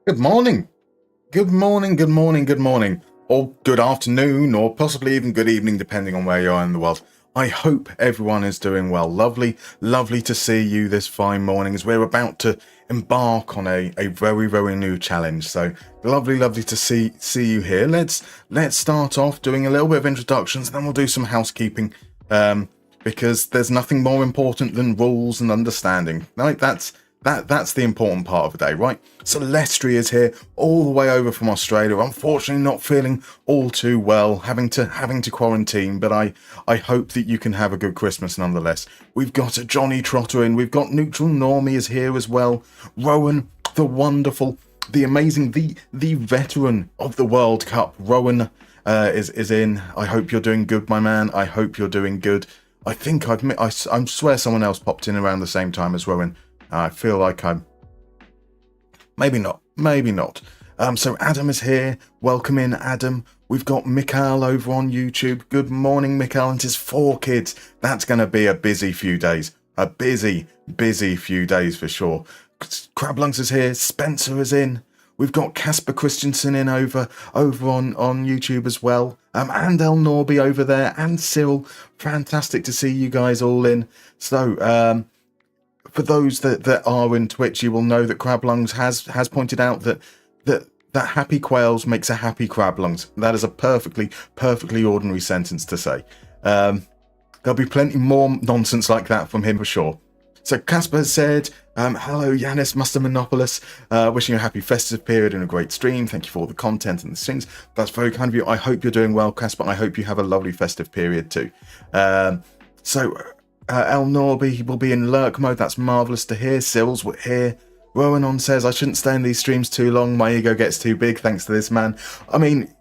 Good morning. Good morning, good morning, good morning. Or good afternoon, or possibly even good evening, depending on where you are in the world. I hope everyone is doing well. Lovely to see you this fine morning as we're about to embark on a very, very new challenge. So lovely to see you here. Let's start off doing a little bit of introductions, then we'll do some housekeeping. Because there's nothing more important than rules and understanding. Right? That's the important part of the day, right? So Lestri is here, all the way over from Australia. Unfortunately, not feeling all too well, having to quarantine. But I hope that you can have a good Christmas nonetheless. We've got a Johnny Trotter in. We've got Neutral Normie is here as well. Rowan, the wonderful, the amazing, the veteran of the World Cup. Rowan is in. I hope you're doing good, my man. I hope you're doing good. I think I swear someone else popped in around the same time as Rowan. I feel like I'm... Maybe not. So Adam is here. Welcome in, Adam. We've got Mikhail over on YouTube. Good morning, Mikhail and his 4 kids. That's going to be a busy few days. A busy few days for sure. Crablungs is here. Spencer is in. We've got Casper Christensen in over on YouTube as well. And El Norby over there. And Cyril. Fantastic to see you guys all in. So, for those that are in Twitch, you will know that Crablungs has pointed out that happy quails makes a happy Crablungs. That is a perfectly ordinary sentence to say. There'll be plenty more nonsense like that from him for sure. So Casper said, hello Yanis Mustermannopoulos, wishing you a happy festive period and a great stream. Thank you for all the content and the streams. That's very kind of you. I hope you're doing well, Casper. I hope you have a lovely festive period too. El Norby will be in lurk mode. That's marvellous to hear. Cyril's here. Rowan says, I shouldn't stay in these streams too long. My ego gets too big thanks to this man. I mean,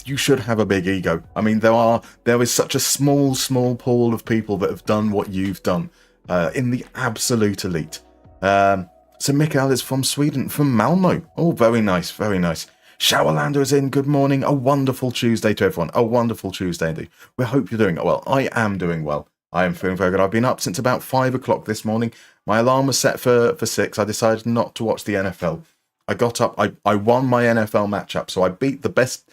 you should have a big ego. I mean, there is such a small pool of people that have done what you've done in the absolute elite. So Mikael is from Sweden, from Malmo. Oh, very nice. Showerlander is in. Good morning. A wonderful Tuesday to everyone. A wonderful Tuesday indeed. We hope you're doing well. I am doing well. I am feeling very good. I've been up since about 5 o'clock this morning. My alarm was set for 6. I decided not to watch the NFL. I got up. I won my NFL matchup, so I beat the best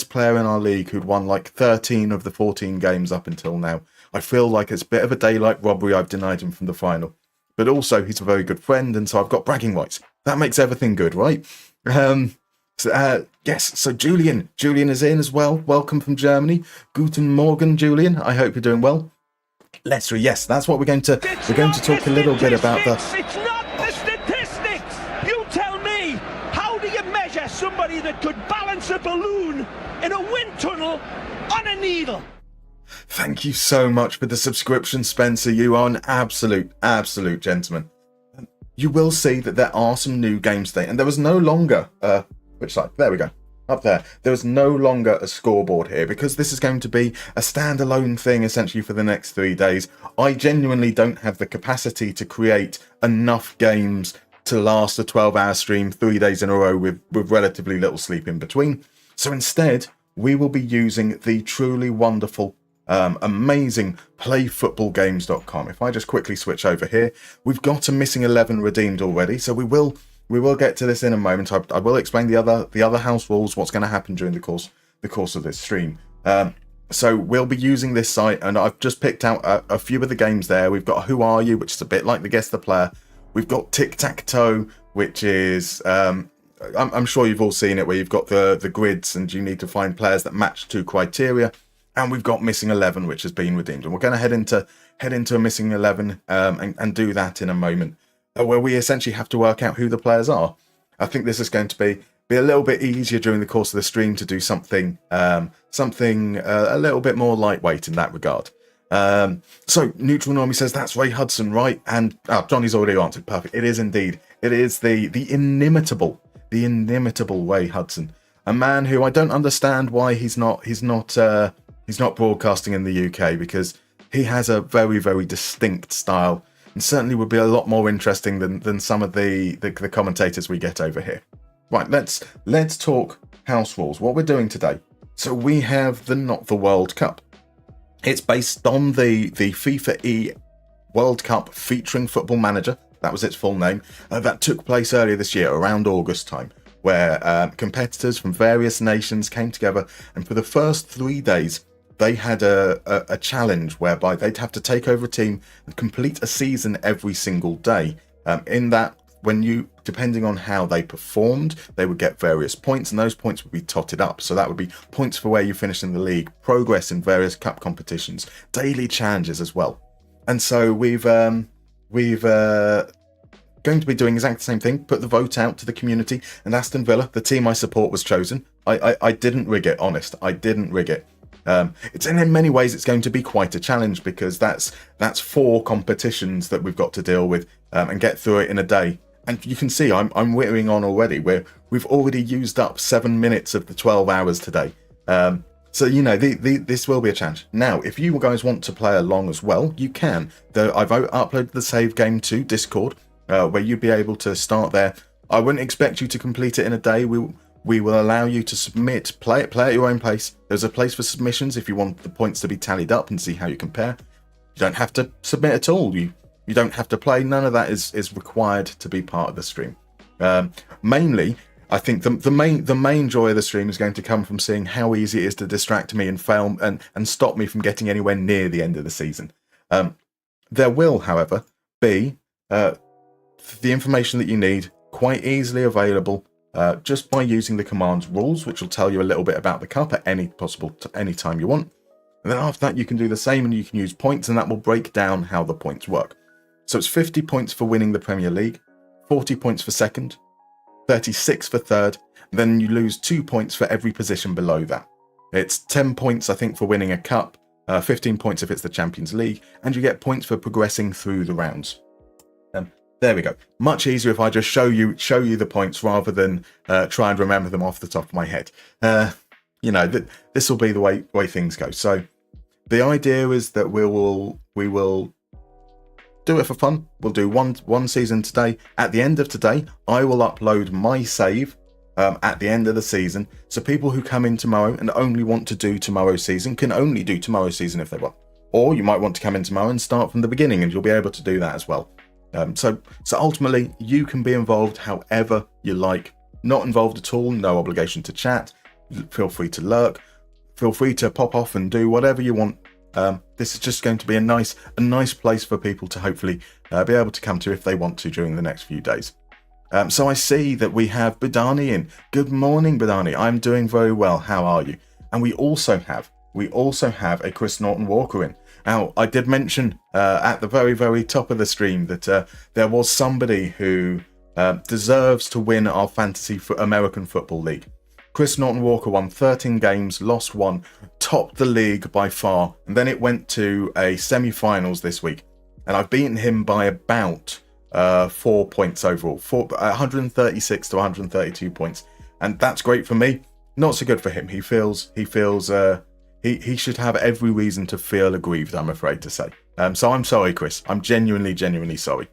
player in our league who'd won like 13 of the 14 games up until now. I feel like it's a bit of a daylight robbery. I've denied him from the final, but also he's a very good friend, and so I've got bragging rights. That makes everything good, right? Yes. So Julian is in as well. Welcome from Germany. Guten Morgen, Julian. I hope you're doing well. Lester, yes, that's what we're going to talk a little bit about. It's not the statistics. You tell me, how do you measure somebody that could balance a balloon in a wind tunnel on a needle? Thank you so much for the subscription, Spencer. You are an absolute gentleman. You will see that there are some new games today, and there was no longer which side? There we go. Up there. There is no longer a scoreboard here because this is going to be a standalone thing essentially for the next 3 days. I genuinely don't have the capacity to create enough games to last a 12-hour stream 3 days in a row with relatively little sleep in between. So instead, we will be using the truly wonderful, amazing playfootballgames.com. If I just quickly switch over here, we've got a missing 11 redeemed already, so we will get to this in a moment. I will explain the other house rules, what's going to happen during the course of this stream. So we'll be using this site, and I've just picked out a few of the games there. We've got Who Are You, which is a bit like the Guess the Player. We've got Tic-Tac-Toe, which is I'm sure you've all seen it, where you've got the grids and you need to find players that match 2 criteria. And we've got Missing 11, which has been redeemed, and we're going to head into a Missing 11 and do that in a moment, where we essentially have to work out who the players are. I think this is going to be a little bit easier during the course of the stream to do something a little bit more lightweight in that regard. So Neutral Normie says that's Ray Hudson, right? And Johnny's already answered. Perfect. It is indeed. It is the inimitable Ray Hudson, a man who I don't understand why he's not broadcasting in the UK, because he has a very, very distinct style. And certainly would be a lot more interesting than some of the commentators we get over here. Right, let's talk house rules. What we're doing today. So we have the Not the World Cup. It's based on the FIFAe World Cup featuring Football Manager. That was its full name. That took place earlier this year, around August time, where competitors from various nations came together, and for the first 3 days, they had a challenge whereby they'd have to take over a team and complete a season every single day. In that, depending on how they performed, they would get various points, and those points would be totted up. So that would be points for where you finished in the league, progress in various cup competitions, daily challenges as well. And so we've going to be doing exactly the same thing, put the vote out to the community, and Aston Villa, the team I support, was chosen. I didn't rig it, honest. I didn't rig it. It's in many ways it's going to be quite a challenge, because that's 4 competitions that we've got to deal with and get through it in a day. And you can see I'm whittering on already. We've already used up 7 minutes of the 12 hours today. So, this will be a challenge. Now, if you guys want to play along as well, you can. I've uploaded the save game to Discord, where you'd be able to start there. I wouldn't expect you to complete it in a day. We will allow you to submit, play at your own pace. There's a place for submissions if you want the points to be tallied up and see how you compare. You don't have to submit at all. You don't have to play. None of that is required to be part of the stream. Mainly, I think the main joy of the stream is going to come from seeing how easy it is to distract me and fail and stop me from getting anywhere near the end of the season. There will, however, be the information that you need quite easily available just by using the commands rules, which will tell you a little bit about the cup at any time you want. And then after that, you can do the same, and you can use points, and that will break down how the points work. So it's 50 points for winning the Premier League, 40 points for second, 36 for third, and then you lose 2 points for every position below that. It's 10 points, I think, for winning a cup, 15 points if it's the Champions League, and you get points for progressing through the rounds. There we go. Much easier if I just show you the points rather than try and remember them off the top of my head. This will be the way things go. So the idea is that we will do it for fun. We'll do one season today. At the end of today, I will upload my save at the end of the season. So people who come in tomorrow and only want to do tomorrow's season can only do tomorrow's season if they want. Or you might want to come in tomorrow and start from the beginning, and you'll be able to do that as well. So ultimately, you can be involved however you like. Not involved at all, no obligation to chat. Feel free to lurk. Feel free to pop off and do whatever you want. This is just going to be a nice place for people to hopefully be able to come to if they want to during the next few days. So I see that we have Badani in. Good morning, Badani. I'm doing very well. How are you? And we also have a Chris Norton-Walker in. Now, I did mention at the very, very top of the stream that there was somebody who deserves to win our Fantasy American Football League. Chris Norton-Walker won 13 games, lost 1, topped the league by far, and then it went to a semi-finals this week. And I've beaten him by about 4 points overall, 136 to 132 points. And that's great for me, not so good for him. He feels he should have every reason to feel aggrieved, I'm afraid to say. So I'm sorry, Chris. I'm genuinely sorry.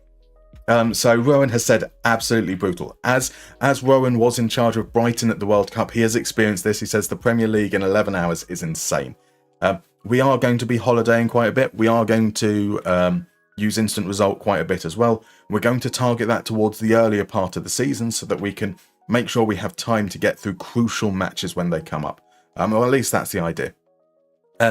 So Rowan has said absolutely brutal. As Rowan was in charge of Brighton at the World Cup, he has experienced this. He says the Premier League in 11 hours is insane. We are going to be holidaying quite a bit. We are going to use instant result quite a bit as well. We're going to target that towards the earlier part of the season so that we can make sure we have time to get through crucial matches when they come up. Or at least that's the idea.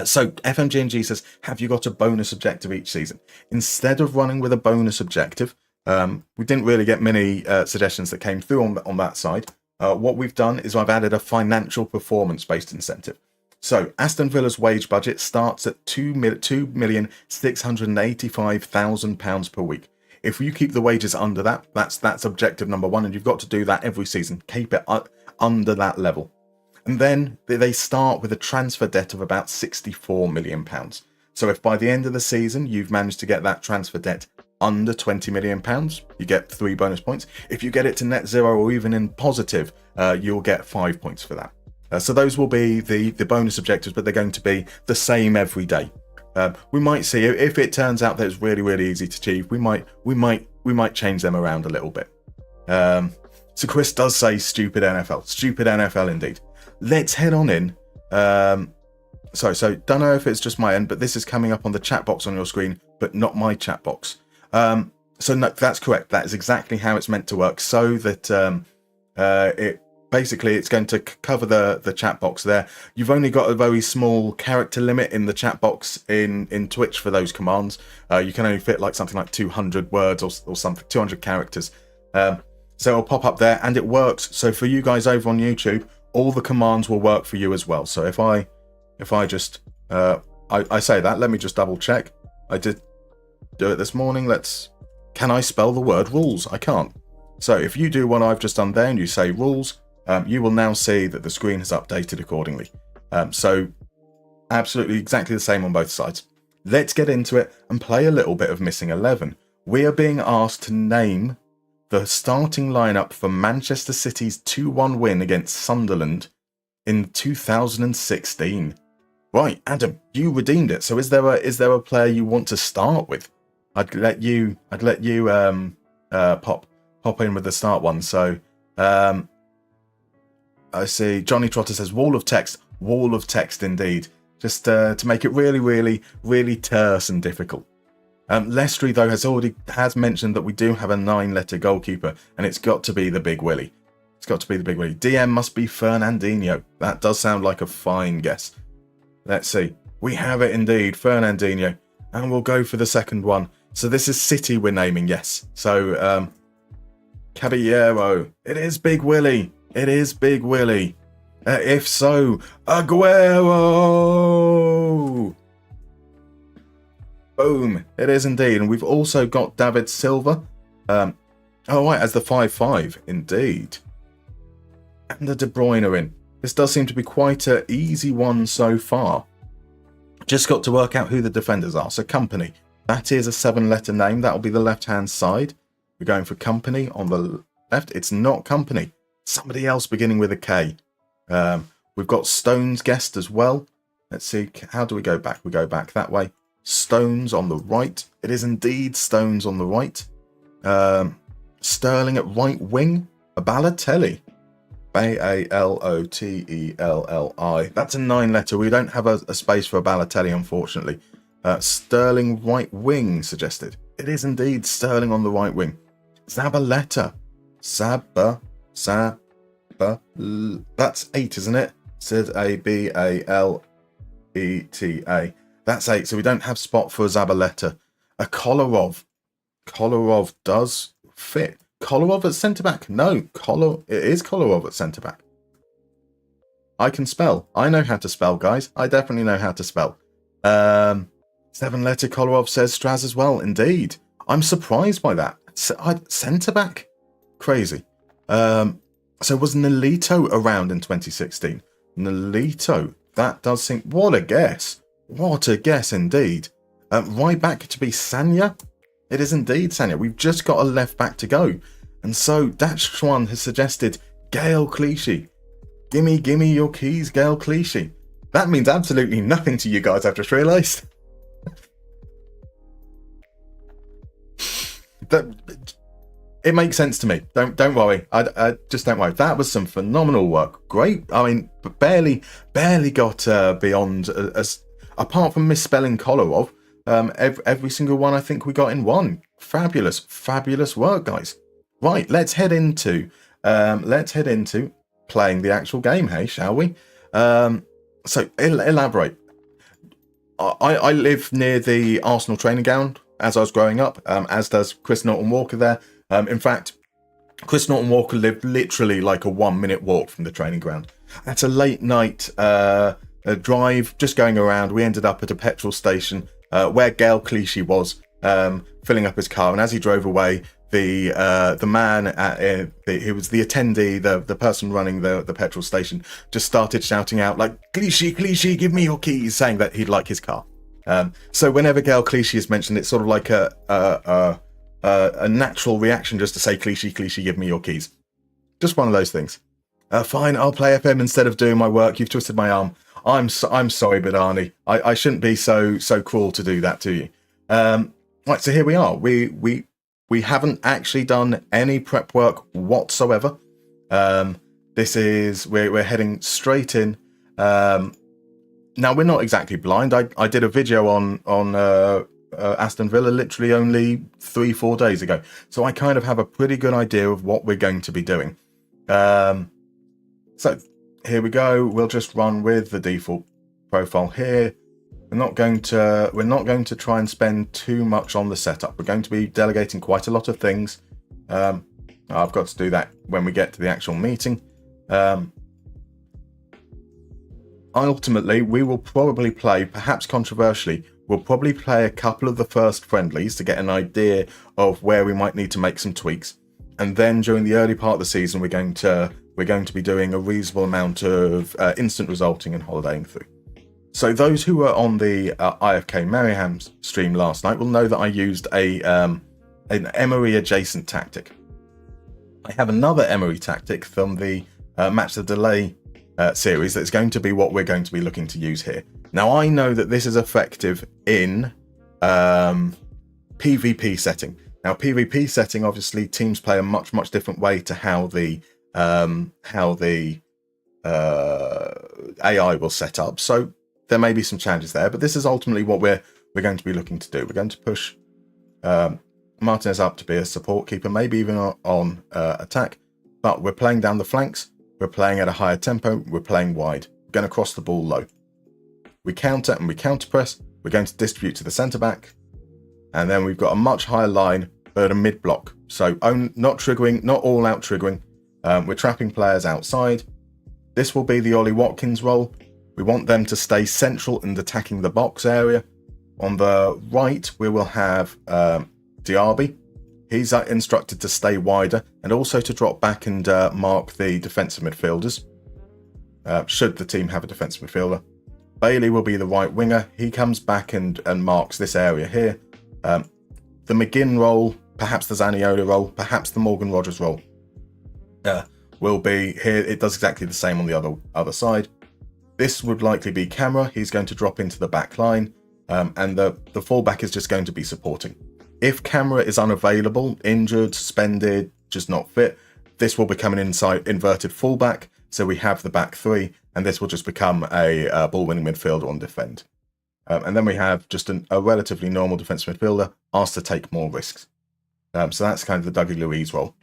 So FMGNG says, have you got a bonus objective each season? Instead of running with a bonus objective, we didn't really get many suggestions that came through on that side. What we've done is I've added a financial performance-based incentive. So Aston Villa's wage budget starts at £2,685,000 per week. If you keep the wages under that, that's objective number 1, and you've got to do that every season. Keep it under that level. And then they start with a transfer debt of about £64 million. So if by the end of the season you've managed to get that transfer debt under £20 million, you get 3 bonus points. If you get it to net zero or even in positive, you'll get 5 points for that. So those will be the bonus objectives, but they're going to be the same every day. We might see if it turns out that it's really easy to achieve. We might change them around a little bit. So Chris does say stupid NFL indeed. Let's head on in. So don't know if it's just my end, but this is coming up on the chat box on your screen, but not my chat box. So no, that's correct. That is exactly how it's meant to work, so that basically it's going to cover the chat box there. You've only got a very small character limit in the chat box in Twitch for those commands. You can only fit like something like 200 words or something, 200 characters. So it'll pop up there, and it works. So for you guys over on YouTube, all the commands will work for you as well. So if I just I say that, let me just double check. I did do it this morning. Can I spell the word rules? I can't. So if you do what I've just done there and you say rules, you will now see that the screen has updated accordingly. So absolutely exactly the same on both sides. Let's get into it and play a little bit of Missing 11. We are being asked to name the starting lineup for Manchester City's 2-1 win against Sunderland in 2016. Right, Adam, you redeemed it. So is there a player you want to start with? I'd let you pop in with the start one. So I see Johnny Trotter says wall of text indeed. Just to make it really, really, really terse and difficult. Lestry, though, has mentioned that we do have a 9-letter goalkeeper, and it's got to be the Big Willie. DM must be Fernandinho. That does sound like a fine guess. Let's see. We have it indeed, Fernandinho. And we'll go for the second one. So this is City we're naming, yes. So, Caballero. It is Big Willie. If so, Aguero! Boom. It is indeed. And we've also got David Silva. Right, as the 5-5. Indeed. And the De Bruyne in. This does seem to be quite an easy one so far. Just got to work out who the defenders are. So Company. That is a 7-letter name. That'll be the left-hand side. We're going for Company on the left. It's not Company. Somebody else beginning with a K. We've got Stones guessed as well. Let's see. How do we go back? We go back that way. Stones on the right. It is indeed Stones on the right. Sterling at right wing. A Balotelli. Balotelli. That's a 9-letter. We don't have a space for a Balotelli, unfortunately. Sterling right wing suggested. It is indeed Sterling on the right wing. Zabaleta. That's 8, isn't it? Zabaleta. That's 8. So we don't have spot for a Zabaleta. A Kolarov. Kolarov does fit. Kolarov at centre back. No, it is Kolarov at centre back. I can spell. I know how to spell, guys. I definitely know how to spell. 7-letter Kolarov says Straz as well. Indeed. I'm surprised by that. Centre back? Crazy. So was Nolito around in 2016? Nolito. That does seem... What a guess. What a guess indeed. Right back to be Sanya. It is indeed Sanya. We've just got a left back to go. And so Dash One has suggested Gael Clichy. Gimme your keys, Gael Clichy. That means absolutely nothing to you guys, I've just realised. It makes sense to me. Don't worry. I just don't worry. That was some phenomenal work. Great. I mean, barely got beyond apart from misspelling Kolarov. Every single one I think we got in one. Fabulous work, guys. Right, let's head into playing the actual game. Hey, shall we? So elaborate. I live near the Arsenal training ground as I was growing up, as does Chris Norton-Walker there. In fact, Chris Norton-Walker lived literally like a 1-minute walk from the training ground. At a late night drive, just going around, we ended up at a petrol station where Gael Clichy was, filling up his car. And as he drove away, the man, who was the attendee, the person running the petrol station, just started shouting out like, Clichy, give me your keys, saying that he'd like his car. So whenever Gael Clichy is mentioned, it's sort of like a natural reaction just to say, Clichy, give me your keys. Just one of those things. Fine, I'll play FM instead of doing my work. You've twisted my arm. I'm sorry, Bidani. I shouldn't be so cruel to do that to you. Right, so here we are. We haven't actually done any prep work whatsoever. We're heading straight in. Now we're not exactly blind. I did a video on Aston Villa literally only 3-4 days ago, so I kind of have a pretty good idea of what we're going to be doing. So here we go. We'll just run with the default profile here. We're not going to try and spend too much on the setup. We're going to be delegating quite a lot of things. I've got to do that when we get to the actual meeting. Ultimately, we will probably play, perhaps controversially, we'll probably play a couple of the first friendlies to get an idea of where we might need to make some tweaks. And then during the early part of the season, we're going to be doing a reasonable amount of instant resulting and holidaying through. So those who were on the IFK Merryham stream last night will know that I used an Emery adjacent tactic. I have another Emery tactic from the Match the Delay series that's going to be what we're going to be looking to use here. Now, I know that this is effective in PvP setting. Now, PvP setting, obviously, teams play a much different way to how the AI will set up. So there may be some challenges there, but this is ultimately what we're going to be looking to do. We're going to push Martinez up to be a support keeper, maybe even on attack, but we're playing down the flanks. We're playing at a higher tempo. We're playing wide. We're going to cross the ball low. We counter and we counter press. We're going to distribute to the centre back. And then we've got a much higher line, but a mid block. So not triggering, not all out triggering. We're trapping players outside. This will be the Ollie Watkins role. We want them to stay central and attacking the box area. On the right, we will have Diaby. He's instructed to stay wider and also to drop back and mark the defensive midfielders, should the team have a defensive midfielder. Bailey will be the right winger. He comes back and marks this area here. The McGinn role, perhaps the Zaniolo role, perhaps the Morgan Rogers role will be here. It does exactly the same on the other side. This would likely be Camera. He's going to drop into the back line, and the fullback is just going to be supporting. If Camera is unavailable, injured, suspended, just not fit, this will become an inverted fullback. So we have the back three, and this will just become a ball-winning midfielder on defend. And then we have just a relatively normal defensive midfielder asked to take more risks. So that's kind of the Dougie Luiz role.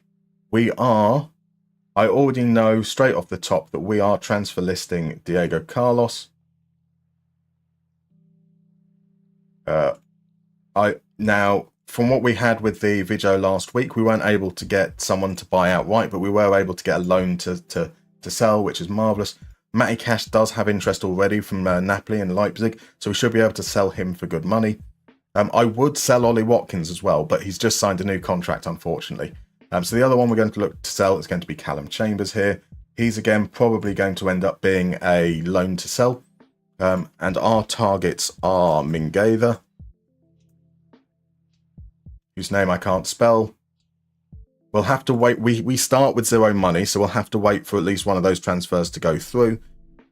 I already know straight off the top that we are transfer listing Diego Carlos. Now, from what we had with the video last week, we weren't able to get someone to buy outright, but we were able to get a loan to sell, which is marvellous. Matty Cash does have interest already from Napoli and Leipzig, so we should be able to sell him for good money. I would sell Ollie Watkins as well, but he's just signed a new contract, unfortunately. So the other one we're going to look to sell is going to be Callum Chambers here. He's, again, probably going to end up being a loan to sell. And our targets are Mingueza, whose name I can't spell. We'll have to wait. We start with zero money, so we'll have to wait for at least one of those transfers to go through.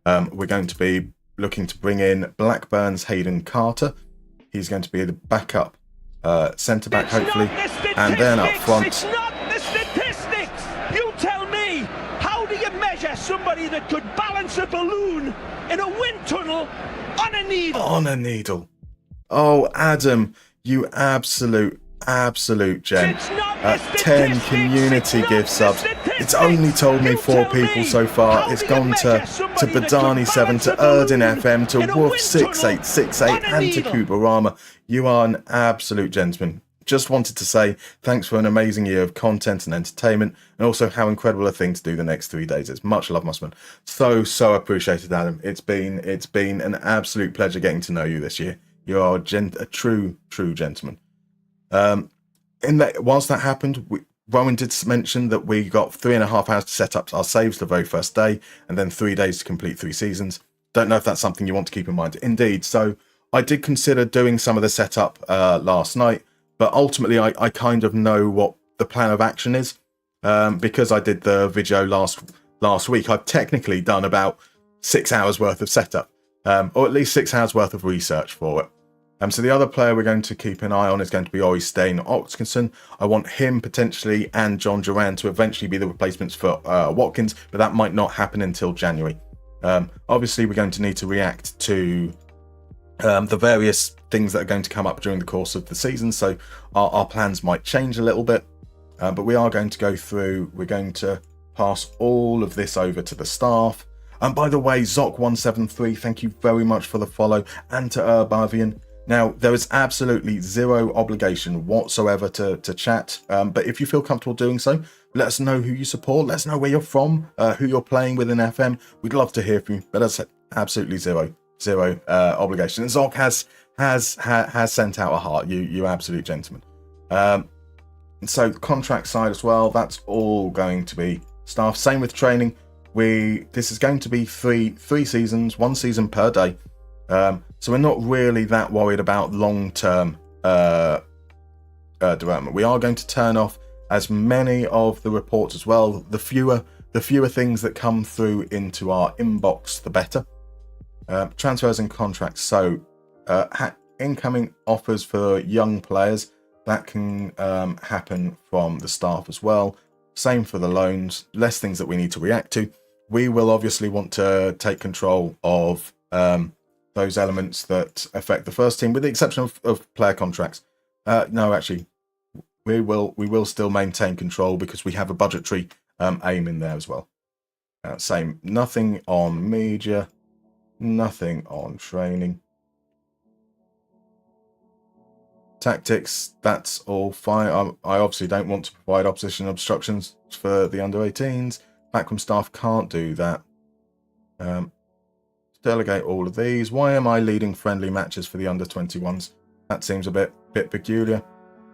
We're going to be looking to bring in Blackburn's Hayden Carter. He's going to be the backup centre-back, hopefully. And then up front... It's not the statistics! You tell me! How do you measure somebody that could balance a balloon in a wind tunnel on a needle? On a needle. Oh, Adam, you absolute gent. 10 community gift subs. It's only told me 4 people so far. It's gone to Badani7, to Erdin FM, to Wolf6868, and to Kubarama. You are an absolute gentleman. Just wanted to say thanks for an amazing year of content and entertainment, and also how incredible a thing to do the next 3 days. It's much love, Musterman. So appreciated, Adam. It's been an absolute pleasure getting to know you this year. You are a true gentleman. Whilst that happened, Rowan did mention that we got 3.5 hours to set up our saves the very first day, and then 3 days to complete 3 seasons. Don't know if that's something you want to keep in mind. Indeed, so I did consider doing some of the setup last night, but ultimately I kind of know what the plan of action is, because I did the video last week. I've technically done about 6 hours worth of setup, or at least 6 hours worth of research for it. So the other player we're going to keep an eye on is going to be Ori Stein Oxkinson. I want him potentially and John Duran to eventually be the replacements for Watkins, but that might not happen until January. Obviously, we're going to need to react to the various things that are going to come up during the course of the season, so our plans might change a little bit, but we are going to go through. We're going to pass all of this over to the staff. And by the way, Zoc173, thank you very much for the follow, and to Urbavian. Now, there is absolutely zero obligation whatsoever to chat, but if you feel comfortable doing so, let us know who you support, let us know where you're from, who you're playing with in FM. We'd love to hear from you, but that's absolutely zero obligation. And Zoc has sent out a heart, you absolute gentleman. So the contract side as well, that's all going to be staff. Same with training. This is going to be three seasons, 1 season per day. So we're not really that worried about long-term development. We are going to turn off as many of the reports as well. The fewer things that come through into our inbox, the better. Transfers and contracts. So incoming offers for young players, that can happen from the staff as well. Same for the loans, less things that we need to react to. We will obviously want to take control of those elements that affect the first team, with the exception of player contracts. No, actually, we will still maintain control because we have a budgetary aim in there as well. Same, nothing on media, nothing on training. Tactics, that's all fine. I obviously don't want to provide opposition obstructions for the under-18s. Backroom staff can't do that. Delegate all of these. Why am I leading friendly matches for the under-21s? That seems a bit peculiar.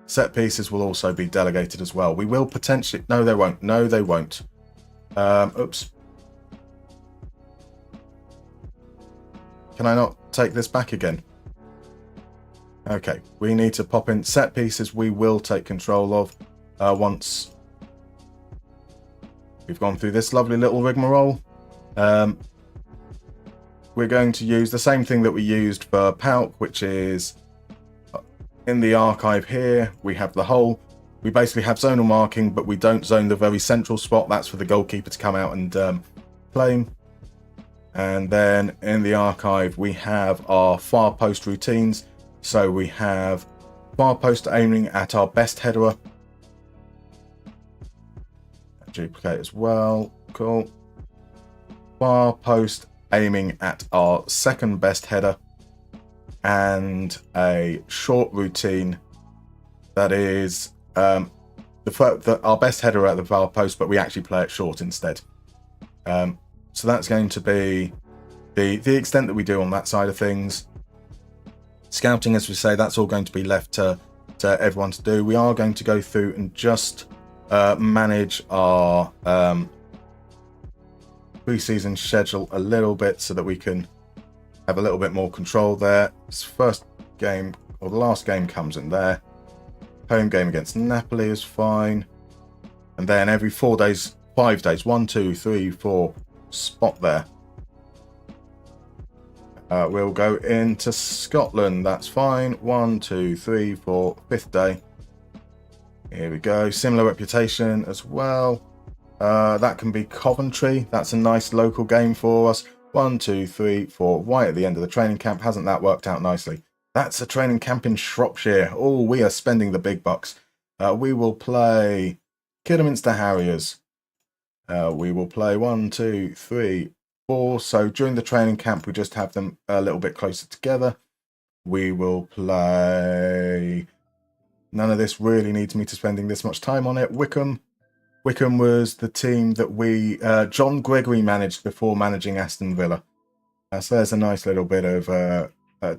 Set pieces will also be delegated as well. We will potentially... No, they won't. No, they won't. Oops. Can I not take this back again? Okay, we need to pop in set pieces. We will take control of once we've gone through this lovely little rigmarole. We're going to use the same thing that we used for PALC, which is in the archive here. We have the hole. We basically have zonal marking, but we don't zone the very central spot. That's for the goalkeeper to come out and claim. And then in the archive, we have our far post routines. So we have far post aiming at our best header. Duplicate as well. Cool. Far post aiming at our second best header. And a short routine that is our best header at the far post, but we actually play it short instead. So that's going to be the extent that we do on that side of things. Scouting, as we say, that's all going to be left to everyone to do. We are going to go through and just manage our pre-season schedule a little bit so that we can have a little bit more control there. This first game, or the last game, comes in there. Home game against Napoli is fine. And then every 4 days, 5 days, 1, 2, 3, 4, spot there. We'll go into Scotland. That's fine. 1, 2, 3, 4, 5th day. Here we go. Similar reputation as well. That can be Coventry. That's a nice local game for us. 1, 2, 3, 4. Right at the end of the training camp. Hasn't that worked out nicely? That's a training camp in Shropshire. Oh, we are spending the big bucks. We will play Kidderminster Harriers. We will play 1, 2, 3, 4. So during the training camp, we just have them a little bit closer together. We will play... None of this really needs me to spending this much time on it. Wickham. Wickham was the team that John Gregory managed before managing Aston Villa. So there's a nice little bit of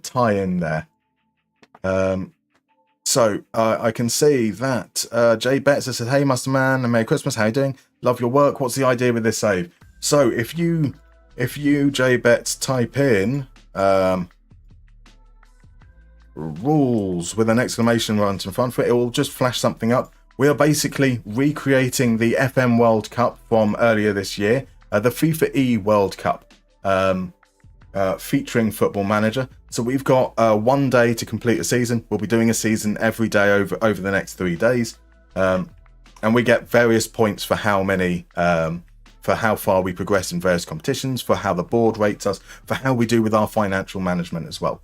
tie-in there. So I can see that Jay Betts has said, "Hey, Musterman, and Merry Christmas. How you doing? Love your work. What's the idea with this save?" So if you Jay Betts type in rules with an exclamation mark in front of it, it will just flash something up. We are basically recreating the FM World Cup from earlier this year, the FIFAe World Cup, featuring Football Manager. So we've got 1 day to complete a season. We'll be doing a season every day over the next 3 days, and we get various points for how many, for how far we progress in various competitions, for how the board rates us, for how we do with our financial management as well.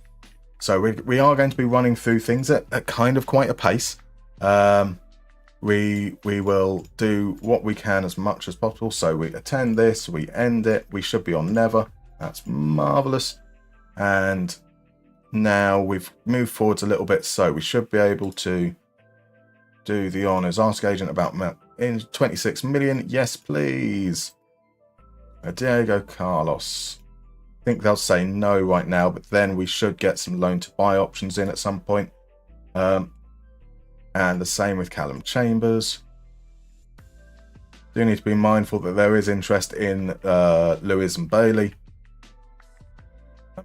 So we are going to be running through things at kind of quite a pace. we will do what we can as much as possible. So we attend this, we end it, we should be on never. That's marvelous. And now we've moved forwards a little bit, so we should be able to do the honours. Ask agent about in 26 million. Yes, please. Diego Carlos. I think they'll say no right now, but then we should get some loan to buy options in at some point. And the same with Callum Chambers. Do need to be mindful that there is interest in Lewis and Bailey.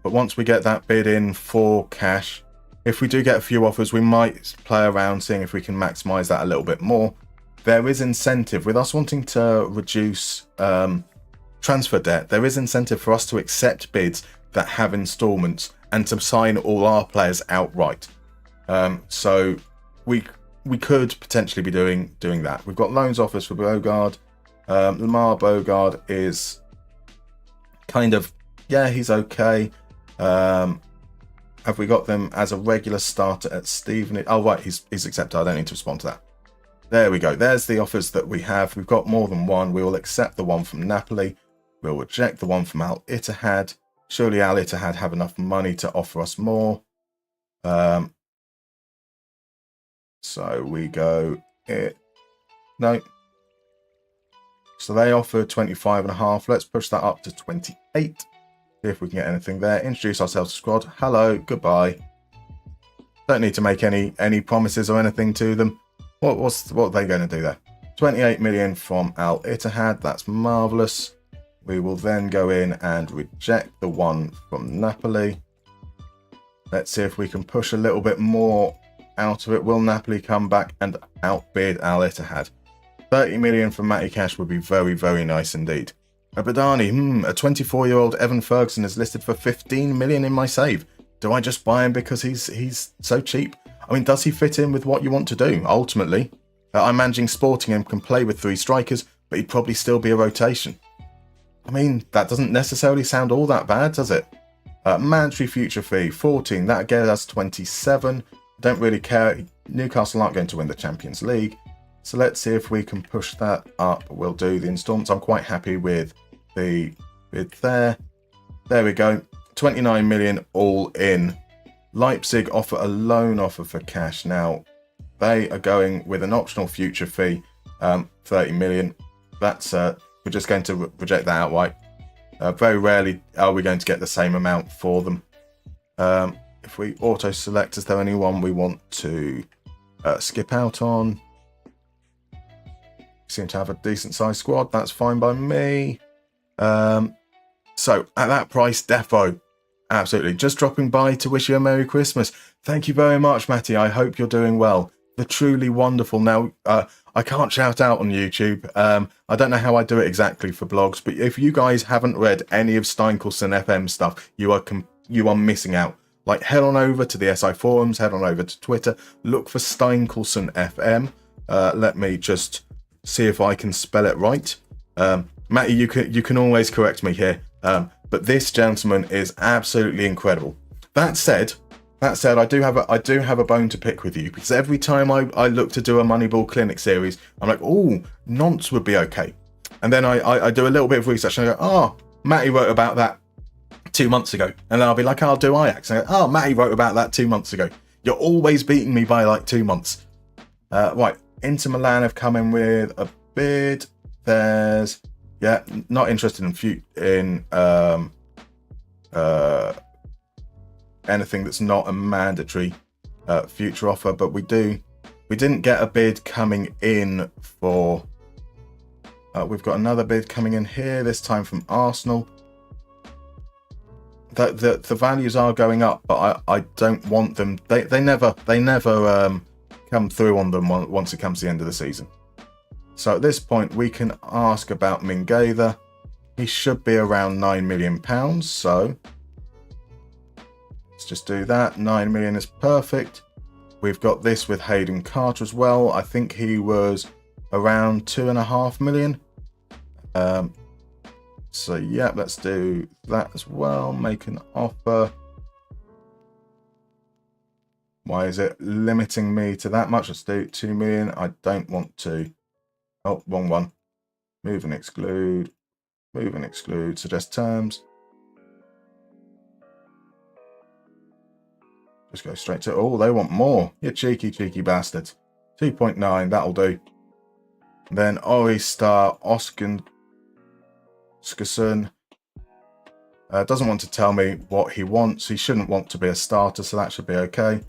But once we get that bid in for cash, if we do get a few offers, we might play around seeing if we can maximise that a little bit more. There is incentive with us wanting to reduce transfer debt. There is incentive for us to accept bids that have instalments and to sign all our players outright. So we could potentially be doing that. We've got loans offers for Bogard. Lamar Bogard is kind of, yeah, he's okay. Have we got them as a regular starter at Stevenage? Oh, right, he's accepted. I don't need to respond to that. There we go. There's the offers that we have. We've got more than one. We will accept the one from Napoli. We'll reject the one from Al Ittihad. Surely Al Ittihad have enough money to offer us more. So we go no. So they offered 25.5. Let's push that up to 28. See if we can get anything there. Introduce ourselves to squad. Hello, goodbye. Don't need to make any promises or anything to them. What are they going to do there? 28 million from Al Ittihad. That's marvelous. We will then go in and reject the one from Napoli. Let's see if we can push a little bit more out of it. Will Napoli come back and outbid Al Ittihad? 30 million from Matty Cash would be very, very nice indeed. Abadani, a 24-year-old Evan Ferguson is listed for 15 million in my save. Do I just buy him because he's so cheap? I mean, does he fit in with what you want to do? Ultimately, I'm managing Sporting and can play with 3 strikers, but he'd probably still be a rotation. I mean, that doesn't necessarily sound all that bad, does it? Mandatory future fee, 14. That gets us 27. Don't really care. Newcastle aren't going to win the Champions League. So let's see if we can push that up. We'll do the instalments. I'm quite happy with the bid there. There we go. 29 million all in. Leipzig offer a loan offer for cash. Now, they are going with an optional future fee, 30 million. That's we're just going to reject that outright. Very rarely are we going to get the same amount for them. If we auto-select, is there anyone we want to skip out on? Seem to have a decent-sized squad. That's fine by me. So, at that price, defo. Absolutely. Just dropping by to wish you a Merry Christmas. Thank you very much, Matty. I hope you're doing well. The truly wonderful. Now, I can't shout out on YouTube. I don't know how I do it exactly for blogs, but if you guys haven't read any of Steinkelson FM stuff, you are missing out. Like, head on over to the SI forums, head on over to Twitter, look for Steinkelson FM. Let me just see if I can spell it right. Matty, you can always correct me here. But this gentleman is absolutely incredible. That said, I do have a bone to pick with you, because every time I look to do a Moneyball Clinic series, I'm like, oh, nonce would be okay. And then I do a little bit of research and I go, oh, Matty wrote about that 2 months ago. And then I'll be like, I'll do Ajax. And I go, oh, Matty wrote about that 2 months ago. You're always beating me by like 2 months. Right, Inter Milan have come in with a bid. There's, yeah, not interested in anything that's not a mandatory future offer, but we didn't get a bid coming in for we've got another bid coming in here, this time from Arsenal. The values are going up, but I don't want them, they never come through on them once it comes to the end of the season. So at this point we can ask about Mingueza. He should be around £9 million, so let's just do that. 9 million is perfect. We've got this with Hayden Carter as well. I think he was around 2.5 million. So yeah, let's do that as well. Make an offer. Why is it limiting me to that much? Let's do 2 million. I don't want to. Oh, wrong one. Move and exclude. Move and exclude. Suggest terms. Just go straight to... Oh, they want more. You cheeky, cheeky bastards. 2.9. That'll do. Then Ori Star Oskin Skusson doesn't want to tell me what he wants. He shouldn't want to be a starter, so that should be okay.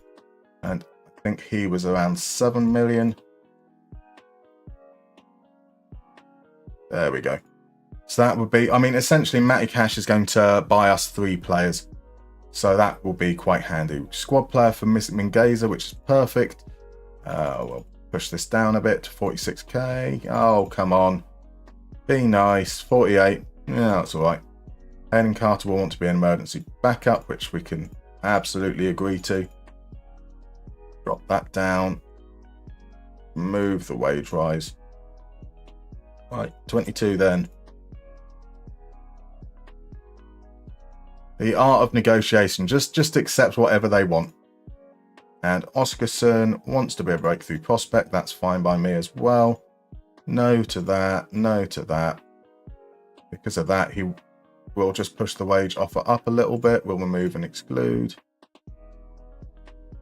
And I think he was around 7 million. There we go. So that would be, I mean, essentially Matty Cash is going to buy us 3 players. So that will be quite handy. Squad player for Mingaza, which is perfect. We'll push this down a bit to 46k. Oh, come on. Be nice. 48. Yeah, that's all right. Hayden Carter will want to be an emergency backup, which we can absolutely agree to. Drop that down. Move the wage rise. Right, 22 then. The art of negotiation. Just accept whatever they want. And Oscarson wants to be a breakthrough prospect. That's fine by me as well. No to that. No to that. Because of that, he will just push the wage offer up a little bit. We'll remove and exclude.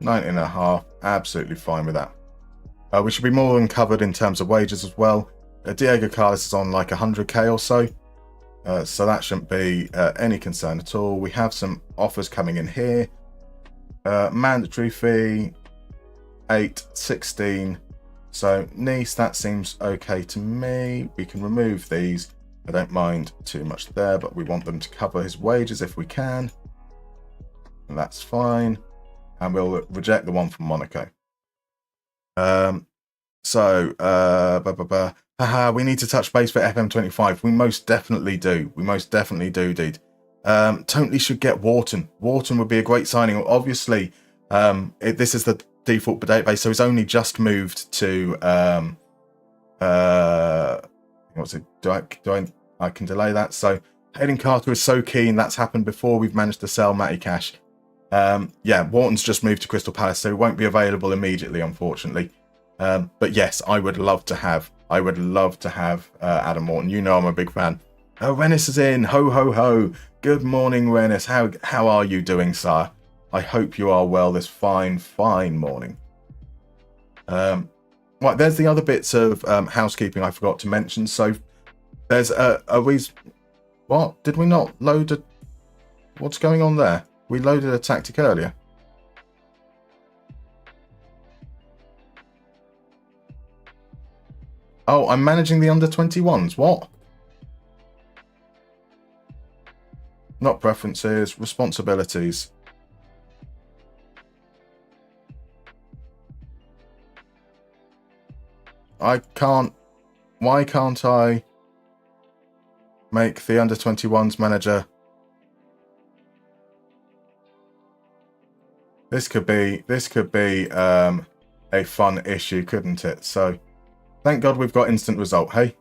19.5. Absolutely fine with that. We should be more than covered in terms of wages as well. Diego Carlos is on like 100k or so. So that shouldn't be any concern at all. We have some offers coming in here. Mandatory fee 8, 16. So Nice, that seems okay to me. We can remove these. I don't mind too much there, but we want them to cover his wages if we can. And that's fine. And we'll reject the one from Monaco. Haha, we need to touch base for FM25. We most definitely do. We most definitely do, dude. Totally should get Wharton. Wharton would be a great signing. Obviously, this is the default database, so he's only just moved to what's it? I can delay that. So Hayden Carter is so keen. That's happened before. We've managed to sell Matty Cash. Yeah, Wharton's just moved to Crystal Palace, so he won't be available immediately, unfortunately. But yes, I would love to have Adam Wharton. You know I'm a big fan. Oh, Rennis is in. Ho, ho, ho. Good morning, Rennis. How are you doing, sir? I hope you are well this fine morning. Right, there's the other bits of housekeeping I forgot to mention. So there's a reason. What? Did we not load a... What's going on there? We loaded a tactic earlier. Oh, I'm managing the under-21s. What? Not preferences, responsibilities. I can't... Why can't I make the under-21s manager? This could be a fun issue, couldn't it? So... Thank God we've got instant result, hey?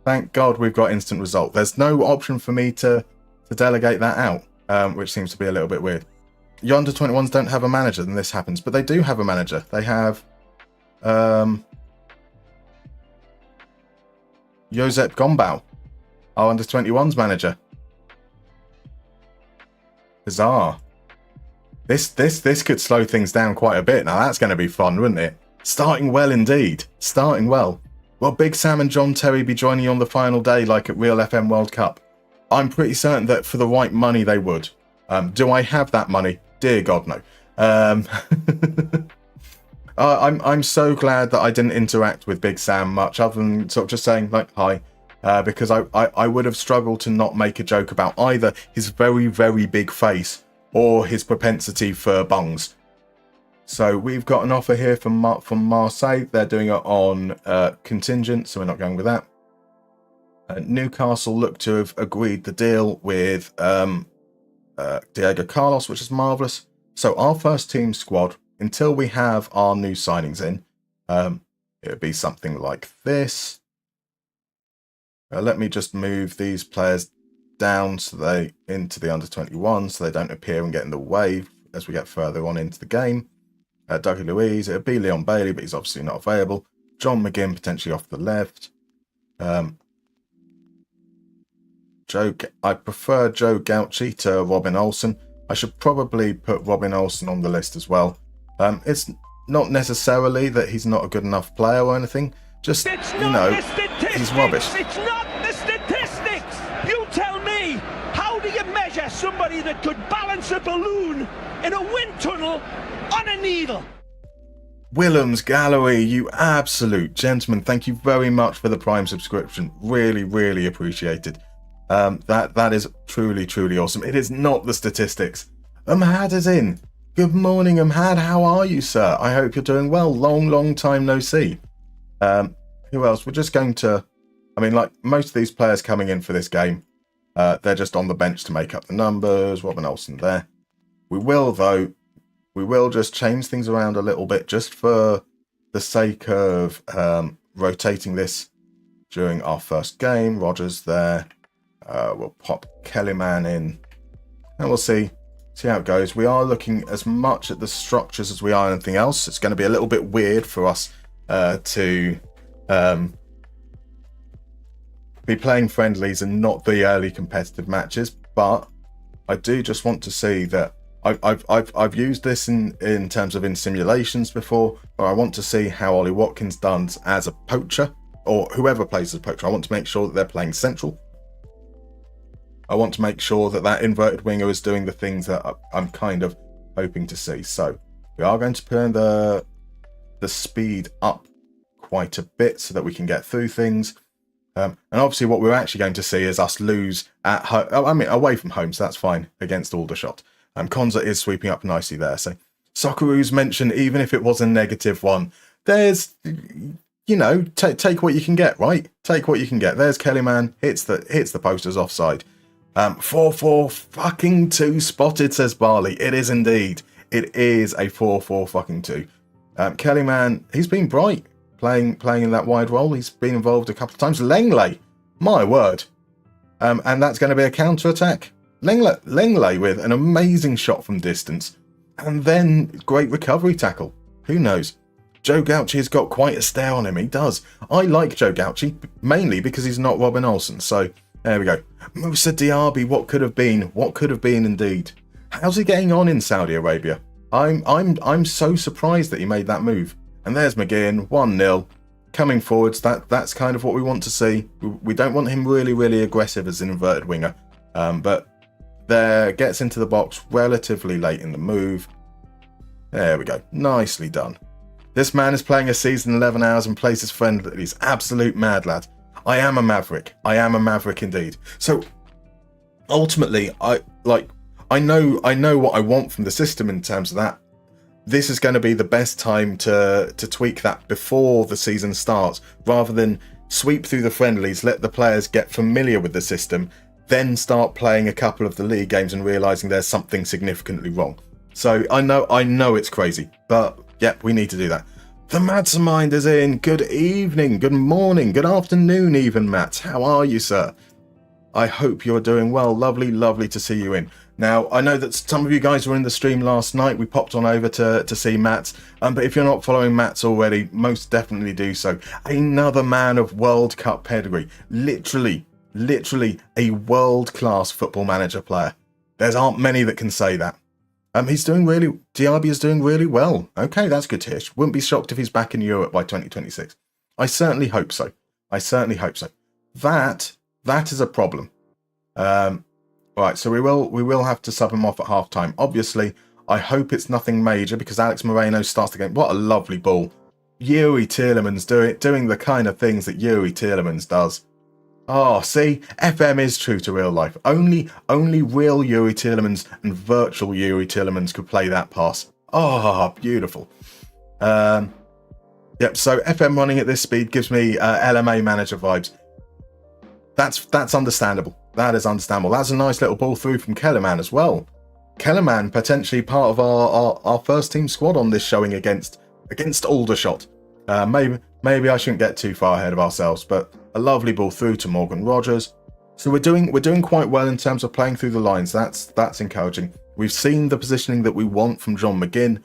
Thank God we've got instant result. There's no option for me to delegate that out, which seems to be a little bit weird. Your under-21s don't have a manager, then this happens. But they do have a manager. They have... Josep Gombau, our under-21s manager. Bizarre. This could slow things down quite a bit. Now, that's going to be fun, wouldn't it? Starting well indeed. Starting well. Will Big Sam and John Terry be joining you on the final day like at Real FM World Cup? I'm pretty certain that for the right money they would. Do I have that money? Dear God, no. I'm so glad that I didn't interact with Big Sam much other than sort of just saying like hi. Because I would have struggled to not make a joke about either his very, very big face or his propensity for bungs. So we've got an offer here from Marseille. They're doing it on contingent, so we're not going with that. Newcastle look to have agreed the deal with Diego Carlos, which is marvellous. So our first team squad, until we have our new signings in, it would be something like this. Let me just move these players down so they into the under-21, so they don't appear and get in the way as we get further on into the game. Dougie Louise. It'd be Leon Bailey, but he's obviously not available. John McGinn potentially off the left. I prefer Joe Gauci to Robin Olsen. I should probably put Robin Olsen on the list as well. It's not necessarily that he's not a good enough player or anything. Just, he's rubbish. It's not the statistics. You tell me, how do you measure somebody that could balance a balloon in a wind tunnel on a needle? Willems Gallery, you absolute gentleman. Thank you very much for the Prime subscription. Really, really appreciated. That is truly, truly awesome. It is not the statistics. Amhad is in. Good morning, Amhad. How are you, sir? I hope you're doing well. Long time no see. Who else? We're just going to... like most of these players coming in for this game, they're just on the bench to make up the numbers. Robin Olsen there. We will just change things around a little bit just for the sake of rotating this during our first game. Rogers there. We'll pop Kellyman in and we'll see how it goes. We are looking as much at the structures as we are anything else. It's going to be a little bit weird for us to be playing friendlies and not the early competitive matches, but I do just want to see that I've used this in terms of in simulations before, but I want to see how Ollie Watkins does as a poacher, or whoever plays as a poacher. I want to make sure that they're playing central. I want to make sure that inverted winger is doing the things that I'm kind of hoping to see. So we are going to turn the speed up quite a bit so that we can get through things. And obviously what we're actually going to see is us lose at home. Away from home, so that's fine against Aldershot. Konza is sweeping up nicely there. So Socceroos mentioned, even if it was a negative one, there's, take what you can get, right? Take what you can get. There's Kellyman, hits the posters offside. 4-4 fucking 2 spotted, says Barley. It is indeed. It is a 4-4 fucking 2. Kellyman, he's been bright playing in that wide role. He's been involved a couple of times. Lengley, my word. And that's going to be a counter-attack. Lengley with an amazing shot from distance. And then great recovery tackle. Who knows? Joe Gauci has got quite a stare on him. He does. I like Joe Gauci, mainly because he's not Robin Olsen. So there we go. Moussa Diaby, what could have been? What could have been indeed. How's he getting on in Saudi Arabia? I'm so surprised that he made that move. And there's McGinn, 1-0. Coming forwards, that's kind of what we want to see. We don't want him really, really aggressive as an inverted winger. But there, gets into the box relatively late in the move. There we go. Nicely done. This man is playing a season 11 hours and plays his friendlies. Absolute mad lad. I am a maverick. I am a maverick indeed. So ultimately, I know what I want from the system in terms of that. This is going to be the best time to tweak that before the season starts, rather than sweep through the friendlies, let the players get familiar with the system, then start playing a couple of the league games and realizing there's something significantly wrong. So I know it's crazy, but yep, we need to do that. The Mastermind is in. Good evening, good morning, good afternoon even, Matt. How are you, sir? I hope you're doing well. Lovely to see you in. Now, I know that some of you guys were in the stream last night. We popped on over to see Matt. But if you're not following Matt's already, most definitely do so. Another man of World Cup pedigree. Literally a world-class football manager player. There aren't many that can say that. Diaby is doing really well. Okay, that's good to hear. Wouldn't be shocked if he's back in Europe by 2026. I certainly hope so. That is a problem. Right, so we will have to sub him off at half time. Obviously, I hope it's nothing major because Alex Moreno starts the game. What a lovely ball. Yuri Tielemans doing the kind of things that Yuri Tielemans does. Oh, see, FM is true to real life. Only real Yuri Tielemans and virtual Yuri Tielemans could play that pass. Oh, beautiful. Yep, so FM running at this speed gives me LMA manager vibes. That's understandable. That is understandable. That's a nice little ball through from Kellerman as well. Kellerman potentially part of our first team squad on this showing against Aldershot. Maybe I shouldn't get too far ahead of ourselves, but a lovely ball through to Morgan Rogers. So we're doing quite well in terms of playing through the lines. That's encouraging. We've seen the positioning that we want from John McGinn.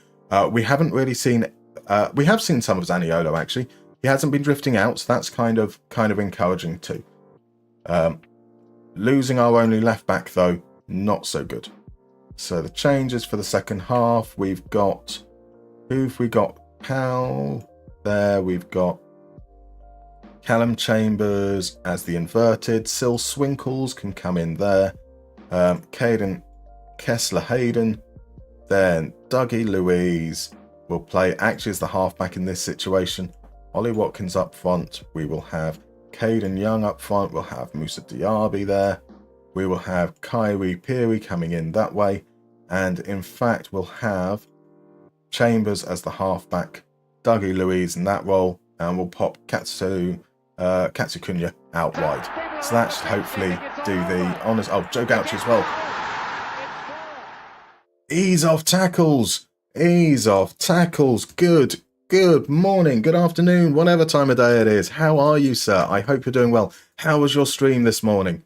We haven't really seen. We have seen some of Zaniolo actually. He hasn't been drifting out, so that's kind of encouraging too. Losing our only left back though, not so good. So the changes for the second half, we've got, who've we got? Powell there, we've got Callum Chambers as the inverted, Sil Swinkles can come in there, Caden Kessler Hayden, then Dougie Louise will play actually as the halfback in this situation. Ollie Watkins up front, we will have Caden Young up front, we'll have Moussa Diaby there, we will have Kyrie Peary coming in that way, and in fact we'll have Chambers as the halfback, Dougie Louise in that role, and we'll pop Katsu Kunya out wide. So that should hopefully do the honours. Oh, Joe Gauchi as well. Ease off tackles. Ease off tackles. Good morning, good afternoon, whatever time of day it is. How are you, sir? I hope you're doing well. How was your stream this morning?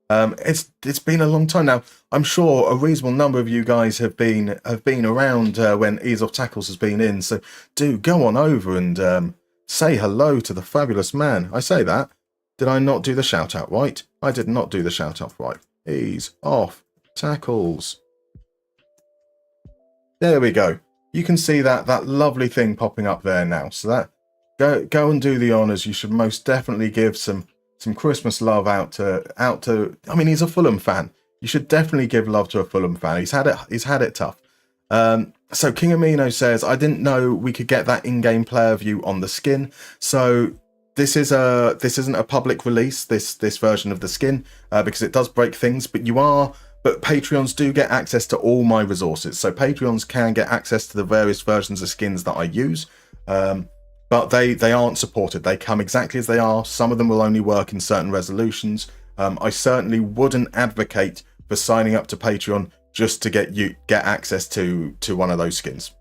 It's been a long time now. I'm sure a reasonable number of you guys have been around when Ease Off Tackles has been in. So do go on over and say hello to the fabulous man. I say that. Did I not do the shout out right? I did not do the shout out right. Ease Off Tackles. There we go. You can see that lovely thing popping up there now. So that go and do the honours. You should most definitely give some Christmas love out to. I mean, he's a Fulham fan. You should definitely give love to a Fulham fan. He's had it tough. So King Amino says, I didn't know we could get that in-game player view on the skin. So this isn't a public release. This version of the skin because it does break things. But Patreons do get access to all my resources. So Patreons can get access to the various versions of skins that I use. But they aren't supported. They come exactly as they are. Some of them will only work in certain resolutions. I certainly wouldn't advocate for signing up to Patreon just to get access to one of those skins,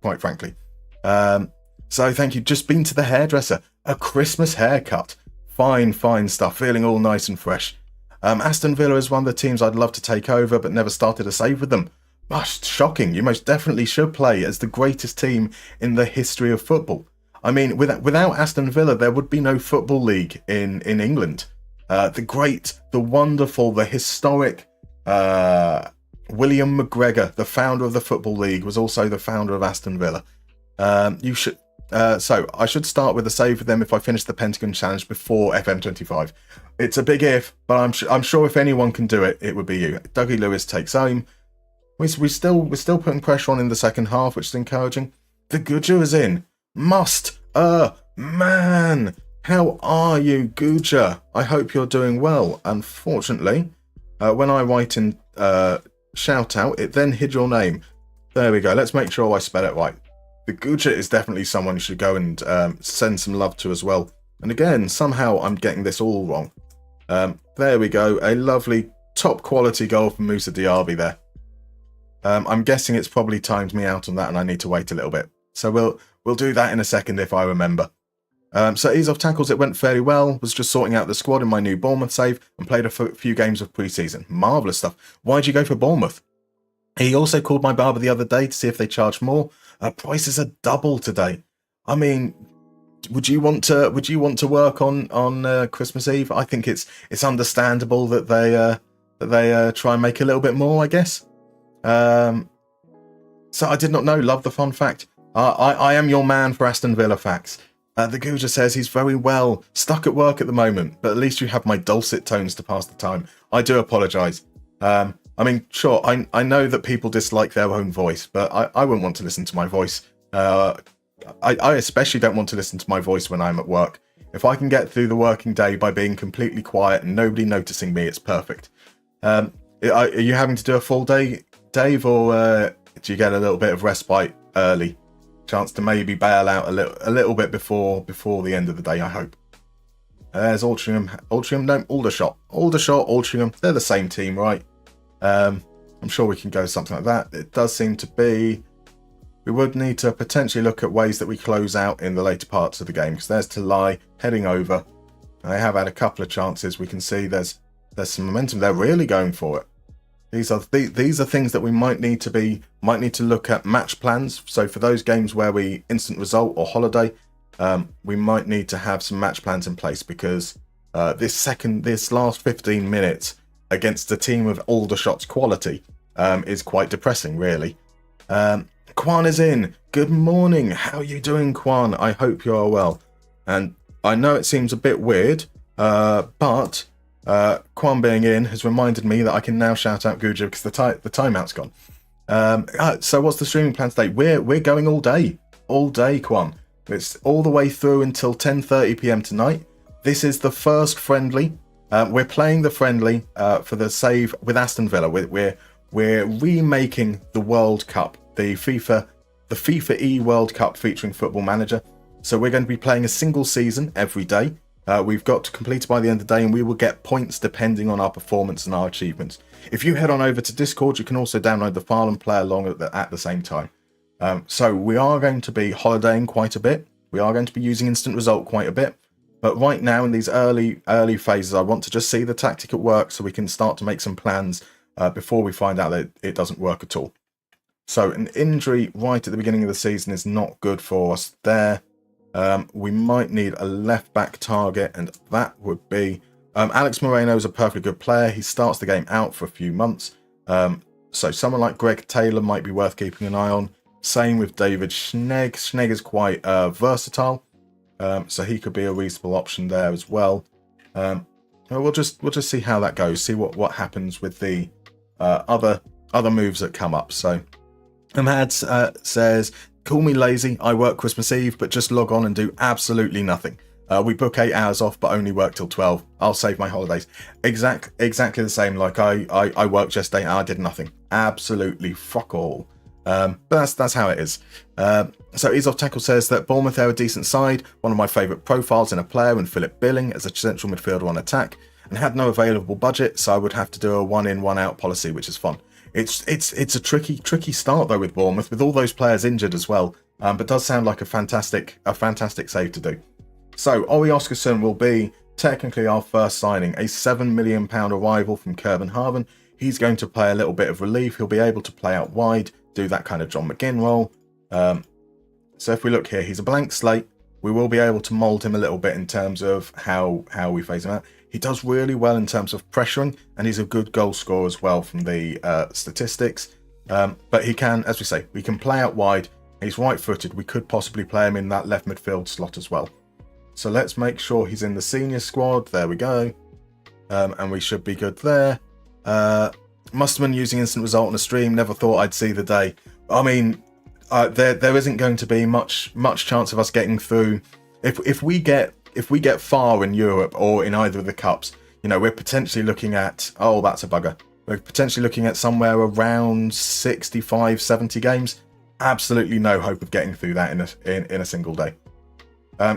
quite frankly. So thank you. Just been to the hairdresser. A Christmas haircut. Fine stuff. Feeling all nice and fresh. Aston Villa is one of the teams I'd love to take over, but never started a save with them. Gosh, shocking. You most definitely should play as the greatest team in the history of football. I mean, without Aston Villa, there would be no football league in England. The great, the wonderful, the historic William McGregor, the founder of the Football League, was also the founder of Aston Villa. So I should start with a save with them if I finish the Pentagon Challenge before FM25. It's a big if, but I'm sure if anyone can do it, it would be you. Dougie Lewis takes home. We're still putting pressure on in the second half, which is encouraging. The Guja is in. Man, how are you, Guja? I hope you're doing well. Unfortunately, when I write in shout out, it then hid your name. There we go. Let's make sure I spell it right. The Guja is definitely someone you should go and send some love to as well. And again, somehow I'm getting this all wrong. There we go. A lovely top quality goal from Moussa Diaby there. I'm guessing it's probably timed me out on that and I need to wait a little bit. So we'll do that in a second if I remember. So Ease Off Tackles, it went fairly well. Was just sorting out the squad in my new Bournemouth save and played a few games of pre-season. Marvellous stuff. Why'd you go for Bournemouth? He also called my barber the other day to see if they charge more. Prices are double today. I mean, would you want to work on Christmas Eve? I think it's understandable that they try and make a little bit more, I guess. So I did not know. Love the fun fact. I am your man for Aston Villa facts. The Guja says he's very well, stuck at work at the moment, but at least you have my dulcet tones to pass the time. I do apologise. I mean, sure, I know that people dislike their own voice, but I wouldn't want to listen to my voice. I especially don't want to listen to my voice when I'm at work. If I can get through the working day by being completely quiet and nobody noticing me, it's perfect. Are you having to do a full day, Dave, or do you get a little bit of respite early? Chance to maybe bail out a little bit before the end of the day, I hope. There's Altrincham, no, Aldershot, Altrincham, they're the same team, right? I'm sure we can go something like that. It does seem to be. We would need to potentially look at ways that we close out in the later parts of the game, because there's Talai heading over. They have had a couple of chances. We can see there's some momentum. They're really going for it. These are things that we might need to look at match plans. So for those games where we instant result or holiday, we might need to have some match plans in place, because this last 15 minutes against a team of Aldershot's quality is quite depressing, really. Kwan is in. Good morning. How are you doing, Kwan? I hope you are well. And I know it seems a bit weird, but Kwan being in has reminded me that I can now shout out Guja because the timeout's gone. So what's the streaming plan today? We're going all day, Kwan. It's all the way through until 10:30 p.m. tonight. This is the first friendly. We're playing the friendly for the save with Aston Villa. We're remaking the World Cup, the FIFAe World Cup featuring Football Manager. So we're going to be playing a single season every day. We've got to complete it by the end of the day, and we will get points depending on our performance and our achievements. If you head on over to Discord, you can also download the file and play along at the same time. So we are going to be holidaying quite a bit. We are going to be using instant result quite a bit. But right now in these early phases, I want to just see the tactic at work so we can start to make some plans before we find out that it doesn't work at all. So an injury right at the beginning of the season is not good for us there. We might need a left-back target, and that would be... Alex Moreno is a perfectly good player. He starts the game out for a few months. So someone like Greg Taylor might be worth keeping an eye on. Same with David Schnegg. Schnegg is quite versatile, so he could be a reasonable option there as well. We'll just see how that goes. See what happens with the other moves that come up. So Ahmad says, "Call me lazy. I work Christmas Eve, but just log on and do absolutely nothing. We book 8 hours off, but only work till 12. I'll save my holidays." Exactly the same. Like I worked yesterday and I did nothing. Absolutely fuck all. But that's how it is. So Ease Off Tackle says that Bournemouth are a decent side. One of my favourite profiles in a player, and Philip Billing as a central midfielder on attack, and had no available budget, so I would have to do a 1 in 1 out policy, which is fun. It's a tricky start though with Bournemouth, with all those players injured as well. But does sound like a fantastic save to do. So Ori Oscarson will be technically our first signing, a £7 million arrival from Kirben-Harven. He's going to play a little bit of relief. He'll be able to play out wide, do that kind of John McGinn role. So if we look here, he's a blank slate. We will be able to mould him a little bit in terms of how we phase him out. He does really well in terms of pressuring, and he's a good goal scorer as well from the statistics. But he can, as we say, we can play out wide. He's right-footed. We could possibly play him in that left midfield slot as well. So let's make sure he's in the senior squad. There we go. And we should be good there. Musterman using instant result on a stream. Never thought I'd see the day. I mean, there isn't going to be much chance of us getting through. If we get far in Europe or in either of the cups, you know, we're potentially looking at, oh, that's a bugger. We're potentially looking at somewhere around 65, 70 games. Absolutely no hope of getting through that in a single day.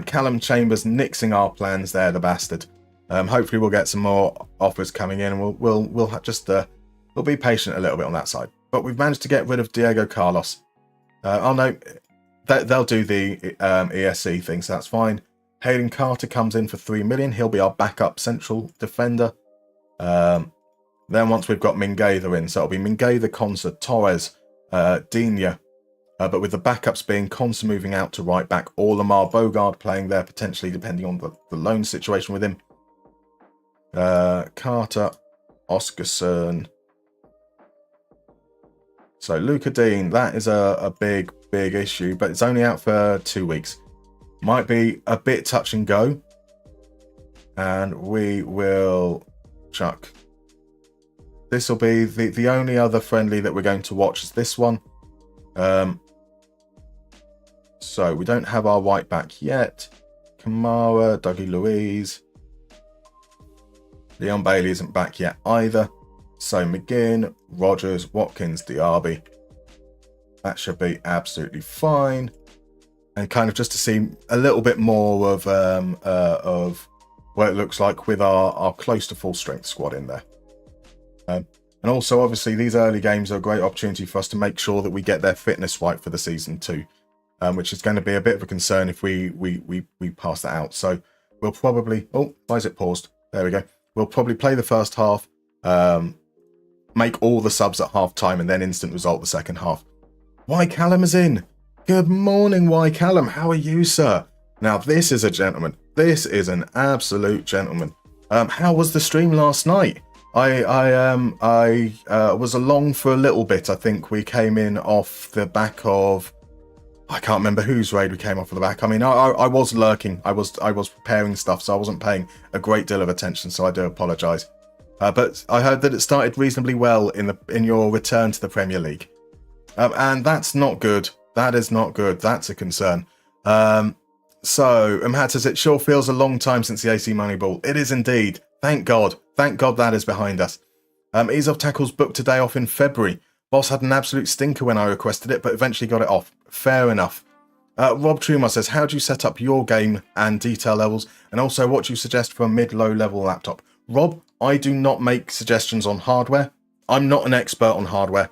Callum Chambers nixing our plans there, the bastard. Hopefully we'll get some more offers coming in, and we'll be patient a little bit on that side. But we've managed to get rid of Diego Carlos. Oh no, they'll do the ESC thing, so that's fine. Hayden Carter comes in for 3 million. He'll be our backup central defender. Then once we've got Mingueza in, so it'll be Mingueza, Consa, Torres, Digne. But with the backups being Consa moving out to right back, or Lamar Bogard playing there potentially, depending on the loan situation with him. Carter, Oscarson. So Luca Dean, that is a big issue, but it's only out for 2 weeks. Might be a bit touch and go. And we will chuck. This will be the only other friendly that we're going to watch is this one. So we don't have our right back yet. Kamara, Dougie Louise. Leon Bailey isn't back yet either. So McGinn, Rogers, Watkins, Diaby. That should be absolutely fine. And kind of just to see a little bit more of what it looks like with our close to full strength squad in there. And also, obviously, these early games are a great opportunity for us to make sure that we get their fitness right for the season too, which is going to be a bit of a concern if we pass that out. So we'll probably... Oh, why is it paused? There we go. We'll probably play the first half, make all the subs at half time and then instant result the second half. Y Callum is in. Good morning, Y Callum. How are you, sir? Now, this is a gentleman. This is an absolute gentleman. How was the stream last night? I was along for a little bit. I think we came in off the back of, I can't remember whose raid we came off of the back. I mean, I was lurking. I was preparing stuff, so I wasn't paying a great deal of attention. So I do apologise. But I heard that it started reasonably well in your return to the Premier League, and that's not good. That is not good. That's a concern. So Matt says it sure feels a long time since the AC Moneyball. It is indeed. Thank God. Thank God that is behind us. Ease Off Tackles booked a day off in February. Boss had an absolute stinker when I requested it, but eventually got it off. Fair enough. Rob Trumar says, how do you set up your game and detail levels? And also, what do you suggest for a mid-low level laptop? Rob, I do not make suggestions on hardware. I'm not an expert on hardware.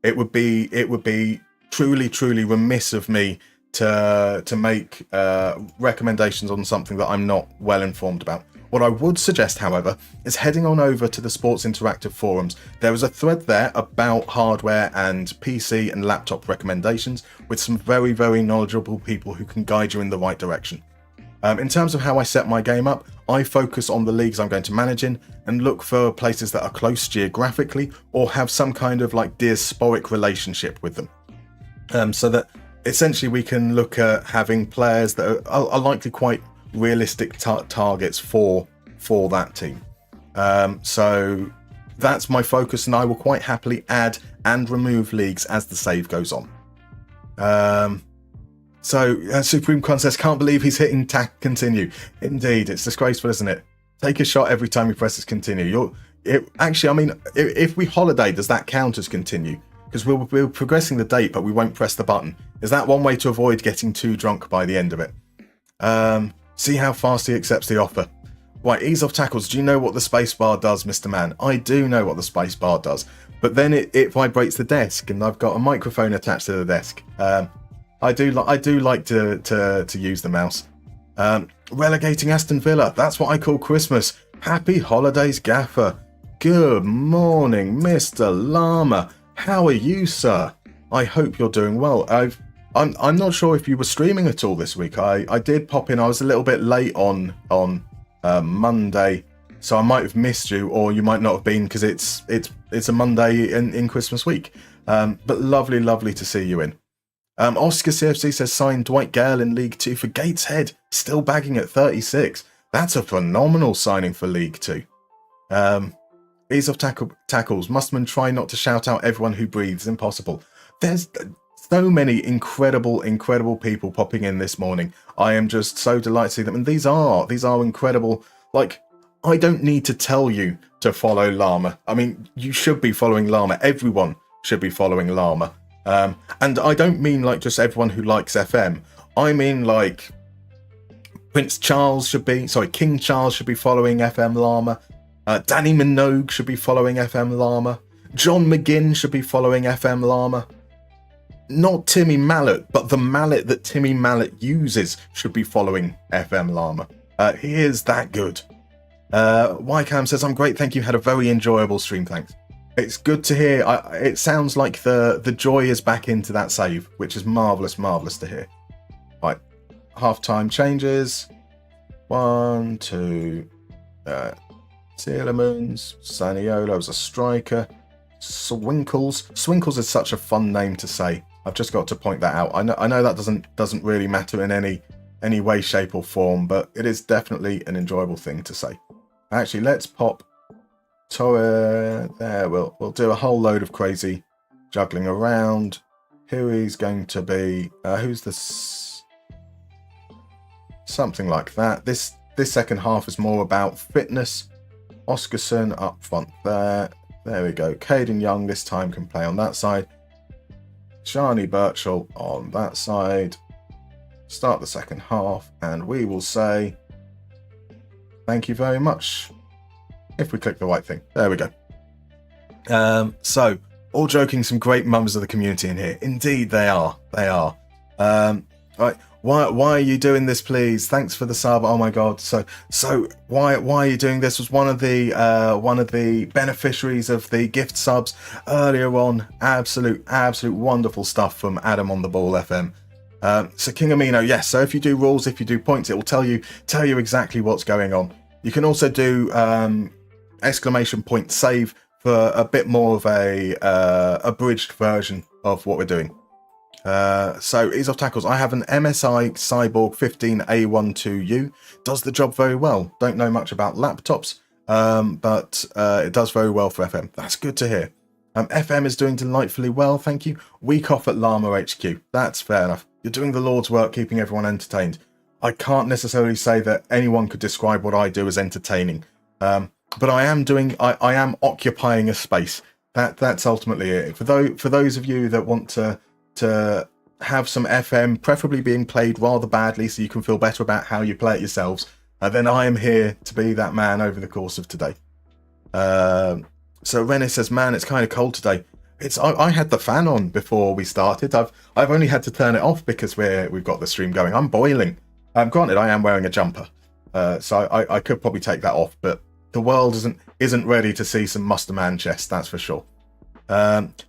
It would be truly remiss of me to make recommendations on something that I'm not well informed about. What I would suggest, however, is heading on over to the Sports Interactive forums. There is a thread there about hardware and PC and laptop recommendations with some very, very knowledgeable people who can guide you in the right direction. In terms of how I set my game up, I focus on the leagues I'm going to manage in and look for places that are close geographically or have some kind of like diasporic relationship with them. So that essentially we can look at having players that are likely quite realistic targets for that team. So that's my focus, and I will quite happily add and remove leagues as the save goes on. Supreme Contest, can't believe he's hitting continue. Indeed, it's disgraceful, isn't it? Take a shot every time you press this continue. If we holiday, does that count as continue? Because we're progressing the date, but we won't press the button. Is that one way to avoid getting too drunk by the end of it? See how fast he accepts the offer. Right, Ease Off Tackles, do you know what the spacebar does, Mr. Man? I do know what the spacebar does, but then it vibrates the desk, and I've got a microphone attached to the desk. I do like to use the mouse. Relegating Aston Villa, that's what I call Christmas. Happy holidays, Gaffer. Good morning, Mr. Llama. How are you, sir? I hope you're doing well. I'm not sure if you were streaming at all this week. I did pop in. I was a little bit late on Monday, so I might have missed you, or you might not have been because it's a Monday in Christmas week. But lovely to see you in. Oscar CFC says signed Dwight Gale in League 2 for Gateshead, still bagging at 36. That's a phenomenal signing for League 2. Ease of Tackles. Musterman, try not to shout out everyone who breathes. Impossible. There's so many incredible people popping in this morning. I am just so delighted to see them. And these are incredible. Like, I don't need to tell you to follow Llama. I mean, you should be following Llama. Everyone should be following Llama. And I don't mean like just everyone who likes FM. I mean like King Charles should be following FM Llama. Danny Minogue should be following FM Llama. John McGinn should be following FM Llama. Not Timmy Mallet, but the mallet that Timmy Mallet uses should be following FM Llama. He is that good. YCam says, I'm great, thank you. Had a very enjoyable stream, thanks. It's good to hear. It sounds like the joy is back into that save, which is marvellous to hear. Right, half-time changes. 1, 2, Tielemans, Saniolo's a striker. Swinkles is such a fun name to say. I've just got to point that out. I know that doesn't really matter in any way, shape or form, but it is definitely an enjoyable thing to say. Actually, let's pop Torre there. We'll do a whole load of crazy juggling around. Who he's going to be? Who's this? Something like that. This second half is more about fitness. Oscarson up front there. There we go. Caden Young this time can play on that side. Shani Birchall on that side. Start the second half, and we will say thank you very much. If we click the right thing. There we go. So, all joking, some great members of the community in here. Indeed, they are. Right. Why are you doing this, please? Thanks for the sub. Oh my god. So why are you doing this? Was one of the beneficiaries of the gift subs earlier on. Absolute wonderful stuff from Adam on the Ball FM. So King Amino, yes. So if you do rules, if you do points, it will tell you exactly what's going on. You can also do exclamation point save for a bit more of a abridged version of what we're doing. So ease off tackles. I have an MSI Cyborg 15A12U. Does the job very well. Don't know much about laptops, but it does very well for FM. That's good to hear. FM is doing delightfully well, thank you. Week off at Llama HQ. That's fair enough. You're doing the Lord's work, keeping everyone entertained. I can't necessarily say that anyone could describe what I do as entertaining, but I am occupying a space. That's ultimately it. For those of you that want to have some FM, preferably being played rather badly so you can feel better about how you play it yourselves, then I am here to be that man over the course of today. So Rennie says, man, it's kind of cold today. I had the fan on before we started. I've only had to turn it off because we've got the stream going. I'm boiling. Granted, I am wearing a jumper, so I could probably take that off, but the world isn't ready to see some Musterman chest, that's for sure.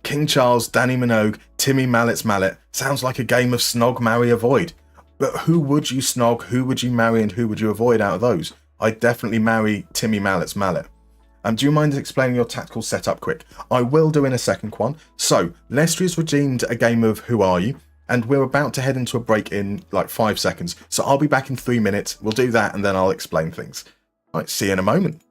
King Charles, Danny Minogue, Timmy Mallet's Mallet. Sounds like a game of snog, marry, avoid. But who would you snog, who would you marry, and who would you avoid out of those? I'd definitely marry Timmy Mallet's Mallet. Do you mind explaining your tactical setup quick? I will do in a second one. So, Lestri's redeemed a game of Who Are You? And we're about to head into a break in like 5 seconds. So I'll be back in 3 minutes. We'll do that and then I'll explain things. All right, see you in a moment.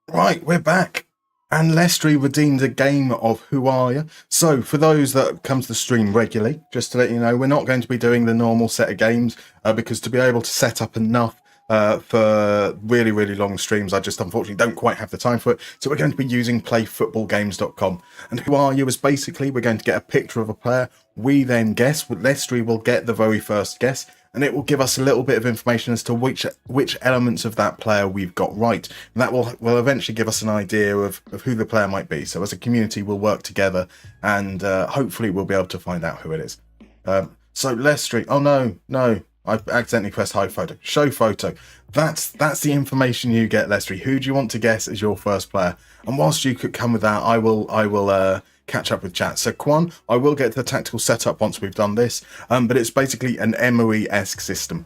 Right, we're back. And Leicester redeemed a game of Who Are You? So, for those that come to the stream regularly, just to let you know, we're not going to be doing the normal set of games because to be able to set up enough for really, really long streams, I just unfortunately don't quite have the time for it. So we're going to be using playfootballgames.com. And Who Are You is basically, we're going to get a picture of a player. We then guess, Leicester will get the very first guess, and it will give us a little bit of information as to which elements of that player we've got right. And that will eventually give us an idea of who the player might be. So as a community, we'll work together and hopefully we'll be able to find out who it is. So Leicester, oh no, I accidentally pressed hide photo. Show photo. That's the information you get, Leicester. Who do you want to guess as your first player? And whilst you could come with that, I will catch up with chat. So Quan, I will get to the tactical setup once we've done this, but it's basically an Emery-esque system.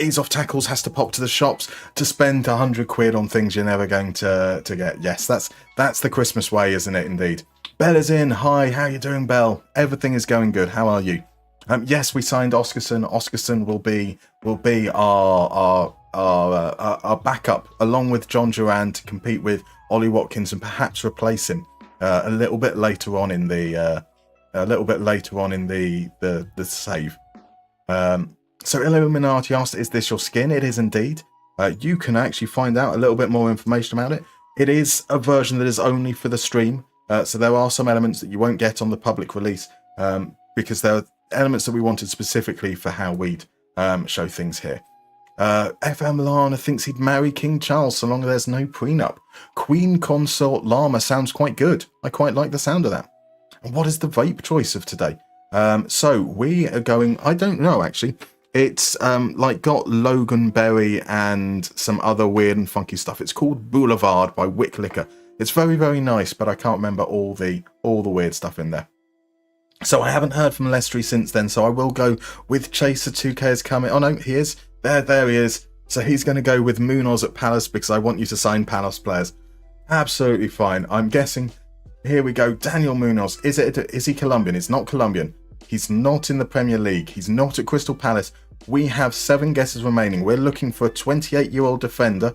Ease off tackles has to pop to the shops to spend 100 quid on things you're never going to get. Yes, that's the Christmas way, isn't it? Indeed. Bell is in. Hi, how you doing, Bell? Everything is going good. How are you? Yes, we signed Oscarson. Oscarson will be our backup, along with John Duran, to compete with Ollie Watkins and perhaps replace him a little bit later on in the save. So Illuminati asked, "Is this your skin?" It is indeed. You can actually find out a little bit more information about it. It is a version that is only for the stream, so there are some elements that you won't get on the public release because there are elements that we wanted specifically for how we'd show things here. FM Lana thinks he'd marry King Charles so long as there's no prenup. Queen Consort Llama sounds quite good. I quite like the sound of that. And what is the vape choice of today? So we are going, I don't know actually. It's like got Loganberry and some other weird and funky stuff. It's called Boulevard by Wick Liquor. It's very, very nice, but I can't remember all the weird stuff in there. So I haven't heard from Leicester since then, so I will go with Chaser 2K is coming. Oh no, he is. There he is. So he's going to go with Munoz at Palace because I want you to sign Palace players. Absolutely fine. I'm guessing. Here we go. Daniel Munoz. Is he Colombian? It's not Colombian. He's not in the Premier League. He's not at Crystal Palace. We have 7 guesses remaining. We're looking for a 28-year-old defender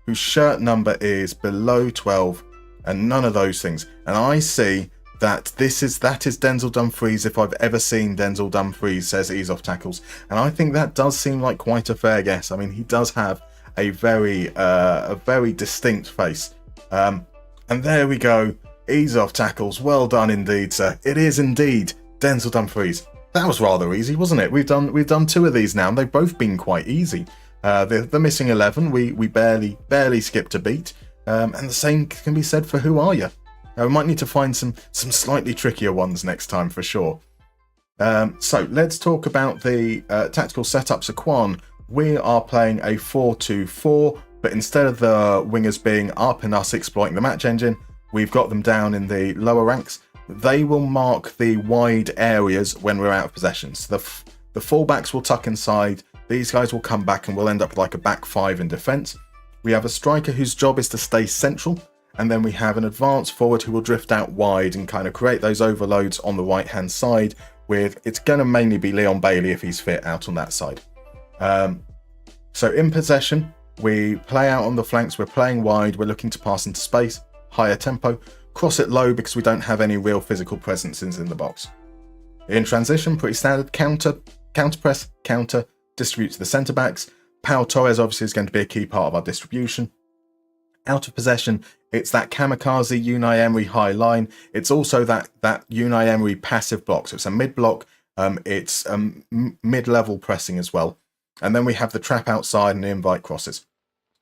whose shirt number is below 12 and none of those things. And I see that that is Denzel Dumfries if I've ever seen Denzel Dumfries, says Ease Off Tackles. And I think that does seem like quite a fair guess. I mean, he does have a very distinct face. And there we go. Ease Off Tackles. Well done indeed, sir. It is indeed Denzel Dumfries. That was rather easy, wasn't it? We've done 2 of these now, and they've both been quite easy. The missing 11, we barely skipped a beat. And the same can be said for Who Are You? We might need to find some slightly trickier ones next time for sure. So let's talk about the tactical setup. So Quan, we are playing a 4-2-4, but instead of the wingers being up and us exploiting the match engine, we've got them down in the lower ranks. They will mark the wide areas when we're out of possession. So the fullbacks will tuck inside. These guys will come back and we'll end up with like a back 5 in defence. We have a striker whose job is to stay central. And then we have an advanced forward who will drift out wide and kind of create those overloads on the right-hand side with, it's going to mainly be Leon Bailey if he's fit out on that side. So in possession, we play out on the flanks, we're playing wide, we're looking to pass into space, higher tempo, cross it low because we don't have any real physical presences in the box. In transition, pretty standard, counter press, counter, distribute to the centre-backs. Pau Torres obviously is going to be a key part of our distribution. Out of possession, it's that kamikaze Unai Emery high line. It's also that Unai Emery passive block. So it's a mid block. It's mid-level pressing as well. And then we have the trap outside and the invite crosses.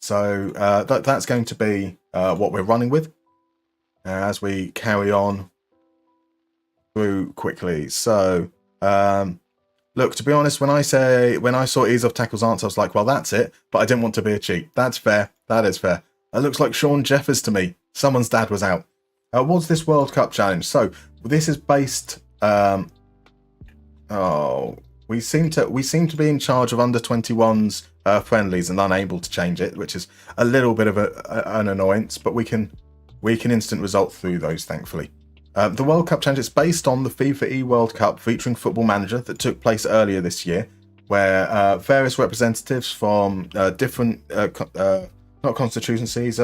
So that's going to be what we're running with as we carry on through quickly. So look, to be honest, when I saw Ease Off Tackles answer, I was like, well, that's it. But I didn't want to be a cheat. That's fair. That is fair. It looks like Sean Jeffers to me. Someone's dad was out. What's this World Cup challenge? So this is based. We seem to be in charge of under 21s friendlies and unable to change it, which is a little bit of an annoyance. But we can instant result through those, thankfully. The World Cup challenge is based on the FIFAe World Cup featuring Football Manager that took place earlier this year, where various representatives from different not constituencies,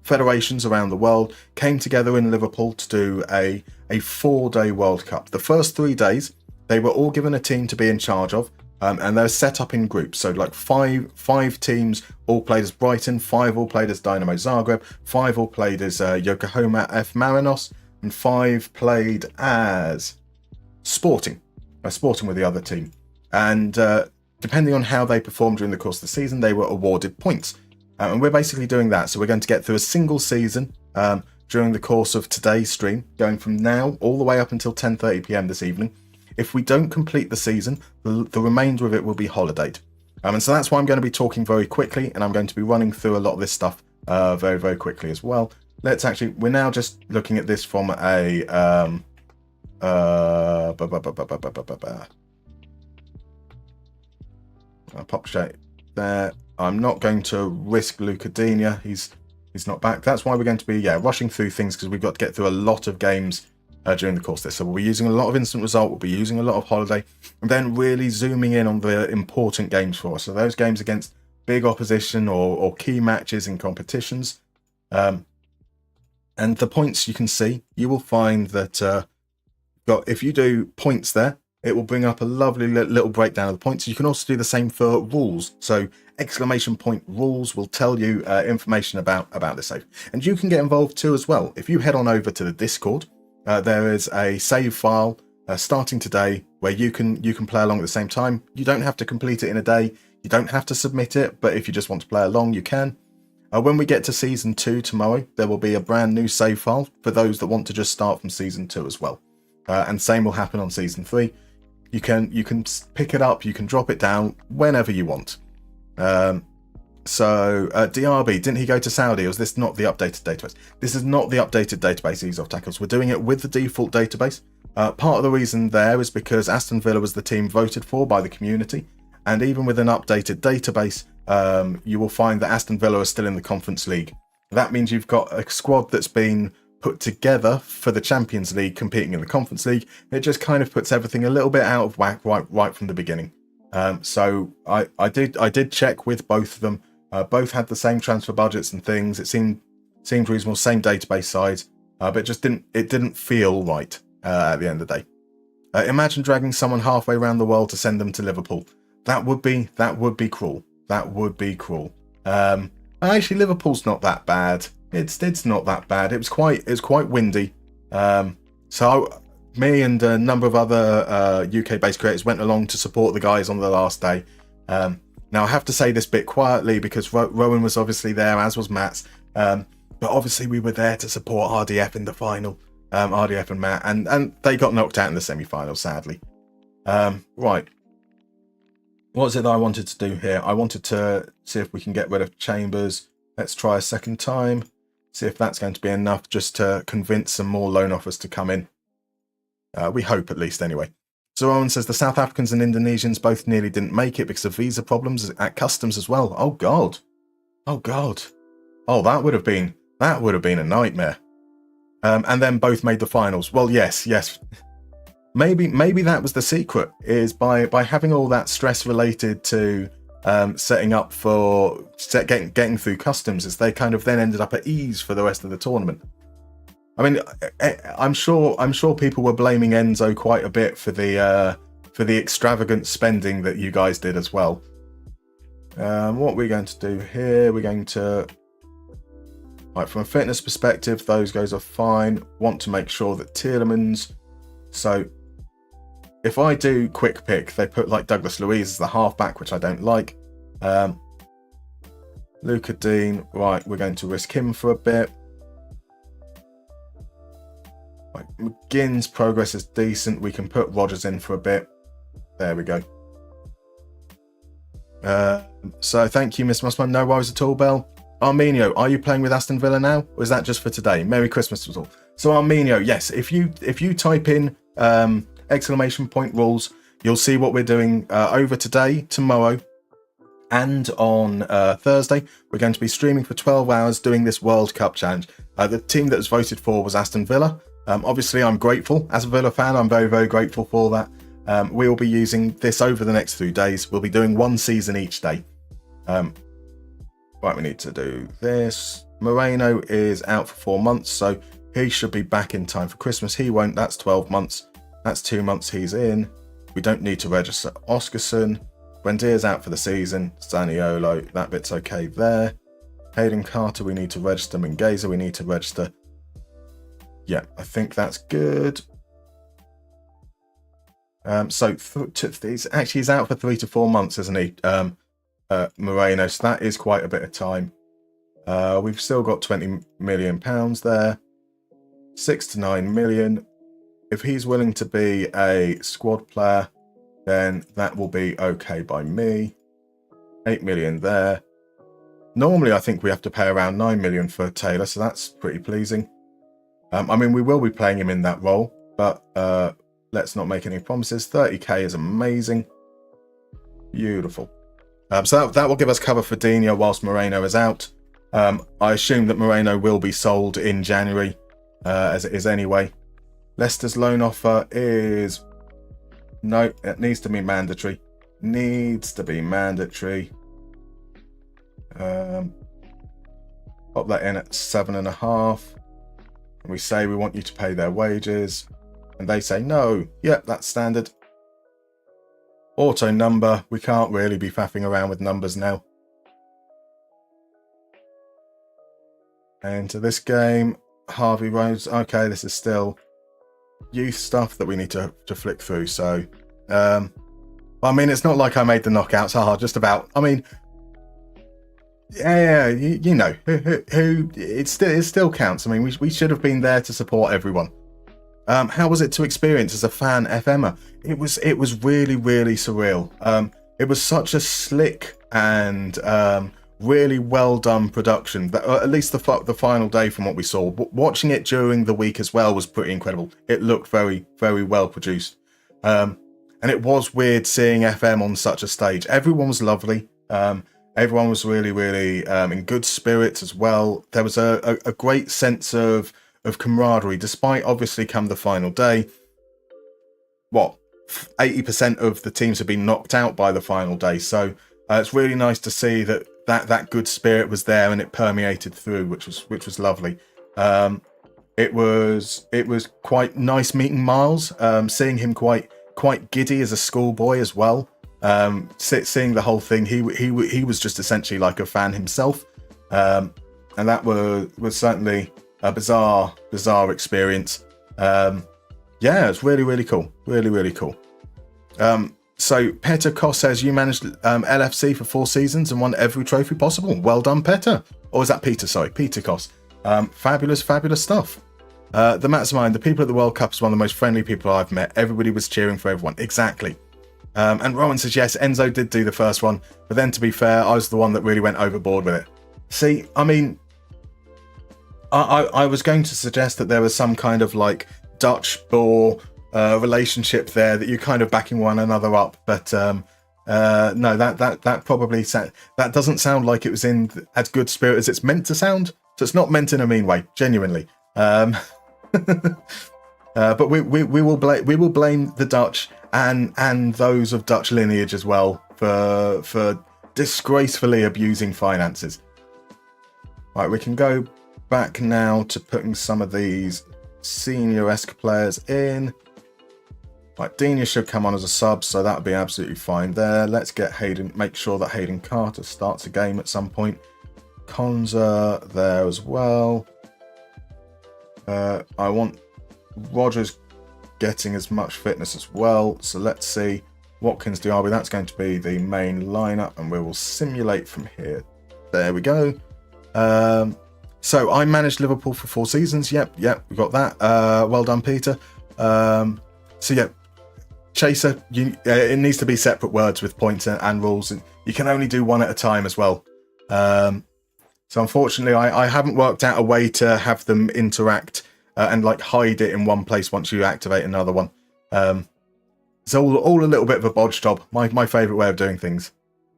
federations around the world came together in Liverpool to do a 4-day World Cup. The first 3 days, they were all given a team to be in charge of, and they're set up in groups. So like five teams all played as Brighton, 5 all played as Dynamo Zagreb, 5 all played as Yokohama F Marinos, and 5 played as Sporting. Sporting were the other team. And depending on how they performed during the course of the season, they were awarded points. And we're basically doing that. So we're going to get through a single season during the course of today's stream, going from now all the way up until 10:30 p.m. this evening. If we don't complete the season, the remainder of it will be holidayed. And so that's why I'm going to be talking very quickly, and I'm going to be running through a lot of this stuff very, very quickly as well. We're now just looking at this from a pop shape there. I'm not going to risk Lucadina. He's not back. That's why we're going to be rushing through things, because we've got to get through a lot of games during the course of this. So we'll be using a lot of instant result, we'll be using a lot of holiday, and then really zooming in on the important games for us. So those games against big opposition or key matches in competitions. And the points you can see, you will find that if you do points there, it will bring up a lovely little breakdown of the points. You can also do the same for rules. So exclamation point rules will tell you information about the save. And you can get involved too as well. If you head on over to the Discord, there is a save file starting today where you can play along at the same time. You don't have to complete it in a day. You don't have to submit it, but if you just want to play along, you can. When we get to Season 2 tomorrow, there will be a brand new save file for those that want to just start from Season 2 as well. And same will happen on Season 3. You can pick it up, you can drop it down whenever you want. So DRB, didn't he go to Saudi, or is this not the updated database? This is not the updated database, Ease Off Tackles. We're doing it with the default database. Part of the reason there is because Aston Villa was the team voted for by the community, and even with an updated database, you will find that Aston Villa are still in the Conference League. That means you've got a squad that's been put together for the Champions League competing in the Conference League. It just kind of puts everything a little bit out of whack right from the beginning. So I did check with both of them. Both had the same transfer budgets and things. It seemed reasonable, same database size, but it just didn't feel right at the end of the day. Imagine dragging someone halfway around the world to send them to Liverpool. That would be cruel. That would be cruel. Actually, Liverpool's not that bad. It's not that bad. It was quite windy. So me and a number of other UK-based creators went along to support the guys on the last day. Now, I have to say this bit quietly because Rowan was obviously there, as was Matt's. But obviously we were there to support RDF in the final, RDF and Matt, and they got knocked out in the semi-final, sadly. Right. What is it that I wanted to do here? I wanted to see if we can get rid of Chambers. Let's try a second time. See if that's going to be enough just to convince some more loan offers to come in. We hope, at least, anyway. So Owen says the South Africans and Indonesians both nearly didn't make it because of visa problems at customs as well. Oh God. Oh God. Oh, that would have been a nightmare. And then both made the finals. Well, yes. Maybe that was the secret, is by having all that stress related to setting up for getting through customs, is they kind of then ended up at ease for the rest of the tournament. I mean, I'm sure people were blaming Enzo quite a bit for the extravagant spending that you guys did as well. What we're going to do here, we're going to, right, from a fitness perspective, those guys are fine. Want to make sure that Tielemans. So if I do quick pick, they put like Douglas Luiz as the halfback, which I don't like. Luca Dean, right, we're going to risk him for a bit. Right, McGinn's progress is decent. We can put Rodgers in for a bit. There we go. So thank you, Miss Mussman. No worries at all, Bell. Arminio, are you playing with Aston Villa now? Or is that just for today? Merry Christmas to all. So Arminio, yes, if you type in exclamation point rules, you'll see what we're doing over today, tomorrow, and on Thursday. We're going to be streaming for 12 hours doing this World Cup challenge. The team that was voted for was Aston Villa. Obviously, I'm grateful. As a Villa fan, I'm very, very grateful for that. We will be using this over the next 3 days. We'll be doing one season each day. Right, Right, we need to do this. Moreno is out for 4 months, so he should be back in time for Christmas. He won't. That's 12 months. That's 2 months he's in. We don't need to register Oscarson. Buendia's out for the season. Zaniolo, that bit's okay there. Hayden Carter, we need to register. Mingueza, we need to register. Yeah, I think that's good. So he's out for 3 to 4 months, isn't he? Moreno, so that is quite a bit of time. We've still got £20 million there. 6 to 9 million. If he's willing to be a squad player, then that will be okay by me. 8 million there. Normally, I think we have to pay around 9 million for Taylor, so that's pretty pleasing. I mean, we will be playing him in that role, but let's not make any promises. 30k is amazing. Beautiful. So that will give us cover for Dino whilst Moreno is out. I assume that Moreno will be sold in January, as it is anyway. Leicester's loan offer is... No, it needs to be mandatory. Needs to be mandatory. Pop that in at 7.5. And we say we want you to pay their wages. And they say no. Yep, that's standard. Auto number. We can't really be faffing around with numbers now. Into this game. Harvey Rose. Okay, this is still youth stuff that we need to flick through. So, I mean, it's not like I made the knockouts. Just about. I mean, yeah, you know, who it still counts. I mean, we should have been there to support everyone. How was it to experience as a fan FMer? It was really, really surreal. It was such a slick and really well done production. That, at least the final day from what we saw. Watching it during the week as well was pretty incredible. It looked very, very well produced. And it was weird seeing FM on such a stage. Everyone was lovely. Everyone was really, really in good spirits as well. There was a great sense of camaraderie, despite obviously come the final day. 80% of the teams have been knocked out by the final day. So it's really nice to see that good spirit was there and it permeated through, which was lovely. It was quite nice meeting Miles, seeing him quite giddy as a schoolboy as well. Seeing the whole thing, he was just essentially like a fan himself, and that was certainly a bizarre experience. Yeah, it's really, really cool. Really, really cool. So Peter Koss says you managed LFC for 4 seasons and won every trophy possible. Well done, Peter. Or is that Peter? Sorry, Peter Koss. Fabulous stuff. The mastermind, the people at the World Cup is one of the most friendly people I've met. Everybody was cheering for everyone. Exactly. And Rowan says, yes, Enzo did do the first one. But then, to be fair, I was the one that really went overboard with it. See, I mean, I was going to suggest that there was some kind of like Dutch-Boer relationship there, that you're kind of backing one another up. But no, that probably that doesn't sound like it was in as good spirit as it's meant to sound. So it's not meant in a mean way, genuinely. But we will blame the Dutch and those of Dutch lineage as well for disgracefully abusing finances. Right, we can go back now to putting some of these senior-esque players in. Right, Dina should come on as a sub, so that'll be absolutely fine there. Let's get Hayden, make sure that Hayden Carter starts a game at some point. Konza there as well. I want Rogers getting as much fitness as well. So let's see. Watkins Diaby, that's going to be the main lineup, and we will simulate from here. There we go. So I managed Liverpool for 4 seasons. Yep, we got that. Well done, Peter. So yeah, Chaser, it needs to be separate words with points and rules, and you can only do one at a time as well. So unfortunately, I haven't worked out a way to have them interact and like hide it in one place once you activate another one. It's all a little bit of a bodge job. My favourite way of doing things.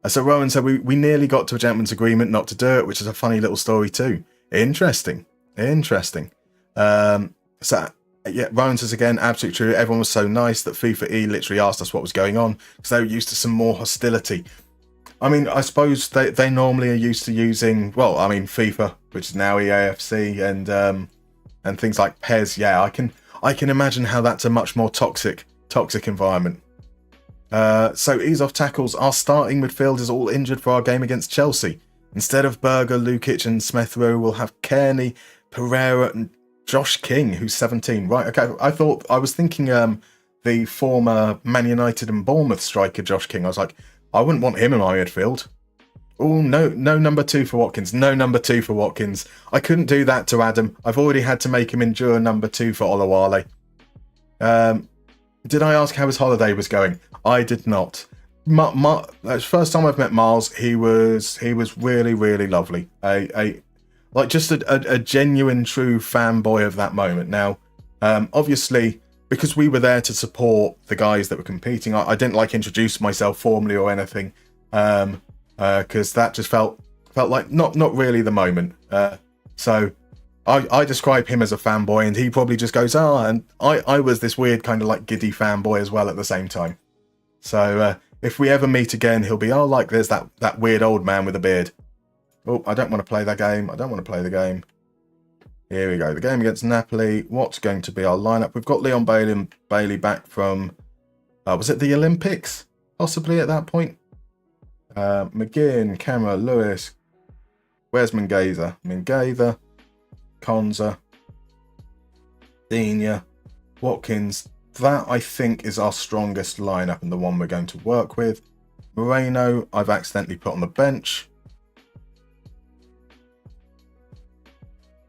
So Rowan said we nearly got to a gentleman's agreement not to do it, which is a funny little story too. Interesting. So yeah, Rowan says again, absolutely true. Everyone was so nice that FIFA literally asked us what was going on because they were used to some more hostility. I mean, I suppose they normally are used to using, well, I mean, FIFA, which is now EAFC, and things like PES. Yeah, I can imagine how that's a much more toxic environment. So ease off tackles. Our starting midfield is all injured for our game against Chelsea. Instead of Berger, Lukic and Smith Rowe, we'll have Kearney, Pereira and Josh King, who's 17. Right, okay. I was thinking the former Man United and Bournemouth striker Josh King. I was like, I wouldn't want him in my midfield. Oh, no number 2 for Watkins. No number 2 for Watkins. I couldn't do that to Adam. I've already had to make him endure number 2 for Olawale. Did I ask how his holiday was going? I did not. First time I've met Miles, he was really, really lovely. Just a genuine, true fanboy of that moment. Now, obviously, because we were there to support the guys that were competing, I didn't introduce myself formally or anything, because that just felt like not really the moment. So I describe him as a fanboy, and he probably just goes, and I was this weird kind of giddy fanboy as well at the same time. So if we ever meet again, he'll be, there's that weird old man with a beard. Oh, I don't want to play that game. I don't want to play the game. Here we go. The game against Napoli. What's going to be our lineup? We've got Leon Bailey back from, was it the Olympics? Possibly at that point. McGinn, Camera, Lewis. Where's Mingaza? Mingaza, Konza, Dina, Watkins. That, I think, is our strongest lineup and the one we're going to work with. Moreno, I've accidentally put on the bench.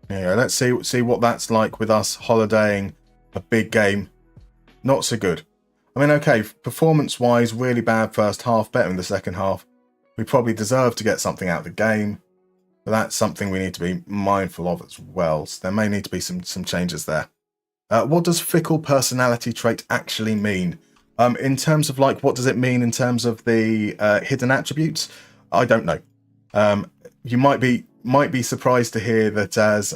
Yeah, let's see what that's like with us holidaying a big game. Not so good. I mean, okay, performance-wise, really bad first half, better in the second half. We probably deserve to get something out of the game, but that's something we need to be mindful of as well. So there may need to be some changes there. What does fickle personality trait actually mean? In terms of what does it mean in terms of the hidden attributes? I don't know. You might be surprised to hear that as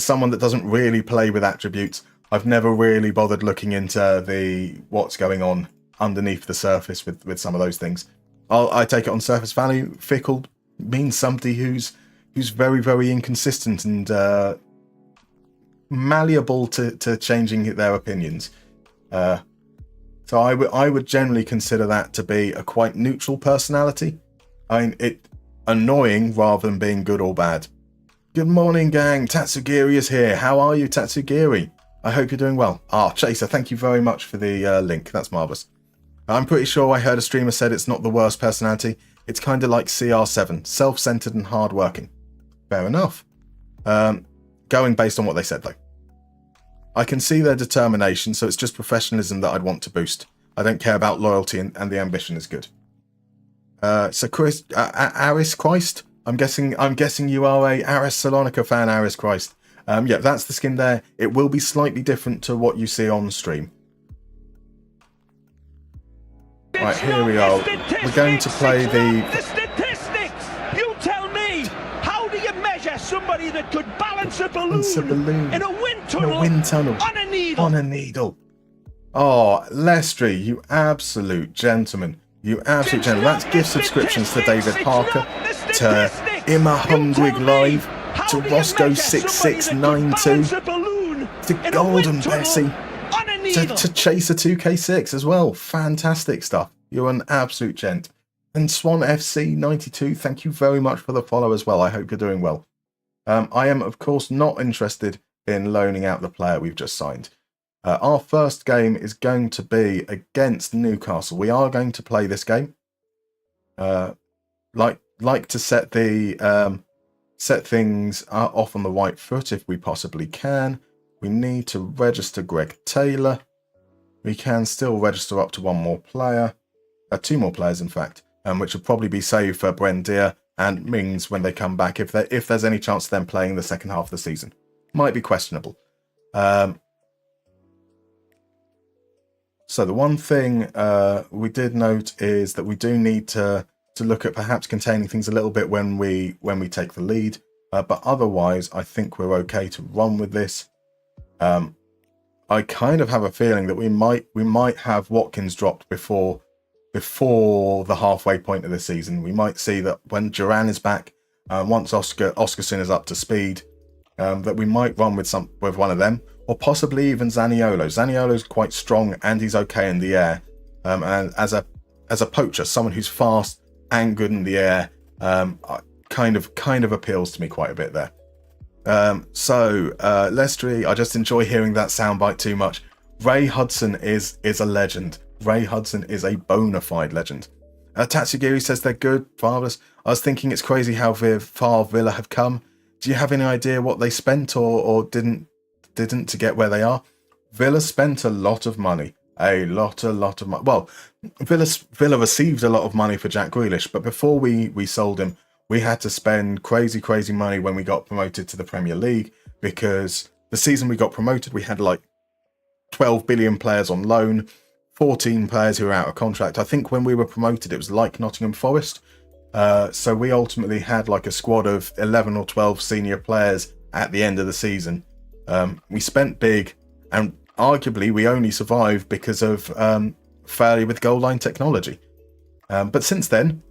someone that doesn't really play with attributes, I've never really bothered looking into what's going on underneath the surface with some of those things. I take it on surface value. Fickle means somebody who's very, very inconsistent and malleable to changing their opinions. So I would generally consider that to be a quite neutral personality. I mean, it annoying rather than being good or bad. Good morning, gang. Tatsugiri is here. How are you, Tatsugiri? I hope you're doing well. Chaser, thank you very much for the link. That's marvellous. I'm pretty sure I heard a streamer said it's not the worst personality. It's kind of like CR7, self-centered and hard-working. Fair enough. Going based on what they said, though. I can see their determination, so it's just professionalism that I'd want to boost. I don't care about loyalty, and the ambition is good. So Chris, Aris Christ, I'm guessing you are a Aris Salonica fan, Aris Christ. Yeah, that's the skin there. It will be slightly different to what you see on stream. Right, here we are. We're going to play the statistics. You tell me, how do you measure somebody that could balance a balloon in a wind tunnel, on a needle? Oh, Lestry, you absolute gentleman. You absolute gentleman. That's gift subscriptions to David Parker, to Emma Hungrig Live, to Roscoe6692, to Golden Bessie, to Chaser 2K6 as well. Fantastic stuff. You're an absolute gent. And Swan FC 92, thank you very much for the follow as well. I hope you're doing well. I am, of course, not interested in loaning out the player we've just signed. Our first game is going to be against Newcastle. We are going to play this game. Like to set things off on the right foot if we possibly can. We need to register Greg Taylor. We can still register up to one more player. 2 more players, in fact, which will probably be saved for Buendia and Mings when they come back, if there's any chance of them playing the second half of the season. Might be questionable. So the one thing we did note is that we do need to look at perhaps containing things a little bit when we take the lead. But otherwise, I think we're okay to run with this. I kind of have a feeling that we might have Watkins dropped before before the halfway point of the season. We might see that when Duran is back, once Oscarson is up to speed, that we might run with one of them, or possibly even Zaniolo. Zaniolo's quite strong and he's okay in the air. And as a poacher, someone who's fast and good in the air, kind of appeals to me quite a bit there. Leicester, I just enjoy hearing that soundbite too much. Ray Hudson is a legend. Ray Hudson is a bona fide legend. Tatsugiri says they're good, marvellous. I was thinking it's crazy how far Villa have come. Do you have any idea what they spent or didn't to get where they are? Villa spent a lot of money. A lot of money. Well, Villa received a lot of money for Jack Grealish, but before we sold him, we had to spend crazy money when we got promoted to the Premier League, because the season we got promoted, we had like 12 billion players on loan, 14 players who were out of contract. I think when we were promoted, it was like Nottingham Forest. So we ultimately had like a squad of 11 or 12 senior players at the end of the season. We spent big, and arguably we only survived because of failure with goal line technology. But since then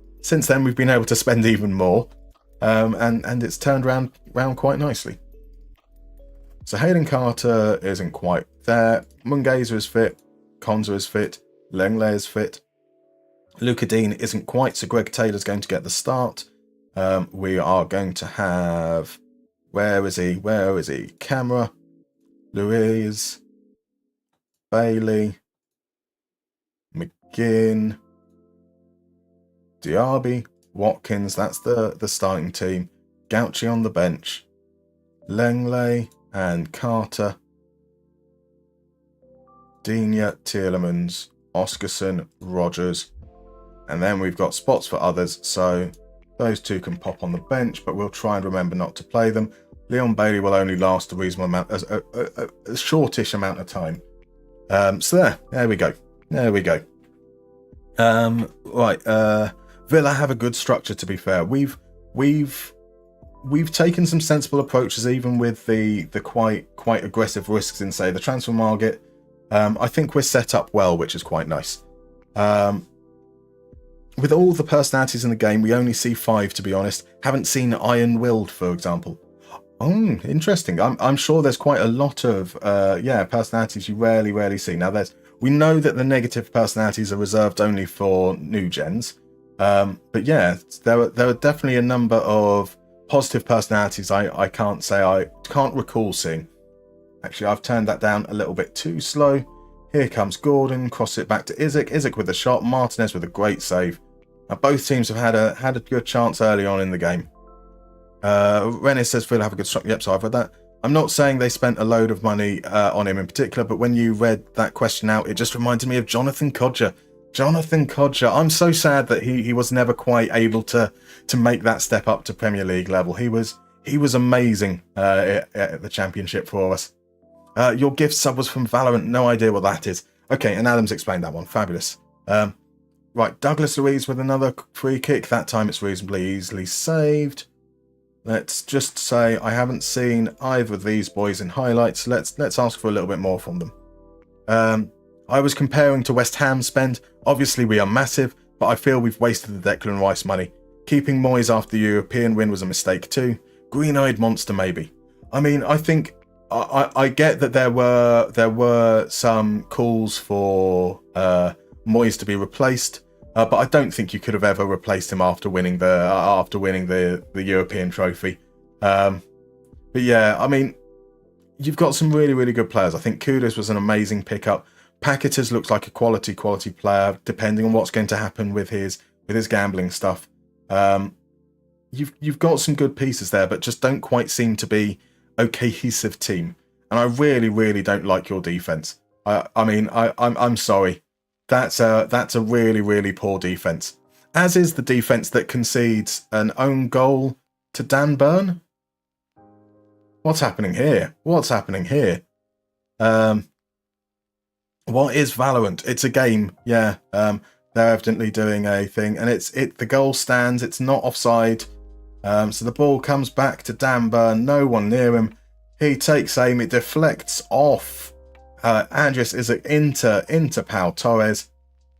we've been able to spend even more, and it's turned round quite nicely. So Hayden Carter isn't quite there. Mungeza is fit. Konza is fit. Lenglet is fit. Luca Dean isn't quite, so Greg Taylor's going to get the start. We are going to have... Where is he? Camera. Louise. Bailey. McGinn. Diaby. Watkins. That's the starting team. Gauchi on the bench. Lenglet and Carter. Digne, Tielemans, Oscarson, Rogers. And then we've got spots for others, so those two can pop on the bench, but we'll try and remember not to play them. Leon Bailey will only last a reasonable amount, a shortish amount of time. So there we go. Right, Villa have a good structure, to be fair. We've taken some sensible approaches, even with the quite aggressive risks in, say, the transfer market. I think we're set up well, which is quite nice. With all the personalities in the game, we only see 5, to be honest. Haven't seen Iron Willed, for example. Oh, interesting. I'm sure there's quite a lot of personalities you rarely see. Now, we know that the negative personalities are reserved only for new gens. But yeah, there are definitely a number of positive personalities I can't recall seeing. Actually, I've turned that down a little bit too slow. Here comes Gordon, cross it back to Isaac. Isaac with a shot, Martinez with a great save. Now, both teams have had a good chance early on in the game. Rennes says Phil have a good shot. Yep, so I've read that. I'm not saying they spent a load of money on him in particular, but when you read that question out, it just reminded me of Jonathan Codger. Jonathan Codger. I'm so sad that he was never quite able to make that step up to Premier League level. He was amazing at the Championship for us. Your gift sub was from Valorant. No idea what that is. Okay, and Adam's explained that one. Fabulous. Right, Douglas Luiz with another free kick. That time it's reasonably easily saved. Let's just say I haven't seen either of these boys in highlights. Let's ask for a little bit more from them. I was comparing to West Ham's spend. Obviously, we are massive, but I feel we've wasted the Declan Rice money. Keeping Moyes after the European win was a mistake too. Green-eyed monster, maybe. I mean, I think I get that there were some calls for Moyes to be replaced, but I don't think you could have ever replaced him after winning the European trophy. But yeah, I mean, you've got some really good players. I think Kudus was an amazing pickup. Paquetá looks like a quality player, depending on what's going to happen with his gambling stuff. You've got some good pieces there, but just don't quite seem to be a cohesive team. And I really don't like your defense. I'm sorry. That's a really poor defense. As is the defense that concedes an own goal to Dan Burn. What's happening here? What is Valorant? It's a game. Yeah. They're evidently doing a thing, and the goal stands. It's not offside. So the ball comes back to Dan Burn. No one near him. He takes aim. It deflects off Andres Isaac into Pau Torres,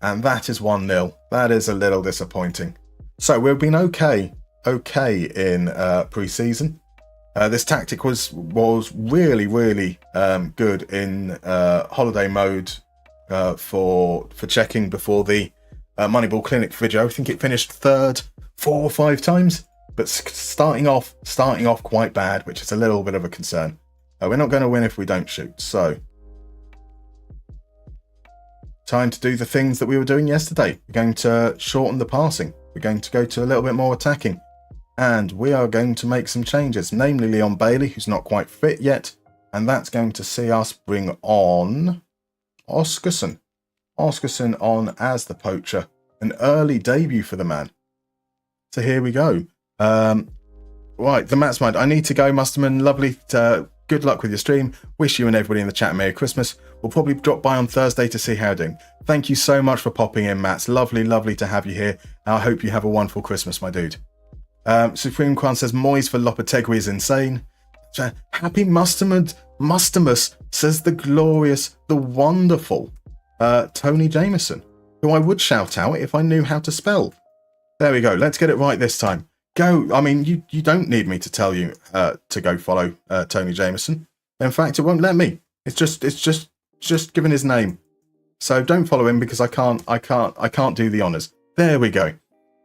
And that is 1-0. That is a little disappointing. So we've been okay in pre-season. This tactic was really good in holiday mode for checking before the Moneyball Clinic video. I think it finished third 4 or 5 times, but starting off quite bad, which is a little bit of a concern. We're not going to win if we don't shoot. So time to do the things that we were doing yesterday. We're going to shorten the passing. We're going to go to a little bit more attacking. And we are going to make some changes, namely Leon Bailey, who's not quite fit yet. And that's going to see us bring on Oscarson. Oscarson on as the poacher. An early debut for the man. So here we go. Right, the Matt's Mind. I need to go, Musterman. Lovely. Good luck with your stream. Wish you and everybody in the chat a Merry Christmas. We'll probably drop by on Thursday to see how you're doing. Thank you so much for popping in, Matt. Lovely to have you here. I hope you have a wonderful Christmas, my dude. Supreme Kwan says Moyes for Lopetegui is insane. Happy Mustermus says the glorious, the wonderful Tony Jameson, who I would shout out if I knew how to spell. There we go. Let's get it right this time. Go. I mean, you don't need me to tell you to go follow Tony Jameson. In fact, it won't let me. It's just given his name. So don't follow him because I can't do the honours. There we go.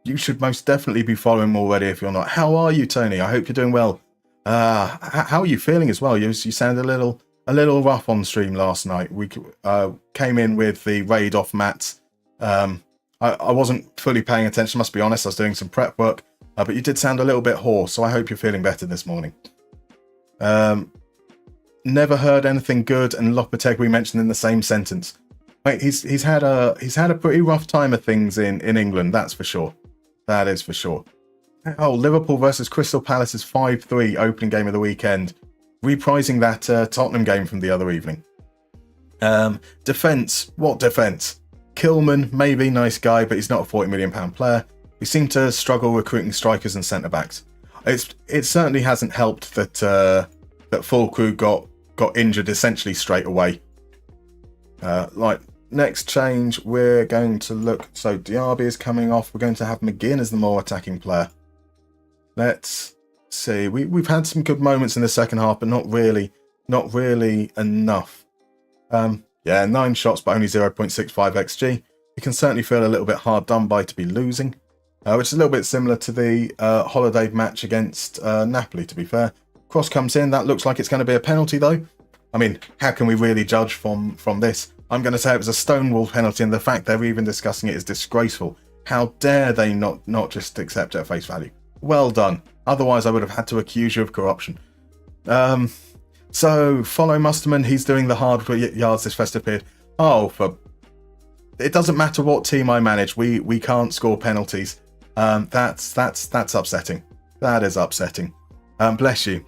You should most definitely be following him already if you're not. How are you, Tony? I hope you're doing well. How are you feeling as well? You sound a little rough on stream last night. We came in with the raid off Matt's. I wasn't fully paying attention, must be honest. I was doing some prep work, but you did sound a little bit hoarse, so I hope you're feeling better this morning. Never heard anything good, and Lopetegui mentioned in the same sentence. Wait, he's had a pretty rough time of things in England, that's for sure. That is for sure. Oh, Liverpool versus Crystal Palace's 5-3 opening game of the weekend, reprising that Tottenham game from the other evening. Defence, what defence? Kilman, maybe nice guy, but he's not a £40 million player. We seem to struggle recruiting strikers and centre backs. It certainly hasn't helped that that Fulkrug got injured essentially straight away. Next change, we're going to look. So Diaby is coming off. We're going to have McGinn as the more attacking player. Let's see. We've had some good moments in the second half, but not really enough. Yeah, 9 shots, but only 0.65 XG. You can certainly feel a little bit hard done by to be losing, which is a little bit similar to the holiday match against Napoli, to be fair. Cross comes in. That looks like it's going to be a penalty, though. I mean, how can we really judge from this? I'm going to say it was a Stonewall penalty, and the fact they're even discussing it is disgraceful. How dare they not just accept it at face value? Well done. Otherwise, I would have had to accuse you of corruption. So, follow Musterman. He's doing the hard yards this festive period. It doesn't matter what team I manage. We can't score penalties. That's upsetting. That is upsetting. Bless you.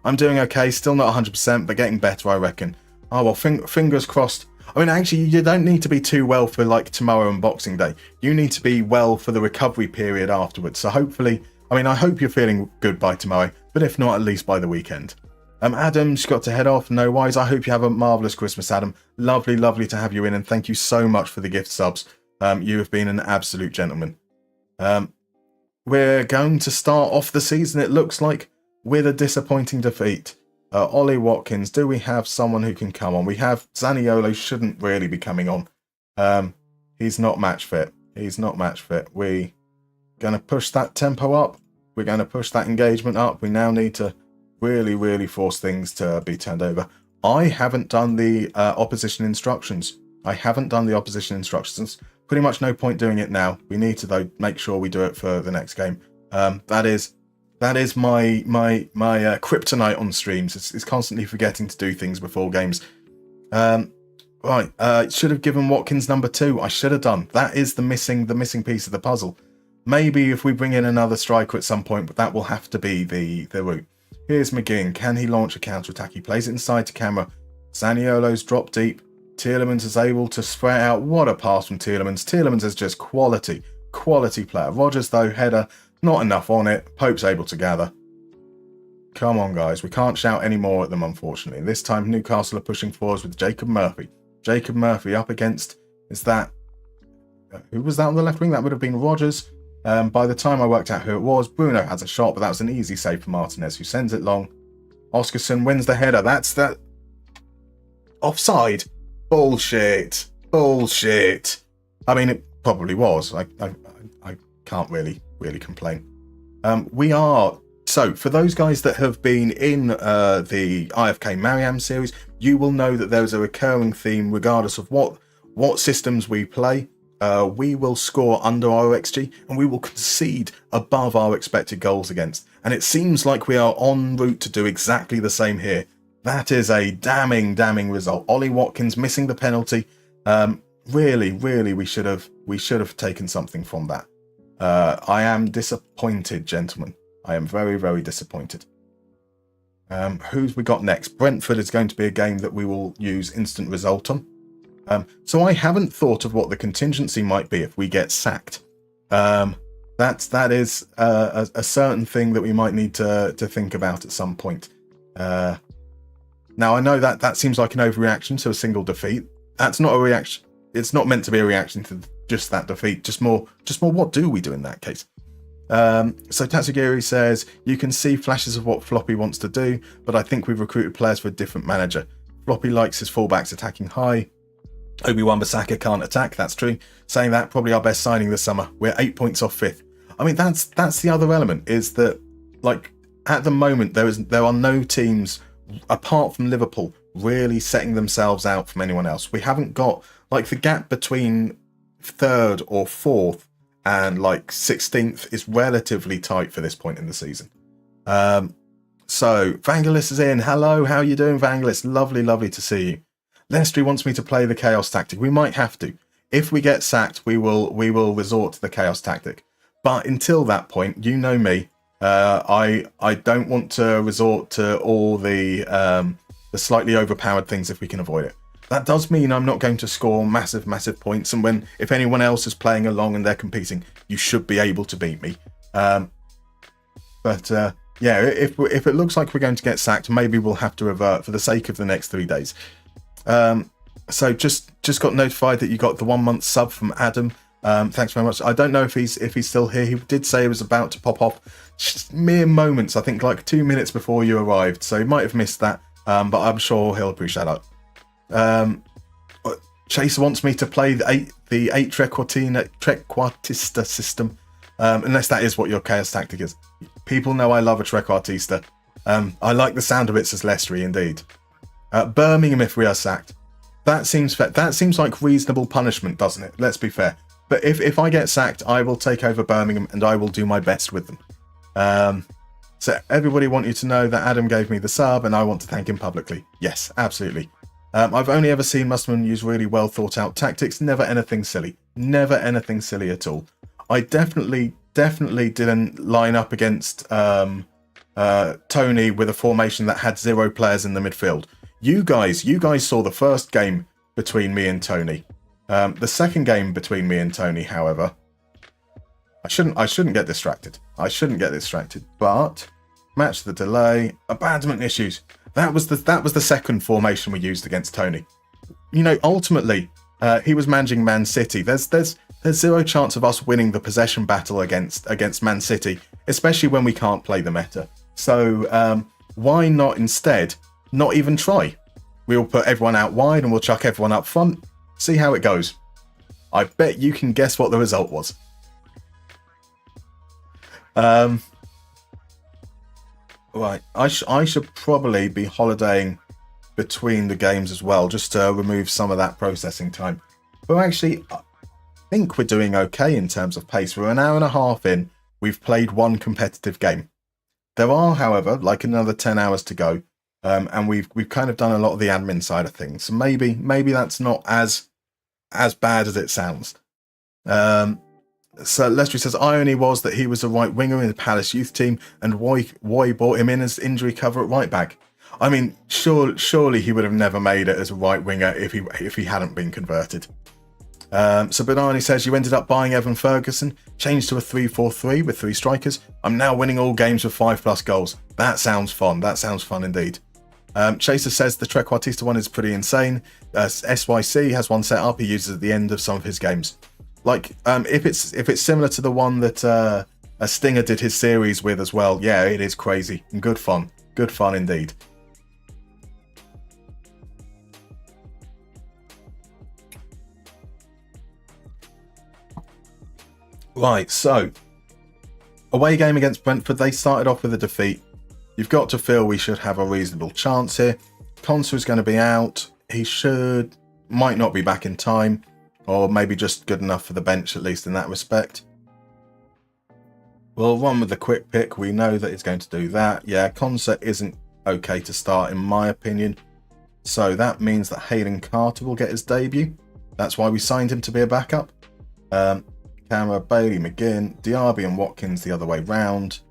I'm doing okay. Still not 100%, but getting better, I reckon. Oh, well, fingers crossed. I mean, actually, you don't need to be too well for, like, tomorrow and Boxing Day. You need to be well for the recovery period afterwards. So hopefully, I hope you're feeling good by tomorrow, but if not, at least by the weekend. Adam's got to head off. No worries. I hope you have a marvellous Christmas, Adam. Lovely to have you in, and thank you so much for the gift subs. You have been an absolute gentleman. We're going to start off the season, it looks like, with a disappointing defeat. Ollie Watkins, do we have someone who can come on? We have Zaniolo, shouldn't really be coming on. He's not match fit. We're going to push that tempo up. We're going to push that engagement up. We now need to really force things to be turned over. I haven't done the opposition instructions. Pretty much no point doing it now. We need to, though, make sure we do it for the next game. That is my kryptonite on streams. It's constantly forgetting to do things before games. Should have given Watkins number 2. I should have done. That is the missing piece of the puzzle. Maybe if we bring in another striker at some point, but that will have to be the route. Here's McGinn. Can he launch a counter-attack? He plays it inside to camera. Zaniolo's drop deep. Tielemans is able to spray out. What a pass from Tielemans. Tielemans is just quality player. Rodgers, though, header, not enough on it. Pope's able to gather. Come on, guys. We can't shout any more at them, unfortunately. This time, Newcastle are pushing forwards with Jacob Murphy. Jacob Murphy up against, is that who was that on the left wing? That would have been Rodgers. By the time I worked out who it was, Bruno has a shot, but that was an easy save for Martinez, who sends it long. Oscarson wins the header. That's that. Offside. Bullshit. I mean, it probably was. I can't really complain. So for those guys that have been in the IFK Mariam series, you will know that there's a recurring theme regardless of what systems we play. We will score under our XG and we will concede above our expected goals against. And it seems like we are en route to do exactly the same here. That is a damning result. Ollie Watkins missing the penalty. Really, we should have taken something from that. I am disappointed, gentlemen. I am very disappointed. Who's we got next? Brentford is going to be a game that we will use instant result on. So I haven't thought of what the contingency might be if we get sacked. That is a certain thing that we might need to think about at some point. Now I know that seems like an overreaction to a single defeat. That's not a reaction. It's not meant to be a reaction to just that defeat. Just more. What do we do in that case? So Tatsugiri says, you can see flashes of what Floppy wants to do, but I think we've recruited players for a different manager. Floppy likes his fullbacks attacking high. Obi-Wan Bissaka can't attack, that's true. Saying that, probably our best signing this summer. We're 8 points off 5th. I mean, that's the other element, is that, like, at the moment, there are no teams, apart from Liverpool, really setting themselves out from anyone else. We haven't got, like, the gap between 3rd or 4th and like 16th is relatively tight for this point in the season. So Vangelis is in. Hello, how you doing, Vangelis? Lovely to see you. Leicester wants me to play the chaos tactic. We might have to. If we get sacked, we will resort to the chaos tactic. But until that point, you know me. I don't want to resort to all the slightly overpowered things if we can avoid it. That does mean I'm not going to score massive points, and if anyone else is playing along and they're competing, you should be able to beat me. Yeah, if it looks like we're going to get sacked, maybe we'll have to revert for the sake of the next 3 days. So just got notified that you got the 1 month sub from Adam. Thanks very much. I don't know if he's still here. He did say he was about to pop off just mere moments, I think like 2 minutes before you arrived, so he might have missed that, but I'm sure he'll appreciate that. Chase wants me to play the eight trequartista system, unless that is what your chaos tactic is. People know I love a trequartista. I like the sound of it, says Leicester indeed. Birmingham if we are sacked. That seems fair. That seems like reasonable punishment, doesn't it? Let's be fair. But if I get sacked, I will take over Birmingham and I will do my best with them. So everybody want you to know that Adam gave me the sub and I want to thank him publicly. Yes, absolutely. I've only ever seen Musterman use really well thought out tactics. Never anything silly. Never anything silly at all. I definitely didn't line up against Tony with a formation that had 0 players in the midfield. You guys saw the first game between me and Tony. The second game between me and Tony, however, I shouldn't get distracted. But match the delay, abandonment issues. That was the second formation we used against Tony. You know, ultimately, he was managing Man City. There's 0 chance of us winning the possession battle against Man City, especially when we can't play the meta. So why not instead not even try? We'll put everyone out wide and we'll chuck everyone up front. See how it goes. I bet you can guess what the result was. Right, I should probably be holidaying between the games as well, just to remove some of that processing time. But actually, I think we're doing okay in terms of pace. We're an hour and a half in. We've played 1 competitive game. There are, however, like another 10 hours to go, and we've kind of done a lot of the admin side of things. So maybe that's not as bad as it sounds. So Leicester says, irony was that he was a right winger in the Palace youth team and why brought him in as injury cover at right back. I mean, surely he would have never made it as a right winger if he hadn't been converted. So Benani says, you ended up buying Evan Ferguson, changed to a 3-4-3 with 3 strikers. I'm now winning all games with 5+ goals. That sounds fun. That sounds fun indeed. Chaser says the Trequartista one is pretty insane. SYC has one set up he uses at the end of some of his games. Like, if it's similar to the one that a Stinger did his series with as well, yeah, it is crazy and good fun indeed. Right, so away game against Brentford, they started off with a defeat. You've got to feel we should have a reasonable chance here. Konsa is going to be out. He might not be back in time, or maybe just good enough for the bench, at least in that respect. We'll run with the quick pick. We know that it's going to do that. Yeah, Konsa isn't okay to start, in my opinion. So that means that Hayden Carter will get his debut. That's why we signed him to be a backup. Camera, Bailey, McGinn, Diaby and Watkins the other way round.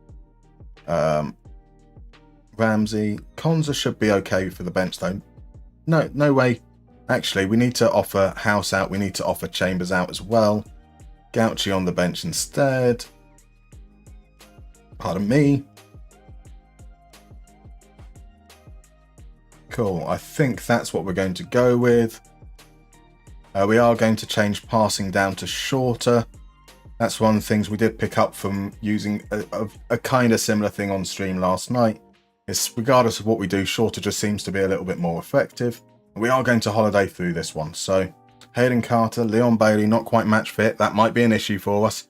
Ramsey. Konsa should be okay for the bench though. No way. Actually, we need to offer House out. We need to offer Chambers out as well. Gauchi on the bench instead. Pardon me. Cool. I think that's what we're going to go with. We are going to change passing down to shorter. That's one of the things we did pick up from using a kind of similar thing on stream last night. It's regardless of what we do, shorter just seems to be a little bit more effective. We are going to holiday through this one. So Hayden Carter, Leon Bailey, not quite match fit. That might be an issue for us.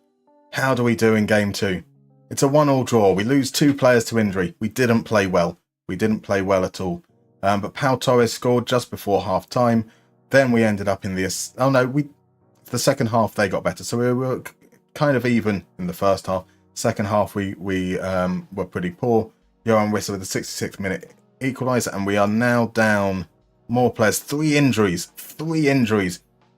How do we do in game 2? It's a 1-1 draw. We lose 2 players to injury. We didn't play well. We didn't play well at all. But Pau Torres scored just before half time. Then we ended up in the second half they got better. So we were kind of even in the first half. Second half we were pretty poor. Johan Wissa with the 66th minute equaliser, and we are now down more players. 3 injuries.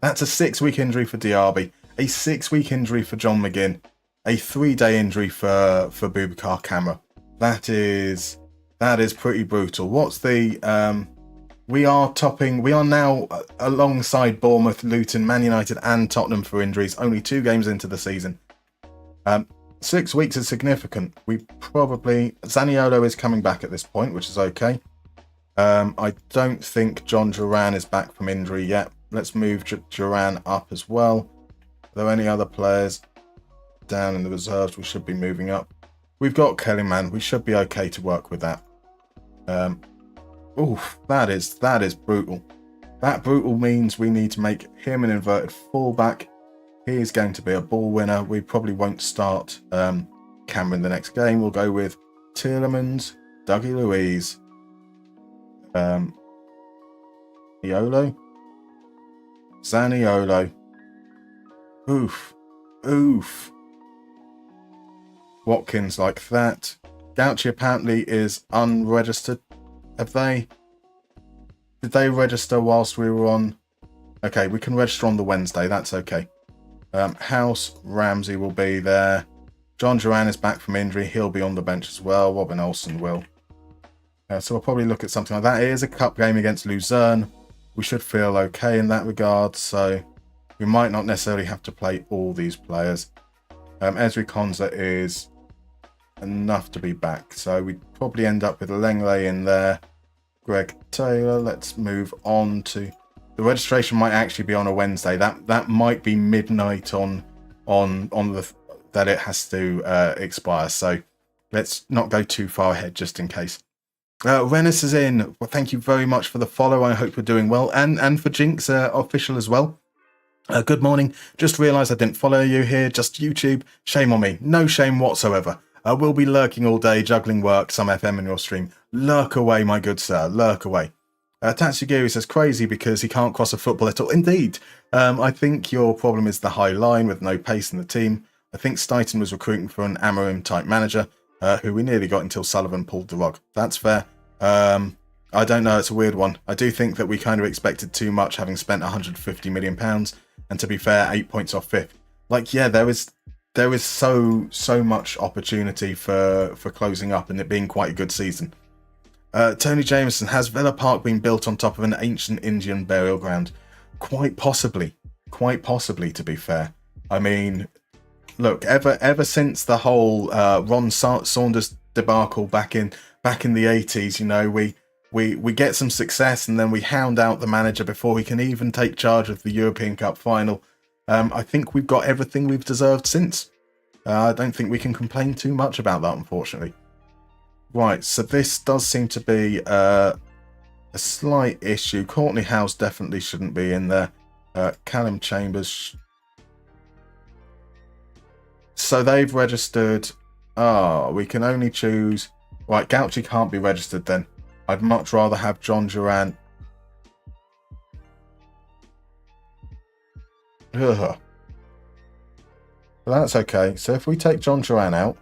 That's a 6-week injury for Diaby, a 6-week injury for John McGinn, a 3-day injury for Boubacar Kamara. That is pretty brutal. What's the we are now alongside Bournemouth, Luton, Man United and Tottenham for injuries, only 2 games into the season. 6 weeks is significant. Zaniolo is coming back at this point, which is okay. I don't think John Duran is back from injury yet. Let's move Duran up as well. Are there any other players down in the reserves we should be moving up? We've got Kellyman. We should be okay to work with that. That is brutal. That brutal means we need to make him an inverted fullback. He is going to be a ball winner. We probably won't start Cameron the next game. We'll go with Tielemans, Dougie Luiz, Iolo, Zaniolo. Oof. Watkins like that. Gauchi apparently is unregistered. Did they register whilst we were on? Okay, we can register on the Wednesday. That's okay. House, Ramsey will be there. John Duran is back from injury. He'll be on the bench as well. Robin Olsen will. So we'll probably look at something like that. It is a cup game against Luzerne. We should feel okay in that regard. So we might not necessarily have to play all these players. Ezri Konsa is enough to be back. So we'd probably end up with Lenglet in there. Greg Taylor. Let's move on to... The registration might actually be on a Wednesday. That might be midnight on that it has to expire. So let's not go too far ahead just in case. Rennis is in. Well, thank you very much for the follow. I hope you're doing well, and for Jinx official as well. Good morning. Just realised I didn't follow you here. Just YouTube. Shame on me. No shame whatsoever. I will be lurking all day, juggling work, some FM in your stream. Lurk away, my good sir. Lurk away. Tatsugiri says crazy because he can't cross a football at all. Indeed. I think your problem is the high line with no pace in the team. I think Stuyton was recruiting for an Amorim type manager, who we nearly got until Sullivan pulled the rug. That's fair. I don't know. It's a weird one. I do think that we kind of expected too much, having spent £150 million. And to be fair, 8 points off 5th. Like, yeah, there is so much opportunity for closing up and it being quite a good season. Tony Jameson, has Villa Park been built on top of an ancient Indian burial ground? Quite possibly, to be fair. I mean, look, ever since the whole Ron Saunders debacle back in the 80s, you know, we get some success and then we hound out the manager before he can even take charge of the European Cup final. I think we've got everything we've deserved since. I don't think we can complain too much about that, unfortunately. Right, so this does seem to be a slight issue. Courtney House definitely shouldn't be in there. Callum Chambers. So they've registered. We can only choose. Right, Gauchi can't be registered then. I'd much rather have John Duran. Ugh. But that's okay. So if we take John Duran out,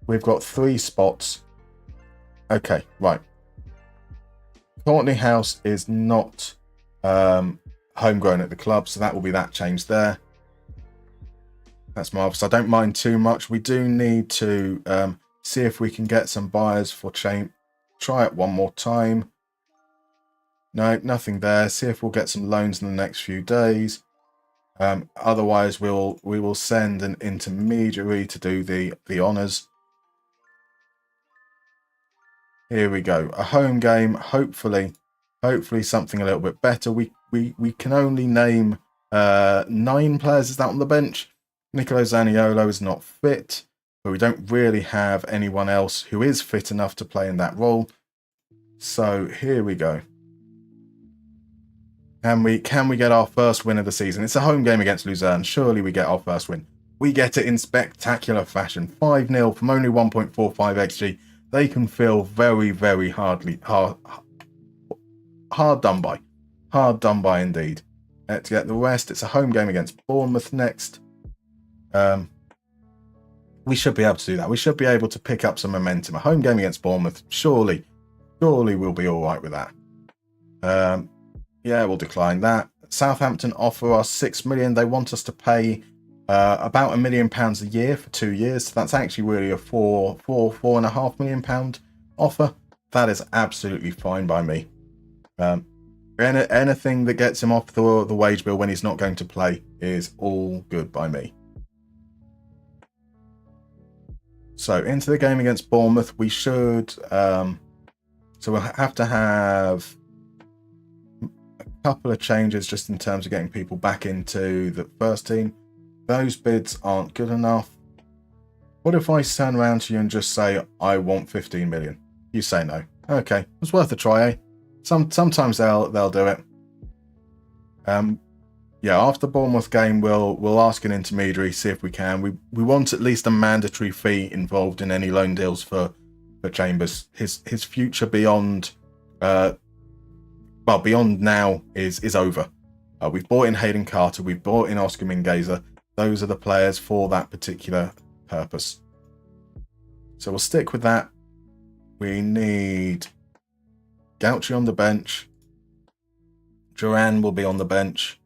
we've got 3 spots. Okay, right. Courtney House is not homegrown at the club, so that will be that change there. That's marvellous. I don't mind too much. We do need to see if we can get some buyers for chain. Try it one more time. No, nothing there. See if we'll get some loans in the next few days. Otherwise, we will send an intermediary to do the honours. Here we go. A home game. Hopefully something a little bit better. We can only name 9 players. Is that on the bench? Nicolo Zaniolo is not fit, but we don't really have anyone else who is fit enough to play in that role. So here we go. Can we get our first win of the season? It's a home game against Luzerne. Surely we get our first win. We get it in spectacular fashion. 5-0 from only 1.45 XG. They can feel very, very hard done by. Hard done by indeed. Let's get the rest. It's a home game against Bournemouth next. We should be able to do that. We should be able to pick up some momentum. A home game against Bournemouth. Surely we'll be all right with that. Yeah, we'll decline that. Southampton offer us 6 million. They want us to pay about £1 million a year for 2 years. So that's actually really a £4.5 million offer. That is absolutely fine by me. Anything that gets him off the wage bill when he's not going to play is all good by me. So into the game against Bournemouth, we should. So we'll have to have a couple of changes just in terms of getting people back into the first team. Those bids aren't good enough. What if I turn around to you and just say, I want 15 million? You say no. Okay, it's worth a try, eh? Sometimes they'll do it. Yeah, after the Bournemouth game, we'll ask an intermediary, see if we can. We want at least a mandatory fee involved in any loan deals for Chambers. His future beyond beyond now is over. We've bought in Hayden Carter, we've bought in Oscar Mingueza. Those are the players for that particular purpose. So we'll stick with that. We need Gauchi on the bench. Duran will be on the bench.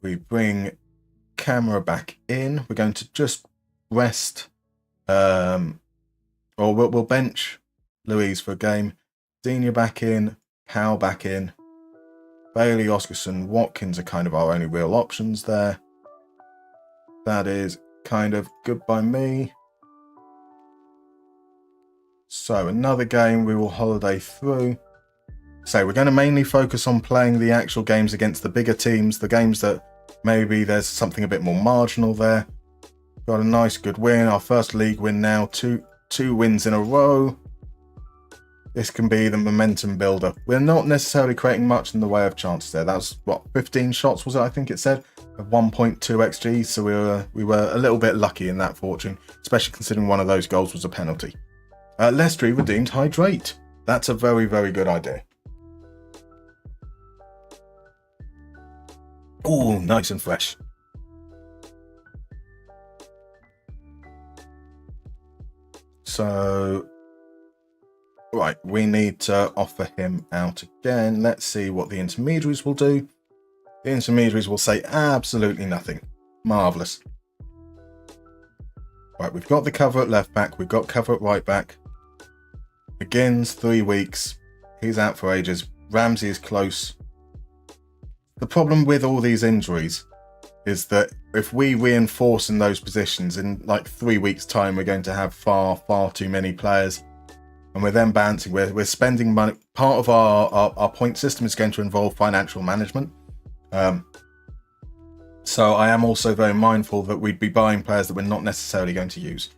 We bring Camera back in. We're going to just rest, or we'll bench Louise for a game. Dina back in, Powell back in. Bailey, Oscarson, Watkins are kind of our only real options there. That is kind of good by me. So another game we will holiday through. So we're going to mainly focus on playing the actual games against the bigger teams, the games that maybe there's something a bit more marginal there. Got a nice good win, our first league win now, two wins in a row. This can be the momentum builder. We're not necessarily creating much in the way of chances there. That was, 15 shots was it, I think it said, of 1.2 XG, so we were a little bit lucky in that fortune, especially considering one of those goals was a penalty. Leicester redeemed Hydrate. That's a very, very good idea. Oh, nice and fresh. So, right, we need to offer him out again. Let's see what the intermediaries will do. The intermediaries will say absolutely nothing. Marvellous. Right, we've got the cover at left back. We've got cover at right back. Begins 3 weeks. He's out for ages. Ramsey is close. The problem with all these injuries is that if we reinforce in those positions in like 3 weeks' time, we're going to have far too many players, and we're then bouncing. We're spending money. Part of our point system is going to involve financial management. So I am also very mindful that we'd be buying players that we're not necessarily going to use.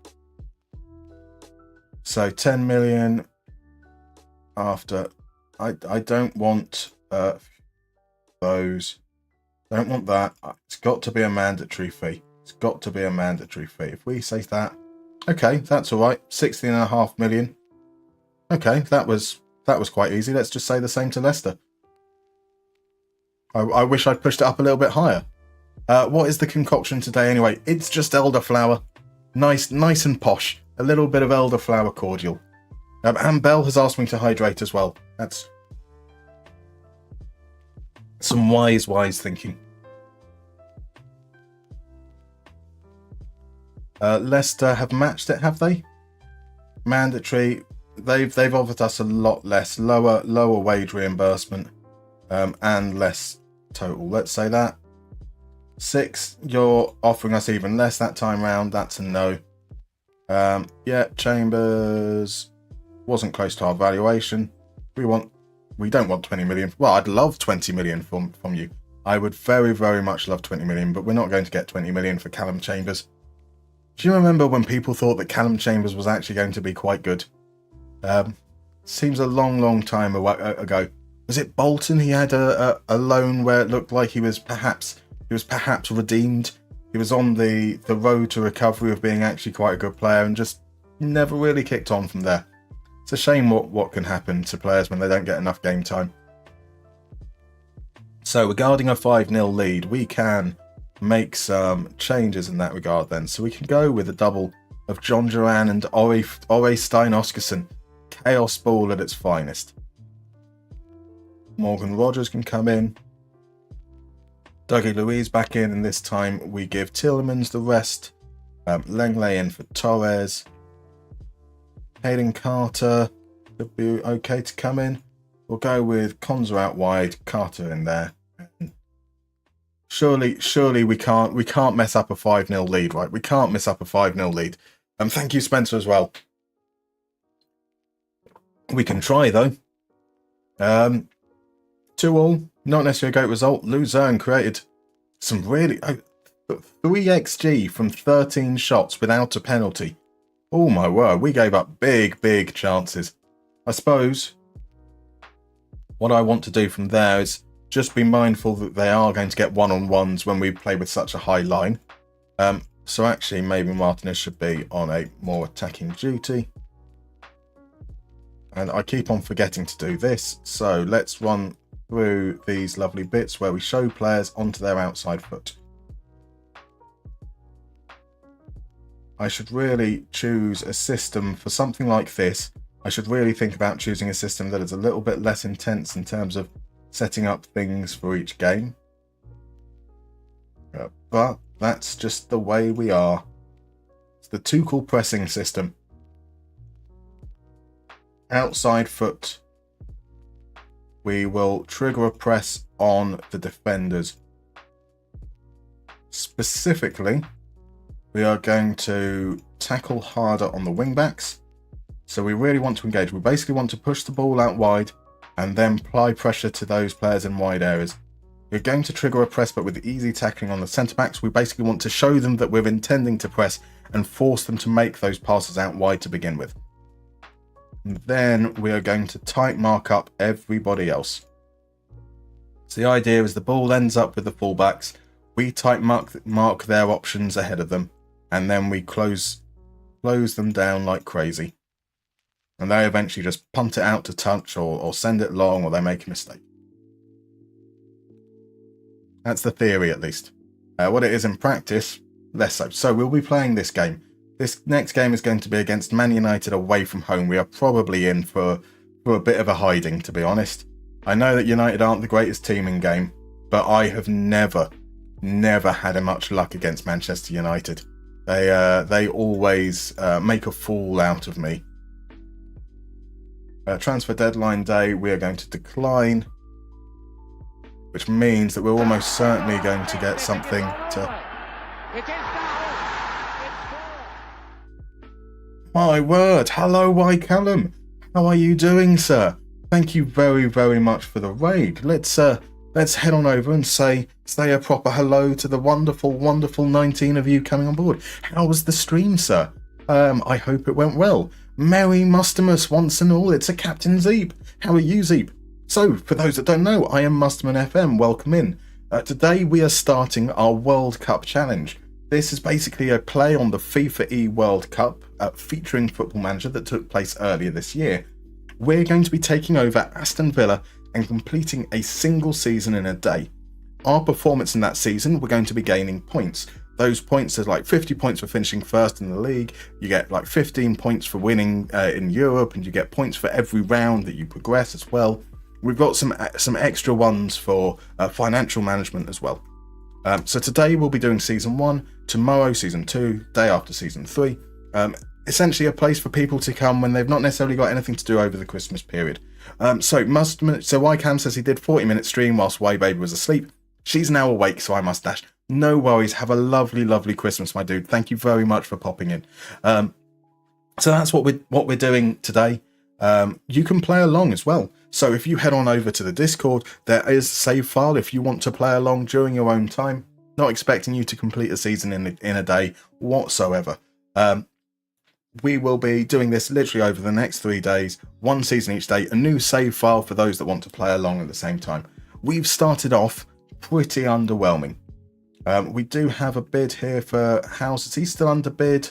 So 10 million after. I don't want those. Don't want that. It's got to be a mandatory fee. It's got to be a mandatory fee. If we say that, okay, that's all right. 16.5 million. Okay, that was quite easy. Let's just say the same to Leicester. I wish I'd pushed it up a little bit higher. What is the concoction today anyway? It's just elderflower. Nice and posh. A little bit of elderflower cordial. And Belle has asked me to hydrate as well. That's some wise thinking. Leicester have matched it, have they? Mandatory. They've offered us a lot less, lower wage reimbursement, and less total. Let's say that. 6, you're offering us even less that time round. That's a no. Yeah, Chambers wasn't close to our valuation. We don't want 20 million. Well, I'd love 20 million from you. I would very, very much love 20 million, but we're not going to get 20 million for Callum Chambers. Do you remember when people thought that Callum Chambers was actually going to be quite good? Seems a long time ago. Was it Bolton? He had a loan where it looked like he was perhaps redeemed. He was on the road to recovery of being actually quite a good player and just never really kicked on from there. It's a shame what can happen to players when they don't get enough game time. So regarding a 5-0 lead, we can make some changes in that regard then. So we can go with a double of John Duran and Ore Stein Oscarson. Chaos ball at its finest. Morgan Rogers can come in. Dougie Louise back in, and this time we give Tielemans the rest. Lenglet in for Torres. Hayden Carter should be okay to come in. We'll go with Konza out wide, Carter in there. Surely we can't mess up a 5-0 lead, right? We can't mess up a 5-0 lead. Thank you, Spencer, as well. We can try though. 2-2, not necessarily a great result. Luzerne created some really 3 XG from 13 shots without a penalty. Oh my word, we gave up big chances. I suppose what I want to do from there is just be mindful that they are going to get one-on-ones when we play with such a high line. So actually maybe Martinez should be on a more attacking duty. And I keep on forgetting to do this, so let's run through these lovely bits where we show players onto their outside foot. I should really choose a system for something like this. I should really think about choosing a system that is a little bit less intense in terms of setting up things for each game. But that's just the way we are. It's the Tuchel pressing system. Outside foot. We will trigger a press on the defenders. Specifically, we are going to tackle harder on the wing backs. So we really want to engage. We basically want to push the ball out wide and then apply pressure to those players in wide areas. We're going to trigger a press, but with easy tackling on the centre backs. We basically want to show them that we're intending to press and force them to make those passes out wide to begin with. And then we are going to tight mark up everybody else. So the idea is the ball ends up with the fullbacks. We tight mark their options ahead of them, and then we close them down like crazy. And they eventually just punt it out to touch or send it long, or they make a mistake. That's the theory, at least. What it is in practice, less so. So we'll be playing this game. This next game is going to be against Man United away from home. We are probably in for a bit of a hiding, to be honest. I know that United aren't the greatest team in game, but I have never had much luck against Manchester United. They always make a fool out of me. Transfer deadline day, we are going to decline, which means that we're almost certainly going to get something to... My word, hello Callum. How are you doing, sir? Thank you very much for the raid. Let's let's head on over and say a proper hello to the wonderful, wonderful 19 of you coming on board. How was the stream, sir? I hope it went well. Merry Mustermas once and all. It's a Captain Zeep. How are you, Zeep? So, for those that don't know, I am MustermannFM. Welcome in. Today we are starting our World Cup challenge. This is basically a play on the FIFAe World Cup featuring Football Manager that took place earlier this year. We're going to be taking over Aston Villa and completing a single season in a day. Our performance in that season, we're going to be gaining points. Those points are like 50 points for finishing first in the league. You get like 15 points for winning in Europe, and you get points for every round that you progress as well. We've got some extra ones for financial management as well. So today we'll be doing season 1, tomorrow season 2, day after season 3. Essentially a place for people to come when they've not necessarily got anything to do over the Christmas period. So YCam says he did 40-minute stream whilst Y Baby was asleep. She's now awake, so I must dash. No worries. Have a lovely, lovely Christmas, my dude. Thank you very much for popping in. So that's what we're doing today. You can play along as well. So if you head on over to the Discord, there is a save file if you want to play along during your own time. Not expecting you to complete a season in a day whatsoever. We will be doing this literally over the next 3 days, one season each day, a new save file for those that want to play along at the same time. We've started off pretty underwhelming. We do have a bid here for House. Is he still under bid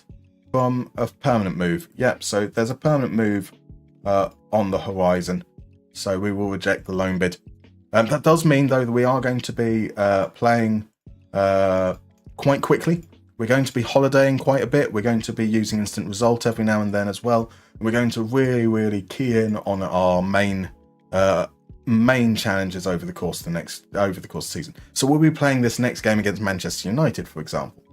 from a permanent move? Yep, so there's a permanent move on the horizon. So we will reject the loan bid. That does mean, though, that we are going to be playing quite quickly. We're going to be holidaying quite a bit. We're going to be using instant result every now and then as well. And we're going to really, really key in on our main challenges over the course of the season. So we'll be playing this next game against Manchester United, for example.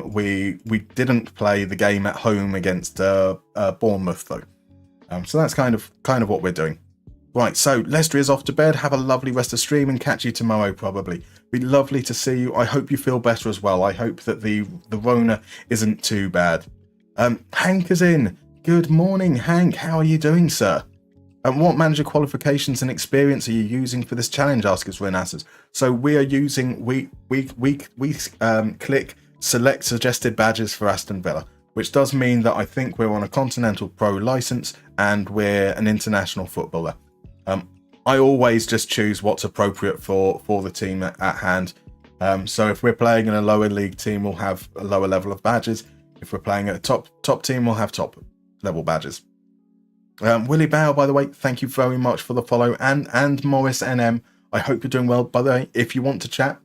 We didn't play the game at home against Bournemouth though. So that's kind of what we're doing. Right, so Leicester is off to bed. Have a lovely rest of stream and catch you tomorrow probably. Be lovely to see you. I hope you feel better as well. I hope that the Rona isn't too bad. Hank is in. Good morning, Hank. How are you doing, sir? And what manager qualifications and experience are you using for this challenge? Asks Renasses. So we are using we click select suggested badges for Aston Villa, which does mean that I think we're on a Continental Pro license and we're an international footballer. I always just choose what's appropriate for the team at hand. So if we're playing in a lower league team, we'll have a lower level of badges. If we're playing at a top team, we'll have top level badges. Willie Bow, by the way, thank you very much for the follow, and Morris NM. I hope you're doing well. By the way, if you want to chat,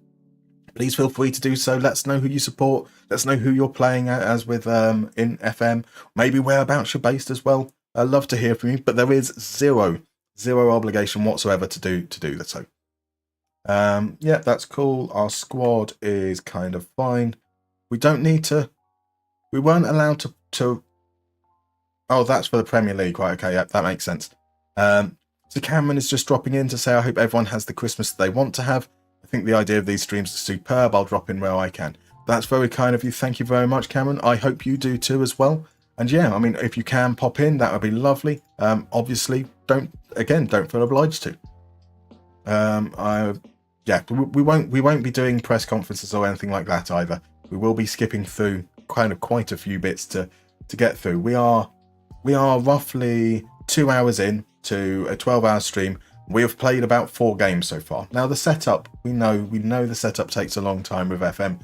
please feel free to do so. Let us know who you support. Let us know who you're playing as with in FM. Maybe whereabouts you're based as well. I'd love to hear from you, but there is zero obligation whatsoever to do that. So yeah, that's cool. Our squad is kind of fine. We don't need to. We weren't allowed to. Oh, that's for the Premier League, right? Okay, yeah, that makes sense. So Cameron is just dropping in to say, I hope everyone has the Christmas that they want to have. I think the idea of these streams is superb. I'll drop in where I can. That's very kind of you. Thank you very much, Cameron. I hope you do too as well. And yeah, I mean, if you can pop in, that would be lovely. Obviously, don't feel obliged to. We won't be doing press conferences or anything like that either. We will be skipping through quite a few bits to get through. We are roughly 2 hours in to a 12-hour stream. We have played about 4 games so far. Now the setup, we know the setup takes a long time with FM.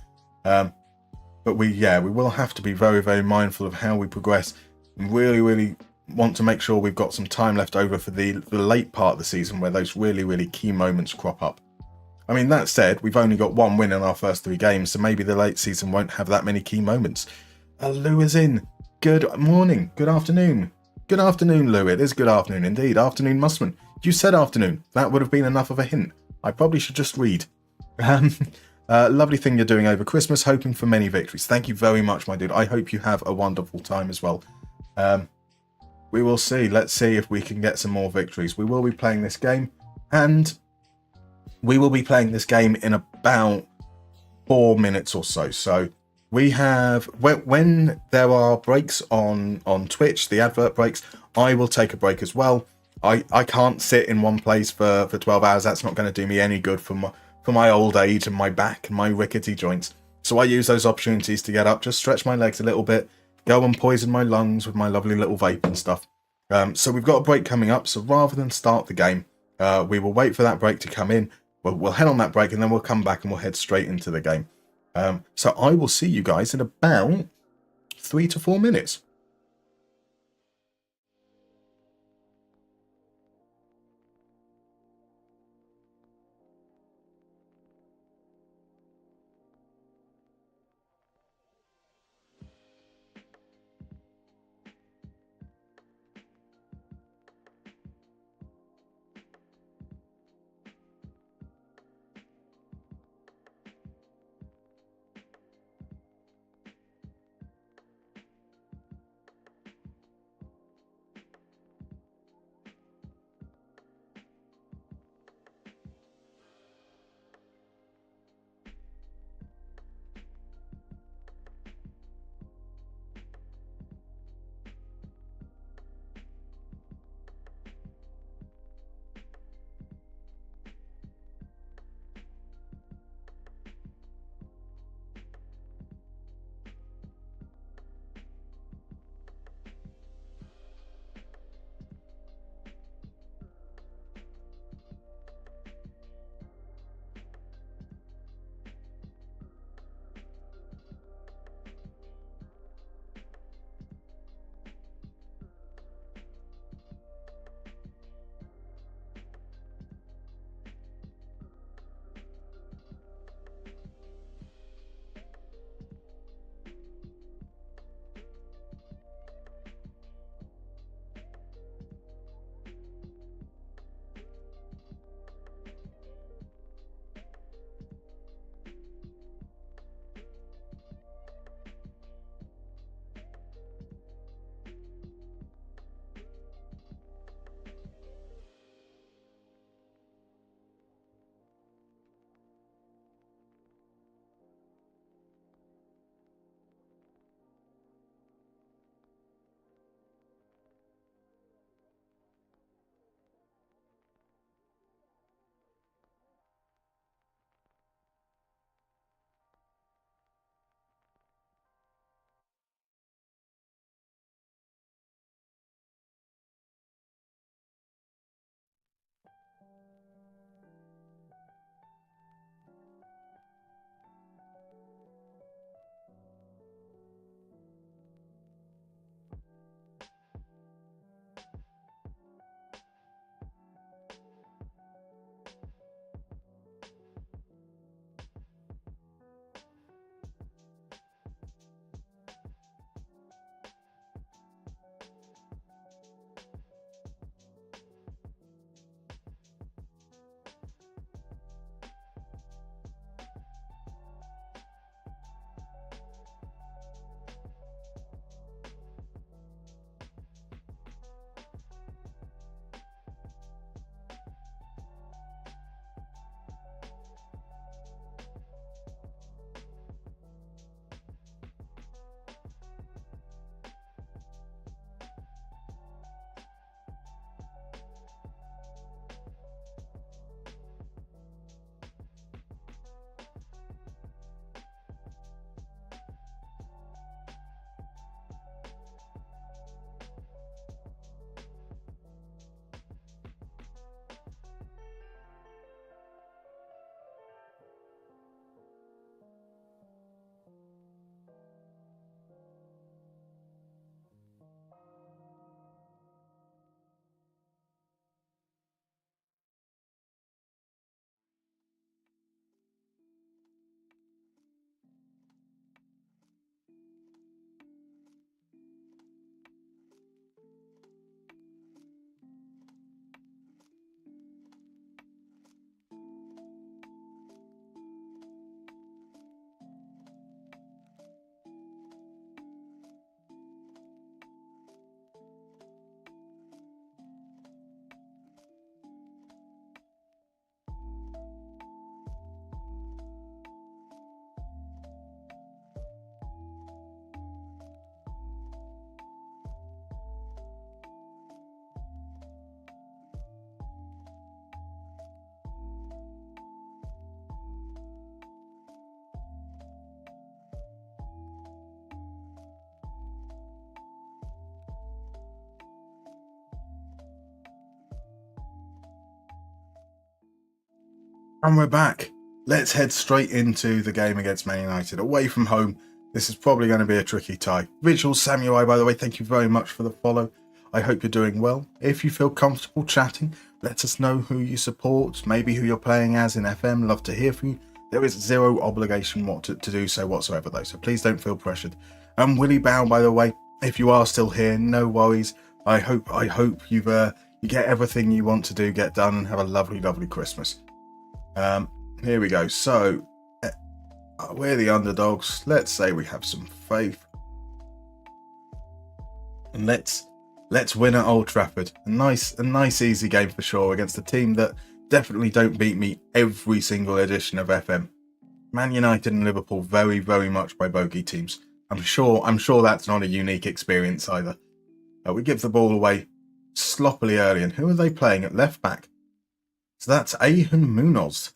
But we will have to be very, very mindful of how we progress and really, really want to make sure we've got some time left over for the late part of the season where those really, really key moments crop up. I mean, that said, we've only got 1 win in our first 3 games, so maybe the late season won't have that many key moments. Lou is in. Good morning. Good afternoon. Good afternoon, Lou. It is good afternoon indeed. Afternoon, Musterman. You said afternoon. That would have been enough of a hint. I probably should just read. Lovely thing you're doing over Christmas, hoping for many victories. Thank you very much, my dude. I hope you have a wonderful time as well. We will see. Let's see if we can get some more victories. We will be playing this game, and we will be playing this game in about 4 minutes or so. So we have, when there are breaks on Twitch, the advert breaks, I will take a break as well. I can't sit in one place for 12 hours. That's not going to do me any good for my old age and my back and my rickety joints. So I use those opportunities to get up, just stretch my legs a little bit, go and poison my lungs with my lovely little vape and stuff. So we've got a break coming up. So rather than start the game, we will wait for that break to come in. We'll head on that break and then we'll come back and we'll head straight into the game. So I will see you guys in about 3 to 4 minutes. And we're back. Let's head straight into the game against Man United. Away from home, this is probably going to be a tricky tie. Visual Samurai, by the way, thank you very much for the follow. I hope you're doing well. If you feel comfortable chatting, let us know who you support, maybe who you're playing as in FM. Love to hear from you. There is zero obligation to do so whatsoever, though, so please don't feel pressured. Willie Bow, by the way, if you are still here, no worries. I hope you get everything you want to do get done and have a lovely, lovely Christmas. Here we go. So, we're the underdogs. Let's say we have some faith. And let's win at Old Trafford. A nice easy game for sure against a team that definitely don't beat me every single edition of FM. Man United and Liverpool very, very much by bogey teams. I'm sure that's not a unique experience either. We give the ball away sloppily early. And who are they playing at left back? So that's Ayhan Munoz.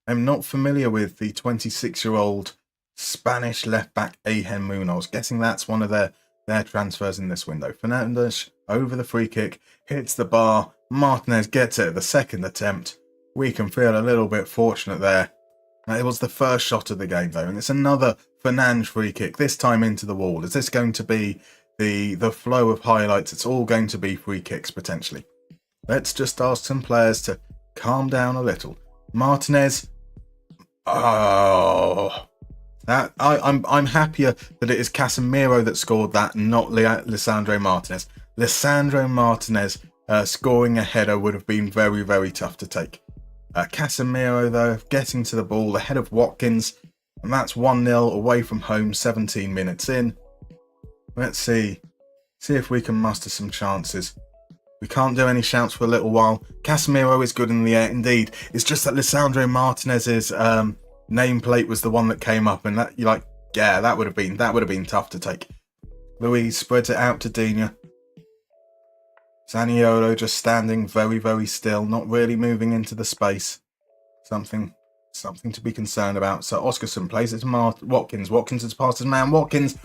I'm not familiar with the 26-year-old Spanish left back Ayhan Munoz. Guessing that's one of their transfers in this window. Fernandes over the free kick, hits the bar. Martinez gets it at the second attempt. We can feel a little bit fortunate there. It was the first shot of the game though, and it's another Fernandes free kick, this time into the wall. Is this going to be the flow of highlights? It's all going to be free kicks potentially. Let's just ask some players to calm down a little. Martinez. I'm happier that it is Casemiro that scored that, not Lisandro Martinez. Lisandro Martinez scoring a header would have been very, very tough to take. Casemiro, though, getting to the ball ahead of Watkins, and that's 1-0 away from home, 17 minutes in. Let's see if we can muster some chances. We can't do any shouts for a little while. Casemiro is good in the air, indeed. It's just that Lisandro Martinez's nameplate was the one that came up, and that that would have been tough to take. Luis spreads it out to Dina. Zaniolo just standing very, very still, not really moving into the space. Something to be concerned about. So Oscarson plays it to Watkins. Watkins has passed his man. Watkins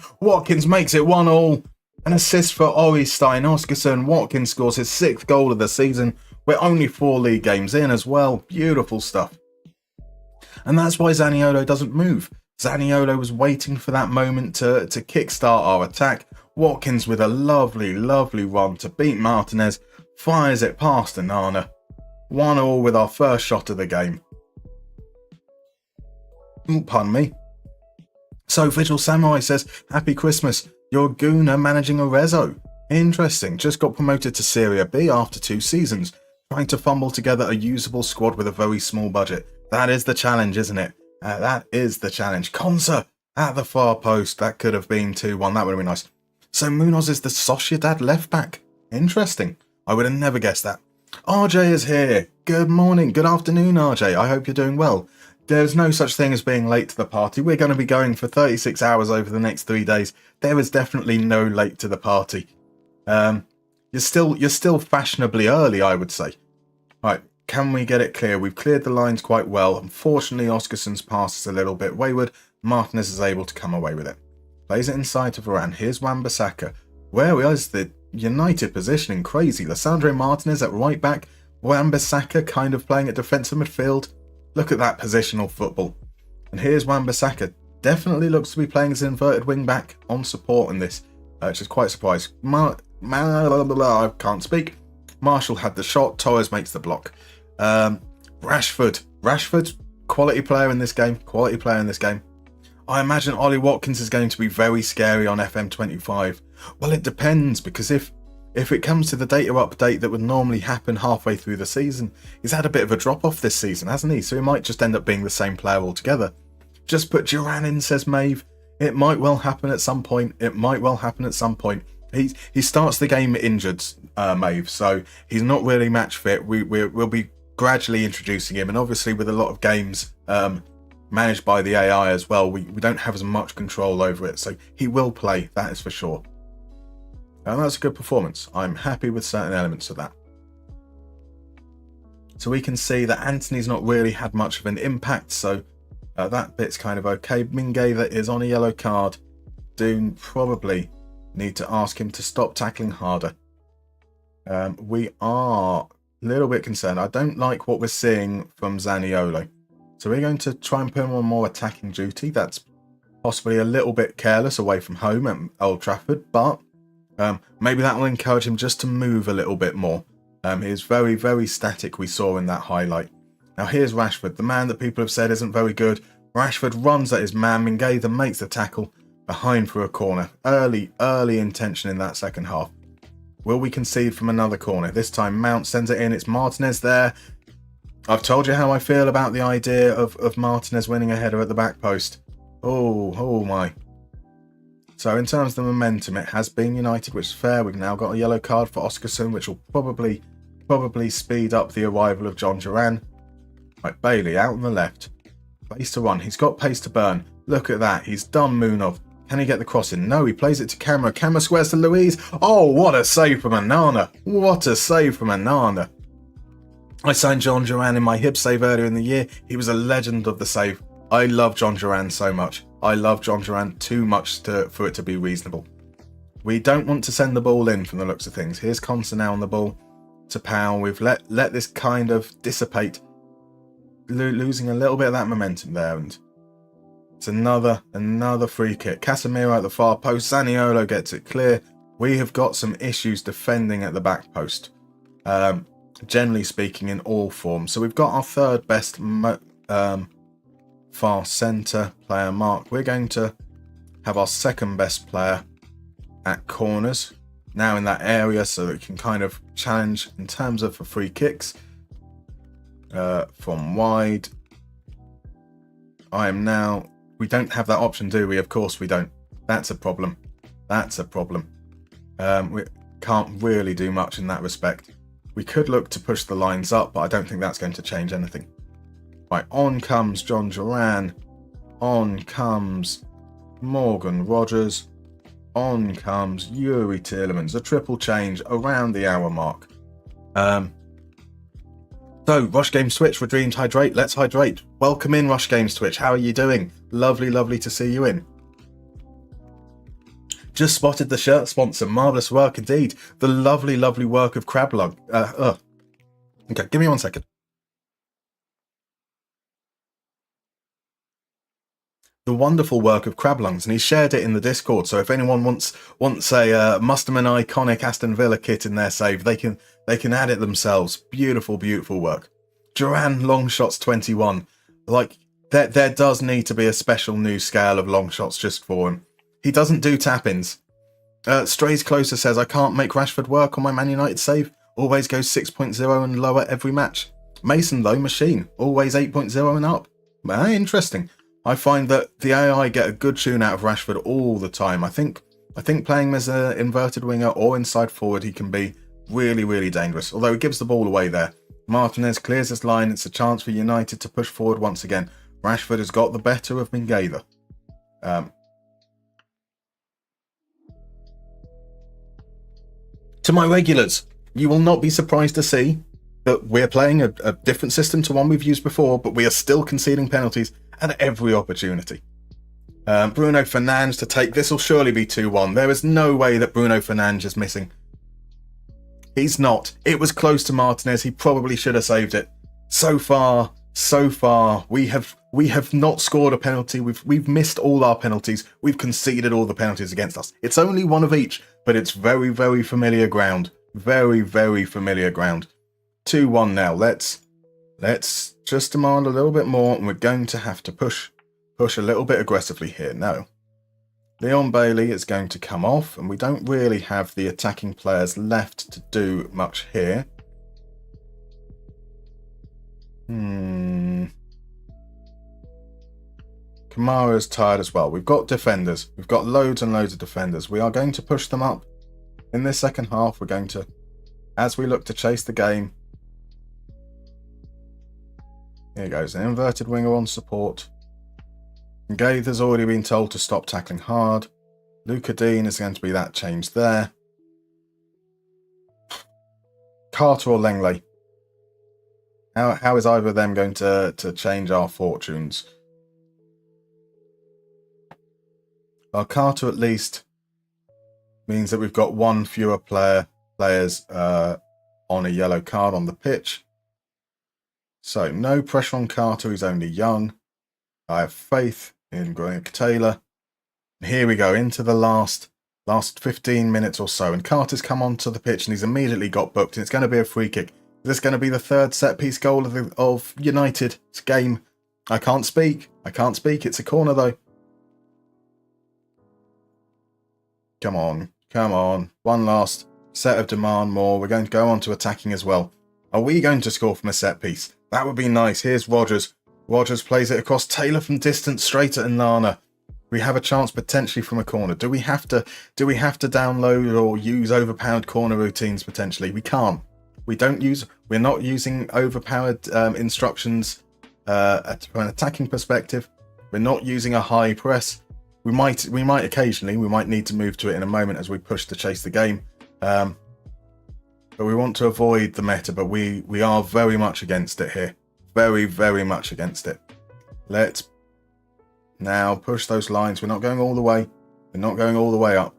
makes it 1-1. An assist for Orestein. Oscarson. Watkins scores his 6th goal of the season. We're only 4 league games in as well. Beautiful stuff. And that's why Zaniolo doesn't move. Zaniolo was waiting for that moment to kickstart our attack. Watkins with a lovely, lovely run to beat Martinez. Fires it past Onana. 1-1 with our first shot of the game. Pardon me. So Vigil Samurai says, Happy Christmas. You're Guna managing Arezzo. Interesting. Just got promoted to Serie B after 2 seasons. Trying to fumble together a usable squad with a very small budget. That is the challenge, isn't it? That is the challenge. Konsa at the far post. That could have been 2-1. That would have been nice. So Munoz is the Sociedad left back. Interesting. I would have never guessed that. RJ is here. Good morning. Good afternoon, RJ. I hope you're doing well. There's no such thing as being late to the party. We're going to be going for 36 hours over the next 3 days. There is definitely no late to the party. You're still fashionably early, I would say. Right, can we get it clear? We've cleared the lines quite well. Unfortunately, Oscarson's pass is a little bit wayward. Martinez is able to come away with it. Plays it inside to Varane. Here's Wan-Bissaka. Where is the United positioning? Crazy. Lisandro Martinez at right back. Wan-Bissaka kind of playing at defensive midfield. Look at that positional football. And here's Wan-Bissaka. Definitely looks to be playing as an inverted wing back on support in this. Which is quite surprised. I can't speak. Marshall had the shot. Torres makes the block. Rashford, quality player in this game. I imagine Ollie Watkins is going to be very scary on FM24. Well, it depends, because if it comes to the data update that would normally happen halfway through the season, he's had a bit of a drop-off this season, hasn't he? So he might just end up being the same player altogether. Just put Duran in, says Maeve. It might well happen at some point. He starts the game injured, Maeve, so he's not really match fit. We'll be gradually introducing him, and obviously with a lot of games managed by the AI as well, we don't have as much control over it, so he will play, that is for sure. And that's a good performance. I'm happy with certain elements of that. So we can see that Anthony's not really had much of an impact, so that bit's kind of okay. Mingay that is on a yellow card. Do probably need to ask him to stop tackling harder. We are a little bit concerned. I don't like what we're seeing from Zaniolo. So we're going to try and put him on more attacking duty. That's possibly a little bit careless away from home at Old Trafford, but maybe that will encourage him just to move a little bit more. He is very, very static, we saw in that highlight. Now here's Rashford, the man that people have said isn't very good. Rashford runs at his man, Mingueza makes the tackle behind for a corner. Early intention in that second half. Will we concede from another corner? This time Mount sends it in, it's Martinez there. I've told you how I feel about the idea of Martinez winning a header at the back post. Oh my. So in terms of the momentum, it has been United, which is fair. We've now got a yellow card for Oscarson, which will probably speed up the arrival of John Duran. Right, Bailey out on the left. Pace to run. He's got pace to burn. Look at that. He's done Munov. Can he get the cross in? No, he plays it to Camera. Camera squares to Louise. Oh, what a save from Anana. What a save from Anana. I signed John Duran in my hip save earlier in the year. He was a legend of the save. I love John Duran so much. I love John Duran too much for it to be reasonable. We don't want to send the ball in from the looks of things. Here's Conser now on the ball to Powell. We've let this kind of dissipate, losing a little bit of that momentum there. And it's another free kick. Casemiro at the far post. Zaniolo gets it clear. We have got some issues defending at the back post. Generally speaking, in all forms. So we've got our third best far centre player, Mark. We're going to have our second best player at corners now in that area, so that we can kind of challenge in terms of for free kicks from wide. We don't have that option, do we? Of course we don't. That's a problem. We can't really do much in that respect. We could look to push the lines up, but I don't think that's going to change anything. Right, on comes John Duran. On comes Morgan Rogers. On comes Yuri Tielemans. A triple change around the hour mark. So, Rush Games Twitch, for Dreams Hydrate. Let's hydrate. Welcome in, Rush Games Twitch. How are you doing? Lovely to see you in. Just spotted the shirt sponsor. Marvellous work indeed. The lovely work of Crablug. Okay, give me 1 second. The wonderful work of Crablungs, and he shared it in the Discord. So if anyone wants a Musterman iconic Aston Villa kit in their save, they can add it themselves. Beautiful work. Duran long shots 21. Like there does need to be a special new scale of long shots just for him. He doesn't do tap-ins. Strays Closer says, I can't make Rashford work on my Man United save. Always goes 6.0 and lower every match. Mason, though, machine. Always 8.0 and up. Interesting. I find that the AI get a good tune out of Rashford all the time. I think playing him as an inverted winger or inside forward, he can be really dangerous. Although he gives the ball away there. Martinez clears his line. It's a chance for United to push forward once again. Rashford has got the better of Mingueza. To my regulars, you will not be surprised to see that we're playing a different system to one we've used before, but we are still conceding penalties at every opportunity. Bruno Fernandes to take. This will surely be 2-1. There is no way that Bruno Fernandes is missing. He's not. It was close to Martinez. He probably should have saved it. So far, we have not scored a penalty. We've missed all our penalties. We've conceded all the penalties against us. It's only one of each, but it's very familiar ground. Very familiar ground. 2-1 now. Let's just demand a little bit more, and we're going to have to push a little bit aggressively here. No. Leon Bailey is going to come off, and we don't really have the attacking players left to do much here. Kamara's tired as well. We've got defenders. We've got loads and loads of defenders. We are going to push them up. In this second half, we're going to, as we look to chase the game. Here goes an inverted winger on support. Gaith has already been told to stop tackling hard. Luca Dean is going to be that change there. Carter or Lenglet? How is either of them going to change our fortunes? Well, Carter at least means that we've got one fewer players on a yellow card on the pitch. So no pressure on Carter, he's only young. I have faith in Greg Taylor. And here we go into the last 15 minutes or so, and Carter's come onto the pitch and he's immediately got booked, and it's going to be a free kick. Is this going to be the third set piece goal of United's game? I can't speak. It's a corner though. Come on. One last set of demand more. We're going to go on to attacking as well. Are we going to score from a set piece? That would be nice. Here's Rogers. Rogers plays it across. Taylor from distance, straight at Nana. We have a chance potentially from a corner. Do we have to download or use overpowered corner routines potentially? We can't. We're not using overpowered instructions from an attacking perspective. We're not using a high press. We might occasionally. We might need to move to it in a moment as we push to chase the game. But we want to avoid the meta. But we are very much against it here. Very, very much against it. Let's now push those lines. We're not going all the way. We're not going all the way up.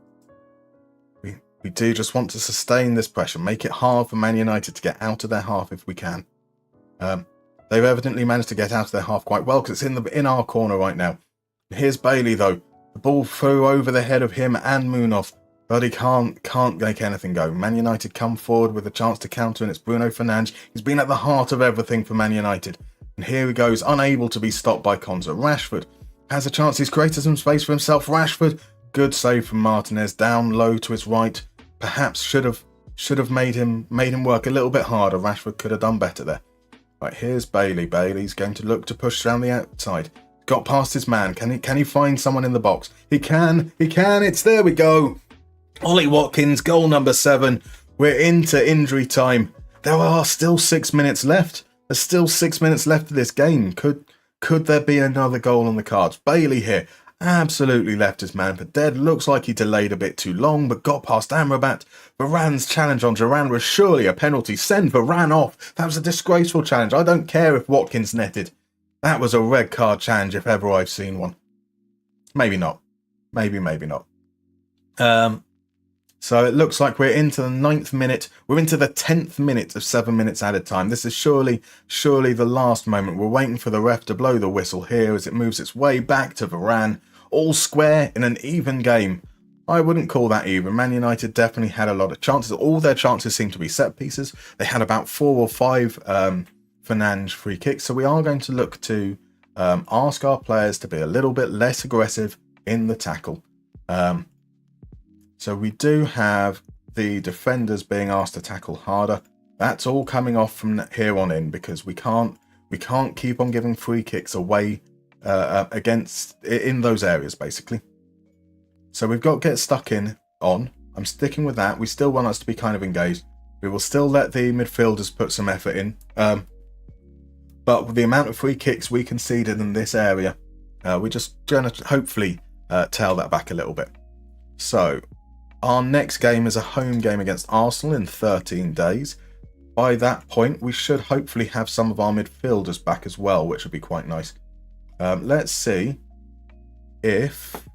We do just want to sustain this pressure. Make it hard for Man United to get out of their half if we can. They've evidently managed to get out of their half quite well because it's in our corner right now. Here's Bailey though. The ball flew over the head of him and Munoz, but he can't make anything go. Man United come forward with a chance to counter, and it's Bruno Fernandes. He's been at the heart of everything for Man United. And here he goes, unable to be stopped by Konza. Rashford has a chance. He's created some space for himself. Rashford, good save from Martinez. Down low to his right. Perhaps should have made him work a little bit harder. Rashford could have done better there. Right, here's Bailey. Bailey's going to look to push around the outside. Got past his man. Can he find someone in the box? He can. It's there we go. Ollie Watkins, goal number 7. We're into injury time. There are still 6 minutes left. There's still 6 minutes left of this game. Could there be another goal on the cards? Bailey here absolutely left his man for dead. Looks like he delayed a bit too long, but got past Amrabat. Varane's challenge on Duran was surely a penalty. Send Varane off. That was a disgraceful challenge. I don't care if Watkins netted. That was a red card challenge if ever I've seen one. Maybe not. Maybe not. So it looks like we're into the 9th minute. We're into the 10th minute of 7 minutes added time. This is surely the last moment. We're waiting for the ref to blow the whistle here as it moves its way back to Varane. All square in an even game. I wouldn't call that even. Man United definitely had a lot of chances. All their chances seem to be set pieces. They had about 4 or 5 Fernandes free kicks. So we are going to look to ask our players to be a little bit less aggressive in the tackle. So we do have the defenders being asked to tackle harder. That's all coming off from here on in because we can't keep on giving free kicks away against in those areas basically. So we've got to get stuck on. I'm sticking with that. We still want us to be kind of engaged. We will still let the midfielders put some effort in. But with the amount of free kicks we conceded in this area, we're just going to hopefully tail that back a little bit. So our next game is a home game against Arsenal in 13 days. By that point, we should hopefully have some of our midfielders back as well, which would be quite nice. Let's see if...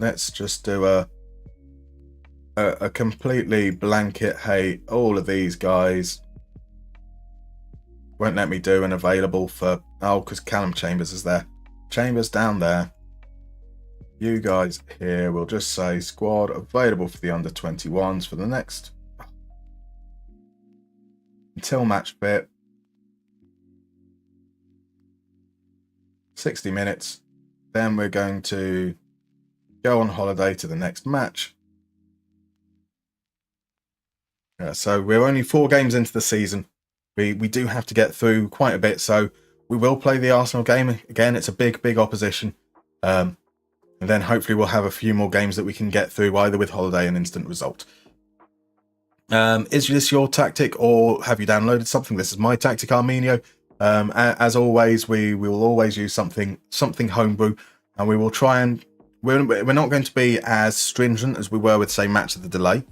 let's just do a completely blanket, hey, all of these guys won't let me do an available for... Oh, because Callum Chambers is there. Chambers down there. You guys here, we'll just say squad available for the under-21s for the next... until match fit. 60 minutes. Then we're going to go on holiday to the next match. So we're only 4 games into the season. We do have to get through quite a bit, so we will play the Arsenal game. Again, it's a big opposition. And then hopefully we'll have a few more games that we can get through, either with holiday and instant result. Is this your tactic, or have you downloaded something? This is my tactic, Armenio. As always, we will always use something homebrew, and we will try and... We're not going to be as stringent as we were with, say, Match of the Delay.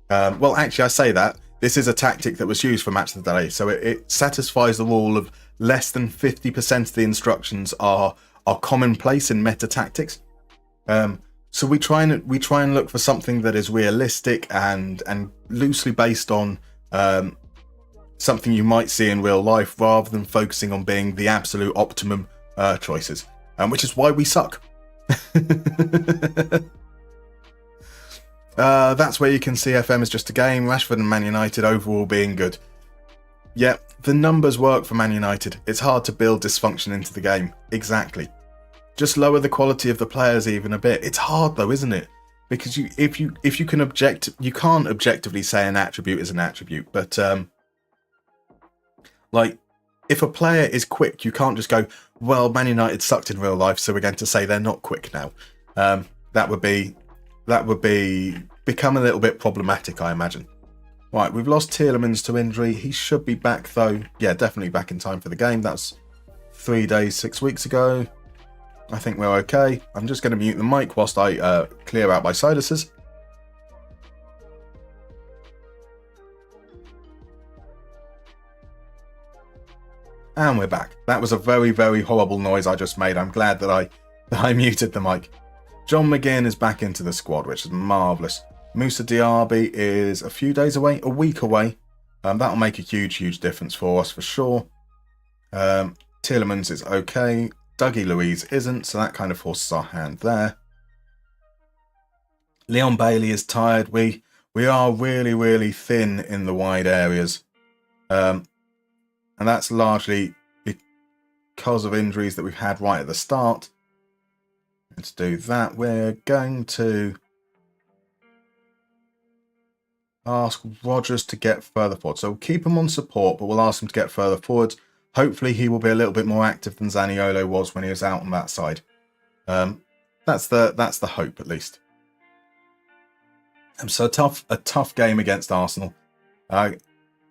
Well, actually, I say that. This is a tactic that was used for Match of the Delay, so it satisfies the rule of less than 50% of the instructions are commonplace in meta tactics. So we try and look for something that is realistic and loosely based on something you might see in real life rather than focusing on being the absolute optimum choices, which is why we suck. That's where you can see FM is just a game. Rashford and Man United overall being good. Yeah, the numbers work for Man United. It's hard to build dysfunction into the game. Exactly. Just lower the quality of the players even a bit. It's hard though, isn't it? Because if you can't objectively say an attribute is an attribute. But like, if a player is quick, you can't just go, well, Man United sucked in real life, so we're going to say they're not quick now. That would become a little bit problematic, I imagine. Right, we've lost Tielemans to injury. He should be back though. Yeah, definitely back in time for the game. That's 3 days, 6 weeks ago. I think we're okay. I'm just going to mute the mic whilst I clear out my sinuses. And we're back. That was a very, very horrible noise I just made. I'm glad that I muted the mic. John McGinn is back into the squad, which is marvellous. Moussa Diaby is a few days away, a week away. That'll make a huge, huge difference for us for sure. Tielemans is okay. Dougie Luiz isn't, so that kind of forces our hand there. Leon Bailey is tired. We are really, really thin in the wide areas. And that's largely because of injuries that we've had right at the start. Let's do that. We're going to ask Rodgers to get further forward. So we'll keep him on support, but we'll ask him to get further forward. Hopefully he will be a little bit more active than Zaniolo was when he was out on that side. That's the hope, at least. So a tough game against Arsenal.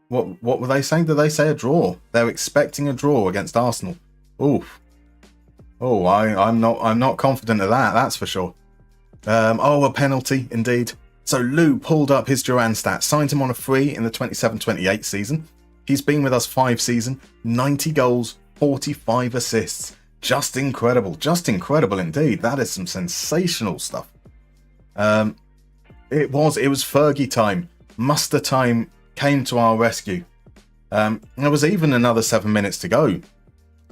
What were they saying? Did they say a draw? They're expecting a draw against Arsenal. Oof. Oh, I'm not confident of that. That's for sure. A penalty indeed. So Lou pulled up his Duran stats, signed him on a free in the 27-28 season. He's been with us 5 seasons, 90 goals, 45 assists. Just incredible indeed. That is some sensational stuff. It was Fergie time. Muster time came to our rescue. There was even another 7 minutes to go.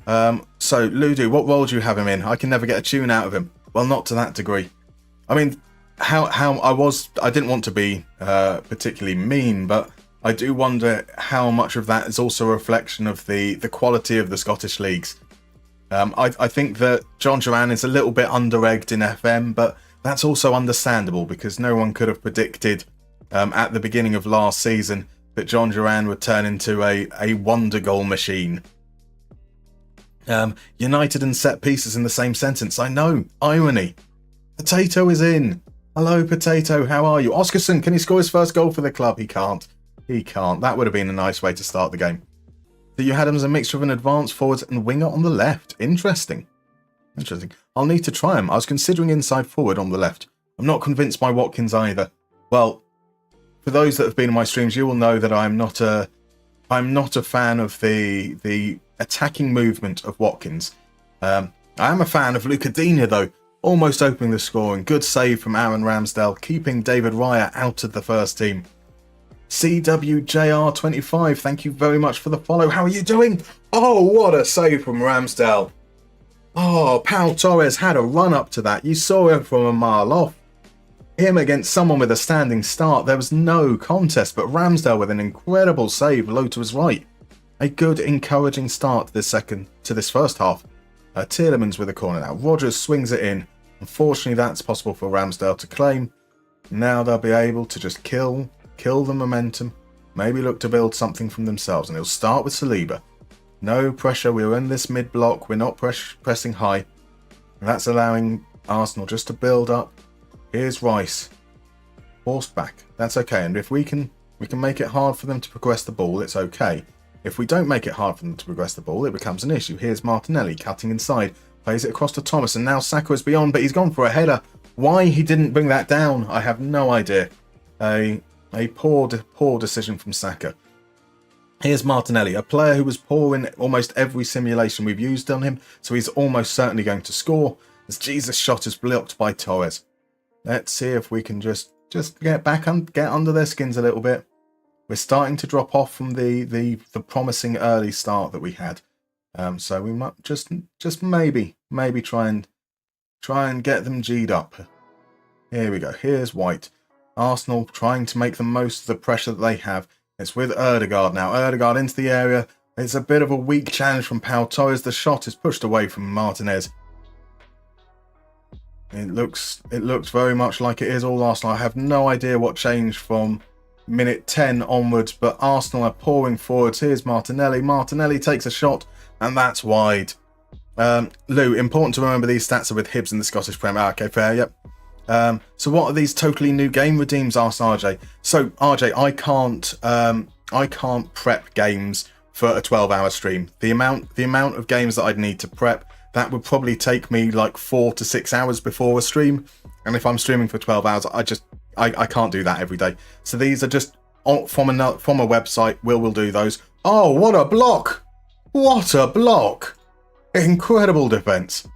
So Ludu, what role do you have him in? I can never get a tune out of him. Well, not to that degree. I mean, I didn't want to be particularly mean, but I do wonder how much of that is also a reflection of the quality of the Scottish leagues. I think that John Duran is a little bit under-egged in FM, but that's also understandable because no one could have predicted at the beginning of last season that John Duran would turn into a wonder goal machine. United and set pieces in the same sentence. I know. Irony. Potato is in. Hello, Potato. How are you? Oscarson, can he score his first goal for the club? He can't. That would have been a nice way to start the game. So you had him as a mixture of an advanced forward and winger on the left. Interesting. I'll need to try him. I was considering inside forward on the left. I'm not convinced by Watkins either. Well, for those that have been in my streams, you will know that I'm not a fan of the attacking movement of Watkins. I am a fan of Lucadina though, almost opening the score, and good save from Aaron Ramsdale, keeping David Raya out of the first team. CWJR25, thank you very much for the follow. How are you doing? Oh, what a save from Ramsdale. Oh, Pau Torres had a run up to that. You saw him from a mile off. Him against someone with a standing start. There was no contest, but Ramsdale with an incredible save low to his right. A good, encouraging start to this first half. Tielemans with a corner now. Rodgers swings it in. Unfortunately, that's possible for Ramsdale to claim. Now they'll be able to just kill the momentum. Maybe look to build something from themselves. And it'll start with Saliba. No pressure. We're in this mid-block. We're not pressing high. And that's allowing Arsenal just to build up. Here's Rice. Forced back. That's okay. And if we can make it hard for them to progress the ball, it's okay. If we don't make it hard for them to progress the ball, it becomes an issue. Here's Martinelli cutting inside. Plays it across to Thomas. And now Saka is beyond, but he's gone for a header. Why he didn't bring that down, I have no idea. A poor decision from Saka. Here's Martinelli, a player who was poor in almost every simulation we've used on him, so he's almost certainly going to score, as Jesus' shot is blocked by Torres. Let's see if we can just get back and get under their skins a little bit. we're starting to drop off from the promising early start that we had. So we might just maybe try and get them G'd up. Here we go. Here's White. Arsenal trying to make the most of the pressure that they have. It's with Ødegaard now. Ødegaard into the area. It's a bit of a weak challenge from Pau Torres. The shot is pushed away from Martinez. It looks very much like it is all Arsenal. I have no idea what changed from minute 10 onwards, but Arsenal are pouring forwards. Here's Martinelli. Martinelli takes a shot, and that's wide. Lou, important to remember these stats are with Hibs in the Scottish Premier. Okay, fair, yep. So what are these totally new game redeems? Asked RJ. So RJ, I can't prep games for a 12-hour stream. The amount of games that I'd need to prep, that would probably take me like 4 to 6 hours before a stream. And if I'm streaming for 12 hours, I can't do that every day. So these are just from a website. Will do those. Oh, what a block! What a block! Incredible defense.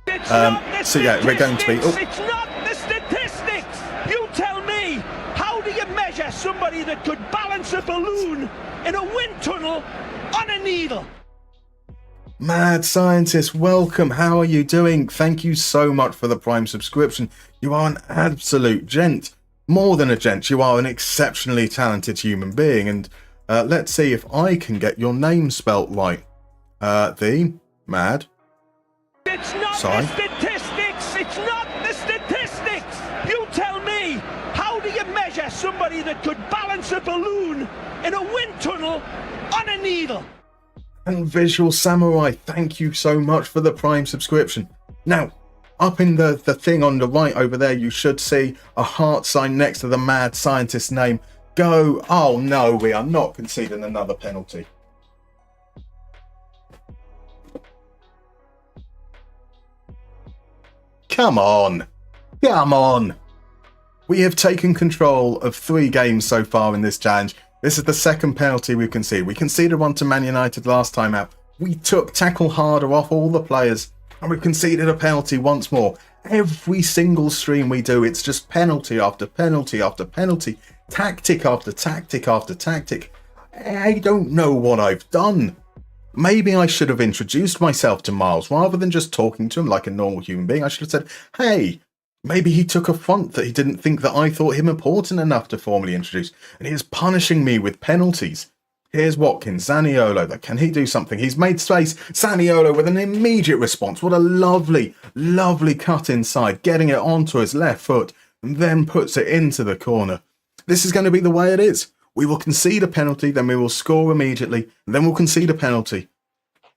So yeah, we're going to be. It's not the statistics. You tell me. How do you measure somebody that could balance a balloon in a wind tunnel on a needle? Mad Scientist, welcome. How are you doing? Thank you so much for the Prime subscription. You are an absolute gent. More than a gent, you are an exceptionally talented human being. And let's see if I can get your name spelt right. The Mad. It's not the statistics. It's not the statistics. You tell me. How do you measure somebody that could balance a balloon in a wind tunnel on a needle? And Visual Samurai, thank you so much for the Prime subscription. Now, up in the thing on the right over there, you should see a heart sign next to the Mad Scientist name. Go. Oh no, we are not conceding another penalty. Come on. Come on. We have taken control of 3 games so far in this challenge. This is the second penalty we've conceded. We conceded one to Man United last time out. We took tackle harder off all the players, and we've conceded a penalty once more. Every single stream we do, it's just penalty after penalty after penalty, tactic after tactic after tactic. I don't know what I've done. Maybe I should have introduced myself to Miles rather than just talking to him like a normal human being. I should have said, hey. Maybe he took affront that he didn't think that I thought him important enough to formally introduce, and he is punishing me with penalties. Here's Watkins, Zaniolo, can he do something? He's made space. Zaniolo with an immediate response. What a lovely, lovely cut inside, getting it onto his left foot, and then puts it into the corner. This is going to be the way it is. We will concede a penalty, then we will score immediately, and then we'll concede a penalty.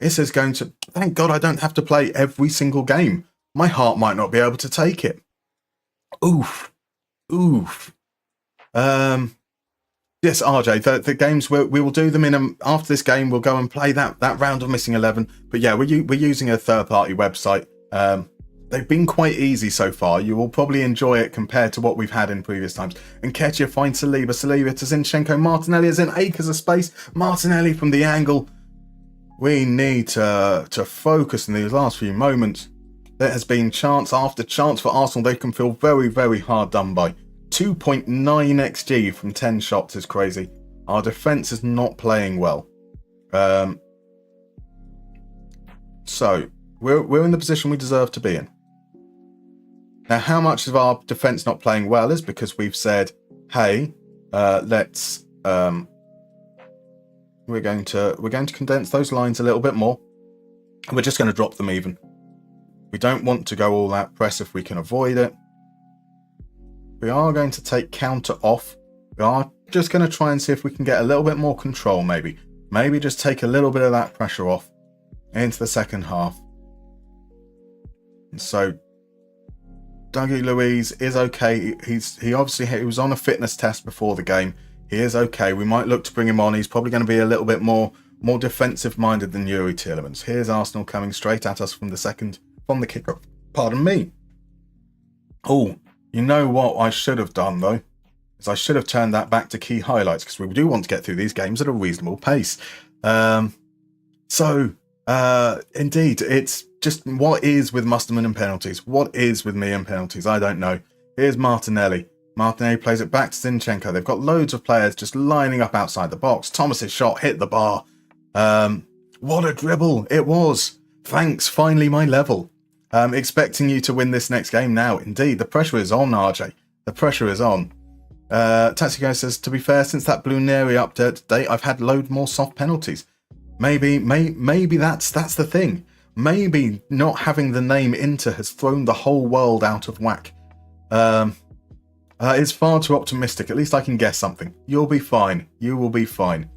This is going to... Thank God I don't have to play every single game. My heart might not be able to take it. Oof. Yes, RJ, the games, we will do them after this game. We'll go and play that round of Missing 11. But yeah, we're using a third-party website. They've been quite easy so far. You will probably enjoy it compared to what we've had in previous times. And Nketiah finds Saliba to Zinchenko. Martinelli is in acres of space. Martinelli from the angle. We need to focus in these last few moments. There has been chance after chance for Arsenal. They can feel very, very hard done by. 2.9 XG from 10 shots is crazy. Our defence is not playing well. So, we're in the position we deserve to be in. Now, how much of our defence not playing well is because we've said, hey, let's... we're going to condense those lines a little bit more. And we're just going to drop them even. We don't want to go all out press if we can avoid it. We are going to take counter off. We are just going to try and see if we can get a little bit more control, maybe. Maybe just take a little bit of that pressure off into the second half. And so, Dougie Luiz is okay. He was on a fitness test before the game. He is okay. We might look to bring him on. He's probably going to be a little bit more defensive-minded than Yuri Tielemans. Here's Arsenal coming straight at us from the kickoff. Pardon me. Oh, you know what I should have done, though? Is I should have turned that back to key highlights, because we do want to get through these games at a reasonable pace. Indeed, it's just what is with Musterman and penalties? What is with me and penalties? I don't know. Here's Martinelli. Martinelli plays it back to Zinchenko. They've got loads of players just lining up outside the box. Thomas's shot hit the bar. What a dribble it was. Thanks, finally my level. Expecting you to win this next game now. Indeed, the pressure is on, RJ. The pressure is on. Tatsiko says, to be fair, since that Blue Neri update today, I've had load more soft penalties. Maybe that's the thing. Maybe not having the name Inter has thrown the whole world out of whack. It's far too optimistic. At least I can guess something. You'll be fine. You will be fine.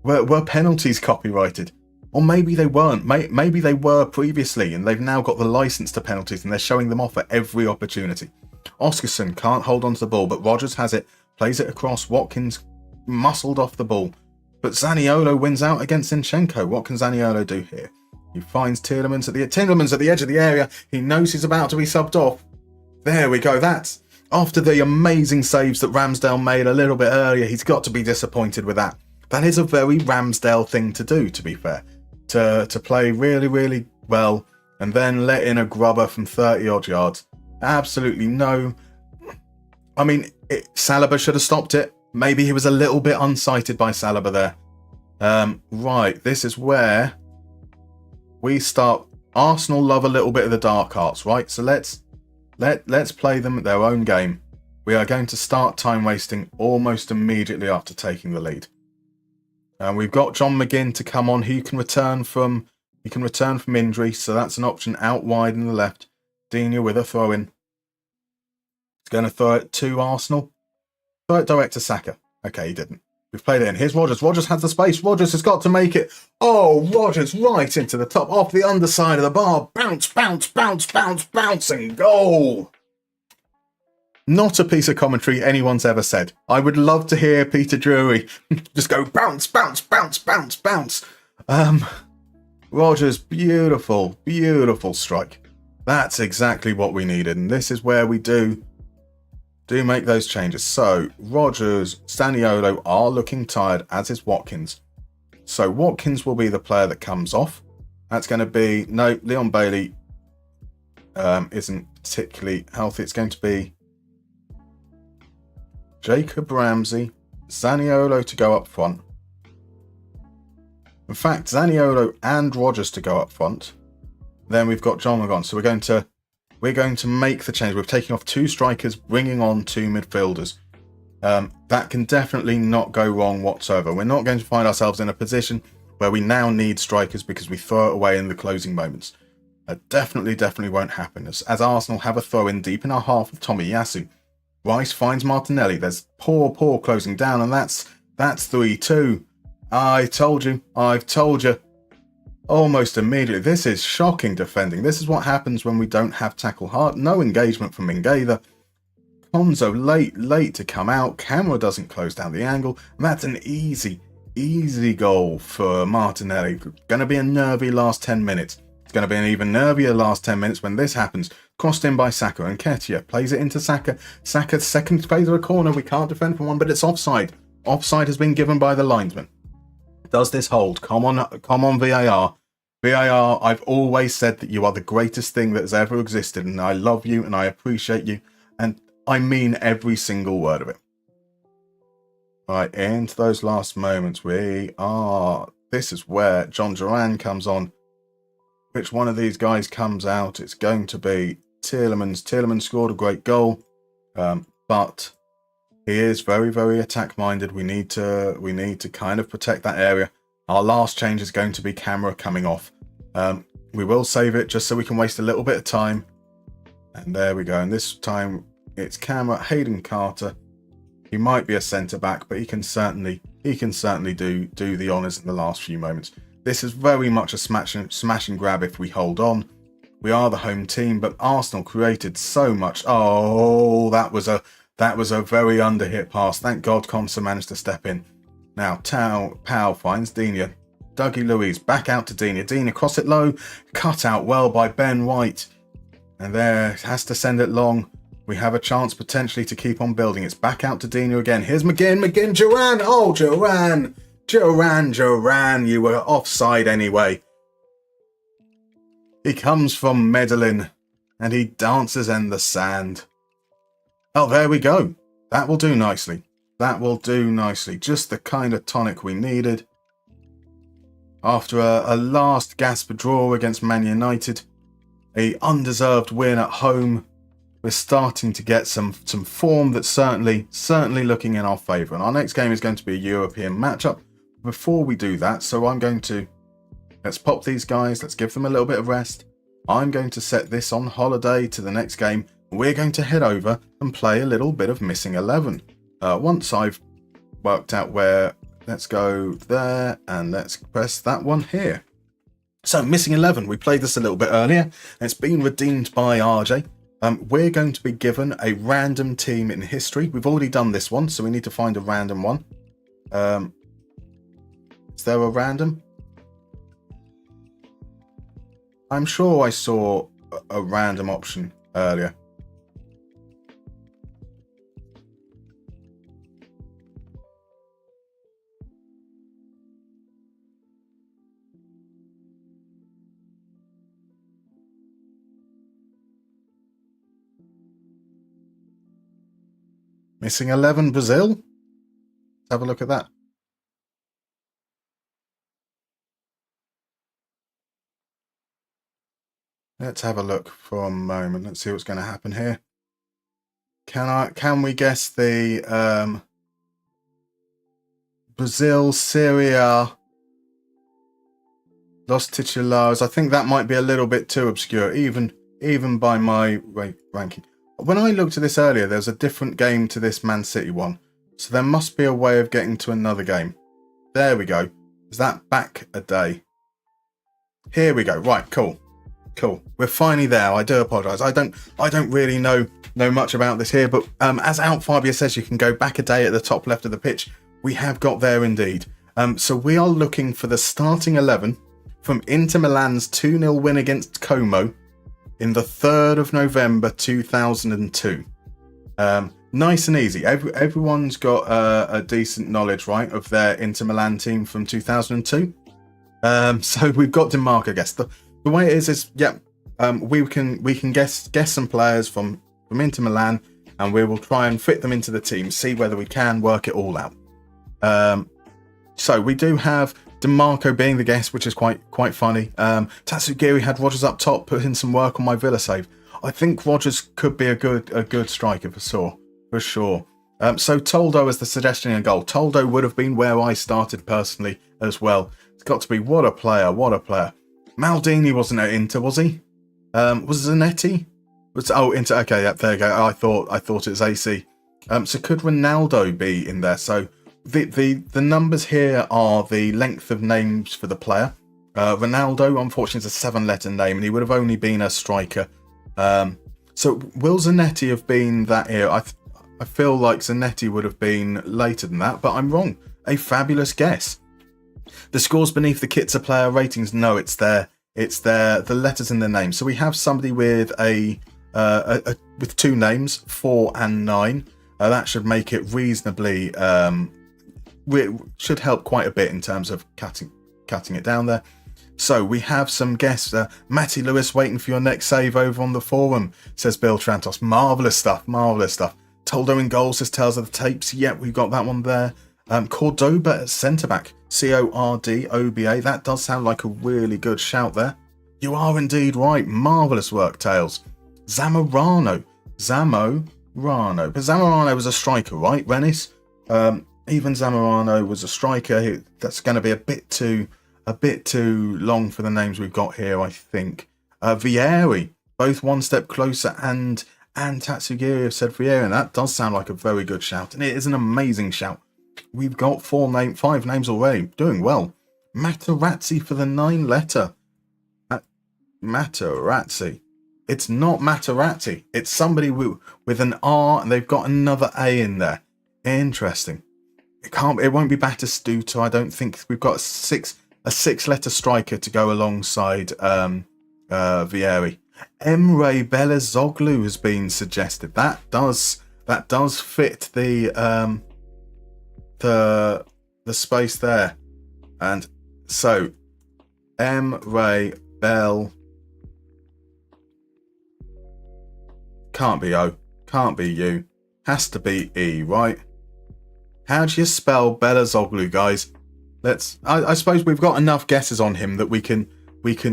Were penalties copyrighted? Or maybe they weren't. Maybe they were previously, and they've now got the license to penalties, and they're showing them off at every opportunity. Oscarson can't hold on to the ball, but Rodgers has it, plays it across. Watkins muscled off the ball. But Zaniolo wins out against Zinchenko. What can Zaniolo do here? He finds Tielemans at the edge of the area. He knows he's about to be subbed off. There we go. That's after the amazing saves that Ramsdale made a little bit earlier. He's got to be disappointed with that. That is a very Ramsdale thing to do, to be fair. To play really, really well and then let in a grubber from 30-odd yards. Absolutely no. I mean, Saliba should have stopped it. Maybe he was a little bit unsighted by Saliba there. Right, this is where we start. Arsenal love a little bit of the dark arts, right? So let's play them at their own game. We are going to start time wasting almost immediately after taking the lead. And we've got John McGinn to come on. He can return from injury, so that's an option out wide in the left. Dina with a throw in. He's going to throw it to Arsenal. Throw it direct to Saka. Okay, he didn't. We've played it in. Here's Rodgers. Rodgers has the space. Rodgers has got to make it. Oh, Rodgers right into the top, off the underside of the bar. Bounce, bounce, bounce, bounce, bounce, and goal. Not a piece of commentary anyone's ever said. I would love to hear Peter Drury just go bounce, bounce, bounce, bounce, bounce. Rodgers, beautiful, beautiful strike. That's exactly what we needed, and this is where we do make those changes. So Rodgers, Zaniolo are looking tired, as is Watkins. So Watkins will be the player that comes off. That's going to be Leon Bailey isn't particularly healthy. It's going to be Jacob Ramsey, Zaniolo to go up front. In fact, Zaniolo and Rodgers to go up front. Then we've got John McGinn. So we're going to make the change. We're taking off two strikers, bringing on two midfielders. That can definitely not go wrong whatsoever. We're not going to find ourselves in a position where we now need strikers because we throw it away in the closing moments. That definitely won't happen. As Arsenal have a throw in deep in our half of Tomiyasu. Rice finds Martinelli. There's poor closing down, and that's 3-2. I've told you. Almost immediately. This is shocking defending. This is what happens when we don't have tackle hard. No engagement from Mingueza. Konzo late to come out. Camera doesn't close down the angle. And that's an easy goal for Martinelli. Going to be a nervy last 10 minutes. It's going to be an even nervier last 10 minutes when this happens. Crossed in by Saka, and Ketia plays it into Saka. Saka's second phase of a corner. We can't defend from one, but it's offside. Offside has been given by the linesman. Does this hold? Come on, VAR. VAR, I've always said that you are the greatest thing that has ever existed, and I love you and I appreciate you, and I mean every single word of it. Right, into those last moments, this is where John Duran comes on. Which one of these guys comes out? It's going to be Tielemans. Tielemans scored a great goal, but he is very, very attack-minded. We need to kind of protect that area. Our last change is going to be Camera coming off. We will save it just so we can waste a little bit of time. And there we go. And this time it's Camera, Hayden Carter. He might be a centre-back, but he can certainly do the honours in the last few moments. This is very much a smash and grab if we hold on. We are the home team, but Arsenal created so much. Oh, that was a very underhit pass. Thank God Konsa managed to step in. Now Powell finds Dina. Dougie Luiz back out to Dina. Dina cross it low, cut out well by Ben White. And there has to send it long. We have a chance potentially to keep on building. It's back out to Dina again. Here's McGinn, Duran. Oh, Duran, you were offside anyway. He comes from Medellin and he dances in the sand. Oh, there we go. That will do nicely. That will do nicely. Just the kind of tonic we needed. After a last gasp draw against Man United, a undeserved win at home, we're starting to get some form that's certainly looking in our favour. And our next game is going to be a European matchup. Before we do that, so let's pop these guys, let's give them a little bit of rest. I'm going to set this on holiday to the next game. We're going to head over and play a little bit of Missing 11. Once I've worked out where, let's go there and let's press that one here. So Missing 11, we played this a little bit earlier. It's been redeemed by RJ. We're going to be given a random team in history. We've already done this one, so we need to find a random one. Is there a random? I'm sure I saw a random option earlier. Missing 11 Brazil? Let's have a look at that. Let's have a look for a moment. Let's see what's going to happen here. Can we guess the Brazil, Syria, Los Titulares? I think that might be a little bit too obscure, even by my ranking. When I looked at this earlier, there was a different game to this Man City one. So there must be a way of getting to another game. There we go. Is that back a day? Here we go. Right, cool. We're finally there. I do apologise. I don't really know much about this here, but as Out Fabia says, you can go back a day at the top left of the pitch. We have got there indeed. So we are looking for the starting 11 from Inter Milan's 2-0 win against Como in the 3rd of November 2002. Nice and easy. Everyone's got a decent knowledge, right, of their Inter Milan team from 2002. So we've got Denmark, I guess. The way it is we can guess some players from Inter Milan, and we will try and fit them into the team, see whether we can work it all out. So we do have DeMarco being the guest, which is quite funny. Tatsugiri had Rodgers up top, put in some work on my Villa save. I think Rodgers could be a good striker for sure. So Toldo as the suggestion in goal. Toldo would have been where I started personally as well. It's got to be what a player. Maldini wasn't at Inter, was he? Was Zanetti? Inter. Okay, yeah, there you go. I thought it was AC. So could Ronaldo be in there? So the numbers here are the length of names for the player. Ronaldo, unfortunately, is a 7-letter name, and he would have only been a striker. So will Zanetti have been that era? I feel like Zanetti would have been later than that, but I'm wrong. A fabulous guess. The scores beneath the kits are player ratings. No, it's the letters in the name. So we have somebody with with 2 names, 4 and 9. That should make it reasonably. Should help quite a bit in terms of cutting it down there. So we have some guests. Matty Lewis waiting for your next save over on the forum, says Bill Trantos. Marvellous stuff. Toldo in goal, says Tales of the Tapes. Yep, we've got that one there. Cordoba at centre-back. Cordoba. That does sound like a really good shout there. You are indeed right. Marvellous work, Tales. Zamorano. But Zamorano was a striker, right, Rennis? Even Zamorano was a striker. That's going to be a bit too long for the names we've got here, I think. Vieri, both one step closer, and Tatsugiri have said Vieri, and that does sound like a very good shout, and it is an amazing shout. We've got 5 names already. Doing well. Materazzi for the 9-letter. Materazzi. It's not Materazzi. It's somebody with an R, and they've got another A in there. Interesting. It won't be Batistuta. I don't think. We've got a 6-letter striker to go alongside Vieri. Emre Belezoglu has been suggested. That does fit the space there. And so Emre Bell can't be O, can't be you. Has to be E, right? How do you spell Belozoglu, guys? I suppose we've got enough guesses on him that we can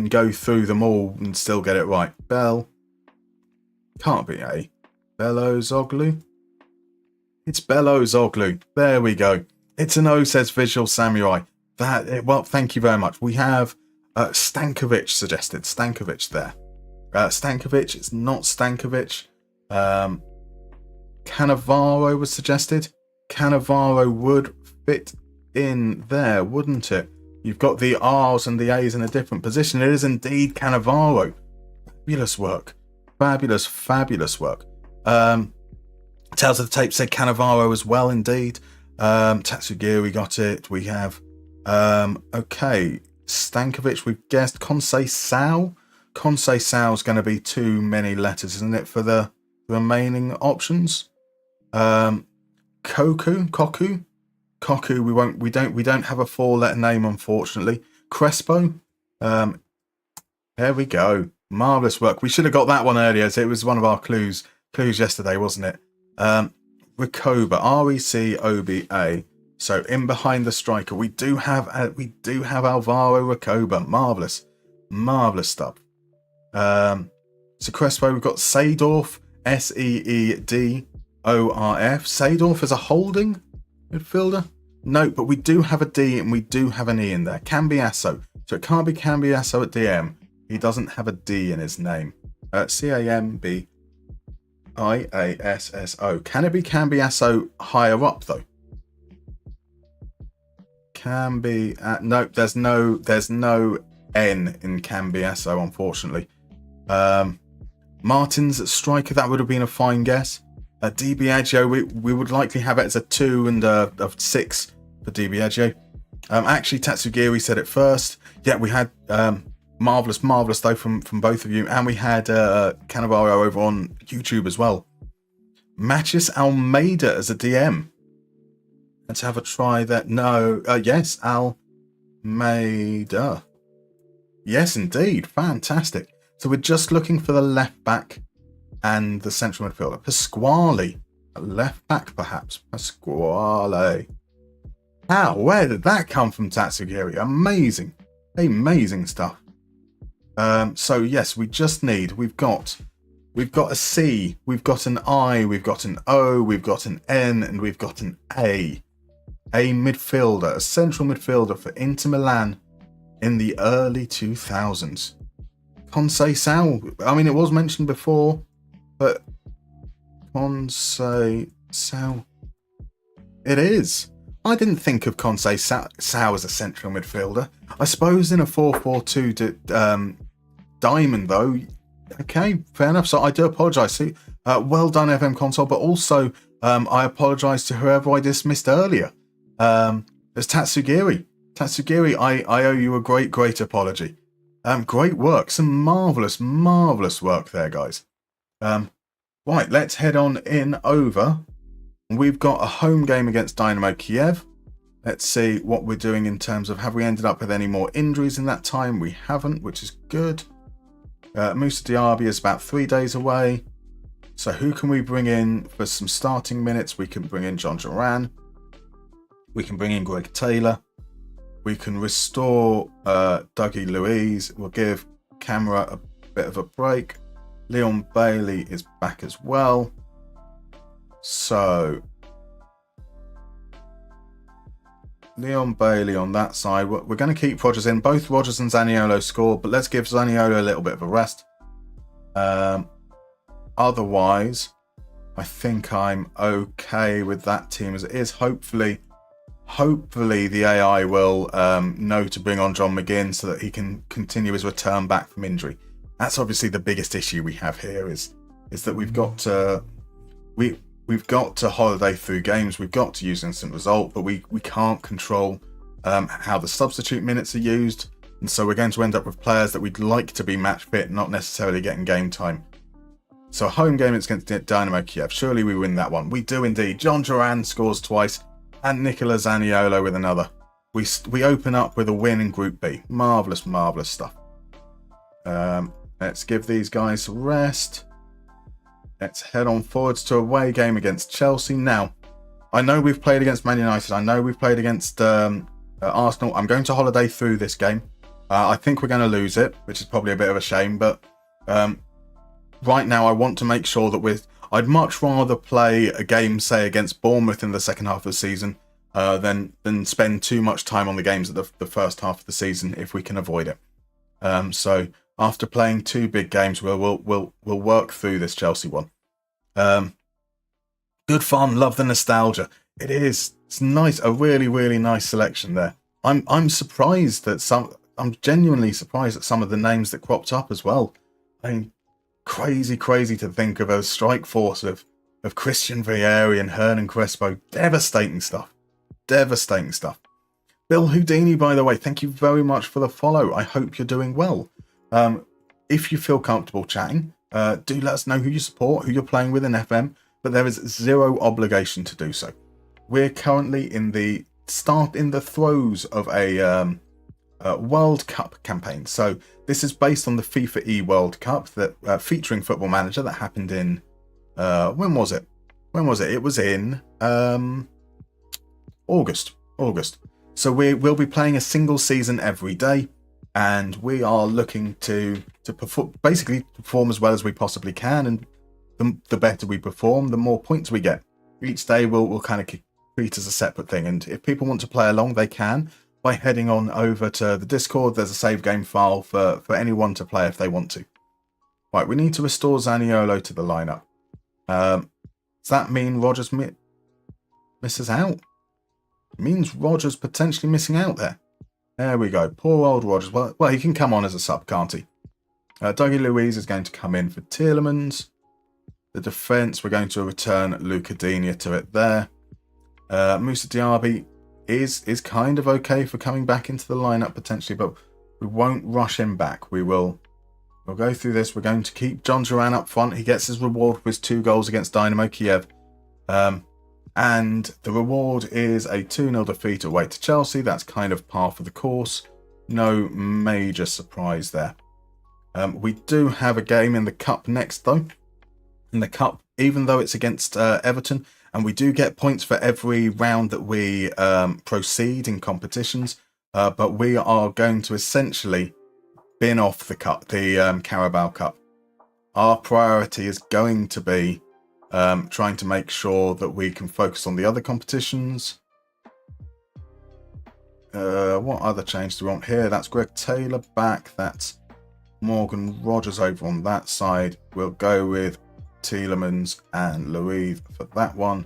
go through them all and still get it right. Bell. Can't be A. Belozoglu. It's Belozoglu. There we go. It's an O, says Visual Samurai. Well, thank you very much. We have Stankovic suggested. Stankovic there. Stankovic. It's not Stankovic. Cannavaro was suggested. Cannavaro would fit in there, wouldn't it? You've got the R's and the A's in a different position. It is indeed Cannavaro. Fabulous work. Fabulous work. Tales of the Tape said Cannavaro as well, indeed. Tatsugiri got it. We have okay, Stankovic, we've guessed. Conceição. Conceição's going to be too many letters, isn't it, for the remaining options? Koku. We don't have a 4-letter name, unfortunately. Crespo. There we go. Marvellous work. We should have got that one earlier. So it was one of our clues yesterday, wasn't it? Recoba. Recoba. So in behind the striker, we do have Alvaro Recoba. Marvellous stuff. So Crespo, we've got Seedorf. Seedorf. Seedorf is a holding midfielder? No, but we do have a D and we do have an E in there. Cambiasso. So it can't be Cambiasso at DM. He doesn't have a D in his name. Cambiasso. Can it be Cambiasso higher up though? No, there's no N in Cambiasso, unfortunately. Martin's at striker, that would have been a fine guess. Di Biagio, we would likely have it as a 2 and a 6 for Di Biagio. Actually, Tatsugiri said it first. Yeah, we had marvellous though from both of you, and we had Cannavaro over on YouTube as well. Matches Almeida as a DM. Let's have a try that. No, yes, Almeida. Yes, indeed, fantastic. So we're just looking for the left back and the central midfielder. Pasquale, a left back perhaps. Pasquale. How? Where did that come from, Tatsugiri? Amazing stuff. So yes, we just need. We've got a C, we've got an I, we've got an O, we've got an N, and we've got an A. A midfielder, a central midfielder for Inter Milan in the early 2000s. Conceição. I mean, it was mentioned before, but Conceição. It is. I didn't think of Conceição as a central midfielder. I suppose in a 4-4-2 diamond, though. Okay, fair enough. So I do apologise. Well done, FM Console, but also I apologise to whoever I dismissed earlier. There's Tatsugiri. Tatsugiri, I owe you a great apology. Great work. Some marvellous work there, guys. Right, let's head on in over. We've got a home game against Dynamo Kiev. Let's see what we're doing in terms of, have we ended up with any more injuries in that time? We haven't, which is good. Moussa Diaby is about 3 days away. So who can we bring in for some starting minutes? We can bring in John Duran. We can bring in Greg Taylor. We can restore Dougie Luiz. We'll give Camera a bit of a break. Leon Bailey is back as well. So Leon Bailey on that side. We're going to keep Rodgers in. Both Rodgers and Zaniolo scored, but let's give Zaniolo a little bit of a rest. Otherwise, I think I'm okay with that team as it is. Hopefully the AI will know to bring on John McGinn so that he can continue his return back from injury. That's obviously the biggest issue we have here is that we've got to holiday through games. We've got to use instant result, but we can't control how the substitute minutes are used, and so we're going to end up with players that we'd like to be match fit, not necessarily getting game time. So a home game against Dynamo Kiev. Surely we win that one. We do indeed. John Duran scores twice, and Nicola Zaniolo with another. We open up with a win in Group B. Marvellous stuff. Let's give these guys a rest. Let's head on forwards to away game against Chelsea. Now, I know we've played against Man United. I know we've played against Arsenal. I'm going to holiday through this game. I think we're going to lose it, which is probably a bit of a shame. But right now, I want to make sure that I'd much rather play a game, say, against Bournemouth in the second half of the season than spend too much time on the games at the first half of the season if we can avoid it. So after playing 2 big games, we'll work through this Chelsea one. Good fun, love the nostalgia. It is. It's nice, a really, really nice selection there. I'm surprised that I'm genuinely surprised at some of the names that cropped up as well. I mean, crazy to think of a strike force of Christian Vieri and Hernan Crespo. Devastating stuff. Bill Houdini, by the way, thank you very much for the follow. I hope you're doing well. If you feel comfortable chatting, do let us know who you support, who you're playing with in FM, but there is zero obligation to do so. We're currently in the throes of a World Cup campaign. So this is based on the FIFAe World Cup that featuring Football Manager that happened in when was it? It was in August. So we'll be playing a single season every day, and we are looking to perform as well as we possibly can. And the better we perform, the more points we get. Each day we'll kind of treat as a separate thing. And if people want to play along, they can by heading on over to the Discord. There's a save game file for anyone to play if they want to. Right, we need to restore Zaniolo to the lineup. Does that mean Rodgers misses out? It means Rodgers potentially missing out there. There we go. Poor old Rodgers. Well, he can come on as a sub, can't he? Dougie Luiz is going to come in for Tielemans. The defence, we're going to return Luca Digne to it there. Moussa Diaby is kind of okay for coming back into the lineup potentially, but we won't rush him back. We'll go through this. We're going to keep John Duran up front. He gets his reward for his 2 goals against Dynamo Kiev. And the reward is a 2-0 defeat away to Chelsea. That's kind of par for the course. No major surprise there. We do have a game in the Cup next, though. In the Cup, even though it's against Everton, and we do get points for every round that we proceed in competitions, but we are going to essentially bin off the Cup, the Carabao Cup. Our priority is going to be trying to make sure that we can focus on the other competitions. What other change do we want here? That's Greg Taylor back. That's Morgan Rogers over on that side. We'll go with Tielemans and Louise for that one.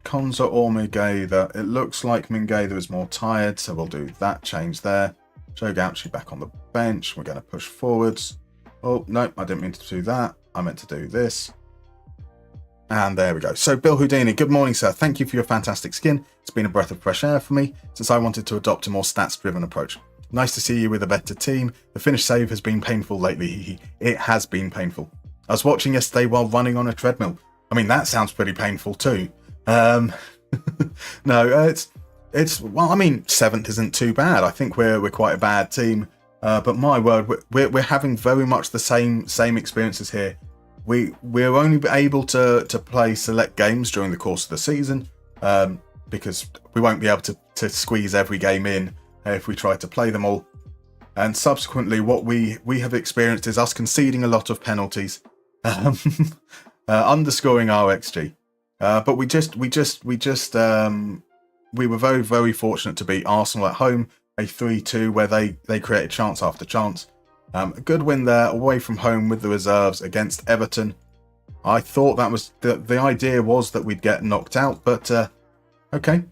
Konza or Mingueza. It looks like Mingueza is more tired, so we'll do that change there. Joe Gauchi back on the bench. We're going to push forwards. Oh, no, I didn't mean to do that. I meant to do this. And there we go. So Bill Houdini, good morning, sir. Thank you for your fantastic skin. It's been a breath of fresh air for me since I wanted to adopt a more stats-driven approach. Nice to see you with a better team. The finish save has been painful lately. It has been painful. I was watching yesterday while running on a treadmill. I mean, that sounds pretty painful too. No, it's well, I mean, 7th isn't too bad. I think we're quite a bad team. But my word, we're having very much the same experiences here. We're only able to play select games during the course of the season because we won't be able to squeeze every game in if we try to play them all. And subsequently, what we have experienced is us conceding a lot of penalties, underscoring our XG. But we were very, very fortunate to beat Arsenal at home, a 3-2 where they created chance after chance. A good win there away from home with the reserves against Everton. I thought that was the idea was that we'd get knocked out, but okay.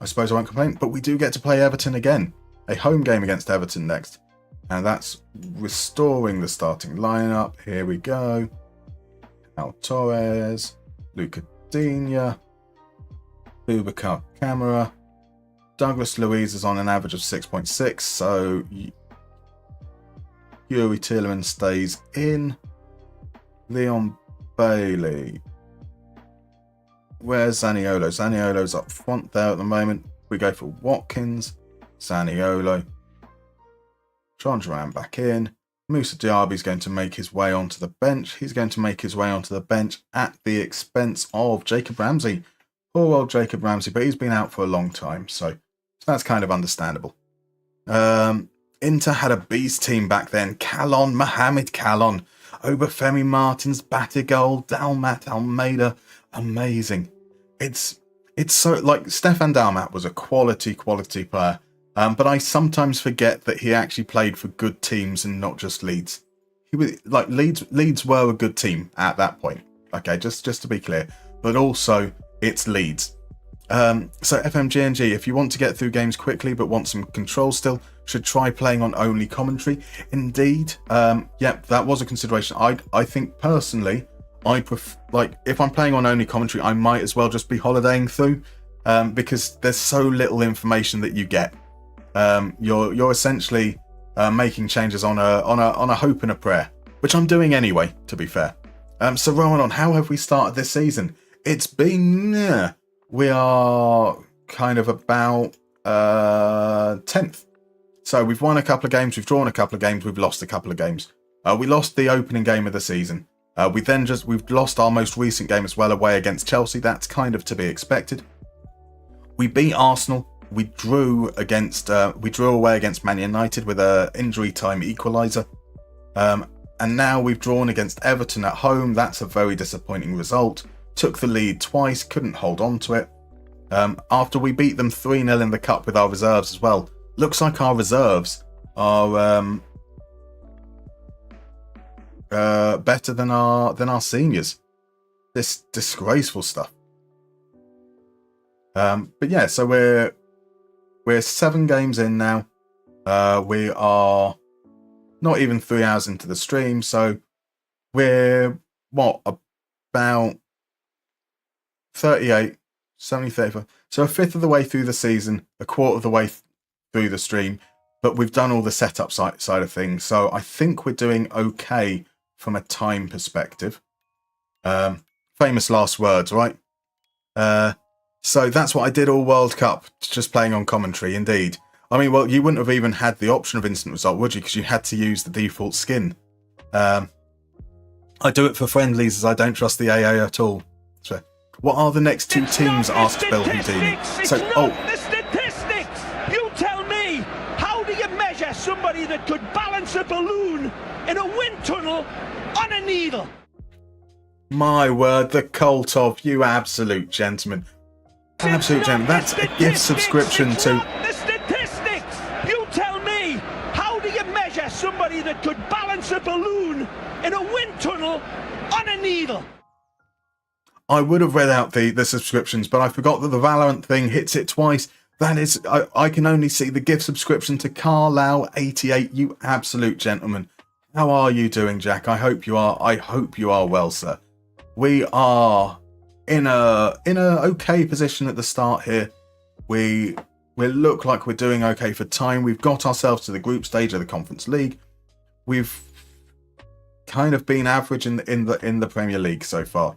I suppose I won't complain. But we do get to play Everton again. A home game against Everton next. And that's restoring the starting lineup. Here we go. Al Torres, Luca Digne, Boubacar Kamara. Douglas Luiz is on an average of 6.6, so Yuri Tielemans stays in. Leon Bailey. Where's Zaniolo? Zaniolo's up front there at the moment. We go for Watkins, Zaniolo. John Duran back in. Moussa Diaby's going to make his way onto the bench. He's going to make his way onto the bench at the expense of Jacob Ramsey. Poor old Jacob Ramsey, but he's been out for a long time, so that's kind of understandable. Inter had a beast team back then. Calon, Mohamed Calon, Obafemi Martins, Batigol, Dalmat Almeida. Amazing. It's so, like, Stefan Dalmat was a quality player. But I sometimes forget that he actually played for good teams and not just Leeds. He was like Leeds were a good team at that point. Okay, just to be clear. But also, it's Leeds. So FMGNG, if you want to get through games quickly but want some control still, should try playing on only commentary. Indeed, that was a consideration. I think personally, I prefer, like, if I'm playing on only commentary, I might as well just be holidaying through, because there's so little information that you get. You're essentially making changes on a hope and a prayer, which I'm doing anyway, to be fair. So rolling on, how have we started this season? It's been we are kind of about 10th. So we've won a couple of games, we've drawn a couple of games, we've lost a couple of games. We lost the opening game of the season. We've lost our most recent game as well, away against Chelsea. That's kind of to be expected. We beat Arsenal. We drew away against Man United with a injury time equaliser. And now we've drawn against Everton at home. That's a very disappointing result. Took the lead twice, couldn't hold on to it. After we beat them 3-0 in the cup with our reserves as well. Looks like our reserves are better than our seniors. This disgraceful stuff. But yeah, so we're 7 games in now. We are not even 3 hours into the stream, so we're about 38, 70, 35. So a fifth of the way through the season, a quarter of the way through the stream, but we've done all the setup side of things. So I think we're doing okay from a time perspective. Famous last words, right? So that's what I did all World Cup, just playing on commentary, indeed. I mean, well, you wouldn't have even had the option of instant result, would you? Because you had to use the default skin. I do it for friendlies, as I don't trust the AA at all. So, what are the next 2 teams? Asked Bill Houdini. So, the statistics. You tell me, how do you measure somebody that could balance a balloon in a wind tunnel on a needle? My word, the cult of you absolute gentlemen. Absolute gentlemen. That's a gift subscription to... The statistics. You tell me, how do you measure somebody that could balance a balloon in a wind tunnel on a needle? I would have read out the subscriptions, but I forgot that the Valorant thing hits it twice. That is, I can only see the gift subscription to Carlisle88. You absolute gentleman. How are you doing, Jack? I hope you are well, sir. We are in a okay position at the start here. We look like we're doing okay for time. We've got ourselves to the group stage of the Conference League. We've kind of been average in the Premier League so far.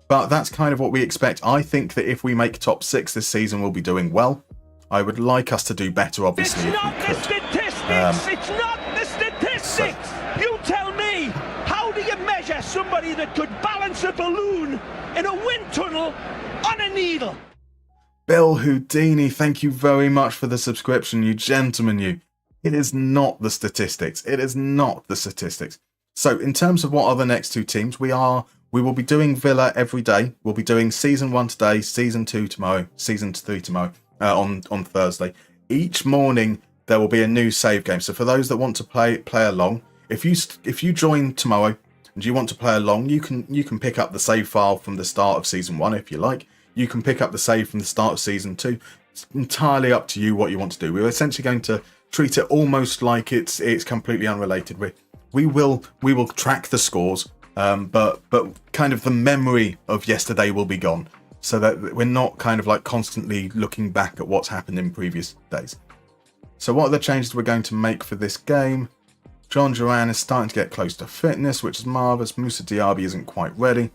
But that's kind of what we expect. I think that if we make top 6 this season, we'll be doing well. I would like us to do better, obviously, if we could. It's not the statistics. You tell me, how do you measure somebody that could balance a balloon in a wind tunnel on a needle? Bill Houdini, thank you very much for the subscription, you gentlemen, you. It is not the statistics. It is not the statistics. So, in terms of what are the next 2 teams, we will be doing Villa every day. We'll be doing Season 1 today, Season 2 tomorrow, Season 3 tomorrow, on Thursday. Each morning, there will be a new save game. So for those that want to play along, if you join tomorrow and you want to play along, you can pick up the save file from the start of Season 1 if you like. You can pick up the save from the start of Season 2. It's entirely up to you what you want to do. We're essentially going to treat it almost like it's completely unrelated. We will track the scores. But kind of the memory of yesterday will be gone, so that we're not kind of like constantly looking back at what's happened in previous days. So what are the changes we're going to make for this game? John Duran is starting to get close to fitness, which is marvellous. Moussa Diaby isn't quite ready.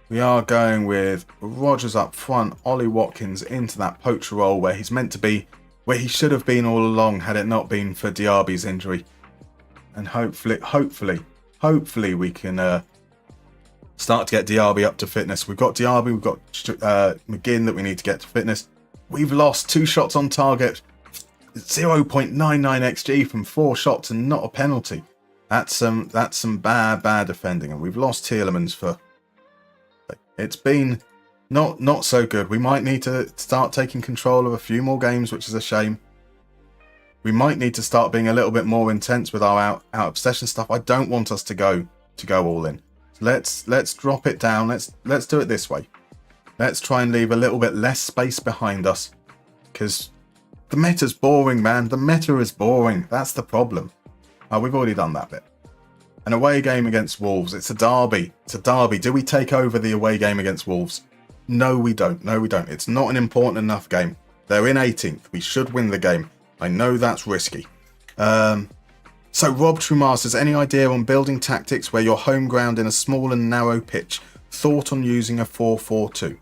We are going with Rodgers up front, Ollie Watkins into that poacher role where he's meant to be, where he should have been all along had it not been for Diaby's injury. And hopefully we can start to get Diaby up to fitness. We've got Diaby, we've got McGinn that we need to get to fitness. We've lost 2 shots on target, 0.99 XG from 4 shots and not a penalty. That's some bad defending, and we've lost Tielemans for. It's been not so good. We might need to start taking control of a few more games, which is a shame. We might need to start being a little bit more intense with our out of possession stuff. I don't want us to go all in. So let's drop it down. Let's do it this way. Let's try and leave a little bit less space behind us, because the meta's boring, man. The meta is boring. That's the problem. Oh, we've already done that bit. An away game against Wolves. It's a derby. Do we take over the away game against Wolves? No, we don't. It's not an important enough game. They're in 18th. We should win the game. I know that's risky. So Rob Trumar says, any idea on building tactics where you're home ground in a small and narrow pitch? Thought on using a 4-4-2.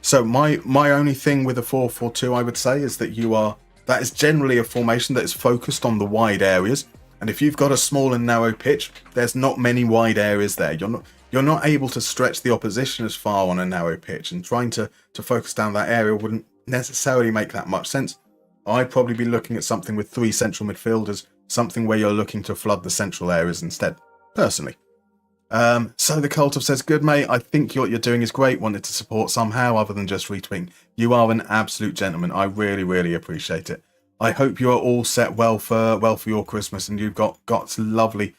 So my only thing with a 4-4-2, I would say, is that that is generally a formation that is focused on the wide areas. And if you've got a small and narrow pitch, there's not many wide areas there. You're not able to stretch the opposition as far on a narrow pitch, and trying to focus down that area wouldn't necessarily make that much sense. I'd probably be looking at something with 3 central midfielders, something where you're looking to flood the central areas instead, personally. So the Cult of says, good mate, I think what you're doing is great, wanted to support somehow other than just retweeting. You are an absolute gentleman. I really, really appreciate it. I hope you are all set well for your Christmas, and you've got some lovely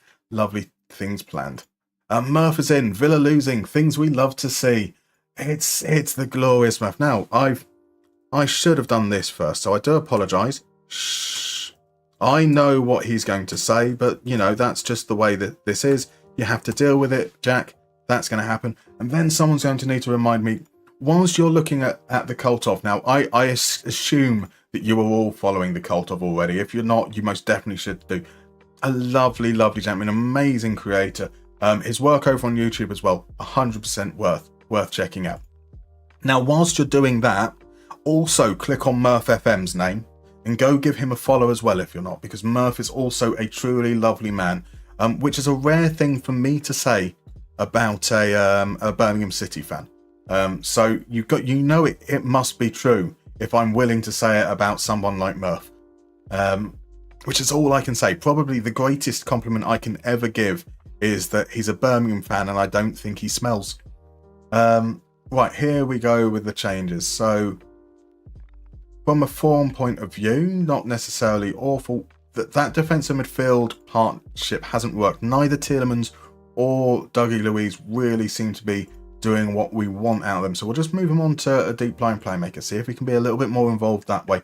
things planned. Murph is in, Villa losing, things we love to see. It's the glorious Murph. Now, I should have done this first, so I do apologise. Shh. I know what he's going to say, but, that's just the way that this is. You have to deal with it, Jack. That's going to happen. And then someone's going to need to remind me, whilst you're looking at the Cult of, now, I assume that you are all following the Cult of already. If you're not, you most definitely should do. A lovely gentleman, amazing creator. His work over on YouTube as well, 100% worth checking out. Now, whilst you're doing that, also click on Murph FM's name and go give him a follow as well if you're not, because Murph is also a truly lovely man, which is a rare thing for me to say about a Birmingham City fan. So it must be true if I'm willing to say it about someone like Murph, which is all I can say. Probably the greatest compliment I can ever give is that he's a Birmingham fan and I don't think he smells. Right, here we go with the changes. So from a form point of view, not necessarily awful. That defensive midfield partnership hasn't worked. Neither Tielemans or Dougie Luiz really seem to be doing what we want out of them. So we'll just move them on to a deep line playmaker, see if we can be a little bit more involved that way.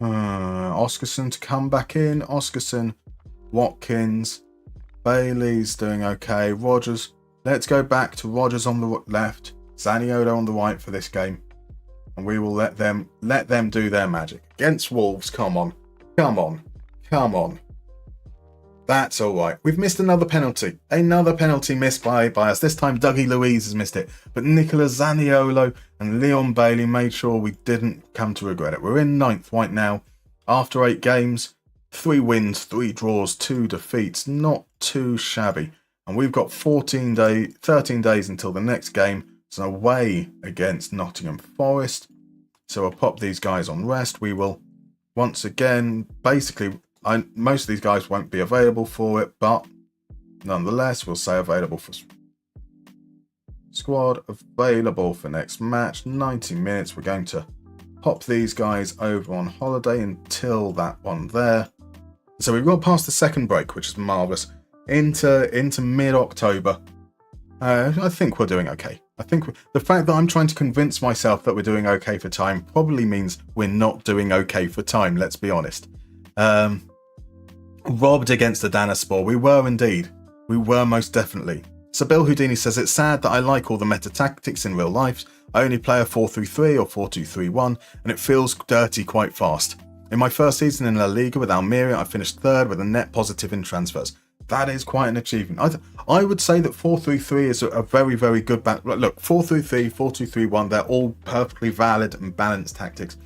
Oscarson to come back in. Oscarson, Watkins, Bailey's doing okay. Rogers, let's go back to Rogers on the left, Zaniolo on the right for this game, and we will let them do their magic against Wolves. Come on. That's all right. We've missed another penalty missed by us. This time Dougie Luiz has missed it, but Nicola Zaniolo and Leon Bailey made sure we didn't come to regret it. We're in 9th right now after 8 games, 3 wins, 3 draws, 2 defeats. Not too shabby. And we've got 13 days until the next game. It's away against Nottingham Forest. So we'll pop these guys on rest. We will, once again, basically, most of these guys won't be available for it, but nonetheless, we'll say available for squad, available for next match, 90 minutes. We're going to pop these guys over on holiday until that one there. So we've got past the second break, which is marvellous, into mid-October. I think we're doing okay. I think the fact that I'm trying to convince myself that we're doing okay for time probably means we're not doing okay for time, let's be honest. Robbed against the Danaspor. We were indeed. We were most definitely. So Bill Houdini says, it's sad that I like all the meta tactics in real life. I only play a 4-3-3 or 4-2-3-1 and it feels dirty quite fast. In my first season in La Liga with Almeria, I finished 3rd with a net positive in transfers. That is quite an achievement. I would say that 4-3-3 is a very, very good... Look, 4-3-3, 4-2-3-1, they're all perfectly valid and balanced tactics.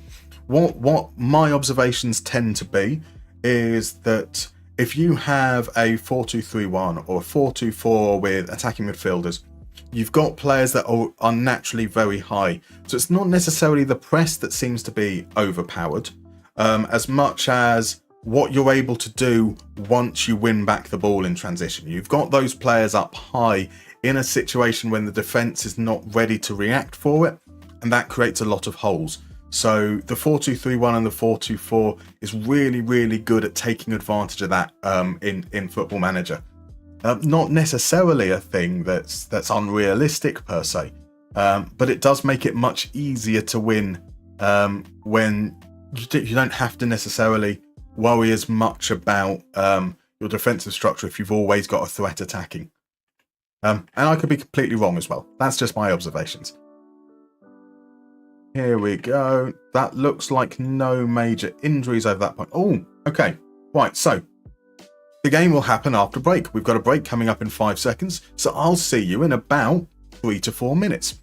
What my observations tend to be is that if you have a 4-2-3-1 or a 4-2-4 with attacking midfielders, you've got players that are naturally very high. So it's not necessarily the press that seems to be overpowered, as much as what you're able to do once you win back the ball in transition. You've got those players up high in a situation when the defence is not ready to react for it, and that creates a lot of holes. So the 4-2-3-1 and the 4-2-4 is really, really good at taking advantage of that in Football Manager. Not necessarily a thing that's unrealistic per se, but it does make it much easier to win when you don't have to necessarily worry as much about your defensive structure if you've always got a threat attacking. And I could be completely wrong as well. That's just my observations. Here we go. That looks like no major injuries over that point. Oh, okay. Right, so the game will happen after break. We've got a break coming up in 5 seconds, so I'll see you in about 3 to 4 minutes.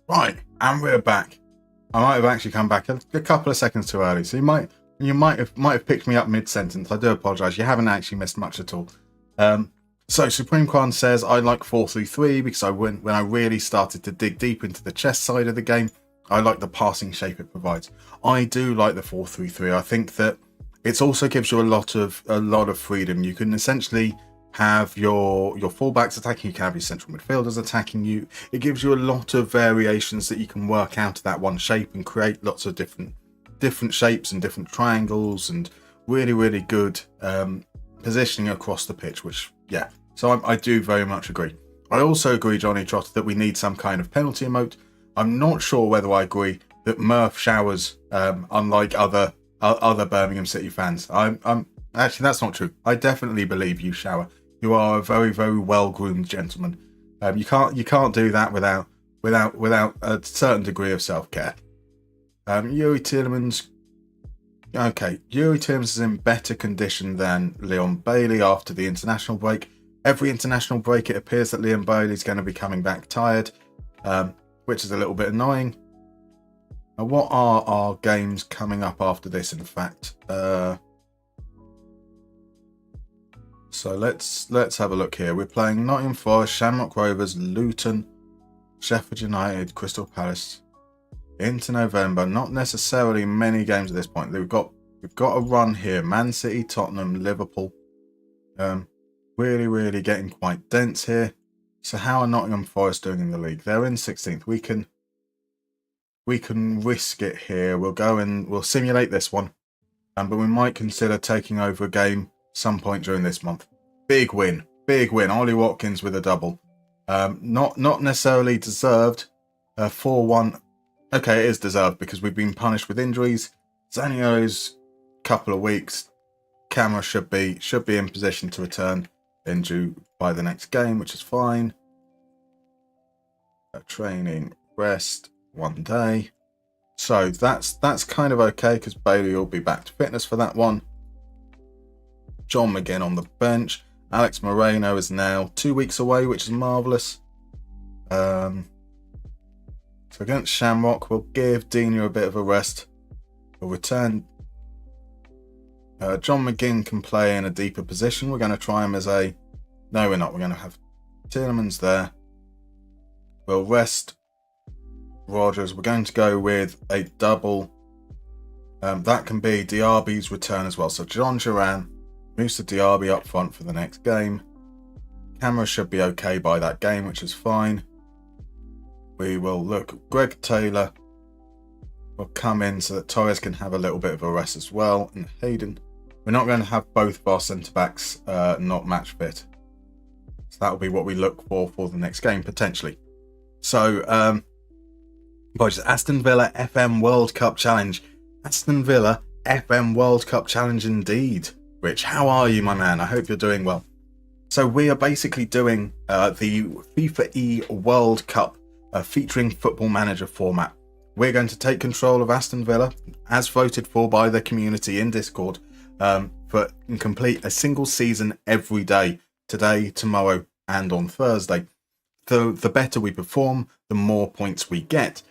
Right, and we're back. I might have actually come back a couple of seconds too early, so you might have picked me up mid-sentence. I do apologise. You haven't actually missed much at all. So Supreme Quan says, I like 4-3-3 because when I really started to dig deep into the chess side of the game, I like the passing shape it provides. I do like the 4-3-3. I think that it also gives you a lot of freedom. You can essentially have your fullbacks attacking, you can have your central midfielders attacking you. It gives you a lot of variations that you can work out of that one shape and create lots of different shapes and different triangles and really, really good positioning across the pitch, which, yeah. So I do very much agree. I also agree, Johnny Trotter, that we need some kind of penalty emote. I'm not sure whether I agree that Murph showers, unlike other Birmingham City fans. I'm actually, that's not true. I definitely believe you shower. You are a very, very well-groomed gentleman. You can't do that without a certain degree of self-care. Yuri Tielemans. Okay, Yuri Tielemans is in better condition than Leon Bailey after the international break. Every international break, it appears that Leon Bailey's going to be coming back tired, which is a little bit annoying. Now, what are our games coming up after this, in fact? So let's have a look here. We're playing Nottingham Forest, Shamrock Rovers, Luton, Sheffield United, Crystal Palace into November. Not necessarily many games at this point. We've got a run here. Man City, Tottenham, Liverpool. Really, really getting quite dense here. So how are Nottingham Forest doing in the league? They're in 16th. We can risk it here. We'll go and we'll simulate this one. But we might consider taking over a game some point during this month. Big win. Ollie Watkins with a double. Not necessarily deserved. 4-1. Okay, it is deserved because we've been punished with injuries. Zanio's couple of weeks. Camera should be in position to return in due by the next game, which is fine. Training, rest, 1 day. So that's kind of okay because Bailey will be back to fitness for that one. John McGinn on the bench. Alex Moreno is now 2 weeks away, which is marvellous. So against Shamrock, we'll give Dina a bit of a rest. We'll return. John McGinn can play in a deeper position. We're going to try him as a... No, we're not. We're going to have Tielemans there. We'll rest Rogers. We're going to go with a double. That can be Diaby's return as well. So John Duran, Moussa Diaby up front for the next game. Camera should be okay by that game, which is fine. We will look. Greg Taylor will come in so that Torres can have a little bit of a rest as well. And Hayden. We're not going to have both of our centre-backs not match fit. So that will be what we look for the next game, potentially. So, Aston Villa FM World Cup Challenge. Aston Villa FM World Cup Challenge indeed. Rich, how are you, my man? I hope you're doing well. So we are basically doing the FIFAe World Cup featuring Football Manager format. We're going to take control of Aston Villa, as voted for by the community in Discord, and complete a single season every day, today, tomorrow, and on Thursday. The better we perform, the more points we get.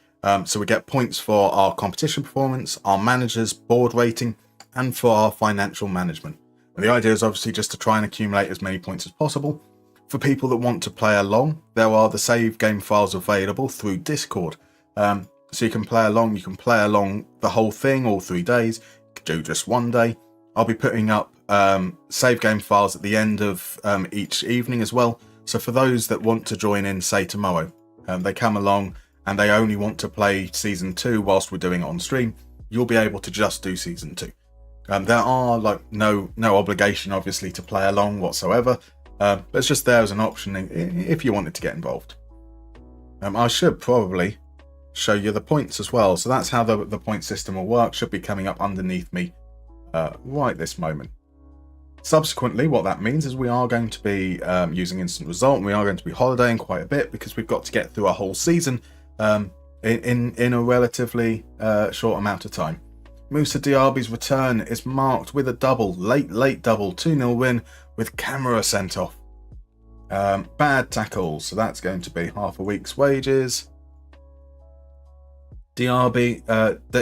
So we get points for our competition performance, our manager's board rating, and for our financial management. And the idea is obviously just to try and accumulate as many points as possible. For people that want to play along, there are the save game files available through Discord. So you can play along the whole thing, all 3 days. You can do just 1 day. I'll be putting up save game files at the end of each evening as well. So for those that want to join in, say tomorrow, they come along and they only want to play Season 2 whilst we're doing it on stream, you'll be able to just do Season 2. There are no obligation, obviously, to play along whatsoever. But it's just there as an option if you wanted to get involved. I should probably show you the points as well. So that's how the point system will work. Should be coming up underneath me right this moment. Subsequently, what that means is we are going to be using instant result, and we are going to be holidaying quite a bit because we've got to get through a whole season in a relatively short amount of time. Moussa Diaby's return is marked with a double, late double, 2-0 win with Camera sent off. Bad tackles, so that's going to be half a week's wages. Diaby,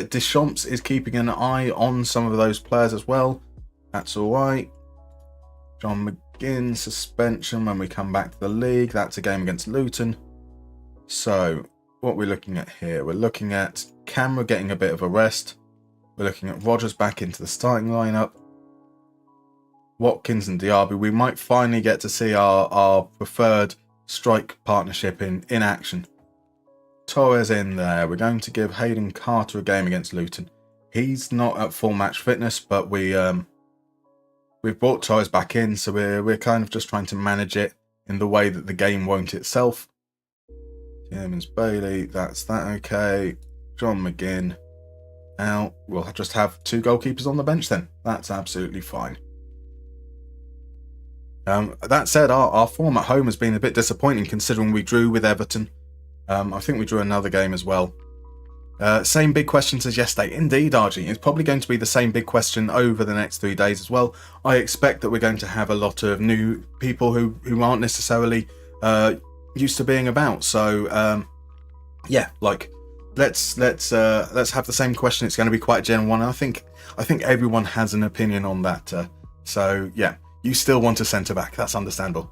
Deschamps is keeping an eye on some of those players as well. That's all right. John McGinn, suspension when we come back to the league. That's a game against Luton. So, what we're looking at here, we're looking at Camera getting a bit of a rest. We're looking at Rodgers back into the starting lineup. Watkins and Diaby. We might finally get to see our preferred strike partnership in action. Torres in there. We're going to give Hayden Carter a game against Luton. He's not at full match fitness, but we've brought Torres back in, so we're kind of just trying to manage it in the way that the game won't itself. Timmins Bailey, that's that okay. John McGinn out. We'll just have 2 goalkeepers on the bench then. That's absolutely fine. That said, our form at home has been a bit disappointing considering we drew with Everton. I think we drew another game as well. Same big questions as yesterday. Indeed, RG. It's probably going to be the same big question over the next 3 days as well. I expect that we're going to have a lot of new people who aren't necessarily used to being about. So, yeah, like let's have the same question. It's going to be quite a general one. I think everyone has an opinion on that. So, yeah, you still want a centre back. That's understandable.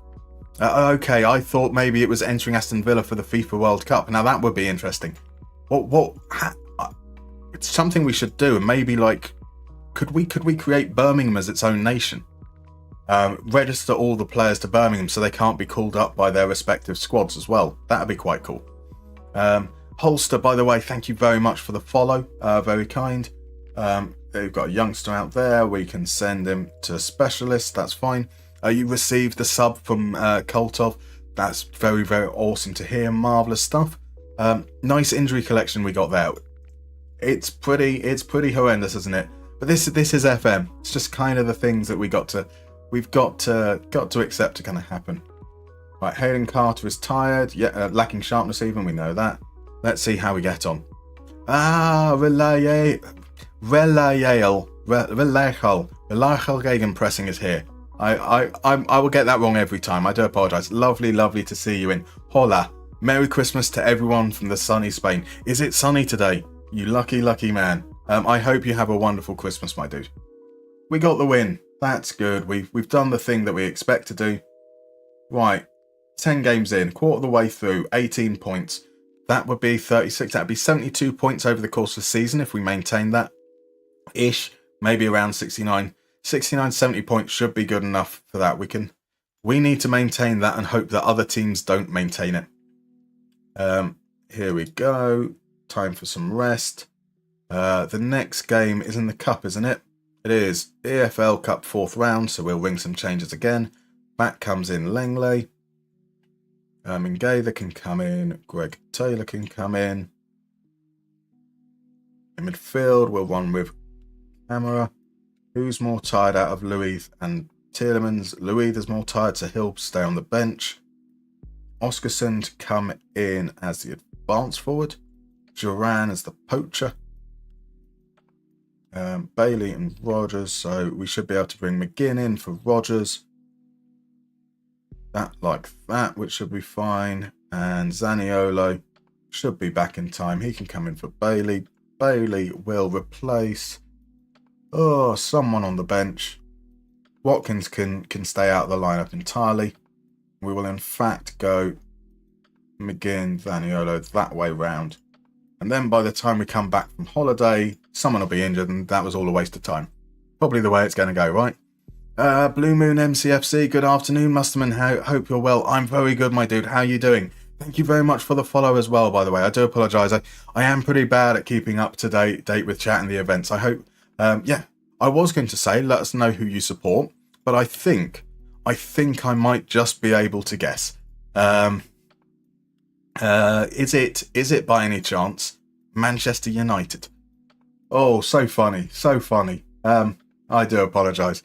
Okay, I thought maybe it was entering Aston Villa for the FIFA World Cup. Now that would be interesting. It's something we should do, and maybe could we create Birmingham as its own nation? Register all the players to Birmingham so they can't be called up by their respective squads as well. That'd be quite cool. Holster, by the way, thank you very much for the follow. Very kind. They've got a youngster out there. We can send him to specialist. That's fine. You received the sub from Koltov. That's very, very awesome to hear. Marvellous stuff. Nice injury collection we got there. It's pretty horrendous, isn't it? But this is FM. It's just kind of the things that we've got to accept to kind of happen. Right, Hayden Carter is tired. Yeah, lacking sharpness even. We know that. Let's see how we get on. Reliable gegenpressing is here. I will get that wrong every time. I do apologise. Lovely to see you in. Hola. Merry Christmas to everyone from the sunny Spain. Is it sunny today? You lucky man. I hope you have a wonderful Christmas, my dude. We got the win. That's good. We've done the thing that we expect to do. Right. 10 games in. Quarter of the way through. 18 points. That would be 36. That would be 72 points over the course of the season if we maintain that. Ish. Maybe around 69. 70 points should be good enough for that. We need to maintain that and hope that other teams don't maintain it. Here we go. Time for some rest. The next game is in the cup, isn't it? It is. EFL Cup 4th round, so we'll ring some changes again. Back comes in Langley. Mingatha can come in. Greg Taylor can come in. In midfield, we'll run with Camera. Who's more tired out of Louis and Tielemans? Louis is more tired, so he'll stay on the bench. Oscarson to come in as the advance forward. Duran as the poacher. Bailey and Rodgers, so we should be able to bring McGinn in for Rodgers. That like that, which should be fine. And Zaniolo should be back in time. He can come in for Bailey. Bailey will replace someone on the bench. Watkins can stay out of the lineup entirely. We will in fact go McGinn, Zaniolo that way round. And then by the time we come back from holiday, someone will be injured, and that was all a waste of time. Probably the way it's going to go, right? Blue Moon MCFC, good afternoon, Musterman. Hope you're well. I'm very good, my dude. How are you doing? Thank you very much for the follow as well, by the way. I do apologise. I am pretty bad at keeping up to date with chat and the events. I hope, I was going to say, let us know who you support, but I think I might just be able to guess. Is it by any chance Manchester United? Oh, so funny. I do apologise.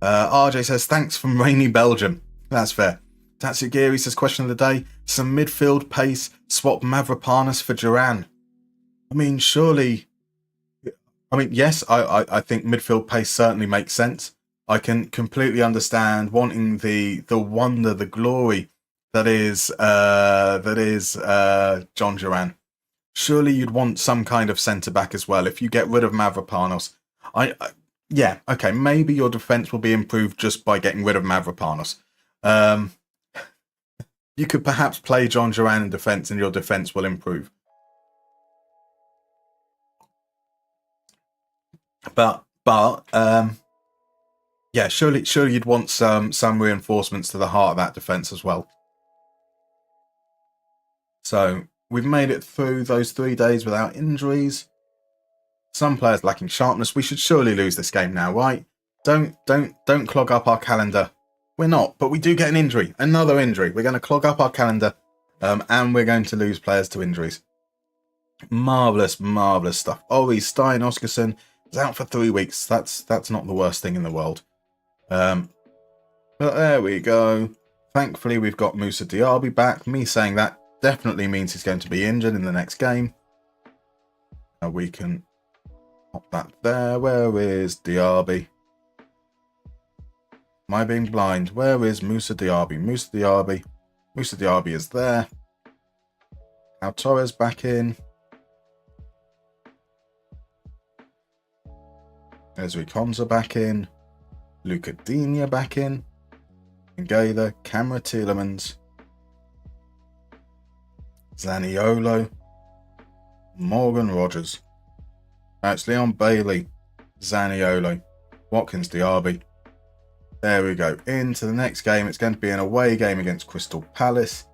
RJ says, thanks from rainy Belgium. That's fair. Tatsugiri says, question of the day, some midfield pace, swap Mavropanos for Duran. Yes, I think midfield pace certainly makes sense. I can completely understand wanting the wonder, the glory that is John Duran. surely you'd want some kind of centre-back as well. If you get rid of Mavropanos, yeah, okay, maybe your defence will be improved just by getting rid of Mavropanos. You could perhaps play John Duran in defence and your defence will improve. But yeah, surely you'd want some reinforcements to the heart of that defence as well. So we've made it through those 3 days without injuries. Some players lacking sharpness. We should surely lose this game now, right? Don't clog up our calendar. We're not, but we do get an injury, another injury. We're going to clog up our calendar, and we're going to lose players to injuries. Marvellous stuff. Ori Stein Oscarson is out for 3 weeks. That's not the worst thing in the world. But there we go. Thankfully, we've got Moussa Diaby back. Me saying that definitely means he's going to be injured in the next game. We can pop that there. Where is Diaby? Am I being blind? Where is Moussa Diaby? Moussa Diaby is there. Now Torres back in. Ezri Konza back in. Luca Digne back in. Gaither, Camera Tielemans. Zaniolo. Morgan Rogers. That's Leon Bailey. Zaniolo. Watkins Diaby. There we go. Into the next game. It's going to be an away game against Crystal Palace.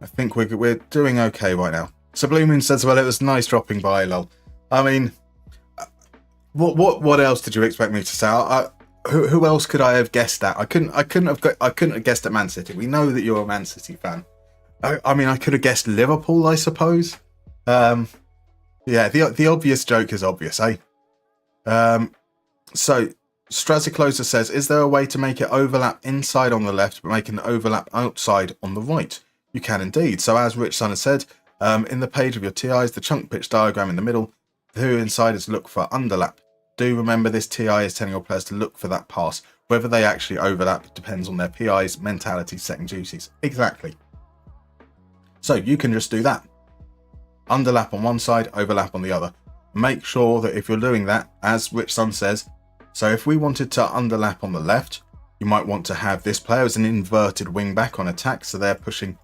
I think we're doing okay right now. So Blue Moon says, well, it was nice dropping by, lol. I mean, what else did you expect me to say? Who else could I have guessed at? I couldn't have guessed at Man City. We know that you're a Man City fan. I mean, I could have guessed Liverpool, I suppose. Yeah, the obvious joke is obvious, eh? So Strazicloser says, is there a way to make it overlap inside on the left, but make an overlap outside on the right? You can indeed. So as Rich Sun has said, in the page of your TIs, the chunk pitch diagram in the middle, who inside is look for underlap. Do remember this TI is telling your players to look for that pass. Whether they actually overlap depends on their PI's mentality, setting duties. Exactly. So you can just do that. Underlap on one side, overlap on the other. Make sure that if you're doing that, as Rich Sun says, so if we wanted to underlap on the left, you might want to have this player as an inverted wing back on attack, so they're pushing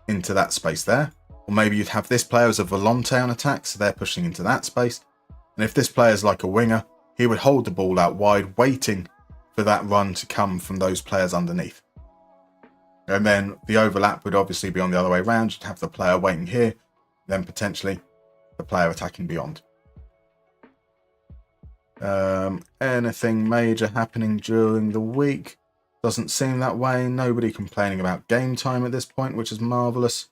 into that space there. Or maybe you'd have this player as a volante on attack, so they're pushing into that space. And if this player is like a winger, he would hold the ball out wide, waiting for that run to come from those players underneath. And then the overlap would obviously be on the other way around. You'd have the player waiting here, then potentially the player attacking beyond. Anything major happening during the week? Doesn't seem that way. Nobody complaining about game time at this point, which is marvellous.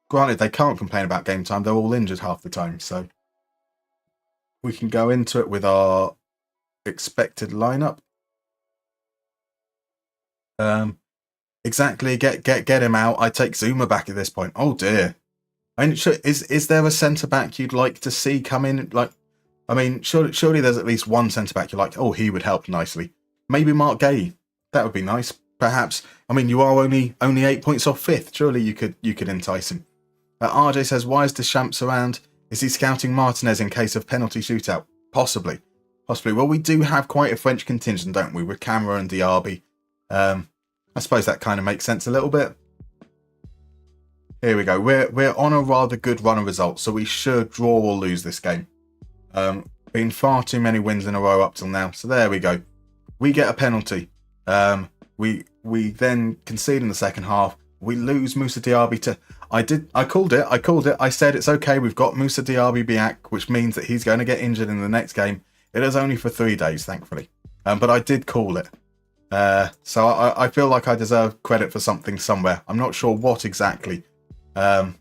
Granted, they can't complain about game time. They're all injured half the time, so we can go into it with our expected lineup. Exactly. Get him out. I take Zuma back at this point. Oh dear. I mean, is there a centre back you'd like to see come in? Like, I mean, surely there's at least one centre back you're like, oh, he would help nicely. Maybe Mark Gay. That would be nice. Perhaps. I mean, you are only 8 points off fifth. Surely you could entice him. RJ says, why is Deschamps around? Is he scouting Martinez in case of penalty shootout? Possibly. Well, we do have quite a French contingent, don't we, with Camera and Diaby. I suppose that kind of makes sense a little bit. Here we go. We're on a rather good run of results, so we should draw or lose this game. Been far too many wins in a row up till now, so there we go. We get a penalty. We then concede in the second half. We lose Moussa Diaby to... I called it. I said it's okay. We've got Moussa Diaby back, which means that he's going to get injured in the next game. It is only for 3 days, thankfully. But I did call it. So I feel like I deserve credit for something somewhere. I'm not sure what exactly. Right,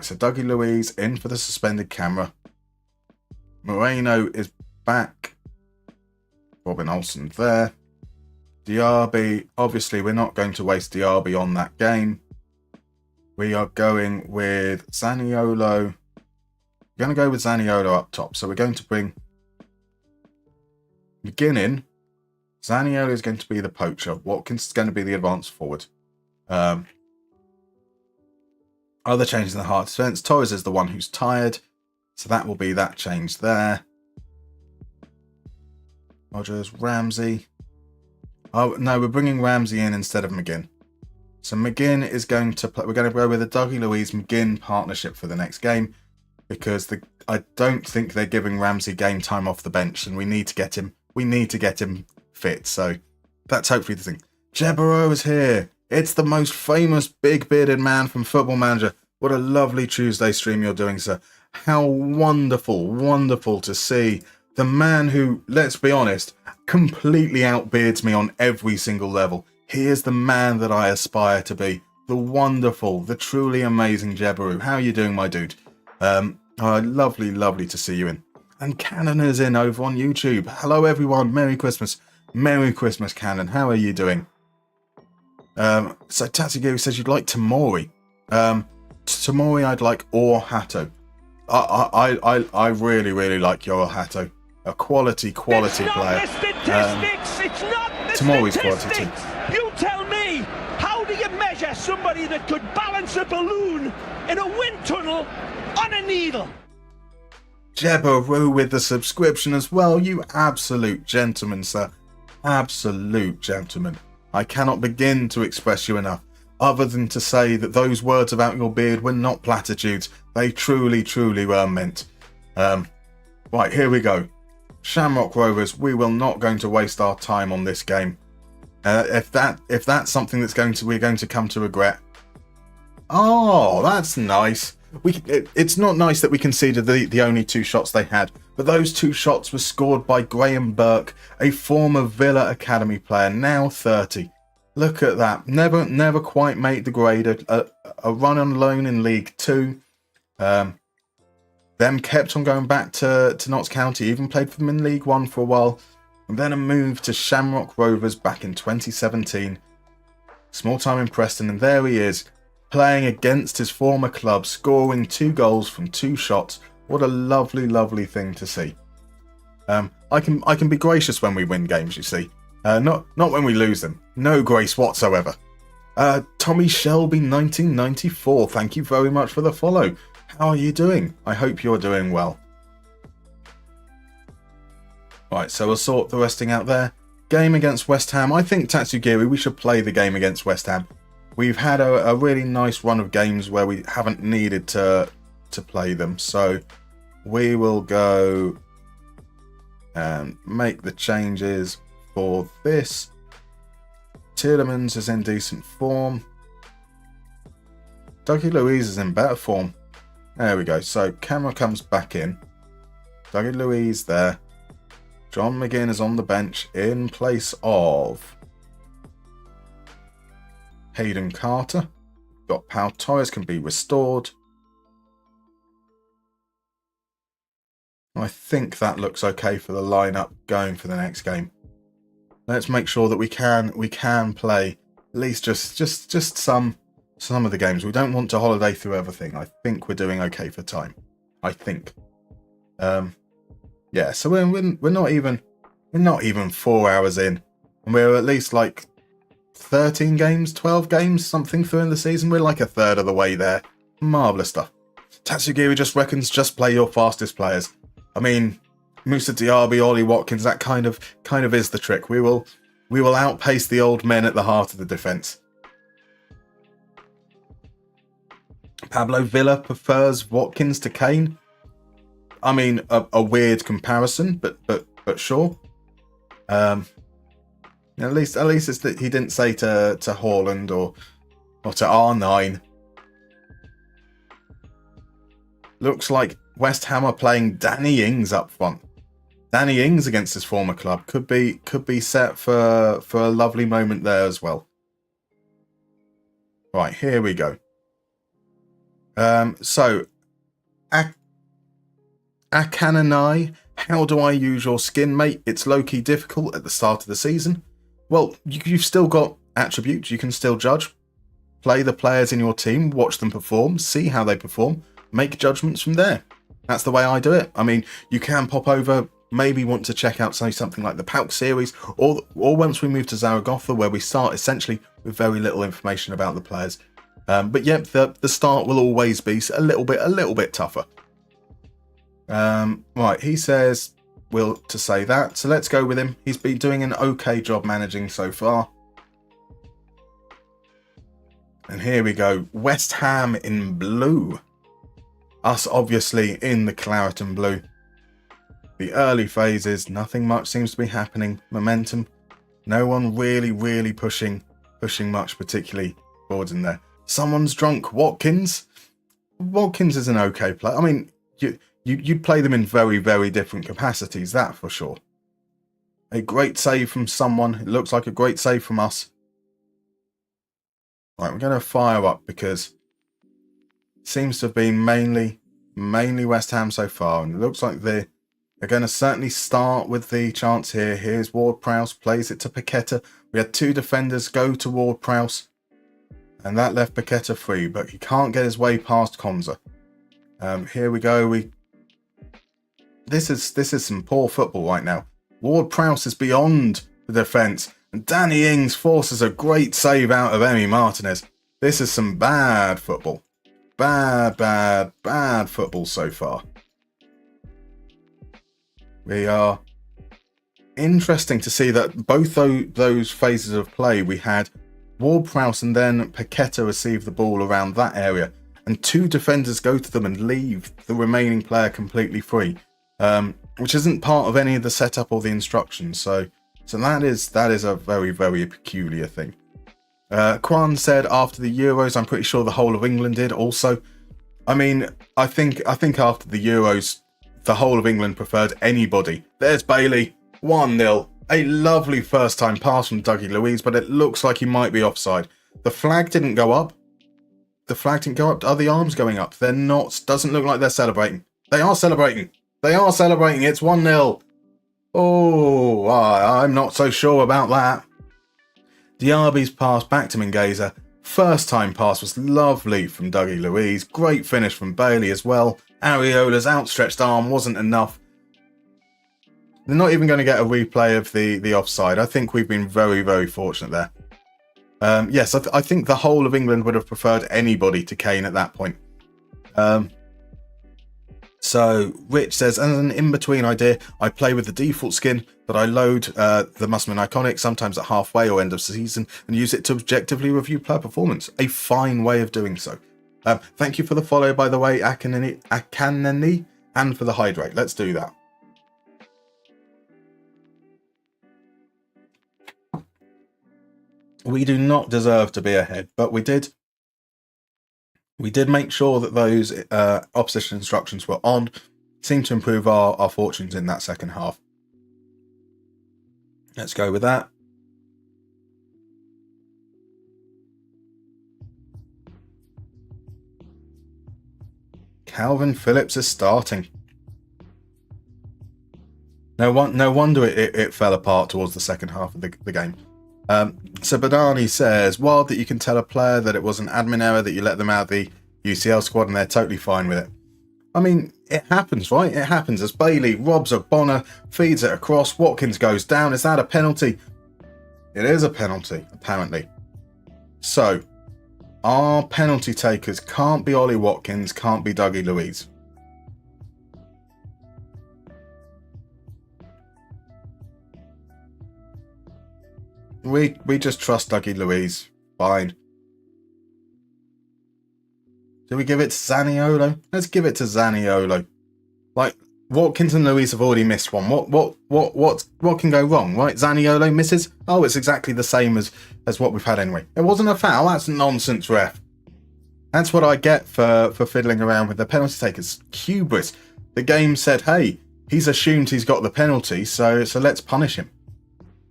so Dougie Luiz in for the suspended Camera. Moreno is back. Robin Olsen there. Diaby, obviously we're not going to waste Diaby on that game. We are going with Zaniolo. We're going to go with Zaniolo up top. So we're going to bring beginning. Zaniolo is going to be the poacher. Watkins is going to be the advanced forward. I Other changes in the heart defense. Torres is the one who's tired. So that will be that change there. Rogers, Ramsey. Oh, no, we're bringing Ramsey in instead of McGinn. So McGinn is going to play. We're going to go with a Dougie Luiz-McGinn partnership for the next game. Because I don't think they're giving Ramsey game time off the bench. And we need to get him. We need to get him fit. So that's hopefully the thing. Jebaro is here. It's the most famous big bearded man from Football Manager. What a lovely Tuesday stream you're doing, sir. How wonderful, wonderful to see the man who, let's be honest, completely outbeards me on every single level. He is the man that I aspire to be. The wonderful, the truly amazing Jebaro. How are you doing, my dude? Lovely, lovely to see you in. And Cannon is in over on YouTube. Hello, everyone. Merry Christmas. Merry Christmas, Cannon. How are you doing? So Tatsugiri says you'd like Tamori. Tamori I'd like or Hato. I really, really like your Hato. A quality player. It's not the Tamori's quality too. You tell me, how do you measure somebody that could balance a balloon in a wind tunnel on a needle? Jebaro with the subscription as well. You absolute gentleman, sir. Absolute gentleman. I cannot begin to express you enough, other than to say that those words about your beard were not platitudes. They truly, truly were meant. Right, here we go. Shamrock Rovers, we will not going to waste our time on this game. If that's something that's we're going to come to regret. Oh, that's nice. It's not nice that we conceded the only 2 shots they had, but those 2 shots were scored by Graham Burke, a former Villa Academy player, now 30. Look at that. Never quite made the grade. A run on loan in League 2. Them kept on going back to Notts County, even played for them in League 1 for a while. And then a move to Shamrock Rovers back in 2017. Small time in Preston, and there he is, playing against his former club, scoring 2 goals from 2 shots. What a lovely, lovely thing to see. I can be gracious when we win games, you see. Not when we lose them. No grace whatsoever. Tommy Shelby 1994, thank you very much for the follow. How are you doing? I hope you're doing well. Right, so we'll sort the resting out there. Game against West Ham. I think, Tatsugiri, we should play the game against West Ham. We've had a really nice run of games where we haven't needed to play them. So we will go and make the changes for this. Tielemans is in decent form. Dougie Luiz is in better form. There we go. So camera comes back in. Dougie Luiz there. John McGinn is on the bench in place of Hayden Carter. Got Pau Torres can be restored. I think that looks okay for the lineup going for the next game. Let's make sure that we can play at least just some of the games. We don't want to holiday through everything. I think we're doing okay for time. I think. Yeah, so we're not even 4 hours in, and we're at least like 13 games, 12 games, something through in the season. We're like a third of the way there. Marvellous stuff. Tatsugiri just reckons just play your fastest players. I mean, Moussa Diaby, Ollie Watkins, that kind of is the trick. We will outpace the old men at the heart of the defence. Pablo Villa prefers Watkins to Kane. I mean, a weird comparison, but sure. At least it's that he didn't say to Haaland or to R9. Looks like West Ham are playing Danny Ings up front. Danny Ings against his former club could be set for a lovely moment there as well. Right, here we go. So Akananai, how do I use your skin, mate? It's low-key difficult at the start of the season. Well, you've still got attributes. You can still judge. Play the players in your team, watch them perform, see how they perform, make judgments from there. That's the way I do it. I mean, you can pop over, maybe want to check out, say, something like the Pauk series, or once we move to Zaragoza, where we start essentially with very little information about the players. But yep, the start will always be a little bit tougher. Right, he says to say that, so let's go with him. He's been doing an okay job managing so far. And here we go, West Ham in blue. Us obviously in the claret and blue. The early phases, nothing much seems to be happening. Momentum, no one really pushing much particularly forwards in there. Someone's drunk. Watkins. Watkins is an okay player. I mean, you'd play them in very different capacities, that for sure. A great save from someone. It looks like a great save from us. Right, we're going to fire up because it seems to have been mainly West Ham so far, and it looks like they're going to certainly start with the chance here. Here's Ward-Prowse, plays it to Paqueta. We had two defenders go to Ward-Prowse, and that left Paqueta free, but he can't get his way past Konza. Here we go. This is some poor football right now. Ward-Prowse is beyond the defence, and Danny Ings forces a great save out of Emi Martinez. This is some bad football. Bad football so far. We are interesting to see that both those phases of play, we had Ward-Prowse and then Paqueta receive the ball around that area, and two defenders go to them and leave the remaining player completely free, which isn't part of any of the setup or the instructions. So that is a very peculiar thing. Kwan said after the Euros, I'm pretty sure the whole of England did also. I mean, I think after the Euros, the whole of England preferred anybody. There's Bailey, 1-0. A lovely first time pass from Dougie Luiz, but it looks like he might be offside. The flag didn't go up. Are the arms going up? They're not. Doesn't look like they're celebrating. They are celebrating. It's 1-0. Oh, I'm not so sure about that. Diaby's pass back to Mingueza. First time pass was lovely from Dougie Luiz. Great finish from Bailey as well. Areola's outstretched arm wasn't enough. They're not even going to get a replay of the offside. I think we've been very fortunate there. Yes, I think the whole of England would have preferred anybody to Kane at that point. So Rich says, as an in-between idea, I play with the default skin, but I load the Mustermann Iconic sometimes at halfway or end of season and use it to objectively review player performance. A fine way of doing so. Thank you for the follow, by the way, Akanani, and for the hydrate. Let's do that. We do not deserve to be ahead, but we did. We did make sure that those opposition instructions were on. Seemed to improve our fortunes in that second half. Let's go with that. Calvin Phillips is starting. No wonder it fell apart towards the second half of the game. So Badani says, wild that you can tell a player that it was an admin error that you let them out of the UCL squad and they're totally fine with it. I mean, it happens, right? It happens as Bailey robs a Bonner, feeds it across, Watkins goes down. Is that a penalty? It is a penalty, apparently. So, our penalty takers can't be Ollie Watkins, can't be Dougie Luiz. We just trust Dougie Luiz. Fine. Do we give it to Zaniolo? Let's give it to Zaniolo. Like, Watkins and Luiz have already missed one. What can go wrong, right? Zaniolo misses? Oh, it's exactly the same as what we've had anyway. It wasn't a foul. That's nonsense, ref. That's what I get for fiddling around with the penalty takers. Hubris. The game said, hey, he's assumed he's got the penalty, so let's punish him.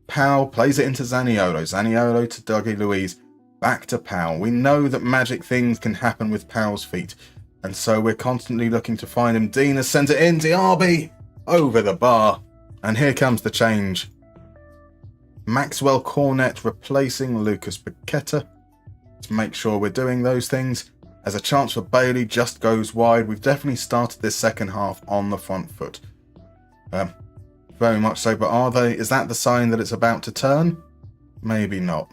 Powell plays it into Zaniolo. Zaniolo to Dougie Luiz. Back to Powell. We know that magic things can happen with Powell's feet, and so we're constantly looking to find him. Dean has sent it in. Diaby over the bar, and here comes the change. Maxwell Cornet replacing Lucas Paqueta. To make sure we're doing those things, as a chance for Bailey just goes wide. We've definitely started this second half on the front foot. Very much so, but is that the sign that it's about to turn? Maybe not.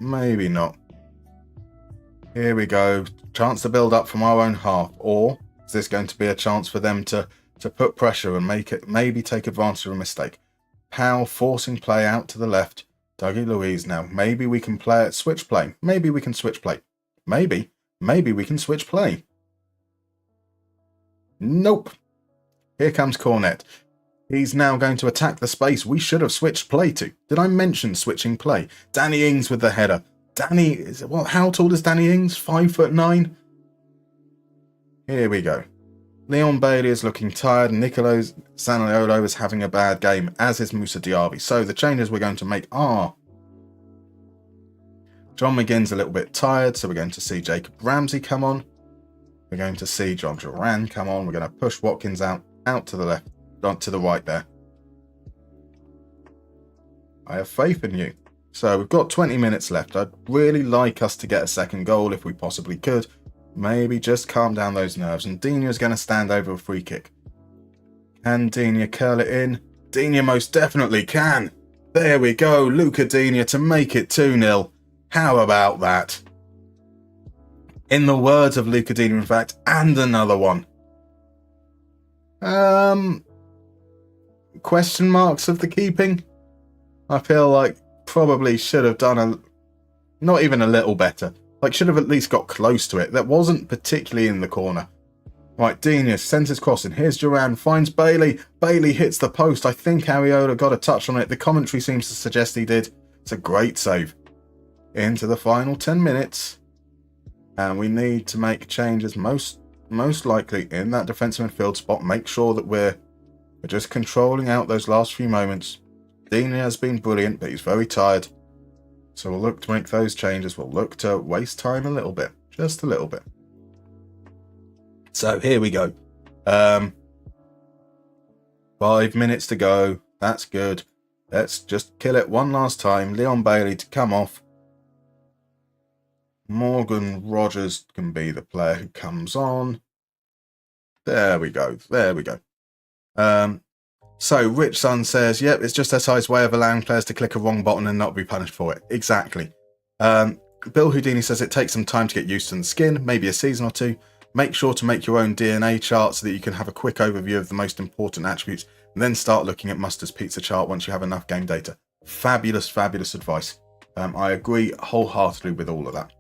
Here we go. Chance to build up from our own half. Or is this going to be a chance for them to put pressure and maybe take advantage of a mistake? Powell forcing play out to the left. Dougie Luiz now. Maybe we can switch play. Maybe we can switch play. Maybe we can switch play. Nope. Here comes Cornet. He's now going to attack the space we should have switched play to. Did I mention switching play? Danny Ings with the header. How tall is Danny Ings? 5'9". Here we go. Leon Bailey is looking tired. Nicolo Zaniolo is having a bad game, as is Moussa Diaby. So the changes we're going to make are... John McGinn's a little bit tired, so we're going to see Jacob Ramsey come on. We're going to see John Duran come on. We're going to push Watkins out to the left, to the right there. I have faith in you. So we've got 20 minutes left. I'd really like us to get a second goal if we possibly could. Maybe just calm down those nerves. And Digne is going to stand over a free kick. Can Digne curl it in? Digne most definitely can. There we go. Luca Digne to make it 2-0. How about that? In the words of Luca Digne, in fact, and another one. Question marks of the keeping? I feel like probably should have done not even a little better. Like, should have at least got close to it. That wasn't particularly in the corner. Right, Digne centres crossing. Here's Duran, finds Bailey. Bailey hits the post. I think Areola got a touch on it. The commentary seems to suggest he did. It's a great save. Into the final 10 minutes. And we need to make changes most likely in that defensive midfield spot. Make sure that we're just controlling out those last few moments. Digne has been brilliant, but he's very tired. So we'll look to make those changes. We'll look to waste time a little bit. Just a little bit. So here we go. 5 minutes to go. That's good. Let's just kill it one last time. Leon Bailey to come off. Morgan Rogers can be the player who comes on. There we go. There we go. So Rich Sun says, yep, it's just SI's way of allowing players to click a wrong button and not be punished for it. Exactly. Bill Houdini says it takes some time to get used to the skin, maybe a season or two. Make sure to make your own DNA chart so that you can have a quick overview of the most important attributes and then start looking at Muster's pizza chart once you have enough game data. Fabulous, fabulous advice. I agree wholeheartedly with all of that.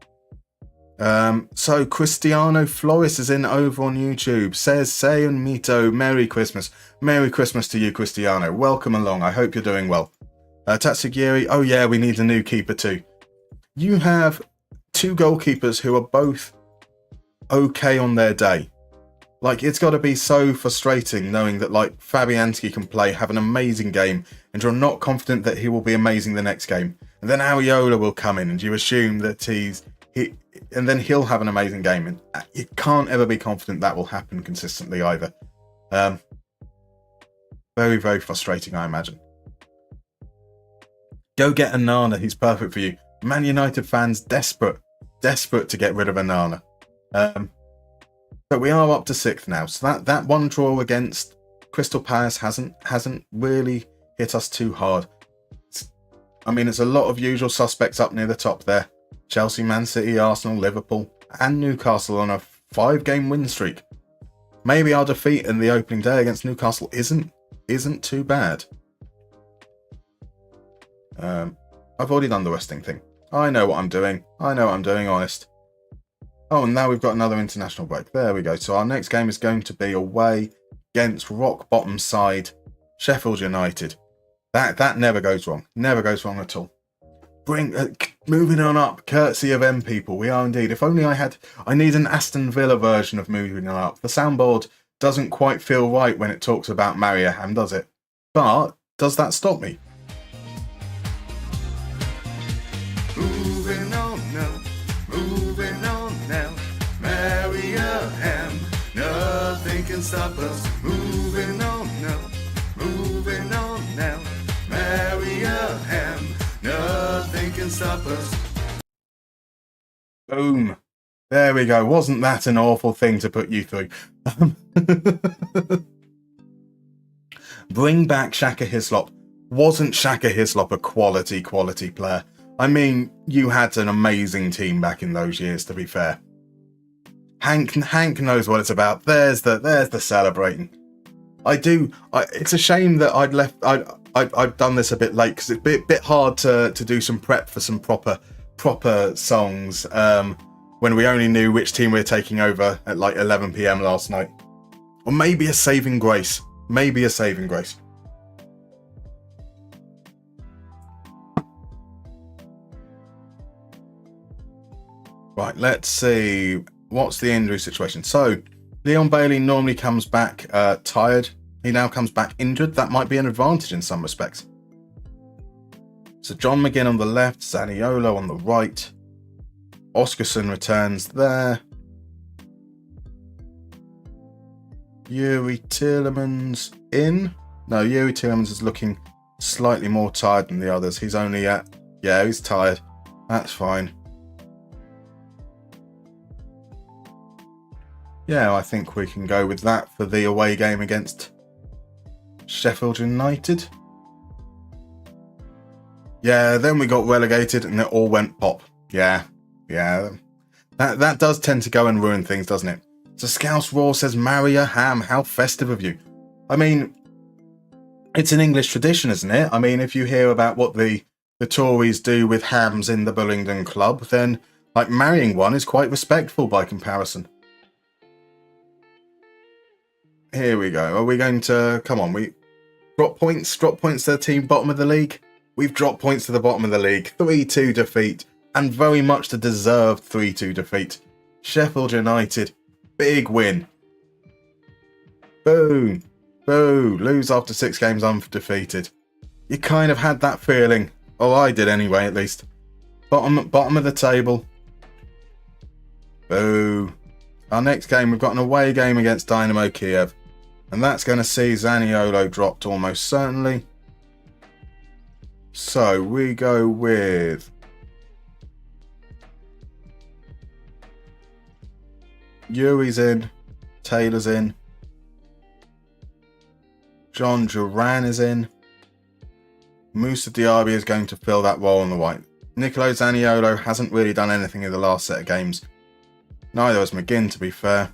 So Cristiano Flores is in over on YouTube. Says, say and Mito, Merry Christmas. Merry Christmas to you, Cristiano. Welcome along. I hope you're doing well. Tatsugiri, oh yeah, we need a new keeper too. You have two goalkeepers who are both okay on their day. Like, it's got to be so frustrating knowing that, like, Fabianski can play, have an amazing game, and you're not confident that he will be amazing the next game. And then Areola will come in and you assume that and then he'll have an amazing game. And you can't ever be confident that will happen consistently either. Very, very frustrating, I imagine. Go get Onana. He's perfect for you. Man United fans desperate to get rid of Onana. But we are up to 6th now. So that one draw against Crystal Palace hasn't really hit us too hard. It's a lot of usual suspects up near the top there. Chelsea, Man City, Arsenal, Liverpool, and Newcastle on a 5-game win streak. Maybe our defeat in the opening day against Newcastle isn't too bad. I've already done the resting thing. I know what I'm doing, honest. Oh, and now we've got another international break. There we go. So our next game is going to be away against rock bottom side Sheffield United. That never goes wrong. Never goes wrong at all. Moving on up, courtesy of M people. We are indeed. If only I need an Aston Villa version of moving on up. The soundboard doesn't quite feel right when it talks about Mariaham, does it? But does that stop me? Moving on now, Mariaham. Nothing can stop us. Moving on now, Mariaham. Nothing can stop us. Boom. There we go. Wasn't that an awful thing to put you through? Bring back Shaka Hislop. Wasn't Shaka Hislop a quality player? I mean, you had an amazing team back in those years, to be fair. Hank knows what it's about. There's the celebrating. It's a shame that I'd done this a bit late, because it's a bit hard to do some prep for some proper songs when we only knew which team we were taking over at like 11 p.m. last night. Or maybe a saving grace. Right, let's see. What's the injury situation? So, Leon Bailey normally comes back tired. He now comes back injured. That might be an advantage in some respects. So, John McGinn on the left, Zaniolo on the right. Oscarson returns there. Yuri Tielemans in. No, Yuri Tielemans is looking slightly more tired than the others. He's only at... Yeah, he's tired. That's fine. Yeah, I think we can go with that for the away game against Sheffield United. Yeah, then we got relegated and it all went pop. Yeah. That does tend to go and ruin things, doesn't it? So Scouse Raw says, Maria Ham, how festive of you. I mean, it's an English tradition, isn't it? I mean, if you hear about what the Tories do with hams in the Bullingdon Club, then like marrying one is quite respectful by comparison. Here we go. Are we going to... Come on, we... Drop points to the team bottom of the league. We've dropped points to the bottom of the league. 3-2 defeat. And very much the deserved 3-2 defeat. Sheffield United. Big win. Boom. Boo. Lose after 6 games undefeated. You kind of had that feeling. Oh, I did anyway, at least. Bottom of the table. Boo. Our next game, we've got an away game against Dynamo Kiev. And that's going to see Zaniolo dropped almost certainly. So we go with Yuri's in, Taylor's in, John Duran is in, Moussa Diaby is going to fill that role on the right. Nicolo Zaniolo hasn't really done anything in the last set of games. Neither has McGinn, to be fair.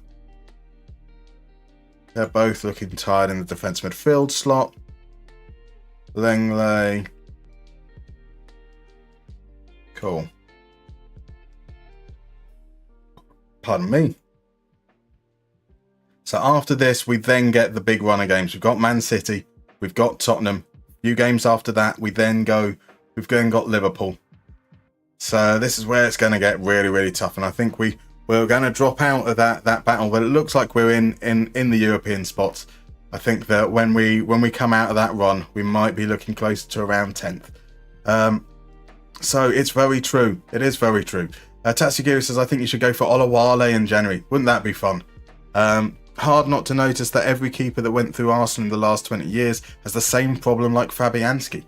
They're both looking tired in the defence midfield slot. Lenglet. Cool. Pardon me. So after this, we then get the big run of games. We've got Man City. We've got Tottenham. A few games after that, we've then got Liverpool. So this is where it's going to get really, really tough. And I think we're going to drop out of that battle, but it looks like we're in the European spots. I think that when we come out of that run, we might be looking closer to around 10th. So it's very true. It is very true. Tatsugiri says, I think you should go for Olawale in January. Wouldn't that be fun? Hard not to notice that every keeper that went through Arsenal in the last 20 years has the same problem like Fabianski.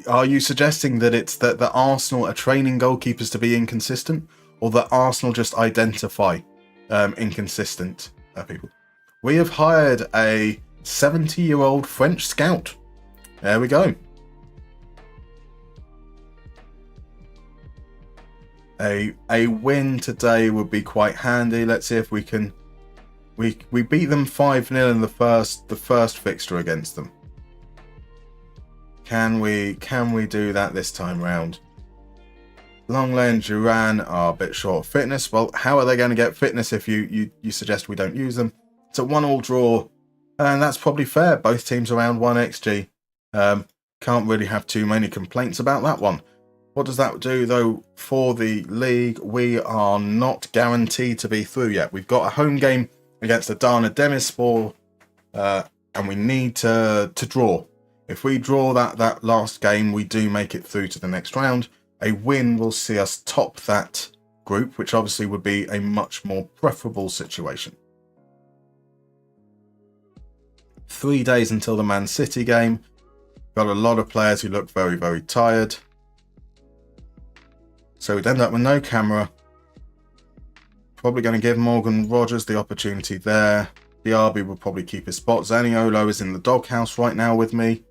Are you suggesting that it's that Arsenal are training goalkeepers to be inconsistent, or that Arsenal just identify inconsistent people? We have hired a 70-year-old French scout. There we go. A win today would be quite handy. Let's see if we can. We beat them 5-0 in the first fixture against them. Can we do that this time round? Longley and Duran are a bit short of fitness. Well, how are they going to get fitness if you suggest we don't use them? It's a 1-1 draw, and that's probably fair. Both teams around 1 XG. Can't really have too many complaints about that one. What does that do, though, for the league? We are not guaranteed to be through yet. We've got a home game against Adana Demirspor, and we need to draw. If we draw that last game, we do make it through to the next round. A win will see us top that group, which obviously would be a much more preferable situation. 3 days until the Man City game. Got a lot of players who look very, very tired. So we'd end up with no camera. Probably going to give Morgan Rogers the opportunity there. Diaby will probably keep his spot. Zaniolo is in the doghouse right now with me.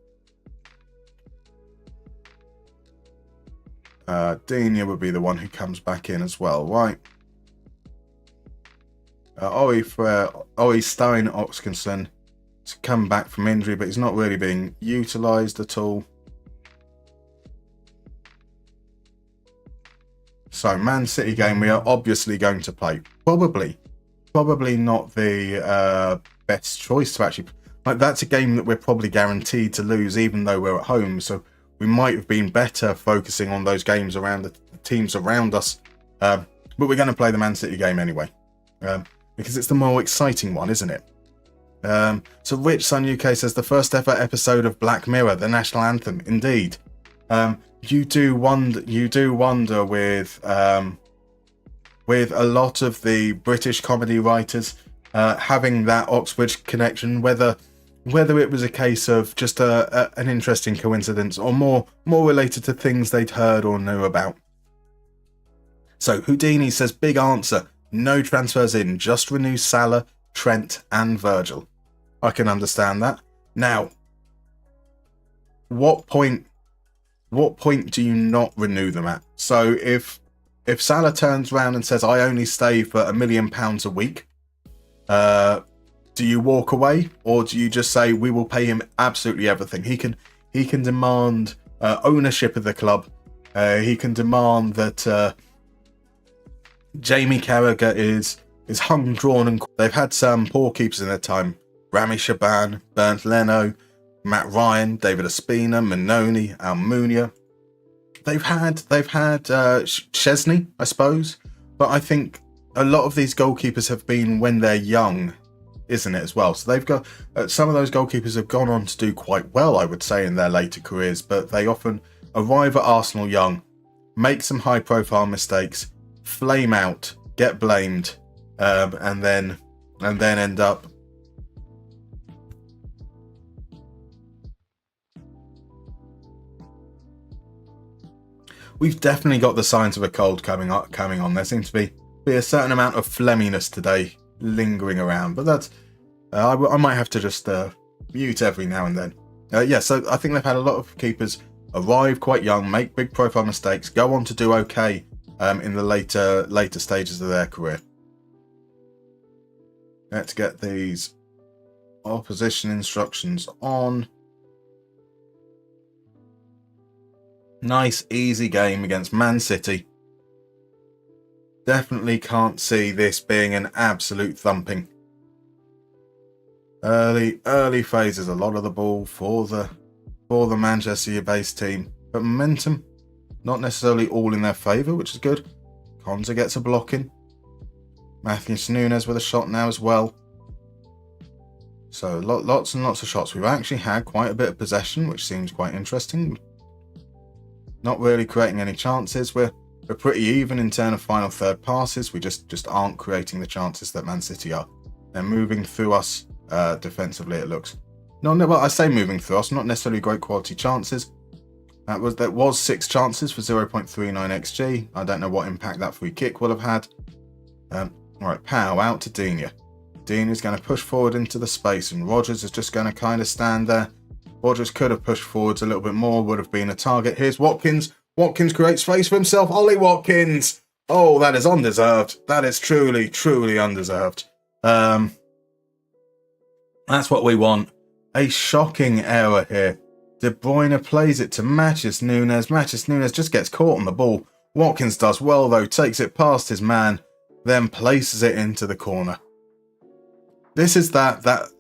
Dina would be the one who comes back in as well, right? Ori Stein Oxkinson to come back from injury, but he's not really being utilised at all. So, Man City game we are obviously going to play. Probably not the best choice to actually... Like, that's a game that we're probably guaranteed to lose, even though we're at home. So, we might have been better focusing on those games around the teams around us. But we're going to play the Man City game anyway. Because it's the more exciting one, isn't it? So Rich Sun UK says, the first ever episode of Black Mirror, the national anthem. Indeed. You do wonder with a lot of the British comedy writers having that Oxbridge connection, whether it was a case of just an interesting coincidence or more related to things they'd heard or knew about. So Houdini says, big answer. No transfers in, just renew Salah, Trent and Virgil. I can understand that. Now, what point do you not renew them at? So if Salah turns around and says, I only stay for £1 million a week, do you walk away, or do you just say we will pay him absolutely everything? He can demand ownership of the club. He can demand that Jamie Carragher is hung, drawn, and they've had some poor keepers in their time. Rami Shaban, Bernd Leno, Matt Ryan, David Ospina, Manoni, Almunia. They've had Chesney, I suppose, but I think a lot of these goalkeepers have been when they're young, isn't it, as well? So they've got some of those goalkeepers have gone on to do quite well, I would say, in their later careers, but they often arrive at Arsenal young, make some high-profile mistakes, flame out, get blamed, and then end up we've definitely got the signs of a cold coming on. There seems to be a certain amount of phlegminess today lingering around, but that's I might have to just mute every now and then. Yeah, so I think they've had a lot of keepers arrive quite young, make big profile mistakes, go on to do okay in the later stages of their career. Let's get these opposition instructions on. Nice, easy game against Man City. Definitely can't see this being an absolute thumping. Early phases, a lot of the ball for the Manchester-based team, but momentum not necessarily all in their favour, which is good. Konza gets a block in. Matheus Nunes with a shot now as well. So lots and lots of shots. We've actually had quite a bit of possession, which seems quite interesting. Not really creating any chances. We're pretty even in terms of final third passes. We just aren't creating the chances that Man City are. They're moving through us defensively, it looks. Well, I say moving through us, not necessarily great quality chances. That was 6 chances for 0.39 XG. I don't know what impact that free kick will have had. Alright, Pau out to Dina. Dina's going to push forward into the space, and Rodgers is just going to kind of stand there. Rodgers could have pushed forwards a little bit more, would have been a target. Here's Watkins. Watkins creates space for himself. Ollie Watkins! Oh, that is undeserved. That is truly, truly undeserved. That's what we want. A shocking error here. De Bruyne plays it to Matheus Nunes. Matheus Nunes just gets caught on the ball. Watkins does well though, takes it past his man, then places it into the corner. This is this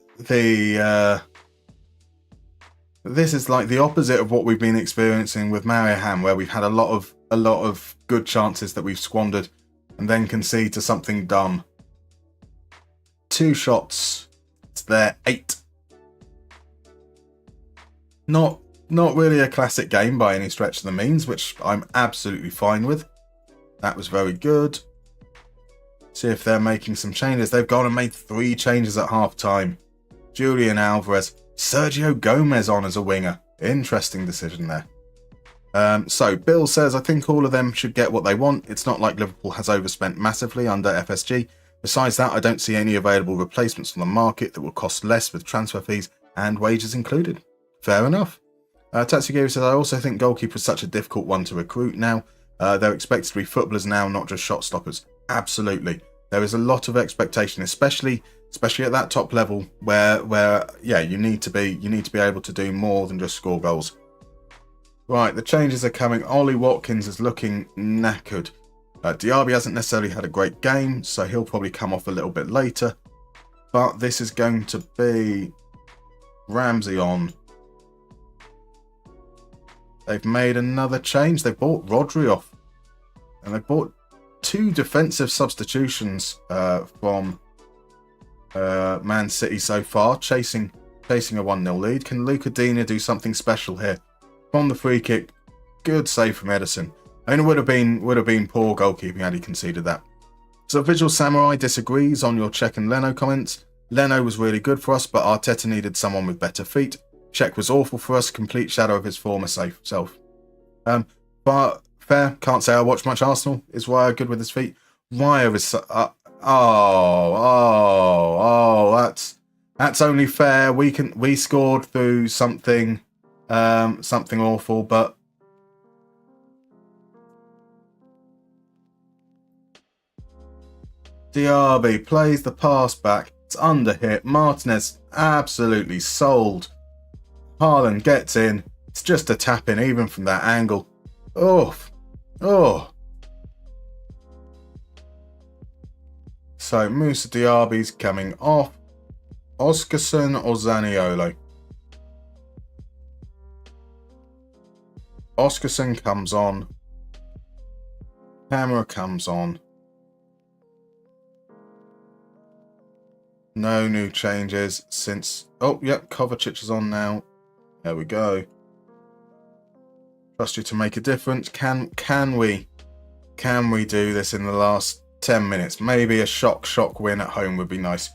is like the opposite of what we've been experiencing with Mariaham, where we've had a lot of good chances that we've squandered and then concede to something dumb. 2 shots. It's their 8. Not really a classic game by any stretch of the means, which I'm absolutely fine with. That was very good. See if they're making some changes. They've gone and made 3 changes at half time. Julian Alvarez, Sergio Gomez on as a winger. Interesting decision there. So Bill says, I think all of them should get what they want. It's not like Liverpool has overspent massively under FSG. Besides that, I don't see any available replacements on the market that will cost less with transfer fees and wages included. Fair enough. Tatsugiri says, I also think goalkeeper is such a difficult one to recruit now. They're expected to be footballers now, not just shot stoppers. Absolutely. There is a lot of expectation, especially at that top level where you need to be able to do more than just score goals. Right, the changes are coming. Ollie Watkins is looking knackered. Diaby hasn't necessarily had a great game, so he'll probably come off a little bit later. But this is going to be Ramsey on. They've made another change. They bought Rodri off. And they bought 2 defensive substitutions from Man City so far, chasing a 1-0 lead. Can Luca Dina do something special here? From the free kick, good save from Edison. I mean, it would have been poor goalkeeping had he conceded that. So Visual Samurai disagrees on your Czech and Leno comments. Leno was really good for us, but Arteta needed someone with better feet. Czech was awful for us, complete shadow of his former self. But fair, can't say I watch much Arsenal. Is Raya good with his feet? Raya is that's only fair. We scored through something awful, but Diaby plays the pass back. It's under hit. Martinez absolutely sold. Haaland gets in. It's just a tap in, even from that angle. Oof. Oh. So Moussa Diaby's coming off. Oscarson or Zaniolo? Oscarson comes on. Camera comes on. No new changes since... Oh, yep, Kovacic is on now. There we go. Trust you to make a difference. Can we do this in the last 10 minutes? Maybe a shock win at home would be nice.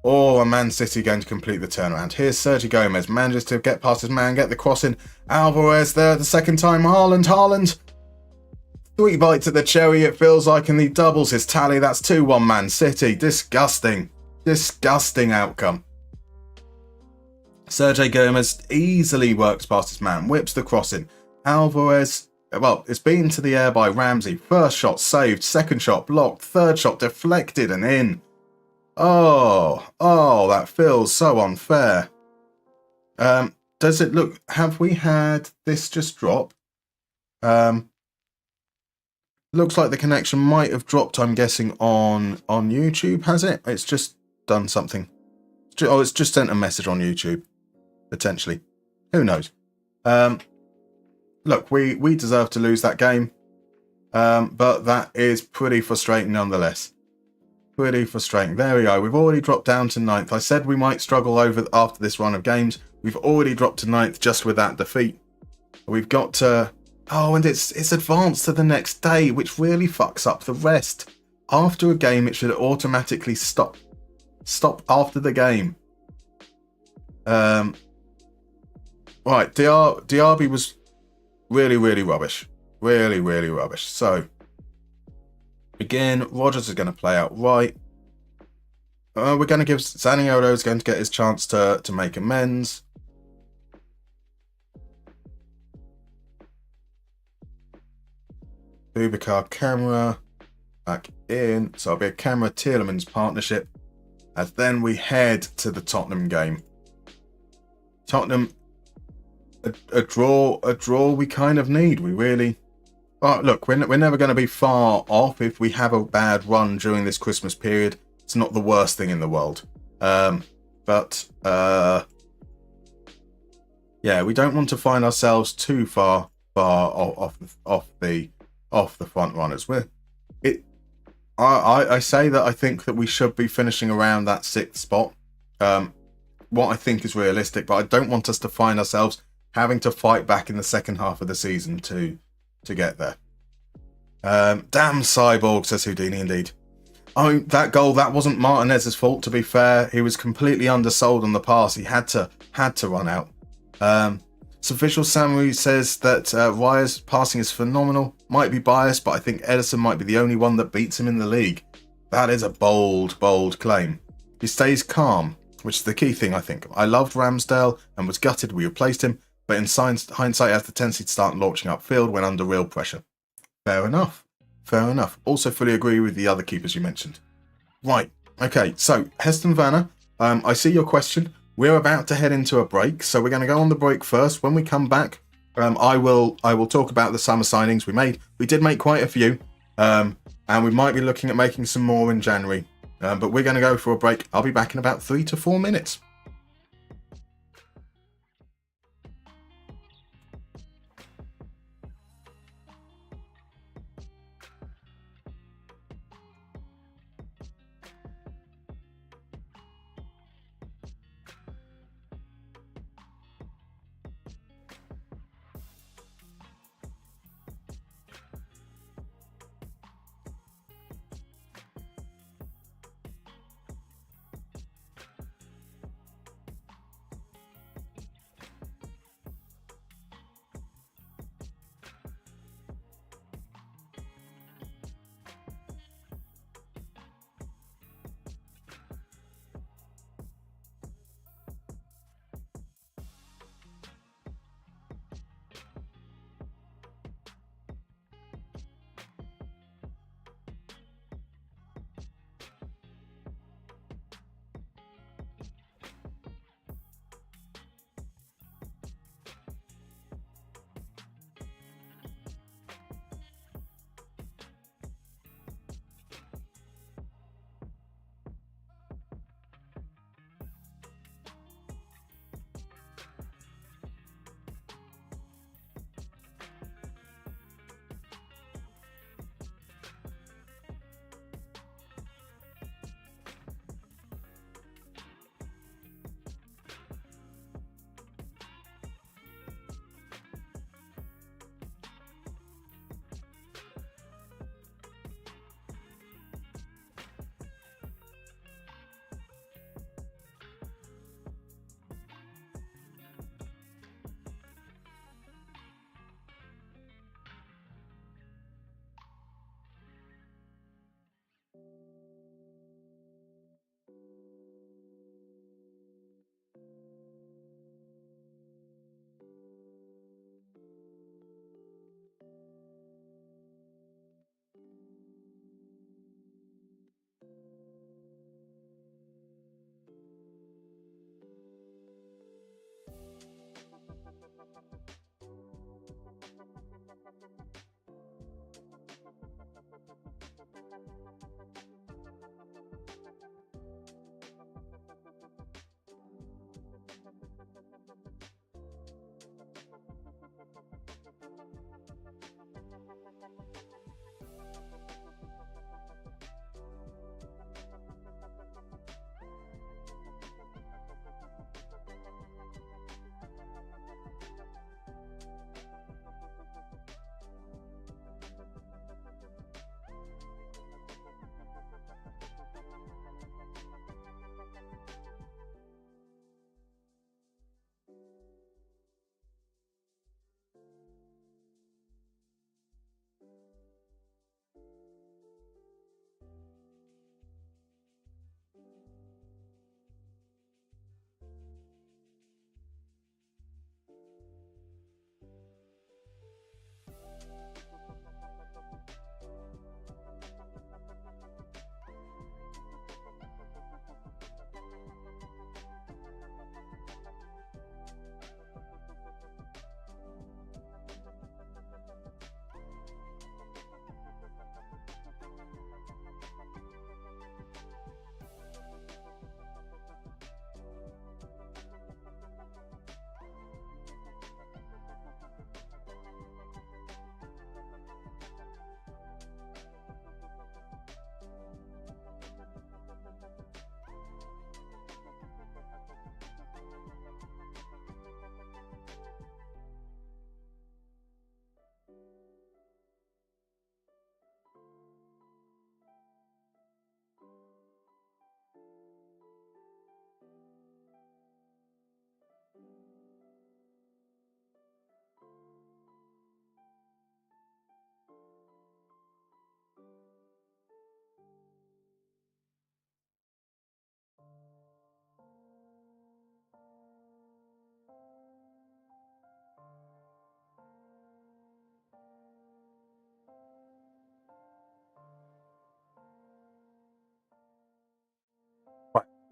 Or a Man City going to complete the turnaround. Here's Sergio Gomez. Manages to get past his man, get the cross in. Alvarez there the second time. Haaland. 3 bites at the cherry, it feels like, and he doubles his tally. That's 2-1 Man City. Disgusting outcome. Sergio Gomez easily works past his man, whips the cross in. Alvarez, well, it's beaten to the air by Ramsey. First shot saved, second shot blocked, third shot deflected and in. Oh, that feels so unfair. Does it look... Have we had this just drop? Looks like the connection might have dropped, I'm guessing, on YouTube, has it? It's just done something. It's just sent a message on YouTube, potentially. Who knows? Look, we deserve to lose that game, but that is pretty frustrating nonetheless. Pretty frustrating. There we go. We've already dropped down to 9th. I said we might struggle after this run of games. We've already dropped to 9th just with that defeat. We've got to... Oh, and it's advanced to the next day, which really fucks up the rest. After a game, it should automatically stop. Stop after the game. Right, Diaby was really, really rubbish. Really, really rubbish. So, again, Rodgers is going to play out right. We're going to give... Zaniolo is going to get his chance to make amends. Boubacar Camera back in. So it'll be a Camera Tielemans partnership. As then we head to the Tottenham game. Tottenham, a draw we kind of need. We really... Well, look, we're never going to be far off if we have a bad run during this Christmas period. It's not the worst thing in the world. Yeah, we don't want to find ourselves too far off the front runners. I say that I think that we should be finishing around that 6th spot. What I think is realistic, but I don't want us to find ourselves having to fight back in the second half of the season to get there. Damn Cyborg, says Houdini indeed. Oh, that goal, that wasn't Martinez's fault, to be fair. He was completely undersold on the pass. He had to run out. So Visual Samurai says that Raya's passing is phenomenal. Might be biased, but I think Edison might be the only one that beats him in the league. That is a bold claim. He stays calm, which is the key thing, I think. I loved Ramsdale and was gutted we replaced him, but in hindsight has the tendency to start launching upfield when under real pressure. Fair enough. Fair enough. Also fully agree with the other keepers you mentioned. Right. Okay. So, Heston Werner, I see your question. We're about to head into a break, so we're going to go on the break first. When we come back, I will talk about the summer signings we made. We did make quite a few, and we might be looking at making some more in January. But we're going to go for a break. I'll be back in about 3 to 4 minutes.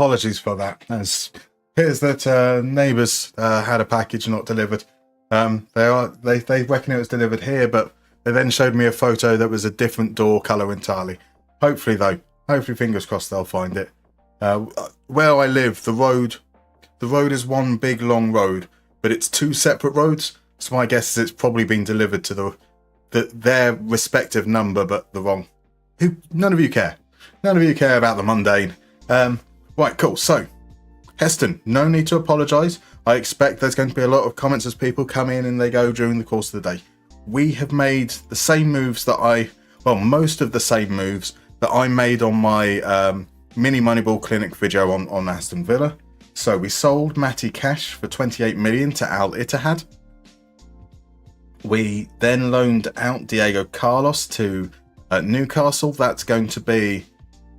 Apologies for that. Here's that neighbours had a package not delivered. They reckon it was delivered here, but they then showed me a photo that was a different door colour entirely. Hopefully, fingers crossed they'll find it. Where I live, the road is one big long road, but it's two separate roads. So my guess is it's probably been delivered to their respective number, but the wrong. None of you care. None of you care about the mundane. Right, cool. So, Heston, no need to apologise. I expect there's going to be a lot of comments as people come in and they go during the course of the day. We have made the same moves most of the same moves that I made on my mini Moneyball Clinic video on Aston Villa. So we sold Matty Cash for 28 million to Al Ittihad. We then loaned out Diego Carlos to Newcastle. That's going to be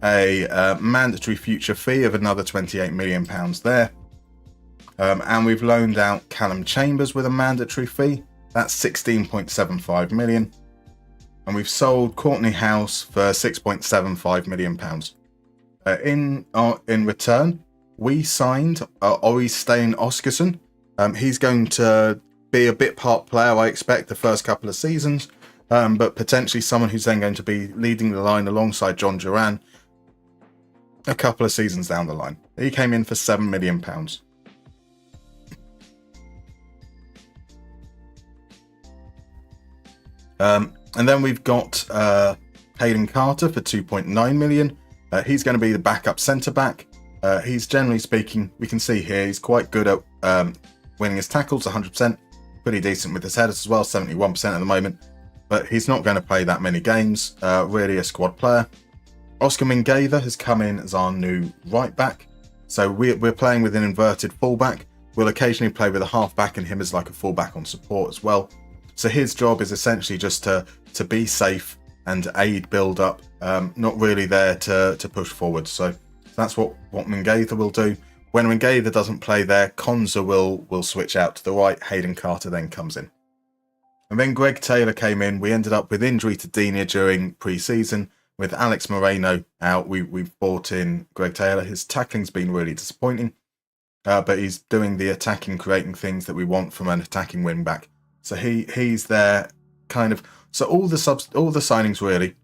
a mandatory future fee of another £28 million there. And we've loaned out Callum Chambers with a mandatory fee. That's 16.75 million. And we've sold Courtney House for £6.75 million. In return, we signed Øystein Oscarson. He's going to be a bit part player, I expect, the first couple of seasons, but potentially someone who's then going to be leading the line alongside John Duran a couple of seasons down the line. He came in for £7 million. And then we've got Hayden Carter for 2.9 million. He's going to be the backup centre-back. He's generally speaking, we can see here, he's quite good at winning his tackles, 100%. Pretty decent with his headers as well, 71% at the moment. But he's not going to play that many games. Really a squad player. Oscar Mingueza has come in as our new right back. So we're playing with an inverted fullback. We'll occasionally play with a half-back and him as like a fullback on support as well. So his job is essentially just to be safe and aid build-up. Not really there to push forward. So that's what Mingueza will do. When Mingueza doesn't play there, Konza will switch out to the right. Hayden Carter then comes in. And then Greg Taylor came in. We ended up with injury to Dina during pre-season. With Alex Moreno out, we've brought in Greg Taylor. His tackling's been really disappointing. But he's doing the attacking, creating things that we want from an attacking wing-back. So he's there kind of... So all the signings really,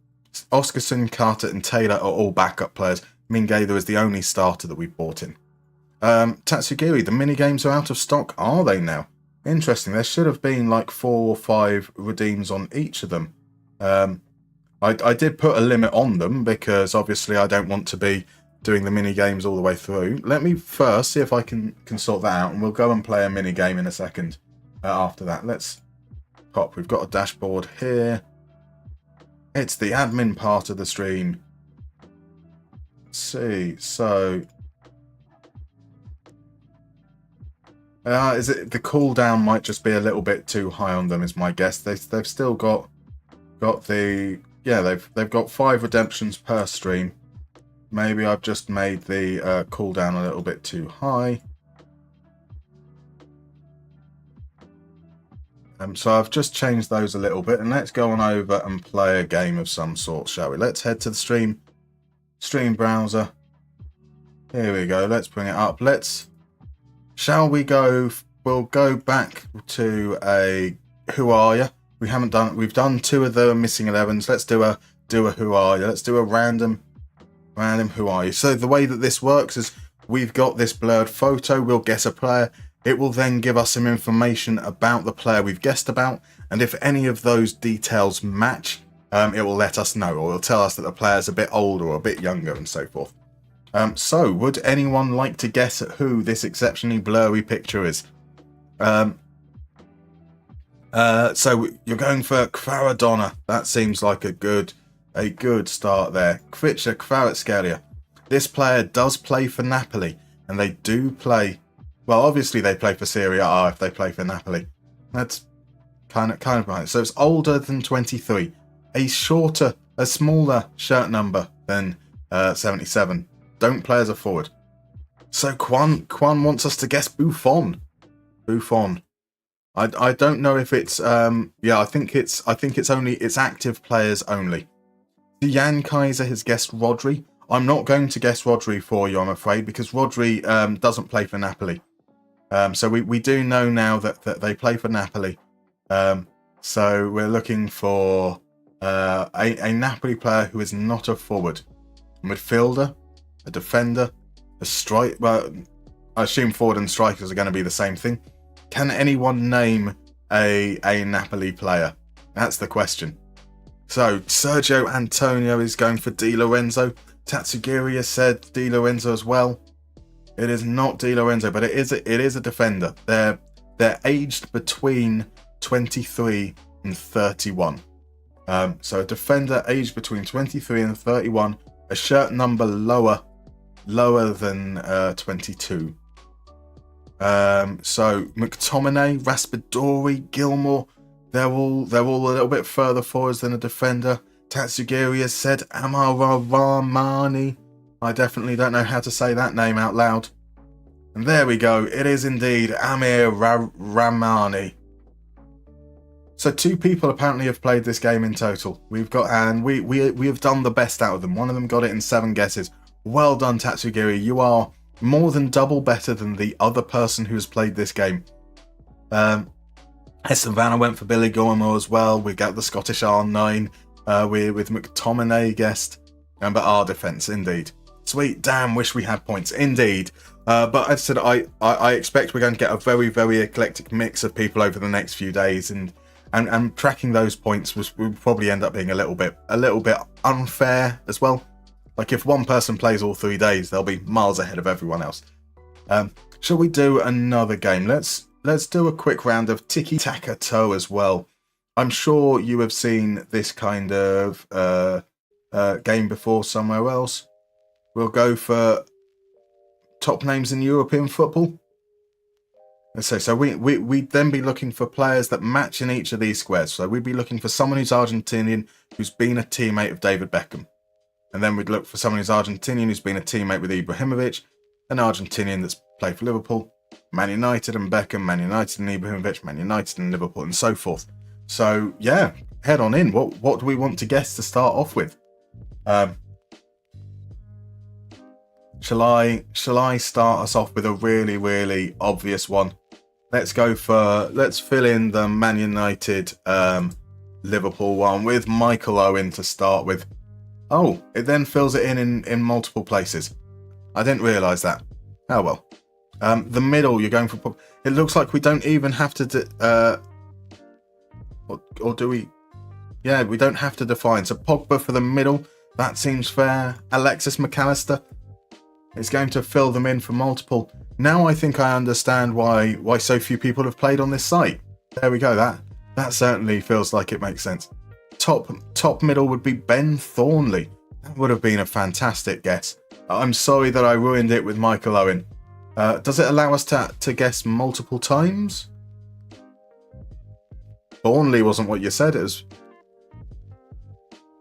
Oscarson, Carter and Taylor are all backup players. Mingueza is the only starter that we've bought in. Tatsugiri, the mini-games are out of stock, are they now? Interesting, there should have been like 4 or 5 redeems on each of them. I did put a limit on them because obviously I don't want to be doing the mini-games all the way through. Let me first see if I can sort that out and we'll go and play a mini-game in a second after that. Let's pop, we've got a dashboard here. It's the admin part of the stream. Let's see, so... is it the cooldown might just be a little bit too high on them is my guess. They've still got the they've got 5 redemptions per stream. Maybe I've just made the cooldown a little bit too high. So I've just changed those a little bit, and let's go on over and play a game of some sort, shall we? Let's head to the stream browser. Here we go. Let's bring it up. Shall we go? We'll go back to a Who Are Ya? We've done 2 of the missing 11s. Let's do a Who Are Ya? Let's do a random Who Are You? So the way that this works is we've got this blurred photo. We'll guess a player. It will then give us some information about the player we've guessed about, and if any of those details match, it will let us know, or it'll tell us that the player's a bit older or a bit younger and so forth. So, would anyone like to guess at who this exceptionally blurry picture is? So you're going for Kvaradona. That seems like a good start there. Kvicha Kvaratskhelia. This player does play for Napoli, and they do play. Well, obviously they play for Serie A if they play for Napoli. That's kind of right. So it's older than 23, a smaller shirt number than 77. Don't play as a forward. So Kwan wants us to guess Buffon. I don't know if it's I think it's active players only. Jan Kaiser has guessed Rodri. I'm not going to guess Rodri for you, I'm afraid, because Rodri doesn't play for Napoli. So we do know now that they play for Napoli. So we're looking for a Napoli player who is not a forward. A midfielder, a defender, a strike. Well, I assume forward and strikers are going to be the same thing. Can anyone name a Napoli player? That's the question. So Sergio Antonio is going for Di Lorenzo. Tatsugiri has said Di Lorenzo as well. It is not Di Lorenzo, but it is a defender. They're aged between 23 and 31. So a defender aged between 23 and 31, a shirt number lower than 22. So McTominay, Raspadori, Gilmore, they're all a little bit further forwards than a defender. Tatsugiri has said Amar Rahmani. I definitely don't know how to say that name out loud. And there we go. It is indeed Amir Rahmani. So 2 people apparently have played this game in total. We've got, and we have done the best out of them. One of them got it in 7 guesses. Well done, Tatsugiri. You are more than double better than the other person who has played this game. Estevan went for Billy Gilmore as well. We got the Scottish R9 with McTominay guessed. But our defence, indeed. Sweet, damn, wish we had points. Indeed. But as I said, I expect we're going to get a very, very eclectic mix of people over the next few days, and tracking those points will probably end up being a little bit unfair as well. Like if one person plays all 3 days, they'll be miles ahead of everyone else. Shall we do another game? Let's do a quick round of tiki-taka-toe as well. I'm sure you have seen this kind of game before somewhere else. We'll go for top names in European football. Let's say so. We'd then be looking for players that match in each of these squares. So we'd be looking for someone who's Argentinian, who's been a teammate of David Beckham. And then we'd look for someone who's Argentinian, who's been a teammate with Ibrahimovic, an Argentinian that's played for Liverpool, Man United and Beckham, Man United and Ibrahimovic, Man United and Liverpool, and so forth. So yeah, head on in. What do we want to guess to start off with? Shall I start us off with a really, really obvious one? Let's fill in the Man United Liverpool one with Michael Owen to start with. Oh, it then fills it in multiple places. I didn't realise that. Oh well. The middle, you're going for... It looks like we don't even have to... or do we? Yeah, we don't have to define. So Pogba for the middle. That seems fair. Alexis McAllister is going to fill them in for multiple. Now I think I understand why so few people have played on this site. There we go. That certainly feels like it makes sense. Top middle would be Ben Thornley. That would have been a fantastic guess. I'm sorry that I ruined it with Michael Owen. Does it allow us to guess multiple times? Thornley wasn't what you said it was.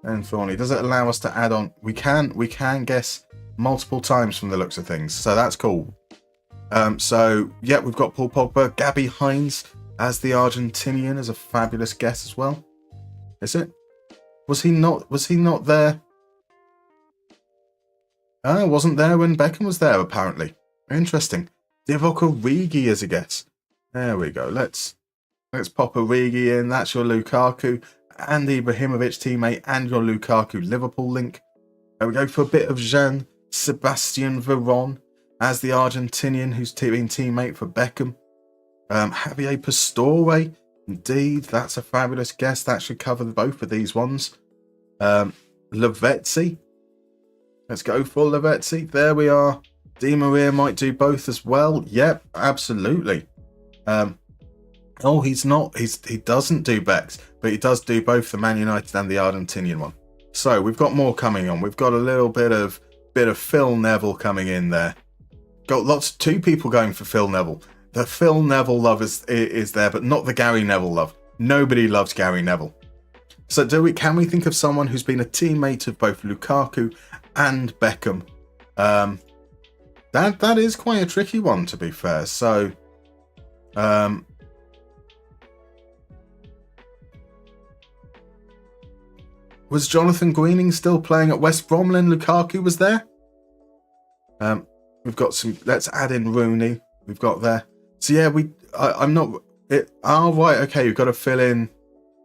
Ben Thornley. Does it allow us to add on? We can guess multiple times from the looks of things. So that's cool. So yeah, we've got Paul Pogba. Gabby Hines as the Argentinian is a fabulous guess as well. Is it? Was he not there? Oh, wasn't there when Beckham was there, apparently. Interesting. Divock Origi as a guess. There we go. Let's pop Origi in. That's your Lukaku and Ibrahimovic teammate and your Lukaku Liverpool link. There we go for a bit of Jean-Sebastian Veron as the Argentinian who's been teammate for Beckham. Javier Pastore. Indeed, that's a fabulous guess. That should cover both of these ones. Lavezzi. Let's go for Lavezzi. There we are. Di Maria might do both as well. Yep, absolutely. Oh, he's not. He doesn't do Becks, but he does do both the Man United and the Argentinian one. So we've got more coming on. We've got a little bit of Phil Neville coming in there. Got 2 people going for Phil Neville. The Phil Neville love is there, but not the Gary Neville love. Nobody loves Gary Neville. So can we think of someone who's been a teammate of both Lukaku and Beckham? That is quite a tricky one, to be fair. So Was Jonathan Greening still playing at West Brom when Lukaku was there? We've got some. Let's add in Rooney. We've got there. So yeah, I'm not. Oh right, okay. You've got to fill in.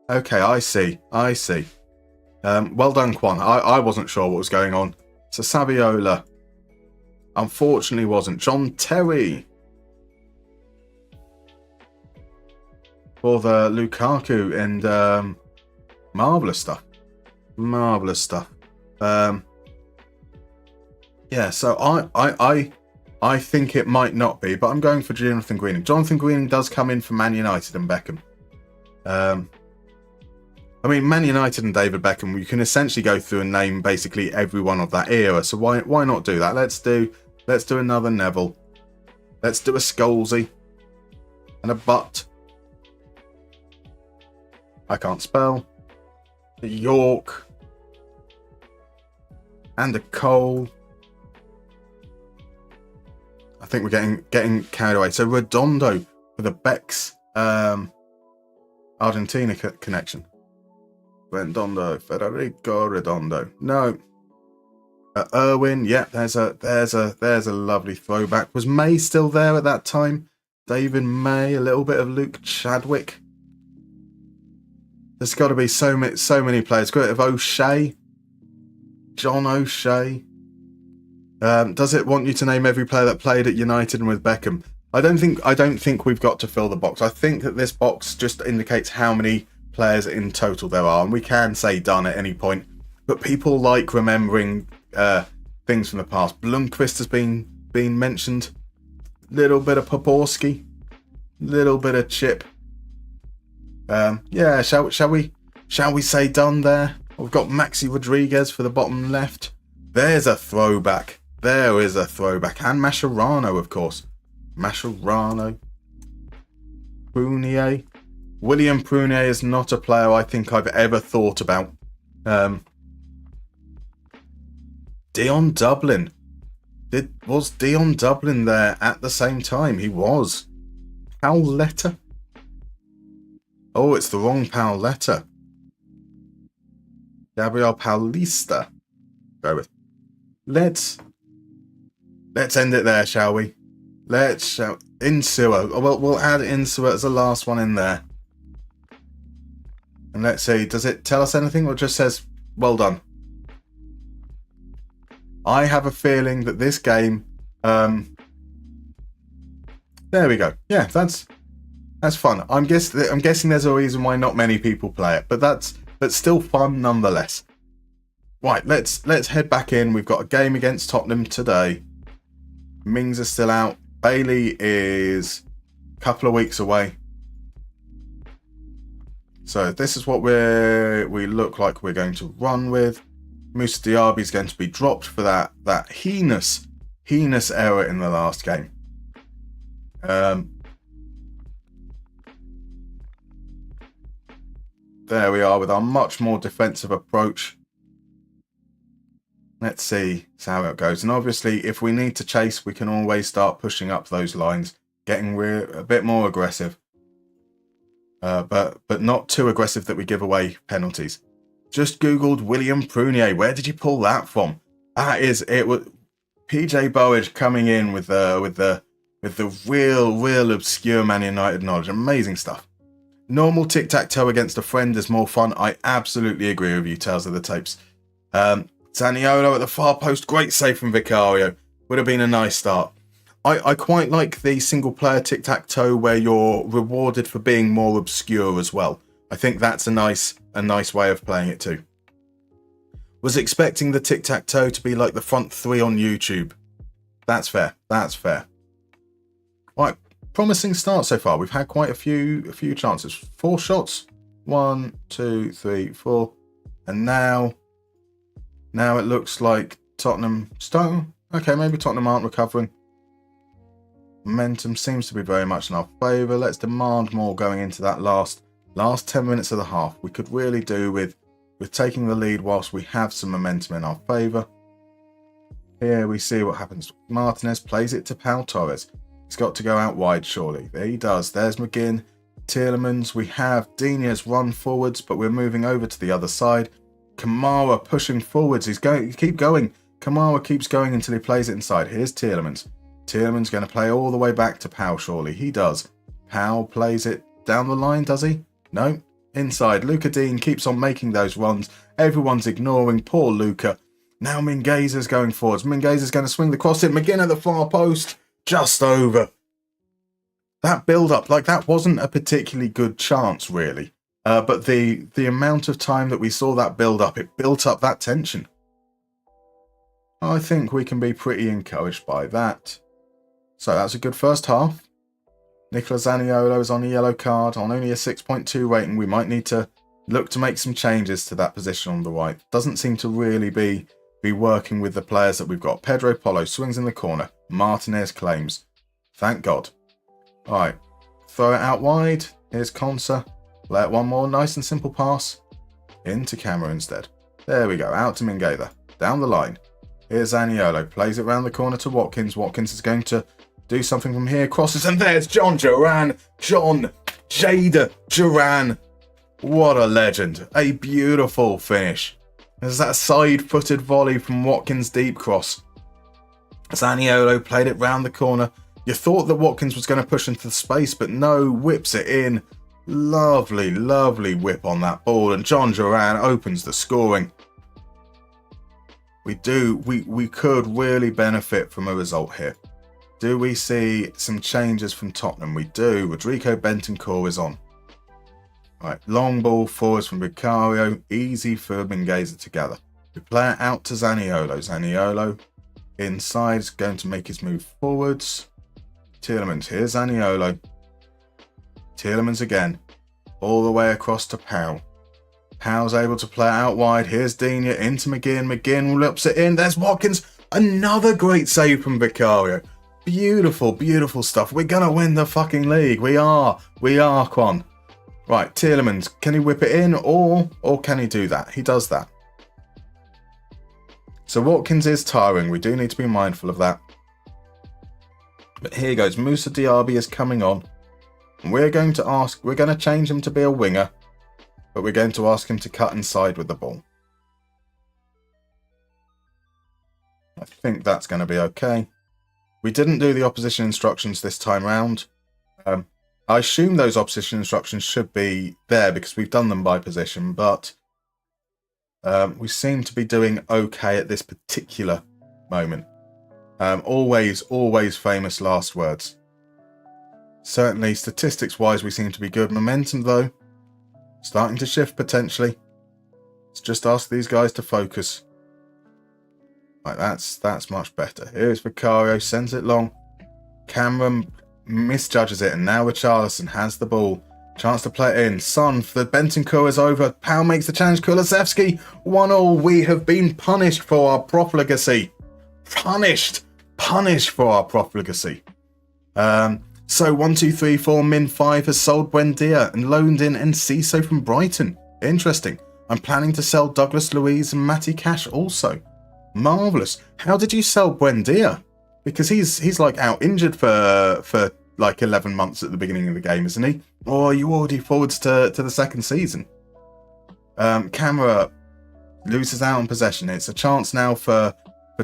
Okay, I see. Well done, Quan. I wasn't sure what was going on. So Saviola, unfortunately, wasn't. John Terry for the Lukaku and marvelous stuff. Yeah, so I think it might not be, but I'm going for Jonathan Greening. Jonathan Greening does come in for Man United and Beckham. I mean, Man United and David Beckham, you can essentially go through and name basically everyone of that era. So why not do that? Let's do another Neville. Let's do a Scholesy and a Butt. I can't spell. A York and a Cole. I think we're getting carried away. So Redondo for the Bex Argentina connection. Redondo, Federico Redondo. No. Irwin, yeah, there's a lovely throwback. Was May still there at that time? David May, a little bit of Luke Chadwick. There's got to be so many players. Got a bit of O'Shea, John O'Shea. Does it want you to name every player that played at United and with Beckham? I don't think we've got to fill the box. I think that this box just indicates how many players in total there are, and we can say done at any point. But people like remembering things from the past. Blomqvist has been mentioned. Little bit of Poborski, little bit of Chip. Yeah, shall we say done there? We've got Maxi Rodriguez for the bottom left. There's a throwback. There is a throwback. And Mascherano, of course. Mascherano. Prunier. William Prunier is not a player I think I've ever thought about. Dion Dublin. Was Dion Dublin there at the same time? He was. Paoletta. Oh, it's the wrong Paoletta. Gabriel Paulista. Go with. Let's end it there, shall we? Insua. We'll add Insua as the last one in there. And let's see, does it tell us anything or it just says, well done? I have a feeling that this game, there we go. Yeah, that's fun. I'm guessing there's a reason why not many people play it, but still fun nonetheless. Right, let's head back in. We've got a game against Tottenham today. Mings is still out. Bailey is a couple of weeks away. So this is what we look like we're going to run with. Moussa Diaby is going to be dropped for that heinous error in the last game. There we are with our much more defensive approach. Let's see how it goes. And obviously, if we need to chase, we can always start pushing up those lines, getting a bit more aggressive. But not too aggressive that we give away penalties. Just Googled William Prunier. Where did you pull that from? That is it. PJ Bowage coming in with the real obscure Man United knowledge. Amazing stuff. Normal tic-tac-toe against a friend is more fun. I absolutely agree with you, Tales of the Tapes. Zaniolo at the far post. Great save from Vicario. Would have been a nice start. I quite like the single-player tic-tac-toe where you're rewarded for being more obscure as well. I think that's a nice way of playing it too. Was expecting the tic-tac-toe to be like the front three on YouTube. That's fair. Right, promising start so far. We've had quite a few chances. 4 shots. 1, 2, 3, 4. And now it looks like Tottenham start. Okay, maybe Tottenham aren't recovering. Momentum seems to be very much in our favour. Let's demand more going into that last 10 minutes of the half. We could really do with taking the lead whilst we have some momentum in our favour. Here we see what happens. Martinez plays it to Pau Torres. He's got to go out wide, surely. There he does. There's McGinn. Tielemans. We have Diniz run forwards, but we're moving over to the other side. Kamara pushing forwards. Keep going. Kamara keeps going until he plays it inside. Here's Tielemans. Tielemans going to play all the way back to Powell, surely. He does. Powell plays it down the line, does he? No. Inside. Luca Dean keeps on making those runs. Everyone's ignoring poor Luca. Now Mingueza's going forwards. Mingueza's going to swing the cross in. McGinn at the far post. Just over. That build-up, like that wasn't a particularly good chance, really. But the amount of time that we saw that build-up, it built up that tension. I think we can be pretty encouraged by that. So that's a good first half. Nicola Zaniolo is on a yellow card, on only a 6.2 rating. We might need to look to make some changes to that position on the right. Doesn't seem to really be working with the players that we've got. Pedro Polo swings in the corner. Martinez claims. Thank God. Alright, throw it out wide. Here's Consa. Let one more nice and simple pass. Into Camera instead. There we go, out to Mingueza. Down the line. Here's Zaniolo. Plays it round the corner to Watkins. Watkins is going to do something from here. Crosses, and there's John Duran. John Jada Duran. What a legend. A beautiful finish. There's that side-footed volley from Watkins' deep cross. Zaniolo played it round the corner. You thought that Watkins was going to push into the space, but no, whips it in. Lovely, lovely whip on that ball, and John Duran opens the scoring. We could really benefit from a result here. Do we see some changes from Tottenham? We do. Rodrigo Bentancur is on. Right, long ball forwards from Vicario. Easy for Mingueza to gather. We play it out to Zaniolo. Zaniolo inside is going to make his move forwards. Tielemans. Here's Zaniolo. Tielemans again. All the way across to Powell. Powell's able to play it out wide. Here's Digne into McGinn. McGinn loops it in. There's Watkins. Another great save from Vicario. Beautiful, beautiful stuff. We're going to win the fucking league. We are. We are, Quan. Right, Tielemans. Can he whip it in or can he do that? He does that. So Watkins is tiring. We do need to be mindful of that. But here goes. Moussa Diaby is coming on. And we're going to change him to be a winger. But we're going to ask him to cut inside with the ball. I think that's going to be okay. We didn't do the opposition instructions this time round. I assume those opposition instructions should be there because we've done them by position, but we seem to be doing okay at this particular moment. Always famous last words. Certainly, statistics-wise, we seem to be good. Momentum, though, starting to shift potentially. Let's just ask these guys to focus. Right, that's much better. Here's Vicario, sends it long. Cameron misjudges it, and now Richarlison has the ball. Chance to play it in. Son for the Bentancur is over. Powell makes the challenge. Kulusevski, 1-1. We have been punished for our profligacy. Punished for our profligacy. So 1, 2, 3, 4, Min 5 has sold Buendia and loaned in Enciso from Brighton. Interesting. I'm planning to sell Douglas Luiz and Matty Cash also. Marvellous. How did you sell Buendia? Because he's like out injured for like 11 months at the beginning of the game, isn't he? Or are you already forwards to the second season? Camera loses out on possession. It's a chance now for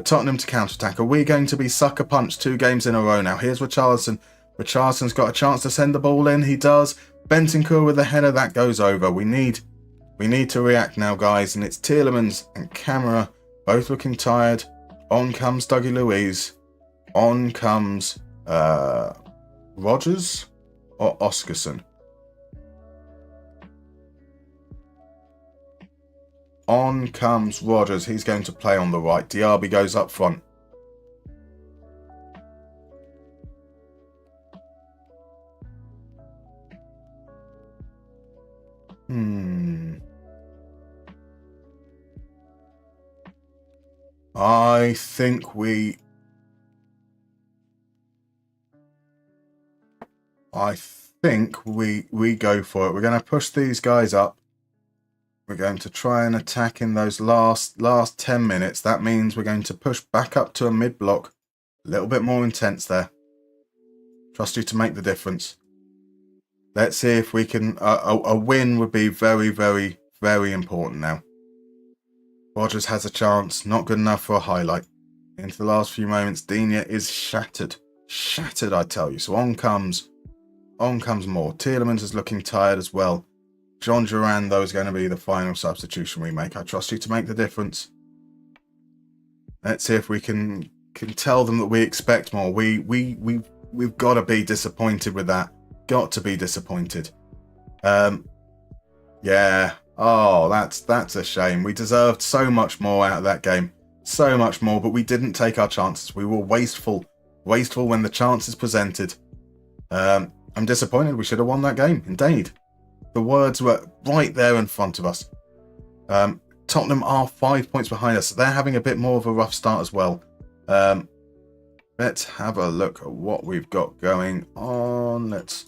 Tottenham to counter-attack. Are we going to be sucker punched 2 games in a row now? Here's Richarlison. Richarlison's got a chance to send the ball in. He does. Bentancur with the header. That goes over. We need to react now, guys. And it's Tielemans and Camera both looking tired. On comes Dougie Luiz. On comes Rogers or Oscarson. On comes Rogers. He's going to play on the right. Diaby goes up front. I think we go for it. We're going to push these guys up. We're going to try and attack in those last 10 minutes. That means we're going to push back up to a mid-block. A little bit more intense there. Trust you to make the difference. Let's see if we can... a win would be very, very, very important now. Rogers has a chance. Not good enough for a highlight. Into the last few moments, Digne is shattered. Shattered, I tell you. So on comes Moore. Tielemans is looking tired as well. John Duran, though, is going to be the final substitution we make. I trust you to make the difference. Let's see if we can tell them that we expect more. We've got to be disappointed with that. Got to be disappointed. Yeah. Oh, that's a shame. We deserved so much more out of that game. So much more, but we didn't take our chances. We were wasteful. Wasteful when the chances presented. I'm disappointed. We should have won that game. Indeed. The words were right there in front of us. Tottenham are 5 points behind us. So they're having a bit more of a rough start as well. Let's have a look at what we've got going on. Let's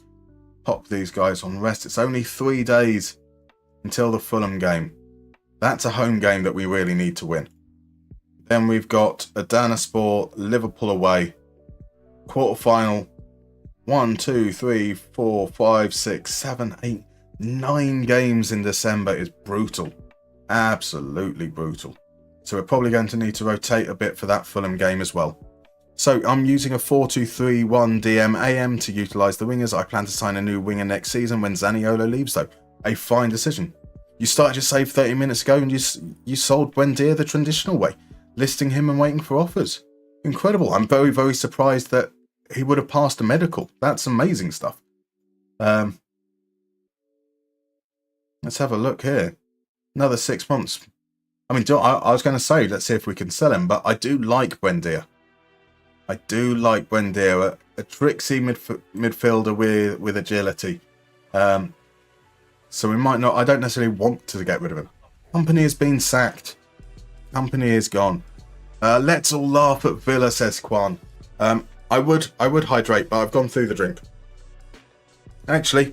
pop these guys on rest. It's only 3 days until the Fulham game. That's a home game that we really need to win. Then we've got Adanaspor, Liverpool away. Quarterfinal. 1, 2, 3, 4, 5, 6, 7, 8, 9 games in December is brutal. Absolutely brutal. So we're probably going to need to rotate a bit for that Fulham game as well. So I'm using a 4-2-3-1 DM-AM to utilise the wingers. I plan to sign a new winger next season when Zaniolo leaves though. A fine decision. You started your save 30 minutes ago and you sold Buendia the traditional way, listing him and waiting for offers. Incredible. I'm very, very surprised that he would have passed a medical. That's amazing stuff. Let's have a look here. Another 6 months. I mean, I was going to say, let's see if we can sell him, but I do like Buendia. I do like Buendia, a tricksy midfielder with agility. So we might not, I don't necessarily want to get rid of him. Company has been sacked. Company is gone. Let's all laugh at Villa, says Kwan. I would hydrate, but I've gone through the drink. Actually,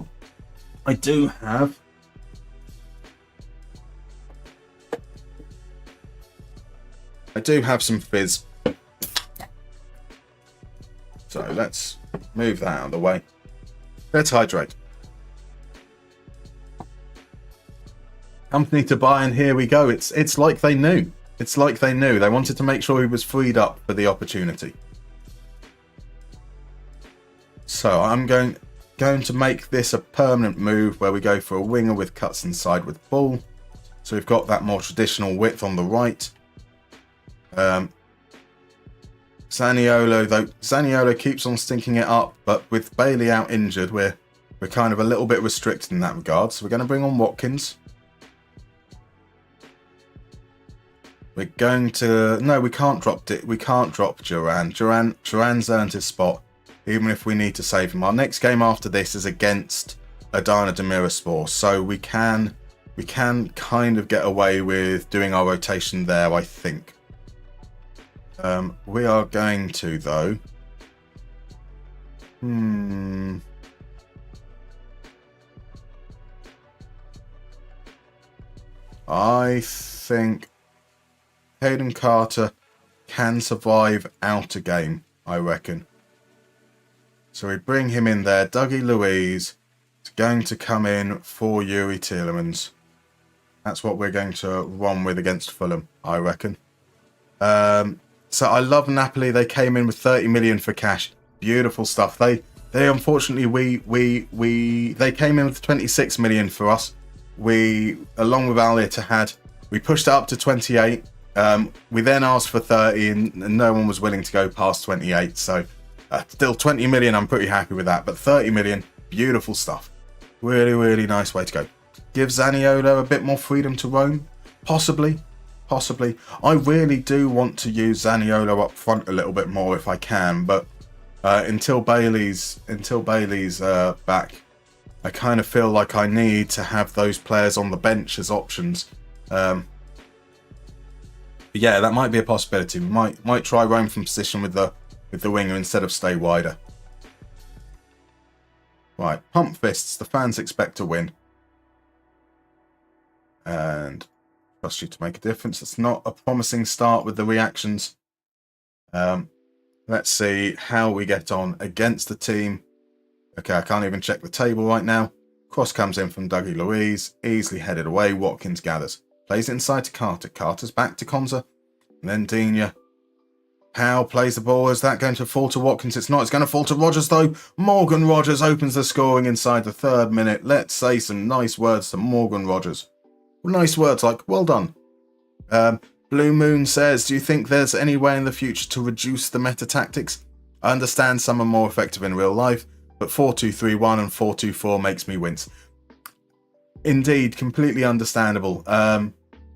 I do have some fizz. So let's move that out of the way. Let's hydrate. Company to buy, and here we go. It's like they knew. It's like they knew. They wanted to make sure he was freed up for the opportunity. So I'm going to make this a permanent move where we go for a winger with cuts inside with ball. So we've got that more traditional width on the right. Zaniolo keeps on stinking it up, but with Bailey out injured, we're kind of a little bit restricted in that regard. So we're going to bring on Watkins. We're going to... No, we can't drop it. We can't drop Duran. Duran's earned his spot, even if we need to save him. Our next game after this is against Adana Demirspor, so we can kind of get away with doing our rotation there, I think. We are going to, though... I think Hayden Carter can survive out a game, I reckon. So we bring him in there. Dougie Luiz is going to come in for Yuri Tielemans. That's what we're going to run with against Fulham, I reckon. So I love Napoli. They came in with 30 million for cash. Beautiful stuff. They unfortunately they came in with 26 million for us. We, along with Al Ittihad, we pushed it up to 28. We then asked for 30 and no one was willing to go past 28. So still 20 million, I'm pretty happy with that. But 30 million, beautiful stuff. Really, really nice way to go. Give Zaniolo a bit more freedom to roam? Possibly. I really do want to use Zaniolo up front a little bit more if I can. But until Bailey's back, I kind of feel like I need to have those players on the bench as options. Yeah, that might be a possibility. We might try roam from position with the winger instead of stay wider. Right, pump fists. The fans expect to win, and trust you to make a difference. It's not a promising start with the reactions. Let's see how we get on against the team. Okay, I can't even check the table right now. Cross comes in from Dougie Luiz, easily headed away. Watkins gathers. Plays it inside to Carter. Carter's back to Konza. And then Digne. Howe plays the ball. Is that going to fall to Watkins? It's not. It's going to fall to Rogers, though. Morgan Rogers opens the scoring inside the 3rd minute. Let's say some nice words to Morgan Rogers. Nice words like, well done. Blue Moon says, do you think there's any way in the future to reduce the meta tactics? I understand some are more effective in real life, but 4-2-3-1 and 4-2-4 makes me wince. Indeed, completely understandable.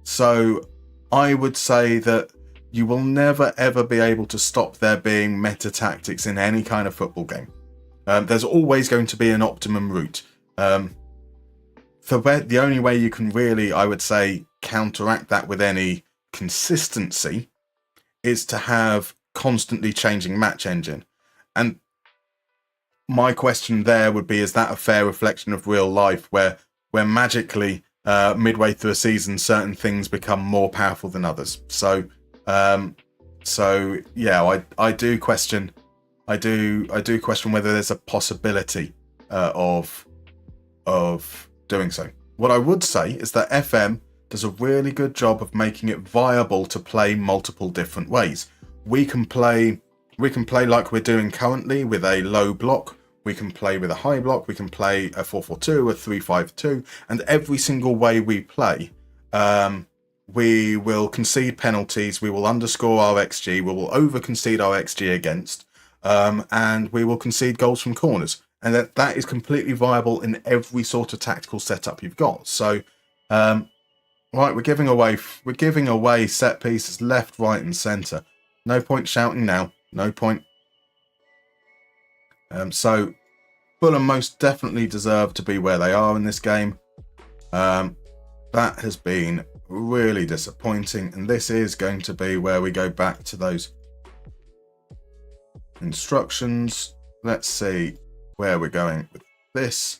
So I would say that you will never ever be able to stop there being meta tactics in any kind of football game. There's always going to be an optimum route. The only way you can really, I would say, counteract that with any consistency is to have constantly changing match engine. And my question there would be, is that a fair reflection of real life where magically midway through a season certain things become more powerful than others? So yeah, I do question whether there's a possibility of doing so. What I would say is that FM does a really good job of making it viable to play multiple different ways. We can play like we're doing currently with a low block. We can play with a high block. We can play a 4-4-2, a 3-5-2, and every single way we play, we will concede penalties. We will underscore our XG. We will over concede our XG against, and we will concede goals from corners. And that is completely viable in every sort of tactical setup you've got. So, right, we're giving away set pieces left, right, and centre. No point shouting now. No point. So, Fulham most definitely deserve to be where they are in this game. That has been really disappointing, and this is going to be where we go back to those instructions. Let's see where we're going with this.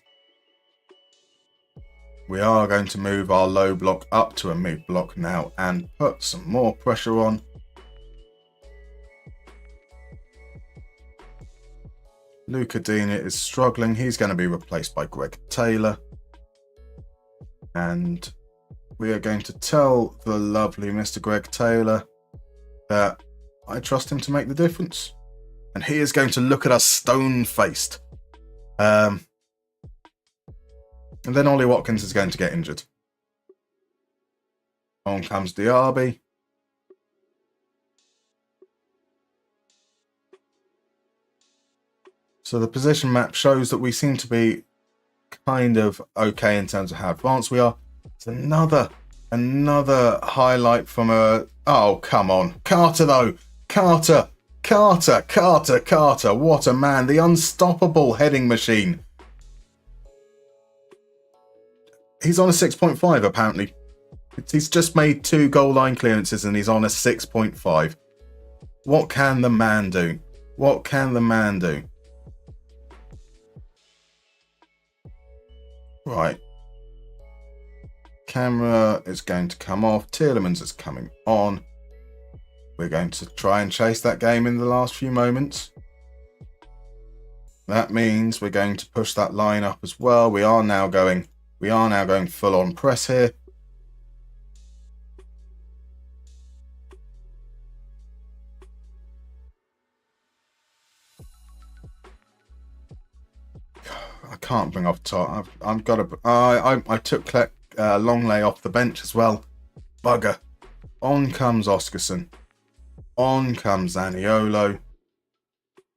We are going to move our low block up to a mid block now and put some more pressure on. Luca Digne is struggling. He's going to be replaced by Greg Taylor. And we are going to tell the lovely Mr. Greg Taylor that I trust him to make the difference. And he is going to look at us stone-faced. And then Ollie Watkins is going to get injured. On comes Diaby. So the position map shows that we seem to be kind of okay in terms of how advanced we are. It's another highlight from a... Oh, come on. Carter, though. Carter. What a man. The unstoppable heading machine. He's on a 6.5, apparently. He's just made 2 goal line clearances and he's on a 6.5. What can the man do? What can the man do? Right. Camera is going to come off. Tielemans is coming on. We're going to try and chase that game in the last few moments. That means we're going to push that line up as well. We are now going full on press here. I can't bring off top. I've got to. I took Longley off the bench as well. Bugger. On comes Oscarson. On comes Zaniolo.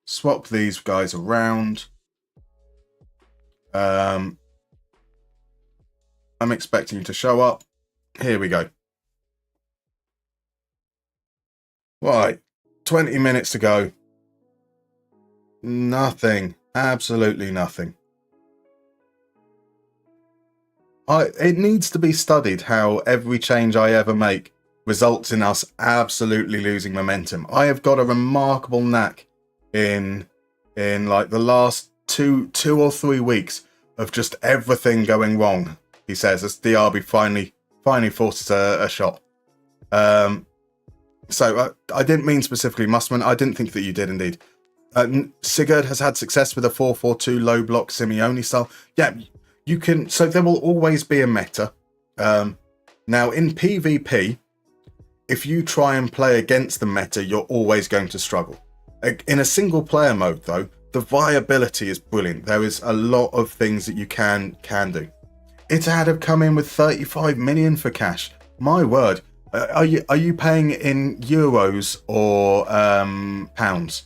Swap these guys around. I'm expecting to show up. Here we go. Right. 20 minutes to go. Nothing. Absolutely nothing. It needs to be studied how every change I ever make results in us absolutely losing momentum. I have got a remarkable knack in like the last two or 3 weeks of just everything going wrong, he says, as Diaby finally forces a shot. So I didn't mean specifically Mustermann. I didn't think that you did indeed. Sigurd has had success with a 4-4-2 low block Simeone style. Yeah, you can. So there will always be a meta. Now, in PvP, if you try and play against the meta, you're always going to struggle. In a single player mode, though, the viability is brilliant. There is a lot of things that you can do. It had have come in with 35 million for cash. My word. Are you paying in euros or pounds?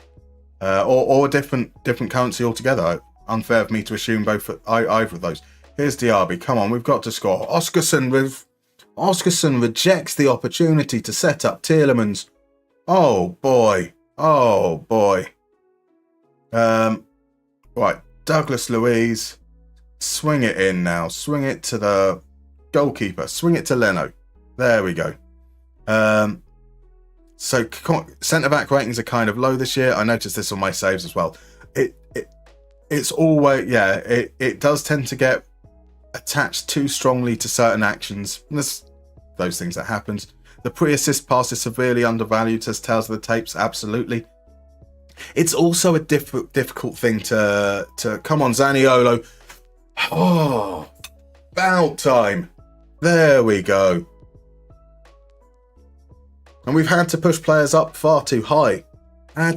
Or a different currency altogether? Unfair for me to assume either of those. Here's Diaby. Come on, we've got to score. Oscarson rejects the opportunity to set up Tielemans. Oh boy. Right, Douglas Luiz. Swing it in now. Swing it to the goalkeeper. Swing it to Leno. There we go. So centre-back ratings are kind of low this year. I noticed this on my saves as well. It's always, it does tend to get attached too strongly to certain actions. There's those things that happens. The pre-assist pass is severely undervalued, says Tales of the Tapes. Absolutely. It's also a difficult thing to come on, Zaniolo. Oh, about time. There we go. And we've had to push players up far too high. For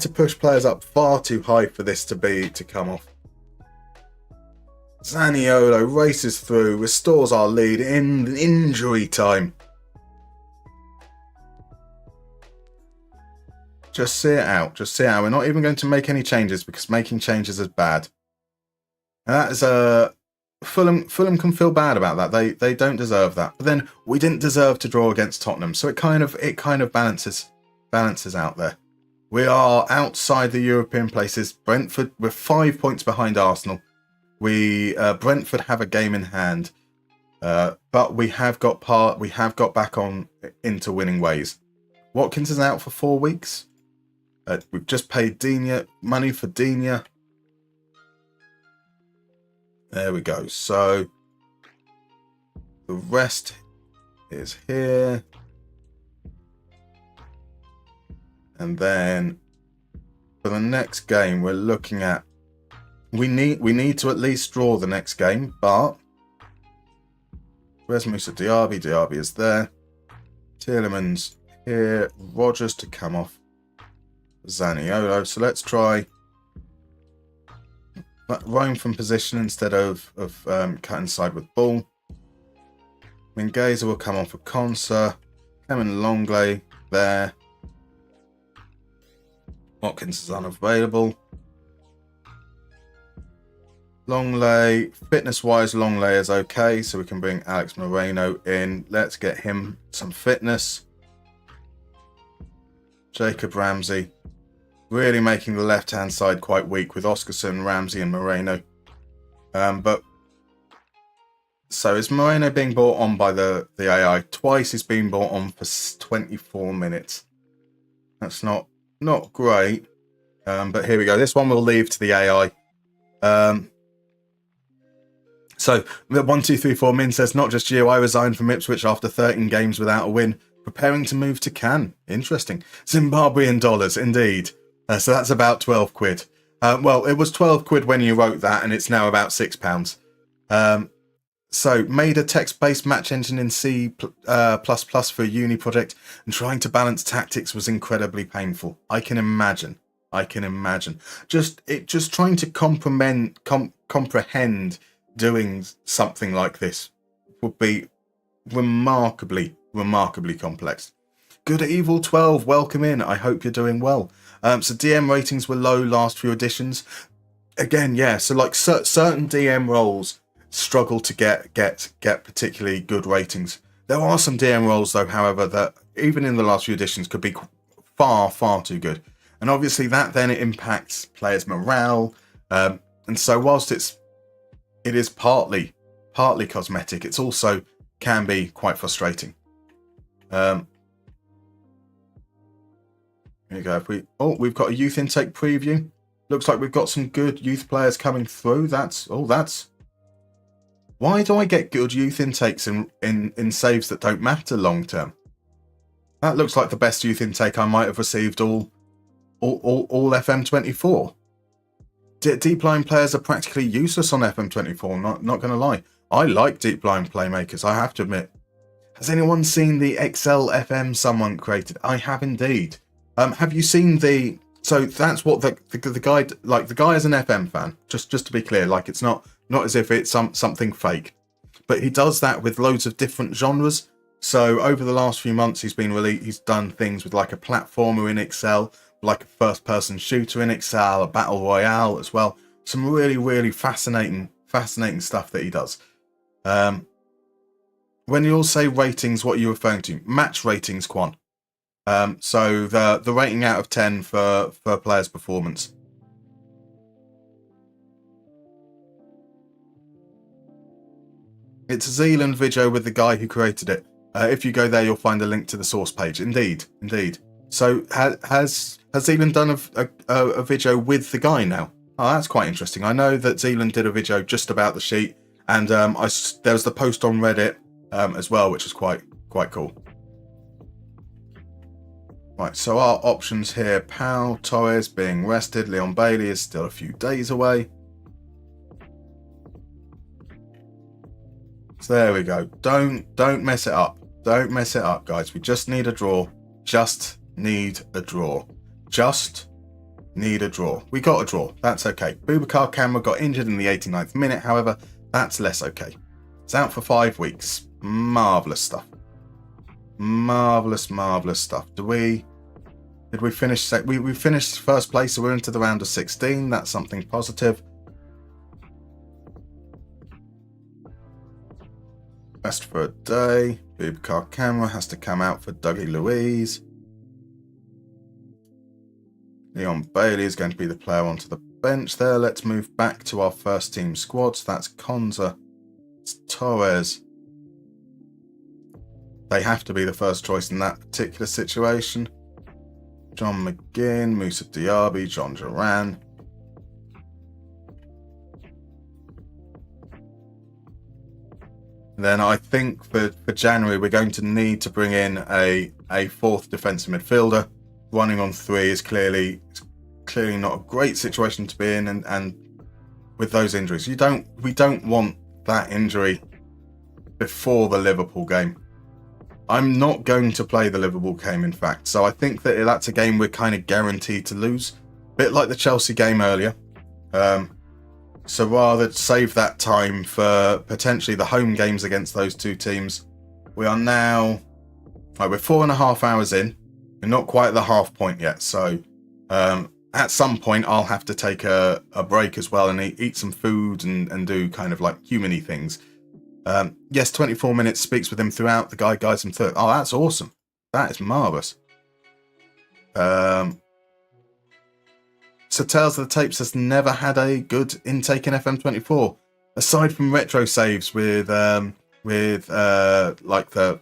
this to come off. Zaniolo races through, restores our lead in injury time. Just see it out. We're not even going to make any changes because making changes is bad. And that is Fulham can feel bad about that. They don't deserve that. But then we didn't deserve to draw against Tottenham, so it kind of balances out there. We are outside the European places. Brentford, we're 5 points behind Arsenal. Brentford have a game in hand, but we have got back on into winning ways. Watkins is out for 4 weeks. We've just paid money for Digne. There we go. So the rest is here. And then for the next game, we're looking at we need to at least draw the next game, but where's Moussa Diaby? Diaby is there. Tielemans here. Rodgers to come off. Zaniolo. So let's try roam from position instead of cut inside with ball. Mingueza will come on for Konsa. Clement Longley there. Watkins is unavailable. Longley, fitness-wise, Longley is okay, so we can bring Alex Moreno in. Let's get him some fitness. Jacob Ramsey, really making the left-hand side quite weak with Oscarson, Ramsey and Moreno. So is Moreno being brought on by the AI? Twice he's been brought on for 24 minutes. That's not great. But here we go. This one we'll leave to the AI. So, 1234 Min says, not just you, I resigned from Ipswich after 13 games without a win, preparing to move to Cannes. Interesting. Zimbabwean dollars, indeed. So that's about 12 quid. Well, it was 12 quid when you wrote that, and it's now about £6. So, made a text-based match engine in C++ for a uni project, and trying to balance tactics was incredibly painful. I can imagine. Just trying to comprehend doing something like this would be remarkably complex. Good Evil 12, welcome in. I hope you're doing well. So DM ratings were low last few editions. Again, yeah. So like certain DM roles struggle to get particularly good ratings. There are some DM roles though, however, that even in the last few editions could be far too good. And obviously that then it impacts players' morale. And so whilst it is partly cosmetic, it's also can be quite frustrating. Here we go. We've got a youth intake preview. Looks like we've got some good youth players coming through. That's why do I get good youth intakes in saves that don't matter long term? That looks like the best youth intake I might have received all FM24. Deep line players are practically useless on FM24, not going to lie. I like deep line playmakers, I have to admit. Has anyone seen the Excel FM someone created? I have indeed. Have you seen the... So that's what the guy... Like, the guy is an FM fan. Just to be clear. Like, it's not as if it's something fake. But he does that with loads of different genres. So over the last few months, he's done things with like a platformer in Excel, like a first-person shooter in Excel, a battle royale as well. Some really, really fascinating stuff that he does. When you all say ratings, what are you referring to? Match ratings, Quan. So the rating out of 10 for a player's performance. It's a Zealand video with the guy who created it. If you go there, you'll find a link to the source page. Indeed. So has Zealand done a video with the guy now? Oh, that's quite interesting. I know that Zealand did a video just about the sheet, and there was the post on Reddit as well, which is quite cool. Right, so our options here: Pau Torres being rested. Leon Bailey is still a few days away. So there we go. Don't mess it up. Don't mess it up, guys. We just need a draw. Just need a draw. Just need a draw. We got a draw. That's okay. Boubacar Kamara got injured in the 89th minute. However, that's less okay. It's out for 5 weeks. Marvellous stuff. Marvellous stuff. Did we finish? We finished first place, so we're into the round of 16. That's something positive. Rest for a day. Boubacar Kamara has to come out for Dougie Louise. Leon Bailey is going to be the player onto the bench there. Let's move back to our first team squads. That's Konza. It's Torres. They have to be the first choice in that particular situation. John McGinn, Moussa Diaby, John Duran. Then I think for January, we're going to need to bring in a fourth defensive midfielder. Running on 3 is clearly not a great situation to be in, and with those injuries, we don't want that injury before the Liverpool game. I'm not going to play the Liverpool game, in fact, so I think that that's a game we're kind of guaranteed to lose, a bit like the Chelsea game earlier. So rather save that time for potentially the home games against those two teams. We are now, we're 4.5 hours in. We're not quite at the half point yet. So at some point I'll have to take a break as well and eat some food and do kind of like human-y things. Yes, 24 minutes speaks with him throughout. The guy guides him through. Oh, that's awesome. That is marvellous. So Tales of the Tapes has never had a good intake in FM24, aside from retro saves with like the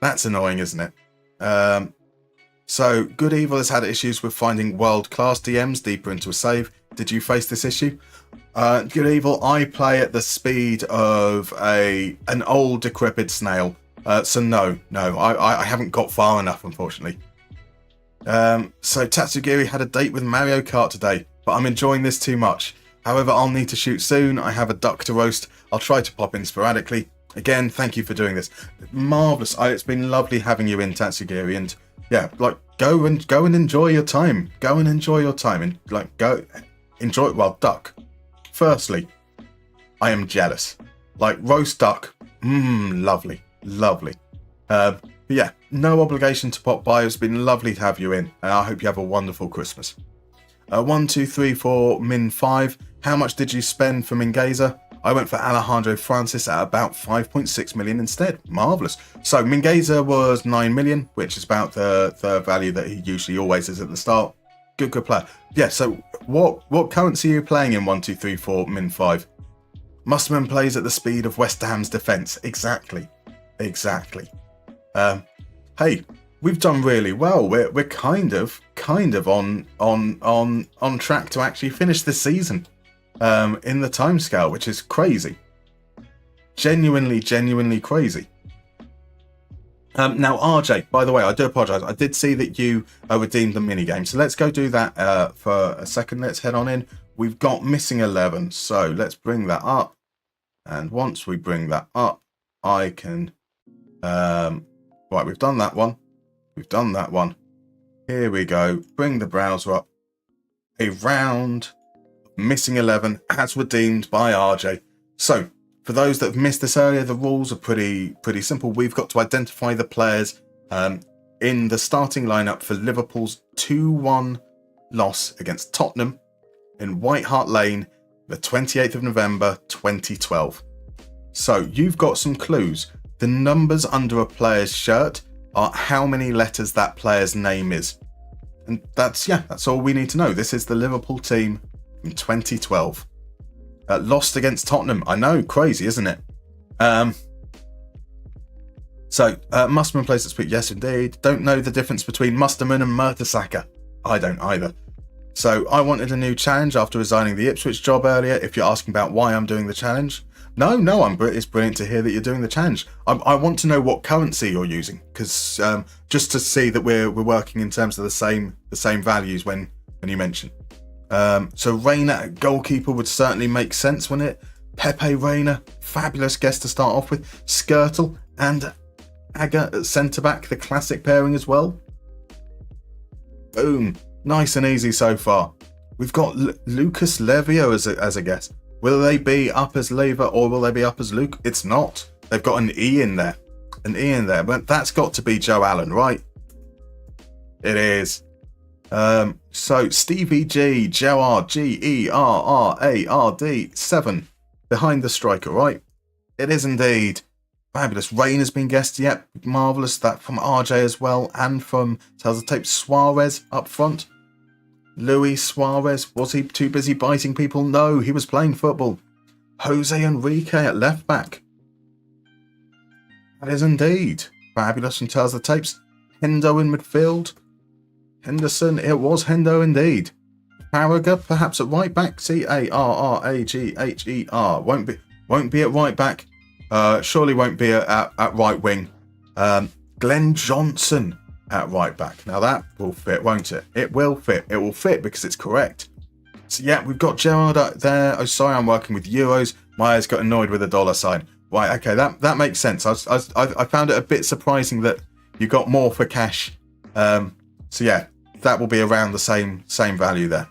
that's annoying, isn't it? So Good Evil has had issues with finding world-class DMs deeper into a save. Did you face this issue? Good Evil, I play at the speed of an old decrepit snail. So no, I haven't got far enough, unfortunately. So Tatsugiri had a date with Mario Kart today, but I'm enjoying this too much. However, I'll need to shoot soon. I have a duck to roast. I'll try to pop in sporadically. Again, thank you for doing this. Marvellous. It's been lovely having you in, Tatsugiri, and yeah, like go and enjoy your time. Go and enjoy your time, and like go enjoy. Well, duck. Firstly, I am jealous. Like roast duck, lovely. But yeah, no obligation to pop by. It's been lovely to have you in, and I hope you have a wonderful Christmas. 1, 2, 3, 4, min 5. How much did you spend for Mingueza? I went for Alejandro Francis at about 5.6 million instead. Marvellous. So Mingueza was 9 million, which is about the value that he usually always is at the start. Good player. Yeah, so what currency are you playing in 1, 2, 3, 4, min 5? Musterman plays at the speed of West Ham's defence. Exactly. Hey, we've done really well. We're kind of on track to actually finish this season in the timescale, which is crazy. Genuinely crazy. Now, RJ, by the way, I do apologise. I did see that you redeemed the minigame, so let's go do that for a second. Let's head on in. We've got missing 11, so let's bring that up. And once we bring that up, I can... right, we've done that one. We've done that one. Here we go. Bring the browser up. A round missing 11 as redeemed by RJ. So, for those that have missed this earlier, the rules are pretty simple. We've got to identify the players in the starting lineup for Liverpool's 2-1 loss against Tottenham in White Hart Lane, the 28th of November 2012. So, you've got some clues. The numbers under a player's shirt are how many letters that player's name is. And that's all we need to know. This is the Liverpool team in 2012. Lost against Tottenham. I know, crazy, isn't it? Musterman plays at speak. Yes, indeed. Don't know the difference between Musterman and Mertesacker. I don't either. So I wanted a new challenge after resigning the Ipswich job earlier. If you're asking about why I'm doing the challenge, no, it's brilliant to hear that you're doing the challenge. I want to know what currency you're using, because just to see that we're working in terms of the same values when you mention. So Reina at goalkeeper would certainly make sense, wouldn't it? Pepe Reina, fabulous guest to start off with. Skirtle and Aga at centre back, the classic pairing as well. Boom, nice and easy so far. We've got Lucas Levio as a guest. Will they be up as Lever or will they be up as Luke? It's not. They've got an E in there. But that's got to be Joe Allen, right? It is. So Stevie G, Gerard, Gerrard, 7 behind the striker, right? It is indeed. Fabulous. Rain has been guessed. Yep, marvellous. That from RJ as well, and from Tells the Tape Suarez up front. Luis Suarez, was he too busy biting people? No, he was playing football. Jose Enrique at left back. That is indeed. Fabulous and Tells the Tapes. Hendo in midfield. Henderson, it was Hendo indeed. Carragher perhaps at right back. Carragher. Won't be at right back. Surely won't be at right wing. Glenn Johnson at right back. Now that will fit, won't it? It will fit. It will fit because it's correct. So yeah, we've got Gerard out there. Oh, sorry, I'm working with euros. My eyes got annoyed with a dollar sign. Right, okay, that makes sense. I found it a bit surprising that you got more for cash. So yeah, that will be around the same value there.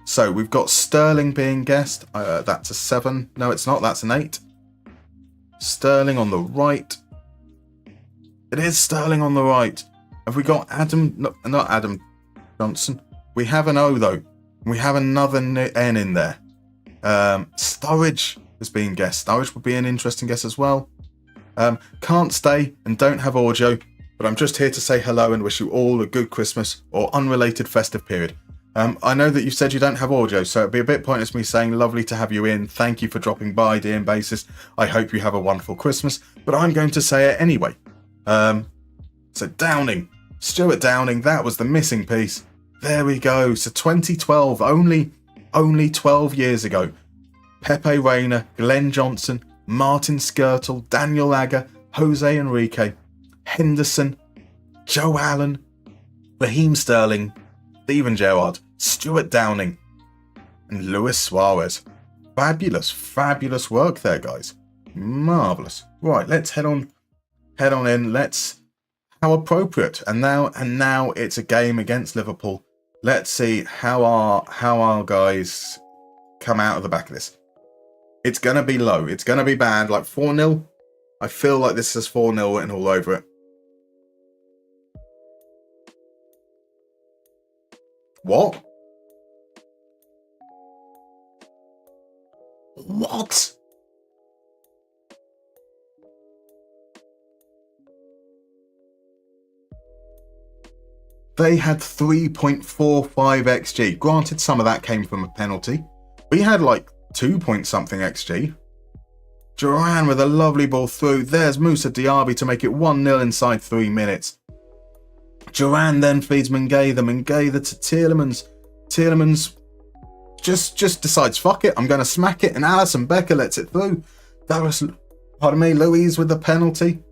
So we've got Sterling being guessed. That's a 7. No, it's not. That's an 8. Sterling on the right. It is Sterling on the right. Have we got Adam? No, not Adam Johnson. We have an O though. We have another N in there. Sturridge is being guessed. Sturridge would be an interesting guess as well. Can't stay and don't have audio, but I'm just here to say hello and wish you all a good Christmas or unrelated festive period. I know that you said you don't have audio, so it'd be a bit pointless me saying lovely to have you in. Thank you for dropping by, dear Basis. I hope you have a wonderful Christmas, but I'm going to say it anyway. So Downing, Stuart Downing, that was the missing piece. There we go. So 2012, only 12 years ago. Pepe Reina, Glenn Johnson, Martin Skirtle, Daniel Agger, Jose Enrique, Henderson, Joe Allen, Raheem Sterling, Steven Gerrard, Stuart Downing, and Luis Suarez. Fabulous work there, guys. Marvellous. Right, let's head on in. How appropriate. And now it's a game against Liverpool. Let's see how our guys come out of the back of this. It's going to be low. It's going to be bad, like 4-0. I feel like this is 4-0 written all over it. What? What? They had 3.45 XG. Granted, some of that came from a penalty. We had like 2-point-something XG. Duran with a lovely ball through. There's Moussa Diaby to make it 1-0 inside 3 minutes. Duran then feeds Mangay to Tielemans. Tielemans just decides, fuck it, I'm going to smack it, and Alisson Becker lets it through. That was, Louise with the penalty.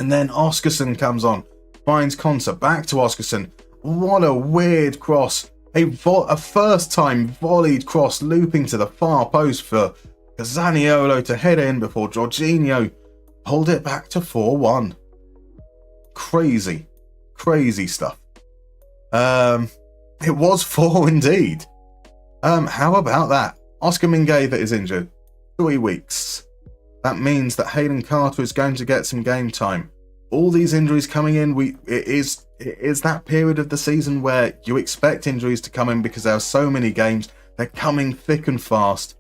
And then Oscarson comes on, finds Konsa, back to Oscarson. What a weird cross. A first-time volleyed cross looping to the far post for Zaniolo to head in before Jorginho pulled it back to 4-1. Crazy stuff. It was 4 indeed. How about that? Oscar Mingueza is injured. 3 weeks. That means that Hayden Carter is going to get some game time. All these injuries coming in, it is that period of the season where you expect injuries to come in because there are so many games. They're coming thick and fast.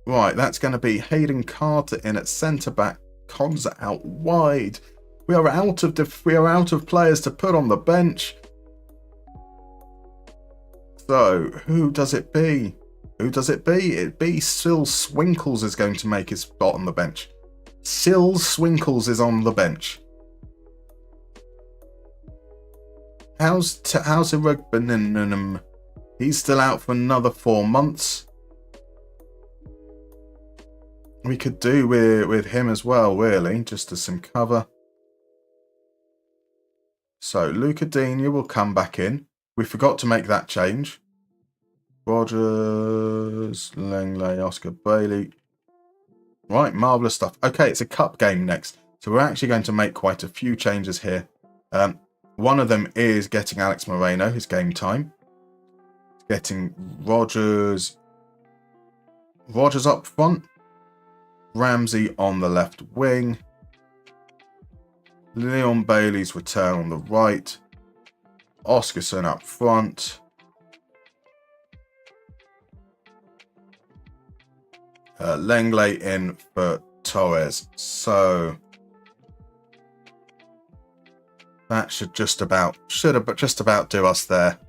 Right, that's going to be Hayden Carter in at centre back. Konza out wide. We are out of players to put on the bench. So who does it be? It'd be Sil Swinkles is going to make his spot on the bench. Sil Swinkles is on the bench. How's Irugbanenum? He's still out for another 4 months. We could do with him as well, really, just as some cover. So Luca Digne will come back in. We forgot to make that change. Rogers, Langley, Oscar Bailey. Right, marvellous stuff. Okay, it's a cup game next. So we're actually going to make quite a few changes here. One of them is getting Alex Moreno his game time. Getting Rogers up front. Ramsey on the left wing. Leon Bailey's return on the right. Oscarson up front. Langley in for Torres. So that should just about do us there.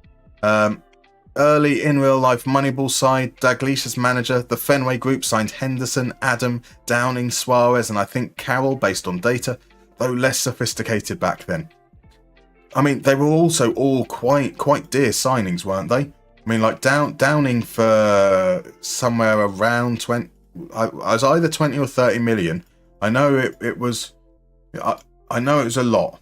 Early in real life Moneyball side, Dalglish's manager, the Fenway group signed Henderson, Adam, Downing, Suarez, and I think Carroll based on data, though less sophisticated back then. I mean, they were also all quite dear signings, weren't they? I mean, like Downing for somewhere around 20. I was either 20 or 30 million. I know it was. I know it was a lot.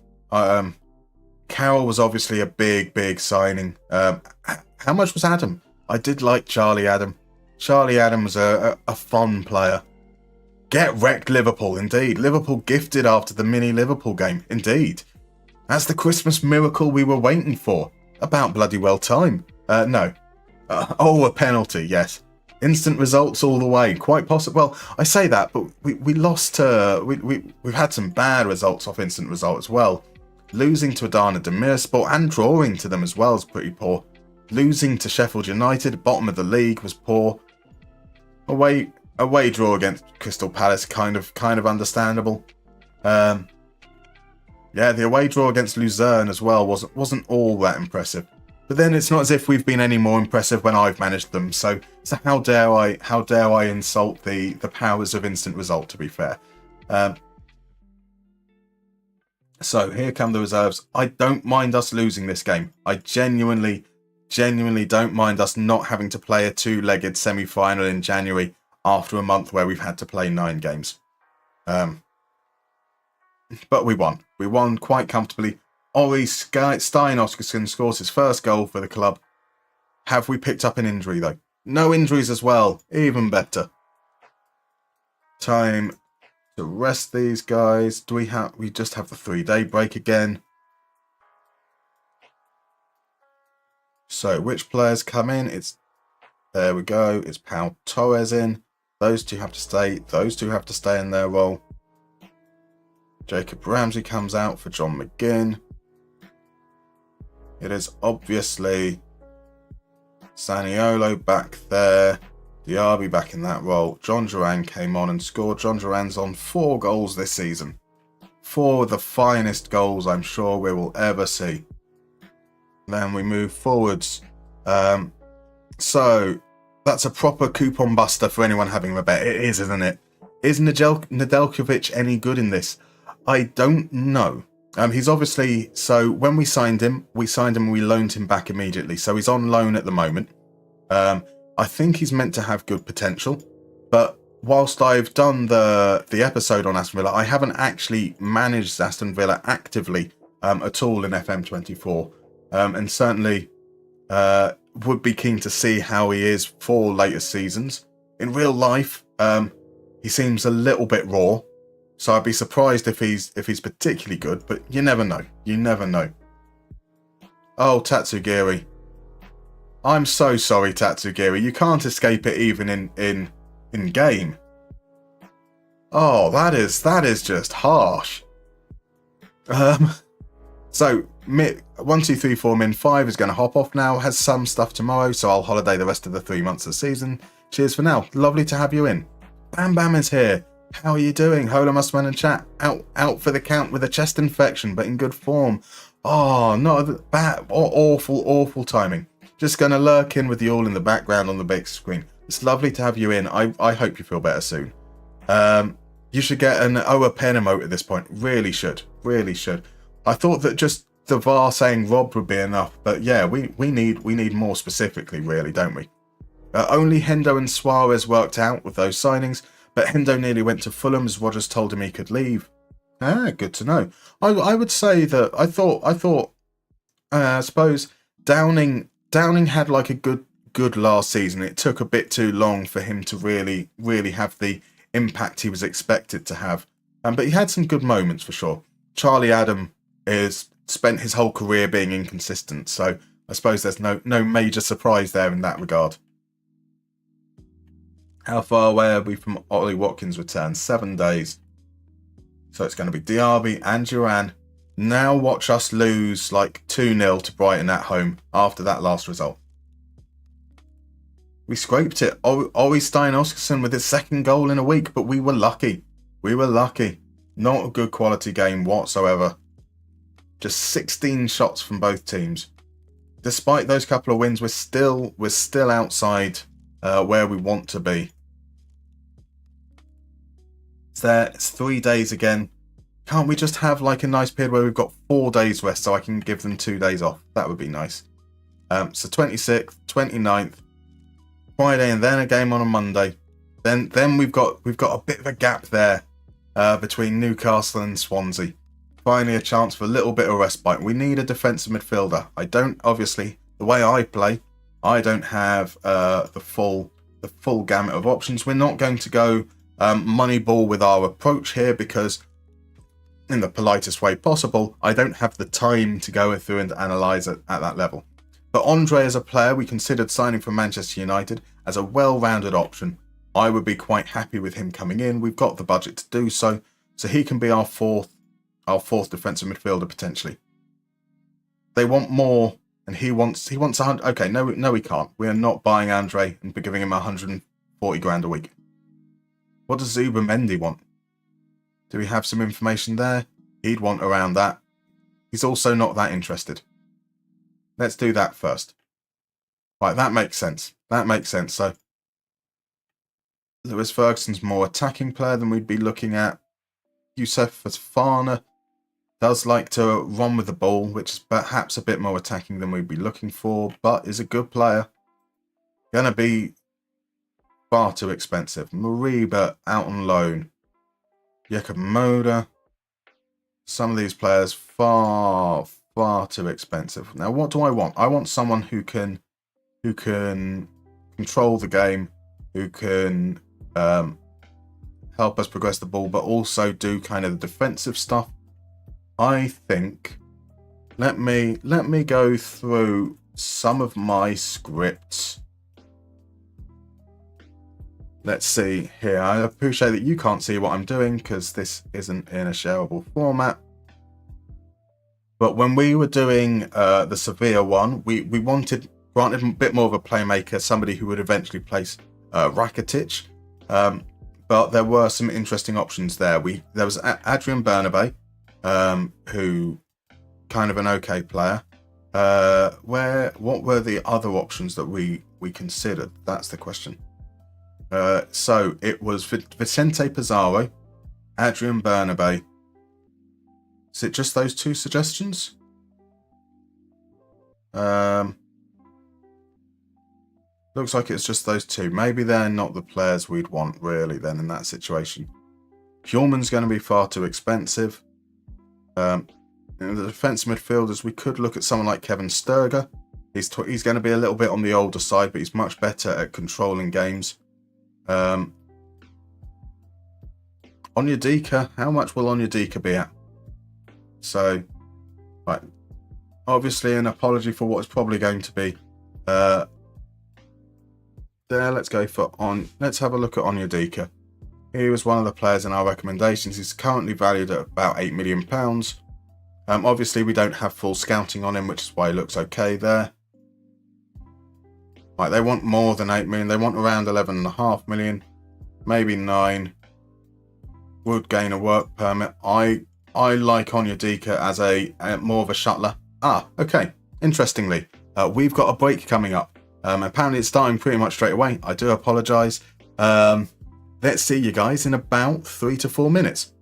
Carroll was obviously a big signing. How much was Adam? I did like Charlie Adam. Charlie Adam was a fun player. Get wrecked, Liverpool. Indeed, Liverpool gifted after the mini Liverpool game. Indeed, that's the Christmas miracle we were waiting for. About bloody well time. No. A penalty. Yes. Instant results all the way. Quite possible. Well, I say that, but we lost to... We've had some bad results off instant result as well. Losing to Adana Demirspor and drawing to them as well is pretty poor. Losing to Sheffield United, bottom of the league, was poor. Away draw against Crystal Palace, kind of understandable. Yeah, the away draw against Luzerne as well wasn't all that impressive. But then it's not as if we've been any more impressive when I've managed them. So how dare I insult the powers of instant result, to be fair. So here come the reserves. I don't mind us losing this game. I genuinely don't mind us not having to play a 2-legged semi-final in January after a month where we've had to play 9 games. But we won. We won quite comfortably. Ori Stein Oscarson scores his first goal for the club. Have we picked up an injury though? No injuries as well. Even better. Time to rest these guys. We just have the 3-day break again. So which players come in? There we go. It's Pau Torres in. Those two have to stay. Those two have to stay in their role. Jacob Ramsey comes out for John McGinn. It is obviously Saniolo back there. Diaby back in that role. John Duran came on and scored. John Duran's on 4 goals this season. 4 of the finest goals I'm sure we will ever see. Then we move forwards. So that's a proper coupon buster for anyone having a bet. It is, isn't it? Is Nedeljkovic any good in this? I don't know. He's obviously... So when we signed him and we loaned him back immediately. So he's on loan at the moment. I think he's meant to have good potential. But whilst I've done the episode on Aston Villa, I haven't actually managed Aston Villa actively at all in FM24. And certainly would be keen to see how he is for later seasons. In real life, He seems a little bit raw, so I'd be surprised if he's particularly good, but you never know. You never know. Oh, Tatsugiri. I'm so sorry, Tatsugiri. You can't escape it even in game. Oh, that is just harsh. So 1, 2, 3, 4, Min 5 is going to hop off now. Has some stuff tomorrow, so I'll holiday the rest of the 3 months of the season. Cheers for now. Lovely to have you in. Bam Bam is here. How are you doing? Hola Musterman and chat. Out for the count with a chest infection, but in good form. Oh, not bad. Awful timing. Just going to lurk in with you all in the background on the big screen. It's lovely to have you in. I hope you feel better soon. You should get a pen emote at this point. Really should. I thought that just the VAR saying robbed would be enough, but yeah, we need more specifically, really, don't we? Only Hendo and Suarez worked out with those signings, but Hendo nearly went to Fulham as Rodgers told him he could leave. Good to know. I would say that I suppose Downing had like a good last season. It took a bit too long for him to really have the impact he was expected to have. But he had some good moments for sure. Charlie Adam is spent his whole career being inconsistent, so I suppose there's no major surprise there in that regard. How far away are we from Ollie Watkins' return? 7 days. So it's going to be Diaby and Duran. Now watch us lose like 2-0 to Brighton at home after that last result. We scraped it. Ori Stein Oscarson with his second goal in a week, but we were lucky. Not a good quality game whatsoever. Just 16 shots from both teams. Despite those couple of wins, we're still outside where we want to be. It's 3 days again. Can't we just have like a nice period where we've got 4 days rest so I can give them 2 days off? That would be nice. So 26th, 29th, Friday, and then a game on a Monday. Then we've got a bit of a gap there between Newcastle and Swansea. Finally a chance for a little bit of respite. We need a defensive midfielder. Obviously, the way I play, I don't have the full gamut of options. We're not going to go moneyball with our approach here because, in the politest way possible, I don't have the time to go through and analyse it at that level. But Andre as a player, we considered signing from Manchester United as a well-rounded option. I would be quite happy with him coming in. We've got the budget to do so he can be our fourth defensive midfielder potentially. They want more, and he wants 100. Okay, no, we can't. We are not buying Andre and giving him 140 grand a week. What does Zubimendi want? Do we have some information there? He'd want around that. He's also not that interested. Let's do that first. Right, that makes sense. So Lewis Ferguson's more attacking player than we'd be looking at. Youssef Fofana does like to run with the ball, which is perhaps a bit more attacking than we'd be looking for, but is a good player. Gonna be far too expensive. Mariba out on loan. Jakob Moda. Some of these players far too expensive. Now, what do I want? I want someone who can control the game, who can help us progress the ball, but also do kind of the defensive stuff. I think. Let me go through some of my scripts. Let's see here. I appreciate that you can't see what I'm doing because this isn't in a shareable format. But when we were doing the Sevilla one, we wanted, granted, a bit more of a playmaker, somebody who would eventually place Rakitic. But there were some interesting options there. There was Adrian Bernabé, who kind of an okay player. What were the other options that we considered? That's the question. So it was Vicente Pizarro, Adrian Bernabé. Is it just those two suggestions? Looks like it's just those two. Maybe they're not the players we'd want, really, then, in that situation. Hjulman's going to be far too expensive. In the defensive midfielders, we could look at someone like Kevin Sturger. He's going to be a little bit on the older side, but he's much better at controlling games. Onyedika, how much will Onyedika be at? So, right, obviously an apology for what it's probably going to be. There, let's go for let's have a look at Onyedika. He was one of the players in our recommendations. He's currently valued at about £8 million. Obviously, we don't have full scouting on him, which is why he looks okay there. Right, they want more than 8 million. They want around 11.5 million, maybe 9. Would gain a work permit. I like Onyedika as a more of a shuttler. Okay. Interestingly, we've got a break coming up. Apparently, it's starting pretty much straight away. I do apologise. Let's see you guys in about 3 to 4 minutes.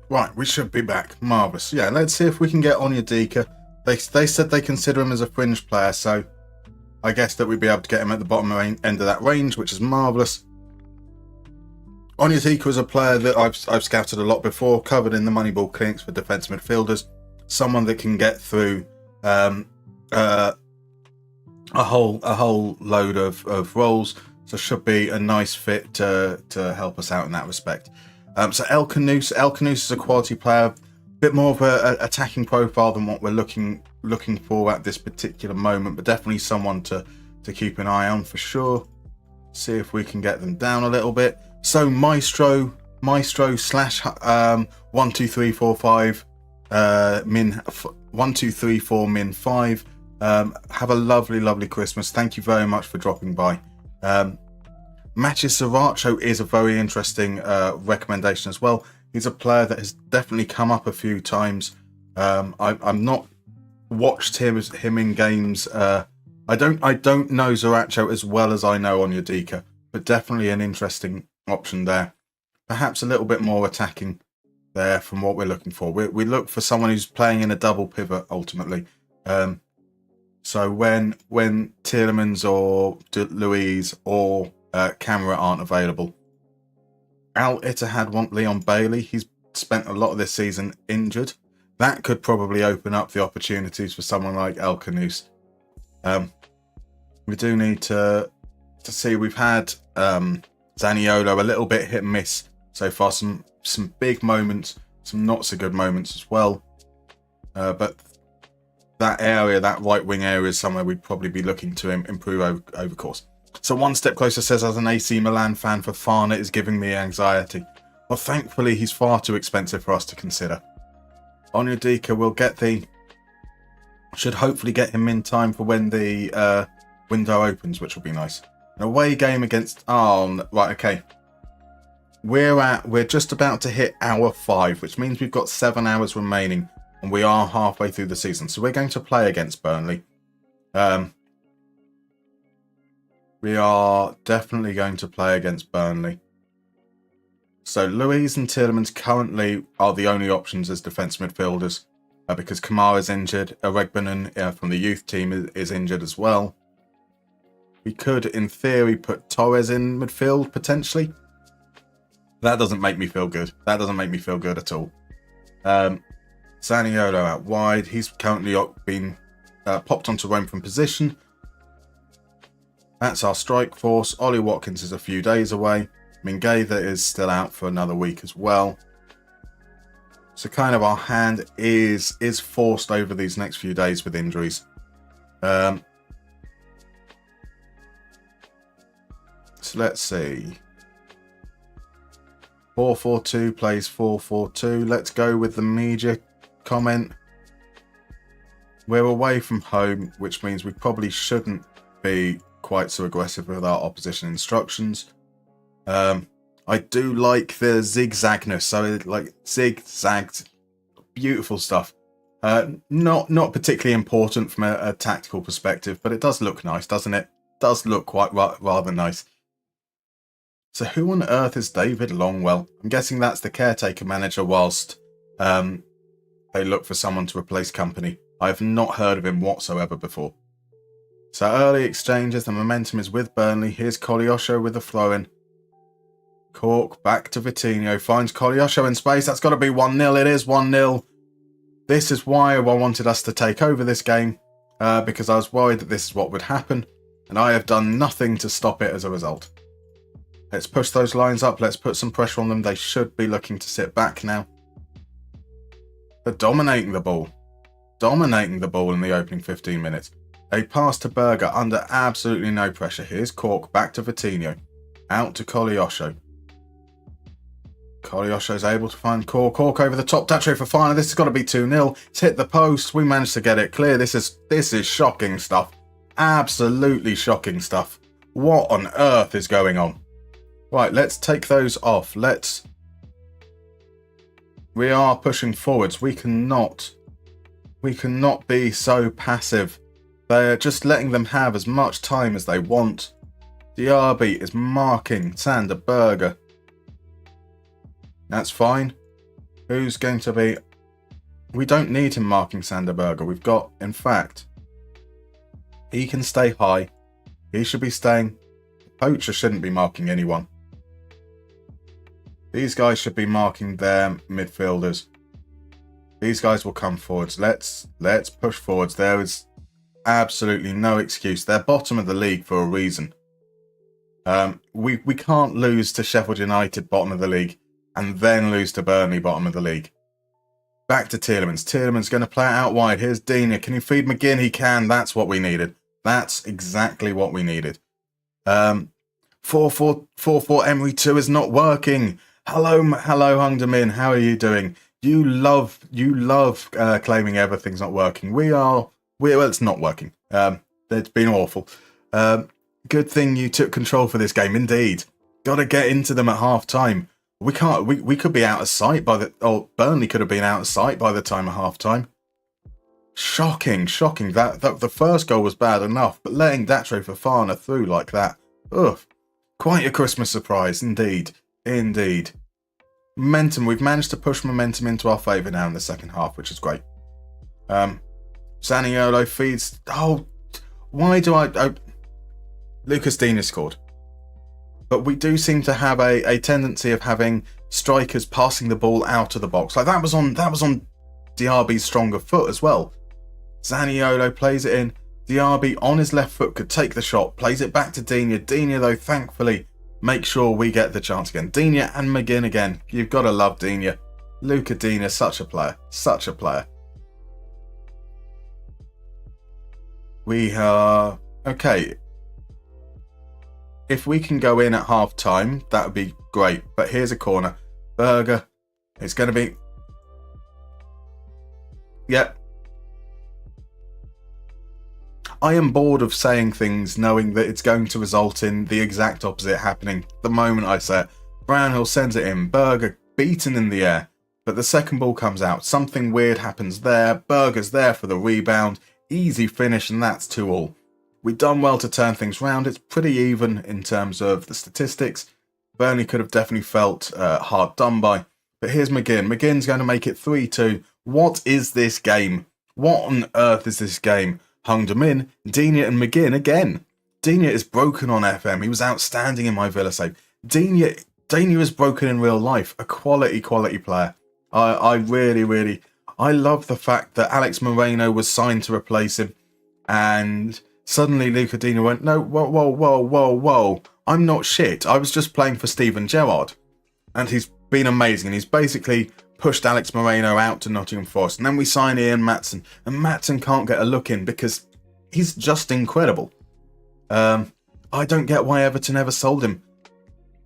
Right, we should be back. Marvellous. Yeah, let's see if we can get Onyedika. They said they consider him as a fringe player, so I guess that we'd be able to get him at the bottom end of that range, which is marvellous. Onyedika is a player that I've scouted a lot before, covered in the Moneyball clinics for defence midfielders. Someone that can get through a whole load of roles, so should be a nice fit to help us out in that respect. So El Canouse is a quality player, a bit more of an attacking profile than what we're looking for at this particular moment, but definitely someone to keep an eye on for sure. See if we can get them down a little bit. So Maestro / 12345 min 1234 min 5. Have a lovely Christmas. Thank you very much for dropping by. Matches Sriracha is a very interesting recommendation as well. He's a player that has definitely come up a few times. I've not watched him in games. I don't know Sriracha as well as I know Onyedika, but definitely an interesting option there. Perhaps a little bit more attacking there from what we're looking for. We look for someone who's playing in a double pivot ultimately. So when Tielemans or Louise or Camera aren't available, Al Ittihad want Leon Bailey. He's spent a lot of this season injured. That could probably open up the opportunities for someone like El Canouse. We do need to see. We've had Zaniolo a little bit hit and miss so far. Some big moments, some not so good moments as well. But that area, that right wing area, is somewhere we'd probably be looking to improve over course. So One Step Closer says, as an AC Milan fan, Fofana is giving me anxiety. Well, thankfully, he's far too expensive for us to consider. Onyedika will should hopefully get him in time for when the window opens, which will be nice. An away game against Arn. Right, okay. We're just about to hit hour 5, which means we've got 7 hours remaining, and we are halfway through the season. So we're going to play against Burnley. We are definitely going to play against Burnley. So Louise and Tielemans currently are the only options as defence midfielders, because Kamara's injured. Regbanen from the youth team is injured as well. We could, in theory, put Torres in midfield, potentially. That doesn't make me feel good. That doesn't make me feel good at all. Zaniolo out wide. He's currently been popped onto Rome from position. That's our strike force. Ollie Watkins is a few days away. Mingueza is still out for another week as well. So kind of our hand is forced over these next few days with injuries. So let's see. 4-4-2 plays 4-4-2. Let's go with the media comment. We're away from home, which means we probably shouldn't be quite so aggressive with our opposition instructions. I do like the zigzagness, so like zigzagged, beautiful stuff. Not particularly important from a tactical perspective, but it does look nice, doesn't it? Does look quite rather nice. So who on earth is David Longwell? I'm guessing that's the caretaker manager whilst they look for someone to replace Company. I have not heard of him whatsoever before. So early exchanges, the momentum is with Burnley. Here's Koleosho with the throw-in. Cork back to Vitinho, finds Koleosho in space. That's got to be 1-0. It is 1-0. This is why I wanted us to take over this game, because I was worried that this is what would happen, and I have done nothing to stop it as a result. Let's push those lines up. Let's put some pressure on them. They should be looking to sit back now. They're dominating the ball. Dominating the ball in the opening 15 minutes. A pass to Berger under absolutely no pressure. Here's Cork back to Vitinho. Out to Koleosho. Koleosho's able to find Cork. Cork over the top. Touch for Fofana. This has got to be 2-0. It's hit the post. We managed to get it clear. This is shocking stuff. Absolutely shocking stuff. What on earth is going on? Right, let's take those off. We are pushing forwards. We cannot be so passive. They're just letting them have as much time as they want. Diaby is marking Sander Berger. That's fine. Who's going to be... We don't need him marking Sander Berger. We've got, in fact, he can stay high. He should be staying... Poacher shouldn't be marking anyone. These guys should be marking their midfielders. These guys will come forwards. Let's push forwards. There is absolutely no excuse. They're bottom of the league for a reason. We can't lose to Sheffield United, bottom of the league, and then lose to Burnley, bottom of the league. Back to Tielemans. Tielemans going to play it out wide. Here's Dina. Can he feed McGinn? He can. That's what we needed. That's exactly what we needed. 4-4-4 Emery 2 is not working. Hello, Hung Min. How are you doing? You love claiming everything's not working. Well, it's not working. It's been awful. Good thing you took control for this game, indeed. Got to get into them at half time. We can't. We could be out of sight by the. Oh, Burnley could have been out of sight by the time of half time. Shocking. That the first goal was bad enough, but letting Datro Fofana through like that, ugh, quite a Christmas surprise, indeed. Momentum. We've managed to push momentum into our favour now in the second half, which is great. Zaniolo feeds. Oh, why do I Lucas Digne scored. But we do seem to have a tendency of having strikers passing the ball out of the box. Like that was on Diaby's stronger foot as well. Zaniolo plays it in. Diaby on his left foot could take the shot, plays it back to Digne. Digne, though, thankfully, makes sure we get the chance again. Digne and McGinn again. You've got to love Digne. Luca Digne, such a player. Such a player. We are... Okay. If we can go in at half time, that would be great. But here's a corner. Berger. It's going to be... Yep. I am bored of saying things knowing that it's going to result in the exact opposite happening the moment I say it. Brownhill sends it in. Berger beaten in the air. But the second ball comes out. Something weird happens there. Berger's there for the rebound. Easy finish, and that's 2-2. We've done well to turn things round. It's pretty even in terms of the statistics. Burnley could have definitely felt hard done by. But here's McGinn. McGinn's going to make it 3-2. What is this game? What on earth is this game? Hung them in. Digne and McGinn again. Digne is broken on FM. He was outstanding in my Villa save. Digne is broken in real life. A quality player. I really, I love the fact that Alex Moreno was signed to replace him. And suddenly Luca Digne went, no, whoa. I'm not shit. I was just playing for Steven Gerrard. And he's been amazing. And he's basically pushed Alex Moreno out to Nottingham Forest. And then we sign Ian Maatsen. And Maatsen can't get a look in because he's just incredible. I don't get why Everton ever sold him.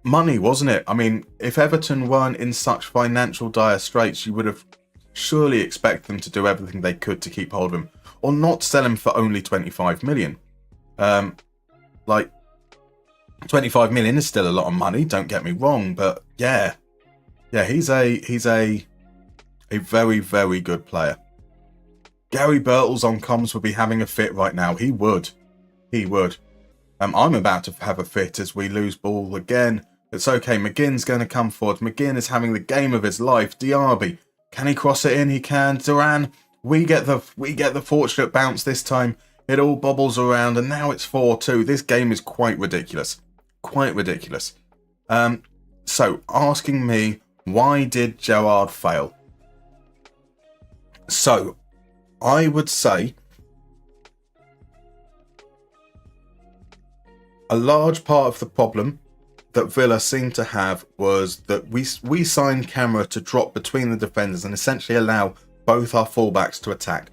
Money, wasn't it? I mean, if Everton weren't in such financial dire straits, you would have surely expected them to do everything they could to keep hold of him. Or not sell him for only 25 million. 25 million is still a lot of money, don't get me wrong. But yeah, he's a very, very good player. Gary Birtles on comms would be having a fit right now. He would. I'm about to have a fit as we lose ball again. It's okay. McGinn's going to come forward. McGinn is having the game of his life. Diaby, can he cross it in? He can. Duran, we get the fortunate bounce this time. It all bobbles around, and now it's 4-2. This game is quite ridiculous. So asking me, why did Gerrard fail? So I would say a large part of the problem that Villa seemed to have was that we signed Camera to drop between the defenders and essentially allow both our fullbacks to attack.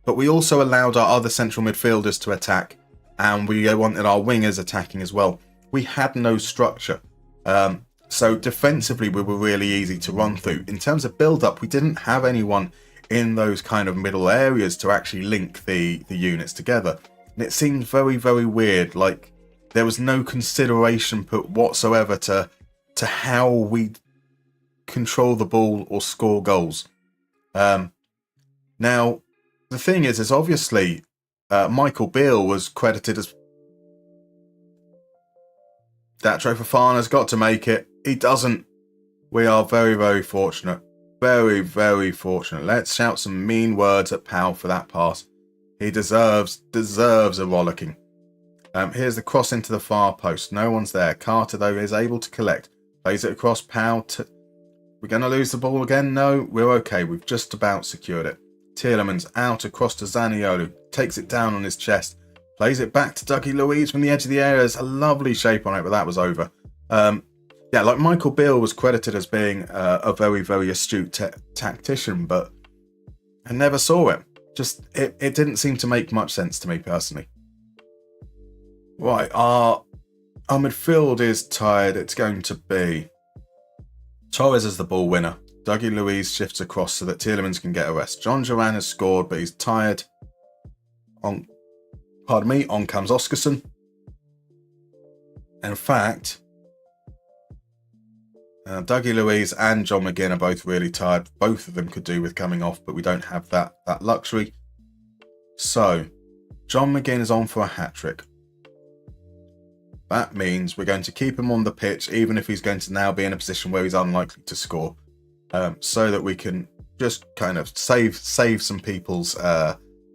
But we also allowed our other central midfielders to attack, and we wanted our wingers attacking as well. We had no structure. So defensively, we were really easy to run through. In terms of build-up, we didn't have anyone in those kind of middle areas to actually link the units together. And it seemed very, very weird. Like, there was no consideration put whatsoever to how we control the ball or score goals. Now, the thing is obviously Michael Beale was credited as... Datro Fofana's got to make it. He doesn't. We are very, very fortunate. Very, very fortunate. Let's shout some mean words at Powell for that pass. He deserves a rollicking. Here's the cross into the far post. No one's there. Carter, though, is able to collect. Plays it across Powell. We're going to lose the ball again? No, we're okay. We've just about secured it. Tielemans out across to Zaniolo. Takes it down on his chest. Plays it back to Dougie Luiz from the edge of the area. There's a lovely shape on it, but that was over. Like Michael Beale was credited as being a very, very astute tactician, but I never saw it. It didn't seem to make much sense to me personally. Right, our midfield is tired. It's going to be Torres as the ball winner. Dougie Luiz shifts across so that Tielemans can get a rest. John Duran has scored, but he's tired. On comes Oskarsson. In fact, Dougie Luiz and John McGinn are both really tired. Both of them could do with coming off, but we don't have that luxury. So, John McGinn is on for a hat-trick. That means we're going to keep him on the pitch, even if he's going to now be in a position where he's unlikely to score, so that we can just kind of save some people's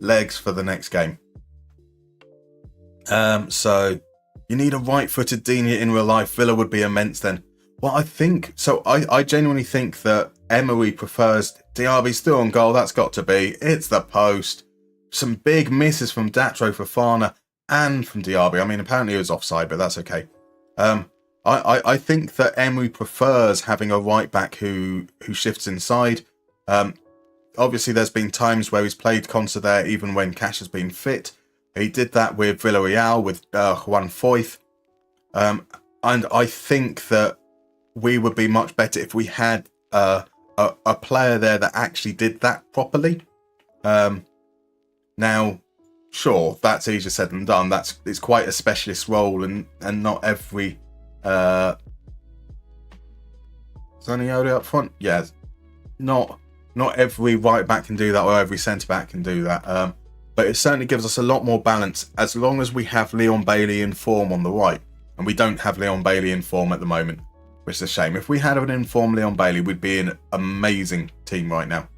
legs for the next game. So you need a right-footed Digne in real life. Villa would be immense then. Well, I genuinely think that Emery prefers Diaby's still on goal. That's got to be. It's the post. Some big misses from Datro, Fofana, and from Diaby. I mean, apparently it was offside, but that's okay. I think that Emery prefers having a right back who shifts inside. Obviously, there's been times where he's played Consa there, even when Cash has been fit. He did that with Villarreal, with Juan Foyth. And I think that we would be much better if we had a player there that actually did that properly. Now, sure, that's easier said than done. It's quite a specialist role, and not every Zaniolo up front. Yeah, not every right back can do that, or every centre back can do that. But it certainly gives us a lot more balance as long as we have Leon Bailey in form on the right, and we don't have Leon Bailey in form at the moment, which is a shame. If we had an informed Leon Bailey, we'd be an amazing team right now.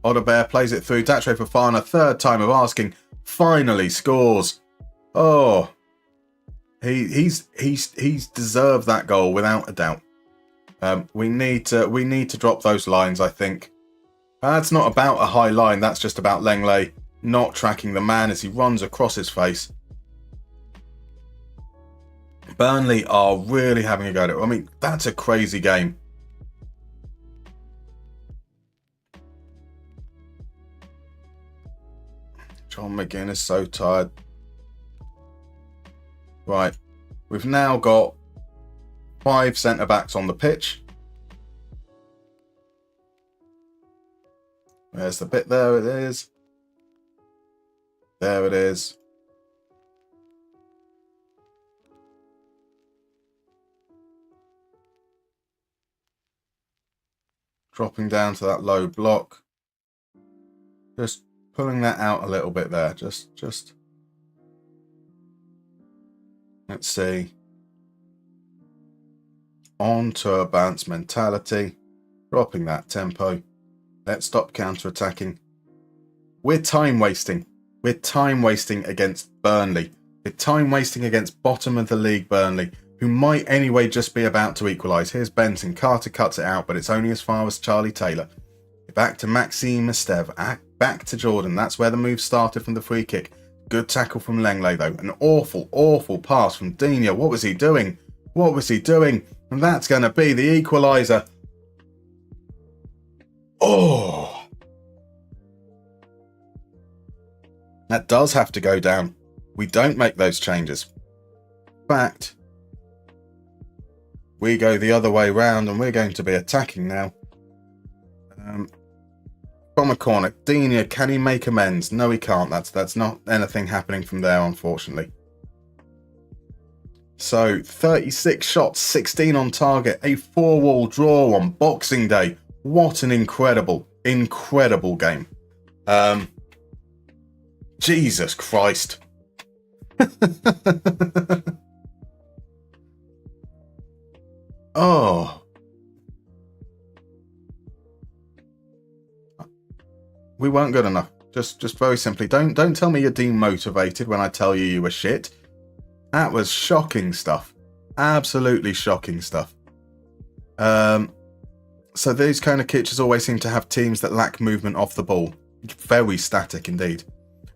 Odebear plays it through. Datro Fofana, third time of asking, finally scores. Oh, he's deserved that goal without a doubt. We need to drop those lines, I think. That's not about a high line. That's just about Lenglet not tracking the man as he runs across his face. Burnley are really having a go at it. I mean, that's a crazy game. John McGinn is so tired. Right. We've now got 5 centre-backs on the pitch. There's the bit. There it is. There it is. Dropping down to that low block. Just pulling that out a little bit there. Just. Let's see. On to a bounce mentality. Dropping that tempo. Let's stop counter-attacking. We're time wasting. We're time wasting against Burnley. We're time wasting against bottom of the league Burnley, who might anyway just be about to equalise. Here's Benson. Carter cuts it out, but it's only as far as Charlie Taylor. Back to Maxime Esteve. Back to Jordan. That's where the move started from the free kick. Good tackle from Lenglet, though. An awful, awful pass from Digne. What was he doing? What was he doing? And that's going to be the equaliser. Oh! That does have to go down. We don't make those changes. In fact, we go the other way round and we're going to be attacking now. From a corner, Digne, can he make amends? No, he can't. That's not anything happening from there, unfortunately. So, 36 shots, 16 on target, a 4-4 draw on Boxing Day. What an incredible, incredible game. Jesus Christ. Oh. We weren't good enough. Just very simply. Don't tell me you're demotivated when I tell you were shit. That was shocking stuff. Absolutely shocking stuff. So these kind of kitchens always seem to have teams that lack movement off the ball. Very static indeed.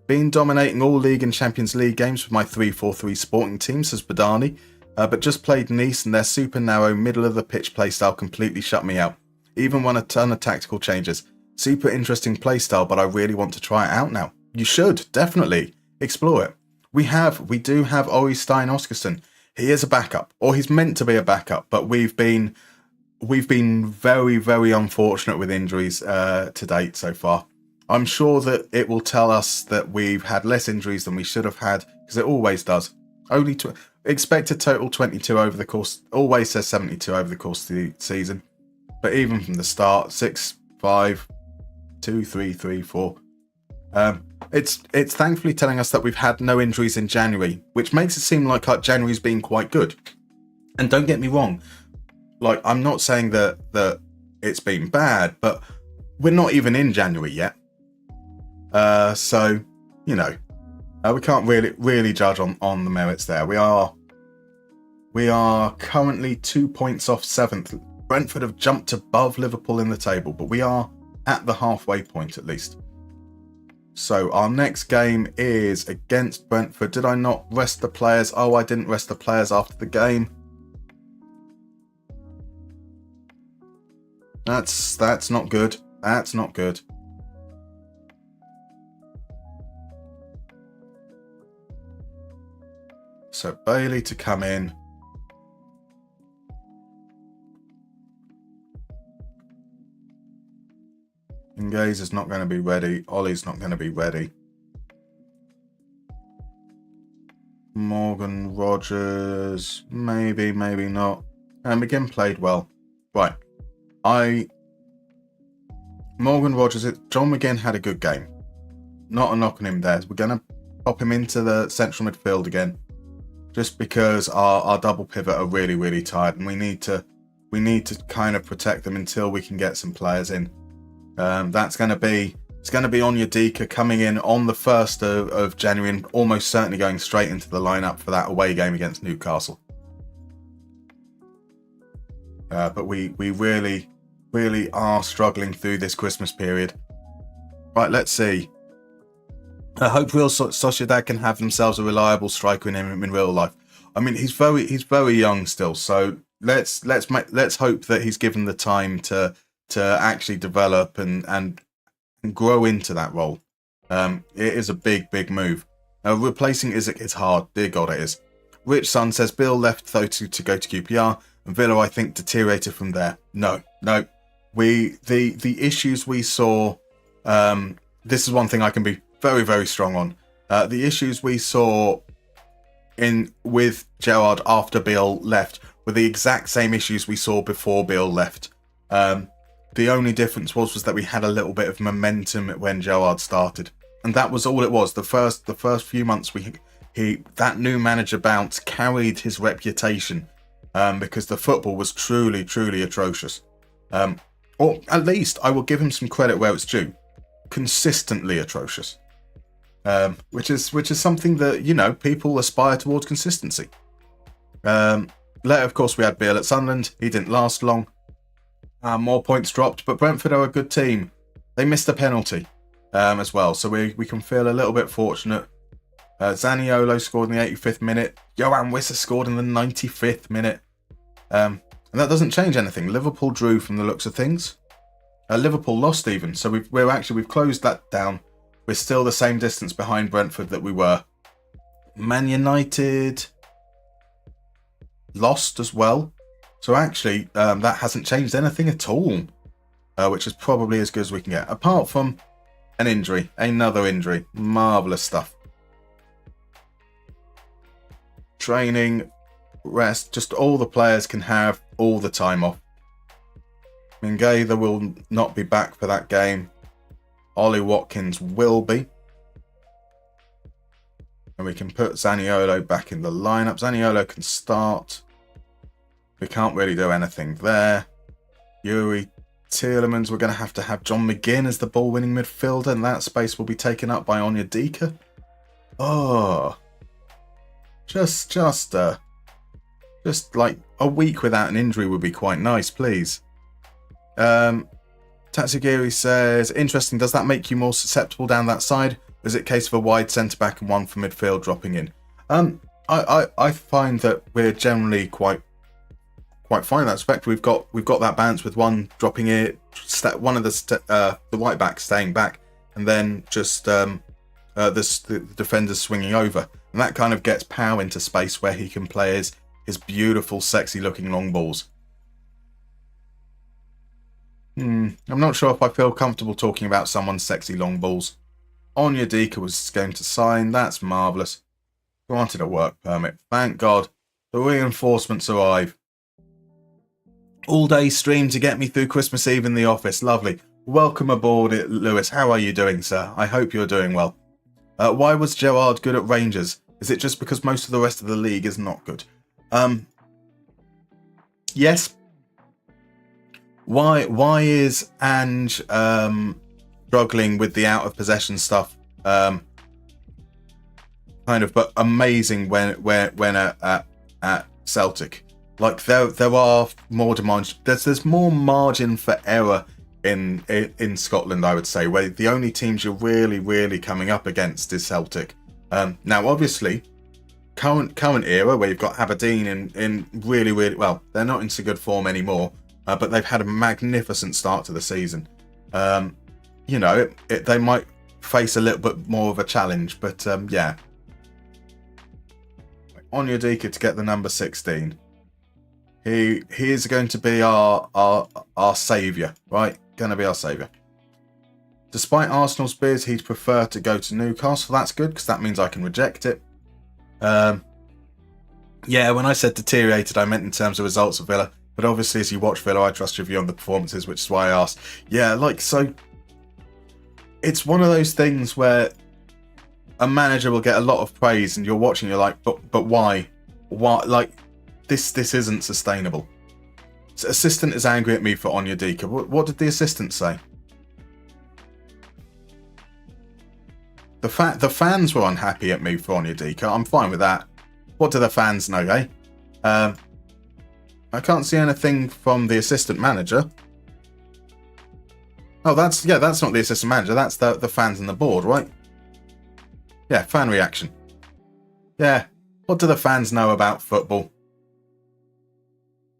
Been dominating all League and Champions League games with my 3-4-3 Sporting team, says Badani, but just played Nice and their super narrow middle of the pitch playstyle completely shut me out. Even won a ton of tactical changes. Super interesting playstyle, but I really want to try it out now. You should, definitely. Explore it. We do have Ori Stein Oskarsson. He is a backup, or he's meant to be a backup, but we've been very, very unfortunate with injuries to date so far. I'm sure that it will tell us that we've had less injuries than we should have had, because it always does. Expected total 22 over the course, always says 72 over the course of the season. But even from the start, 6, 5, 2, 3, 3, 4. It's thankfully telling us that we've had no injuries in January, which makes it seem like January's been quite good. And don't get me wrong, like, I'm not saying that it's been bad, but we're not even in January yet. So, you know, we can't really judge on the merits there. We are currently 2 points off 7th. Brentford have jumped above Liverpool in the table, but we are at the halfway point at least. So our next game is against Brentford. Did I not rest the players? Oh, I didn't rest the players after the game. That's not good. That's not good. So Bailey to come in. Gaze is not going to be ready. Ollie's not going to be ready. Morgan Rogers, maybe not. And McGinn played well. Right. Morgan Rogers, John McGinn had a good game. Not a knock on him there. We're going to pop him into the central midfield again. Just because our double pivot are really tired, and we need to kind of protect them until we can get some players in. It's going to be Onyedika coming in on the 1st of January and almost certainly going straight into the lineup for that away game against Newcastle. But we really are struggling through this Christmas period. Right, let's see. I hope Real Sociedad can have themselves a reliable striker in real life. I mean, he's very young still, so let's hope that he's given the time to actually develop and grow into that role. It is a big move. Replacing it's hard. Dear God, it is. Rich Sun says Bill left though to go to QPR, and Villa I think deteriorated from there. No. The issues we saw. This is one thing I can be very strong on. The issues we saw with Gerrard after Bill left were the exact same issues we saw before Bill left. The only difference was that we had a little bit of momentum when Gerrard started, and that was all it was. The first few months that new manager bounce carried his reputation, because the football was truly atrocious. Or at least I will give him some credit where it's due. Consistently atrocious. Which is something that, you know, people aspire towards consistency. Later, of course, we had Beale at Sunderland. He didn't last long. More points dropped, but Brentford are a good team. They missed a penalty as well, so we can feel a little bit fortunate. Zaniolo scored in the 85th minute. Johan Wissa scored in the 95th minute. And that doesn't change anything. Liverpool drew from the looks of things. Liverpool lost even, so we've closed that down. We're still the same distance behind Brentford that we were. Man United lost as well. So actually, that hasn't changed anything at all, which is probably as good as we can get. Apart from an injury, another injury. Marvellous stuff. Training, rest, just all the players can have all the time off. Mingueza will not be back for that game. Ollie Watkins will be. And we can put Zaniolo back in the lineup. Zaniolo can start. We can't really do anything there. Yuri Tielemans, we're going to have John McGinn as the ball-winning midfielder, and that space will be taken up by Onyedika. Oh. Just like a week without an injury would be quite nice, please. Tatsugiri says, interesting, does that make you more susceptible down that side? Or is it a case of a wide centre-back and one for midfield dropping in? I find that we're generally quite fine in that respect. We've got that balance with one dropping in, one of the right back staying back, and then just the defenders swinging over. And that kind of gets Pow into space where he can play his beautiful, sexy-looking long balls. I'm not sure if I feel comfortable talking about someone's sexy long balls. Onyedika was going to sign. That's marvellous. Granted a work permit. Thank God. The reinforcements arrive. All-day stream to get me through Christmas Eve in the office. Lovely. Welcome aboard, Lewis. How are you doing, sir? I hope you're doing well. Why was Gerrard good at Rangers? Is it just because most of the rest of the league is not good? Yes. Why is Ange struggling with the out of possession stuff? Kind of, but amazing when at Celtic. Like there are more demands. There's more margin for error in Scotland, I would say, where the only teams you're really coming up against is Celtic. Now, obviously, current era where you've got Aberdeen in really well, they're not in so good form anymore, but they've had a magnificent start to the season. You know, they might face a little bit more of a challenge, but yeah. Onyedika to get the number 16. He is going to be our saviour, right? Going to be our saviour. Despite Arsenal's bids, he'd prefer to go to Newcastle. That's good, because that means I can reject it. Yeah, when I said deteriorated, I meant in terms of results of Villa. But obviously, as you watch Villa, I trust your view on the performances, which is why I asked. Yeah, like, so it's one of those things where a manager will get a lot of praise and you're watching, you're like, but why? Why? Like, this isn't sustainable. So assistant is angry at me for Onyedika. What did the assistant say? The fans were unhappy at me for Onyedika. I'm fine with that. What do the fans know, eh? I can't see anything from the assistant manager. Oh, that's not the assistant manager. That's the fans and the board, right? Yeah, fan reaction. Yeah, what do the fans know about football?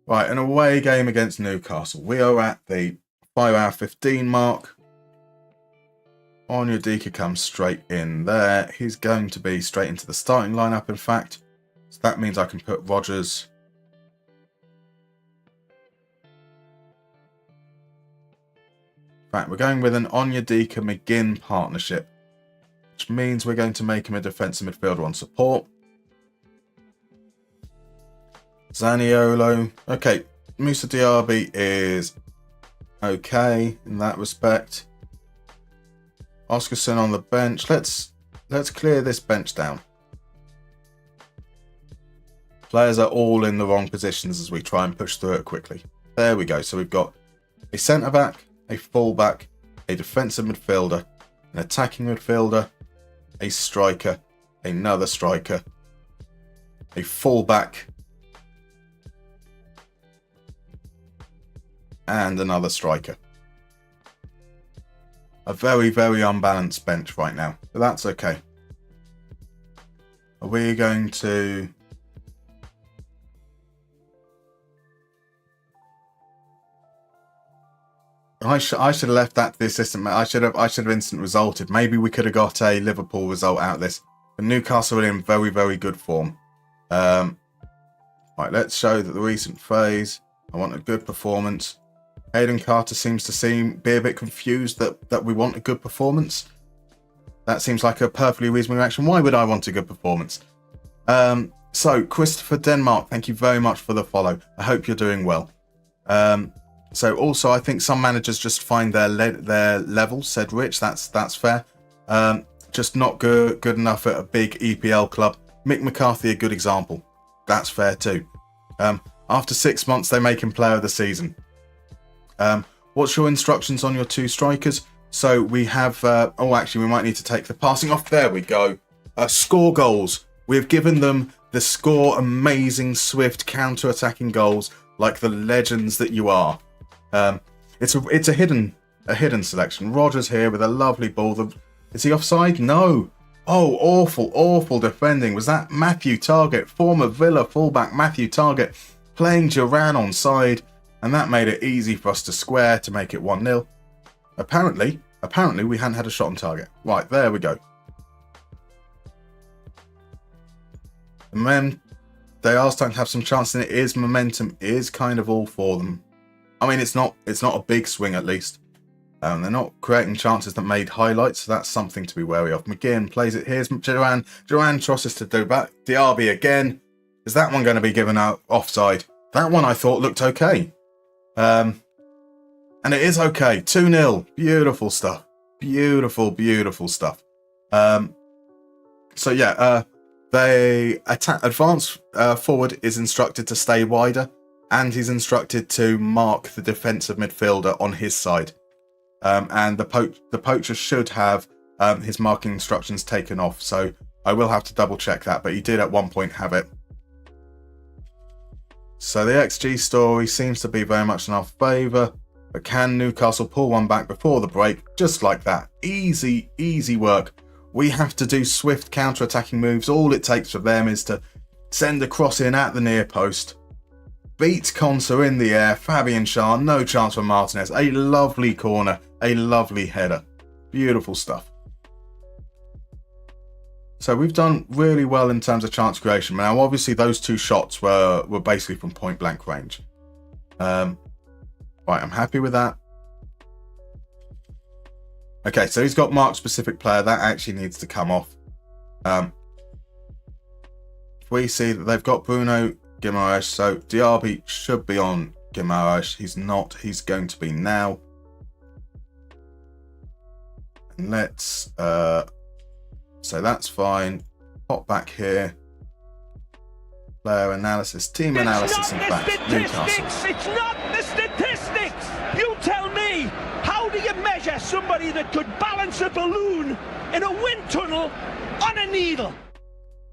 Right, an away game against Newcastle. We are at the 5-hour 15 mark. Onyedika comes straight in there. He's going to be straight into the starting lineup, in fact. So that means I can put Rodgers. In fact, we're going with an Onyedika McGinn partnership, which means we're going to make him a defensive midfielder on support. Zaniolo. Okay, Moussa Diaby is okay in that respect. Oscarson on the bench. Let's clear this bench down. Players are all in the wrong positions as we try and push through it quickly. There we go. So we've got a centre-back, a full-back, a defensive midfielder, an attacking midfielder, a striker, another striker, a full-back, and another striker. A very unbalanced bench right now, but that's okay. Are we going to... I should have left that to the assistant. I should have instant resulted. Maybe we could have got a Liverpool result out of this. But Newcastle are in very good form. Right, let's show that the recent phase. I want a good performance. Hayden Carter seems to be a bit confused that we want a good performance. That seems like a perfectly reasonable reaction. Why would I want a good performance? So, Christopher Denmark, thank you very much for the follow. I hope you're doing well. So, also, I think some managers just find their level, said Rich. That's fair. Just not good enough at a big EPL club. Mick McCarthy, a good example. That's fair too. After 6 months, they make him player of the season. What's your instructions on your two strikers? So we have... actually, we might need to take the passing off. There we go. Score goals. We've given them the score amazing, swift, counter-attacking goals like the legends that you are. It's a hidden selection. Rodgers here with a lovely ball. Is he offside? No. Oh, awful defending. Was that Matthew Targett, former Villa fullback Matthew Targett, playing Duran on side, and that made it easy for us to square to make it 1-0. Apparently we hadn't had a shot on target. Right, there we go. And then they are starting to have some chance, and momentum is kind of all for them. I mean, it's not a big swing at least. They're not creating chances that made highlights, so that's something to be wary of. McGinn plays it. Here's Duran. Duran crosses to Diaby again. Is that one going to be given out offside? That one I thought looked okay. And And it is okay. 2-0. Beautiful stuff. Beautiful, beautiful stuff. So yeah, they advance forward is instructed to stay wider, and he's instructed to mark the defensive midfielder on his side. And the poacher should have his marking instructions taken off. So I will have to double check that, but he did at one point have it. So the XG story seems to be very much in our favour. But can Newcastle pull one back before the break? Just like that. Easy, easy work. We have to do swift counter-attacking moves. All it takes for them is to send a cross in at the near post. Beat Conser in the air. Fabian Schär, no chance for Martinez. A lovely corner. A lovely header. Beautiful stuff. So we've done really well in terms of chance creation. Now, obviously, those two shots were basically from point-blank range. Right, I'm happy with that. Okay, so he's got mark specific player. That actually needs to come off. We see that they've got Bruno Guimaraes, so Diaby should be on Guimaraes. He's not. He's going to be now. And let's... so that's fine. Pop back here. Player analysis, team analysis, in fact. Newcastle. It's not the statistics. You tell me, how do you measure somebody that could balance a balloon in a wind tunnel on a needle?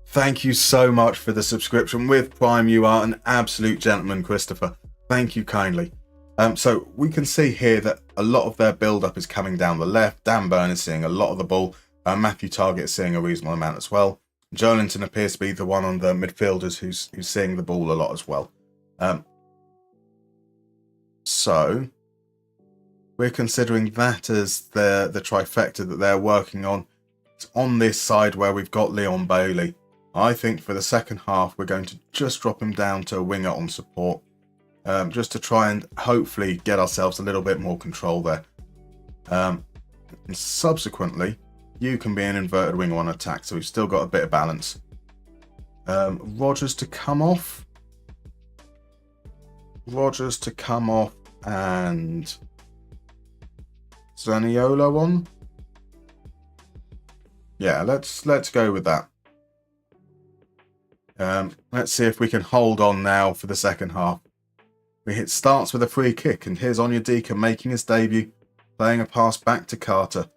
Thank you so much for the subscription with Prime. You are an absolute gentleman, Christopher. Thank you kindly. So we can see here that a lot of their build-up is coming down the left. Dan Burn is seeing a lot of the ball. Matthew Targett is seeing a reasonable amount as well. Joelinton appears to be the one on the midfielders who's seeing the ball a lot as well. So we're considering that as the trifecta that they're working on. It's on this side where we've got Leon Bailey. I think for the second half we're going to just drop him down to a winger on support, just to try and hopefully get ourselves a little bit more control there. And subsequently, you can be an inverted winger on attack, so we've still got a bit of balance. Rodgers to come off. Rodgers to come off and Zaniolo on. Yeah, let's go with that. Let's see if we can hold on now for the second half. Starts with a free kick, and here's Onyedika making his debut, playing a pass back to Carter.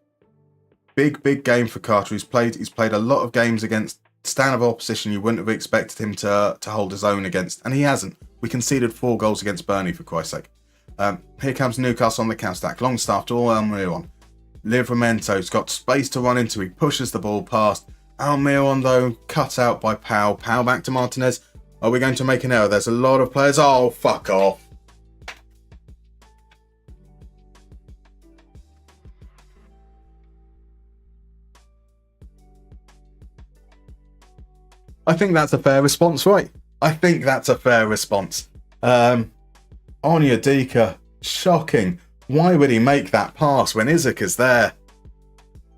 Big game for Carter. He's played a lot of games against standard opposition you wouldn't have expected him to hold his own against, and he hasn't. We conceded 4 goals against Burnley, for Christ's sake. Here comes Newcastle on the counter-attack. Longstaff to Almiron. Livramento's got space to run into. He pushes the ball past. Almiron, though, cut out by Powell. Powell back to Martinez. Are we going to make an error? There's a lot of players. Oh, fuck off. I think that's a fair response, right? I think that's a fair response. Onyedika, shocking. Why would he make that pass when Isaac is there?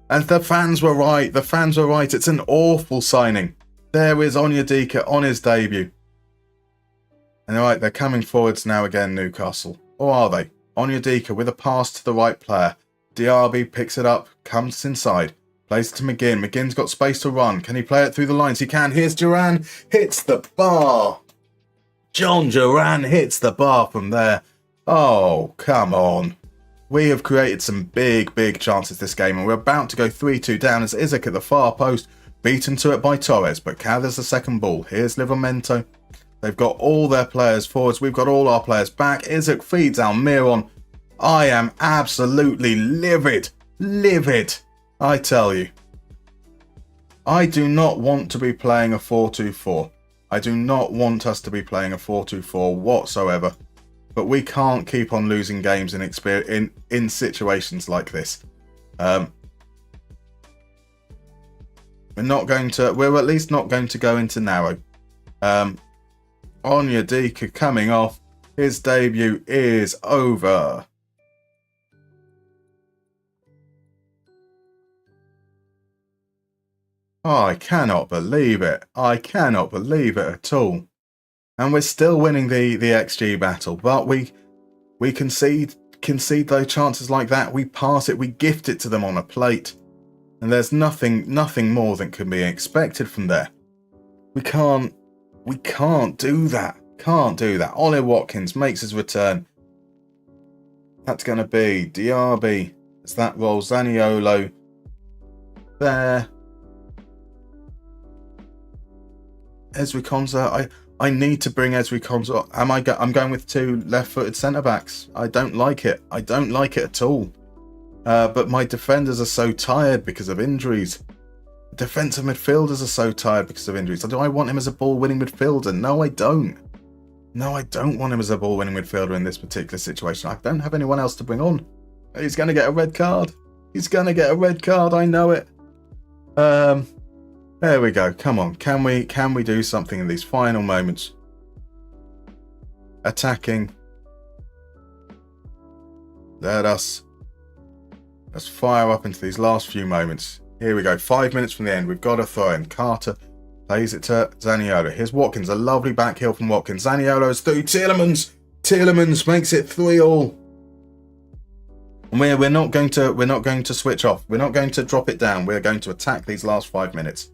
And the fans were right. The fans were right. It's an awful signing. There is Onyedika on his debut. And right, they're coming forwards now again, Newcastle. Or are they? Onyedika with a pass to the right player. Diaby picks it up, comes inside. Plays it to McGinn. McGinn's got space to run. Can he play it through the lines? He can. Here's Duran. Hits the bar. John Duran hits the bar from there. Oh, come on. We have created some big chances this game, and we're about to go 3-2 down as Isaac at the far post, beaten to it by Torres, but gathers the second ball. Here's Livramento. They've got all their players forwards. We've got all our players back. Isaac feeds Almiron. I am absolutely livid. Livid. I tell you, I do not want to be playing a 4-2-4. I do not want us to be playing a 4-2-4 whatsoever. But we can't keep on losing games in situations like this. We're at least not going to go into narrow. Onyedika coming off. His debut is over. Oh, I cannot believe it. I cannot believe it at all. And we're still winning the XG battle, but we concede concede those chances like that, we pass it, we gift it to them on a plate. And there's nothing more than can be expected from there. We can't do that. Can't do that. Ollie Watkins makes his return. That's going to be Diaby. As that rolls, Zaniolo there. Ezri Konsa. I need to bring Ezri Konsa. I'm going with 2 left-footed centre-backs. I don't like it. I don't like it at all. But my defenders are so tired because of injuries. Defensive midfielders are so tired because of injuries. Do I want him as a ball-winning midfielder? No, I don't. No, I don't want him as a ball-winning midfielder in this particular situation. I don't have anyone else to bring on. He's going to get a red card. He's going to get a red card. I know it. There we go. Come on. Can we do something in these final moments? Attacking. Let's fire up into these last few moments. Here we go. 5 minutes from the end. We've got a throw in. Carter plays it to Zaniolo. Here's Watkins. A lovely back heel from Watkins. Zaniolo's through. Tielemans makes it 3-3. And we're not going to switch off. We're not going to drop it down. We're going to attack these last 5 minutes.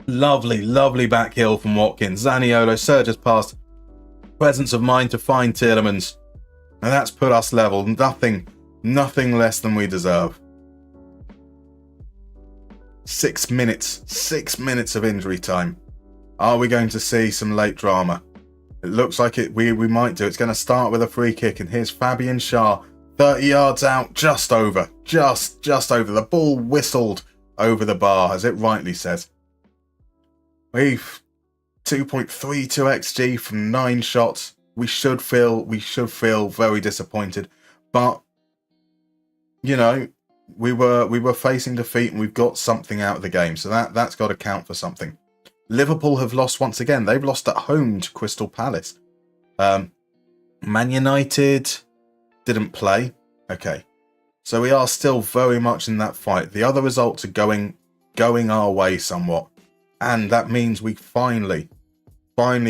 Lovely back heel from Watkins. Zaniolo surges past. Presence of mind to find Tielemans. And that's put us level. Nothing less than we deserve. 6 minutes. 6 minutes of injury time. Are we going to see some late drama? It looks like it. We might do. It's going to start with a free kick. And here's Fabian Schär. 30 yards out. Just over. Just over. The ball whistled over the bar, as it rightly says. We've 2.32 XG from 9 shots. We should feel very disappointed, but you know, we were facing defeat and we've got something out of the game, so that's got to count for something. Liverpool have lost once again. They've lost at home to Crystal Palace. Man United didn't play. Okay, so we are still very much in that fight. The other results are going our way somewhat, and that means we finally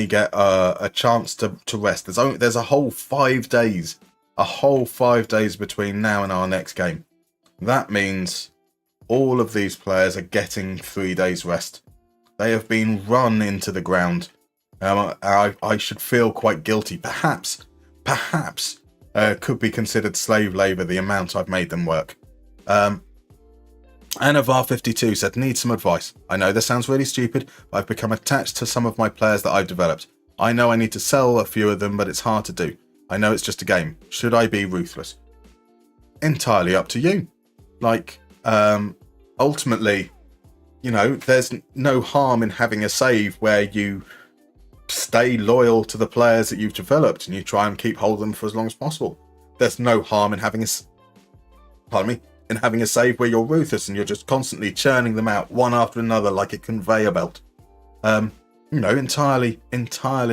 get a chance to rest. There's a whole 5 days, between now and our next game. That means all of these players are getting 3 days rest. They have been run into the ground. I should feel quite guilty. Perhaps could be considered slave labour, the amount I've made them work. Anavar52 said, need some advice. I know this sounds really stupid, but I've become attached to some of my players that I've developed. I know I need to sell a few of them, but it's hard to do. I know it's just a game. Should I be ruthless? Entirely up to you. Ultimately, you know, there's no harm in having a save where you stay loyal to the players that you've developed and you try and keep hold of them for as long as possible. There's no harm in having a save where you're ruthless and you're just constantly churning them out one after another like a conveyor belt. You know, entirely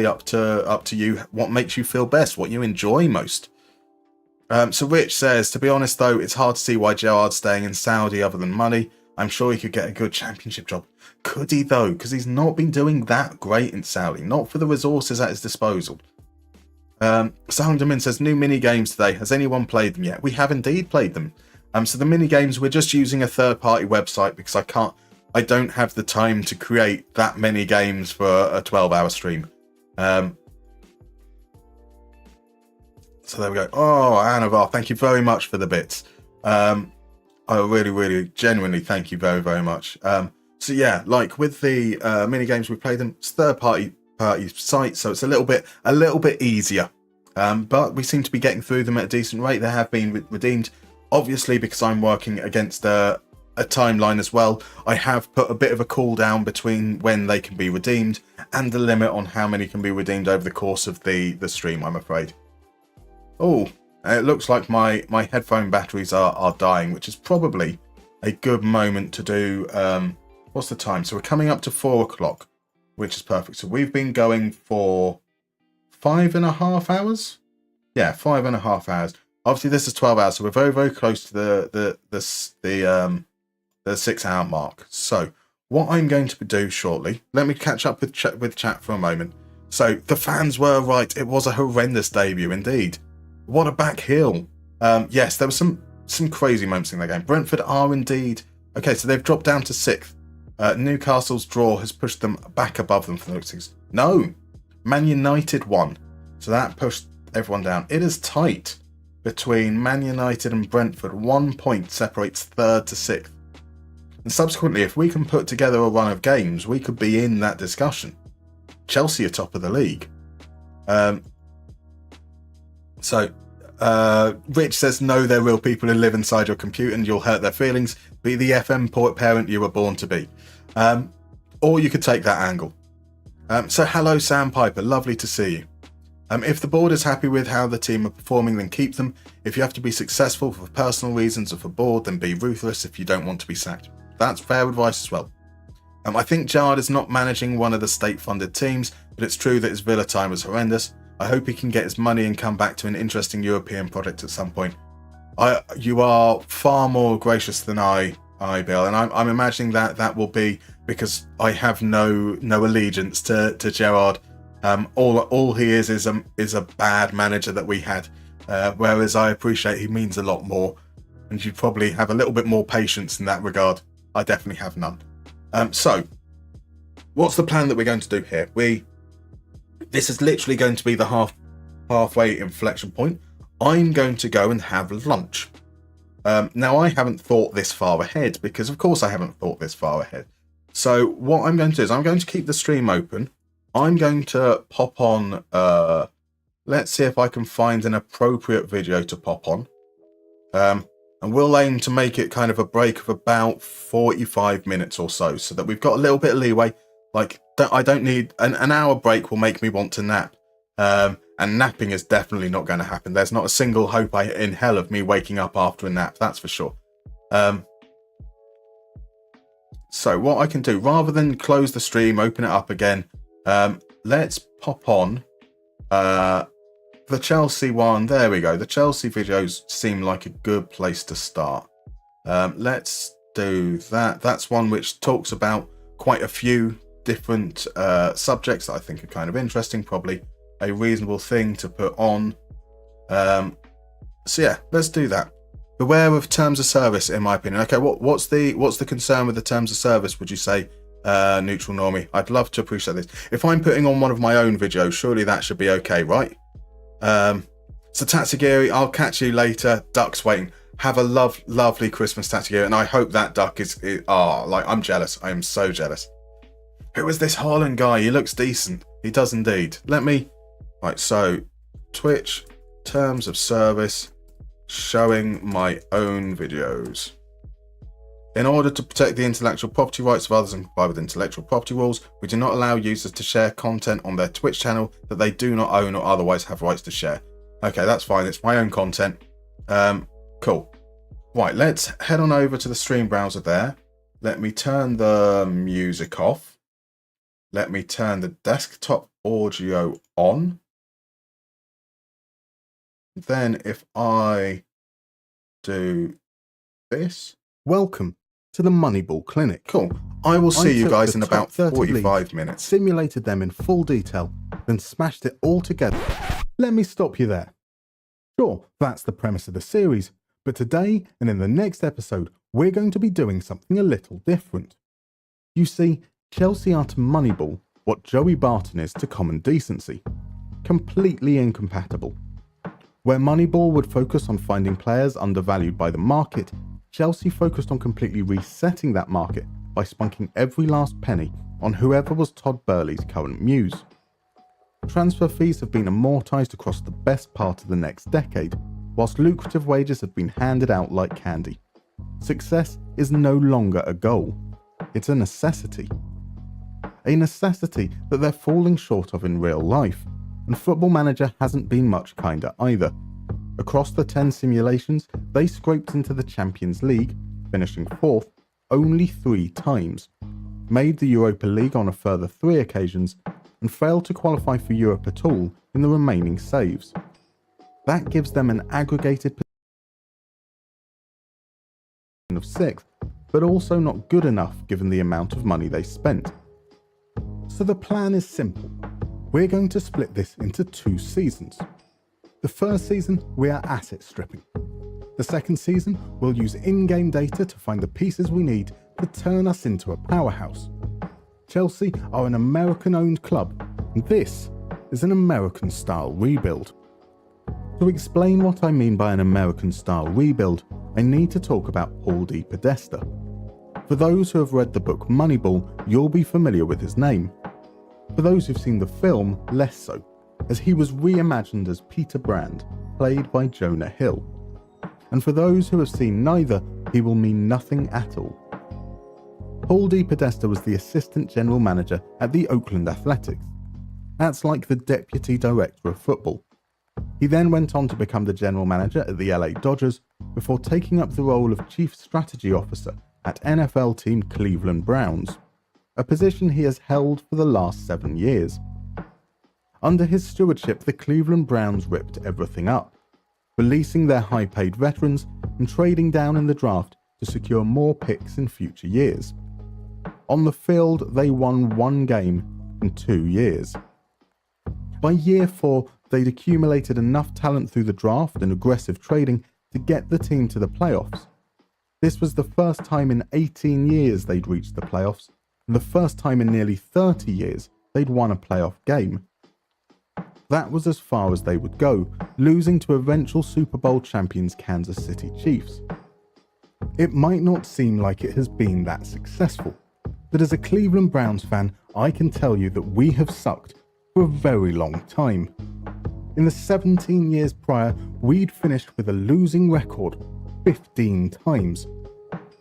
up to you. What makes you feel best? What you enjoy most? So Rich says, to be honest though, it's hard to see why Gerrard's staying in Saudi other than money. I'm sure he could get a good championship job. Could he though? Because he's not been doing that great in Saudi. Not for the resources at his disposal. Sounderman says, new mini games today. Has anyone played them yet? We have indeed played them. So the mini games, we're just using a third-party website because I don't have the time to create that many games for a 12-hour stream. So there we go. Oh, Anavar, thank you very much for the bits. I really, genuinely thank you very, very much. So yeah, like with the mini games we played them, it's third-party site, so it's a little bit easier. But we seem to be getting through them at a decent rate. They have been redeemed. Obviously, because I'm working against a timeline as well, I have put a bit of a cooldown between when they can be redeemed and the limit on how many can be redeemed over the course of the stream, I'm afraid. Oh, it looks like my headphone batteries are dying, which is probably a good moment to do... what's the time? So we're coming up to 4 o'clock, which is perfect. So we've been going for 5.5 hours? Yeah, 5.5 hours. Obviously, this is 12 hours, so we're very, very close to the 6 hour mark. So what I'm going to do shortly, let me catch up with chat for a moment. So the fans were right. It was a horrendous debut indeed. What a back heel. Yes, there were some crazy moments in the game. Brentford are indeed... Okay, so they've dropped down to 6th. Newcastle's draw has pushed them back above them for the 6th. No, Man United won. So that pushed everyone down. It is tight between Man United and Brentford. 1 point separates 3rd to 6th. And subsequently, if we can put together a run of games, we could be in that discussion. Chelsea are top of the league. Rich says, no, they're real people who live inside your computer and you'll hurt their feelings. Be the FM parent you were born to be. Or you could take that angle. So hello, Sam Piper. Lovely to see you. If the board is happy with how the team are performing, then keep them. If you have to be successful for personal reasons or for board, then be ruthless if you don't want to be sacked. That's fair advice as well. I think Gerrard is not managing one of the state-funded teams, but it's true that his Villa time was horrendous. I hope he can get his money and come back to an interesting European project at some point. You are far more gracious than I, Bill, and I'm imagining that will be because I have no allegiance to Gerrard. All he is a bad manager that we had, whereas I appreciate he means a lot more, and you'd probably have a little bit more patience in that regard. I definitely have none. So, what's the plan that we're going to do here? This is literally going to be the halfway inflection point. I'm going to go and have lunch. Now, I haven't thought this far ahead because, of course, I haven't thought this far ahead. So, what I'm going to do is I'm going to keep the stream open. I'm going to pop on. Let's see if I can find an appropriate video to pop on. And we'll aim to make it kind of a break of about 45 minutes or so that we've got a little bit of leeway. Like, I don't need an hour break will make me want to nap. And napping is definitely not going to happen. There's not a single hope in hell of me waking up after a nap, that's for sure. So what I can do, rather than close the stream, open it up again, let's pop on the Chelsea one. There we go. The Chelsea videos seem like a good place to start. Let's do that. That's one which talks about quite a few different subjects that I think are kind of interesting, probably a reasonable thing to put on. So yeah, let's do that. Beware of terms of service, in my opinion. Okay, what's the concern with the terms of service, would you say, Neutral Normie? I'd love to appreciate this. If I'm putting on one of my own videos, surely that should be okay, right? So Tatsugiri, I'll catch you later. Duck's waiting. Have a lovely Christmas, Tatsugiri, and I hope that duck is like, I'm jealous. I am so jealous. Who is this Haaland guy? He looks decent. He does indeed. Right, so Twitch, terms of service, showing my own videos. In order to protect the intellectual property rights of others and comply with intellectual property rules, we do not allow users to share content on their Twitch channel that they do not own or otherwise have rights to share. Okay, that's fine. It's my own content. Cool. Right, let's head on over to the stream browser there. Let me turn the music off. Let me turn the desktop audio on. Then if I do this. Welcome to the Moneyball Clinic. Cool. I will see you guys in about 45 minutes. Simulated them in full detail, then smashed it all together. Let me stop you there. Sure, that's the premise of the series, but today and in the next episode, we're going to be doing something a little different. You see, Chelsea are to Moneyball what Joey Barton is to common decency. Completely incompatible. Where Moneyball would focus on finding players undervalued by the market, Chelsea focused on completely resetting that market by spunking every last penny on whoever was Todd Burley's current muse. Transfer fees have been amortised across the best part of the next decade, whilst lucrative wages have been handed out like candy. Success is no longer a goal, it's a necessity. A necessity that they're falling short of in real life, and Football Manager hasn't been much kinder either. Across the 10 simulations, they scraped into the Champions League, finishing 4th, only 3 times, made the Europa League on a further 3 occasions, and failed to qualify for Europe at all in the remaining saves. That gives them an aggregated position of 6th, but also not good enough given the amount of money they spent. So the plan is simple. we're going to split this into 2 seasons. The first season, we are asset stripping. The second season, we'll use in-game data to find the pieces we need to turn us into a powerhouse. Chelsea are an American-owned club, and this is an American-style rebuild. To explain what I mean by an American-style rebuild, I need to talk about Paul D. Podesta. For those who have read the book Moneyball, you'll be familiar with his name. For those who've seen the film, less so, as he was reimagined as Peter Brand, played by Jonah Hill. And for those who have seen neither, he will mean nothing at all. Paul D. Podesta was the assistant general manager at the Oakland Athletics. That's like the deputy director of football. He then went on to become the general manager at the LA Dodgers before taking up the role of chief strategy officer at NFL team Cleveland Browns, a position he has held for the last 7 years. Under his stewardship, the Cleveland Browns ripped everything up, releasing their high-paid veterans and trading down in the draft to secure more picks in future years. On the field, they won 1 game in 2 years. By year 4, they'd accumulated enough talent through the draft and aggressive trading to get the team to the playoffs. This was the first time in 18 years they'd reached the playoffs, and the first time in nearly 30 years they'd won a playoff game. That was as far as they would go, losing to eventual Super Bowl champions Kansas City Chiefs. It might not seem like it has been that successful, but as a Cleveland Browns fan, I can tell you that we have sucked for a very long time. In the 17 years prior, we'd finished with a losing record 15 times.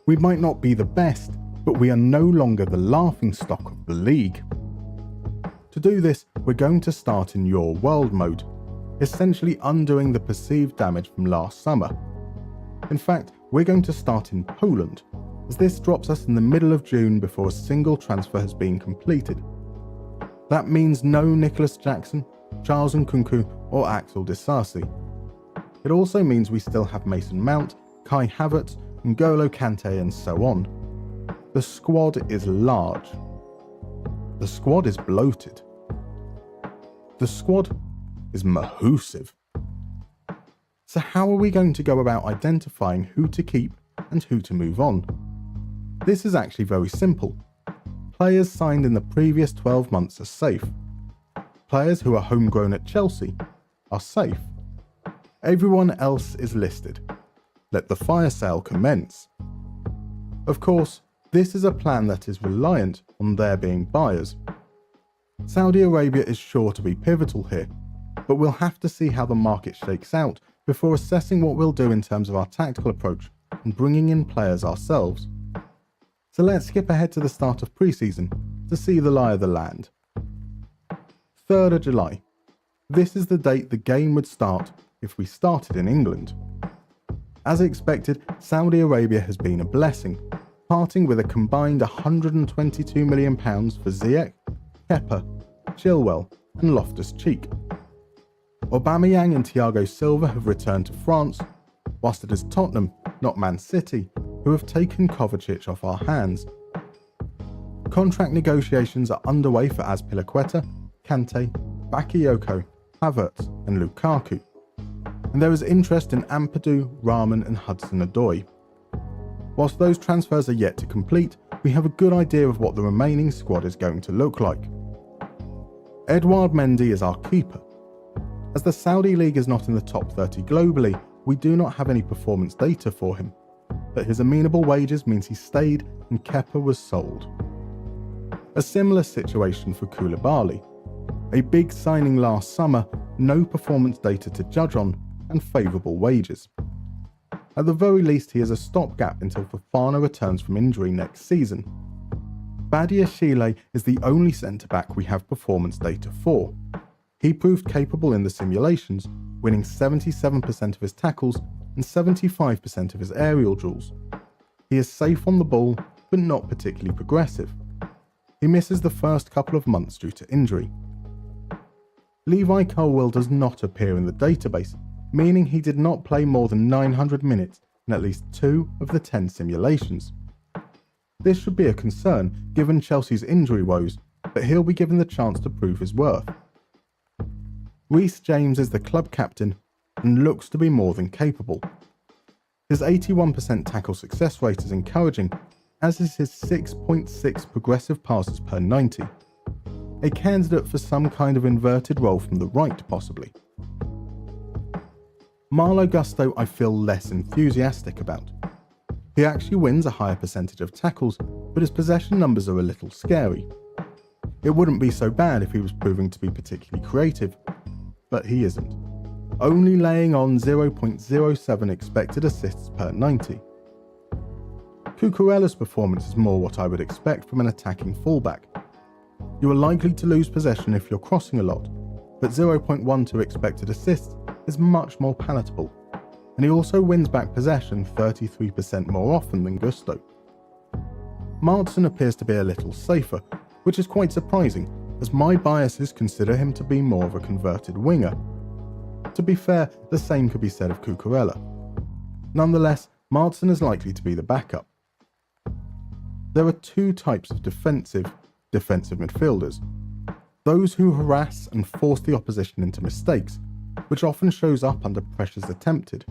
We might not be the best, but we are no longer the laughingstock of the league. To do this, we're going to start in Your World mode, essentially undoing the perceived damage from last summer. In fact, we're going to start in Poland, as this drops us in the middle of June before a single transfer has been completed. That means no Nicholas Jackson, Charles Nkunku or Axel Disasi. It also means we still have Mason Mount, Kai Havertz, N'Golo Kante and so on. The squad is large. The squad is bloated. The squad is mahoosive. So how are we going to go about identifying who to keep and who to move on? This is actually very simple. Players signed in the previous 12 months are safe. Players who are homegrown at Chelsea are safe. Everyone else is listed. Let the fire sale commence. Of course, this is a plan that is reliant on there being buyers. Saudi Arabia is sure to be pivotal here, but we'll have to see how the market shakes out before assessing what we'll do in terms of our tactical approach and bringing in players ourselves. So let's skip ahead to the start of pre-season to see the lie of the land. 3rd of July. This is the date the game would start if we started in England. As expected, Saudi Arabia has been a blessing, parting with a combined £122 million for Ziyech, Kepa, Chilwell and Loftus-Cheek. Aubameyang and Thiago Silva have returned to France, whilst it is Tottenham, not Man City, who have taken Kovacic off our hands. Contract negotiations are underway for Azpilicueta, Kante, Bakayoko, Havertz and Lukaku. And there is interest in Ampadu, Rahman and Hudson-Odoi. Whilst those transfers are yet to complete, we have a good idea of what the remaining squad is going to look like. Edouard Mendy is our keeper. As the Saudi League is not in the top 30 globally, we do not have any performance data for him, but his amenable wages means he stayed and Kepa was sold. A similar situation for Koulibaly. A big signing last summer, no performance data to judge on, and favourable wages. At the very least, he is a stopgap until Fofana returns from injury next season. Badiashile is the only centre-back we have performance data for. He proved capable in the simulations, winning 77% of his tackles and 75% of his aerial duels. He is safe on the ball, but not particularly progressive. He misses the first couple of months due to injury. Levi Colwill does not appear in the database, meaning he did not play more than 900 minutes in at least 2 of the 10 simulations. This should be a concern given Chelsea's injury woes, but he'll be given the chance to prove his worth. Reece James is the club captain and looks to be more than capable. His 81% tackle success rate is encouraging, as is his 6.6 progressive passes per 90. A candidate for some kind of inverted role from the right, possibly. Malo Gusto I feel less enthusiastic about. He actually wins a higher percentage of tackles, but his possession numbers are a little scary. It wouldn't be so bad if he was proving to be particularly creative, but he isn't. Only laying on 0.07 expected assists per 90. Cucurella's performance is more what I would expect from an attacking fullback. You are likely to lose possession if you're crossing a lot, but 0.12 expected assists is much more palatable, and he also wins back possession 33% more often than Gusto. Marston appears to be a little safer, which is quite surprising, as my biases consider him to be more of a converted winger. To be fair, the same could be said of Cucurella. Nonetheless, Marston is likely to be the backup. There are two types of defensive midfielders. Those who harass and force the opposition into mistakes, which often shows up under pressures attempted,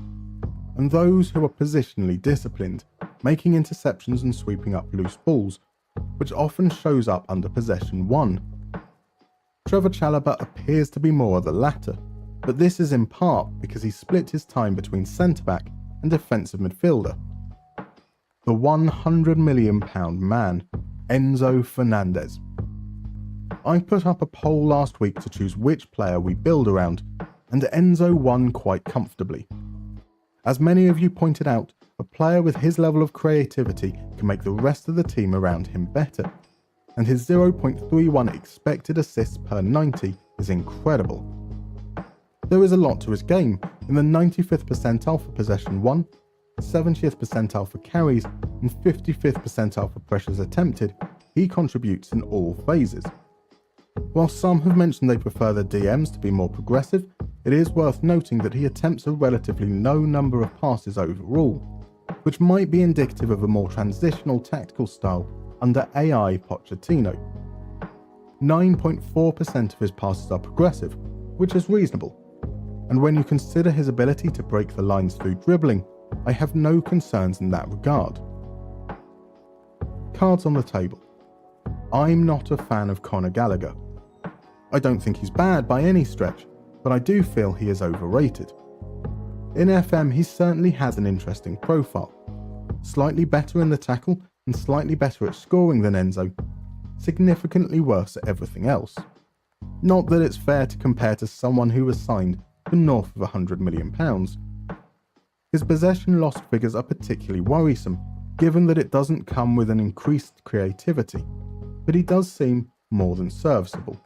and those who are positionally disciplined, making interceptions and sweeping up loose balls, which often shows up under possession won. Trevor Chalobah appears to be more of the latter, but this is in part because he split his time between centre-back and defensive midfielder. The £100 million man, Enzo Fernandez. I put up a poll last week to choose which player we build around, and Enzo won quite comfortably. As many of you pointed out, a player with his level of creativity can make the rest of the team around him better, and his 0.31 expected assists per 90 is incredible. There is a lot to his game. In the 95th percentile for possession won, 70th percentile for carries, and 55th percentile for pressures attempted, he contributes in all phases. While some have mentioned they prefer their DMs to be more progressive, it is worth noting that he attempts a relatively low number of passes overall, which might be indicative of a more transitional tactical style under AI Pochettino. 9.4% of his passes are progressive, which is reasonable, and when you consider his ability to break the lines through dribbling, I have no concerns in that regard. Cards on the table. I'm not a fan of Conor Gallagher. I don't think he's bad by any stretch, but I do feel he is overrated. In FM, he certainly has an interesting profile. Slightly better in the tackle and slightly better at scoring than Enzo, significantly worse at everything else. Not that it's fair to compare to someone who was signed for north of £100 million. His possession lost figures are particularly worrisome, given that it doesn't come with an increased creativity, but he does seem more than serviceable.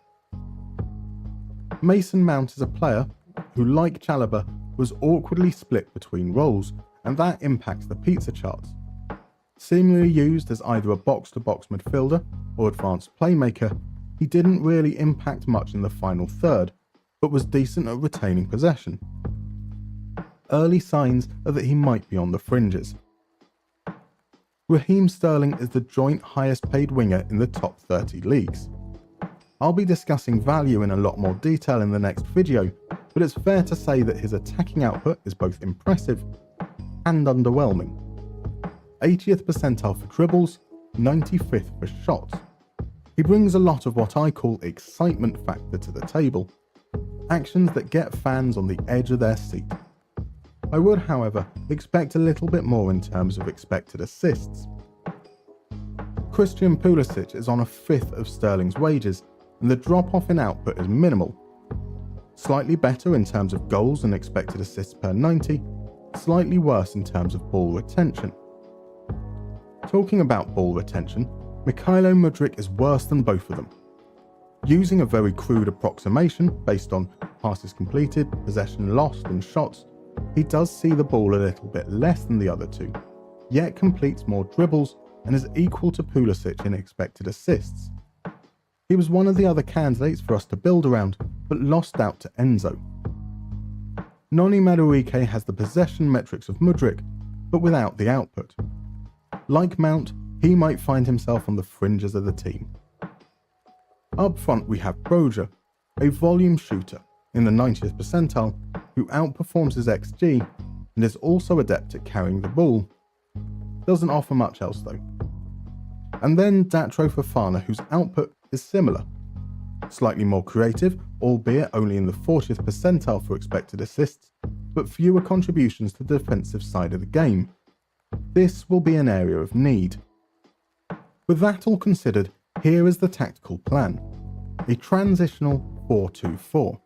Mason Mount is a player who, like Chalobah, was awkwardly split between roles, and that impacts the pizza charts. Seemingly used as either a box-to-box midfielder or advanced playmaker, he didn't really impact much in the final third, but was decent at retaining possession. Early signs are that he might be on the fringes. Raheem Sterling is the joint highest paid winger in the top 30 leagues. I'll be discussing value in a lot more detail in the next video, but it's fair to say that his attacking output is both impressive and underwhelming. 80th percentile for dribbles, 95th for shots. He brings a lot of what I call excitement factor to the table, actions that get fans on the edge of their seat. I would, however, expect a little bit more in terms of expected assists. Christian Pulisic is on a fifth of Sterling's wages, and the drop-off in output is minimal. Slightly better in terms of goals and expected assists per 90, slightly worse in terms of ball retention. Talking about ball retention, Mykhailo Mudryk is worse than both of them. Using a very crude approximation based on passes completed, possession lost and shots, he does see the ball a little bit less than the other two, yet completes more dribbles and is equal to Pulisic in expected assists. He was one of the other candidates for us to build around, but lost out to Enzo. Noni Madueke has the possession metrics of Mudryk, but without the output. Like Mount, he might find himself on the fringes of the team. Up front we have Broja, a volume shooter, in the 90th percentile, who outperforms his XG and is also adept at carrying the ball. Doesn't offer much else though. And then Datro Fofana, whose output is similar. Slightly more creative, albeit only in the 40th percentile for expected assists, but fewer contributions to the defensive side of the game. This will be an area of need. With that all considered, here is the tactical plan. A transitional 4-2-4.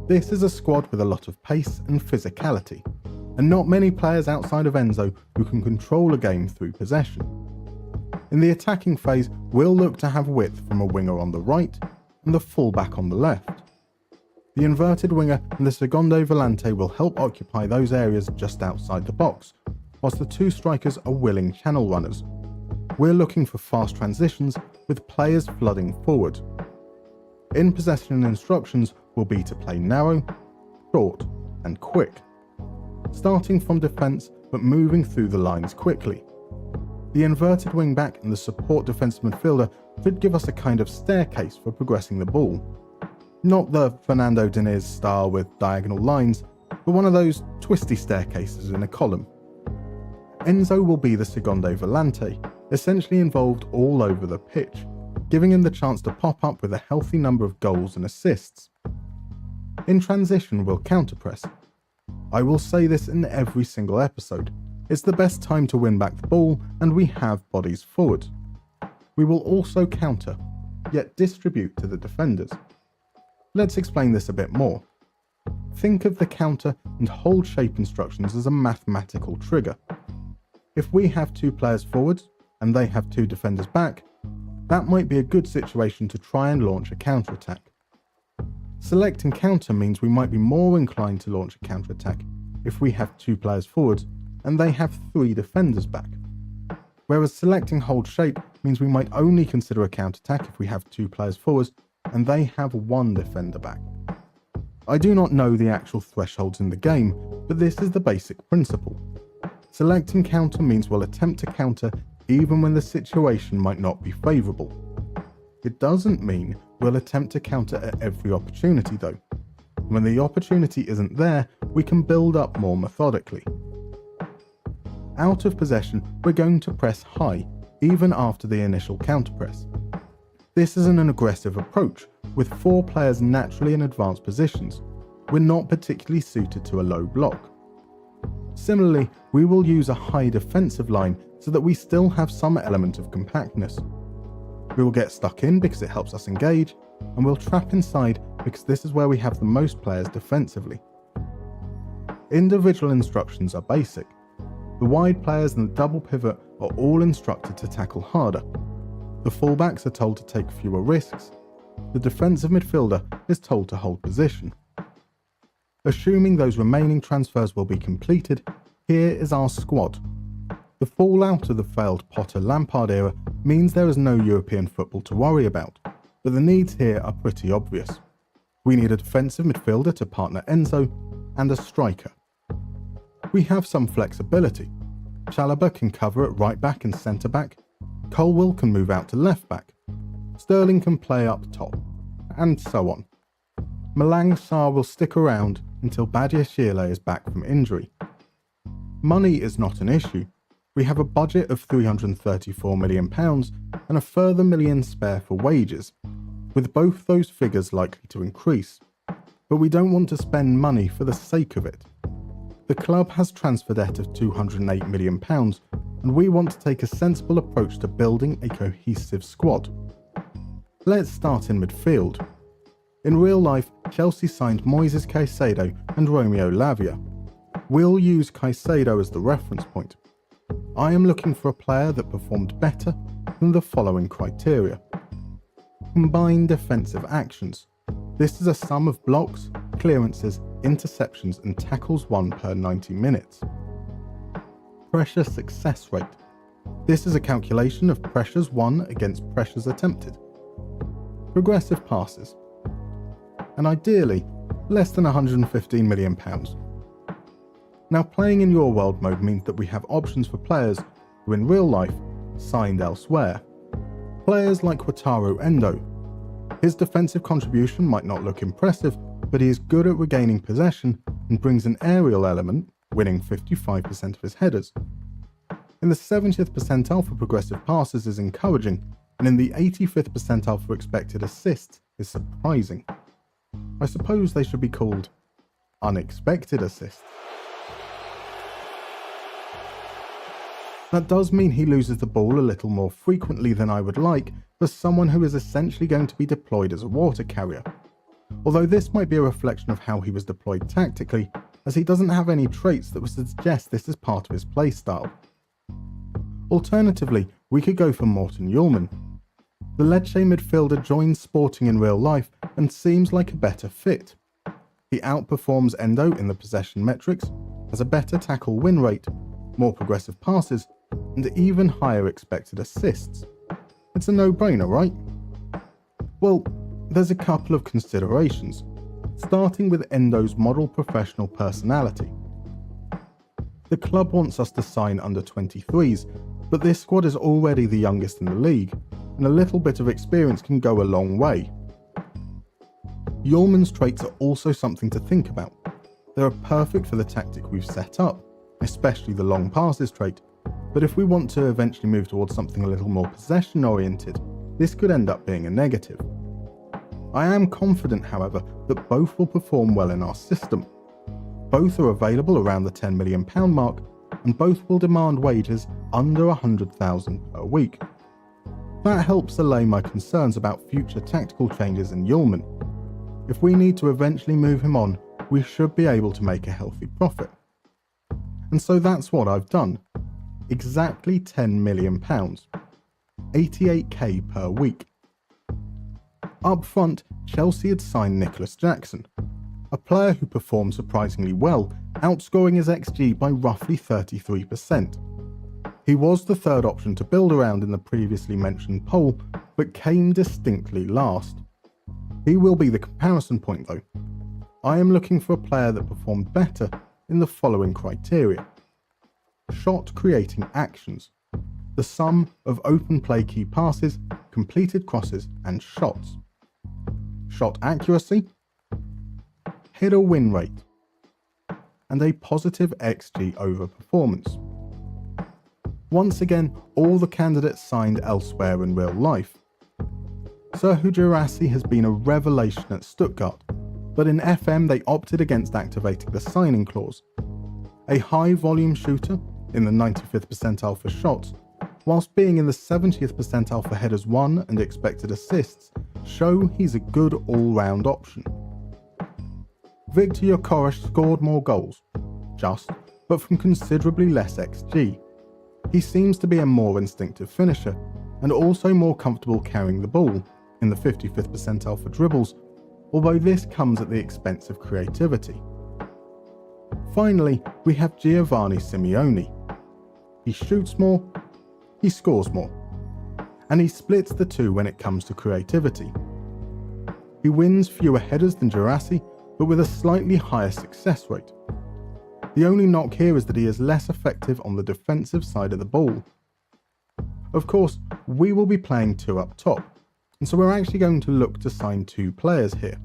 This is a squad with a lot of pace and physicality, and not many players outside of Enzo who can control a game through possession. In the attacking phase, we'll look to have width from a winger on the right and the fullback on the left. The inverted winger and the secondo volante will help occupy those areas just outside the box, whilst the two strikers are willing channel runners. We're looking for fast transitions with players flooding forward. In possession instructions will be to play narrow, short and quick, starting from defence but moving through the lines quickly. The inverted wing-back and the support defensive midfielder should give us a kind of staircase for progressing the ball. Not the Fernando Diniz style with diagonal lines, but one of those twisty staircases in a column. Enzo will be the secondo volante, essentially involved all over the pitch, giving him the chance to pop up with a healthy number of goals and assists. In transition, we'll counterpress. I will say this in every single episode. It's the best time to win back the ball, and we have bodies forward. We will also counter, yet distribute to the defenders. Let's explain this a bit more. Think of the counter and hold shape instructions as a mathematical trigger. If we have two players forward and they have two defenders back, that might be a good situation to try and launch a counter-attack. Selecting counter means we might be more inclined to launch a counter-attack if we have two players forward and they have three defenders back. Whereas selecting hold shape means we might only consider a counter-attack if we have two players forward and they have one defender back. I do not know the actual thresholds in the game, but this is the basic principle. Selecting counter means we'll attempt to counter even when the situation might not be favourable. It doesn't mean we'll attempt to counter at every opportunity though. When the opportunity isn't there, we can build up more methodically. Out of possession, we're going to press high, even after the initial counter press. This is an aggressive approach, with four players naturally in advanced positions. We're not particularly suited to a low block. Similarly, we will use a high defensive line so that we still have some element of compactness. We will get stuck in because it helps us engage, and we'll trap inside because this is where we have the most players defensively. Individual instructions are basic. The wide players and the double pivot are all instructed to tackle harder. The fullbacks are told to take fewer risks. The defensive midfielder is told to hold position. Assuming those remaining transfers will be completed, here is our squad. The fallout of the failed Potter-Lampard era means there is no European football to worry about, but the needs here are pretty obvious. We need a defensive midfielder to partner Enzo, and a striker. We have some flexibility. Chalobah can cover at right back and centre back, Colwill can move out to left back, Sterling can play up top, and so on. Malang Sarr will stick around until Badiashile is back from injury. Money is not an issue. We have a budget of £334 million and a further million spare for wages, with both those figures likely to increase. But we don't want to spend money for the sake of it. The club has transfer debt of £208 million, and we want to take a sensible approach to building a cohesive squad. Let's start in midfield. In real life, Chelsea signed Moises Caicedo and Romeo Lavia. We'll use Caicedo as the reference point. I am looking for a player that performed better than the following criteria. Combined defensive actions. This is a sum of blocks, clearances, interceptions and tackles won per 90 minutes. Pressure success rate. This is a calculation of pressures won against pressures attempted. Progressive passes. And ideally, less than £115 million. Now, playing in your world mode means that we have options for players who in real life signed elsewhere. Players like Wataru Endo. His defensive contribution might not look impressive, but he is good at regaining possession and brings an aerial element, winning 55% of his headers. In the 70th percentile for progressive passes is encouraging, and in the 85th percentile for expected assists is surprising. I suppose they should be called unexpected assists. That does mean he loses the ball a little more frequently than I would like for someone who is essentially going to be deployed as a water carrier. Although this might be a reflection of how he was deployed tactically, as he doesn't have any traits that would suggest this is part of his playstyle. Alternatively, we could go for Morten Hjulmand. The Lecce midfielder joins Sporting in real life and seems like a better fit. He outperforms Endo in the possession metrics, has a better tackle win rate, more progressive passes, and even higher expected assists. It's a no-brainer, right? Well, there's a couple of considerations, starting with Endo's model professional personality. The club wants us to sign under 23s, but this squad is already the youngest in the league, and a little bit of experience can go a long way. Hjulmand's traits are also something to think about. They are perfect for the tactic we've set up, especially the long passes trait, but if we want to eventually move towards something a little more possession oriented, this could end up being a negative. I am confident, however, that both will perform well in our system. Both are available around the £10 million mark, and both will demand wages under £100,000 per week. That helps allay my concerns about future tactical changes in Hjulmand. If we need to eventually move him on, we should be able to make a healthy profit. And so that's what I've done. Exactly £10 million, 88k per week. Up front, Chelsea had signed Nicholas Jackson, a player who performed surprisingly well, outscoring his XG by roughly 33%. He was the third option to build around in the previously mentioned poll, but came distinctly last. He will be the comparison point though. I am looking for a player that performed better in the following criteria. Shot creating actions, the sum of open play key passes, completed crosses and shots. Shot accuracy, header win rate, and a positive XG over performance. Once again, all the candidates signed elsewhere in real life. Serhou Guirassy has been a revelation at Stuttgart, but in FM they opted against activating the signing clause. A high volume shooter in the 95th percentile for shots, whilst being in the 70th percentile for headers won and expected assists, show he's a good all-round option. Viktor Gyökeres scored more goals, just, but from considerably less XG. He seems to be a more instinctive finisher, and also more comfortable carrying the ball, in the 55th percentile for dribbles, although this comes at the expense of creativity. Finally, we have Giovanni Simeone. He shoots more, he scores more, and he splits the two when it comes to creativity. He wins fewer headers than Guirassy, but with a slightly higher success rate. The only knock here is that he is less effective on the defensive side of the ball. Of course, we will be playing two up top, and so we're actually going to look to sign two players here.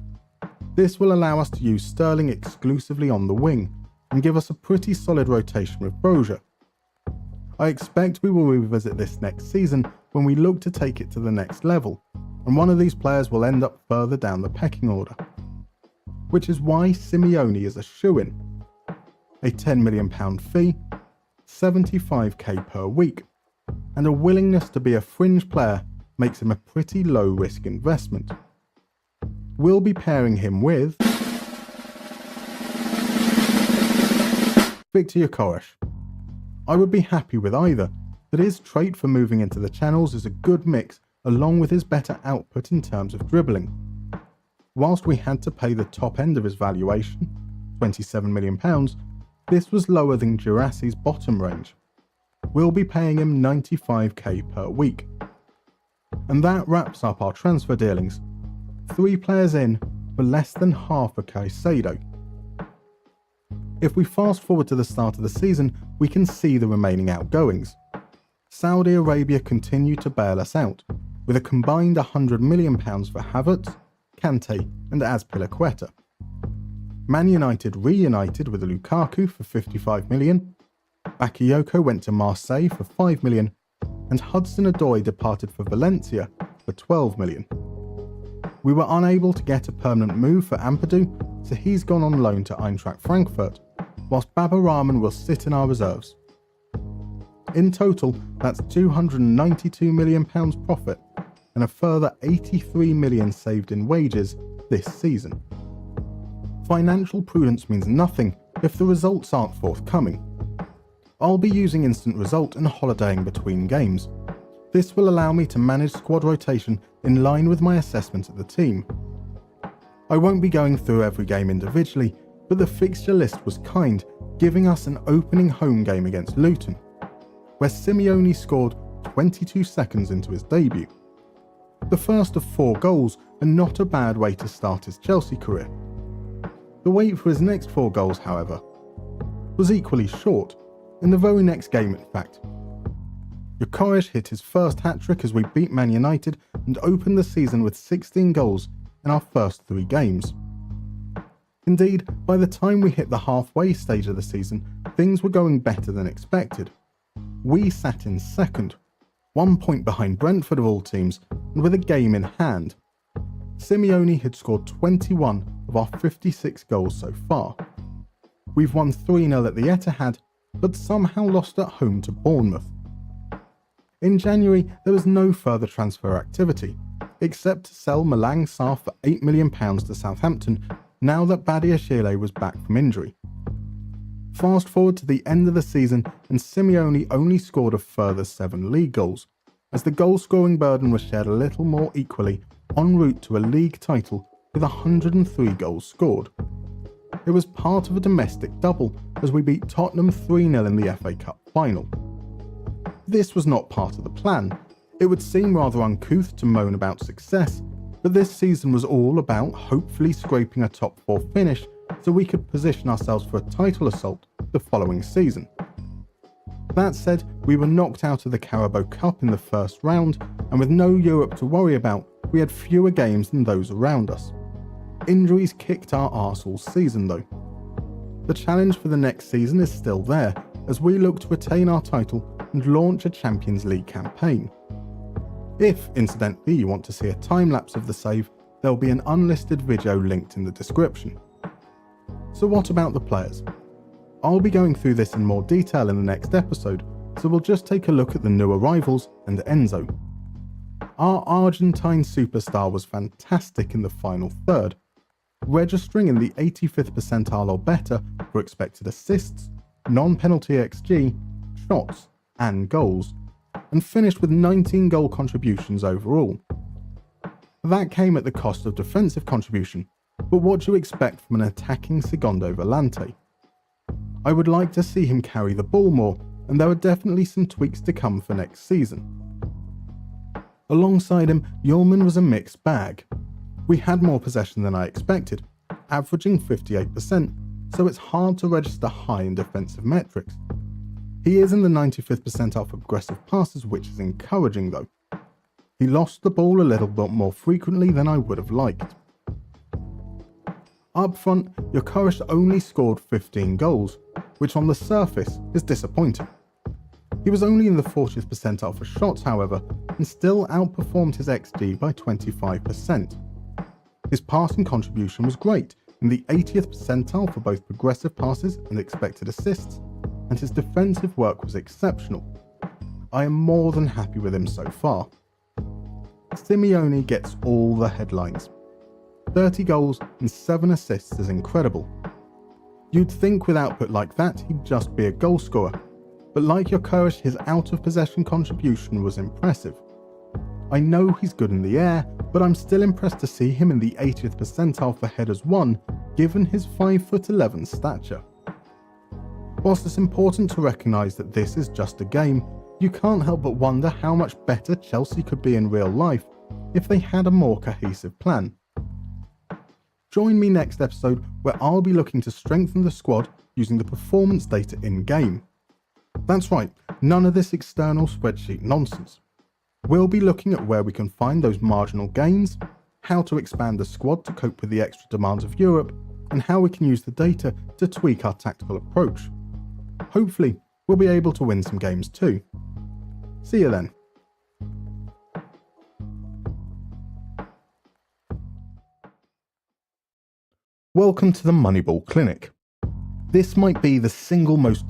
This will allow us to use Sterling exclusively on the wing, and give us a pretty solid rotation with Broja. I expect we will revisit this next season when we look to take it to the next level, and one of these players will end up further down the pecking order. Which is why Simeone is a shoo-in. A £10 million fee, 75k per week, and a willingness to be a fringe player makes him a pretty low-risk investment. We'll be pairing him with Viktor Gyökeres. I would be happy with either, but his trait for moving into the channels is a good mix along with his better output in terms of dribbling. Whilst we had to pay the top end of his valuation, £27 million, this was lower than Guirassy's bottom range. We'll be paying him 95k per week. And that wraps up our transfer dealings. 3 players in for less than half a Caicedo. If we fast forward to the start of the season, we can see the remaining outgoings. Saudi Arabia continue to bail us out, with a combined £100 million for Havertz, Kante and Azpilicueta. Man United reunited with Lukaku for 55 million, Bakayoko went to Marseille for 5 million, and Hudson-Odoi departed for Valencia for 12 million. We were unable to get a permanent move for Ampadu, so he's gone on loan to Eintracht Frankfurt, whilst Baba Rahman will sit in our reserves. In total, that's £292 million profit and a further 83 million saved in wages this season. Financial prudence means nothing if the results aren't forthcoming. I'll be using instant result and holidaying between games. This will allow me to manage squad rotation in line with my assessment of the team. I won't be going through every game individually, but the fixture list was kind, giving us an opening home game against Luton, where Simeone scored 22 seconds into his debut. The first of 4 goals, and not a bad way to start his Chelsea career. The wait for his next 4 goals, however, was equally short, in the very next game in fact. Gyökeres hit his first hat-trick as we beat Man United and opened the season with 16 goals in our first 3 games. Indeed, by the time we hit the halfway stage of the season, things were going better than expected. We sat in second, 1 point behind Brentford of all teams, and with a game in hand. Simeone had scored 21 of our 56 goals so far. We've won 3-0 at the Etihad, but somehow lost at home to Bournemouth. In January, there was no further transfer activity, except to sell Malang Sarr for £8 million to Southampton, now that Badiashile was back from injury. Fast forward to the end of the season, and Simeone only scored a further 7 league goals, as the goal-scoring burden was shared a little more equally en route to a league title with 103 goals scored. It was part of a domestic double as we beat Tottenham 3-0 in the FA Cup final. This was not part of the plan. It would seem rather uncouth to moan about success, but this season was all about hopefully scraping a top 4 finish so we could position ourselves for a title assault the following season. That said, we were knocked out of the Carabao Cup in the first round, and with no Europe to worry about, we had fewer games than those around us. Injuries kicked our arse all season though. The challenge for the next season is still there, as we look to retain our title and launch a Champions League campaign. If, incidentally, you want to see a time-lapse of the save, there'll be an unlisted video linked in the description. So what about the players? I'll be going through this in more detail in the next episode, so we'll just take a look at the new arrivals and Enzo. Our Argentine superstar was fantastic in the final third, registering in the 85th percentile or better for expected assists, non-penalty XG, shots and goals, and finished with 19 goal contributions overall. That came at the cost of defensive contribution, but what do you expect from an attacking Segundo Volante? I would like to see him carry the ball more, and there are definitely some tweaks to come for next season. Alongside him, Yulman was a mixed bag. We had more possession than I expected, averaging 58%, so it's hard to register high in defensive metrics. He is in the 95th percentile for progressive passes, which is encouraging though. He lost the ball a little bit more frequently than I would have liked. Up front, Gyökeres only scored 15 goals, which on the surface is disappointing. He was only in the 40th percentile for shots, however, and still outperformed his XG by 25%. His passing contribution was great, in the 80th percentile for both progressive passes and expected assists, and his defensive work was exceptional. I am more than happy with him so far. Simeone gets all the headlines. 30 goals and 7 assists is incredible. You'd think with output like that he'd just be a goal scorer, but like Gyökeres, his out-of-possession contribution was impressive. I know he's good in the air, but I'm still impressed to see him in the 80th percentile for headers won, given his 5'11" stature. Whilst it's important to recognise that this is just a game, you can't help but wonder how much better Chelsea could be in real life if they had a more cohesive plan. Join me next episode where I'll be looking to strengthen the squad using the performance data in-game. That's right, none of this external spreadsheet nonsense. We'll be looking at where we can find those marginal gains, how to expand the squad to cope with the extra demands of Europe, and how we can use the data to tweak our tactical approach. Hopefully, we'll be able to win some games too. See you then. Welcome to the Moneyball Clinic. This might be the single most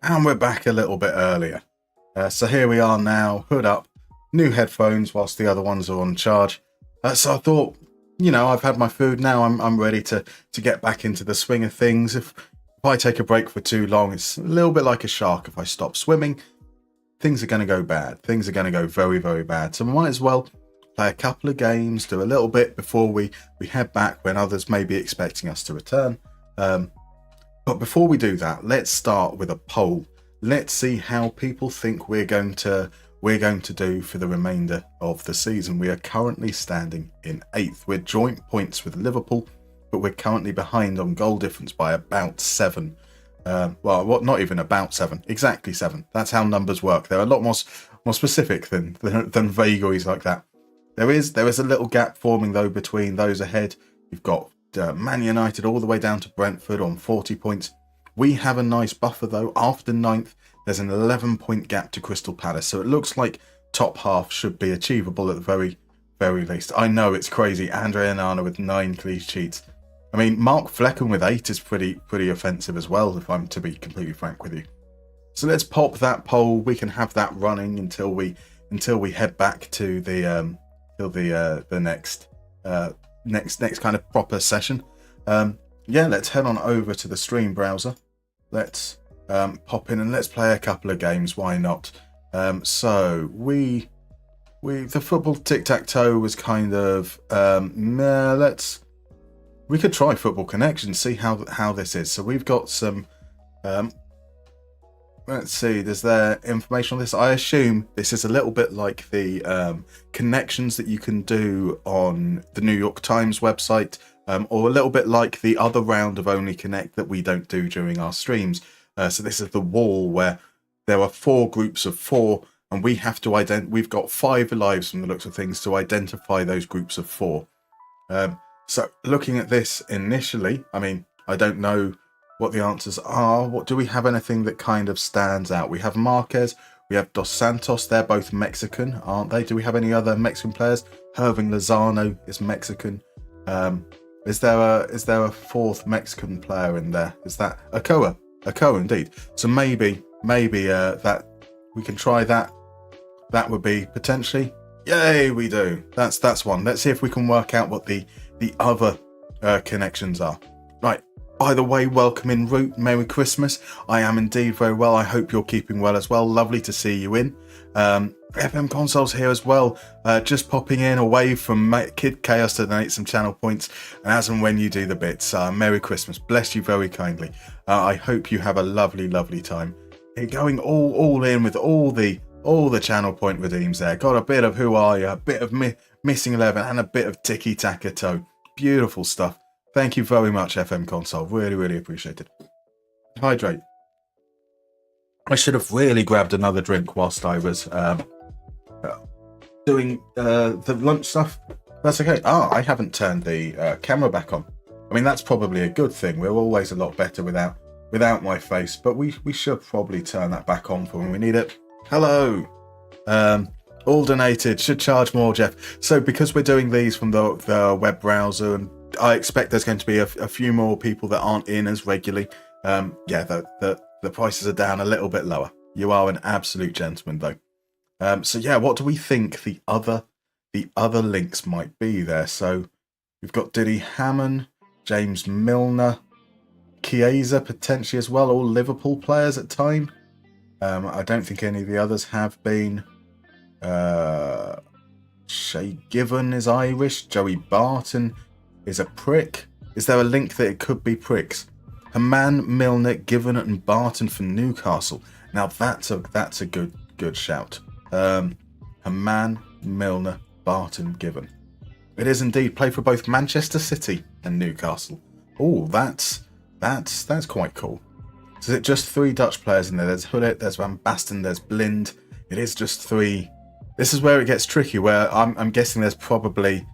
And we're back a little bit earlier. So here we are now, hood up, new headphones whilst the other ones are on charge. So I thought, I've had my food now. I'm ready to get back into the swing of things. If I take a break for too long, it's a little bit like a shark. If I stop swimming, things are going to go bad. Things are going to go very, very bad. So we might as well play a couple of games, do a little bit before we head back when others may be expecting us to return. But before we do that, let's start with a poll. Let's see how people think we're going to do for the remainder of the season. We are currently standing in 8th. We're joint points with Liverpool, but we're currently behind on goal difference by about 7. Not even about 7, exactly 7. That's how numbers work. They're a lot more specific than vagaries like that. There is a little gap forming though between those ahead. You've got Man United all the way down to Brentford on 40 points. We have a nice buffer though. After 9th, there's an 11-point gap to Crystal Palace. So it looks like top half should be achievable at the very, very least. I know it's crazy. Andre Onana with 9 clean sheets. I mean, Mark Flecken with 8 is pretty offensive as well, if I'm to be completely frank with you. So let's pop that poll. We can have that running until we head back to the next kind of proper session. Let's head on over to the stream browser. Let's pop in and let's play a couple of games. Why not? So the football tic-tac-toe was kind of we could try Football Connection, see how this is. So we've got some let's see, there's there information on this. I assume this is a little bit like the connections that you can do on the New York Times website, or a little bit like the other round of Only Connect that we don't do during our streams. So this is the wall where there are 4 groups of 4, and we have to we've got 5 lives from the looks of things to identify those groups of 4. So looking at this initially, I mean, I don't know what the answers are. What do we have? Anything that kind of stands out? We have Marquez, we have Dos Santos. They're both Mexican, aren't they? Do we have any other Mexican players? Irving Lozano is Mexican. Is there a 4th Mexican player in there? Is that Ochoa? Ochoa, indeed. So maybe that we can try that. That would be potentially. Yay, we do. That's one. Let's see if we can work out what the other connections are. Right. By the way, welcome in route. Merry Christmas. I am indeed very well. I hope you're keeping well as well. Lovely to see you in. FM Consoles here as well. Just popping in away from Kid Chaos to donate some channel points. And as and when you do the bits, Merry Christmas. Bless you very kindly. I hope you have a lovely, lovely time. You're going all in with all the channel point redeems there. Got a bit of Who Are You, a bit of Missing 11, and a bit of Tiki Taka Toe. Beautiful stuff. Thank you very much, FM Console. Really, really appreciate it. Hydrate. I should have really grabbed another drink whilst I was doing the lunch stuff. That's okay. I haven't turned the camera back on. I mean, that's probably a good thing. We're always a lot better without my face, but we should probably turn that back on for when we need it. Hello. All donated. Should charge more, Jeff. So because we're doing these from the web browser, and I expect there's going to be a few more people that aren't in as regularly. The prices are down a little bit lower. You are an absolute gentleman, though. What do we think the other links might be there? So we've got Diddy Hammond, James Milner, Chiesa potentially as well, all Liverpool players at time. I don't think any of the others have been. Shay Given is Irish. Joey Barton is a prick. Is there a link that it could be pricks? Haman, Milner, Given and Barton from Newcastle. Now that's a good shout. Haman, Milner, Barton, Given. It is indeed. Play for both Manchester City and Newcastle. Oh, that's quite cool. So is it just 3 Dutch players in there? There's Hullet, there's Van Basten, there's Blind. It is just 3. This is where it gets tricky, where I'm guessing there's probably...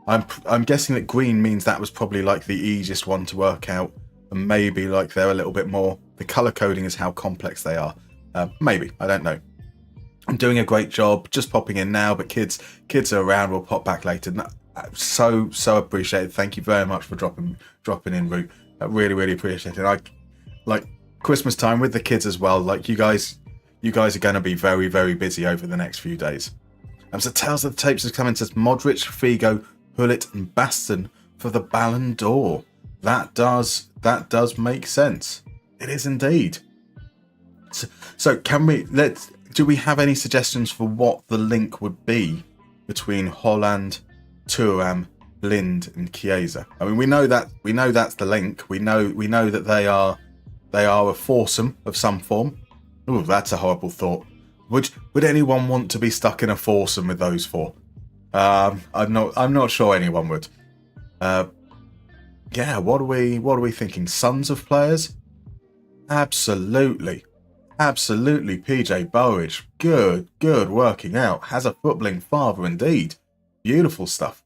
I'm guessing that green means that was probably like the easiest one to work out, and maybe like they're a little bit more... The colour coding is how complex they are. Maybe, I don't know. I'm doing a great job, just popping in now, but kids are around, we'll pop back later. So appreciated. Thank you very much for dropping in, Root. I really, really appreciate it. Christmas time with the kids as well. Like you guys are going to be very, very busy over the next few days. So Tales of the Tapes is coming to Modric, Figo, Hullet and Baston for the Ballon d'Or. That does make sense. It is indeed. So do we have any suggestions for what the link would be between Holland, Thuram, Blind and Chiesa? I mean, we know that's the link. We know that they are a foursome of some form. Ooh, that's a horrible thought. Would anyone want to be stuck in a foursome with those four? I'm not sure anyone would. Yeah, what are we thinking? Sons of players? Absolutely. PJ Burridge. Good working out. Has a footballing father indeed. Beautiful stuff.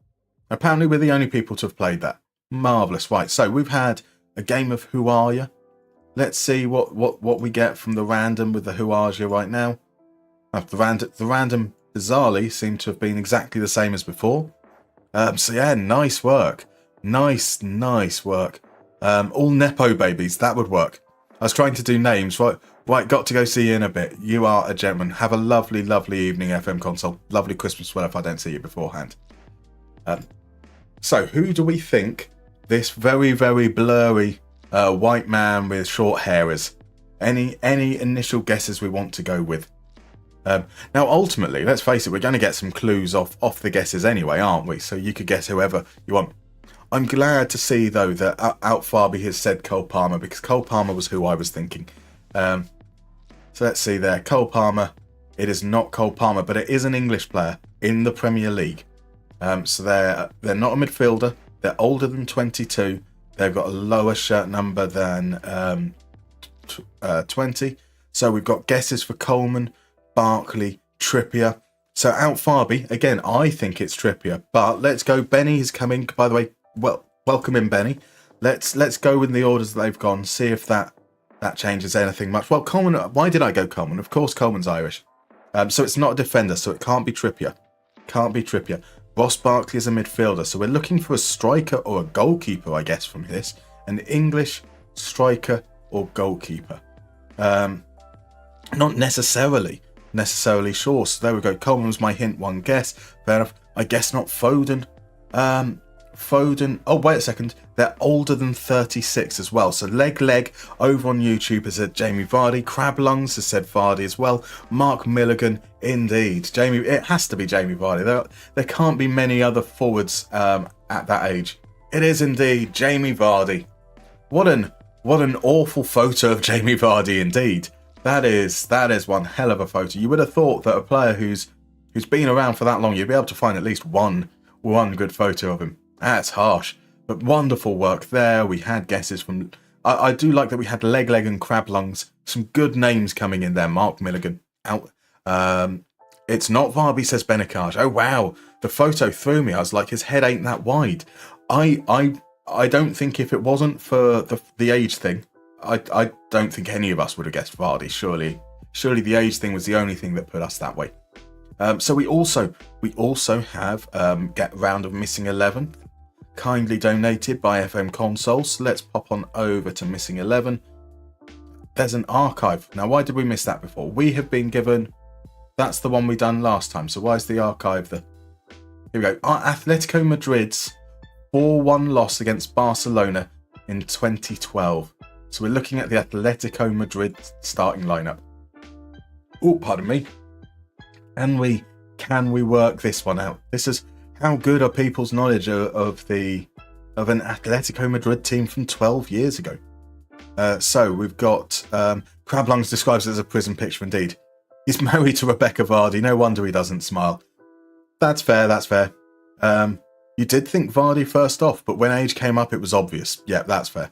Apparently we're the only people to have played that. Marvellous. Right, so we've had a game of Who Are Ya? Let's see what we get from the random with the Who Are Ya right now. The random bizarrely seemed to have been exactly the same as before. So yeah, nice work. Nice work. All Nepo babies, that would work. I was trying to do names. Right, got to go see you in a bit. You are a gentleman. Have a lovely evening, FM console. Lovely Christmas well if I don't see you beforehand. So who do we think this very, very blurry white man with short hair is? Any initial guesses we want to go with? Now, ultimately, let's face it, we're going to get some clues off the guesses anyway, aren't we? So you could guess whoever you want. I'm glad to see, though, that Outfarby has said Cole Palmer, because Cole Palmer was who I was thinking. So let's see there. Cole Palmer. It is not Cole Palmer, but it is an English player in the Premier League. So they're not a midfielder. They're older than 22. They've got a lower shirt number than 20. So we've got guesses for Coleman, Barkley, Trippier. So Outfarby, again, I think it's Trippier, but let's go. Benny is coming, by the way. Well, welcome in, Benny. Let's go in the orders that they've gone. See if that changes anything much. Well, Coleman. Why did I go Coleman? Of course, Coleman's Irish. So it's not a defender, so it can't be Trippier. Ross Barkley is a midfielder, so we're looking for a striker or a goalkeeper, I guess, from this. An English striker or goalkeeper. Not necessarily sure. So there we go. Coleman was my hint. One guess. Fair enough. I guess not Foden. Foden. Oh, wait a second. They're older than 36 as well. So Leg over on YouTube has said Jamie Vardy. Crab Lungs has said Vardy as well. Mark Milligan, indeed. It has to be Jamie Vardy. There can't be many other forwards at that age. It is indeed Jamie Vardy. What an awful photo of Jamie Vardy indeed. That is one hell of a photo. You would have thought that a player who's been around for that long, you'd be able to find at least one good photo of him. That's harsh, but wonderful work there. We had guesses from. I do like that we had Leg and Crab Lungs. Some good names coming in there. Mark Milligan out. It's not Varby, says Benekaj. Oh wow, the photo threw me. I was like, his head ain't that wide. I don't think if it wasn't for the age thing, I don't think any of us would have guessed Vardy. Surely the age thing was the only thing that put us that way. So we also have get round of missing 11, kindly donated by FM Consoles. So let's pop on over to missing 11. There's an archive. Now, why did we miss that before? We have been given. That's the one we done last time. So why is the archive there? Here we go. Atletico Madrid's 4-1 loss against Barcelona in 2012. So we're looking at the Atletico Madrid starting lineup. Oh, pardon me. Can we work this one out? This is how good are people's knowledge of an Atletico Madrid team from 12 years ago. So we've got Crab Lungs describes it as a prison picture indeed. He's married to Rebecca Vardy. No wonder he doesn't smile. That's fair. You did think Vardy first off, but when age came up, it was obvious. Yeah, that's fair.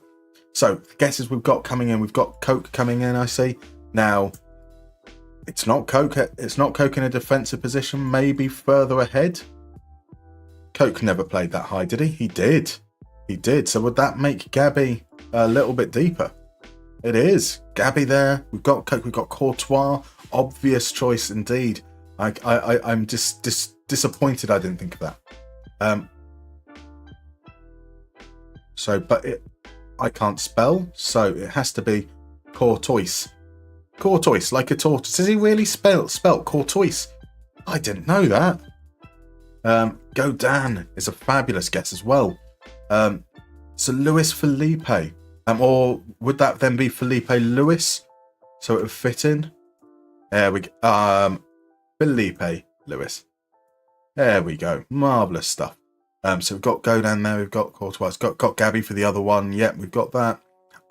So guesses we've got coming in. We've got Coke coming in. I see now. It's not Coke. It's not Coke in a defensive position. Maybe further ahead. Coke never played that high, did he? He did. So would that make Gabby a little bit deeper? It is. Gabby there. We've got Coke. We've got Courtois. Obvious choice indeed. I'm just disappointed I didn't think of that. I can't spell, so it has to be Courtois. Courtois, like a tortoise. Is he really spelt Courtois? I didn't know that. Godin is a fabulous guess as well. So Luis Felipe. Or would that then be Felipe Luis? So it would fit in. There we go. Felipe Luis. There we go. Marvellous stuff. So we've got Godin there. We've got Courtois. Got Gabby for the other one. Yep, we've got that.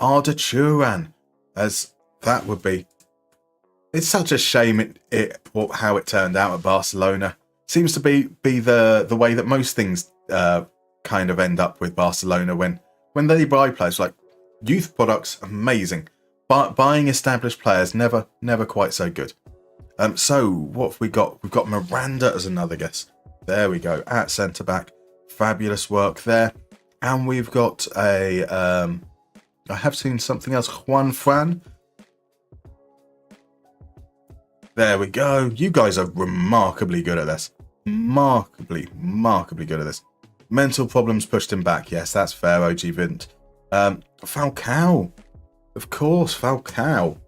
Arda Turan, as that would be. It's such a shame how it turned out at Barcelona. Seems to be the way that most things kind of end up with Barcelona when they buy players. Like youth products, amazing, but buying established players never quite so good. So what have we got? We've got Miranda as another guess. There we go, at centre back. Fabulous work there. And we've got a I have seen something else. Juan Fran. There we go. You guys are remarkably good at this. Remarkably good at this. Mental problems pushed him back. Yes, that's fair, OG Vint. Falcao. Of course, Falcao.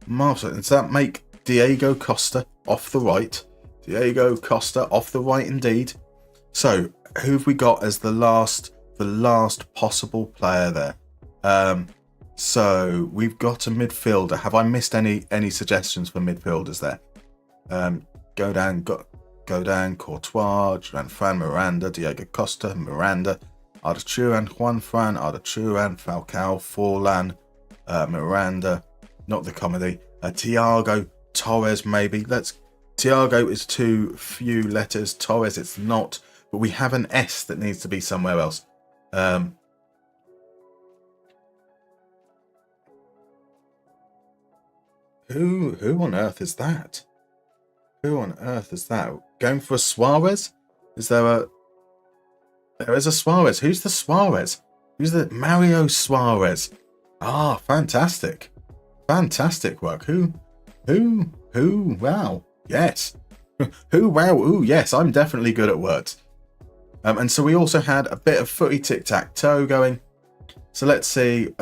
Marvellous. Does that make Diego Costa off the right? Diego Costa off the right indeed. So, who have we got as the last possible player there? So we've got a midfielder. Have I missed any suggestions for midfielders there? Godin, Courtois, Fran, Miranda, Diego Costa, Miranda, Arda Turan, Juan Fran, Arda Turan, Falcao, Forlan, Miranda, not the comedy. Thiago, Torres maybe. Thiago is too few letters. Torres it's not, but we have an S that needs to be somewhere else. Who on earth is that? Who on earth is that? Going for a Suarez? There is a Suarez. Who's the Suarez? Who's the Mario Suarez? Ah, fantastic. Fantastic work. Who? Wow. Yes. Who? Wow. Ooh, yes. I'm definitely good at words. And so we also had a bit of footy tic-tac-toe going. So let's see.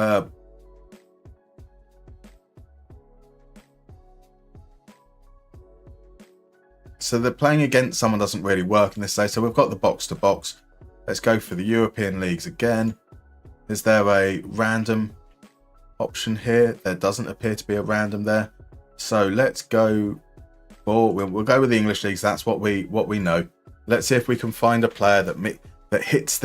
So they're playing against someone doesn't really work in this day. So we've got the box to box. Let's go for the European leagues again. Is there a random option here? There doesn't appear to be a random there. So let's go for we'll go with the English leagues. That's what we know. Let's see if we can find a player that hits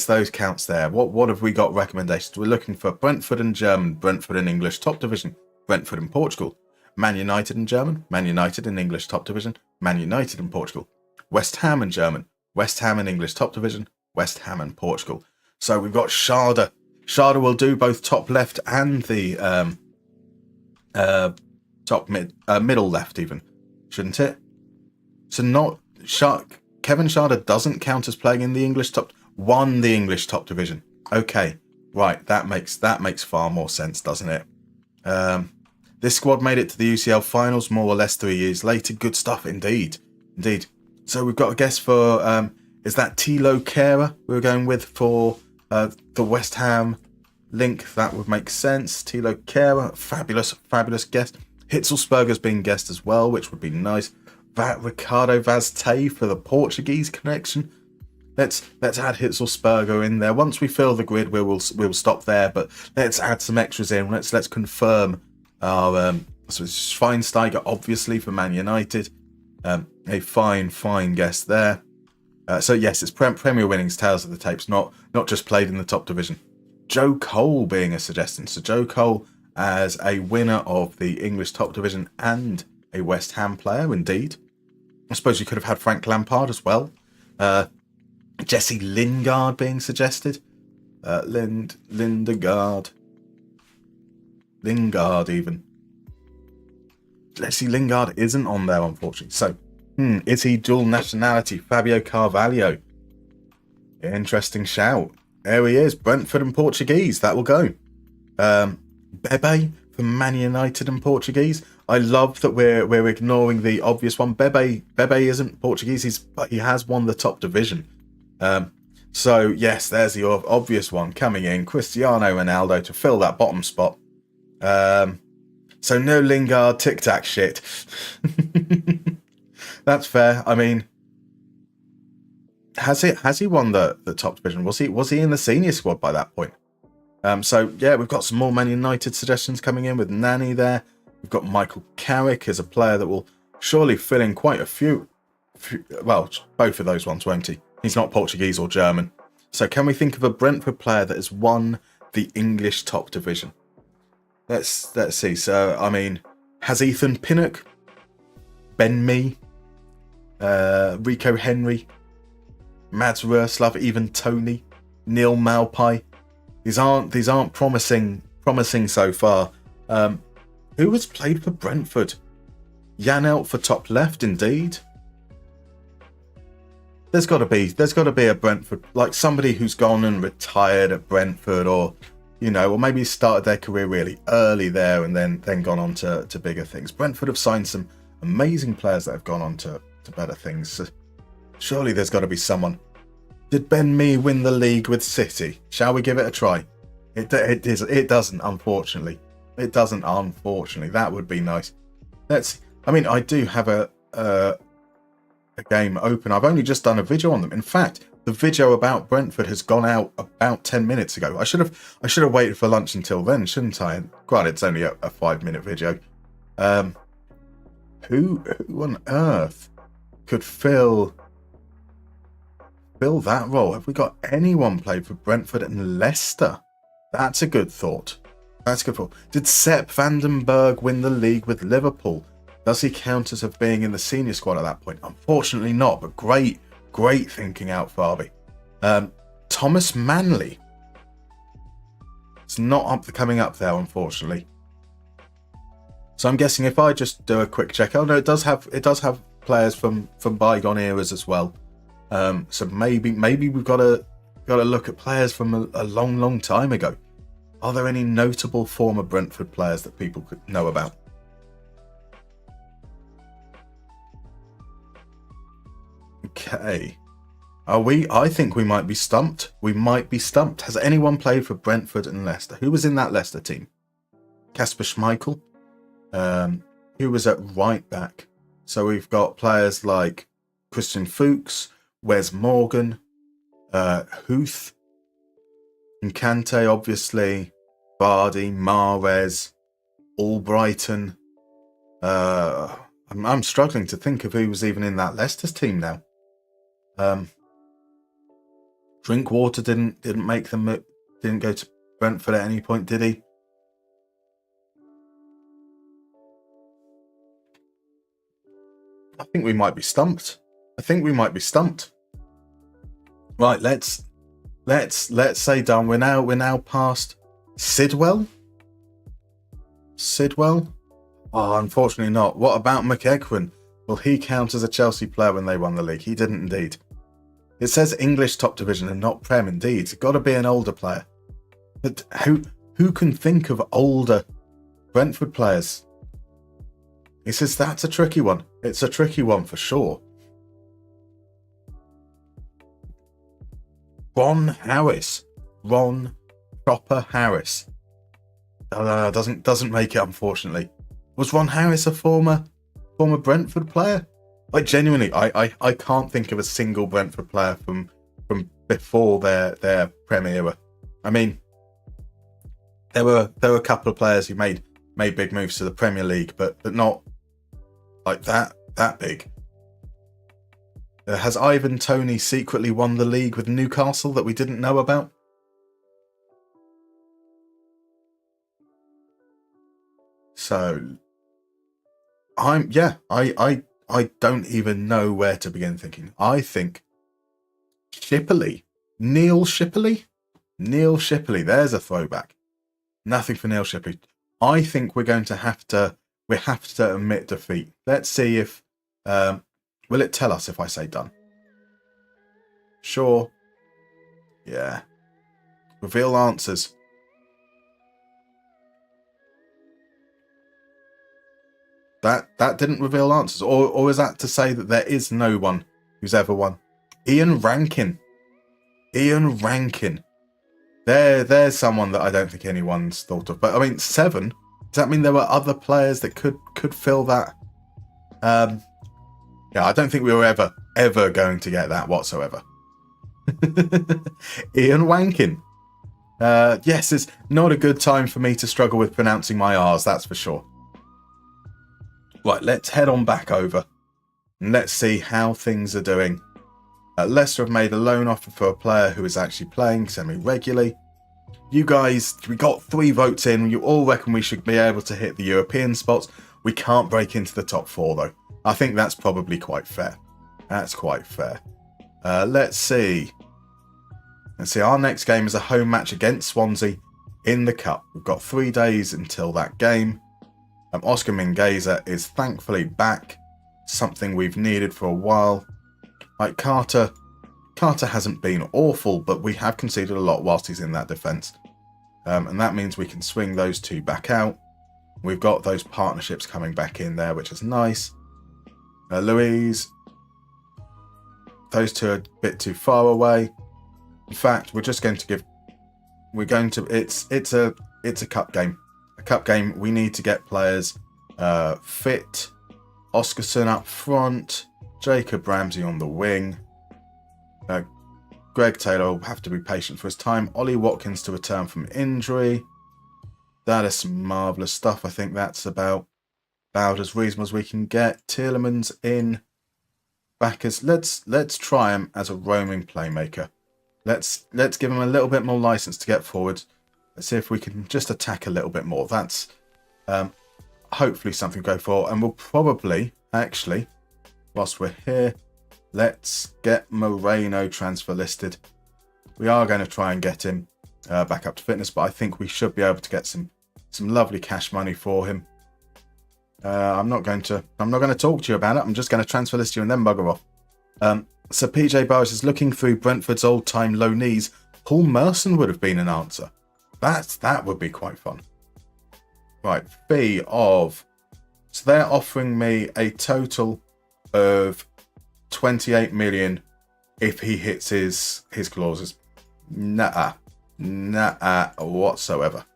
those counts there. What have we got recommendations? We're looking for Brentford in German, Brentford in English top division, Brentford in Portugal, Man United in German, Man United in English top division, Man United in Portugal, West Ham in German, West Ham in English top division, West Ham in Portugal. So we've got Sharda. Sharda will do both top left and the middle left even, shouldn't it? So not Kevin Sharda doesn't count as playing in the English won the English top division. Okay, right, that makes far more sense, doesn't it? This squad made it to the UCL finals more or less 3 years later. Good stuff indeed. So we've got a guess for is that Thilo Kehrer we were going with for the West Ham link? That would make sense. Thilo Kehrer, fabulous guess. Hitzelsperger's been guessed as well, which would be nice. Ricardo Vaz Tê for the Portuguese connection. Let's add Hitzelsperger in there. Once we fill the grid, we'll stop there. But let's add some extras in. Let's confirm our so it's Schweinsteiger, obviously for Man United. A fine guess there. So yes, it's Premier Winnings, Tales of the Tapes, not just played in the top division. Joe Cole being a suggestion. So Joe Cole as a winner of the English top division and a West Ham player, indeed. I suppose you could have had Frank Lampard as well. Jesse Lingard being suggested. Lingard even. Jesse Lingard isn't on there, unfortunately. So, is he dual nationality? Fabio Carvalho. Interesting shout. There he is. Brentford and Portuguese. That will go. Bebe from Man United and Portuguese. I love that we're ignoring the obvious one. Bebe isn't Portuguese, but he has won the top division. So yes, there's the obvious one coming in. Cristiano Ronaldo to fill that bottom spot. So no Lingard tic-tac shit. That's fair. I mean, has he won the top division? Was he in the senior squad by that point? So yeah, we've got some more Man United suggestions coming in with Nani there. We've got Michael Carrick as a player that will surely fill in quite a few. Well, both of those ones, won't he? He's not Portuguese or German. So can we think of a Brentford player that has won the English top division? Let's see. So I mean, has Ethan Pinnock, Ben Mee, Rico Henry, Mads Roeslav, even Tony, Neil Malpai? These aren't promising so far. Who has played for Brentford? Janelt for top left, indeed. There's got to be a Brentford, like somebody who's gone and retired at Brentford, or or maybe started their career really early there and then gone on to bigger things. Brentford have signed some amazing players that have gone on to better things. So surely there's got to be someone. Did Ben Mee win the league with City? Shall we give it a try? It doesn't, unfortunately. It doesn't, unfortunately. That would be nice. I do have a game open. I've only just done a video on them. In fact, the video about Brentford has gone out about 10 minutes ago. I should have waited for lunch until then, shouldn't I? Granted, it's only a 5-minute video. Who on earth could fill that role? Have we got anyone played for Brentford and Leicester? That's a good thought. Did Sepp Vandenberg win the league with Liverpool? Does he count as being in the senior squad at that point? Unfortunately not, but great thinking out, Farby. Thomas Manley. It's not coming up there, unfortunately. So I'm guessing if I just do a quick check, oh no, it does have players from bygone eras as well. So maybe we've got to look at players from a long time ago. Are there any notable former Brentford players that people could know about? Okay. I think we might be stumped. Has anyone played for Brentford and Leicester? Who was in that Leicester team? Kasper Schmeichel. Who was at right back? So we've got players like Christian Fuchs, Wes Morgan, Huth, Nkante, obviously, Vardy, Mahrez, Albrighton. I'm struggling to think of who was even in that Leicester's team now. Drinkwater didn't go to Brentford at any point, did he? I think we might be stumped. Right, let's say done. We're now past Sidwell. Oh, unfortunately not. What about McEachran? Will he count as a Chelsea player when they won the league? He didn't indeed. It says English top division and not Prem indeed. It's got to be an older player. But who can think of older Brentford players? He says that's a tricky one. It's a tricky one for sure. Ron Proper Harris. Doesn't make it, unfortunately. Was Ron Harris a former Brentford player? Like, genuinely, I can't think of a single Brentford player from before their Premier era. I mean, there were a couple of players who made big moves to the Premier League, but not like that big. Has Ivan Toney secretly won the league with Newcastle that we didn't know about? So I don't even know where to begin thinking. I think Shipley. Neil Shipley. There's a throwback. Nothing for Neil Shipley. I think we're going to have to admit defeat. Let's see if will it tell us if I say done? Sure. Yeah. Reveal answers. That didn't reveal answers, or is that to say that there is no one who's ever won? Ian Rankin. There's someone that I don't think anyone's thought of. But I mean, 7. Does that mean there were other players that could fill that? Yeah, I don't think we were ever going to get that whatsoever. Ian Wankin. Yes, it's not a good time for me to struggle with pronouncing my R's, that's for sure. Right, let's head on back over and let's see how things are doing. Leicester have made a loan offer for a player who is actually playing semi-regularly. You guys, we got 3 votes in. You all reckon we should be able to hit the European spots. We can't break into the top 4 though. I think that's probably quite fair. That's quite fair. Let's see. Our next game is a home match against Swansea in the Cup. We've got 3 days until that game. Oscar Mingueza is thankfully back. Something we've needed for a while. Like Carter hasn't been awful, but we have conceded a lot whilst he's in that defence. And that means we can swing those 2 back out. We've got those partnerships coming back in there, which is nice. Louise, those 2 are a bit too far away. In fact, we're just going to give. It's a cup game. A cup game. We need to get players fit. Oscarson up front. Jacob Ramsey on the wing. Greg Taylor will have to be patient for his time. Ollie Watkins to return from injury. That is some marvellous stuff. I think that's about as reasonable as we can get. Tielemans in. Back as let's try him as a roaming playmaker. Let's give him a little bit more license to get forward. Let's see if we can just attack a little bit more. That's hopefully something to go for. And we'll probably, actually, whilst we're here, let's get Moreno transfer listed. We are going to try and get him back up to fitness, but I think we should be able to get some lovely cash money for him. I'm not going to talk to you about it. I'm just going to transfer list you and then bugger off. So PJ Burris is looking through Brentford's old-time loanees. Paul Merson would have been an answer. That would be quite fun. Right, fee of... So they're offering me a total of 28 million if he hits his clauses. Nah whatsoever.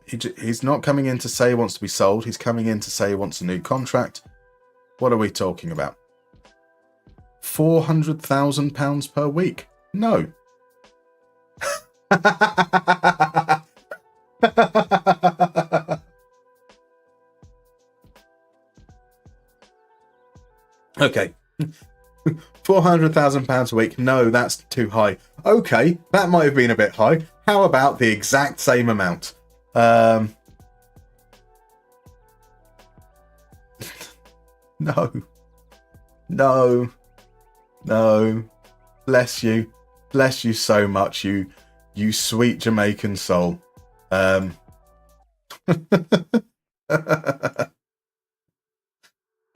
He's not coming in to say he wants to be sold. He's coming in to say he wants a new contract. What are we talking about? £400,000 per week? No. Okay. £400,000 a week? No, that's too high. Okay, that might have been a bit high. How about the exact same amount? No. Bless you so much, you sweet Jamaican soul.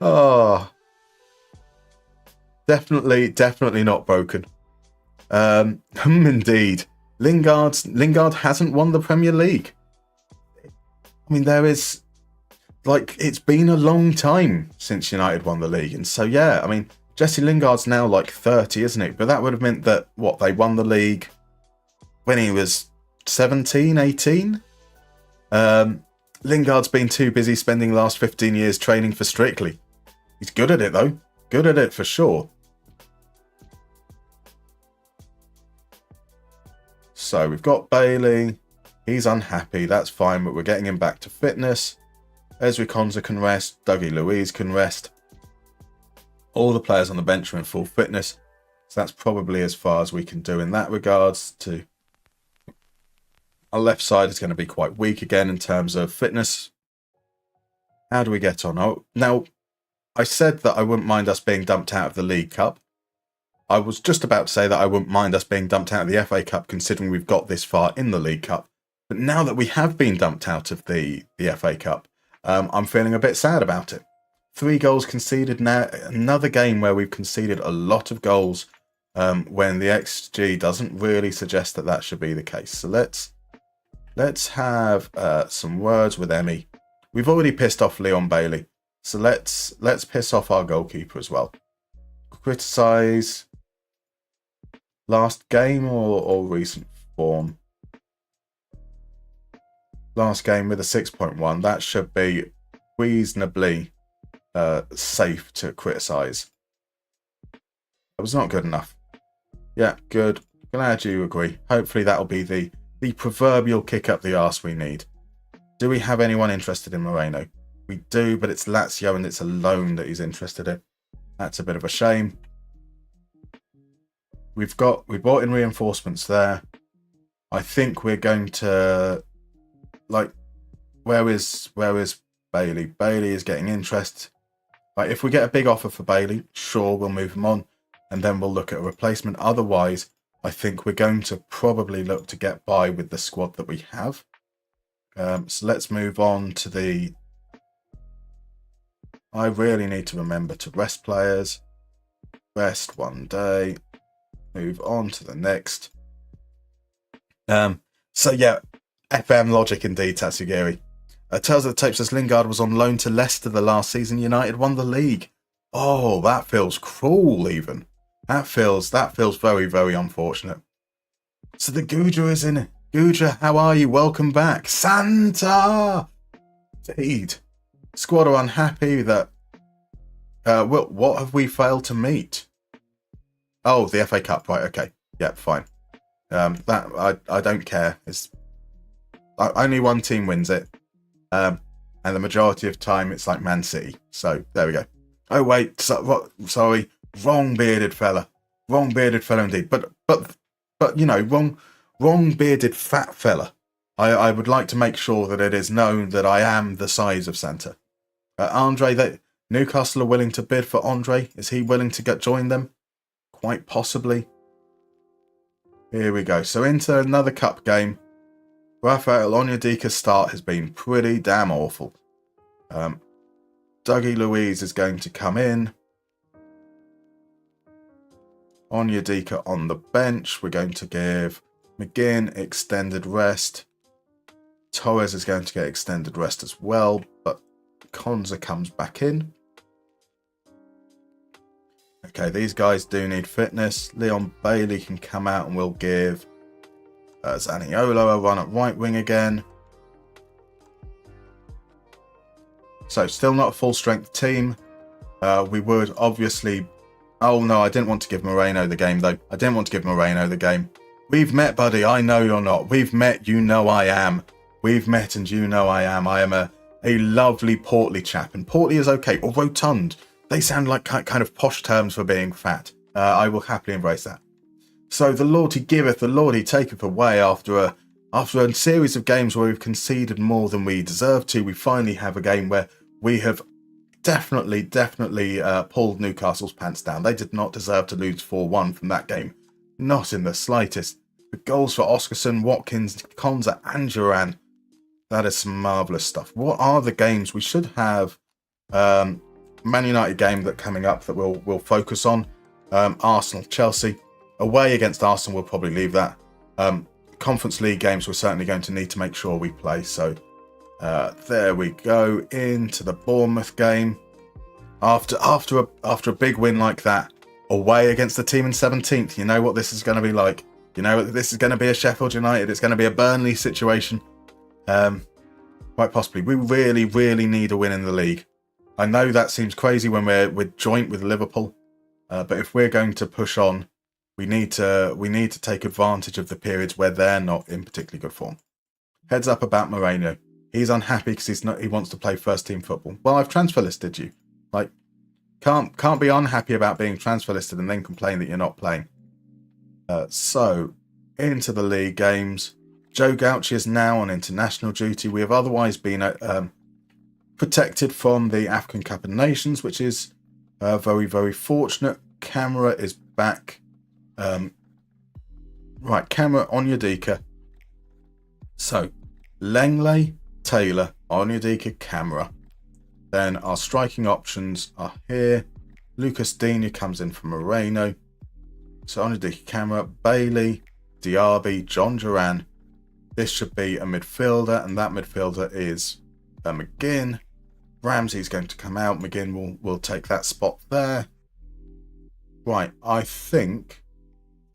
Oh, definitely not broken. Indeed, Lingard hasn't won the Premier League. I mean, it's been a long time since United won the league. And so, yeah, I mean, Jesse Lingard's now like 30, isn't it? But that would have meant that, they won the league when he was 17, 18? Lingard's been too busy spending the last 15 years training for Strictly. He's good at it, though. Good at it for sure. So, we've got Bailey. He's unhappy, that's fine, but we're getting him back to fitness. Ezri Konsa can rest, Dougie Louise can rest. All the players on the bench are in full fitness, so that's probably as far as we can do in that regards. Our left side is going to be quite weak again in terms of fitness. How do we get on? Oh, now, I said that I wouldn't mind us being dumped out of the League Cup. I was just about to say that I wouldn't mind us being dumped out of the FA Cup considering we've got this far in the League Cup. But now that we have been dumped out of the FA Cup, I'm feeling a bit sad about it. 3 goals conceded now. Another game where we've conceded a lot of goals when the XG doesn't really suggest that should be the case. So let's have some words with Emmy. We've already pissed off Leon Bailey. So let's piss off our goalkeeper as well. Criticise. last game or recent form? Last game with a 6.1. That should be reasonably safe to criticise. It was not good enough. Yeah, good. Glad you agree. Hopefully that'll be the proverbial kick up the arse we need. Do we have anyone interested in Moreno? We do, but it's Lazio and it's a loan that he's interested in. That's a bit of a shame. We brought in reinforcements there. I think we're going to, like, where is Bailey? Bailey is getting interest. Like, if we get a big offer for Bailey, sure, we'll move him on, and then we'll look at a replacement. Otherwise, I think we're going to probably look to get by with the squad that we have. So let's move on to the... I really need to remember to rest players. Rest one day. Move on to the next. So yeah, FM logic indeed, Tatsugiri. Tells the tape says Lingard was on loan to Leicester the last season. United won the league. Oh, that feels cruel even. That feels very, very unfortunate. So the Guja is in it. Guja, how are you? Welcome back. Santa! Indeed. Squad are unhappy that... what have we failed to meet? Oh, the FA Cup. Right, okay. Yeah, fine. That I don't care. Only one team wins it. And the majority of time it's like Man City. So, there we go. Oh, wait. Sorry. Wrong bearded fella. Wrong bearded fella indeed. But you know, wrong bearded fat fella. I would like to make sure that it is known that I am the size of Santa. Andre, Newcastle are willing to bid for Andre. Is he willing to join them? Quite possibly. Here we go. So into another cup game. Rafael Onyedika's start has been pretty damn awful. Dougie Luiz is going to come in. Onyedika on the bench. We're going to give McGinn extended rest. Torres is going to get extended rest as well, but Konza comes back in. Okay, these guys do need fitness. Leon Bailey can come out and we'll give Zaniolo a run at right wing again. So still not a full strength team. We would obviously... Oh no, I didn't want to give Moreno the game though. I didn't want to give Moreno the game. We've met, buddy. I know you're not. We've met. You know I am. We've met and you know I am. I am a lovely portly chap. And portly is okay. Or rotund. They sound like kind of posh terms for being fat. I will happily embrace that. So the Lord he giveth, the Lord he taketh away. After a series of games where we've conceded more than we deserve to, we finally have a game where we have definitely pulled Newcastle's pants down. They did not deserve to lose 4-1 from that game. Not in the slightest. The goals for Oscarson, Watkins, Konza and Duran. That is some marvellous stuff. What are the games? We should have Man United game that coming up that we'll focus on. Arsenal, Chelsea. Away against Arsenal, we'll probably leave that. Conference League games we're certainly going to need to make sure we play. So there we go into the Bournemouth game. After a big win like that, away against the team in 17th, you know what this is going to be like. You know this is going to be a Sheffield United. It's going to be a Burnley situation. Quite possibly. We really need a win in the league. I know that seems crazy when we're joint with Liverpool, but if we're going to push on, we need to take advantage of the periods where they're not in particularly good form. Heads up about Moreno. He's unhappy because he wants to play first team football. Well, I've transfer listed you. Like, can't be unhappy about being transfer listed and then complain that you're not playing. So into the league games. Joe Gauchi is now on international duty. We have otherwise been protected from the African Cup of Nations, which is very, very fortunate. Camera is back. Right, Camera, Onyedika. So, Langley, Taylor, Onyedika, Camera. Then our striking options are here. Lucas Digne comes in from Moreno. So Onyedika, Camera, Bailey, Diaby, John Duran. This should be a midfielder, and that midfielder is McGinn. Ramsey's going to come out. McGinn will take that spot there. Right, I think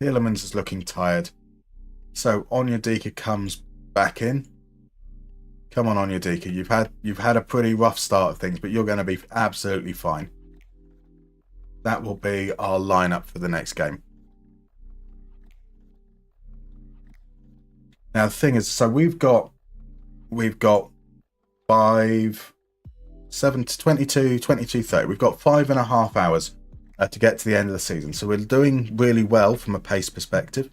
Tielemans is looking tired. So Onyedika comes back in. Come on, Onyedika. You've had a pretty rough start of things, but you're going to be absolutely fine. That will be our lineup for the next game. Now the thing is, so we've got 5, 7 to 22, 30. We've got 5.5 hours to get to the end of the season. So we're doing really well from a pace perspective.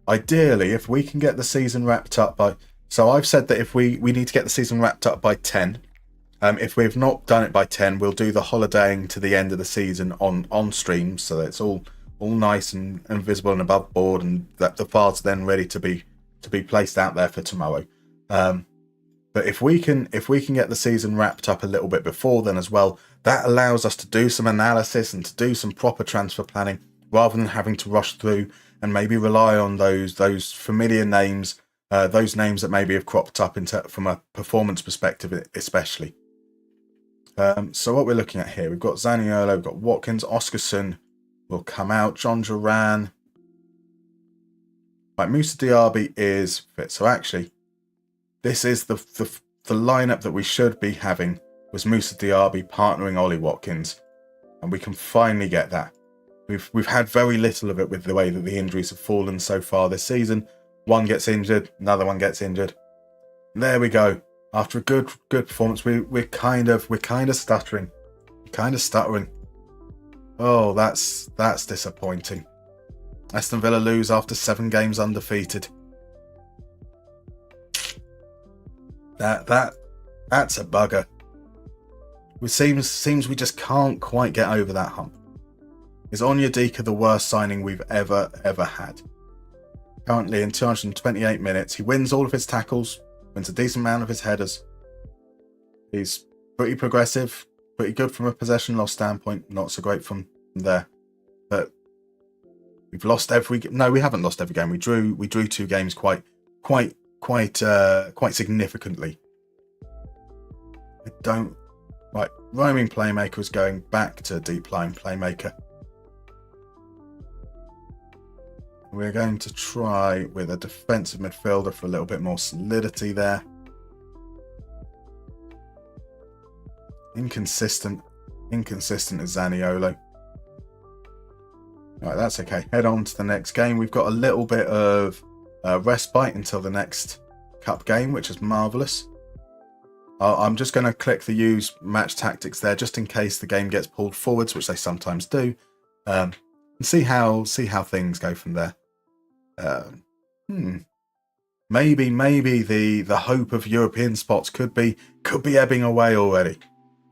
Ideally, if we can get the season wrapped up by... So I've said that if we need to get the season wrapped up by 10. If we've not done it by 10, we'll do the holidaying to the end of the season on stream, so that it's all nice and visible and above board, and that the files are then ready to be placed out there for tomorrow. But if we can get the season wrapped up a little bit before then as well, that allows us to do some analysis and to do some proper transfer planning, rather than having to rush through and maybe rely on those familiar names, those names that maybe have cropped up from a performance perspective, especially. So what we're looking at here, we've got Zaniolo, we've got Watkins, Oscarson will come out, John Duran. Right, Moussa Diaby is fit. So actually, this is the lineup that we should be having, was Moussa Diaby partnering Ollie Watkins, and we can finally get that. We've had very little of it with the way that the injuries have fallen so far this season. One gets injured, another one gets injured. There we go. After a good performance, we're kind of stuttering, Oh, that's disappointing. Aston Villa lose after 7 games undefeated. That's a bugger. It seems we just can't quite get over that hump. Is Onyedika the worst signing we've ever had? Currently in 228 minutes, he wins all of his tackles, wins a decent amount of his headers. He's pretty progressive, pretty good from a possession loss standpoint, not so great from there. But we've lost every... No, we haven't lost every game. We drew 2 games quite significantly. Right, roaming playmaker is going back to deep line playmaker. We're going to try with a defensive midfielder for a little bit more solidity there. Inconsistent is Zaniolo. Right, that's okay. Head on to the next game. We've got a little bit of respite until the next cup game, which is marvellous. I'm just going to click the use match tactics there, just in case the game gets pulled forwards, which they sometimes do, and see how things go from there. Maybe the hope of European spots could be ebbing away already.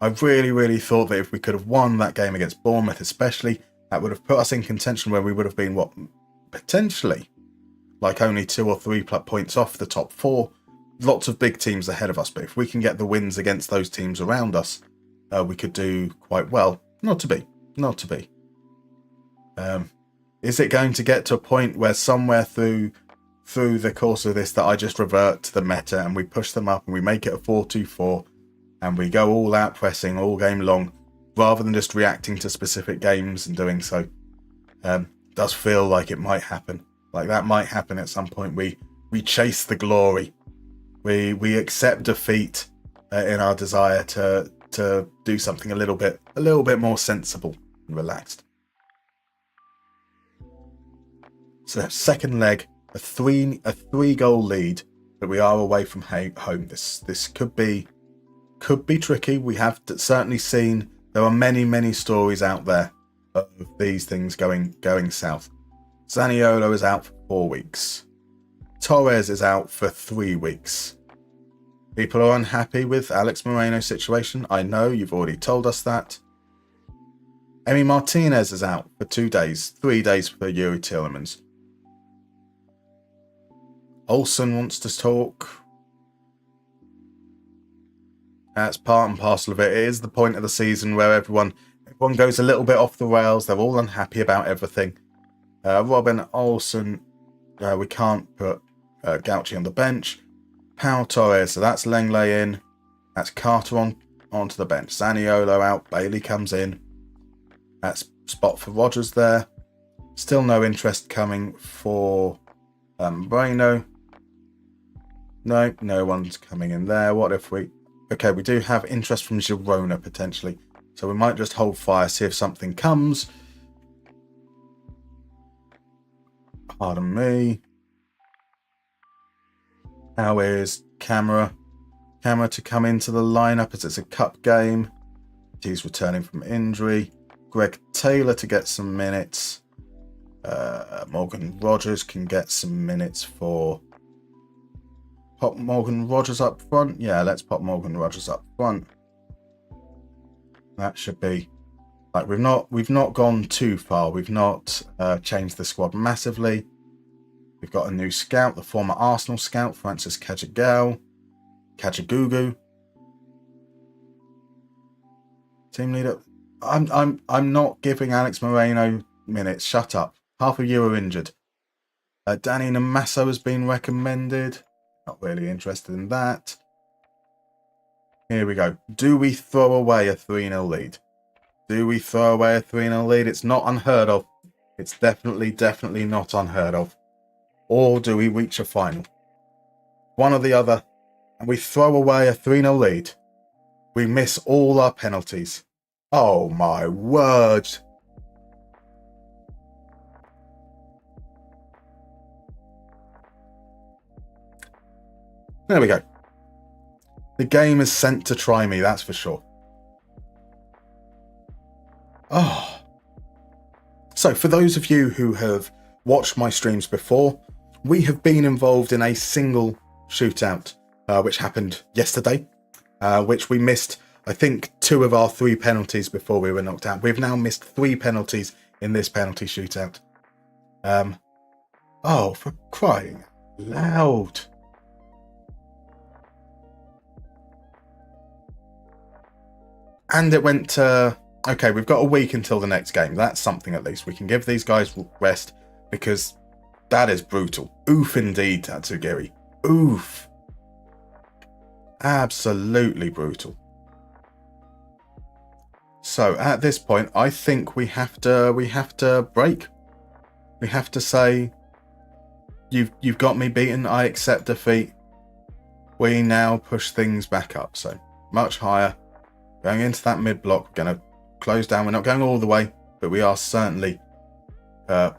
I really thought that if we could have won that game against Bournemouth, especially, that would have put us in contention where we would have been potentially like only 2 or 3 points off the top 4. Lots of big teams ahead of us, but if we can get the wins against those teams around us, we could do quite well. Not to be. Is it going to get to a point where somewhere through the course of this that I just revert to the meta and we push them up and we make it a 4-2-4 and we go all out pressing all game long rather than just reacting to specific games and doing so? Does feel like it might happen. Like that might happen at some point. We chase the glory. We accept defeat in our desire to do something a little bit more sensible and relaxed. So second leg, a 3-goal lead, but we are away from home. This could be tricky. We have certainly seen there are many stories out there of these things going south. Zaniolo is out for 4 weeks. Torres is out for 3 weeks. People are unhappy with Alex Moreno's situation. I know, you've already told us that. Emi Martinez is out for 2 days, 3 days for Yuri Tielemans. Olsen wants to talk. That's part and parcel of it. It is the point of the season where everyone goes a little bit off the rails. They're all unhappy about everything. Robin Olsen, we can't put Gauchi on the bench. Pau Torres, so that's Lenglet in. That's Carter onto the bench. Zaniolo out, Bailey comes in. That's spot for Rodgers there. Still no interest coming for Moreno. No, no one's coming in there. What if we... Okay, we do have interest from Girona potentially. So we might just hold fire, see if something comes. Pardon me. How is Camera? Camera to come into the lineup as it's a cup game. He's returning from injury. Greg Taylor to get some minutes. Morgan Rogers can get some minutes for... Pop Morgan Rogers up front. Yeah, let's pop Morgan Rogers up front. That should be... Like, we've not gone too far. We've not changed the squad massively. We've got a new scout, the former Arsenal scout, Francis Kajagugu. Team leader. I'm not giving Alex Moreno minutes. Shut up. Half of you are injured. Danny Namasso has been recommended. Not really interested in that. Here we go. Do we throw away a 3-0 lead? Do we throw away a 3-0 lead? It's not unheard of. It's definitely not unheard of. Or do we reach a final? One or the other. And we throw away a 3-0 lead. We miss all our penalties. Oh my word. There we go. The game is sent to try me, that's for sure. Oh. So for those of you who have watched my streams before, we have been involved in a single shootout, which happened yesterday, which we missed, I think, 2 of our 3 penalties before we were knocked out. We've now missed 3 penalties in this penalty shootout. Oh, for crying loud. And it went to... Okay, we've got a week until the next game. That's something at least. We can give these guys rest because that is brutal. Oof indeed, Tatsugiri. Oof. Absolutely brutal. So at this point, I think we have to break. We have to say, you've got me beaten. I accept defeat. We now push things back up. So much higher. Going into that mid block, we're going to close down. We're not going all the way, but we are certainly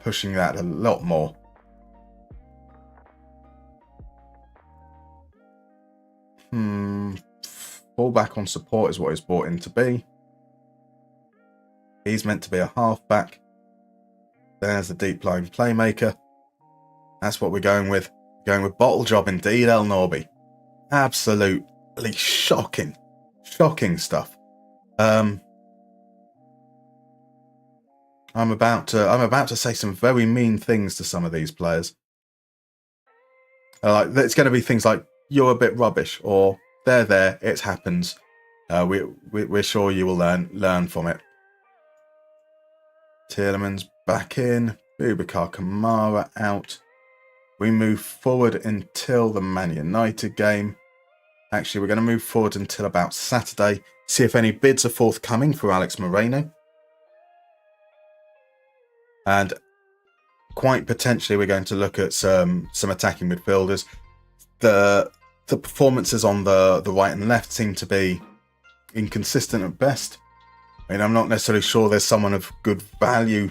pushing that a lot more. Fall back on support is what he's brought in to be. He's meant to be a halfback. There's a deep line playmaker. That's what we're going with. Going with bottle job indeed, El Norby. Absolutely shocking. Shocking stuff. I'm about to say some very mean things to some of these players. It's going to be things like, you're a bit rubbish, or they're there, it happens. We're sure you will learn from it. Tielemans back in. Boubacar Kamara out. We move forward until the Man United game. Actually, we're going to move forward until about Saturday. See if any bids are forthcoming for Alex Moreno. And quite potentially, we're going to look at some attacking midfielders. The performances on the right and left seem to be inconsistent at best. I mean, I'm not necessarily sure there's someone of good value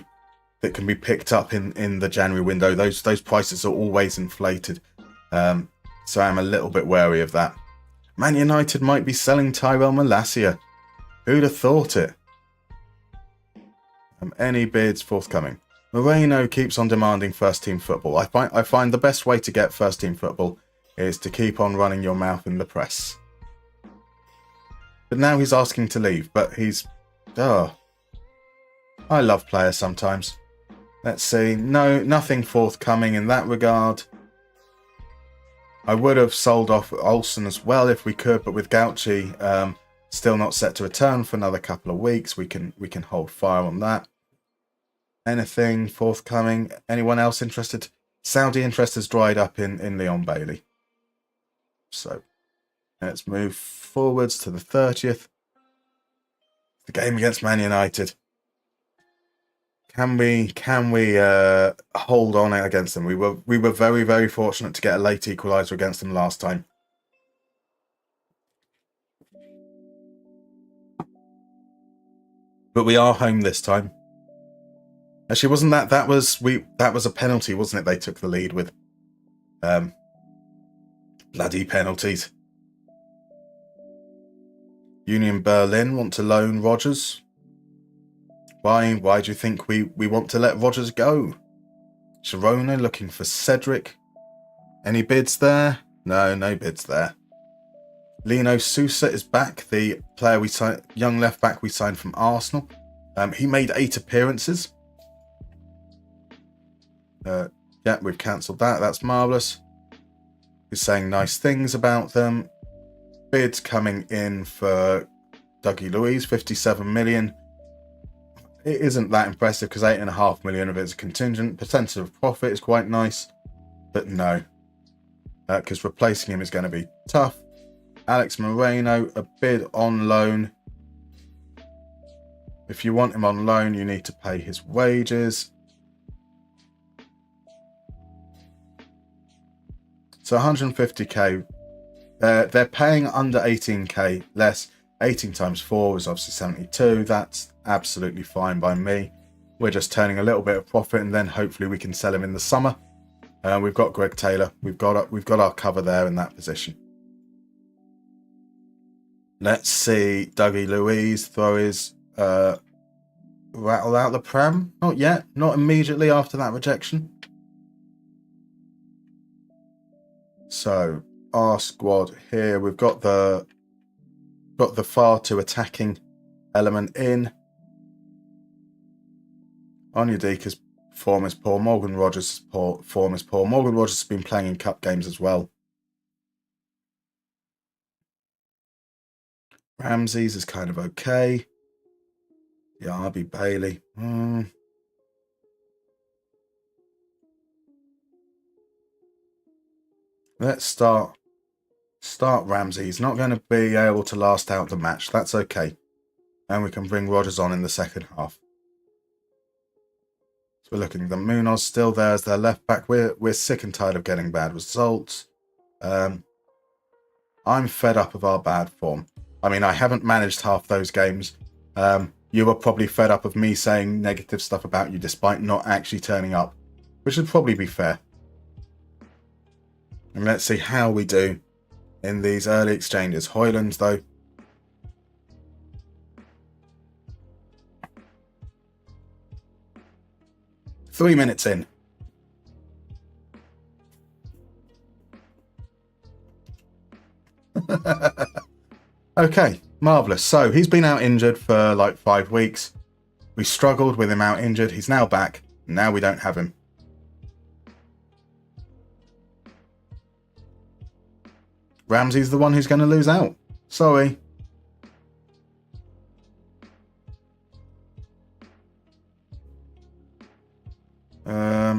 that can be picked up in the January window. Those prices are always inflated. So I'm a little bit wary of that. Man United might be selling Tyrell Malacia. Who'd have thought it? Any bids forthcoming? Moreno keeps on demanding first-team football. I find the best way to get first-team football is to keep on running your mouth in the press. But now he's asking to leave, but he's... Oh. I love players sometimes. Let's see. No, nothing forthcoming in that regard. I would have sold off Olsen as well if we could, but with Gauchi still not set to return for another couple of weeks, we can hold fire on that. Anything forthcoming? Anyone else interested? Saudi interest has dried up in Leon Bailey. So let's move forwards to the 30th. The game against Man United. Can we hold on against them? We were very, very fortunate to get a late equaliser against them last time. But we are home this time. Actually, wasn't that was a penalty, wasn't it? They took the lead with bloody penalties. Union Berlin want to loan Rodgers. Why do you think we want to let Rodgers go? Girona looking for Cedric. Any bids there? No bids there. Lino Sousa is back, the player we signed, young left back we signed from Arsenal. He made 8 appearances. Yeah, we've cancelled that. That's marvellous. He's saying nice things about them. Bids coming in for Dougie Luiz, 57 million. It isn't that impressive because 8.5 million of it is a contingent. Percentage of profit is quite nice, but no, because replacing him is going to be tough. Alex Moreno, a bid on loan. If you want him on loan, you need to pay his wages. So 150k. They're paying under 18k less. 18 times 4 is obviously 72. That's absolutely fine by me. We're just turning a little bit of profit, and then hopefully we can sell him in the summer. We've got Greg Taylor. We've got our cover there in that position. Let's see Dougie Luiz throw his rattle out the pram. Not yet. Not immediately after that rejection. So our squad here, we've got the far too attacking element in. Onyedika's form is poor. Morgan Rogers' form is poor. Morgan Rogers has been playing in cup games as well. Ramsey's is kind of okay. Yarby Bailey. Let's start Ramsey. He's not going to be able to last out the match. That's okay. And we can bring Rodgers on in the second half. So we're looking. The Munoz still there as their left back. We're sick and tired of getting bad results. I'm fed up of our bad form. I mean, I haven't managed half those games. You were probably fed up of me saying negative stuff about you despite not actually turning up, which would probably be fair. And let's see how we do in these early exchanges. Hoyland, though. Three minutes in. Okay, marvellous. So he's been out injured for like 5 weeks. We struggled with him out injured. He's now back. Now we don't have him. Ramsey's the one who's going to lose out. Sorry.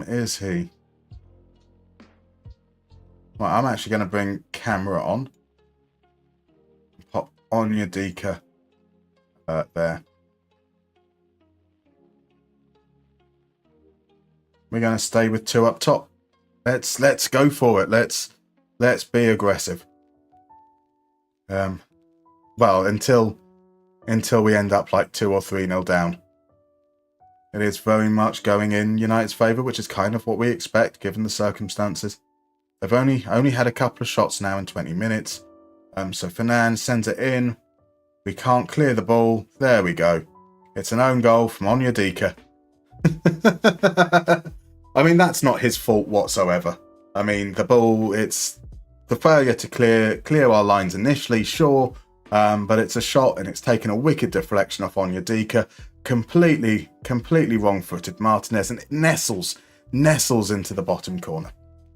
Is he? Well, I'm actually going to bring camera on. Pop Onyedika there. We're going to stay with 2 up top. Let's go for it. Let's be aggressive. Well, until we end up like 2 or 3-0 down. It is very much going in United's favour, which is kind of what we expect given the circumstances. They've only had a couple of shots now in 20 minutes. So Fernand sends it in. We can't clear the ball. There we go. It's an own goal from Onyedika. I mean, that's not his fault whatsoever. I mean, the ball, it's the failure to clear our lines initially, sure. But it's a shot and it's taken a wicked deflection off Onyedika. Completely wrong-footed Martinez, and it nestles into the bottom corner.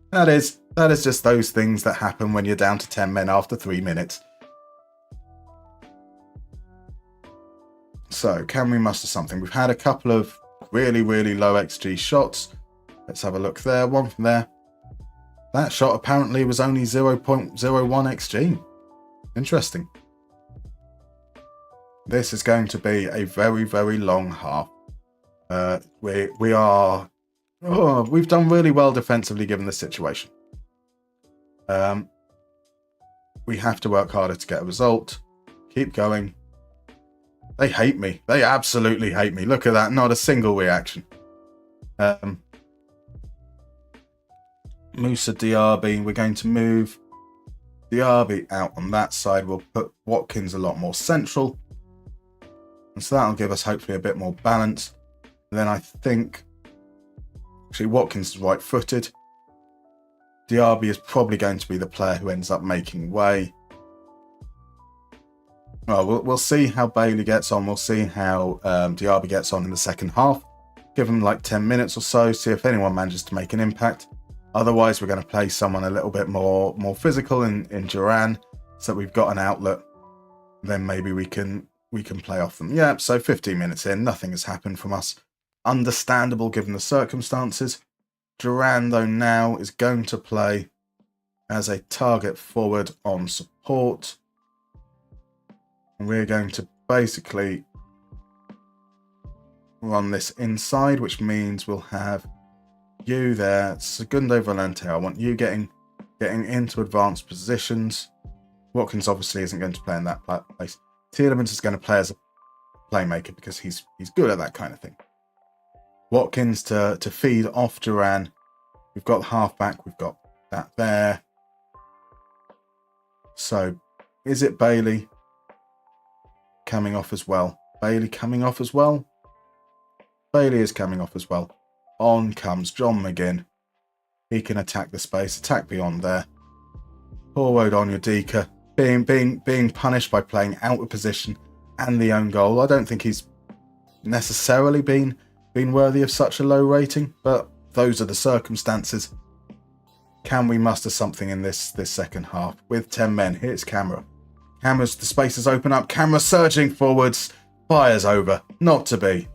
That is just those things that happen when you're down to 10 men after 3 minutes. So, can we muster something? We've had a couple of really low XG shots. Let's have a look there. One from there. That shot apparently was only 0.01 XG. Interesting. This is going to be a very long half. We've done really well defensively given the situation. We have to work harder to get a result. Keep going. They hate me. They absolutely hate me. Look at that. Not a single reaction. Musa Diaby. We're going to move Diaby out on that side. We'll put Watkins a lot more central. And so that'll give us hopefully a bit more balance. And then I think... Actually, Watkins is right-footed. Diaby is probably going to be the player who ends up making way. Well, we'll see how Bailey gets on. We'll see how Diaby gets on in the second half. Give him like 10 minutes or so. See if anyone manages to make an impact. Otherwise, we're going to play someone a little bit more physical in Duran, so that we've got an outlet. Then maybe we can play off them. Yeah, so 15 minutes in, nothing has happened from us. Understandable given the circumstances. Duran, though, now is going to play as a target forward on support. And we're going to basically run this inside, which means we'll have you there. Segundo Valente, I want you getting into advanced positions. Watkins obviously isn't going to play in that place. Tielemans is going to play as a playmaker because he's good at that kind of thing. Watkins to feed off Duran. We've got the halfback. We've got that there. So, is it Bailey coming off as well? Bailey coming off as well? Bailey is coming off as well. On comes John McGinn. He can attack the space. Attack beyond there. Forward on Yudika. Being punished by playing out of position and the own goal. I don't think he's necessarily been worthy of such a low rating, but those are the circumstances. Can we muster something in this second half with 10 men? Here's Camera. The spaces open up. Camera surging forwards. Fires over. Not to be.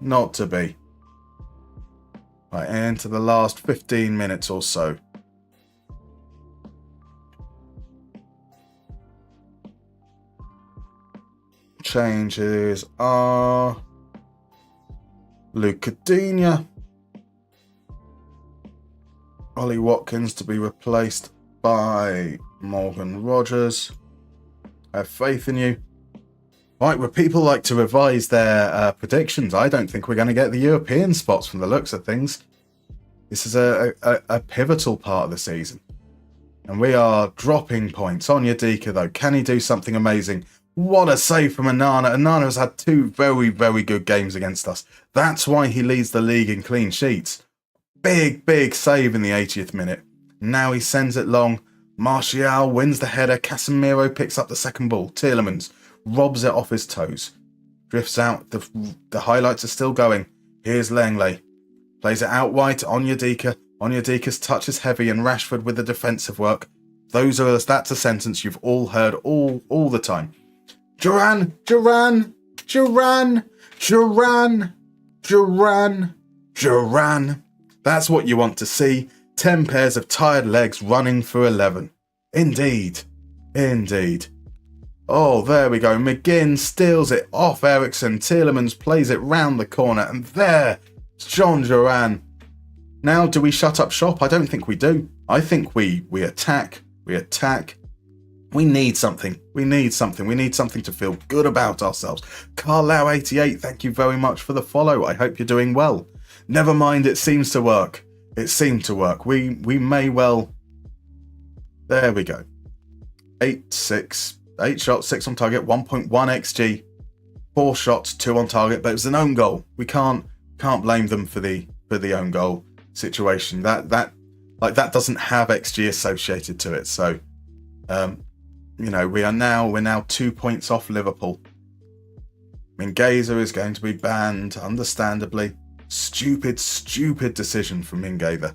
Right, into the last 15 minutes or so. Changes are Luke Cadena, Ollie Watkins to be replaced by Morgan Rogers. I have faith in you. Right, where people like to revise their predictions, I don't think we're going to get the European spots from the looks of things. This is a pivotal part of the season. And we are dropping points. On Yadika, though, can he do something amazing? What a save from Anana. Anana has had 2 very, very good games against us. That's why he leads the league in clean sheets. Big save in the 80th minute. Now he sends it long. Martial wins the header. Casemiro picks up the second ball. Tielemans robs it off his toes. Drifts out. The highlights are still going. Here's Langley. Plays it out wide to Onyedika. Onyedika's touch is heavy and Rashford with the defensive work. That's a sentence you've all heard all the time. Duran. That's what you want to see. 10 pairs of tired legs running for 11. Indeed. Oh, there we go. McGinn steals it off Ericsson. Tielemans plays it round the corner. And there, it's John Duran. Now, do we shut up shop? I don't think we do. I think we attack. We need something. We need something to feel good about ourselves. Carlau88, thank you very much for the follow. I hope you're doing well. Never mind, it seems to work. It seemed to work. We may well... There we go. 8 shots, 6 on target, 1.1 XG. 4 shots, 2 on target, but it was an own goal. We can't blame them for the own goal situation. That doesn't have XG associated to it. So, we're now 2 points off Liverpool. Mingaza is going to be banned, understandably. Stupid decision from Mingaza.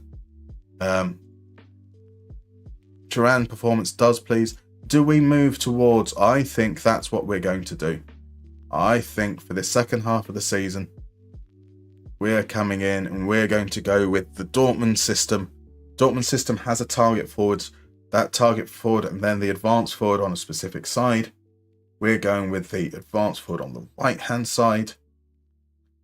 Turan performance does please. Do we move towards... I think that's what we're going to do. I think for the second half of the season, we're coming in and we're going to go with the Dortmund system. Dortmund system has a target forward. That target forward and then the advanced forward on a specific side. We're going with the advanced forward on the right-hand side.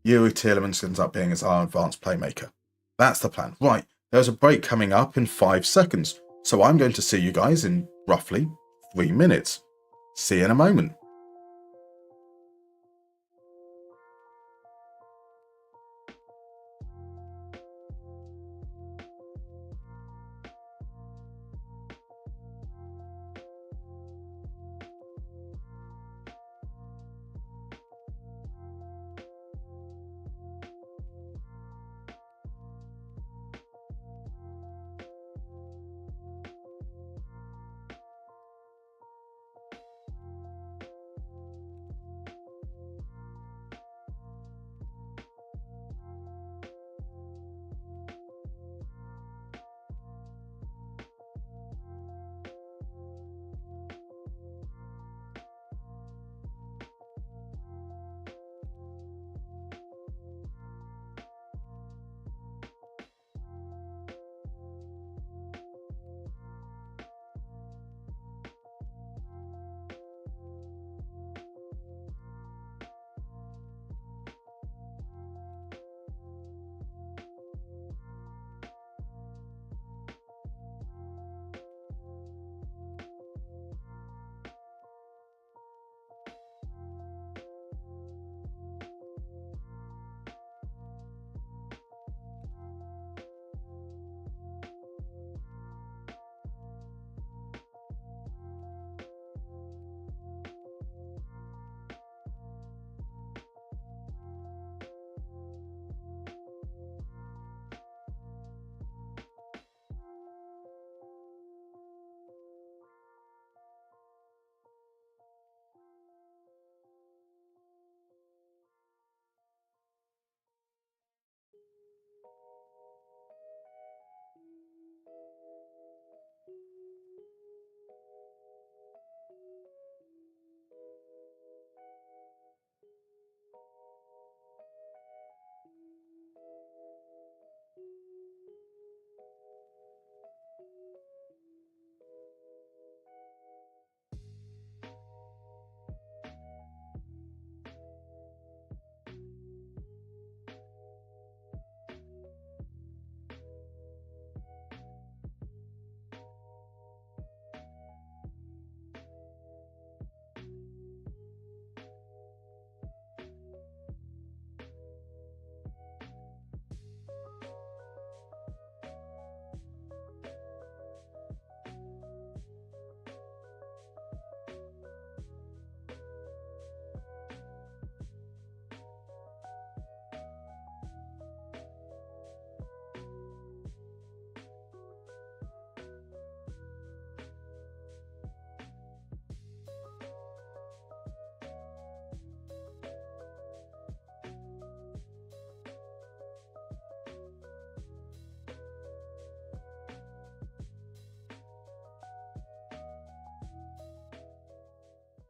Yuri Tielemans ends up being as our advanced playmaker. That's the plan. Right, there's a break coming up in 5 seconds. So I'm going to see you guys in roughly 3 minutes. See you in a moment.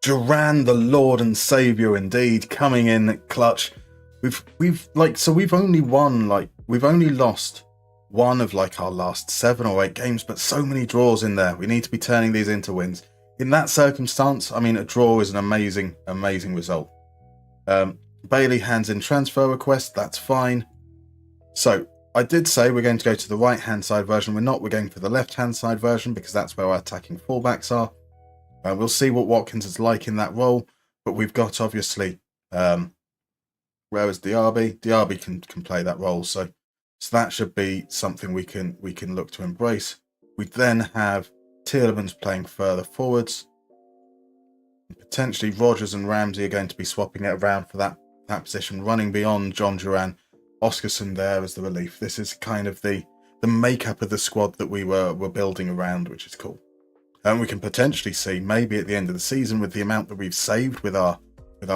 Duran, the Lord and Saviour indeed, coming in clutch. We've only lost one of like our last 7 or 8 games, but so many draws in there. We need to be turning these into wins. In that circumstance, I mean, a draw is an amazing result. Bailey hands in transfer request, that's fine. So I did say we're going to go to the right hand side version. We're going for the left hand side version because that's where our attacking fullbacks are. We'll see what Watkins is like in that role, but we've got obviously where is Diaby? Diaby can play that role, so that should be something we can look to embrace. We then have Tielemans playing further forwards. Potentially Rodgers and Ramsey are going to be swapping it around for that position, running beyond John Duran. Oscarson there as the relief. This is kind of the makeup of the squad that we were building around, which is cool. And we can potentially see maybe at the end of the season, with the amount that we've saved with our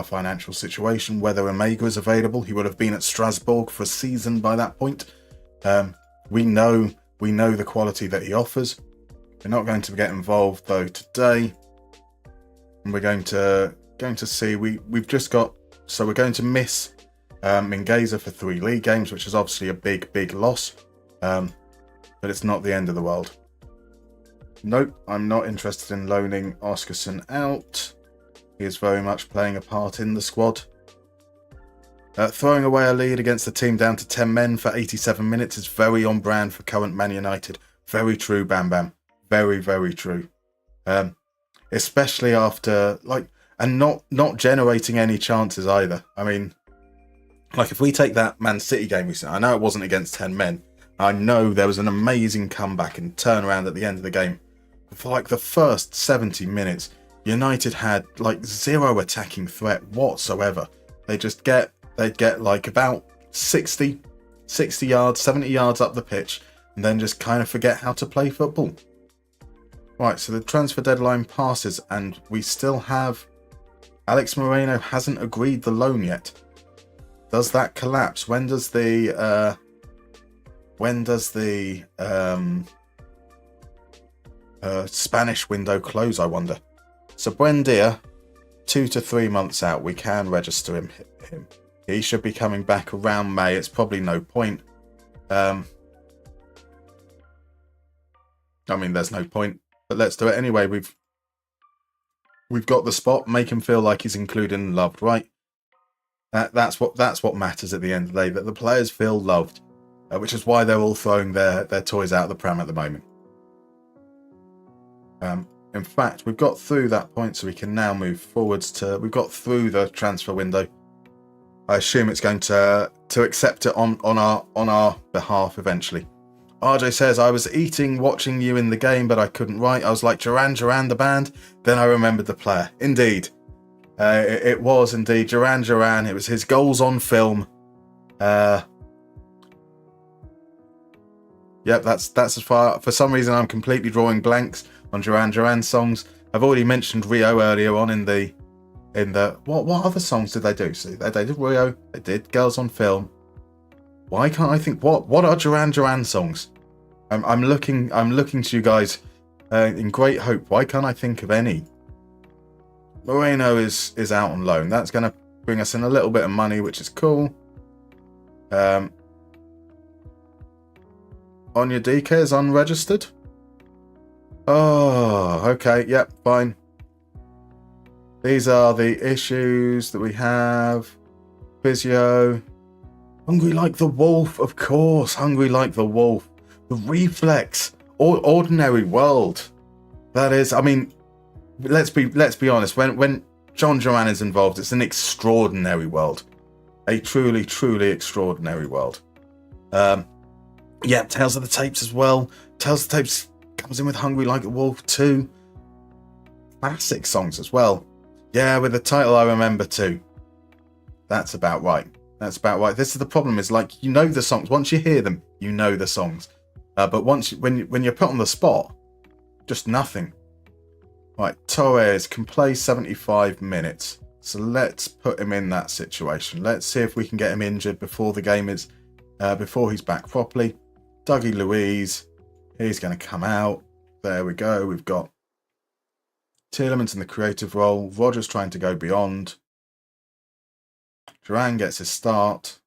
financial situation, whether Omega is available. He would have been at Strasbourg for a season by that point. We know the quality that he offers. We're not going to get involved though today. And we're going to see we've just got, so we're going to miss Mingueza for 3 league games, which is obviously a big loss. But it's not the end of the world. Nope, I'm not interested in loaning Oscarson out. He is very much playing a part in the squad. Throwing away a lead against a team down to 10 men for 87 minutes is very on brand for current Man United. Very true, Bam Bam. Very, very true. Especially after, and not generating any chances either. I mean, if we take that Man City game recently, I know it wasn't against 10 men. I know there was an amazing comeback and turnaround at the end of the game. For the first 70 minutes, United had zero attacking threat whatsoever. They'd get about 60 yards, 70 yards up the pitch, and then just kind of forget how to play football. Right, so the transfer deadline passes, and we still have Alex Moreno hasn't agreed the loan yet. Does that collapse? When does the Spanish window close, I wonder? So Buendia, 2 to 3 months out, we can register him. He should be coming back around May. It's probably no point. I mean, there's no point, but let's do it anyway. We've got the spot. Make him feel like he's included and loved, right? That's what matters at the end of the day. That the players feel loved, which is why they're all throwing their toys out of the pram at the moment. In fact, we've got through that point, so we can now move forwards to. We've got through the transfer window. I assume it's going to accept it on our behalf eventually. RJ says, I was eating watching you in the game, but I couldn't write. I was like, Duran the band. Then I remembered the player. Indeed. It was indeed Duran. It was his goals on film. Yep, that's as far. For some reason, I'm completely drawing blanks on Duran songs. I've already mentioned Rio earlier on in the what other songs did they do? So they did Rio. They did Girls on Film. Why can't I think what are Duran songs? I'm looking to you guys in great hope. Why can't I think of any? Moreno is out on loan. That's going to bring us in a little bit of money, which is cool. Onyedika is unregistered. Oh, okay. Yep, fine. These are the issues that we have. Physio. Hungry like the wolf, of course. Hungry like the wolf. The reflex. Ordinary world. That is, I mean, let's be honest. When John Duran is involved, it's an extraordinary world. A truly, truly extraordinary world. Yeah, Tales of the Tapes as well. Tales of the Tapes comes in with Hungry Like the Wolf too. Classic songs as well. Yeah, with the title I remember too. That's about right. This is the problem, is you know the songs. Once you hear them, you know the songs. But when you're put on the spot, just nothing. Right, Torres can play 75 minutes. So let's put him in that situation. Let's see if we can get him injured before the game is, before he's back properly. Dougie Luiz, he's going to come out. There we go. We've got Tielemans in the creative role. Rogers trying to go beyond. Duran gets his start.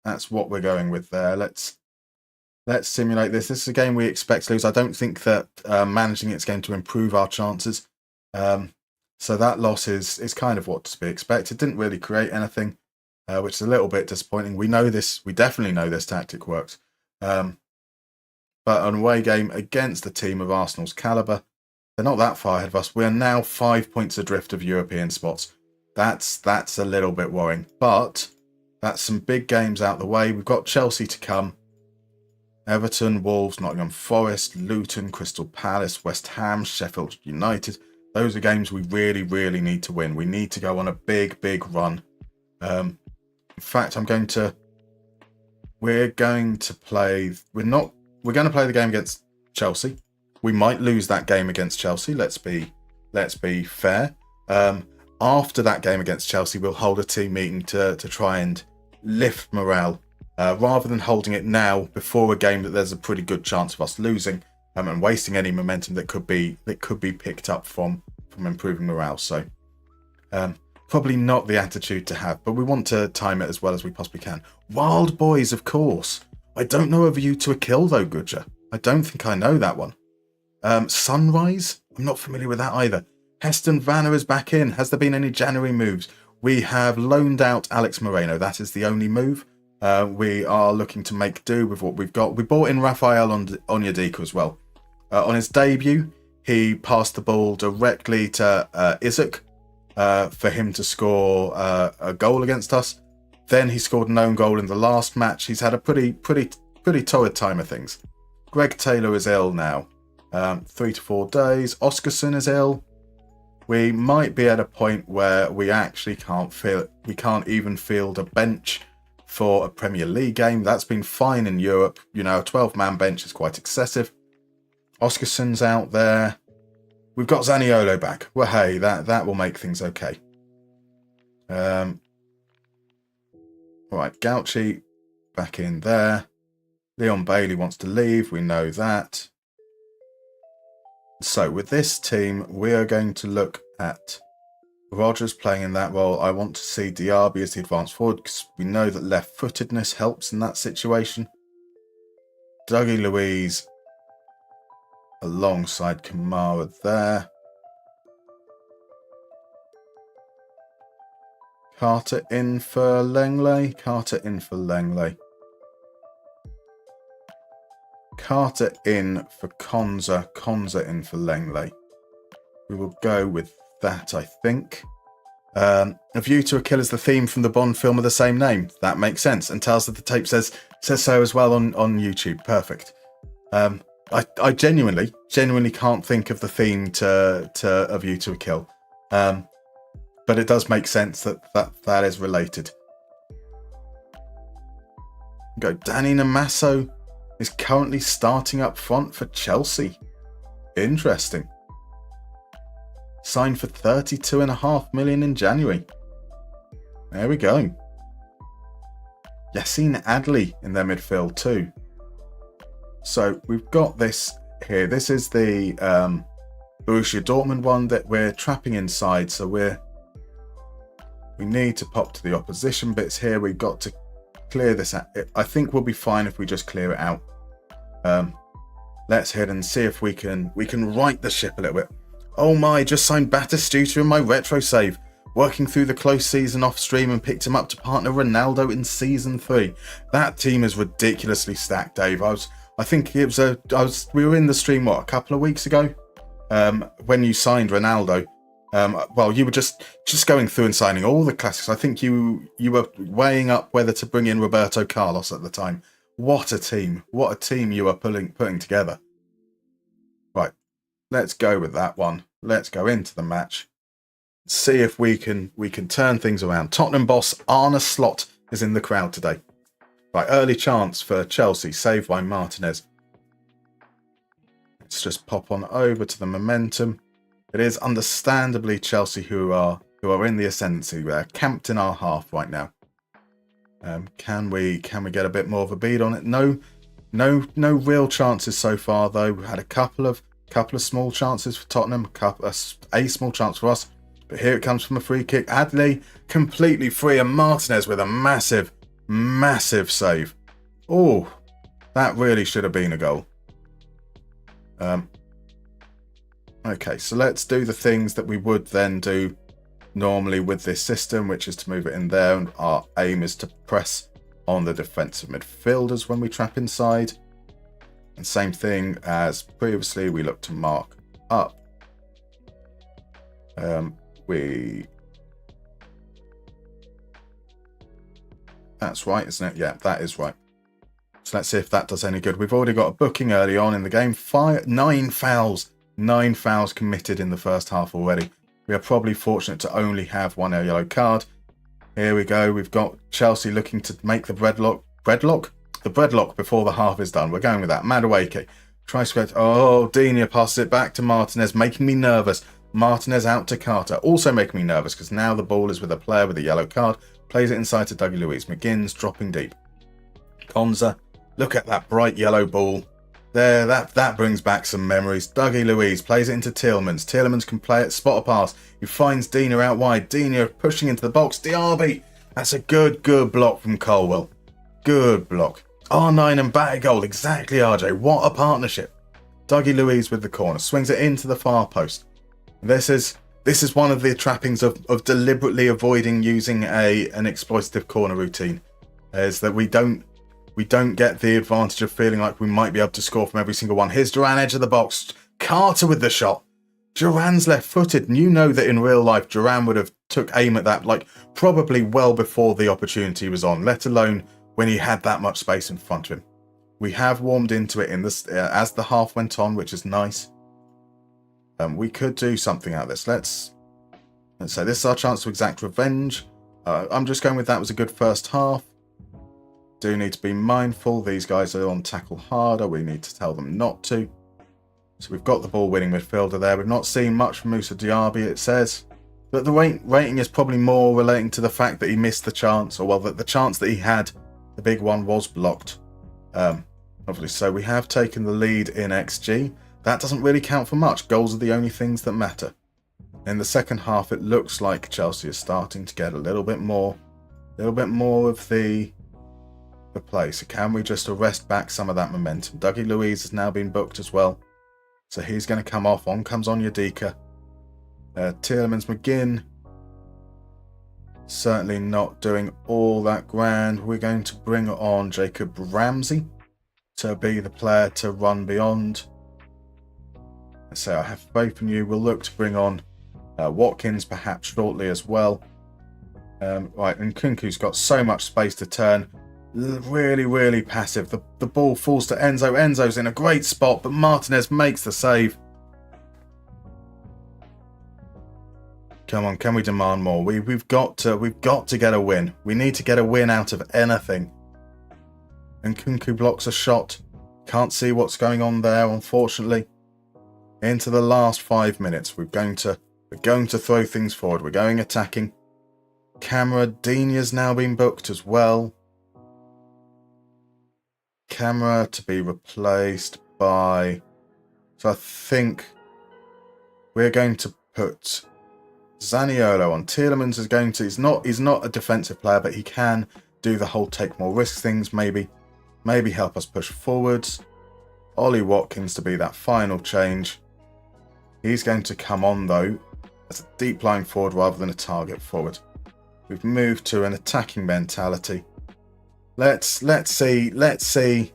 That's what we're going with there. Let's simulate this. This is a game we expect to lose. I don't think that managing it's going to improve our chances. So that loss is kind of what's to be expected. Didn't really create anything, which is a little bit disappointing. We know this. We definitely know this tactic works. But an away game against a team of Arsenal's calibre, they're not that far ahead of us. We're now 5 points adrift of European spots. That's a little bit worrying. But that's some big games out the way. We've got Chelsea to come. Everton, Wolves, Nottingham Forest, Luton, Crystal Palace, West Ham, Sheffield United. Those are games we really, really need to win. We need to go on a big, big run. In fact, we're going to play the game against Chelsea. We might lose that game against Chelsea. Let's be fair. After that game against Chelsea, we'll hold a team meeting to try and lift morale, rather than holding it now before a game that there's a pretty good chance of us losing, and wasting any momentum that could be picked up from improving morale. So probably not the attitude to have, but we want to time it as well as we possibly can. Wild Boys, of course. I don't know of you to a kill though, Gudja. I don't think I know that one. Sunrise? I'm not familiar with that either. Heston Vanner is back in. Has there been any January moves? We have loaned out Alex Moreno. That is the only move. We are looking to make do with what we've got. We bought in Rafael Onyedika as well. On his debut, he passed the ball directly to Isaac for him to score a goal against us. Then he scored an own goal in the last match. He's had a pretty torrid time of things. Greg Taylor is ill now. 3 to 4 days. Oscarson is ill. We might be at a point where we actually can't even field a bench for a Premier League game. That's been fine in Europe. A 12-man bench is quite excessive. Oscarson's out there. We've got Zaniolo back. Well, hey, that will make things okay. Right, Gauchi back in there. Leon Bailey wants to leave. We know that. So with this team, we are going to look at Rodgers playing in that role. I want to see Diaby as the advanced forward because we know that left-footedness helps in that situation. Dougie Luiz alongside Kamara there. Carter in for Langley. Carter in for Langley. Carter in for Konza. Konza in for Langley. We will go with that, I think. A View to a Kill is the theme from the Bond film of the same name. That makes sense. And tells that the tape says so as well on YouTube. Perfect. I genuinely can't think of the theme to A View to a Kill. But it does make sense that is related. Go. Danny Namasso is currently starting up front for Chelsea. Interesting. Signed for 32.5 million in January. There we go. Yassine Adli in their midfield too. So we've got this here. This is the Borussia Dortmund one that we're trapping inside. So we need to pop to the opposition bits here. We've got to clear this out. I think we'll be fine if we just clear it out. Let's head and see if we can right the ship a little bit. Oh my, just signed Batistuta in my retro save. Working through the close season off stream and picked him up to partner Ronaldo in season 3. That team is ridiculously stacked, Dave. We were in the stream a couple of weeks ago, when you signed Ronaldo. Well, you were just going through and signing all the classics. I think you were weighing up whether to bring in Roberto Carlos at the time. What a team! What a team you are putting together. Right, let's go with that one. Let's go into the match. See if we can turn things around. Tottenham boss Arne Slot is in the crowd today. Right, early chance for Chelsea, saved by Martinez. Let's just pop on over to the momentum. It is understandably Chelsea who are in the ascendancy. They're camped in our half right now. Can we get a bit more of a bead on it? No real chances so far though. We've had a couple of small chances for Tottenham, a small chance for us. But here it comes from a free kick. Adley completely free and Martinez with a massive save. Oh, that really should have been a goal. Okay, so let's do the things that we would then do normally with this system, which is to move it in there, and our aim is to press on the defensive midfielders when we trap inside. And same thing as previously, we look to mark up. That's right, isn't it? Yeah, that is right. So let's see if that does any good. We've already got a booking early on in the game. 9 fouls. 9 fouls committed in the first half already. We are probably fortunate to only have 1 yellow card. Here we go. We've got Chelsea looking to make the breadlock before the half is done. We're going with that. Madueke tries to get. Oh, Digne passes it back to Martinez, making me nervous. Martinez out to Carter, also making me nervous because now the ball is with a player with a yellow card. Plays it inside to Dougie Luiz. McGinn's dropping deep. Konza, look at that bright yellow ball. There, that brings back some memories. Dougie Luiz plays it into Tielemans. Tielemans can play it, spot a pass. He finds Digne out wide. Digne pushing into the box. Diaby. That's a good block from Colwell. Good block. R9 and back goal. Exactly, RJ. What a partnership. Dougie Luiz with the corner. Swings it into the far post. This is This is one of the trappings of deliberately avoiding using an exploitative corner routine, is that we don't get the advantage of feeling like we might be able to score from every single one. Here's Duran, edge of the box. Carter with the shot. Duran's left-footed, and you know that in real life, Duran would have took aim at that, like, probably well before the opportunity was on, let alone when he had that much space in front of him. We have warmed into it in this as the half went on, which is nice. We could do something out of this. Let's say this is our chance to exact revenge. I'm just going with that was a good first half. Do need to be mindful. These guys are on tackle harder. We need to tell them not to. So we've got the ball-winning midfielder there. We've not seen much from Moussa Diaby, it says. But the rating is probably more relating to the fact that he missed the chance, or well, that the chance that he had, the big one, was blocked. Obviously, so we have taken the lead in XG. That doesn't really count for much. Goals are the only things that matter. In the second half, it looks like Chelsea is starting to get a little bit more of the play. So can we just arrest back some of that momentum? Dougie Luiz has now been booked as well. So he's going to come off. On comes Onyedika. Tielemans McGinn. Certainly not doing all that grand. We're going to bring on Jacob Ramsey to be the player to run beyond. So I have faith in you. We'll look to bring on Watkins perhaps shortly as well. Right, and Kunku's got so much space to turn. Really, really passive. The ball falls to Enzo. Enzo's in a great spot, but Martinez makes the save. Come on, can we demand more? We've got to get a win. We need to get a win out of anything. And Kunku blocks a shot. Can't see what's going on there, unfortunately. Into the last 5 minutes, we're going to throw things forward. We're going attacking. Camera Dinia's now been booked as well. Camera to be replaced by. So I think we're going to put Zaniolo on. Tielemans is going to. He's not a defensive player, but he can do the whole take more risks things. Maybe help us push forwards. Ollie Watkins to be that final change. He's going to come on though as a deep line forward rather than a target forward. We've moved to an attacking mentality. Let's see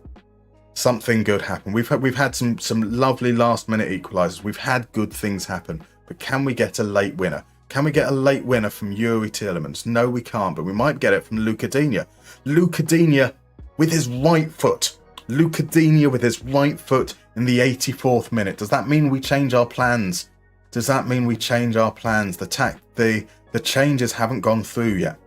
something good happen. We've had some lovely last minute equalisers. We've had good things happen, but can we get a late winner? Can we get a late winner from Yuri Tielemans? No, we can't, but we might get it from Luca Digne. Luca Digne with his right foot. Luca Digne with his right foot in the 84th minute. Does that mean we change our plans? Does that mean we change our plans? The changes haven't gone through yet.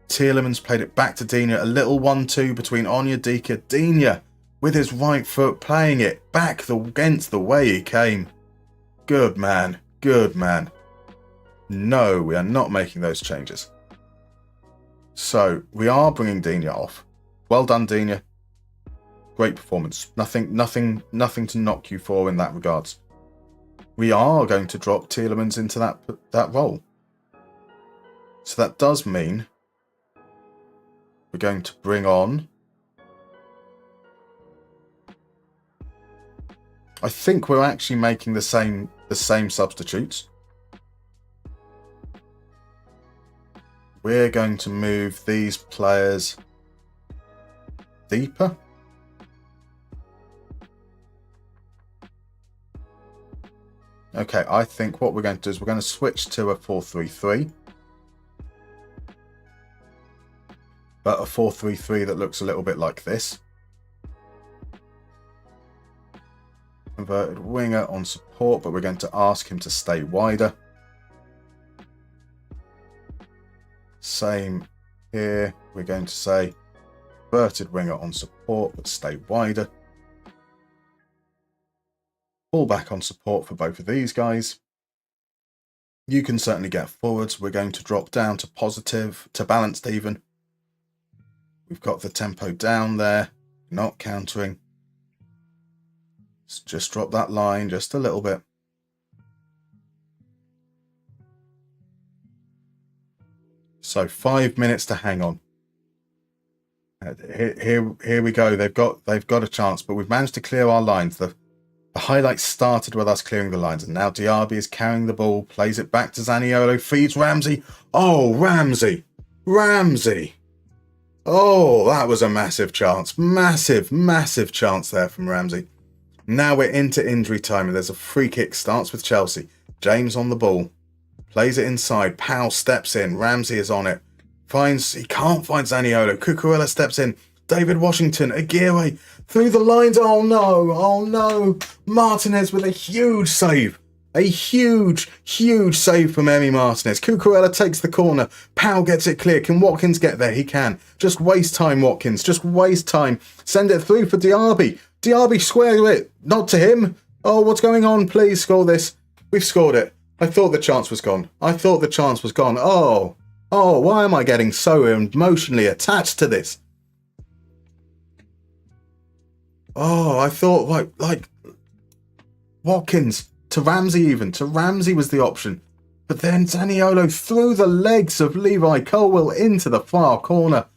Tielemans played it back to Digne. A little 1-2 between Onyedika. Digne with his right foot playing it back against the way he came. Good man. Good man. No, we are not making those changes. So we are bringing Digne off. Well done, Digne. Great performance. Nothing to knock you for in that regards. We are going to drop Tielemans into that role. So that does mean we're going to bring on. I think we're actually making the same substitutes. We're going to move these players deeper. Okay, I think what we're going to do is we're going to switch to a 4-3-3. But a 4-3-3 that looks a little bit like this. Converted winger on support, but we're going to ask him to stay wider. Same here. We're going to say converted winger on support, but stay wider. Pull back on support for both of these guys. You can certainly get forwards. We're going to drop down to positive, to balanced even. We've got the tempo down there, not countering. Let's just drop that line just a little bit. So 5 minutes to hang on. Here we go. They've got a chance, but we've managed to clear our lines. The highlights started with us clearing the lines, and now Diaby is carrying the ball, plays it back to Zaniolo, feeds Ramsey. Oh, Ramsey! Ramsey! Oh, that was a massive chance. Massive chance there from Ramsey. Now we're into injury time, and there's a free kick. Starts with Chelsea. James on the ball. Plays it inside. Powell steps in. Ramsey is on it. He can't find Zaniolo. Cucurella steps in. David Washington. Aguirre through the lines. Oh no. Martinez with a huge save. A huge save from Emi Martinez. Cucurella takes the corner. Powell gets it clear. Can Watkins get there? He can. Just waste time, Watkins. Just waste time. Send it through for Diaby. Diaby square it. Not to him. Oh, what's going on? Please score this. We've scored it. I thought the chance was gone. Oh, why am I getting so emotionally attached to this? Oh, I thought like Watkins to Ramsey even. To Ramsey was the option. But then Zaniolo through the legs of Levi Colwill into the far corner.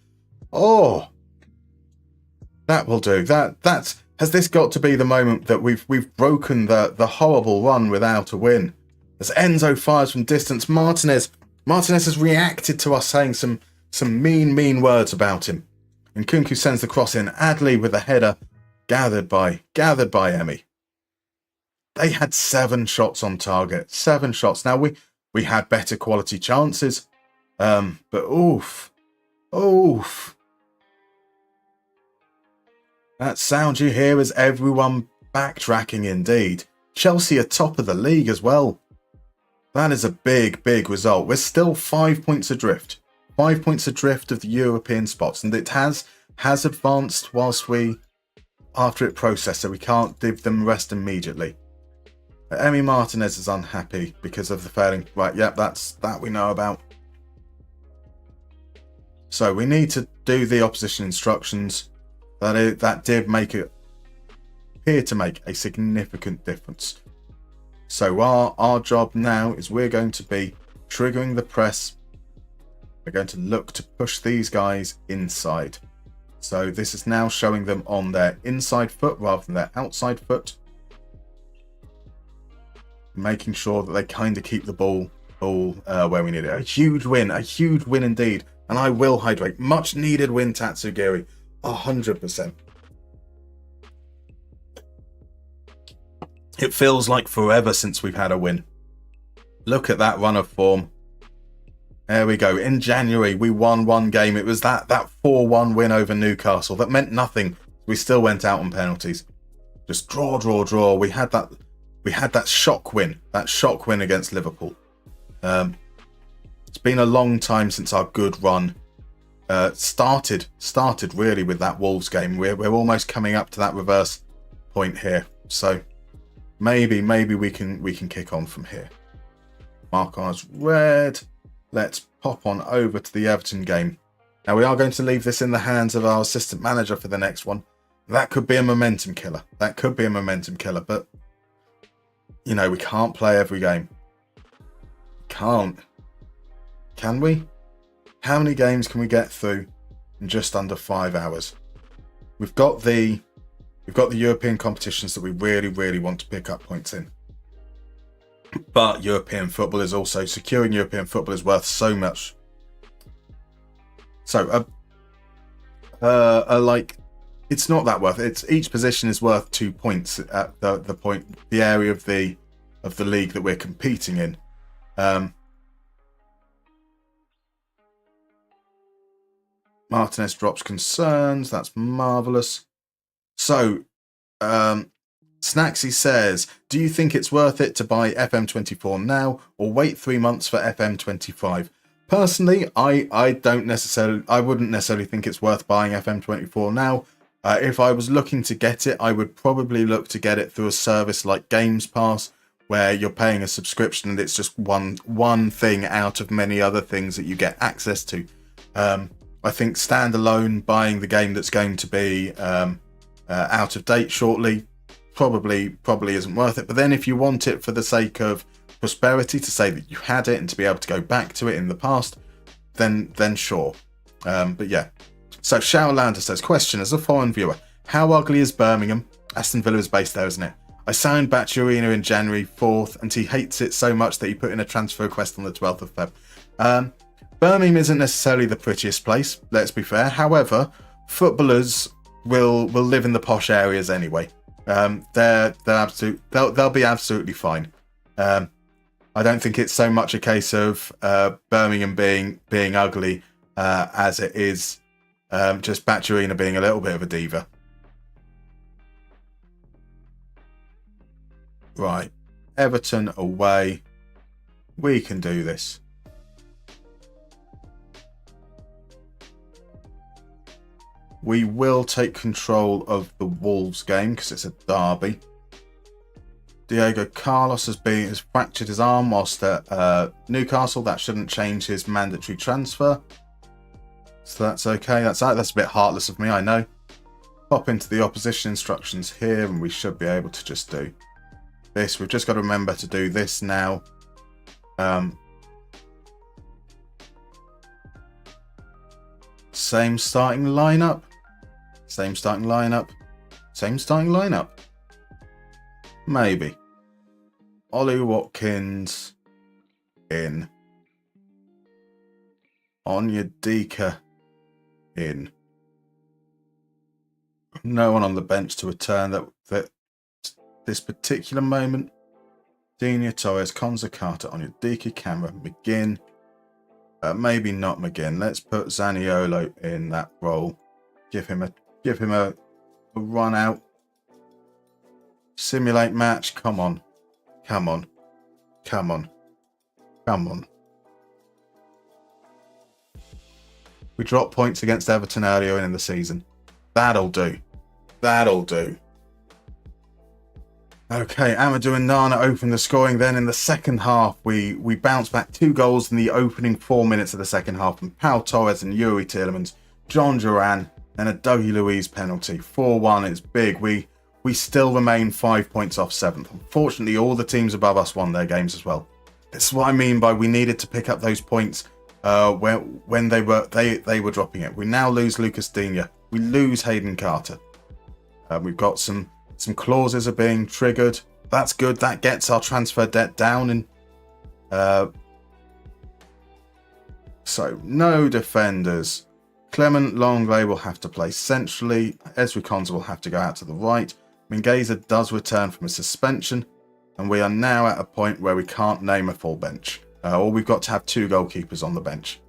Oh, that will do. Has this got to be the moment that we've broken the horrible run without a win? As Enzo fires from distance, Martinez has reacted to us saying some mean words about him. And Kunku sends the cross in. Adley with a header, gathered by Emi. They had 7 shots on target. 7 shots. Now we had better quality chances. But oof. That sound you hear is everyone backtracking indeed. Chelsea are top of the league as well. That is a big result. We're still 5 points adrift. 5 points adrift of the European spots. And it has advanced after it processed, so we can't give them rest immediately. Emi Martinez is unhappy because of the failing. Right, yep, that we know about. So we need to do the opposition instructions. That did appear to make a significant difference. So our job now is we're going to be triggering the press. We're going to look to push these guys inside. So this is now showing them on their inside foot rather than their outside foot. Making sure that they kind of keep the ball where we need it. A huge win indeed. And I will hydrate. Much needed win, Tatsugiri. 100%. It feels like forever since we've had a win. Look at that run of form. There we go. In January, we won one game. It was that 4-1 win over Newcastle. That meant nothing. We still went out on penalties. Just draw. We had that shock win. That shock win against Liverpool. It's been a long time since our good run started really with that Wolves game. We're almost coming up to that reverse point here. So maybe we can kick on from here. Mark ours red. Let's pop on over to the Everton game. Now we are going to leave this in the hands of our assistant manager for the next one. That could be a momentum killer. But you know, we can't play every game. Can't. Can we? How many games can we get through in just under 5 hours? We've got the European competitions that we really want to pick up points in. But European football is also securing European football is worth so much. So it's not that worth it. It's each position is worth 2 points at the area of the league that we're competing in. Martinez drops concerns. That's marvellous. So, Snacksy says, do you think it's worth it to buy FM24 now or wait 3 months for FM25? Personally, I wouldn't necessarily think it's worth buying FM24 now. If I was looking to get it, I would probably look to get it through a service like Games Pass, where you're paying a subscription and it's just one thing out of many other things that you get access to. I think standalone, buying the game that's going to be out of date shortly, probably isn't worth it. But then if you want it for the sake of prosperity, to say that you had it and to be able to go back to it in the past, then sure. But yeah. So Showlander says, question, as a foreign viewer, how ugly is Birmingham? Aston Villa is based there, isn't it? I signed Baturina in January 4th, and he hates it so much that he put in a transfer request on the 12th of Feb. Birmingham isn't necessarily the prettiest place, let's be fair. However, footballers will live in the posh areas anyway. They'll be absolutely fine. I don't think it's so much a case of Birmingham being ugly as it is just Baturina being a little bit of a diva. Right, Everton away. We can do this. We will take control of the Wolves game because it's a derby. Diego Carlos has fractured his arm whilst at Newcastle. That shouldn't change his mandatory transfer. So that's okay. That's a bit heartless of me, I know. Pop into the opposition instructions here and we should be able to just do this. We've just got to remember to do this now. Same starting lineup. Same starting lineup. Same starting lineup. Maybe. Ollie Watkins in. Onyedika in. No one on the bench to return that this particular moment. Dina, Torres, Konza, Carter, Onyedika, Cameron, McGinn. Maybe not McGinn. Let's put Zaniolo in that role. Give him a run out. Simulate match. Come on. Come on. Come on. Come on. We dropped points against Everton earlier in the season. That'll do. That'll do. Okay, Amadou and Nana opened the scoring. Then in the second half, we bounced back 2 goals in the opening 4 minutes of the second half from Pau Torres and Yuri Tielemans, John Duran, and a Dougie Luiz penalty. 4-1, it's big. We still remain 5 points off 7th. Unfortunately, all the teams above us won their games as well. This is what I mean by we needed to pick up those points when they were dropping it. We now lose Lucas Digne. We lose Hayden Carter. We've got some clauses are being triggered. That's good. That gets our transfer debt down. And so no defenders. Clement Longley will have to play centrally. Ezri Konza will have to go out to the right. Mingueza does return from a suspension. And we are now at a point where we can't name a full bench. Or we've got to have 2 goalkeepers on the bench.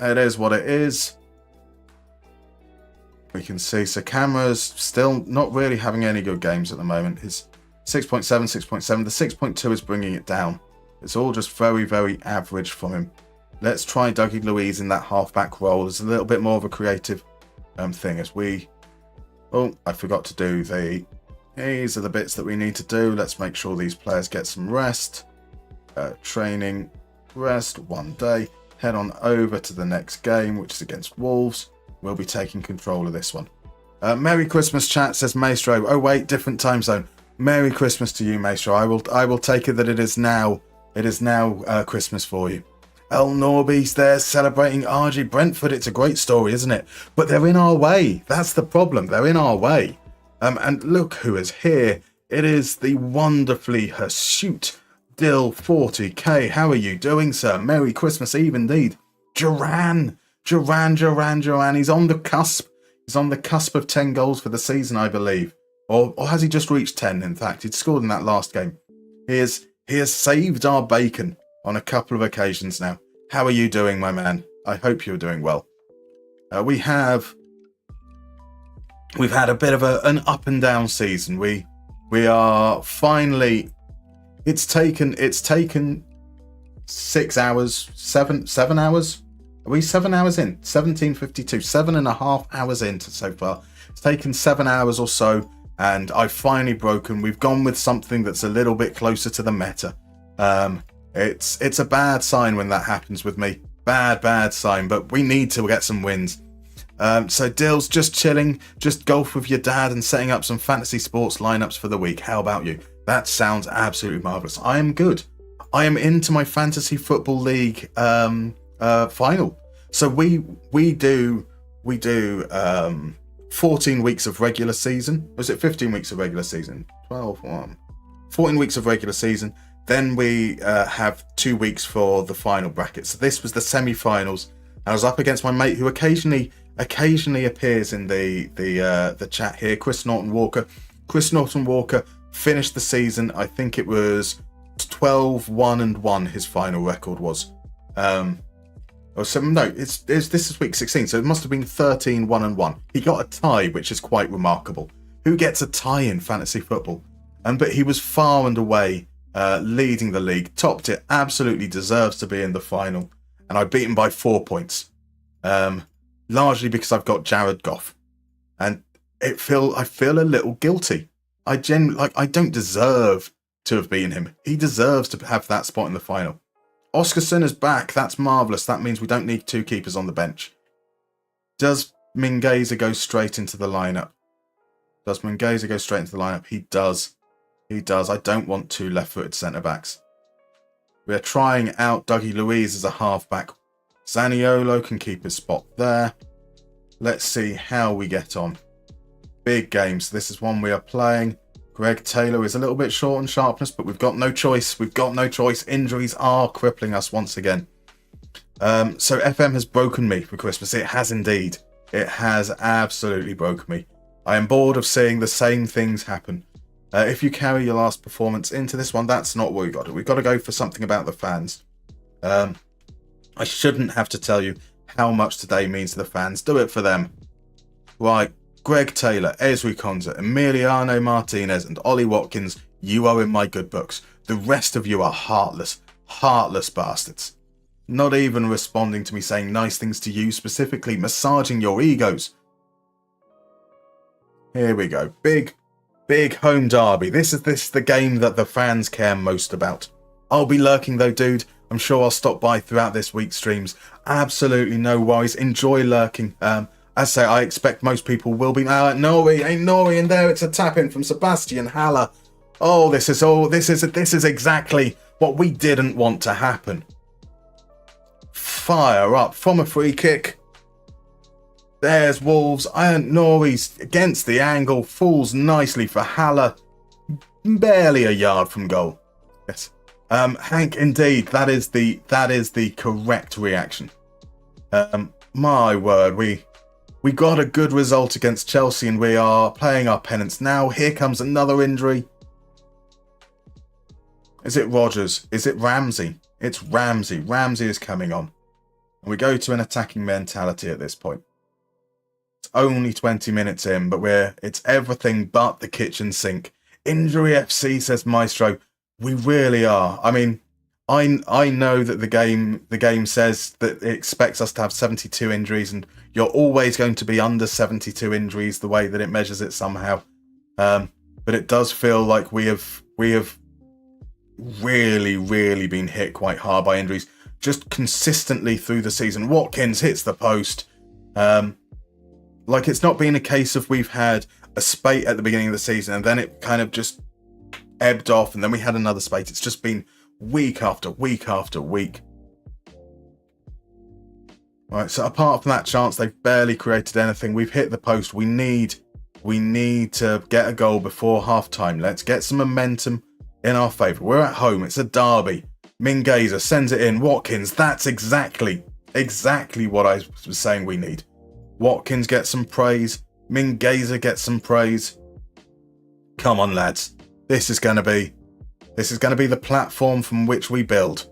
It is what it is. We can see so Camera's still not really having any good games at the moment. His 6.7, 6.7. The 6.2 is bringing it down. It's all just very, very average from him. Let's try Dougie Luiz in that halfback role. It's a little bit more of a creative thing as we... Oh, I forgot to do the... These are the bits that we need to do. Let's make sure these players get some rest. Training, rest, 1 day. Head on over to the next game, which is against Wolves. We'll be taking control of this one. Merry Christmas, chat, says Maestro. Oh wait, different time zone. Merry Christmas to you, Maestro. I will take it that it is now Christmas for you. El Norby's there celebrating RG Brentford. It's a great story, isn't it? But they're in our way. That's the problem. They're in our way. And look who is here. It is the wonderfully hirsute Dill 40k. How are you doing, sir? Merry Christmas Eve indeed. Duran. He's on the cusp. He's on the cusp of 10 goals for the season, I believe. Or has he just reached 10, in fact? He'd scored in that last game. He has saved our bacon on a couple of occasions now. How are you doing, my man? I hope you're doing well. We've had a bit of an up and down season. We are finally... It's taken 6 hours, 7 hours? Are we 7 hours in? 17:52, 7.5 hours in so far. It's taken 7 hours or so, and I've finally broken. We've gone with something that's a little bit closer to the meta. It's a bad sign when that happens with me. Bad sign, but we need to get some wins. So Dill's just chilling, just golf with your dad and setting up some fantasy sports lineups for the week. How about you? That sounds absolutely marvellous. I am good. I am into my fantasy football league final. So we do 14 weeks of regular season. Was it 15 weeks of regular season? 14 weeks of regular season. Then we have 2 weeks for the final bracket. So this was the semi-finals. I was up against my mate who occasionally appears in the chat here, Chris Norton Walker. Chris Norton Walker finished the season, I think it was 12-1-1 his final record was. This is week 16, so it must have been 13-1-1. He got a tie, which is quite remarkable. Who gets a tie in fantasy football? But he was far and away leading the league, topped it, absolutely deserves to be in the final. And I beat him by 4 points, largely because I've got Jared Goff, and I feel a little guilty. I don't deserve to have beaten him. He deserves to have that spot in the final. Oscarson is back. That's marvellous. That means we don't need 2 keepers on the bench. Does Mingueza go straight into the lineup? He does. I don't want 2 left-footed centre-backs. We're trying out Dougie Luiz as a half-back. Zaniolo can keep his spot there. Let's see how we get on. Big games. This is one we are playing. Greg Taylor is a little bit short on sharpness, but we've got no choice. Injuries are crippling us once again. So FM has broken me for Christmas. It has indeed. It has absolutely broken me. I am bored of seeing the same things happen. If you carry your last performance into this one, that's not what we've got to do. We've got to go for something about the fans. I shouldn't have to tell you how much today means to the fans. Do it for them. Right. Greg Taylor, Ezri Konza, Emiliano Martinez and Ollie Watkins, you are in my good books. The rest of you are heartless bastards. Not even responding to me saying nice things to you, specifically massaging your egos. Here we go. Big home derby. This is the game that the fans care most about. I'll be lurking though, dude. I'm sure I'll stop by throughout this week's streams. Absolutely no worries. Enjoy lurking. As I say, I expect most people will be. Nori in there. It's a tap in from Sebastian Haller. Oh, this is exactly what we didn't want to happen. Fire up from a free kick. There's Wolves. Nori's against the angle. Falls nicely for Haller. Barely a yard from goal. Yes. Hank, indeed, that is the correct reaction. My word, we got a good result against Chelsea and we are playing our penance now. Here comes another injury. Is it Rodgers? Is it Ramsey? It's Ramsey. Ramsey is coming on. And we go to an attacking mentality at this point. It's only 20 minutes in, but it's everything but the kitchen sink. Injury FC, says Maestro. We really are. I mean, I know that the game says that it expects us to have 72 injuries, and you're always going to be under 72 injuries the way that it measures it somehow. But it does feel like we have really been hit quite hard by injuries, just consistently through the season. Watkins hits the post. Like, it's not been a case of we've had a spate at the beginning of the season and then it kind of just ebbed off and then we had another spate. It's just been week after week after week. Right, so apart from that chance, they've barely created anything. We've hit the post. We need to get a goal before half time. Let's get some momentum in our favour. We're at home. It's a derby. Mingueza sends it in. Watkins, that's exactly what I was saying we need. Watkins gets some praise. Mingueza gets some praise. Come on, lads. This is going to be the platform from which we build.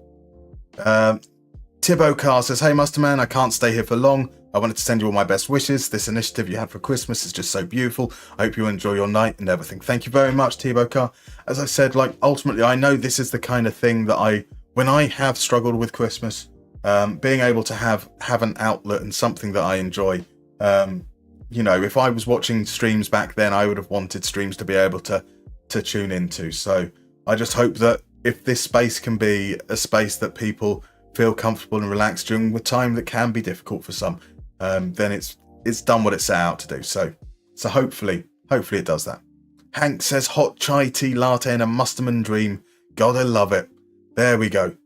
Thibaut Carr says, "Hey Musterman, I can't stay here for long. I wanted to send you all my best wishes. This initiative you had for Christmas is just so beautiful. I hope you enjoy your night and everything." Thank you very much, Thibaut Carr. As I said, like, ultimately, I know this is the kind of thing that when I have struggled with Christmas, being able to have an outlet and something that I enjoy. If I was watching streams back then, I would have wanted streams to be able to tune into. So I just hope that if this space can be a space that people feel comfortable and relaxed during the time that can be difficult for some, then it's done what it set out to do. So hopefully it does that. Hank says, "Hot chai tea latte and a Musterman dream. God, I love it." There we go.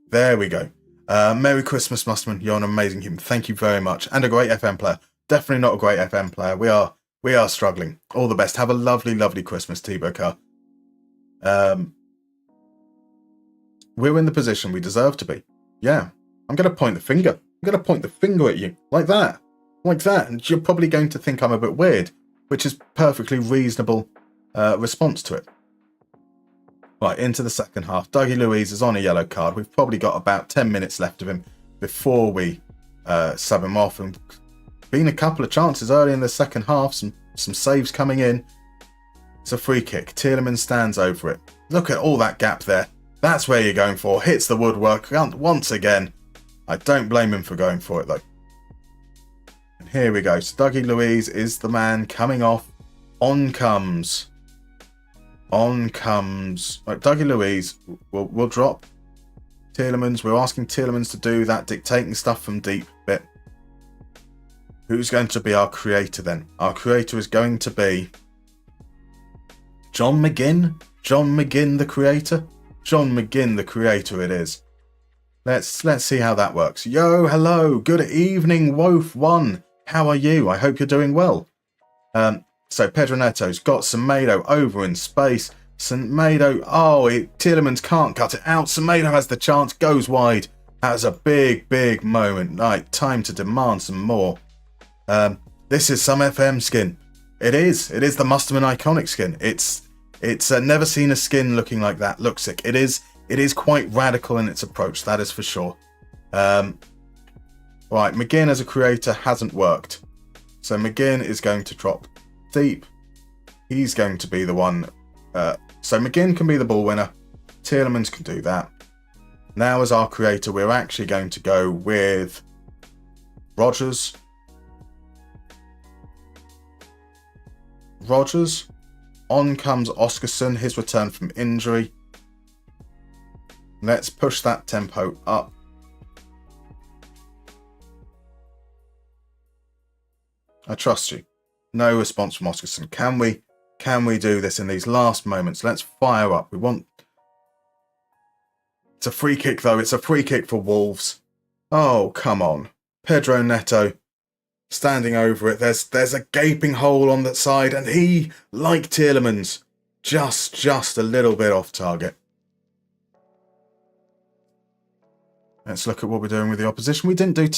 Merry Christmas, Musterman. You're an amazing human. Thank you very much. And a great FM player. Definitely not a great FM player. We're We are struggling. All the best. Have a lovely, lovely Christmas, Thibaut Carr. We're in the position we deserve to be. Yeah. I'm going to point the finger. I'm going to point the finger at you. Like that. Like that. And you're probably going to think I'm a bit weird, which is perfectly reasonable response to it. Right, into the second half. Dougie Luiz is on a yellow card. We've probably got about 10 minutes left of him before we sub him off. And been a couple of chances early in the second half. Some saves coming in. It's a free kick. Tielemans stands over it. Look at all that gap there. That's where you're going for. Hits the woodwork once again. I don't blame him for going for it, though. And here we go. So Dougie Luiz is the man coming off. On comes. Right, Dougie Luiz will drop. Tielemans. We're asking Tielemans to do that dictating stuff from deep bit. Who's going to be our creator then? Our creator is going to be John McGinn. John McGinn, the creator. John McGinn, the creator it is. Let's see how that works. Yo, hello, good evening, Wof1. How are you? I hope you're doing well. So Pedro Neto's got Semedo over in space. Semedo, Tielemans can't cut it out. Semedo has the chance, goes wide. That was a big, big moment. Right, time to demand some more. This is some FM skin. It is the Musterman iconic skin. It's never seen a skin looking like that. Looks sick. It is quite radical in its approach, that is for sure. Right, McGinn as a creator hasn't worked. So McGinn is going to drop deep. He's going to be the one. So McGinn can be the ball winner. Tielemans can do that. Now as our creator, we're actually going to go with Rogers. On comes Oscarson, his return from injury. Let's push that tempo up. I trust you. No response from Oscarson. Can we do this in these last moments? Let's fire up. It's a free kick though. It's a free kick for Wolves. Oh, come on. Pedro Neto standing over it. There's a gaping hole on that side, and he, like Tielemans, just a little bit off target. Let's look at what we're doing with the opposition. We didn't do...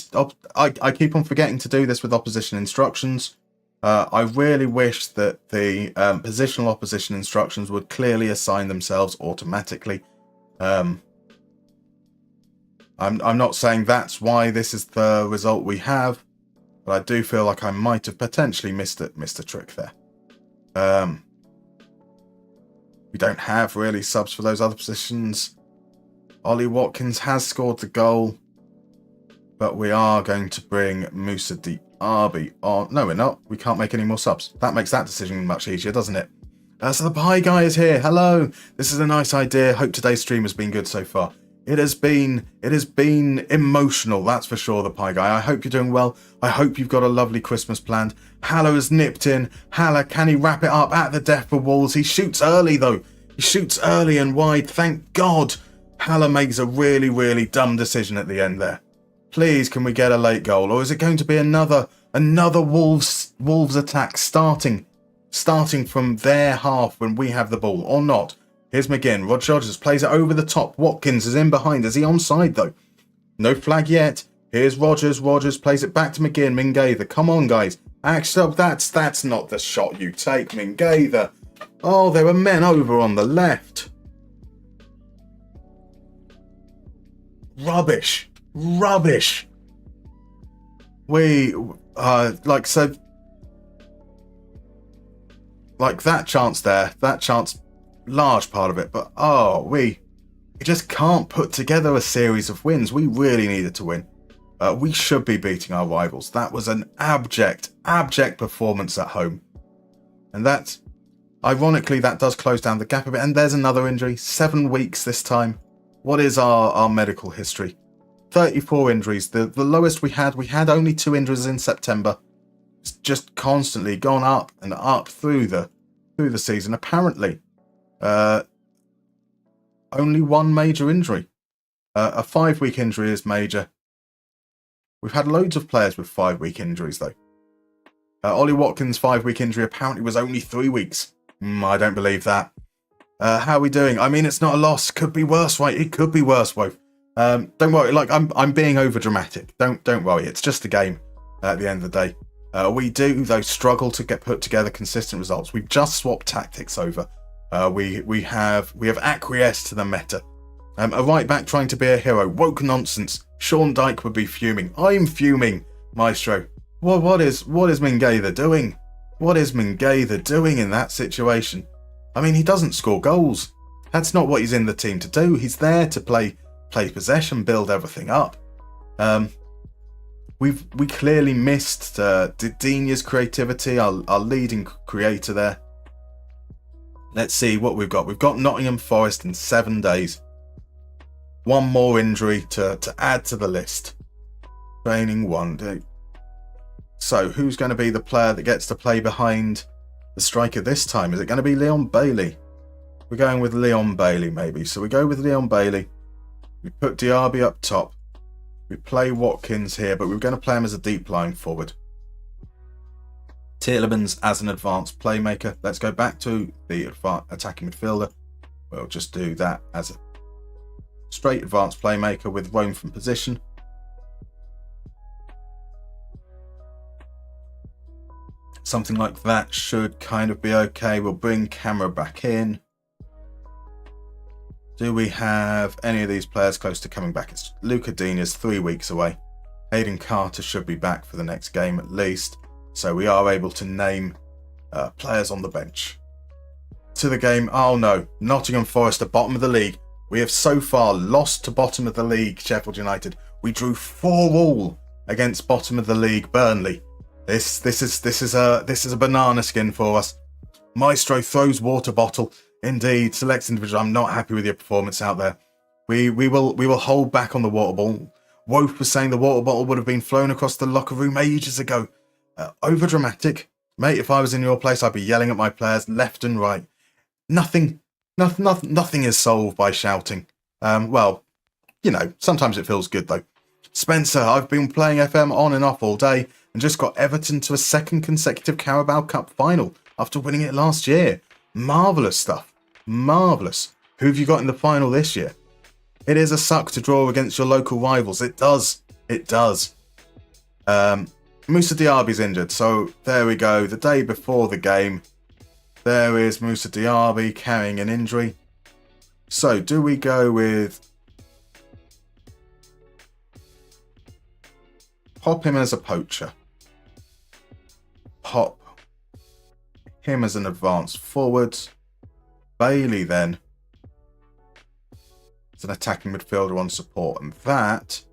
I keep on forgetting to do this with opposition instructions. I really wish that the positional opposition instructions would clearly assign themselves automatically. I'm not saying that's why this is the result we have, but I do feel like I might have potentially missed a trick there. We don't have really subs for those other positions. Ollie Watkins has scored the goal, but we are going to bring Moussa Diaby on. No, we're not. We can't make any more subs. That makes that decision much easier, doesn't it? So the pie guy is here. Hello. This is a nice idea. Hope today's stream has been good so far. It has been emotional, that's for sure, the pie guy. I hope you're doing well. I hope you've got a lovely Christmas planned. Haller has nipped in. Haller, can he wrap it up at the death for Wolves? He shoots early, though. He shoots early and wide. Thank God. Haller makes a really, really dumb decision at the end there. Please, can we get a late goal? Or is it going to be another Wolves attack starting from their half when we have the ball, or not? Here's McGinn. Rogers plays it over the top. Watkins is in behind. Is he onside, though? No flag yet. Here's Rogers. Rogers plays it back to McGinn. Mingaither. Come on, guys. Actually, that's not the shot you take, Mingaither. Oh, there were men over on the left. Rubbish. We, that chance there, large part of it, but we just can't put together a series of wins. We really needed to win. We should be beating our rivals. That was an abject performance at home. And that, ironically, that does close down the gap a bit. And there's another injury, 7 weeks this time. What is our medical history? 34 injuries. The lowest we had only 2 injuries in September. It's just constantly gone up and up through the season. Apparently, only 1 major injury. A 5-week injury is major. We've had loads of players with 5-week injuries, though. Ollie Watkins' 5-week injury apparently was only 3 weeks. I don't believe that. How are we doing? I mean, it's not a loss. Could be worse, right? It could be worse, Wof. Don't worry. Like, I'm being over dramatic. Don't worry. It's just a game at the end of the day. We do, though, struggle to put together consistent results. We've just swapped tactics over. We have acquiesced to the meta. A right back trying to be a hero. Woke nonsense. Sean Dyke would be fuming. I'm fuming, Maestro. What is Mingaither doing? What is Mingaither doing in that situation? I mean, he doesn't score goals. That's not what he's in the team to do. He's there to play possession, build everything up. We clearly missed Didinia's creativity, our leading creator there. Let's see what we've got. We've got Nottingham Forest in 7 days. One more injury to add to the list. Training 1 day. So, who's going to be the player that gets to play behind the striker this time? Is it going to be Leon Bailey? We're going with Leon Bailey, maybe. So we go with Leon Bailey. We put Diaby up top. We play Watkins here, but we're going to play him as a deep lying forward. Tielemans as an advanced playmaker. Let's go back to the attacking midfielder. We'll just do that as a straight advanced playmaker with roam from position. Something like that should kind of be okay. We'll bring camera back in. Do we have any of these players close to coming back? It's Luca Dean is 3 weeks away. Hayden Carter should be back for the next game at least. So we are able to name players on the bench. To the game. Oh no. Nottingham Forest are bottom of the league. We have so far lost to bottom of the league, Sheffield United. We drew 4-4 against bottom of the league, Burnley. This is a banana skin for us. Maestro throws water bottle. Indeed, select individual. I'm not happy with your performance out there. We will hold back on the water bottle. Wolf was saying the water bottle would have been flown across the locker room ages ago. Over dramatic, mate. If I was in your place, I'd be yelling at my players left and right. Nothing is solved by shouting. Well, you know, sometimes it feels good though. Spencer, I've been playing FM on and off all day and just got Everton to a second consecutive Carabao Cup final after winning it last year. Marvellous stuff. Marvellous. Who have you got in the final this year? It is a suck to draw against your local rivals. It does. It does. Moussa Diaby's injured, so there we go. The day before the game, there is Moussa Diaby carrying an injury. So, do we go with... Pop him as a poacher. Pop him as an advanced forward. Bailey then as an attacking midfielder on support. And that...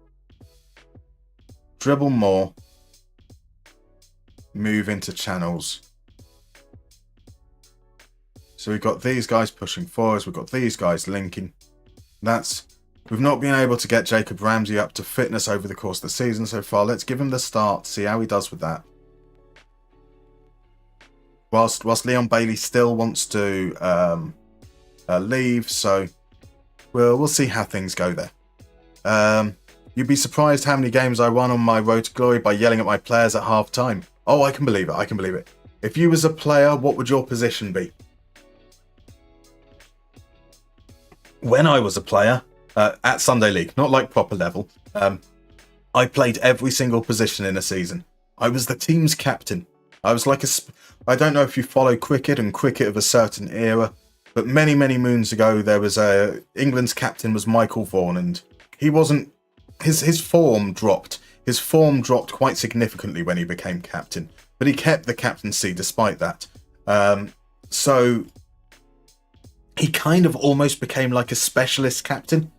Dribble more. Move into channels. So we've got these guys pushing forwards. We've got these guys linking. We've not been able to get Jacob Ramsey up to fitness over the course of the season so far. Let's give him the start, see how he does with that. Whilst Leon Bailey still wants to leave, so we'll see how things go there. You'd be surprised how many games I won on my road to glory by yelling at my players at half time. Oh, I can believe it. I can believe it. If you was a player, what would your position be? When I was a player at Sunday League, not like proper level, I played every single position in a season. I was the team's captain. I was like I don't know if you follow cricket and cricket of a certain era, but many, many moons ago, there was England's captain was Michael Vaughan, and he wasn't, his form dropped. His form dropped quite significantly when he became captain, but he kept the captaincy despite that. So he kind of almost became like a specialist captain.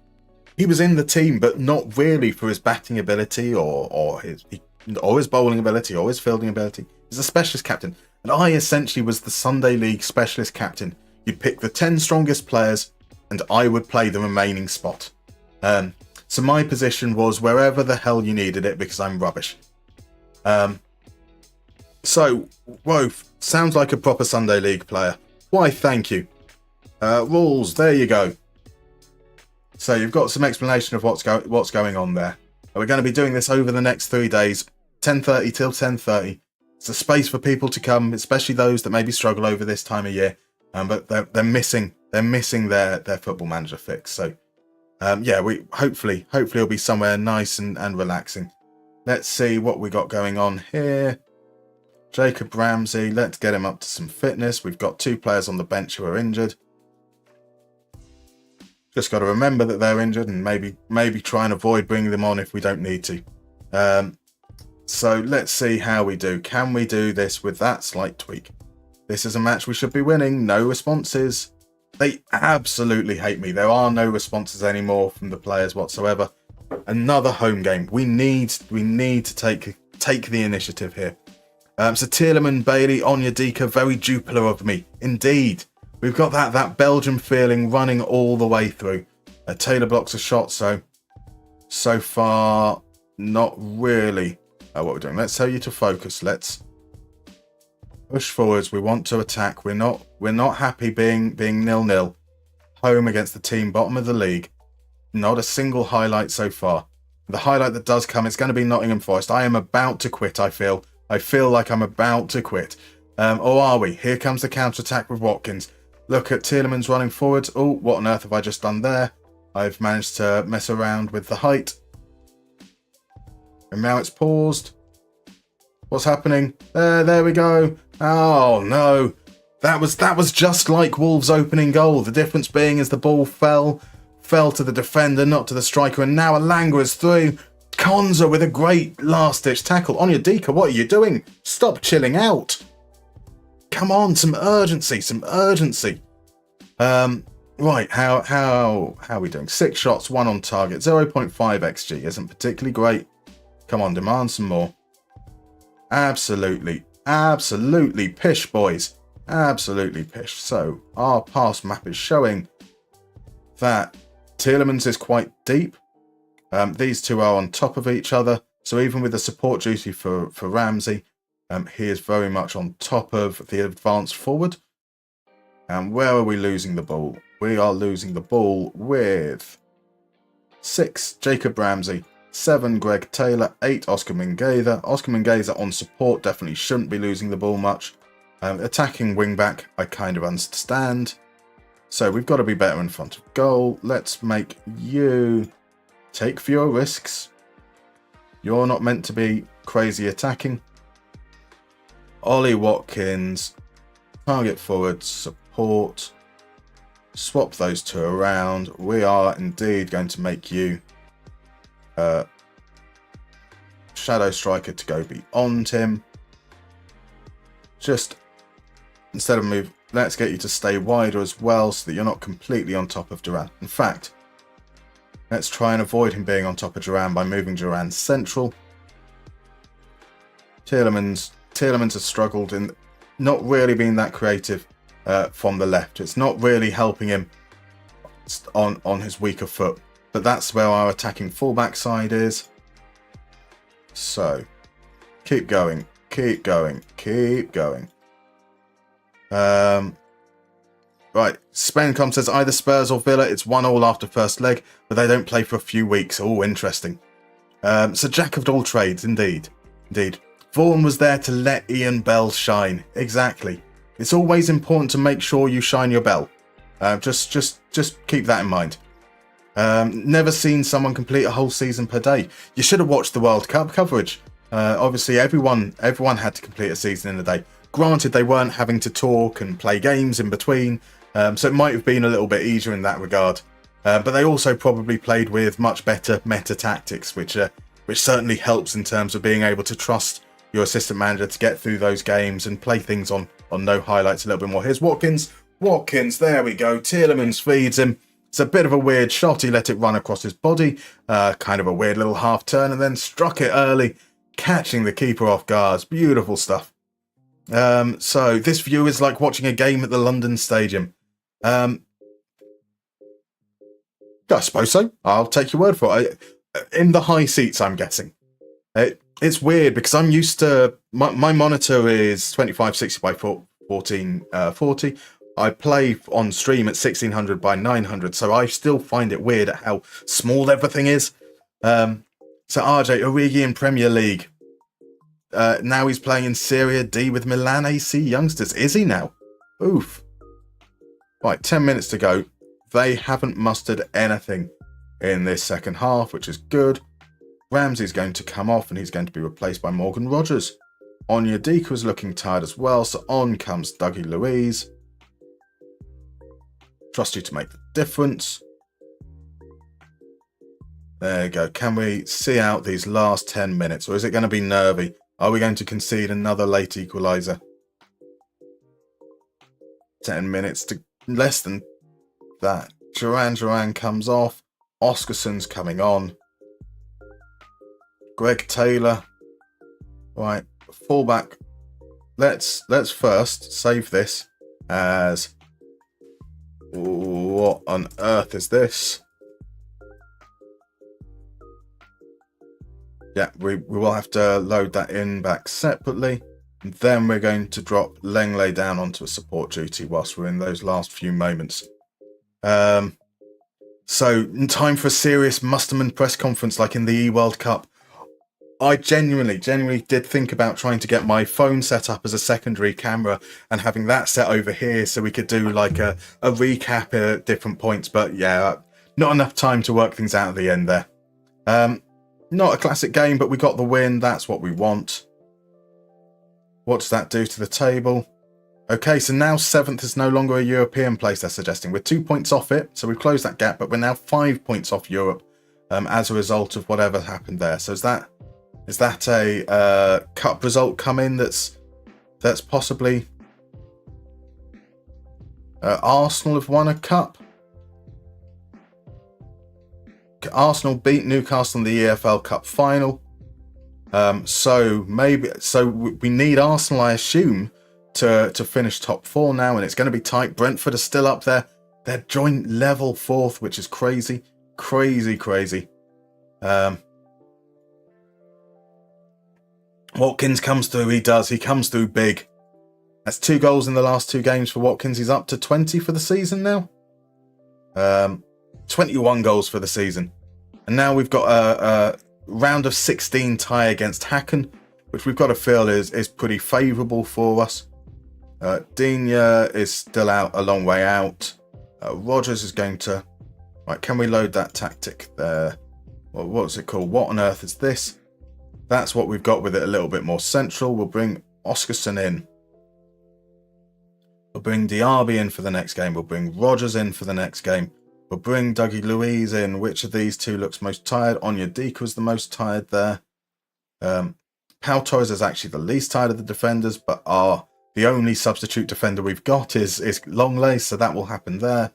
He was in the team, but not really for his batting ability or his bowling ability or his fielding ability. He's a specialist captain. And I essentially was the Sunday League specialist captain. You'd pick the 10 strongest players and I would play the remaining spot. So my position was wherever the hell you needed it because I'm rubbish. So, Wolf, sounds like a proper Sunday League player. Why, thank you. Rules, there you go. So you've got some explanation of what's going on there. We're going to be doing this over the next 3 days, 10:30 till 10:30. It's a space for people to come, especially those that maybe struggle over this time of year. But they're missing their football manager fix. So yeah, we hopefully it'll be somewhere nice and relaxing. Let's see what we got going on here. Jacob Ramsey, let's get him up to some fitness. We've got 2 players on the bench who are injured. Just got to remember that they're injured and maybe try and avoid bringing them on if we don't need to. So let's see how we do. Can we do this with that slight tweak? This is a match we should be winning. No responses. They absolutely hate me. There are no responses anymore from the players whatsoever. Another home game. We need to take the initiative here. So Tielemans, Bailey, Onyedika, very Jupiler of me. Indeed. We've got that Belgium feeling running all the way through. Taylor blocks a shot, so far not really what we're doing. Let's tell you to focus. Let's push forwards. We want to attack. We're not happy being 0-0 home against the team bottom of the league. Not a single highlight so far. The highlight that does come, it's going to be Nottingham Forest. I am about to quit. I feel like I'm about to quit. Or are we? Here comes the counter-attack with Watkins. Look at Tielemans running forward. Oh, what on earth have I just done there? I've managed to mess around with the height. And now it's paused. What's happening? There we go. Oh, no. That was just like Wolves' opening goal. The difference being is the ball fell to the defender, not to the striker. And now Alanga is through. Konza with a great last-ditch tackle. Onyedika, what are you doing? Stop chilling out. Come on, some urgency. Right, how are we doing? 6 shots, 1 on target. 0.5 XG isn't particularly great. Come on, demand some more. Absolutely pish, boys. Absolutely pish. So, our pass map is showing that Tielemans is quite deep. These two are on top of each other. So even with the support duty for Ramsey, he is very much on top of the advance forward. And where are we losing the ball? We are losing the ball with 6, Jacob Ramsey, 7, Greg Taylor, 8, Oscar Mingueza. Oscar Mingueza on support definitely shouldn't be losing the ball much. Attacking wing-back, I kind of understand. So we've got to be better in front of goal. Let's make you take fewer risks. You're not meant to be crazy attacking. Ollie Watkins, target forward, support. Swap those two around. We are indeed going to make you shadow striker to go beyond him. Just instead of move, let's get you to stay wider as well so that you're not completely on top of Duran. In fact, let's try and avoid him being on top of Duran by moving Duran central. Tielemans has struggled in not really being that creative from the left. It's not really helping him on his weaker foot. But that's where our attacking fullback side is. So, keep going. Right, Spencom says either Spurs or Villa. It's 1-1 after first leg, but they don't play for a few weeks. Oh, interesting. So Jack of all trades, indeed. Vaughan was there to let Ian Bell shine. Exactly. It's always important to make sure you shine your bell. Just keep that in mind. Never seen someone complete a whole season per day. You should have watched the World Cup coverage. Obviously, everyone had to complete a season in a day. Granted, they weren't having to talk and play games in between, so it might have been a little bit easier in that regard. But they also probably played with much better meta tactics, which certainly helps in terms of being able to trust your assistant manager to get through those games and play things on no highlights a little bit more. Here's Watkins, there we go. Tielemans feeds him. It's a bit of a weird shot. He let it run across his body, kind of a weird little half turn, and then struck it early, catching the keeper off guard. Beautiful stuff. So this view is like watching a game at the London Stadium. I suppose so. I'll take your word for it. In the high seats, I'm guessing. It's weird because I'm used to... My monitor is 2560 by 1440. I play on stream at 1600 by 900, so I still find it weird at how small everything is. So RJ, Origi in Premier League. Now he's playing in Serie D with Milan AC youngsters. Is he now? Oof. Right, 10 minutes to go. They haven't mustered anything in this second half, which is good. Ramsey's going to come off and he's going to be replaced by Morgan Rogers. Onyedika is looking tired as well, so on comes Dougie Louise. Trust you to make the difference. There you go. Can we see out these last 10 minutes, or is it going to be nervy? Are we going to concede another late equaliser? 10 minutes to less than that. Duran comes off. Oscarson's coming on. Greg Taylor. Right, fullback. Let's first save this as... What on earth is this? Yeah, we will have to load that in back separately. And then we're going to drop Lengley down onto a support duty whilst we're in those last few moments. So, in time for a serious Musterman press conference like in the World Cup. I genuinely did think about trying to get my phone set up as a secondary camera and having that set over here so we could do like a recap at different points. But yeah, not enough time to work things out at the end there. Not a classic game, but we got the win. That's what we want. What does that do to the table? Okay, so now 7th is no longer a European place, they're suggesting. We're 2 points off it, so we've closed that gap, but we're now 5 points off Europe as a result of whatever happened there. So is that a cup result come in that's possibly... Arsenal have won a cup? Arsenal beat Newcastle in the EFL Cup final. So we need Arsenal, I assume, to finish top 4 now, and it's going to be tight. Brentford are still up there. They're joint level 4th, which is crazy. Crazy. Watkins comes through. He does. He comes through big. That's 2 goals in the last 2 games for Watkins. He's up to 20 for the season now. 21 goals for the season. And now we've got a round of 16 tie against Hacken, which we've got to feel is pretty favourable for us. Digne is still out, a long way out. Rogers is going to... Right, can we load that tactic there? Well, what's it called? What on earth is this? That's what we've got with it a little bit more central. We'll bring Oscarson in. We'll bring Diaby in for the next game. We'll bring Rogers in for the next game. We'll bring Dougie Louise in. Which of these two looks most tired? Onyedika was the most tired there. Pau Torres is actually the least tired of the defenders, but the only substitute defender we've got is Longley, so that will happen there.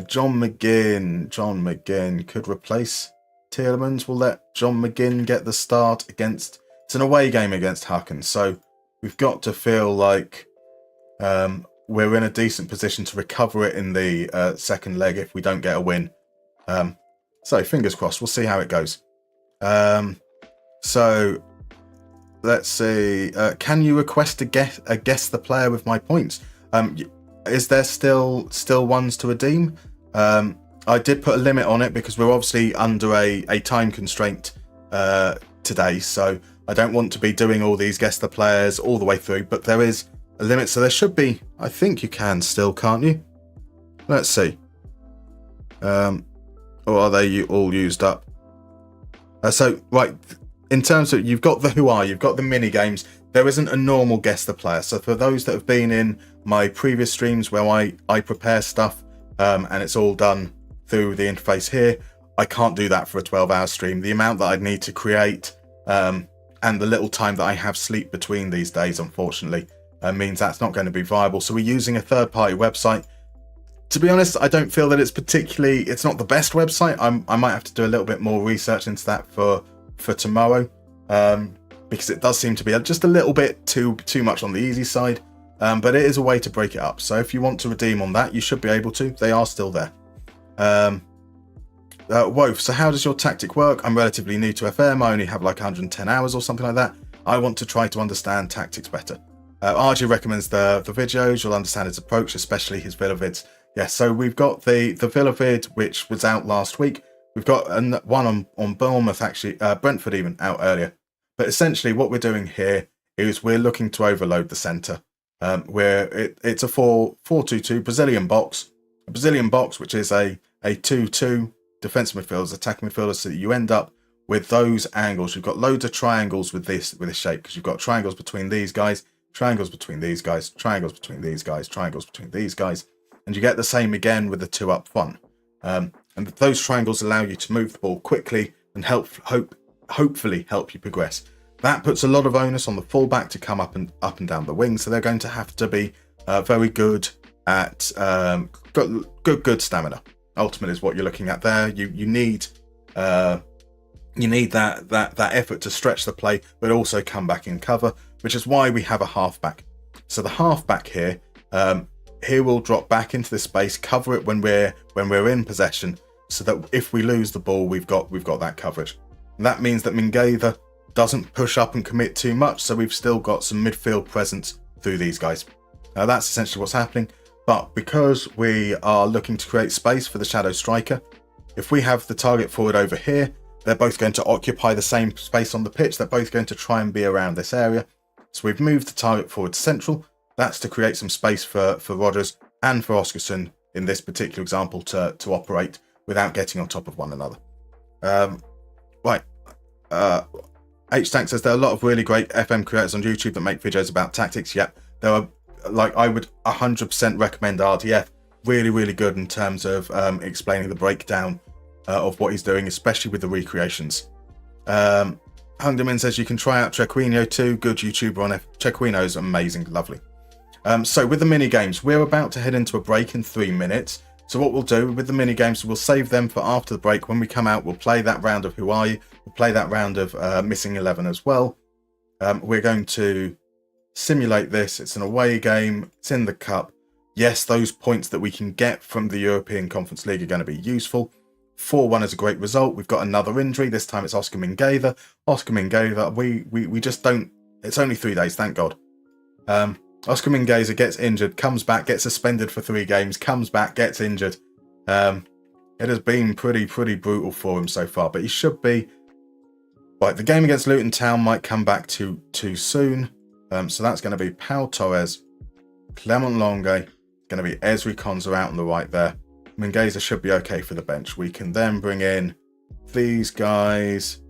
John McGinn could replace Tielemans. We'll let John McGinn get the start against... It's an away game against Hacken, so we've got to feel like we're in a decent position to recover it in the second leg if we don't get a win. So fingers crossed. We'll see how it goes. So let's see. Can you request a guess the player with my points? Is there still ones to redeem? I did put a limit on it because we're obviously under a time constraint today, so I don't want to be doing all these guess the players all the way through, but there is a limit, so there should be. I think you can still, can't you? Let's see. Or are they all used up? So, right, in terms of, you've got the who are, you've got the mini games. There isn't a normal guess the player. So for those that have been in my previous streams where I prepare stuff and it's all done through the interface here, I can't do that for a 12-hour stream. The amount that I'd need to create and the little time that I have sleep between these days, unfortunately, means that's not going to be viable. So we're using a third-party website. To be honest, I don't feel that it's not the best website. I might have to do a little bit more research into that for tomorrow, because it does seem to be just a little bit too much on the easy side. But it is a way to break it up. So if you want to redeem on that, you should be able to. They are still there. Wof, so how does your tactic work? I'm relatively new to FM. I only have like 110 hours or something like that. I want to try to understand tactics better. RJ recommends the videos. You'll understand his approach, especially his Villa vids. Yeah, so we've got the Villa vid, which was out last week. We've got one on Bournemouth, actually, Brentford even, out earlier. But essentially what we're doing here is we're looking to overload the centre. Where it's a 4-2-2 Brazilian box. A Brazilian box, which is a 2-2 defensive midfielders, attacking midfielders, so that you end up with those angles. You've got loads of triangles with this shape, because you've got triangles between these guys, triangles between these guys, triangles between these guys, triangles between these guys, and you get the same again with the two up front. And those triangles allow you to move the ball quickly and hopefully help you progress. That puts a lot of onus on the fullback to come up and down the wing, so they're going to have to be very good at good stamina. Ultimately, is what you're looking at there. You need that effort to stretch the play, but also come back in cover, which is why we have a halfback. So the halfback here will drop back into the space, cover it when we're in possession, so that if we lose the ball, we've got that coverage. And that means that Mingueza doesn't push up and commit too much, so we've still got some midfield presence through these guys. Now that's essentially what's happening, but because we are looking to create space for the shadow striker, if we have the target forward over here, they're both going to occupy the same space on the pitch. They're both going to try and be around this area. So we've moved the target forward to central. That's to create some space for Rodgers and for Oscarson in this particular example to operate without getting on top of one another. H-Tank says there are a lot of really great FM creators on YouTube that make videos about tactics. Yep, there are, I would 100% recommend RDF. Really, really good in terms of explaining the breakdown of what he's doing, especially with the recreations. Hungerman says you can try out Trequino too. Good YouTuber on Trequino is amazing, lovely. So with the mini games, we're about to head into a break in 3 minutes. So what we'll do with the mini games, we'll save them for after the break. When we come out, we'll play that round of Who Are You? We'll play that round of Missing 11 as well. We're going to simulate this. It's an away game. It's in the cup. Yes, those points that we can get from the European Conference League are going to be useful. 4-1 is a great result. We've got another injury. This time it's Oscar Mingueza. Oscar Mingueza, we just don't... It's only 3 days, thank God. Oscar Mingueza gets injured, comes back, gets suspended for 3 games, comes back, gets injured. It has been pretty brutal for him so far, but he should be... Right, the game against Luton Town might come back too soon. So that's going to be Pau Torres, Clement Longue, going to be Ezri Konza out on the right there. Mingueza should be okay for the bench. We can then bring in these guys.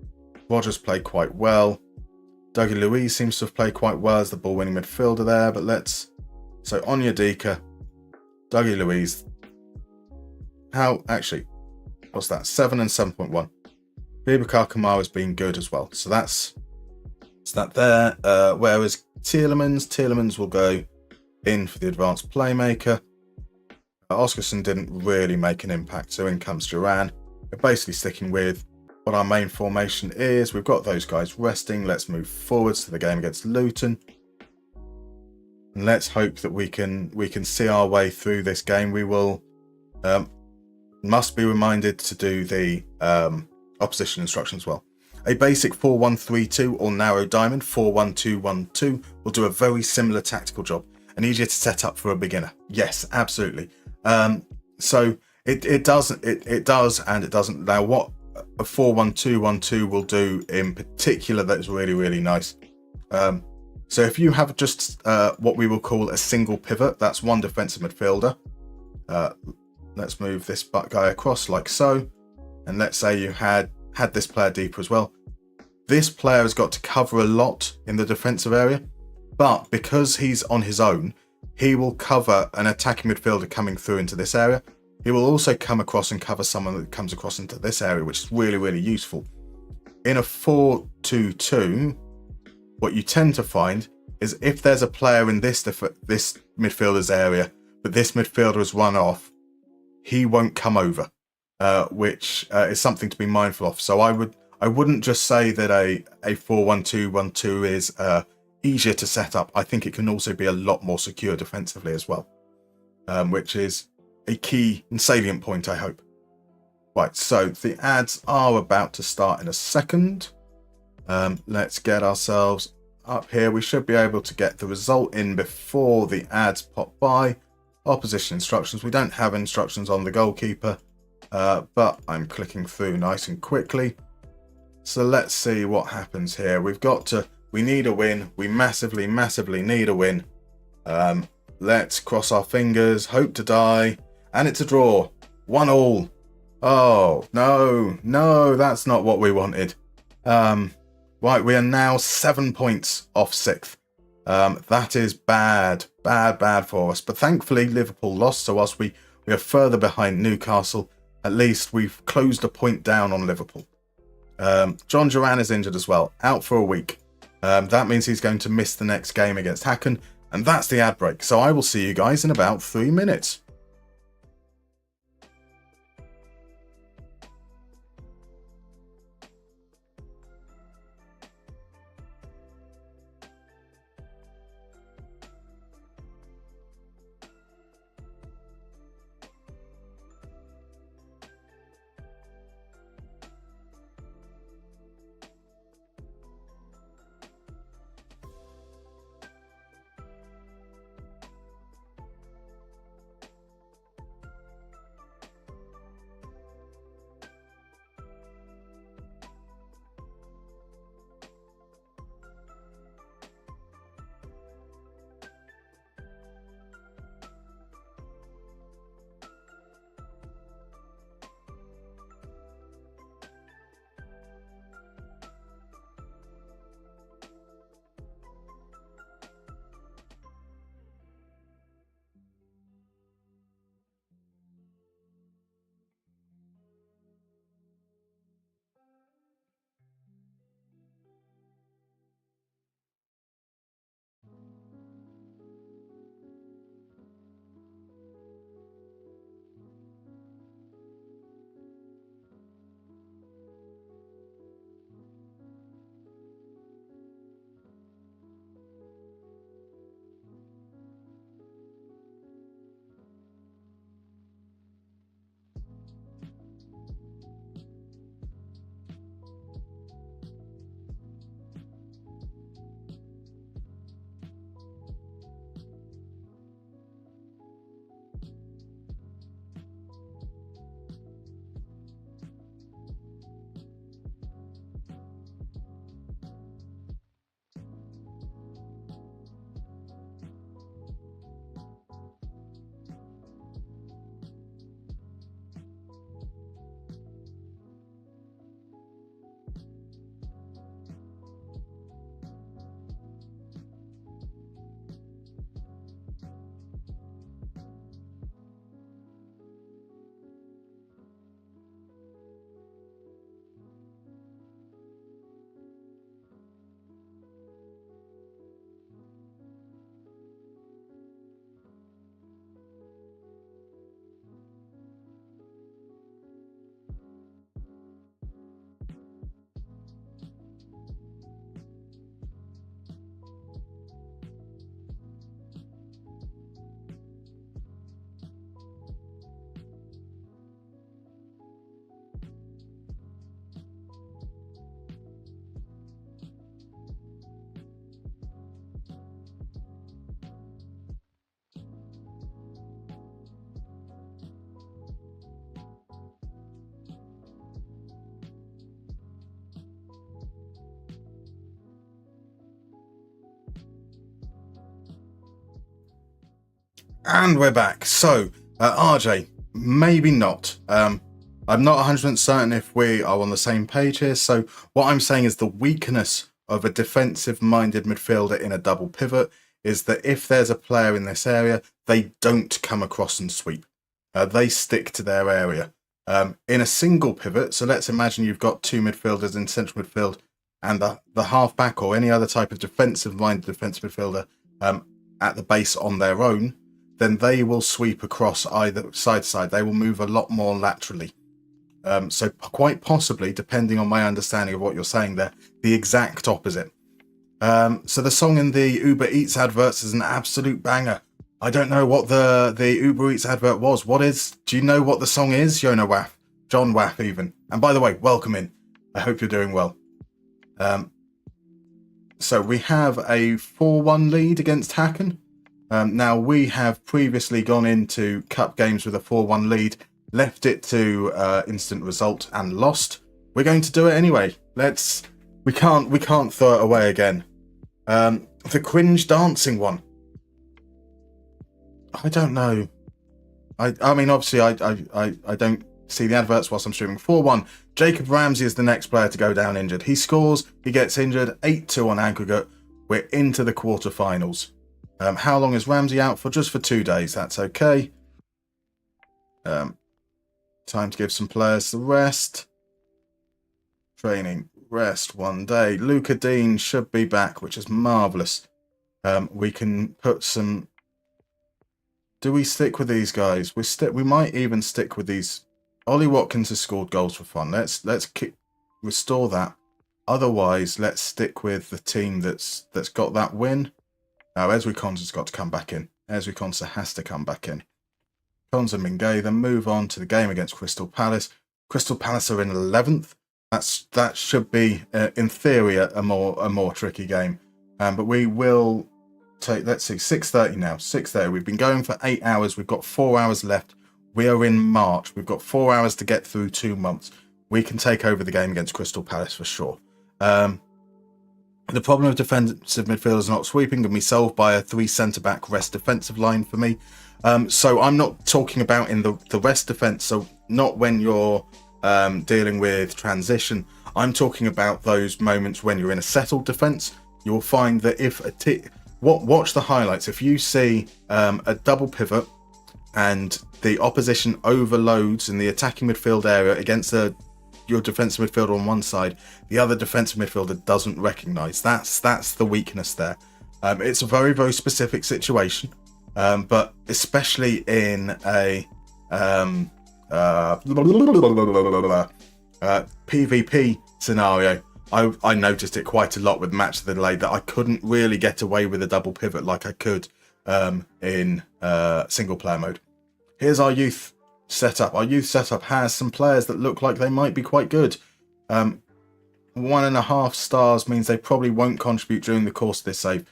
Rodgers played quite well. Dougie Luiz seems to have played quite well as the ball-winning midfielder there, but let's... So Onyedika, Dougie Luiz. Actually, what's that? 7 and 7.1. Boubacar Kamara's been good as well. So that's that there. Whereas Tielemans will go in for the advanced playmaker. Oscarson didn't really make an impact, so in comes Duran. We're basically sticking with what our main formation is. We've got those guys resting. Let's move forwards to the game against Luton. And let's hope that we can see our way through this game. We will must be reminded to do the opposition instructions as well. A basic 4-1-3-2 or narrow diamond 4-1-2-1-2 will do a very similar tactical job and easier to set up for a beginner. Yes, absolutely. So it does and it doesn't. Now what a 4-1-2-1-2 will do in particular that is really, really nice. So if you have just what we will call a single pivot, that's one defensive midfielder. Let's move this guy across like so. And let's say you had this player deeper as well. This player has got to cover a lot in the defensive area, but because he's on his own, he will cover an attacking midfielder coming through into this area. He will also come across and cover someone that comes across into this area, which is really, really useful. In a 4-2-2, what you tend to find is if there's a player in this midfielder's area, but this midfielder has run off, he won't come over, which is something to be mindful of. So I wouldn't just say that a 4-1-2-1-2 is easier to set up. I think it can also be a lot more secure defensively as well, which is a key and salient point, I hope. Right, so the ads are about to start in a second. Let's get ourselves up here. We should be able to get the result in before the ads pop by. Opposition instructions. We don't have instructions on the goalkeeper, but I'm clicking through nice and quickly. So let's see what happens here. We need a win. We massively need a win. Let's cross our fingers, hope to die, and it's a draw. 1-1. Oh, no, that's not what we wanted. Right, we are now 7 points off 6th. That is bad for us. But thankfully, Liverpool lost, so whilst we are further behind Newcastle, at least we've closed a point down on Liverpool. John Duran is injured as well, out for a week. That means he's going to miss the next game against Hacken, and that's the ad break. So I will see you guys in about 3 minutes. And we're back. So, RJ, maybe not. I'm not 100% certain if we are on the same page here. So, what I'm saying is the weakness of a defensive-minded midfielder in a double pivot is that if there's a player in this area, they don't come across and sweep. They stick to their area. In a single pivot, so let's imagine you've got two midfielders in central midfield and the half-back or any other type of defensive-minded defensive midfielder at the base on their own, then they will sweep across either side to side. They will move a lot more laterally. So quite possibly, depending on my understanding of what you're saying there, the exact opposite. So the song in the Uber Eats adverts is an absolute banger. I don't know what the Uber Eats advert was. Do you know what the song is? Yona Waff, John Waff even. And by the way, welcome in. I hope you're doing well. So we have a 4-1 lead against Hacken. Now, we have previously gone into cup games with a 4-1 lead, left it to instant result and lost. we're going to do it anyway. We can't throw it away again. The cringe dancing one. I don't know. I mean, obviously, I don't see the adverts whilst I'm streaming. 4-1. Jacob Ramsey is the next player to go down injured. He scores, he gets injured, 8-2 on aggregate. We're into the quarterfinals. How long is Ramsey out for? Just for 2 days. That's okay. Time to give some players the rest. Training, rest, 1 day. Luca Dean should be back, which is marvellous. We can put some... Do we stick with these guys? We might even stick with these. Ollie Watkins has scored goals for fun. Let's restore that. Otherwise, let's stick with the team that's got that win. Now, Ezri Konsa's got to come back in. Ezri Konsa has to come back in. Konsa Mingay then move on to the game against Crystal Palace. Crystal Palace are in 11th. That should be, in theory, a more tricky game. But we will take, let's see, 6:30 now. 6:30. We've been going for 8 hours. We've got 4 hours left. We are in March. We've got 4 hours to get through 2 months. We can take over the game against Crystal Palace for sure. The problem of defensive midfielders not sweeping can be solved by a 3 centre-back rest defensive line for me. So I'm not talking about in the rest defence, so not when you're dealing with transition. I'm talking about those moments when you're in a settled defence. You'll find that if watch the highlights. If you see a double pivot and the opposition overloads in the attacking midfield area against your defensive midfielder on one side, the other defensive midfielder doesn't recognise. That's the weakness there. It's a very, very specific situation, but especially in a PvP scenario, I noticed it quite a lot with Match of the Delay that I couldn't really get away with a double pivot like I could in single player mode. Here's our youth setup. Our youth setup has some players that look like they might be quite good. 1.5 stars means they probably won't contribute during the course of this save.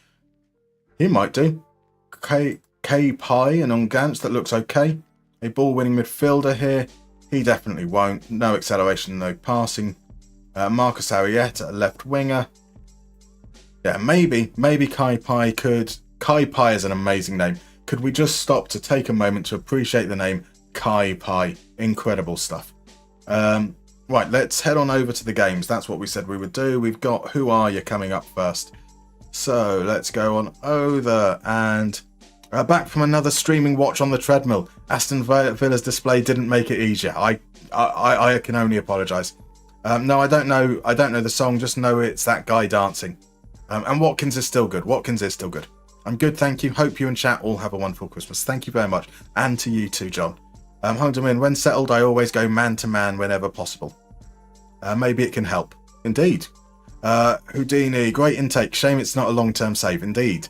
He might do. K Pi and Ongans, that looks okay. A ball winning midfielder here. He definitely won't. No acceleration, no passing. Marcus Arietta, a left winger. Yeah, maybe Kai Pi could. Kai Pi is an amazing name. Could we just stop to take a moment to appreciate the name Kai Pi? Incredible stuff. Right, let's head on over to the games. That's what we said we would do. We've got Who Are You coming up first. So let's go on over and back from another streaming watch on the treadmill. Aston Villa's display didn't make it easier. I can only apologise. No, I don't know the song. Just know it's that guy dancing. And Watkins is still good. I'm good, thank you. Hope you and chat all have a wonderful Christmas. Thank you very much. And to you too, John. Hong Min, when settled, I always go man-to-man whenever possible. Maybe it can help. Indeed. Houdini, great intake. Shame it's not a long-term save. Indeed.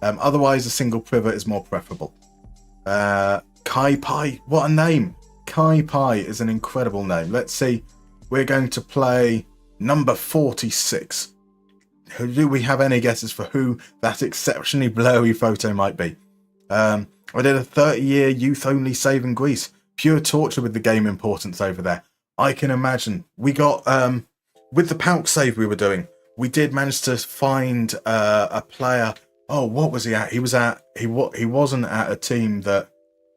Otherwise, a single pivot is more preferable. Kai Pai, what a name. Kai Pai is an incredible name. Let's see. We're going to play number 46. Do we have any guesses for who that exceptionally blurry photo might be? I did a 30-year youth-only save in Greece. Pure torture with the game importance over there. I can imagine. We got, with the Pauk save we were doing, we did manage to find a player. Oh, what was he at? He wasn't at a team that,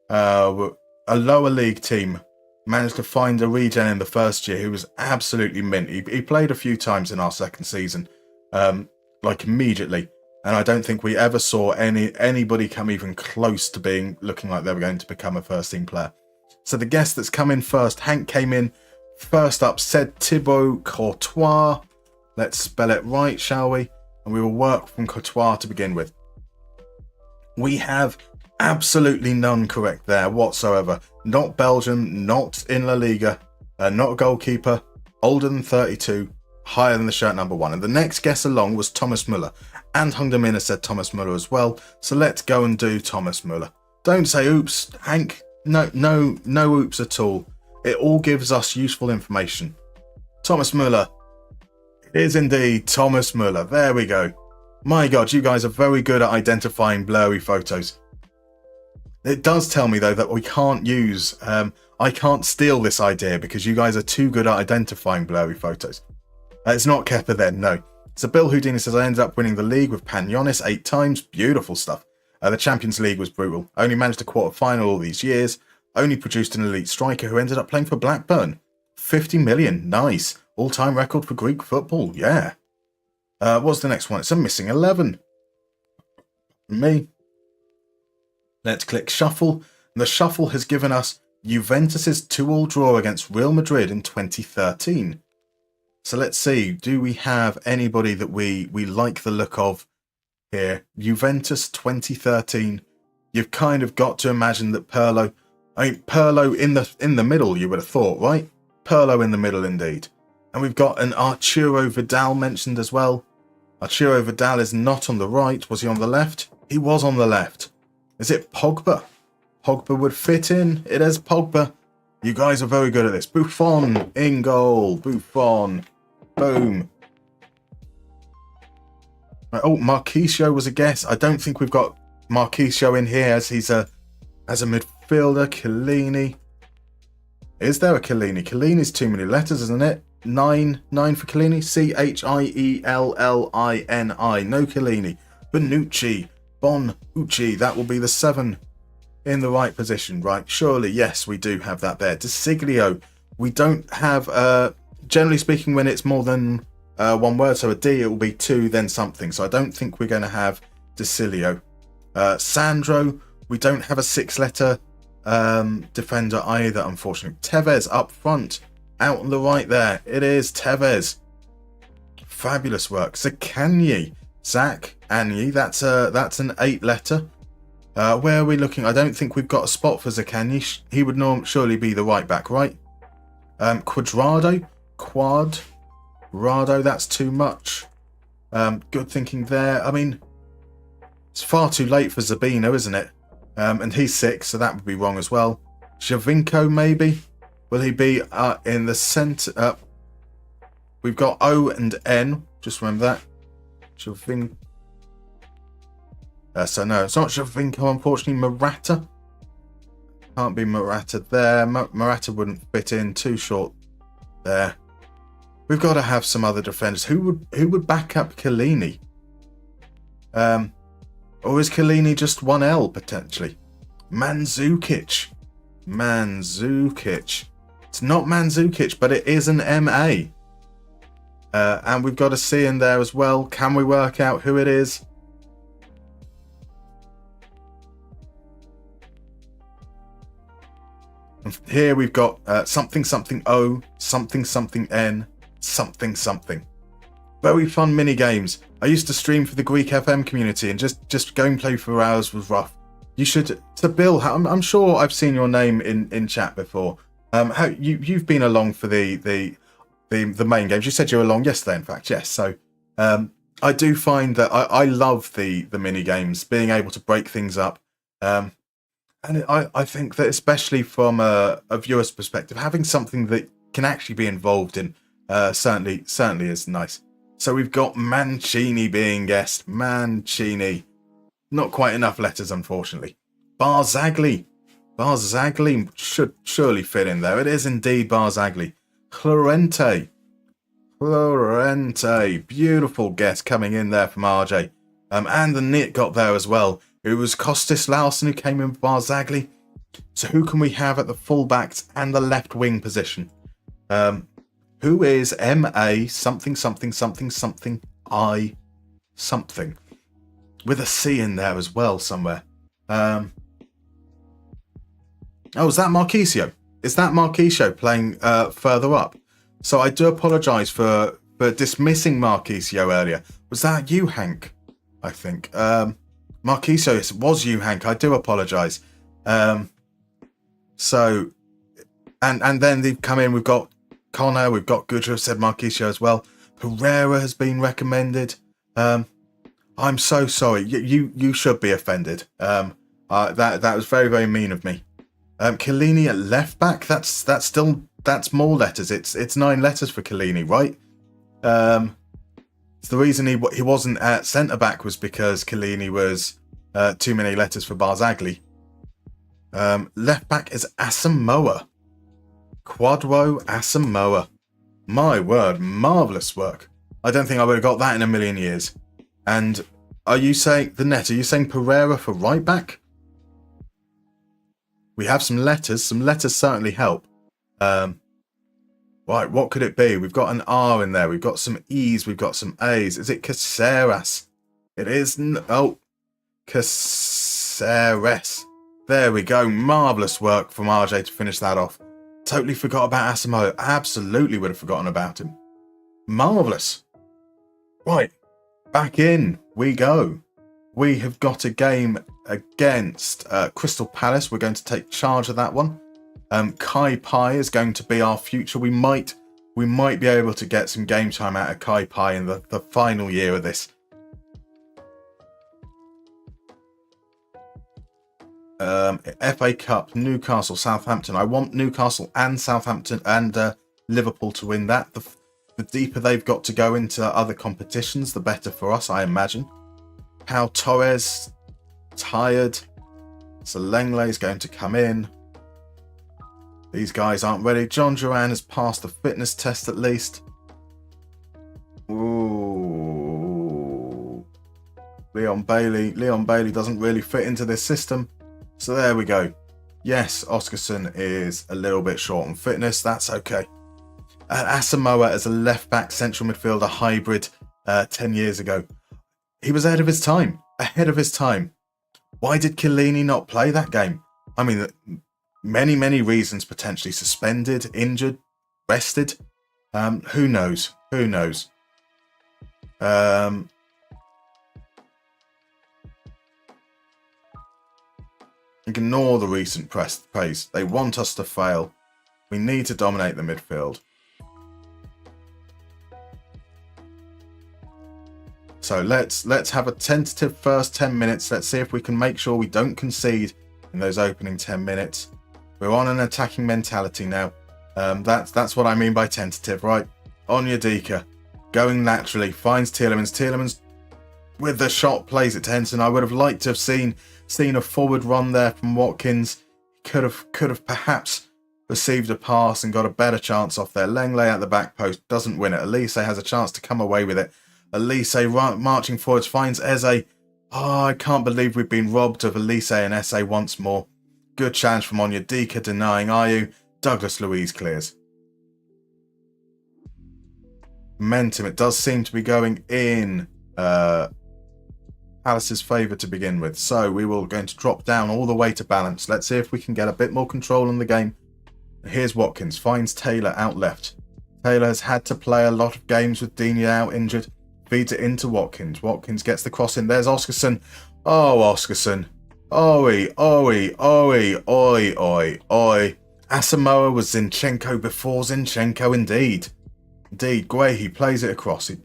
a lower league team. Managed to find a regen in the first year who was absolutely mint. He played a few times in our second season, like immediately. And I don't think we ever saw anybody come even close to looking like they were going to become a first team player. So the guest that's come in first, Hank came in first up, said Thibaut Courtois. Let's spell it right, shall we? And we will work from Courtois to begin with. We have absolutely none correct there whatsoever. Not Belgium, not in La Liga, not a goalkeeper, older than 32, higher than the shirt number 1. And the next guess along was Thomas Muller. And Hung Min said Thomas Muller as well. So let's go and do Thomas Muller. Don't say oops, Hank. No oops at all. It all gives us useful information. Thomas Muller. It is indeed Thomas Muller. There we go. My God, you guys are very good at identifying blurry photos. It does tell me, though, that we can't use... I can't steal this idea because you guys are too good at identifying blurry photos. It's not Kepa then, no. So Bill Houdini says, I ended up winning the league with Pagnonis 8 times. Beautiful stuff. The Champions League was brutal. Only managed a quarter-final all these years. Only produced an elite striker who ended up playing for Blackburn. 50 million. Nice. All-time record for Greek football. Yeah. What's the next one? It's a missing 11. Me. Let's click shuffle. And the shuffle has given us Juventus's 2-2 draw against Real Madrid in 2013. So let's see. Do we have anybody that we like the look of here? Juventus 2013. You've kind of got to imagine that Pirlo. I mean, Pirlo in the middle, you would have thought, right? Pirlo in the middle, indeed. And we've got an Arturo Vidal mentioned as well. Arturo Vidal is not on the right. Was he on the left? He was on the left. Is it Pogba? Pogba would fit in. It is Pogba. You guys are very good at this. Buffon in goal. Buffon. Boom. Right, oh, Marquisio was a guess. I don't think we've got Marquisio in here as he's a midfielder. Chiellini. Is there a Chiellini? Chiellini's too many letters, isn't it? 9 for Chiellini. Chiellini. No Chiellini. Bonucci. That will be the 7 in the right position, right? Surely, yes, we do have that there. De Siglio. We don't have, generally speaking, when it's more than one word, so a D, it will be 2, then something. So I don't think we're going to have De Siglio. Sandro. We don't have a 6-letter defender either, unfortunately. Tevez up front. Out on the right there. It is Tevez. Fabulous work. Zakanyi. Zach Anyi. That's an 8-letter. Where are we looking? I don't think we've got a spot for Zakanyi. He would surely be the right back, right? Quadrado. That's too much. Good thinking there. I mean, it's far too late for Zabino, isn't it? And he's 6, so that would be wrong as well. Javinko, maybe? Will he be in the centre? We've got O and N. Just remember that. Javinko. So no, it's not Javinko, unfortunately. Morata. Can't be Morata there. Morata wouldn't fit in. Too short there. We've got to have some other defenders. Who would back up Chiellini? Or is Chiellini just 1L potentially? Mandzukic. It's not Mandzukic, but it is an MA. And we've got a C in there as well. Can we work out who it is? And here we've got something O, something N, something. Very fun mini games. I used to stream for the Greek FM community, and just gameplay for hours was rough. You should. To Bill, I'm sure I've seen your name in chat before. You've been along for the main games. You said you were along yesterday, in fact. Yes. So I do find that I love the mini games, being able to break things up. And I think that especially from a viewer's perspective, having something that can actually be involved in certainly is nice. So we've got Mancini being guessed. Mancini. Not quite enough letters, unfortunately. Barzagli should surely fit in there. It is indeed Barzagli. Llorente. Beautiful guess coming in there from RJ. And the Nit got there as well. It was Kostis Larsen who came in for Barzagli. So who can we have at the fullbacks and the left wing position? Who is MA something I something? With a C in there as well somewhere. Oh, is that Marquisio? Is that Marquisio playing further up? So I do apologise for dismissing Marquisio earlier. Was that you, Hank? I think. Marquisio was you, Hank. I do apologise. So, and then they've come in. We've got Connor. We've got Goodrow, said Marquisio as well. Pereira has been recommended. I'm so sorry. You should be offended. That was very, very mean of me. Chiellini at left back. That's more letters. It's 9 letters for Chiellini, right? The reason he wasn't at centre back was because Chiellini was too many letters for Barzagli. Left back is Asamoah. Kwadwo Asamoah. My word, marvellous work. I don't think I would have got that in a million years. And are you saying, the net, are you saying Pereira for right back? We have some letters. Some letters certainly help. Right, what could it be? We've got an R in there. We've got some E's. We've got some A's. Is it Caceres? It is. Oh, Caceres. There we go. Marvellous work from RJ to finish that off. Totally forgot about Asamoah. Absolutely would have forgotten about him. Marvellous. Right, back in we go. We have got a game against Crystal Palace. We're going to take charge of that one. Kai Pai is going to be our future. We might be able to get some game time out of Kai Pai in the final year of this. FA Cup, Newcastle, Southampton. I want Newcastle and Southampton and Liverpool to win that. The deeper they've got to go into other competitions, the better for us, I imagine. Pau Torres, tired. So Lenglet is going to come in. These guys aren't ready. John Duran has passed the fitness test at least. Ooh. Leon Bailey doesn't really fit into this system. So there we go. Yes, Oscarson is a little bit short on fitness. That's okay. Asamoah as a left-back central midfielder hybrid 10 years ago. He was ahead of his time. Ahead of his time. Why did Chiellini not play that game? I mean, many reasons potentially. Suspended, injured, rested. Who knows? Who knows? Ignore the recent praise. They want us to fail. We need to dominate the midfield. So let's have a tentative first 10 minutes. Let's see if we can make sure we don't concede in those opening 10 minutes. We're on an attacking mentality now. That's what I mean by tentative, right? Onyedika going naturally, finds Tielemans. Tielemans with the shot plays it to Henson. I would have liked to have seen a forward run there from Watkins. Could have perhaps received a pass and got a better chance off there. Lenglet at the back post doesn't win it. Elise has a chance to come away with it. Elise marching forwards finds Eze. Oh, I can't believe we've been robbed of Elise and Eze once more. Good challenge from Onyedika denying Ayew. Douglas Luiz clears. Momentum, it does seem to be going in Palace's favour to begin with. So we will going to drop down all the way to balance. Let's see if we can get a bit more control on the game. Here's Watkins, finds Taylor out left. Taylor has had to play a lot of games with Digne out injured. Feeds it into Watkins. Watkins gets the cross in. There's Oscarson. Oh, Oscarson. Oi. Asamoah was Zinchenko before Zinchenko, indeed. Indeed, Guehi plays it across. He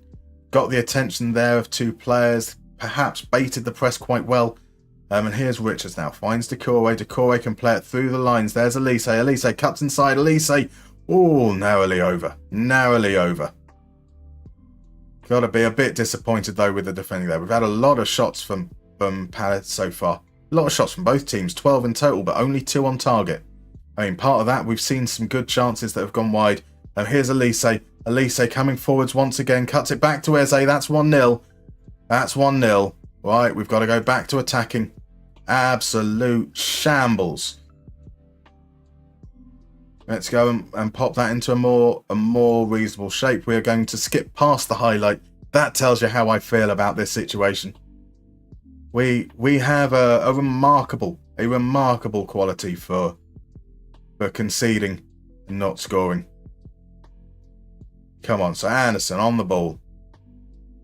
got the attention there of two players. Perhaps baited the press quite well. And here's Richards now. Finds Decore. Decore can play it through the lines. There's Elise. Elise cuts inside. Elise. Oh, narrowly over. Narrowly over. Got to be a bit disappointed, though, with the defending there. We've had a lot of shots from Palace so far. A lot of shots from both teams. 12 in total, but only 2 on target. I mean, part of that, we've seen some good chances that have gone wide. And here's Elise. Elise coming forwards once again. Cuts it back to Eze. That's 1-0. That's 1-0. Right, we've got to go back to attacking. Absolute shambles. Let's go and pop that into a more reasonable shape. We are going to skip past the highlight. That tells you how I feel about this situation. We have a remarkable quality for conceding and not scoring. Come on, so Anderson on the ball.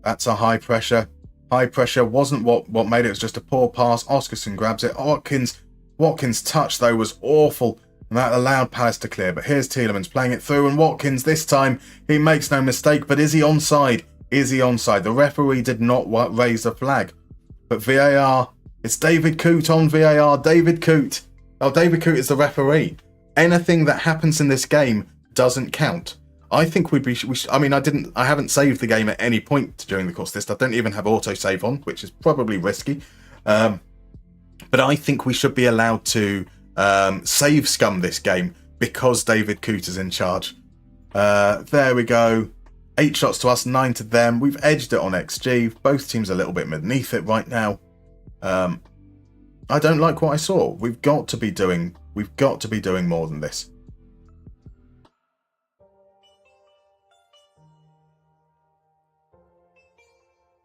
That's a high pressure. High pressure wasn't what made it. It was just a poor pass. Oscarson grabs it. Watkins' touch, though, was awful. And that allowed Palace to clear. But here's Tielemans playing it through. And Watkins, this time, he makes no mistake. But is he onside? Is he onside? The referee did not raise the flag. But VAR, it's David Coote on VAR. David Coote. Oh, David Coote is the referee. Anything that happens in this game doesn't count. I think I haven't saved the game at any point during the course of this. I don't even have autosave on, which is probably risky. But I think we should be allowed to save scum this game because David Coote is in charge. There we go. 8 shots to us, 9 to them. We've edged it on XG. Both teams a little bit beneath it right now. I don't like what I saw. We've got to be doing more than this.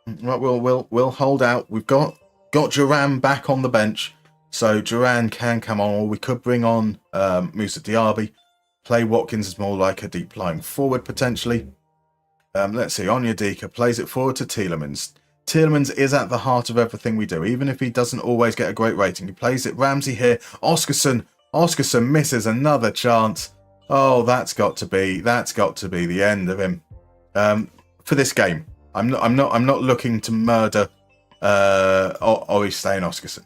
Right, we'll hold out. We've got Duran back on the bench, so Duran can come on, or we could bring on Moussa Diaby. Play Watkins as more like a deep lying forward potentially. Let's see. Onyedika plays it forward to Tielemans. Tielemans is at the heart of everything we do, even if he doesn't always get a great rating. He plays it. Ramsey here. Oscarson misses another chance. Oh, that's got to be the end of him for this game. I'm not looking to murder Oriste and Oscarson.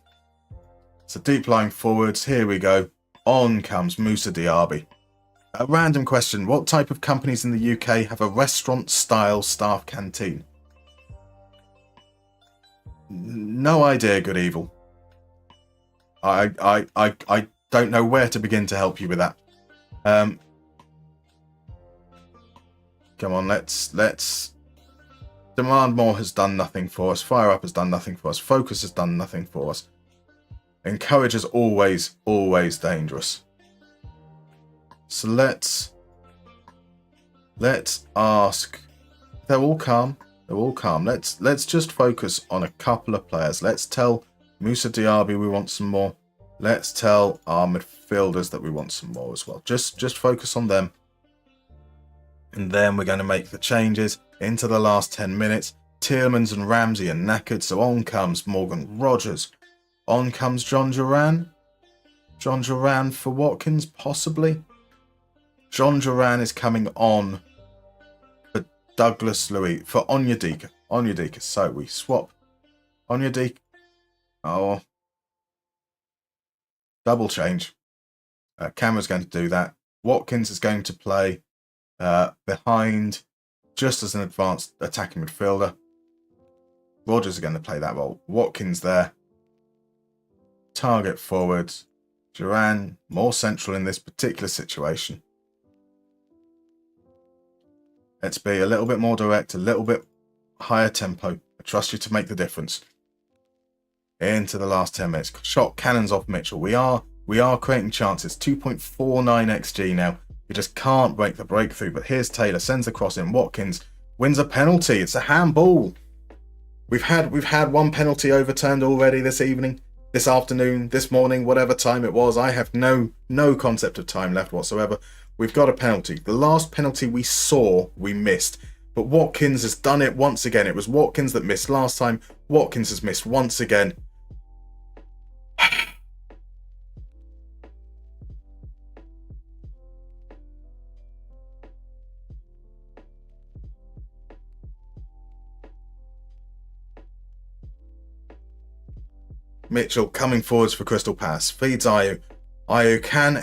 So deep lying forwards. Here we go. On comes Moussa Diaby. A random question. What type of companies in the UK have a restaurant-style staff canteen? No idea, good evil. I don't know where to begin to help you with that. Come on, let's... Demand More has done nothing for us. Fire Up has done nothing for us. Focus has done nothing for us. Encourage is always dangerous. So let's ask. They're all calm. Let's just focus on a couple of players. Let's tell Moussa Diaby we want some more. Let's tell our midfielders that we want some more as well. Just focus on them. And then we're going to make the changes into the last 10 minutes. Tielemans and Ramsey are knackered, so on comes Morgan Rogers. On comes John Duran. John Duran for Watkins, possibly. John Duran is coming on for Douglas Luiz, for Onyedika. So we swap Onyedika. Oh. Double change. Cameron's going to do that. Watkins is going to play behind, just as an advanced attacking midfielder. Rogers is going to play that role. Watkins there. Target forwards. Duran more central in this particular situation. Let's be a little bit more direct, a little bit higher tempo. I trust you to make the difference. Into the last 10 minutes. Shot cannons off Mitchell. We are creating chances. 2.49 XG now. We just can't break the breakthrough. But here's Taylor, sends the cross in. Watkins wins a penalty. It's a handball. We've had one penalty overturned already this evening, this afternoon, this morning, whatever time it was. I have no concept of time left whatsoever. We've got a penalty. The last penalty we saw, we missed. But Watkins has done it once again. It was Watkins that missed last time. Watkins has missed once again. Mitchell coming forwards for Crystal Palace. Feeds Ayew. Ayew can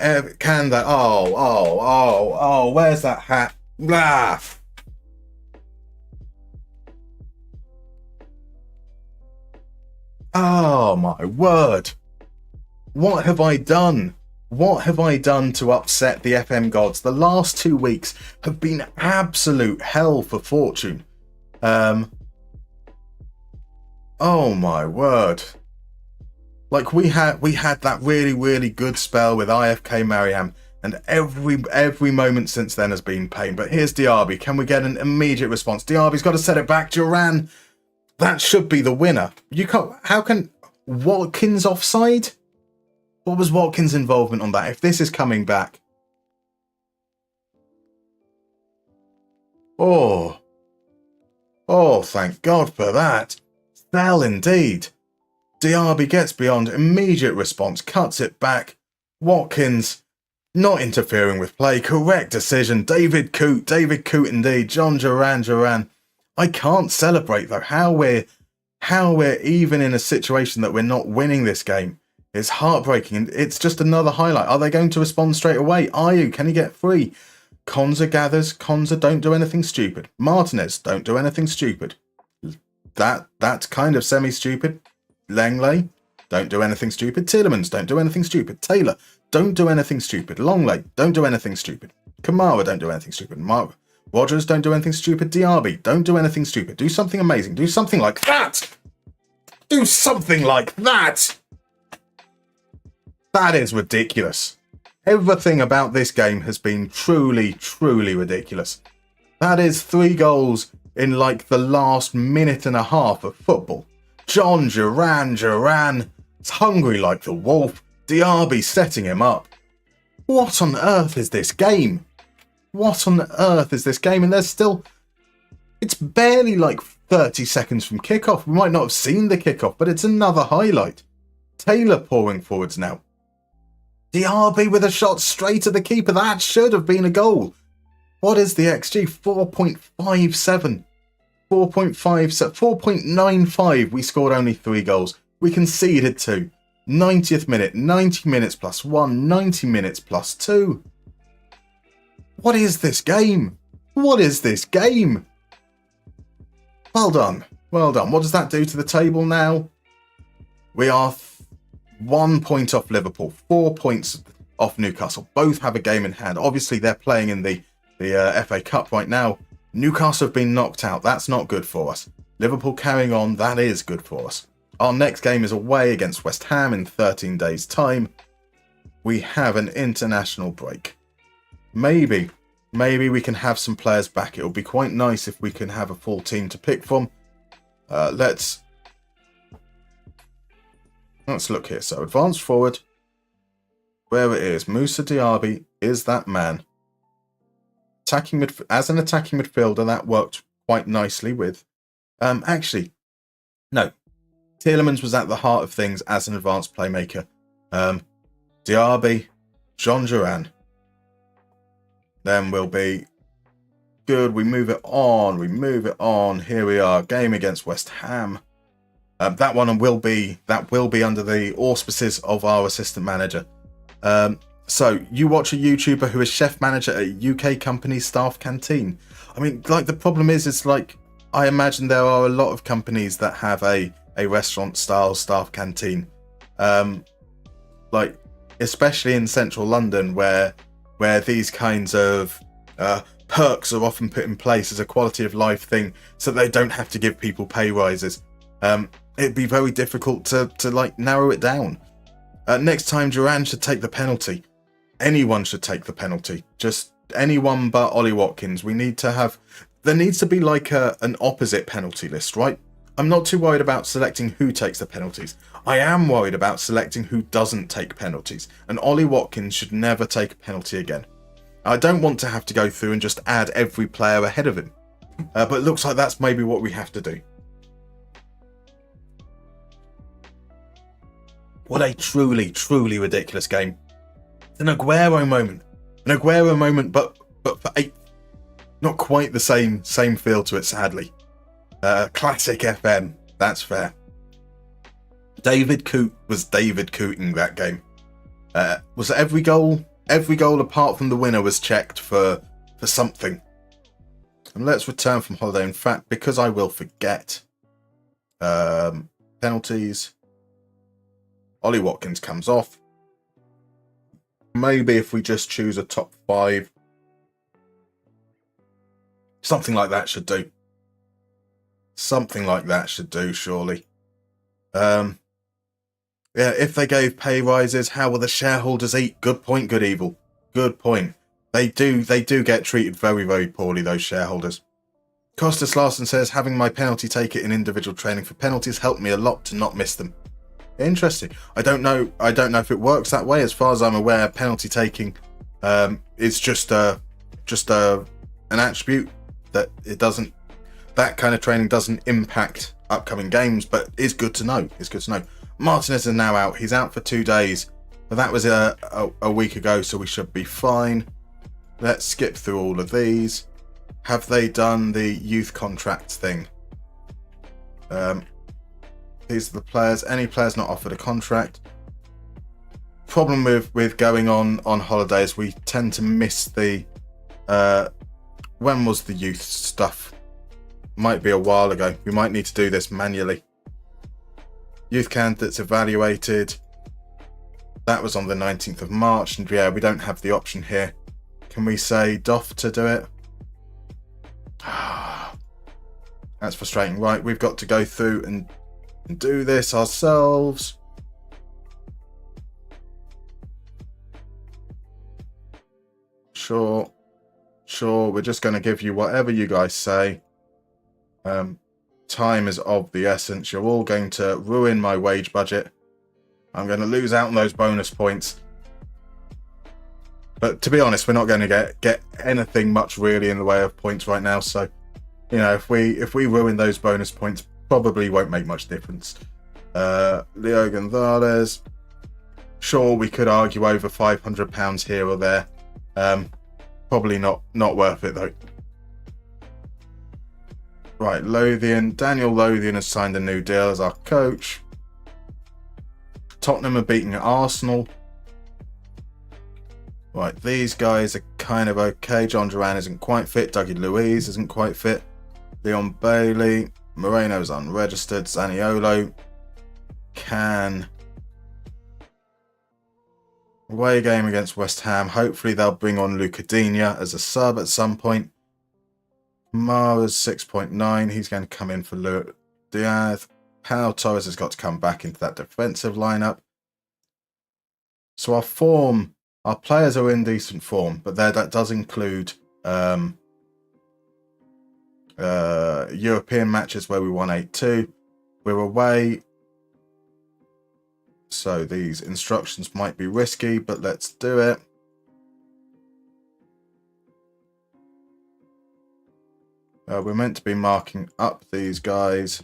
that. Oh, where's that hat? Blah. Oh my word. What have I done? What have I done to upset the FM gods? The last 2 weeks have been absolute hell for fortune. Oh my word. Like we had that really good spell with IFK Mariam, and every moment since then has been pain. But here's Diaby. Can we get an immediate response? Diaby's got to set it back. Duran, that should be the winner. You can't. How can Watkins offside? What was Watkins' involvement on that? If this is coming back, oh, thank God for that. Fell indeed. Diaby gets beyond, immediate response, cuts it back. Watkins not interfering with play, correct decision. David Coote indeed. John Duran. I can't celebrate though how we're even in a situation that we're not winning this game. It's heartbreaking, and it's just another highlight. Are they going to respond straight away? Ayew, can he get free? Konza gathers. Konza, don't do anything stupid. Martinez, don't do anything stupid. That's kind of semi-stupid. Langley, don't do anything stupid. Tielemans, don't do anything stupid. Taylor, don't do anything stupid. Longley, don't do anything stupid. Kamara, don't do anything stupid. Mark Rogers, don't do anything stupid. Diaby, don't do anything stupid. Do something amazing. Do something like that. Do something like that. That is ridiculous. Everything about this game has been truly, truly ridiculous. That is 3 goals in like the last minute and a half of football. John Duran, is hungry like the wolf. Diaby setting him up. What on earth is this game? What on earth is this game? And there's still... It's barely like 30 seconds from kickoff. We might not have seen the kickoff, but it's another highlight. Taylor pouring forwards now. Diaby with a shot straight at the keeper. That should have been a goal. What is the XG? 4.57. 4.95. We scored only 3 goals. We conceded 2. 90th minute, 90 minutes plus 1, 90 minutes plus 2. What is this game? What is this game? Well done. Well done. What does that do to the table now? We are 1 point off Liverpool, 4 points off Newcastle. Both have a game in hand. Obviously, they're playing in the FA Cup right now. Newcastle have been knocked out. That's not good for us. Liverpool carrying on. That is good for us. Our next game is away against West Ham in 13 days' time. We have an international break. Maybe we can have some players back. It will be quite nice if we can have a full team to pick from. Let's look here. So advance forward. Where it is. Moussa Diaby is that man. As an attacking midfielder, that worked quite nicely with... actually, no. Tielemans was at the heart of things as an advanced playmaker. Diaby, John Duran. Then we'll be good. We move it on. Here we are. Game against West Ham. That one will be under the auspices of our assistant manager. So you watch a YouTuber who is chef manager at a UK company's staff canteen. I mean, like the problem is like I imagine there are a lot of companies that have a restaurant style staff canteen. Like especially in central London where these kinds of perks are often put in place as a quality of life thing so they don't have to give people pay rises. It'd be very difficult to like narrow it down. Next time Duran should take the penalty. Anyone should take the penalty. Just anyone but Ollie Watkins. There needs to be like an opposite penalty list, right? I'm not too worried about selecting who takes the penalties. I am worried about selecting who doesn't take penalties. And Ollie Watkins should never take a penalty again. I don't want to have to go through and just add every player ahead of him. But it looks like that's maybe what we have to do. What a truly, truly ridiculous game. An Aguero moment, but for 8. Not quite the same feel to it, sadly. Classic FM, that's fair. David Coote was David Cooting that game. Was every goal apart from the winner was checked for something. And let's return from holiday. In fact, because I will forget. Penalties. Ollie Watkins comes off. Maybe if we just choose a top 5. Something like that should do. Something like that should do, surely. Yeah, if they gave pay rises, how will the shareholders eat? Good point, good evil. Good point. They do get treated very, very poorly, those shareholders. Costas Larson says, having my penalty taker in individual training for penalties helped me a lot to not miss them. Interesting. I don't know if it works that way. As far as I'm aware, penalty taking is just an attribute that it doesn't. That kind of training doesn't impact upcoming games, but it's good to know. It's good to know. Martinez is now out. He's out for 2 days, but that was a week ago, so we should be fine. Let's skip through all of these. Have they done the youth contract thing? These are the players. Any players not offered a contract. Problem with going on holidays, we tend to miss the... when was the youth stuff? Might be a while ago. We might need to do this manually. Youth candidates evaluated. That was on the 19th of March, and yeah, we don't have the option here. Can we say doff to do it? That's frustrating. Right, we've got to go through and do this ourselves. Sure, we're just going to give you whatever you guys say. Time is of the essence. You're all going to ruin my wage budget. I'm going to lose out on those bonus points. But to be honest, we're not going to get anything much really in the way of points right now. So, you know, if we ruin those bonus points, probably won't make much difference. Leo Gonzalez. Sure, we could argue over £500 here or there. Probably not worth it though. Right, Lothian. Daniel Lothian has signed a new deal as our coach. Tottenham are beating Arsenal. Right, these guys are kind of okay. John Duran isn't quite fit. Dougie Luiz isn't quite fit. Leon Bailey. Moreno's unregistered. Zaniolo can. Away game against West Ham. Hopefully they'll bring on Lucadinha as a sub at some point. Mara's 6.9. He's going to come in for Diaz. Pau Torres has got to come back into that defensive lineup. So our players are in decent form, but that does include European matches where we won 8-2. We're away. So these instructions might be risky, but let's do it. We're meant to be marking up these guys.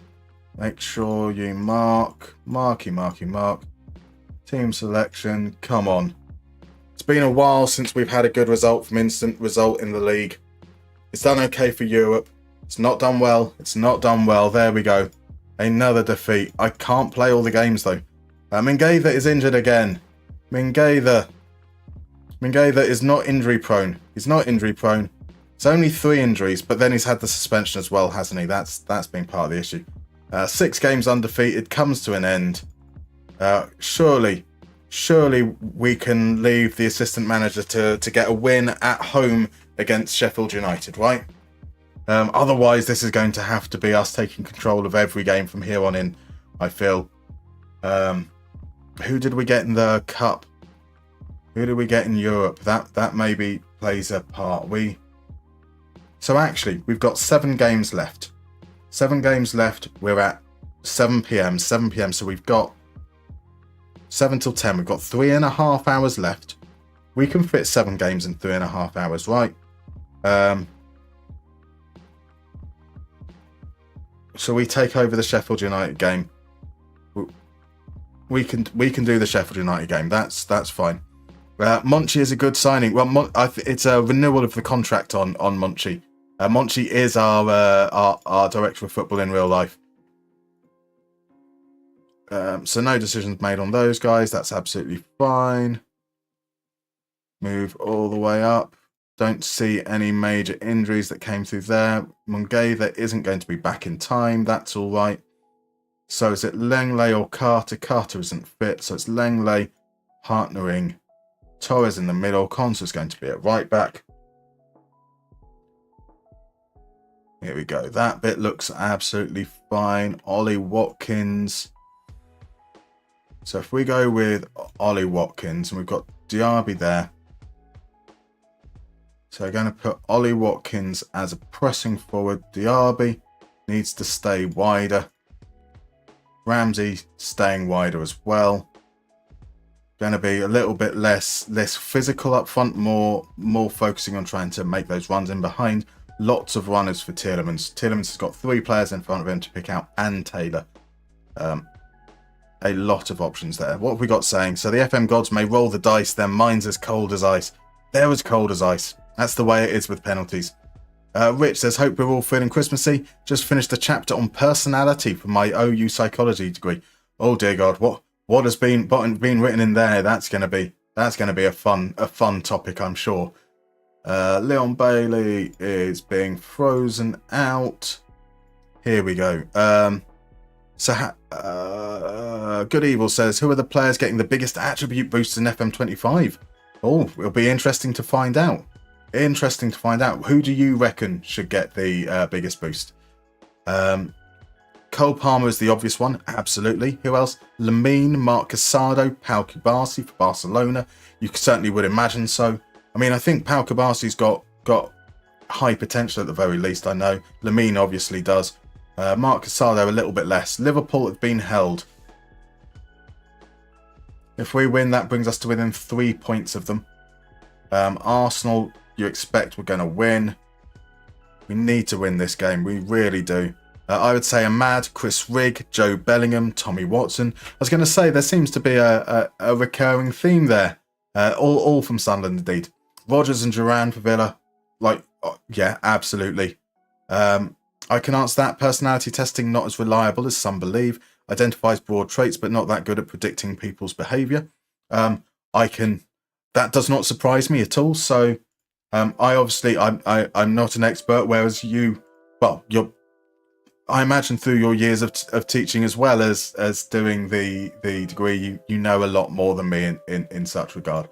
Make sure you mark. Marky. Team selection. Come on. It's been a while since we've had a good result from instant result in the league. It's done okay for Europe. It's not done well. There we go. Another defeat. I can't play all the games though. Mingueza is injured again. Mingueza is not injury prone. He's not injury prone. It's only 3 injuries, but then he's had the suspension as well, hasn't he? That's been part of the issue. 6 games undefeated, comes to an end. Surely we can leave the assistant manager to get a win at home against Sheffield United, right? Otherwise, this is going to have to be us taking control of every game from here on in, I feel. Who did we get in the Cup? Who did we get in Europe? That maybe plays a part. So actually, we've got 7 games left. 7 games left. We're at 7 p.m. So we've got 7 till 10. We've got 3.5 hours left. We can fit 7 games in 3.5 hours, right? So we take over the Sheffield United game. We can do the Sheffield United game. That's fine. Monchi is a good signing. Well, it's a renewal of the contract on Monchi. Monchi is our director of football in real life. So no decisions made on those guys. That's absolutely fine. Move all the way up. Don't see any major injuries that came through there. Mingueza isn't going to be back in time. That's all right. So is it Lenglet or Carter? Carter isn't fit. So it's Lenglet partnering Torres in the middle. Konsa's going to be at right back. Here we go. That bit looks absolutely fine. Ollie Watkins. So if we go with Ollie Watkins, and we've got Diaby there. So we're going to put Ollie Watkins as a pressing forward. Diaby needs to stay wider. Ramsey staying wider as well. Going to be a little bit less physical up front, more focusing on trying to make those runs in behind. Lots of runners for Tielemans. Tielemans has got 3 players in front of him to pick out, and Taylor. A lot of options there. What have we got saying? So the FM gods may roll the dice, their minds as cold as ice. They're as cold as ice. That's the way it is with penalties. Rich says, hope we're all feeling Christmassy. Just finished a chapter on personality for my OU psychology degree. Oh dear God, what has been written in there? That's gonna be a fun topic, I'm sure. Leon Bailey is being frozen out. Here we go. So, Good Evil says, who are the players getting the biggest attribute boosts in FM25? Oh, it'll be interesting to find out. Interesting to find out. Who do you reckon should get the biggest boost? Cole Palmer is the obvious one. Absolutely. Who else? Lamine, Mark Casado, Pau Kubasi for Barcelona. You certainly would imagine so. I mean, I think Pau Kubasi's got high potential at the very least, I know. Lamine obviously does. Mark Casado a little bit less. Liverpool have been held. If we win, that brings us to within 3 points of them. Arsenal, you expect we're going to win. We need to win this game. We really do. I would say Ahmad, Chris Rigg, Joe Bellingham, Tommy Watson. I was going to say there seems to be a recurring theme there. All from Sunderland indeed. Rodgers and Duran for Villa. Yeah, absolutely. I can answer that. Personality testing not as reliable as some believe. Identifies broad traits, but not that good at predicting people's behaviour. That does not surprise me at all. So, I'm not an expert, whereas you, well, I imagine through your years of teaching as well as doing the degree, you know a lot more than me in such regard.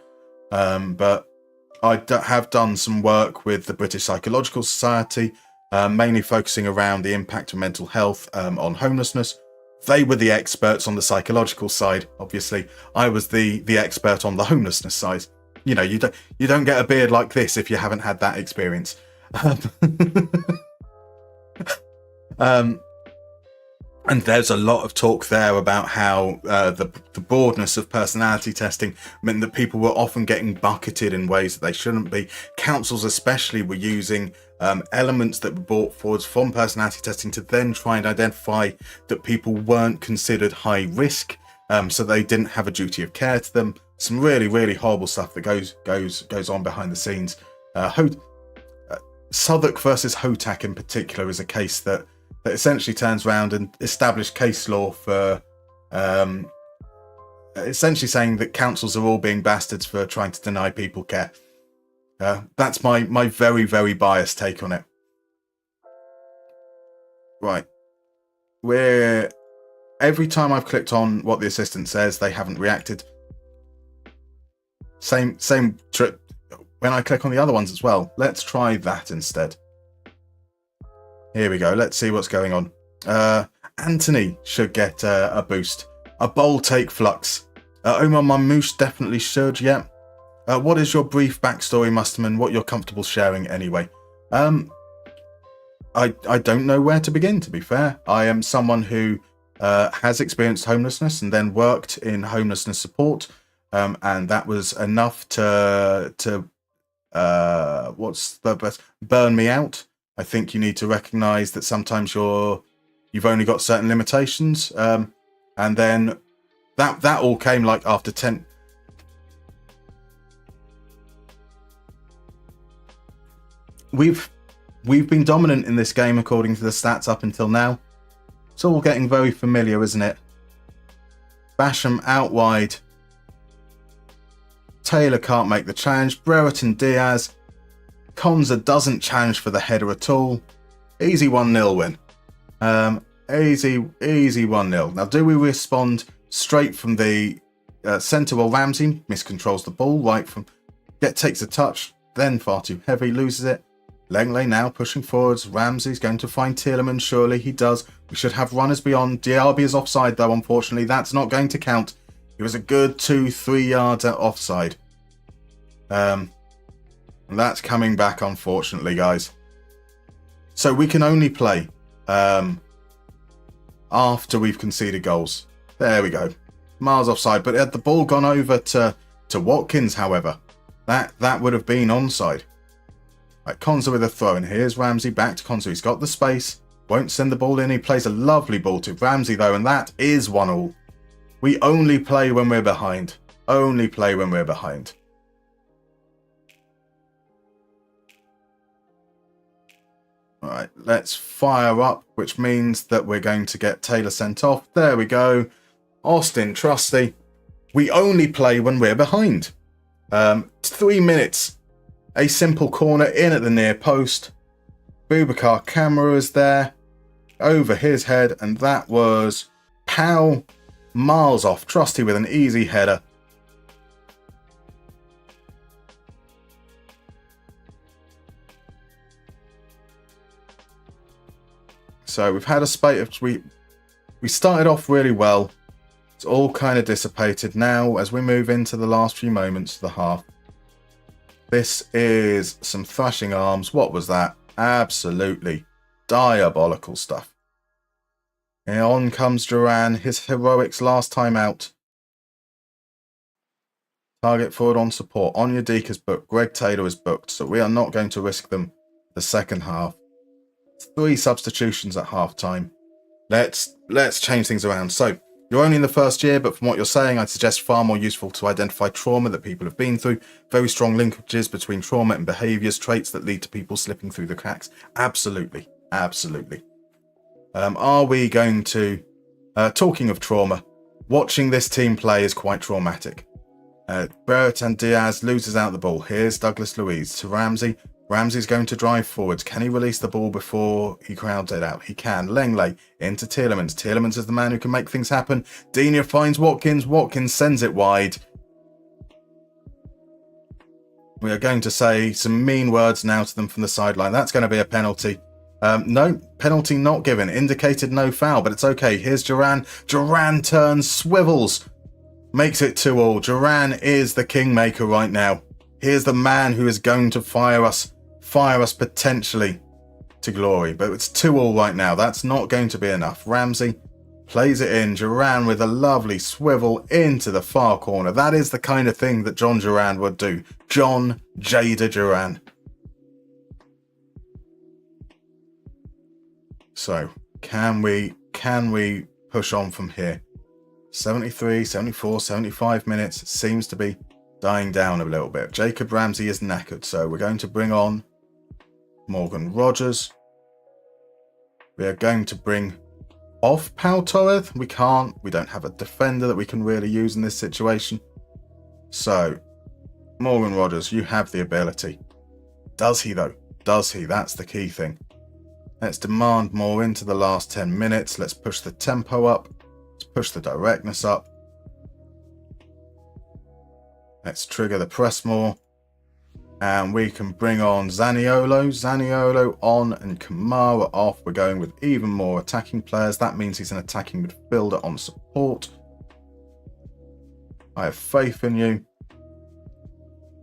But I have done some work with the British Psychological Society, mainly focusing around the impact of mental health on homelessness. They were the experts on the psychological side. Obviously, I was the expert on the homelessness side. You know, you don't get a beard like this if you haven't had that experience. And there's a lot of talk there about how the broadness of personality testing meant that people were often getting bucketed in ways that they shouldn't be. Councils especially were using elements that were brought forwards from personality testing to then try and identify that people weren't considered high risk, so they didn't have a duty of care to them. Some really, really horrible stuff that goes on behind the scenes. Southwark versus Hotak in particular is a case that essentially turns around and established case law for essentially saying that councils are all being bastards for trying to deny people care. That's my very, very biased take on it. Right. Every time I've clicked on what the assistant says, they haven't reacted. Same trip when I click on the other ones as well. Let's try that instead. Here we go. Let's see what's going on. Anthony should get a boost. A bold take, Flux. Omar Mamouche definitely should, yeah. What is your brief backstory, Musterman? What you're comfortable sharing anyway? I don't know where to begin, to be fair. I am someone who has experienced homelessness and then worked in homelessness support. And that was enough to what's the best? Burn me out. I think you need to recognise that sometimes you've only got certain limitations, and then that all came like after 10. We've been dominant in this game according to the stats up until now. It's all getting very familiar, isn't it? Basham out wide. Taylor can't make the challenge. Brereton Diaz. Konza doesn't challenge for the header at all. Easy 1-0 win. Easy 1-0. Now, do we respond straight from the centre? Well, Ramsey miscontrols the ball right from... takes a touch, then far too heavy, loses it. Langley now pushing forwards. Ramsey's going to find Tielemans. Surely he does. We should have runners beyond. Diaby is offside, though, unfortunately. That's not going to count. It was a good 2-3 yards offside. That's coming back, unfortunately, guys. So we can only play after we've conceded goals. There we go. Miles offside. But had the ball gone over to Watkins, however, that would have been onside. Right, Konza with a throw, and here's Ramsey back to Konza. He's got the space. Won't send the ball in. He plays a lovely ball to Ramsey, though, and that is 1-1. We only play when we're behind. Only play when we're behind. All right, let's fire up, which means that we're going to get Taylor sent off. There we go. Austin, trusty. We only play when we're behind. 3 minutes. A simple corner in at the near post. Boubacar Kamara is there. Over his head, and that was Pow, miles off. Trusty with an easy header. So we've had a spate of... We started off really well. It's all kind of dissipated now as we move into the last few moments of the half. This is some thrashing arms. What was that? Absolutely diabolical stuff. And on comes Duran, his heroics last time out. Target forward on support. Onyedika's booked. Greg Taylor is booked, so we are not going to risk them the second half. 3 substitutions at half time. Let's change things around. So you're only in the first year, but from what you're saying, I'd suggest far more useful to identify trauma that people have been through. Very strong linkages between trauma and behaviours, traits that lead to people slipping through the cracks. Absolutely. Absolutely. Are we going to... talking of trauma, watching this team play is quite traumatic. Bertrand Diaz loses out the ball. Here's Douglas Luiz to Ramsey. Ramsey's going to drive forwards. Can he release the ball before he crowds it out? He can. Lenglet into Tielemans. Tielemans is the man who can make things happen. Digne finds Watkins. Watkins sends it wide. We are going to say some mean words now to them from the sideline. That's going to be a penalty. No, penalty not given. Indicated no foul, but it's okay. Here's Duran. Duran turns, swivels. Makes it 2-2. Duran is the kingmaker right now. Here's the man who is going to fire us potentially to glory. But it's 2-2 right now. That's not going to be enough. Ramsey plays it in. Duran with a lovely swivel into the far corner. That is the kind of thing that John Duran would do. John Jada Duran. So, can we push on from here? 73, 74, 75 minutes. It seems to be dying down a little bit. Jacob Ramsey is knackered, so we're going to bring on Morgan Rogers. We are going to bring off Pau Torres. We don't have a defender that we can really use in this situation. So, Morgan Rogers, you have the ability. Does he though? Does he? That's the key thing. Let's demand more into the last 10 minutes. Let's push the tempo up. Let's push the directness up. Let's trigger the press more. And we can bring on Zaniolo. Zaniolo on and Kamara off. We're going with even more attacking players. That means he's an attacking midfielder on support. I have faith in you.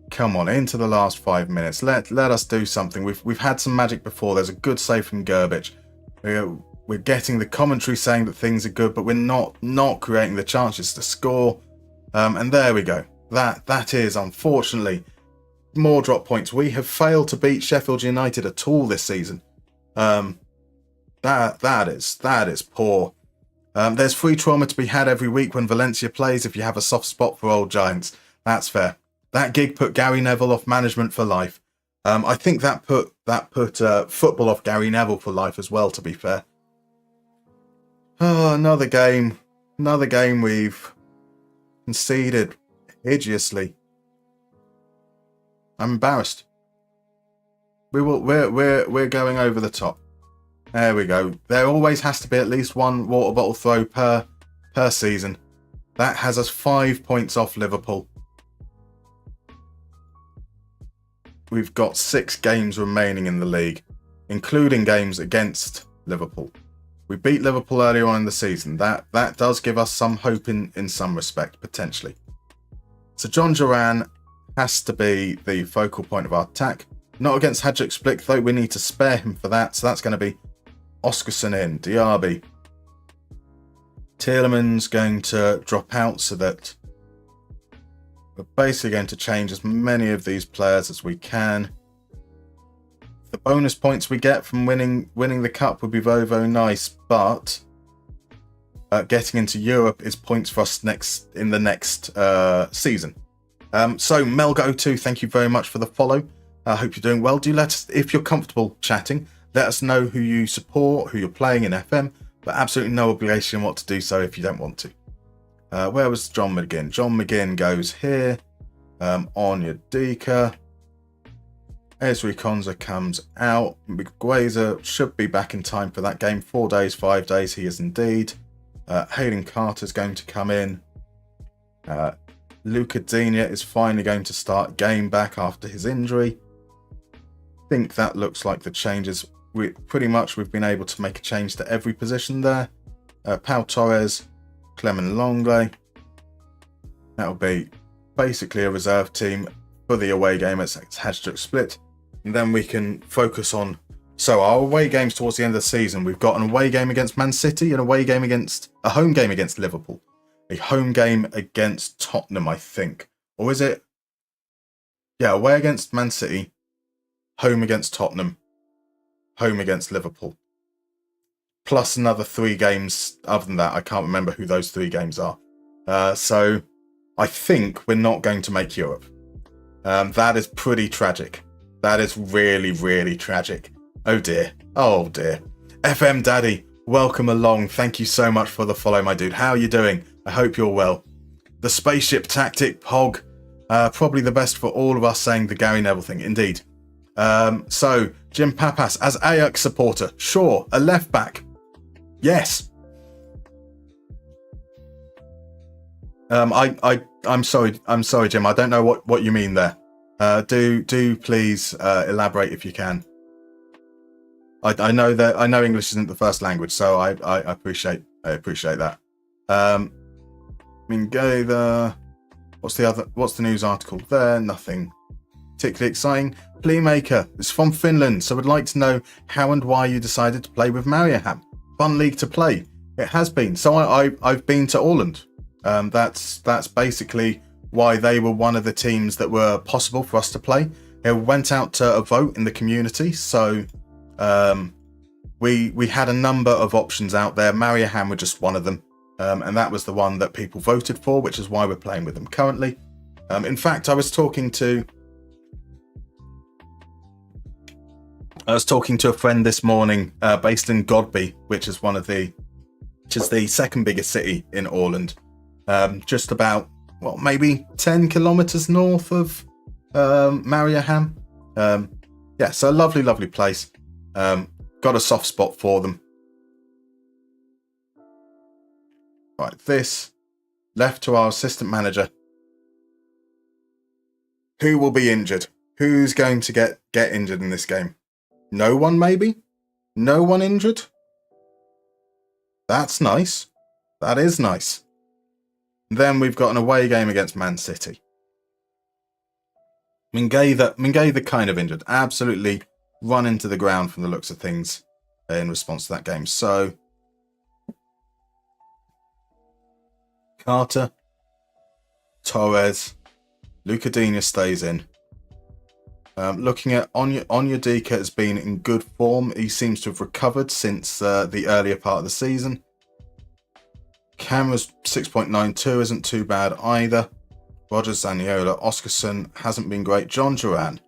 Come on, into the last 5 minutes. Let us do something. We've had some magic before. There's a good save from Gerbic. We're getting the commentary saying that things are good, but we're not creating the chances to score. And there we go. That is, unfortunately, more drop points. We have failed to beat Sheffield United at all this season. That is poor. There's free trauma to be had every week when Valencia plays if you have a soft spot for old giants. That's fair. That gig put Gary Neville off management for life. I think that put football off Gary Neville for life as well, to be fair. Oh, another game we've conceded hideously. I'm embarrassed. We're going over the top. There we go. There always has to be at least one water bottle throw per season. That has us 5 points off Liverpool. We've got 6 games remaining in the league, including games against Liverpool. We beat Liverpool earlier on in the season. That does give us some hope in some respect, potentially. So John Duran has to be the focal point of our attack. Not against Hajduk Splik, though. We need to spare him for that. So that's going to be Oscarson in, Diaby. Tielemans going to drop out so that we're basically going to change as many of these players as we can. The bonus points we get from winning the cup would be very, very nice, but getting into Europe is points for us in the next season. So Melgo2, thank you very much for the follow. I hope you're doing well. Do let us, if you're comfortable chatting, let us know who you support, who you're playing in FM, but absolutely no obligation what to do so if you don't want to. Where was John McGinn? John McGinn goes here. Onyedika. Ezri Konza comes out. Gueza should be back in time for that game. 4 days, 5 days, he is indeed. Hayden Carter's going to come in. Luca Digne is finally going to start game back after his injury. I think that looks like the changes. We've been able to make a change to every position there. Pau Torres, Clement Longley. That'll be basically a reserve team for the away game at Hajduk Split. And then we can focus on... So our away games towards the end of the season, we've got an away game against Man City, a home game against Liverpool, a home game against Tottenham, I think. Or is it? Yeah, away against Man City, home against Tottenham, home against Liverpool. Plus another 3 games. Other than that, I can't remember who those 3 games are. So I think we're not going to make Europe. That is pretty tragic. That is really, really tragic. Oh dear. Oh dear. FM Daddy, welcome along. Thank you so much for the follow, my dude. How are you doing? I hope you're well. The spaceship tactic, Pog. Probably the best for all of us saying the Gary Neville thing. Indeed. So, Jim Papas, as Ajax supporter, sure, a left back. Yes. I'm sorry, Jim. I don't know what you mean there. Do please elaborate if you can. I know English isn't the first language, so I appreciate that. Mingatha, what's the news article there? Nothing particularly exciting. Playmaker is from Finland, so would like to know how and why you decided to play with Mariehamn. Fun league to play. It has been. So I've been to Åland. That's basically why they were one of the teams that were possible for us to play. It went out to a vote in the community, so we had a number of options out there. Mariehamn were just one of them, and that was the one that people voted for, which is why we're playing with them currently. In fact, I was talking to a friend this morning, based in Godby, which is the second biggest city in Åland, just about maybe 10 kilometers north of Mariehamn. Yeah, so a lovely place. Got a soft spot for them. Right, this left to our assistant manager. Who will be injured? Who's going to get injured in this game? No one, maybe? No one injured? That's nice. That is nice. Then we've got an away game against Man City. Mingatha kind of injured. Absolutely run into the ground from the looks of things in response to that game. So, Carter, Torres, Luca Digne stays in. Looking at Onyedika has been in good form. He seems to have recovered since the earlier part of the season. Camera's 6.92 isn't too bad either. Rogers, Zaniola, Oscarson hasn't been great. John Duran,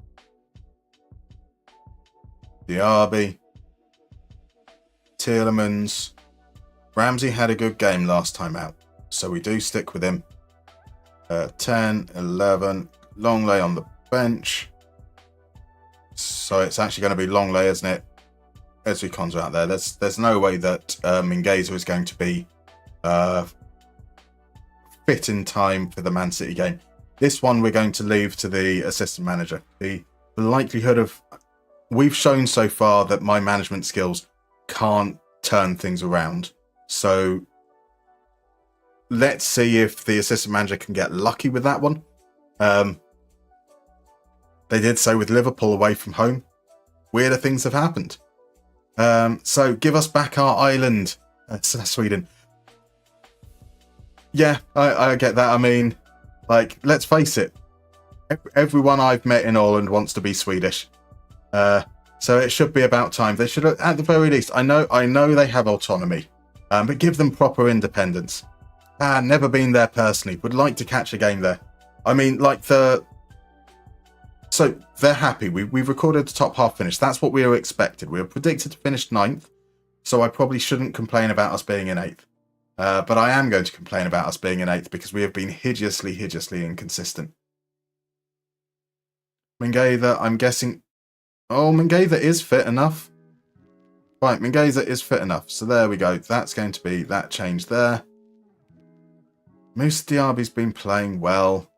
Diaby, Tielemans. Ramsey had a good game last time out, so we do stick with him. 10, 11, Longley on the bench. So it's actually going to be Longley, isn't it? Esri Cons are out there. There's no way that Mingatha is going to be fit in time for the Man City game. This one we're going to leave to the assistant manager. The likelihood of... We've shown so far that my management skills can't turn things around. So let's see if the assistant manager can get lucky with that one. They did so with Liverpool away from home. Weirder things have happened. So give us back our island. That's Sweden. Yeah, I get that. I mean, let's face it. Everyone I've met in Åland wants to be Swedish. So it should be about time. They should, at the very least, I know they have autonomy, but give them proper independence. Never been there personally. Would like to catch a game there. I mean, so they're happy. We've recorded the top half finish. That's what we were expected. We were predicted to finish 9th, so I probably shouldn't complain about us being in 8th. But I am going to complain about us being in 8th because we have been hideously inconsistent. Mingatha, I'm guessing... Oh, Mingatha is fit enough. Right, Mingueza is fit enough. So there we go. That's going to be that change there. Moussa Diaby's been playing well.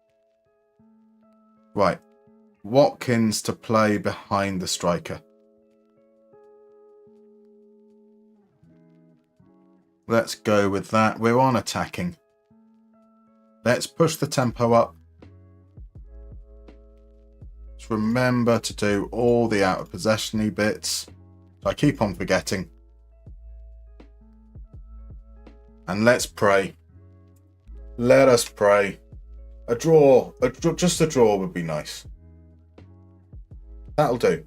Right. Watkins to play behind the striker. Let's go with that. We're on attacking. Let's push the tempo up. Just remember to do all the out of possession-y bits. I keep on forgetting. And let's pray. Let us pray. A draw, just a draw would be nice. That'll do.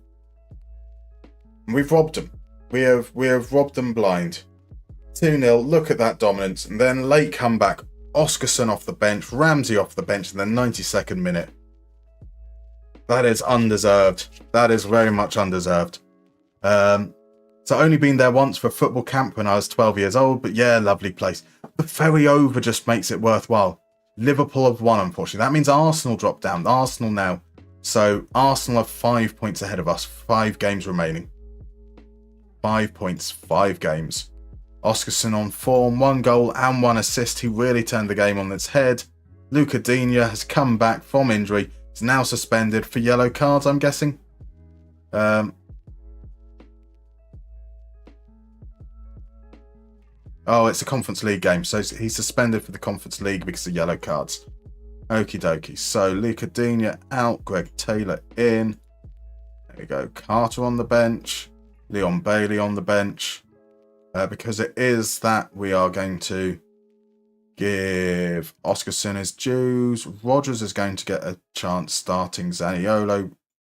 We've robbed them. We have robbed them blind. 2-0, look at that dominance. And then late comeback. Oscarson off the bench, Ramsey off the bench in the 92nd minute. That is undeserved. That is very much undeserved. So only been there once for football camp when I was 12 years old, but yeah, lovely place. The ferry over just makes it worthwhile. Liverpool have won, unfortunately. That means Arsenal dropped down. Arsenal now. So Arsenal are 5 points ahead of us. 5 games remaining. 5 points, 5 games. Oscarson on form, 1 goal and 1 assist. He really turned the game on its head. Luca Digne has come back from injury. He's now suspended for yellow cards, I'm guessing. Oh, it's a Conference League game. So he's suspended for the Conference League because of yellow cards. Okie dokie. So Luca Digne out. Greg Taylor in. There we go. Carter on the bench. Leon Bailey on the bench. Because it is that we are going to give Oscarson his dues. Rogers is going to get a chance starting Zaniolo.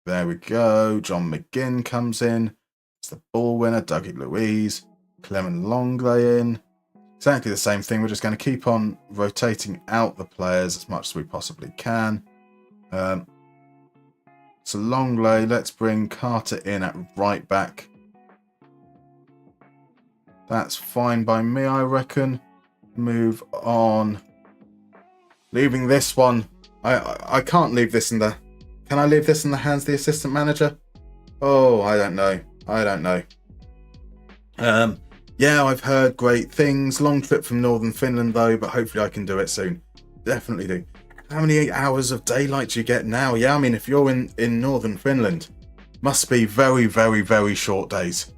There we go. John McGinn comes in. It's the ball winner. Dougie Luiz. Clement Longley in. Exactly the same thing. We're just going to keep on rotating out the players as much as we possibly can. So Longley, let's bring Carter in at right back. That's fine by me, I reckon. Move on. Leaving this one. I can't leave this in the... Can I leave this in the hands of the assistant manager? Oh, I don't know. I don't know. Yeah, I've heard great things. Long trip from northern Finland, though, but hopefully I can do it soon. Definitely do. How many hours of daylight do you get now? Yeah, I mean, if you're in northern Finland, must be very, very, very short days.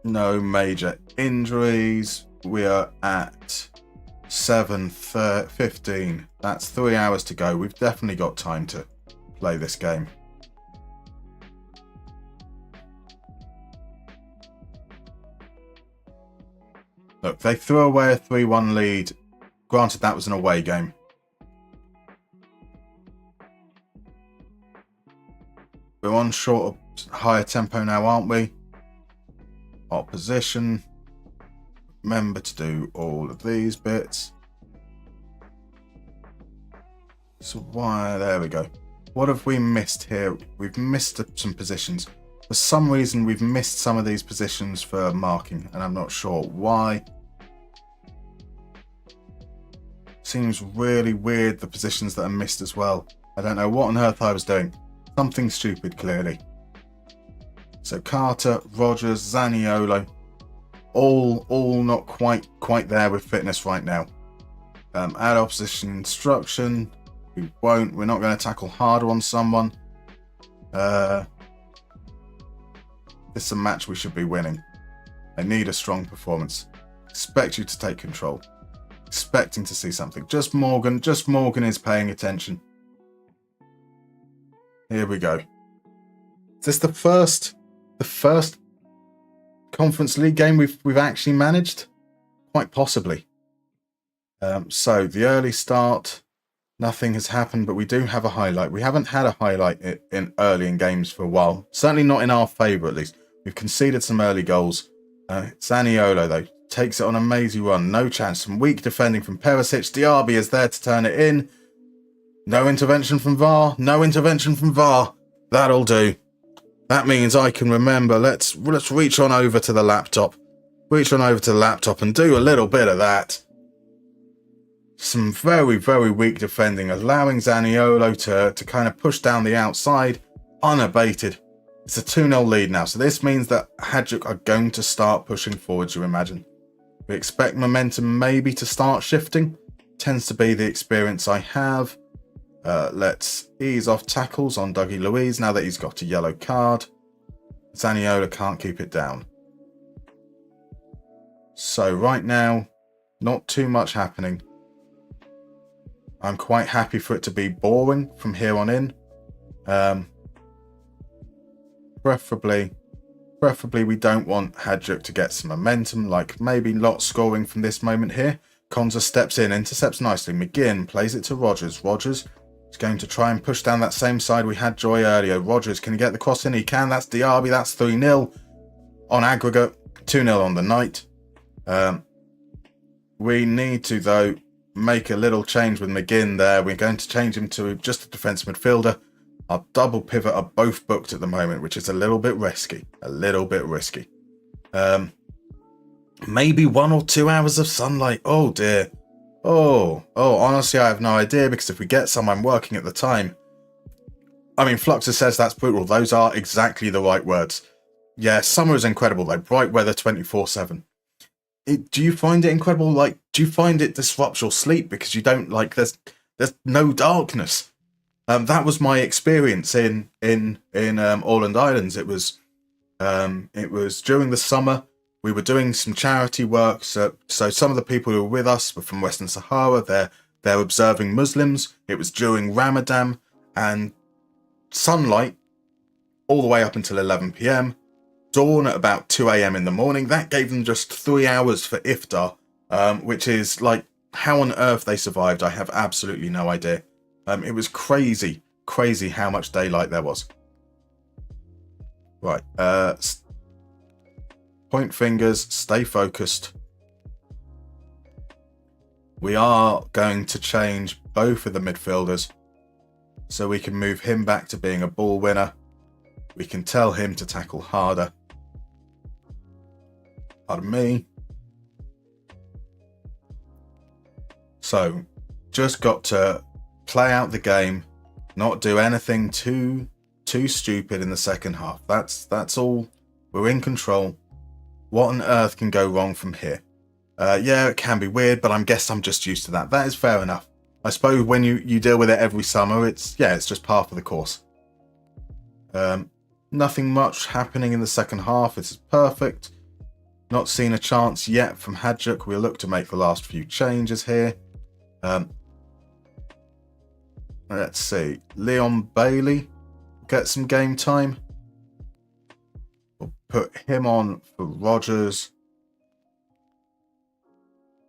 No major injuries. We are at 7:15. That's 3 hours to go. We've definitely got time to play this game. Look, they threw away a 3-1 lead. Granted, that was an away game. We're on short of higher tempo now, aren't we? Opposition. Remember to do all of these bits. So why? There we go. What have we missed here? We've missed some positions. For some reason, we've missed some of these positions for marking, and I'm not sure why. Seems really weird, the positions that are missed as well. I don't know what on earth I was doing. Something stupid, clearly. So Carter, Rogers, Zaniolo, all not quite there with fitness right now. Add opposition instruction. We won't. We're not going to tackle harder on someone. This is a match we should be winning. I need a strong performance. Expect you to take control. Expecting to see something. Just Morgan is paying attention. Here we go. Is this the first Conference League game we've actually managed? Quite possibly. So the early start, nothing has happened, but we do have a highlight. We haven't had a highlight early in games for a while. Certainly not in our favour, at least. We've conceded some early goals. Zaniolo, though, takes it on a mazy run. No chance. Some weak defending from Perisic. Diaby is there to turn it in. No intervention from VAR. No intervention from VAR. That'll do. That means I can remember. Let's reach on over to the laptop. Reach on over to the laptop and do a little bit of that. Some very, very weak defending, allowing Zaniolo to kind of push down the outside, unabated. It's a 2-0 lead now. So this means that Hajduk are going to start pushing forwards, you imagine. We expect momentum maybe to start shifting. Tends to be the experience I have. Let's ease off tackles on Dougie Luiz now that he's got a yellow card. Zaniolo can't keep it down. So right now, not too much happening. I'm quite happy for it to be boring from here on in. Preferably we don't want Hajduk to get some momentum, like maybe Lot scoring from this moment here. Konza steps in, intercepts nicely. McGinn plays it to Rogers. Rogers is going to try and push down that same side we had Joy earlier. Rogers, can he get the cross in? He can. That's Diaby. That's 3-0 on aggregate. 2-0 on the night. We need to, though, make a little change with McGinn there. We're going to change him to just a defensive midfielder. Our double pivot are both booked at the moment, which is a little bit risky. Maybe 1 or 2 hours of sunlight. Oh dear. Oh, honestly, I have no idea, because if we get some, I'm working at the time. I mean, Fluxer says that's brutal. Those are exactly the right words. Yeah, summer is incredible, though. Bright weather 24/7. Do you find it incredible? Like, do you find it disrupts your sleep because you don't, like, there's no darkness? That was my experience in Orland Islands. It was during the summer. We were doing some charity work. So some of the people who were with us were from Western Sahara. They're observing Muslims. It was during Ramadan, and sunlight all the way up until 11 p.m. Dawn at about 2 a.m. in the morning. That gave them just 3 hours for iftar, which is like, how on earth they survived, I have absolutely no idea. It was crazy how much daylight there was. Right, point fingers, stay focused. We are going to change both of the midfielders so we can move him back to being a ball winner. We can tell him to tackle harder. Pardon me. So, just got to play out the game, not do anything too stupid in the second half. That's all. We're in control. What on earth can go wrong from here? Yeah, it can be weird, but I guess I'm just used to that. That is fair enough. I suppose when you deal with it every summer, it's just part of the course. Nothing much happening in the second half. It's perfect. Not seen a chance yet from Hajduk. We'll look to make the last few changes here. Let's see. Leon Bailey get some game time. We'll put him on for Rogers.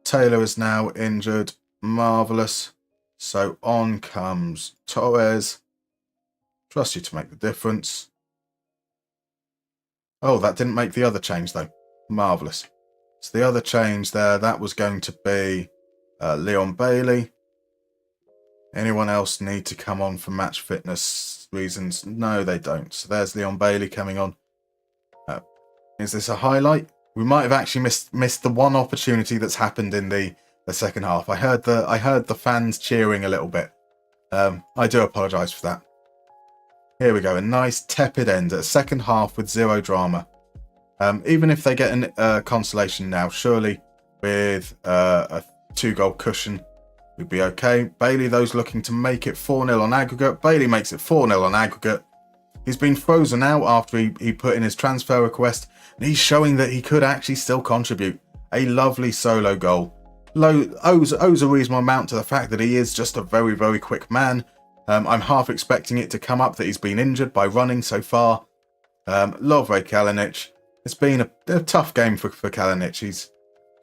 Taylor is now injured. Marvellous. So on comes Torres. Trust you to make the difference. Oh, that didn't make the other change, though. Marvellous. So the other change there, that was going to be Leon Bailey. Anyone else need to come on for match fitness reasons? No, they don't. So there's Leon Bailey coming on. Is this a highlight? We might have actually missed the one opportunity that's happened in the second half. I heard the fans cheering a little bit. I do apologise for that. Here we go. A nice tepid end at second half with zero drama. Even if they get a consolation now, surely with a 2-goal cushion, we'd be okay. Bailey, those looking to make it 4-0 on aggregate. Bailey makes it 4-0 on aggregate. He's been frozen out after he put in his transfer request, and he's showing that he could actually still contribute. A lovely solo goal. Owes a reasonable amount to the fact that he is just a very, very quick man. I'm half expecting it to come up that he's been injured by running so far. Lovre Kalinic. It's been a tough game for Kalinic. He's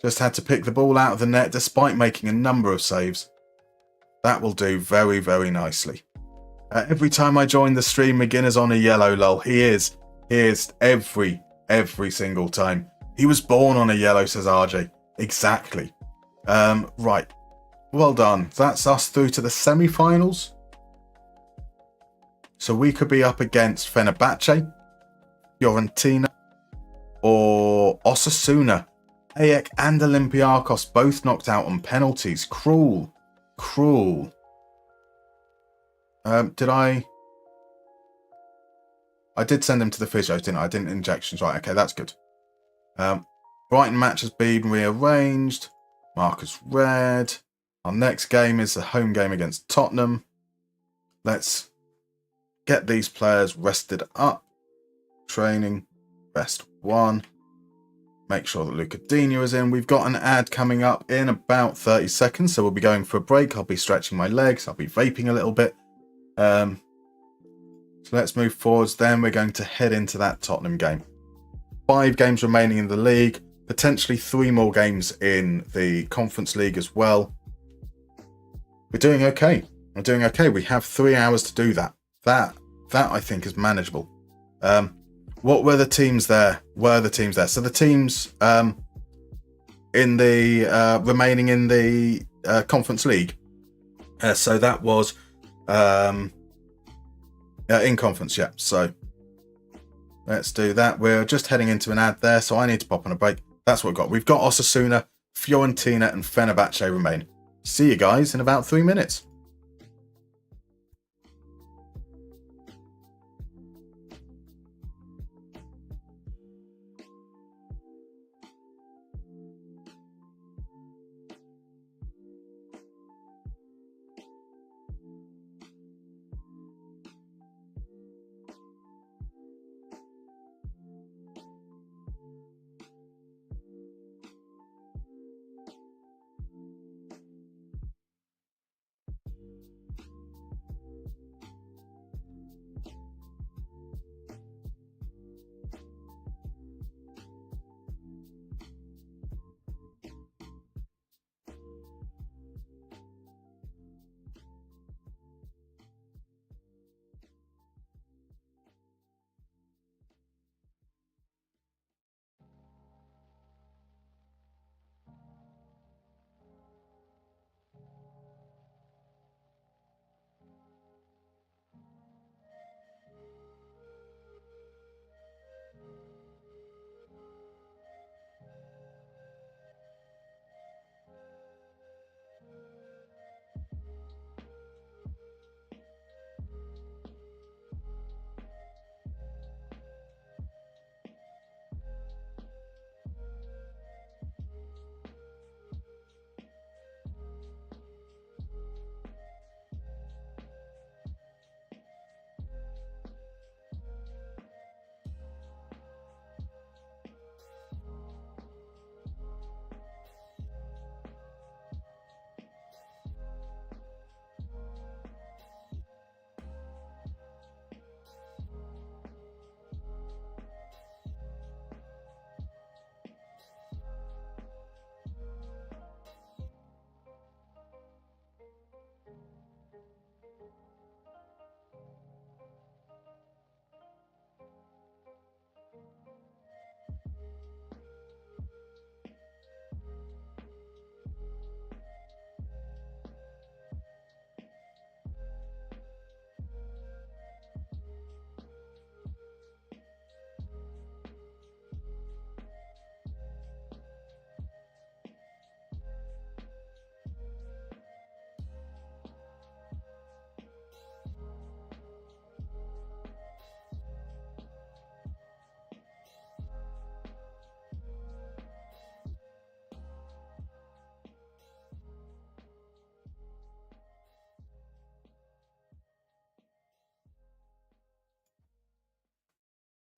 just had to pick the ball out of the net despite making a number of saves. That will do very, very nicely. Every time I join the stream, McGinn is on a yellow, lol. He is every single time. He was born on a yellow, says RJ. Exactly. Right. Well done. That's us through to the semi-finals. So we could be up against Fenerbahce, Fiorentina, or Osasuna. AEK and Olympiacos both knocked out on penalties. Cruel. Did I I did send him to the physios, didn't I? I didn't injections. Right, okay, that's good. Brighton match has been rearranged. Marcus red. Our next game is the home game against Tottenham. Let's get these players rested up. Training. Rest 1. Make sure that Luca Dino is in. We've got an ad coming up in about 30 seconds, so we'll be going for a break. I'll be stretching my legs. I'll be vaping a little bit. So let's move forwards. Then we're going to head into that Tottenham game. 5 games remaining in the league. Potentially 3 more games in the Conference League as well. We're doing okay. We're doing okay. We have 3 hours to do that. That I think is manageable. What were the teams there? So the teams in the remaining in the Conference League. So that was in conference, yeah. So let's do that. We're just heading into an ad there, so I need to pop on a break. That's what we've got. We've got Osasuna, Fiorentina, and Fenerbahce remain. See you guys in about 3 minutes.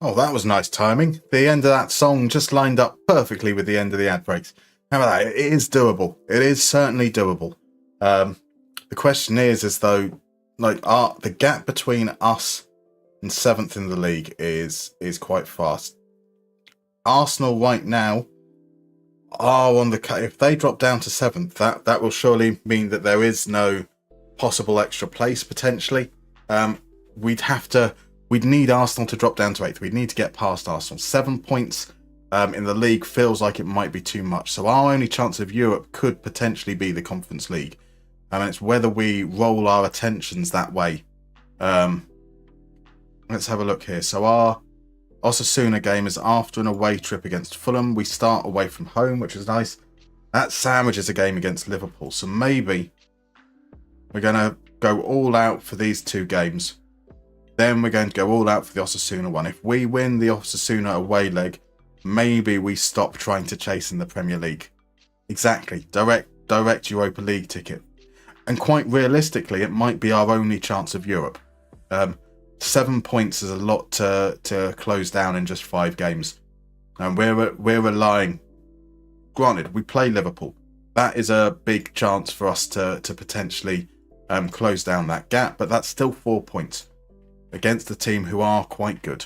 Oh, that was nice timing. The end of that song just lined up perfectly with the end of the ad breaks. How about that? It is doable. It is certainly doable. The question is though, like, the gap between us and 7th in the league is quite fast. Arsenal right now are on the cut. If they drop down to 7th, that will surely mean that there is no possible extra place potentially. We'd need Arsenal to drop down to 8th. We'd need to get past Arsenal. 7 points in the league feels like it might be too much. So our only chance of Europe could potentially be the Conference League. And it's whether we roll our attentions that way. Let's have a look here. So our Osasuna game is after an away trip against Fulham. We start away from home, which is nice. That sandwiches a game against Liverpool. So maybe we're going to go all out for these 2 games. then we're going to go all out for the Osasuna one. If we win the Osasuna away leg, maybe we stop trying to chase in the Premier League. Exactly. Direct Europa League ticket. And quite realistically, it might be our only chance of Europe. 7 points is a lot to close down in just 5 games. And we're relying... Granted, we play Liverpool. That is a big chance for us to potentially close down that gap. But that's still 4 points against a team who are quite good.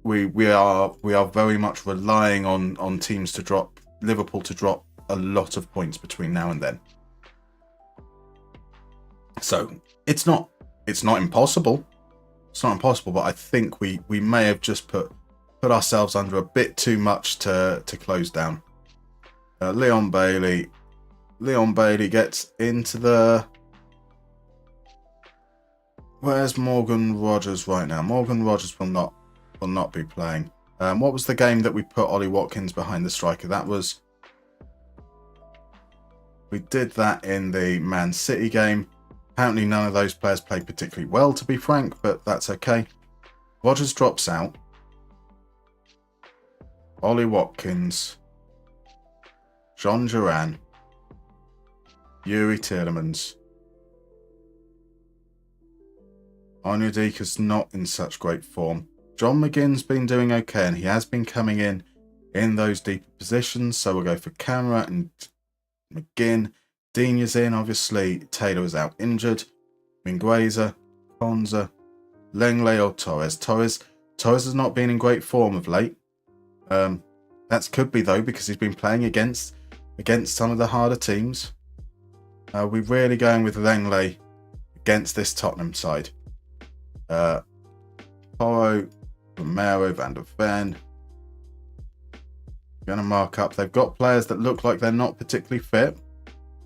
We are very much relying on teams to drop... Liverpool to drop a lot of points between now and then. So it's not impossible. It's not impossible, but I think we may have just put ourselves under a bit too much to close down. Leon Bailey gets into the... Where's Morgan Rogers right now? Morgan Rogers will not be playing. What was the game that we put Ollie Watkins behind the striker? That was... We did that in the Man City game. Apparently none of those players played particularly well, to be frank, but that's okay. Rogers drops out. Ollie Watkins. John Duran. Yuri Tielemans. Onyedika's not in such great form. John McGinn's been doing okay, and he has been coming in those deeper positions, so we'll go for Camera and McGinn. Dina's in, obviously. Taylor was out injured. Mingueza, Ponza, Lenglet or Torres. Torres has not been in great form of late. That could be, though, because he's been playing against some of the harder teams. We're really going with Lenglet against this Tottenham side. Porro, Romero, Van der Ven. Going to mark up. They've got players that look like they're not particularly fit.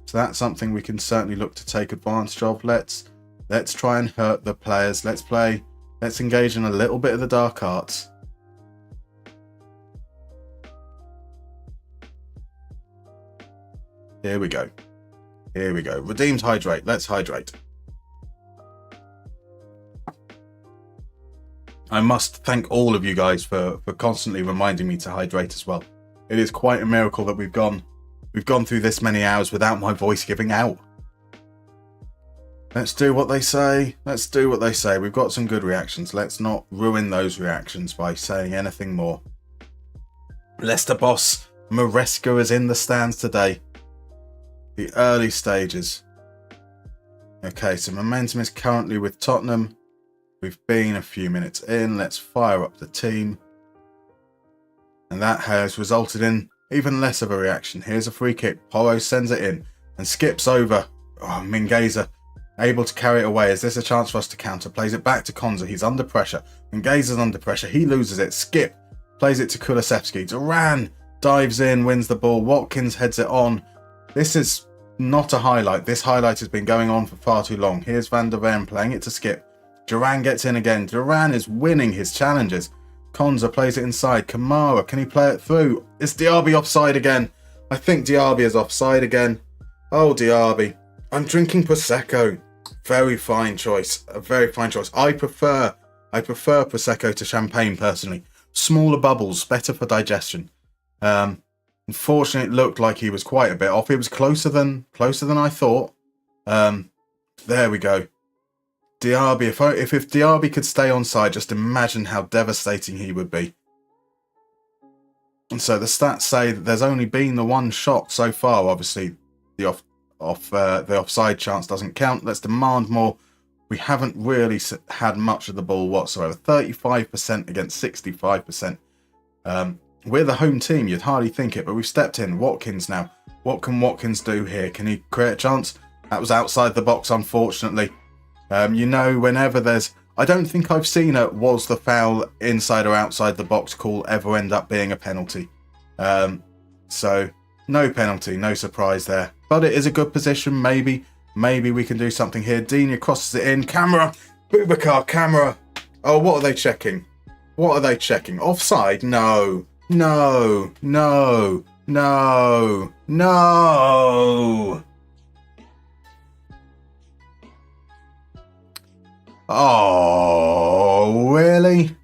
So that's something we can certainly look to take advantage of. Let's try and hurt the players. Let's engage in a little bit of the dark arts. Here we go. Redeemed hydrate. Let's hydrate. I must thank all of you guys for constantly reminding me to hydrate as well. It is quite a miracle that we've gone through this many hours without my voice giving out. Let's do what they say. We've got some good reactions. Let's not ruin those reactions by saying anything more. Leicester boss Maresca is in the stands today. The early stages. Okay, so momentum is currently with Tottenham. We've been a few minutes in. Let's fire up the team. And that has resulted in even less of a reaction. Here's a free kick. Porro sends it in and skips over. Oh, Mingueza able to carry it away. Is this a chance for us to counter? Plays it back to Konza. He's under pressure. Mingueza's under pressure. He loses it. Skip plays it to Kulusevski. Duran dives in, wins the ball. Watkins heads it on. This is not a highlight. This highlight has been going on for far too long. Here's Van der Ven playing it to Skip. Duran gets in again. Duran is winning his challenges. Konza plays it inside. Kamara, can he play it through? Is Diaby offside again? I think Diaby is offside again. Oh, Diaby. I'm drinking Prosecco. Very fine choice. A very fine choice. I prefer Prosecco to champagne, personally. Smaller bubbles, better for digestion. Unfortunately, it looked like he was quite a bit off. He was closer than I thought. There we go. Diaby, if Diaby could stay on side, just imagine how devastating he would be. And so the stats say that there's only been the one shot so far. Obviously, the offside chance doesn't count. Let's demand more. We haven't really had much of the ball whatsoever. 35% against 65%. We're the home team. You'd hardly think it, but we've stepped in. Watkins now. What can Watkins do here? Can he create a chance? That was outside the box, unfortunately. Whenever there's... I don't think I've seen a was the foul inside or outside the box call ever end up being a penalty. So, no penalty, no surprise there. But it is a good position, maybe. Maybe we can do something here. Dina crosses it in. Camera! Boubacar, Camera! Oh, what are they checking? Offside? No. No. Oh, really?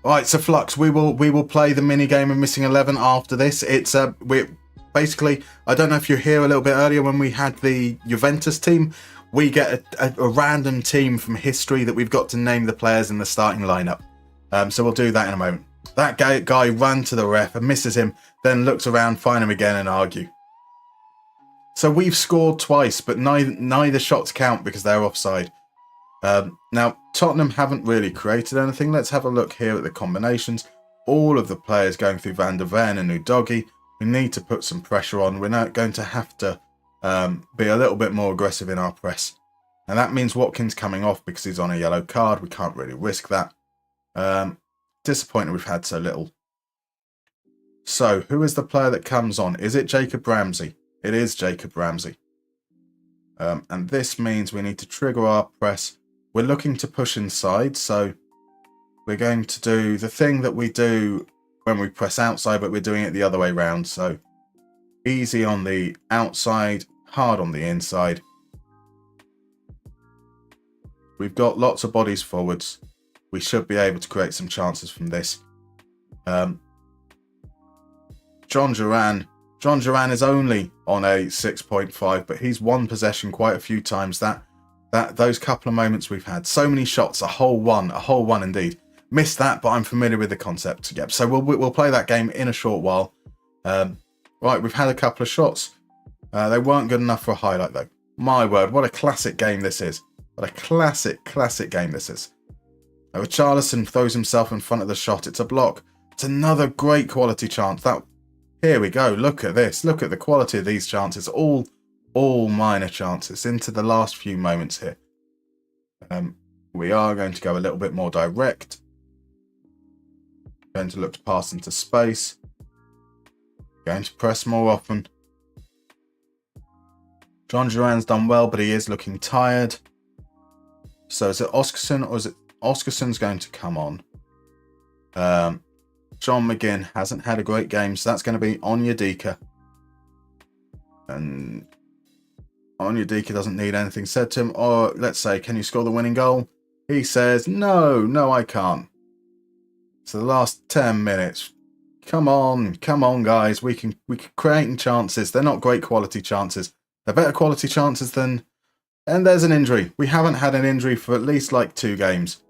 Right, so Flux, we will play the mini game of Missing 11 after this. It's we basically, I don't know if you're here a little bit earlier when we had the Juventus team. We get a random team from history that we've got to name the players in the starting lineup. So we'll do that in a moment. That guy ran to the ref and misses him, then looks around, find him again and argue. So we've scored twice, but neither shots count because they're offside. Now, Tottenham haven't really created anything. Let's have a look here at the combinations. All of the players going through Van der Ven and Udogie. We need to put some pressure on. We're now going to have to be a little bit more aggressive in our press. And that means Watkins coming off because he's on a yellow card. We can't really risk that. Disappointed we've had so little. So, who is the player that comes on? Is it Jacob Ramsey? It is Jacob Ramsey. And this means we need to trigger our press. We're looking to push inside, so we're going to do the thing that we do when we press outside, but we're doing it the other way round. So easy on the outside, hard on the inside. We've got lots of bodies forwards. We should be able to create some chances from this. John Duran is only on a 6.5, but he's won possession quite a few times. Those couple of moments we've had, so many shots, a whole one indeed. Missed that, but I'm familiar with the concept. Yep. So we'll play that game in a short while. Right, we've had a couple of shots. They weren't good enough for a highlight though. My word, what a classic game this is. What a classic game this is. Richarlison throws himself in front of the shot. It's a block. It's another great quality chance. Here we go. Look at this. Look at the quality of these chances. All minor chances into the last few moments here. We are going to go a little bit more direct. Going to look to pass into space. Going to press more often. John Duran's done well, but he is looking tired. So is it Oscarson or is it Oscarson's going to come on? John McGinn hasn't had a great game, so that's going to be Onyedika. And Onyedika doesn't need anything said to him. Or let's say, can you score the winning goal? He says, no, I can't. So the last 10 minutes. Come on, guys. We can create chances. They're not great quality chances. They're better quality chances than... And there's an injury. We haven't had an injury for at least like 2 games.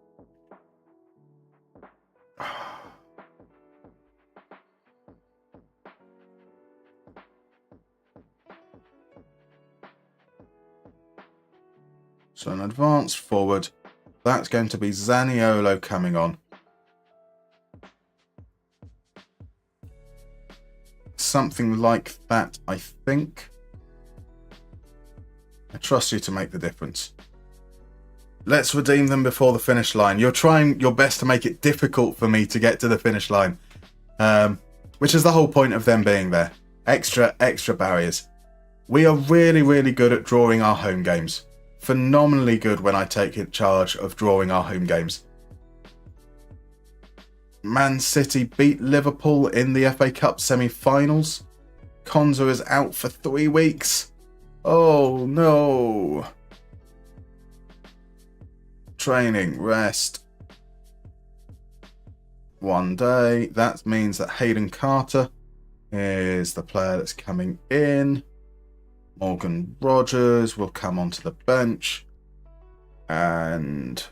So an advance forward. That's going to be Zaniolo coming on. Something like that, I think. I trust you to make the difference. Let's redeem them before the finish line. You're trying your best to make it difficult for me to get to the finish line. Which is the whole point of them being there. Extra barriers. We are really good at drawing our home games. Phenomenally good when I take charge of drawing our home games. Man City beat Liverpool in the FA Cup semi-finals. Konza is out for 3 weeks. Oh no. Training, rest. 1 day. That means that Hayden Carter is the player that's coming in. Morgan Rogers will come onto the bench. And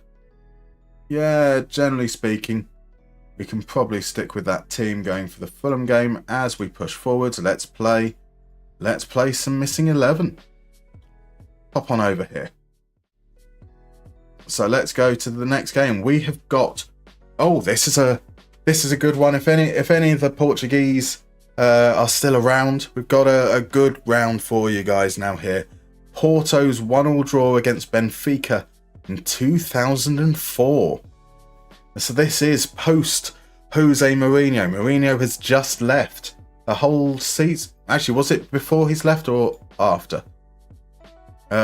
yeah, generally speaking, we can probably stick with that team going for the Fulham game as we push forwards. Let's play some Missing 11. Pop on over here. So let's go to the next game. We have got... Oh, this is a good one. If any of the Portuguese are still around, we've got a good round for you guys now here. Porto's 1-1 draw against Benfica in 2004. So this is post Jose Mourinho. Mourinho has just left a whole season. Actually, was it before he's left or after?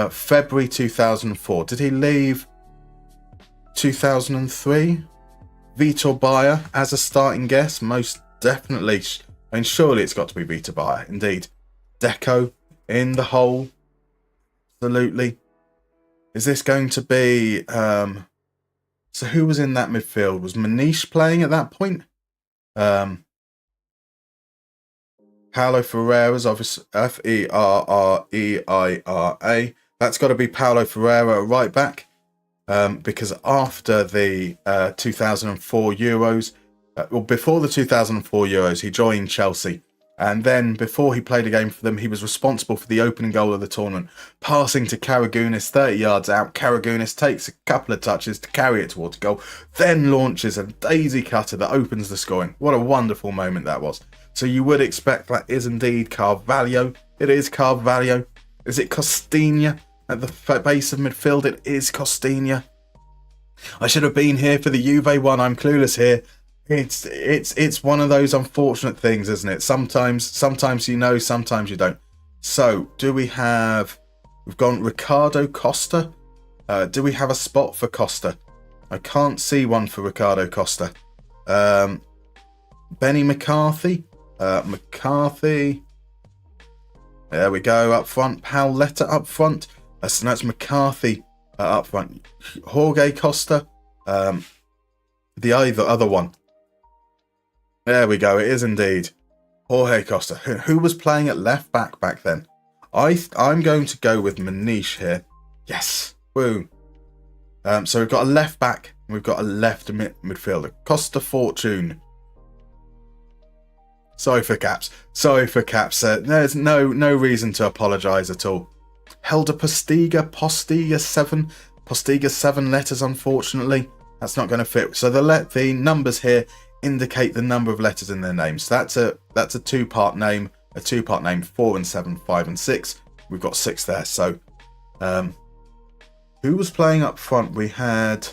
February 2004. Did he leave 2003? Vitor Baia as a starting guest? Most definitely. I mean, surely it's got to be Vitor Baia. Indeed. Deco in the hole. Absolutely. Is this going to be... so who was in that midfield? Was Manish playing at that point? Paulo Ferreira's obviously Ferreira. That's got to be Paulo Ferreira at right back. Because after the 2004 Euros, before the 2004 Euros, he joined Chelsea. And then before he played a game for them, he was responsible for the opening goal of the tournament, passing to Karagounis 30 yards out. Karagounis takes a couple of touches to carry it towards goal, then launches a daisy cutter that opens the scoring. What a wonderful moment that was. So you would expect that is indeed Carvalho. It is Carvalho. Is it Costinha at the base of midfield? It is Costinha. I should have been here for the Juve one. I'm clueless here. It's one of those unfortunate things, isn't it? Sometimes you know, sometimes you don't. So, do we have... We've gone Ricardo Costa. Do we have a spot for Costa? I can't see one for Ricardo Costa. Benny McCarthy. McCarthy. There we go, up front. Paoletta up front. So that's McCarthy up front. Jorge Costa. The other one. There we go. It is indeed Jorge Costa. Who was playing at left back then? I'm going to go with Manish here. Yes. Woo. So we've got a left back and we've got a left midfielder. Costa Fortune. Sorry for caps. There's no reason to apologise at all. Helder Postiga 7. Postiga 7 letters, unfortunately. That's not going to fit. So the numbers here indicate the number of letters in their names. So that's a two-part name. 4 and 7, 5 and 6. We've got 6 there. So who was playing up front? We had...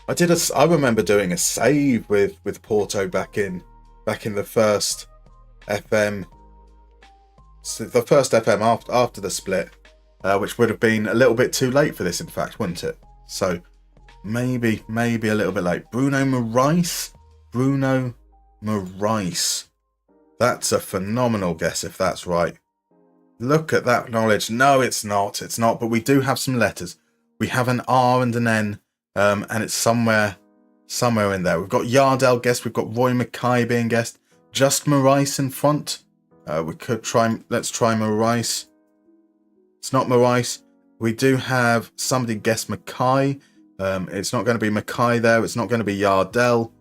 I remember doing a save with Porto back in the first FM. So the first FM after the split, which would have been a little bit too late for this, in fact, wouldn't it? So maybe a little bit late. Bruno Marais. That's a phenomenal guess if that's right. Look at that knowledge. No, it's not. But we do have some letters. We have an R and an N. And it's somewhere in there. We've got Yardell guessed. We've got Roy Mackay being guessed. Just Marais in front. We could try. Let's try Marais. It's not Marais. We do have somebody guess Mackay. It's not going to be Mackay there. It's not going to be Yardell.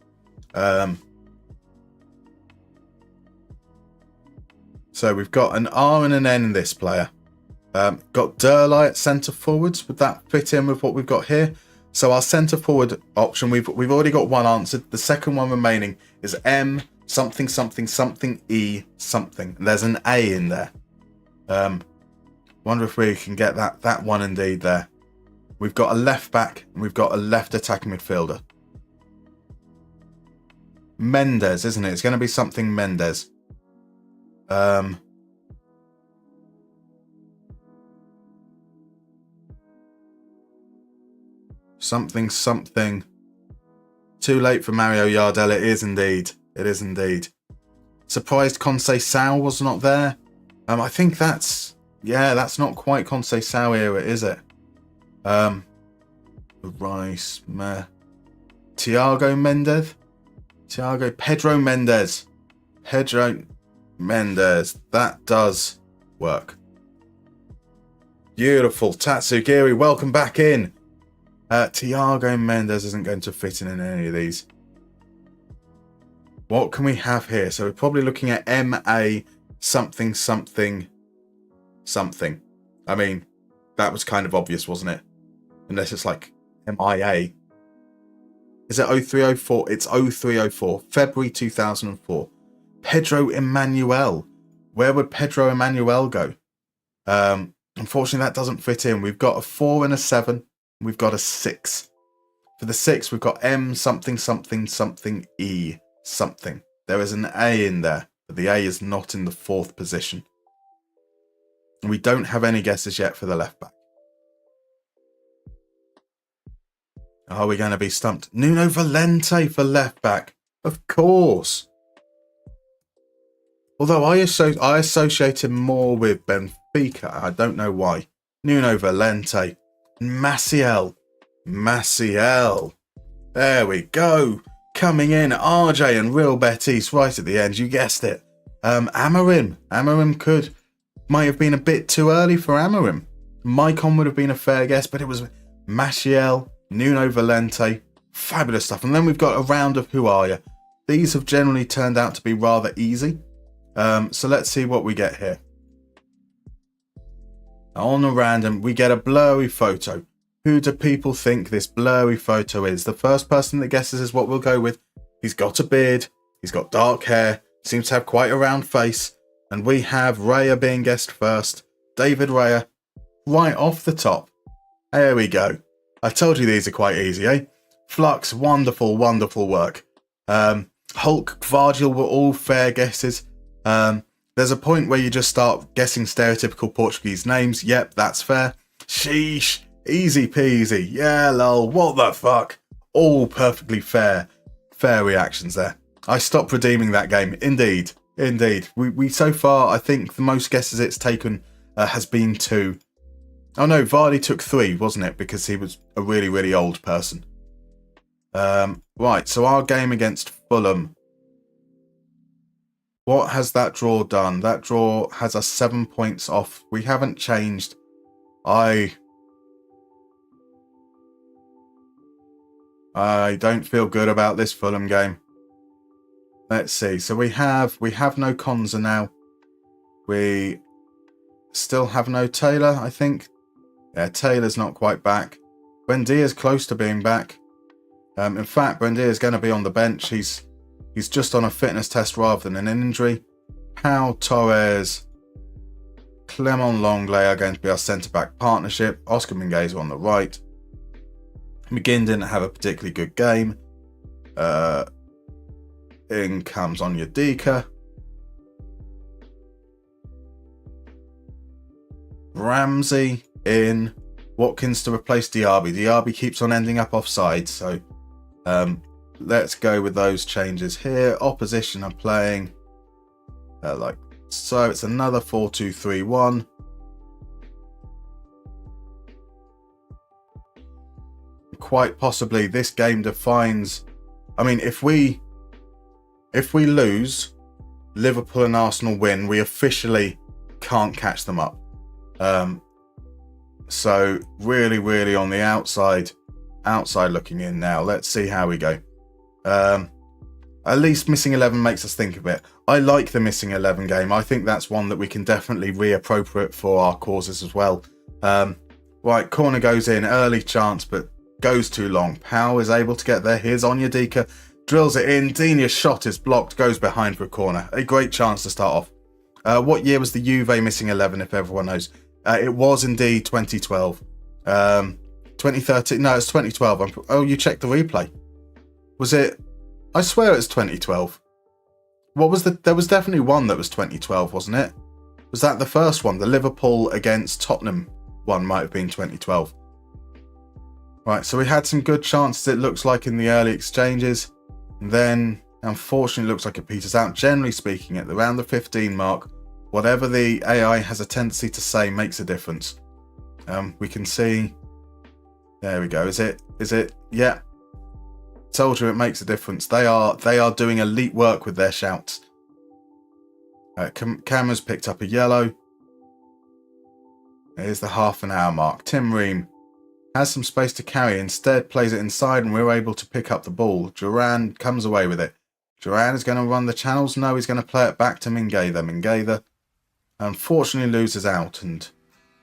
So we've got an R and an N in this player. Got Durley at centre forwards. Would that fit in with what we've got here? So our centre forward option, we've already got one answered. The second one remaining is M something something something E something. There's an A in there. Wonder if we can get that one indeed there. We've got a left back and we've got a left attacking midfielder. Mendes, isn't it? It's going to be something Mendes. Something. Too late for Mario Yardell. It is indeed. Surprised Conceição was not there. I think that's not quite Conceição era, is it? Rice, Pedro Mendes. That does work. Beautiful. Tatsugiri, welcome back in. Thiago Mendes isn't going to fit in any of these. What can we have here? So we're probably looking at M-A something something something. I mean, that was kind of obvious, wasn't it? Unless it's like M-I-A. Is it 0304? It's 0304. February 2004. Pedro Emmanuel. Where would Pedro Emmanuel go? Unfortunately, that doesn't fit in. We've got a 4 and a 7. We've got a 6. For the 6, we've got M something something something E something. There is an A in there, but the A is not in the 4th position. And we don't have any guesses yet for the left back. Are we going to be stumped? Nuno Valente for left back. Of course. Although I associate him more with Benfica. I don't know why. Nuno Valente. Maciel. There we go. Coming in, RJ and Real Betis right at the end. You guessed it. Amorim. Might have been a bit too early for Amorim. Maicon would have been a fair guess, but it was Maciel, Nuno Valente. Fabulous stuff. And then we've got a round of Who Are Ya? These have generally turned out to be rather easy. So let's see what we get here. On a random, we get a blurry photo. Who do people think this blurry photo is? The first person that guesses is what we'll go with. He's got a beard. He's got dark hair. Seems to have quite a round face. And we have Raya being guessed first. David Raya. Right off the top. There we go. I told you these are quite easy, eh? Flux, wonderful work. Hulk, Vargil were all fair guesses. There's a point where you just start guessing stereotypical Portuguese names. Yep, that's fair. Sheesh, easy peasy. Yeah, lol, what the fuck? All perfectly fair reactions there. I stopped redeeming that game. Indeed. We so far, I think the most guesses it's taken has been 2. Oh no, Vardy took 3, wasn't it? Because he was a really, really old person. Right, so our game against Fulham. What has that draw done? That draw has us 7 points off. We haven't changed. I don't feel good about this Fulham game. Let's see. So we have no Konza now. We still have no Taylor, I think. Yeah, Taylor's not quite back. Buendia's close to being back. In fact, Buendia is going to be on the bench. He's just on a fitness test rather than an injury. Pau, Torres, Clement Longley are going to be our centre-back partnership. Oscar Mingueza on the right. McGinn didn't have a particularly good game. In comes Onyedika. Ramsey in. Watkins to replace Diaby. Diaby keeps on ending up offside, so let's go with those changes here. Opposition are playing like so. It's another 4-2-3-1. Quite possibly this game defines. I mean, if we lose, Liverpool and Arsenal win, we officially can't catch them up. So really on the outside looking in now. Let's see how we go. At least missing 11 makes us think a bit. I like the missing 11 game. I think that's one that we can definitely reappropriate for our causes as well. Right, corner goes in, early chance, but goes too long. Pau is able to get there. Here's Onyedika, drills it in. Dina's shot is blocked, goes behind for a corner. A great chance to start off. What year was the Juve missing 11, if everyone knows? It was indeed 2012. 2013, no, it's 2012. Oh, you checked the replay. Was it? I swear it was 2012. What was there was definitely one that was 2012, wasn't it? Was that the first one? The Liverpool against Tottenham one might have been 2012. Right, so we had some good chances, it looks like, in the early exchanges. And then, unfortunately, it looks like it peters out. Generally speaking, at around the 15 mark, whatever the AI has a tendency to say makes a difference. We can see. There we go. Is it? Yeah. Told you it makes a difference. They are doing elite work with their shouts. Camera's picked up a yellow. Here's the half an hour mark. Tim Ream has some space to carry. Instead, plays it inside, and we're able to pick up the ball. Duran comes away with it. Duran is going to run the channels. No, he's going to play it back to Mingueza. Mingueza unfortunately loses out, and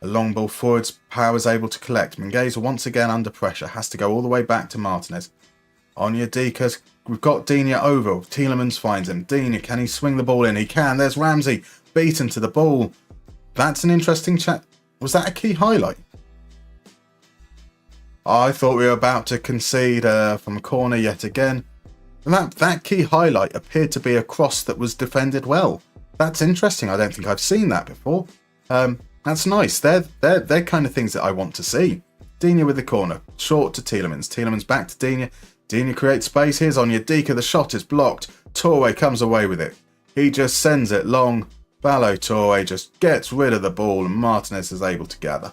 a long ball forwards. Power is able to collect. Mingueza once again under pressure. Has to go all the way back to Martinez. Onyedika, we've got Dina over. Tielemans finds him. Dina, can he swing the ball in? He can. There's Ramsey beaten to the ball. That's an interesting chat. Was that a key highlight? I thought we were about to concede from a corner yet again. And that key highlight appeared to be a cross that was defended well. That's interesting. I don't think I've seen that before. That's nice. They're kind of things that I want to see. Dina with the corner. Short to Tielemans. Tielemans back to Dina. Dina creates space. Here's Onyedika. The shot is blocked. Torre comes away with it. He just sends it long. Ballo-Touré just gets rid of the ball and Martinez is able to gather.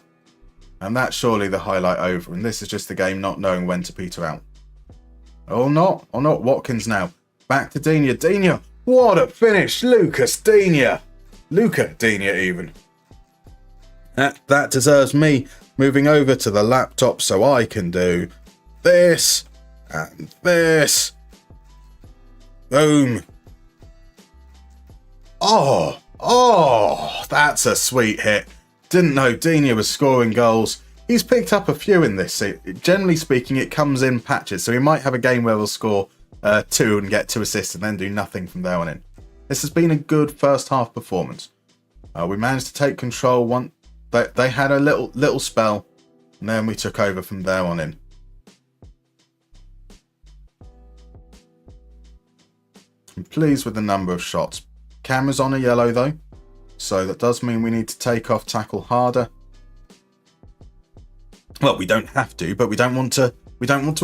And that's surely the highlight over. And this is just the game not knowing when to peter out. Or not. Watkins now. Back to Digne. Digne. What a finish. Lucas Digne. Luca Digne even. That deserves me moving over to the laptop so I can do this and this. Boom. Oh, that's a sweet hit. Didn't know Digne was scoring goals. He's picked up a few in this. Generally speaking, it comes in patches, so he might have a game where he'll score 2 and get 2 assists and then do nothing from there on in. This has been a good first half performance. We managed to take control. They had a little spell, and then we took over from there on in. I'm pleased with the number of shots. Camera's on a yellow though, so that does mean we need to take off tackle harder. Well, we don't have to, but we don't want to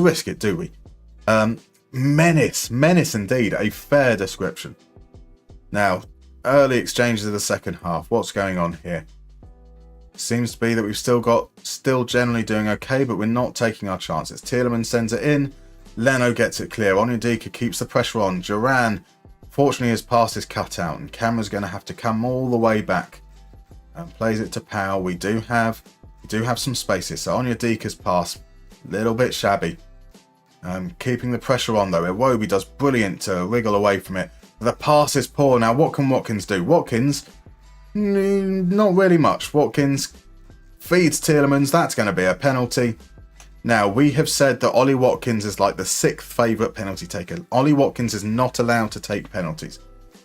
risk it, do we? Menace indeed, a fair description. Now, early exchanges of the second half. What's going on here? Seems to be that we've still generally doing okay, but we're not taking our chances. Tielemans sends it in. Leno gets it clear. Onyedika keeps the pressure on. Duran, fortunately, his pass is cut out, and Camera's going to have to come all the way back and plays it to Powell. We do have some spaces. So Onyedika's pass, a little bit shabby. Keeping the pressure on though. Iwobi does brilliant to wriggle away from it. The pass is poor. Now, what can Watkins do? Watkins, not really much. Watkins feeds Tielemans. That's going to be a penalty. Now, we have said that Ollie Watkins is like the 6th favourite penalty taker. Ollie Watkins is not allowed to take penalties.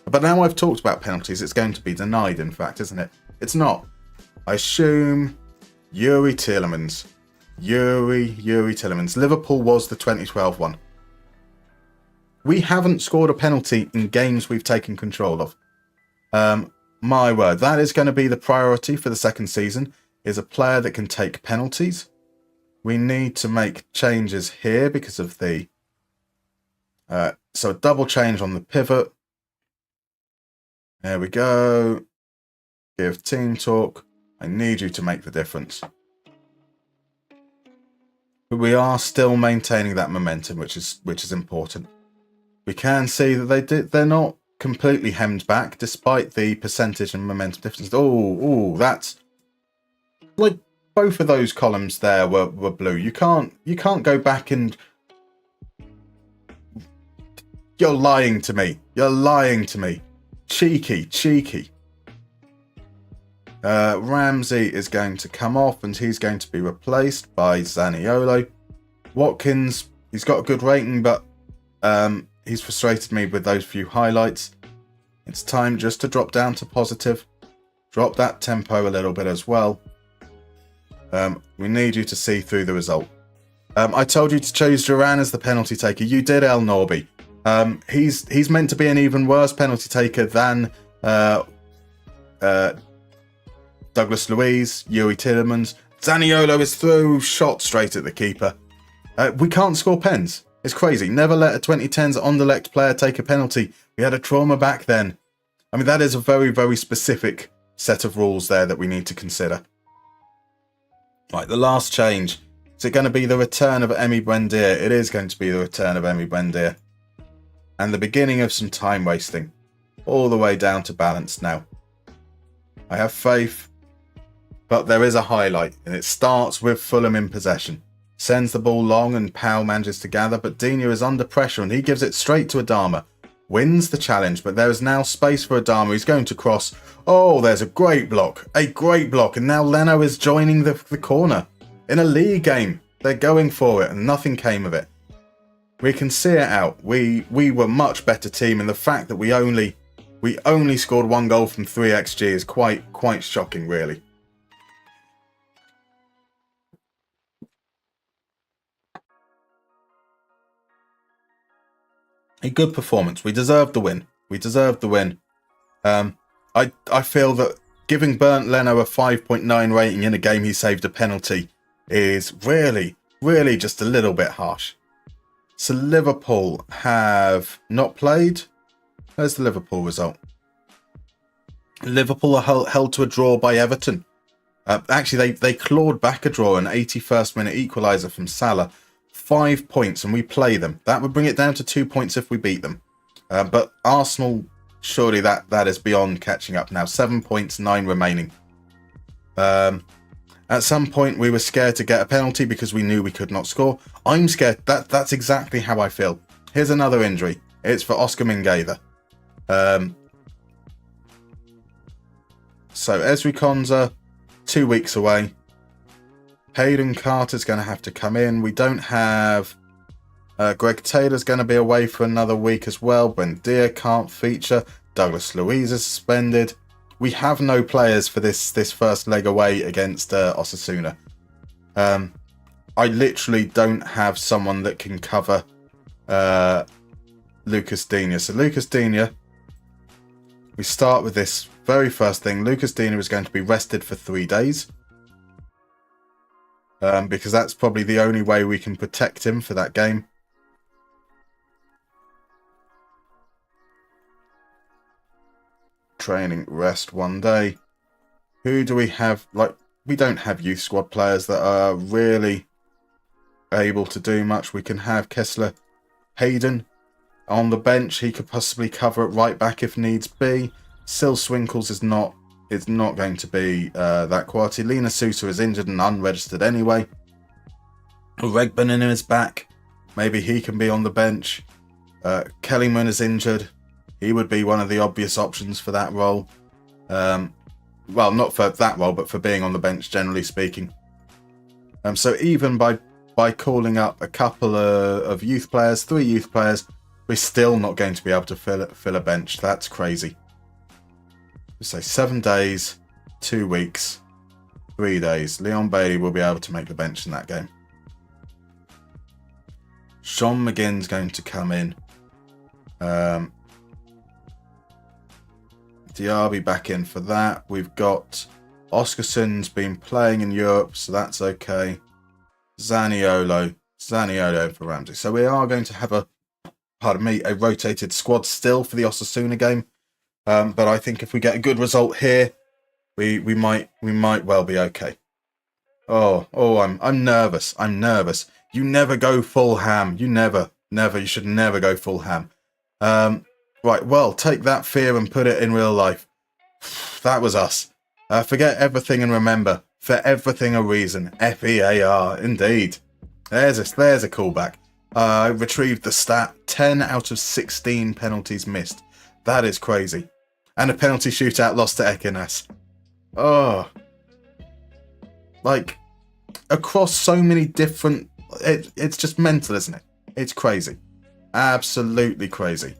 But now I've talked about penalties, it's going to be denied, in fact, isn't it? It's not. I assume Yuri Tielemans. Yuri Tielemans. Liverpool was the 2012 one. We haven't scored a penalty in games we've taken control of. My word, that is going to be the priority for the second season, is a player that can take penalties. We need to make changes here because of the... so a double change on the pivot. There we go. Give team talk. I need you to make the difference. But we are still maintaining that momentum, which is important. We can see that they're not completely hemmed back, despite the percentage and momentum difference. Oh, that's... like... both of those columns there were blue. You can't go back and... You're lying to me. Cheeky. Ramsey is going to come off and he's going to be replaced by Zaniolo. Watkins, he's got a good rating, but he's frustrated me with those few highlights. It's time just to drop down to positive. Drop that tempo a little bit as well. We need you to see through the result. I told you to choose Duran as the penalty taker. You did, El Norby. He's meant to be an even worse penalty taker than Douglas Luiz, Yuri Tielemans. Zaniolo is through, shot straight at the keeper. We can't score pens. It's crazy. Never let a 2010s Anderlecht player take a penalty. We had a trauma back then. I mean, that is a very, very specific set of rules there that we need to consider. Right, the last change. Is it going to be the return of Emi Buendia? It is going to be the return of Emi Buendia. And the beginning of some time wasting. All the way down to balance now. I have faith. But there is a highlight. And it starts with Fulham in possession. Sends the ball long and Powell manages to gather. But Digne is under pressure and he gives it straight to Adama. Wins the challenge. But there is now space for Adama. He's going to cross. Oh, there's a great block. And now Leno is joining the corner. In a league game, they're going for it and nothing came of it. We can see it out. We were much better team, and the fact that we only scored 1 goal from 3 XG is quite shocking, really. A good performance. We deserved the win. I feel that giving Bernd Leno a 5.9 rating in a game he saved a penalty is really just a little bit harsh. So Liverpool have not played, There's the Liverpool result. Liverpool are held to a draw by Everton. Actually, they clawed back a draw, an 81st minute equaliser from Salah. 5 points, and we play them. That would bring it down to 2 points if we beat them. But Arsenal, surely that is beyond catching up now. 7 points, 9 remaining. At some point, we were scared to get a penalty because we knew we could not score. I'm scared. That's exactly how I feel. Here's another injury. It's for Oscar Mingueza. So Ezri Konsa, 2 weeks away. Hayden Carter's going to have to come in. We don't have... Greg Taylor's going to be away for another week as well. Buendia can't feature. Douglas Luiz is suspended. We have no players for this first leg away against Osasuna. I literally don't have someone that can cover Lucas Digne. So Lucas Digne, we start with this very first thing. Lucas Digne is going to be rested for 3 days. Because that's probably the only way we can protect him for that game. Training, rest 1 day. Who do we have? Like, we don't have youth squad players that are really able to do much. We can have Kessler Hayden on the bench. He could possibly cover at right back if needs be. Sil Swinkles is not going to be that quality. Lena Sousa is injured and unregistered anyway. Regbanen is back. Maybe he can be on the bench. Kellyman is injured. He would be one of the obvious options for that role. Well, not for that role, but for being on the bench, generally speaking. So even by calling up a couple of youth players, 3 youth players, we're still not going to be able to fill a bench. That's crazy. So 7 days, 2 weeks, 3 days. Leon Bailey will be able to make the bench in that game. Sean McGinn's going to come in. Diaby back in for that. We've got Oscarson's been playing in Europe, so that's okay. Zaniolo for Ramsey. So we are going to have a rotated squad still for the Osasuna game. But I think if we get a good result here, we might well be okay. I'm nervous. I'm nervous. You never go full ham. You should never go full ham. Right, well, take that fear and put it in real life. That was us. Forget everything and remember, for everything a reason. FEAR, indeed. There's a callback. I retrieved the stat, 10 out of 16 penalties missed. That is crazy. And a penalty shootout lost to Ekinas. Oh. Like, across so many different... It's just mental, isn't it? It's crazy. Absolutely crazy.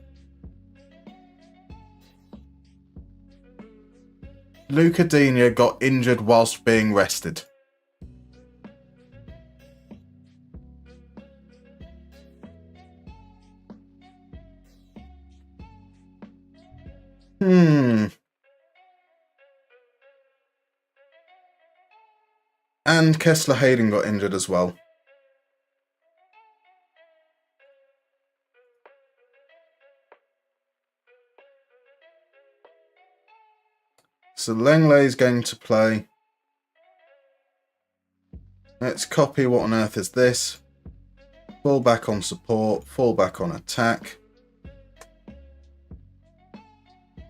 Luca Digne got injured whilst being rested. And Kessler Hayden got injured as well. So Lenglet is going to play. Let's copy what on earth is this. Fall back on support, fall back on attack.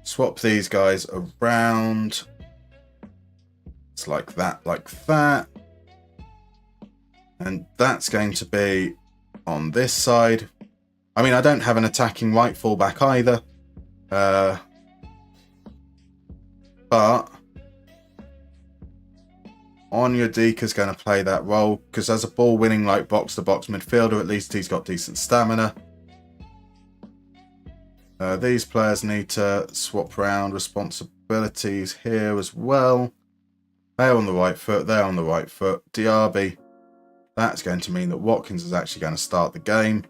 Swap these guys around. It's like that, like that. And that's going to be on this side. I mean, I don't have an attacking right fullback either. But Onyedika's going to play that role because as a ball-winning, like box-to-box midfielder, at least he's got decent stamina. These players need to swap around responsibilities here as well. They're on the right foot. They're on the right foot. Diaby. That's going to mean that Watkins is actually going to start the game.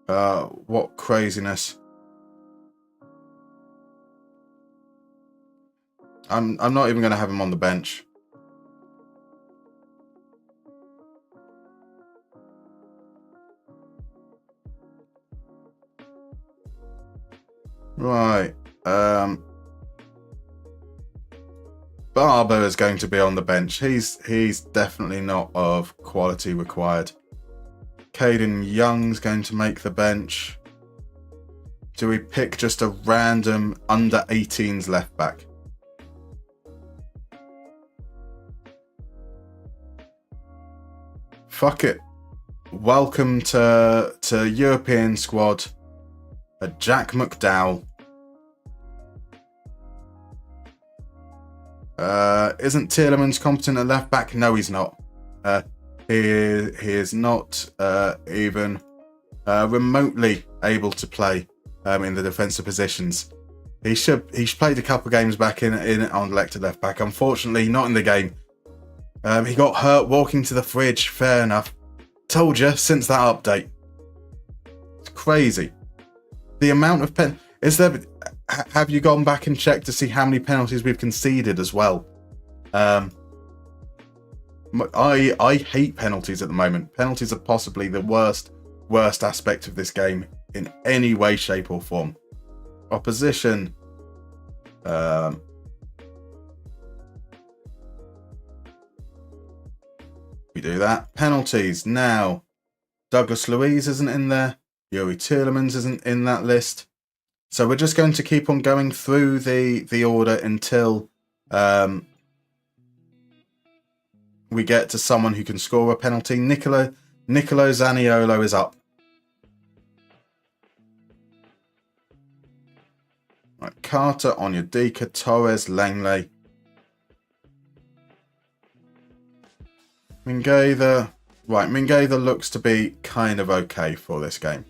What craziness. I'm not even going to have him on the bench. Right. Barber is going to be on the bench. He's definitely not of quality required. Caden Young's going to make the bench. Do we pick just a random under 18s left back? Fuck it. Welcome to European squad. Jack McDowell. Isn't Tielemans competent at left back? No, he's not. He is not even remotely able to play in the defensive positions. He played a couple of games back in on elected left back. Unfortunately, not in the game. He got hurt walking to the fridge. Fair enough. Told you since that update. It's crazy. The amount of have you gone back and checked to see how many penalties we've conceded as well? I hate penalties at the moment. Penalties are possibly the worst aspect of this game in any way, shape or form. Opposition. We do that. Penalties. Now, Douglas Luiz isn't in there. Yuri Tielemans isn't in that list. So we're just going to keep on going through the order until we get to someone who can score a penalty. Nicolo Zaniolo is up. Right, Carter, Onyedika, Torres, Langley. Mingueza. Right, Mingueza looks to be kind of okay for this game.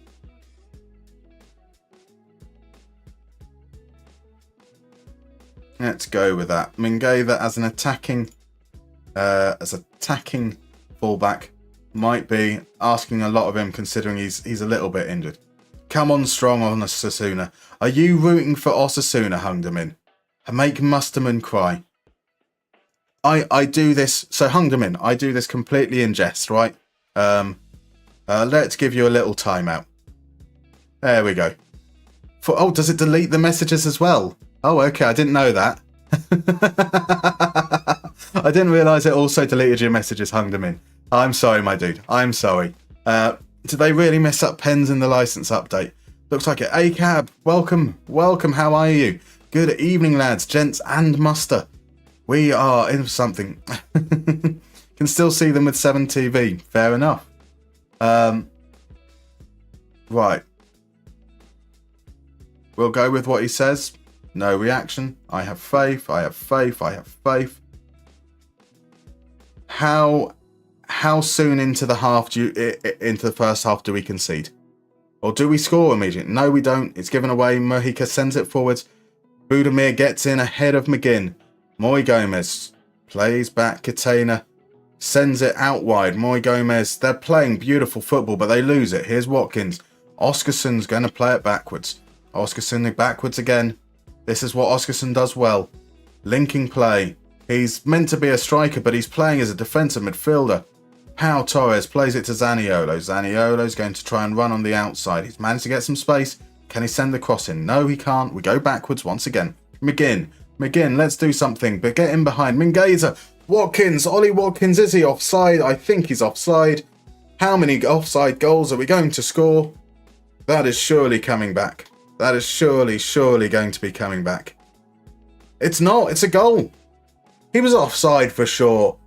Let's go with that. Mingueza as an attacking fullback might be asking a lot of him, considering he's a little bit injured. Come on strong on Osasuna. Are you rooting for Osasuna, Hungdamin? Make Musterman cry. I do this, so Hungdamin, I do this completely in jest, right? Let's give you a little timeout. There we go. Does it delete the messages as well? Oh, okay, I didn't know that. I didn't realise it also deleted your messages, Hungdamin. I'm sorry, my dude. I'm sorry. Did they really mess up pens in the license update? Looks like it. ACAB, welcome. How are you? Good evening, lads, gents, and Muster. We are in something. Can still see them with 7TV. Fair enough. Right. We'll go with what he says. No reaction. I have faith. How soon into the first half do we concede? Or do we score immediately? No, we don't. It's given away. Mojica sends it forwards. Budimir gets in ahead of McGinn. Moy Gomez plays back. Katana sends it out wide. Moy Gomez. They're playing beautiful football, but they lose it. Here's Watkins. Oscarson's going to play it backwards. Oscarson backwards again. This is what Oscarson does well. Linking play. He's meant to be a striker, but he's playing as a defensive midfielder. Pau Torres plays it to Zaniolo. Zaniolo's going to try and run on the outside. He's managed to get some space. Can he send the cross in? No, he can't. We go backwards once again. McGinn, let's do something. But get in behind. Mingueza. Watkins. Ollie Watkins. Is he offside? I think he's offside. How many offside goals are we going to score? That is surely coming back. That is surely going to be coming back. It's not. It's a goal. He was offside for sure.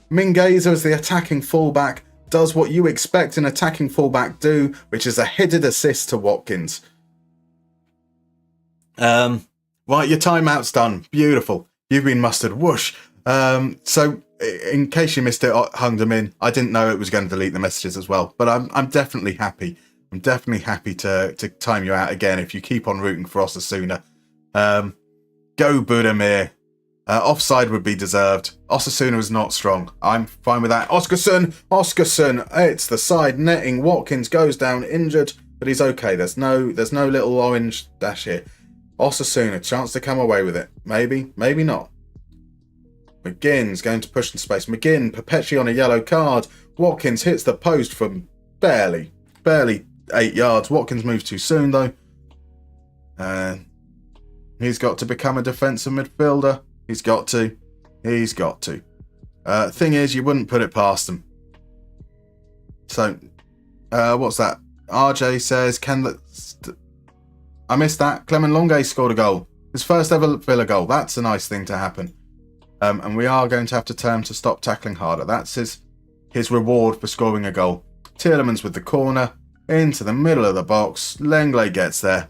Mingueza as the attacking fullback does what you expect an attacking fullback do, which is a headed assist to Watkins. Right, your timeout's done. Beautiful. You've been mustered. Whoosh. So, in case you missed it, Hungdamin, I didn't know it was going to delete the messages as well, but I'm definitely happy. I'm definitely happy to time you out again if you keep on rooting for Osasuna. Go Budimir. Offside would be deserved. Osasuna was not strong. I'm fine with that. Oscarson. It's the side netting. Watkins goes down injured, but he's okay. There's no little orange dash here. Osasuna, chance to come away with it. Maybe not. McGinn's going to push in space. McGinn perpetually on a yellow card. Watkins hits the post from barely 8 yards. Watkins moves too soon though. He's got to become a defensive midfielder. He's got to. Thing is, you wouldn't put it past him. So, what's that? RJ says, I missed that. Clement Longuet scored a goal. His first ever Villa goal. That's a nice thing to happen. And we are going to have to tell him to stop tackling harder. That's his reward for scoring a goal. Tielemans with the corner. Into the middle of the box. Lenglet gets there.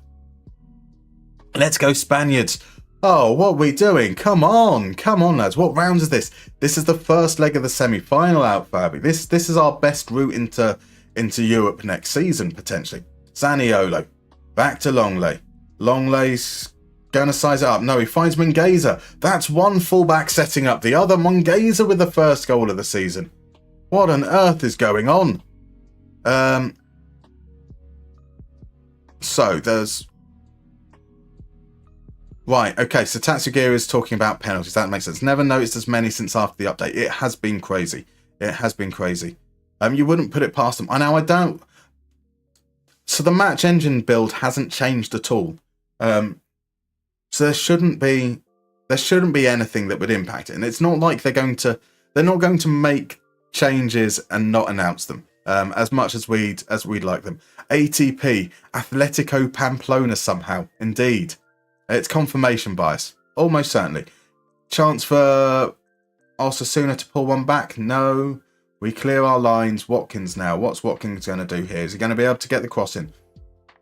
Let's go Spaniards. Oh, what are we doing? Come on, lads. What round is this? This is the first leg of the semi-final out, Fabi. This is our best route into Europe next season, potentially. Zaniolo. Back to Longley. Longley's going to size it up. No, he finds Mingueza. That's one fullback setting up the other. Mingueza with the first goal of the season. What on earth is going on? So, there's... Right, okay, so Tatsugiri is talking about penalties. That makes sense. Never noticed as many since after the update. It has been crazy. You wouldn't put it past them. I know I don't... So the match engine build hasn't changed at all. So there shouldn't be anything that would impact it. And it's not like they're not going to make changes and not announce them. As much as we'd like them. ATP, Atletico Pamplona somehow. Indeed. It's confirmation bias. Almost certainly. Chance for Osasuna to pull one back? No. We clear our lines. Watkins now. What's Watkins going to do here? Is he going to be able to get the cross in?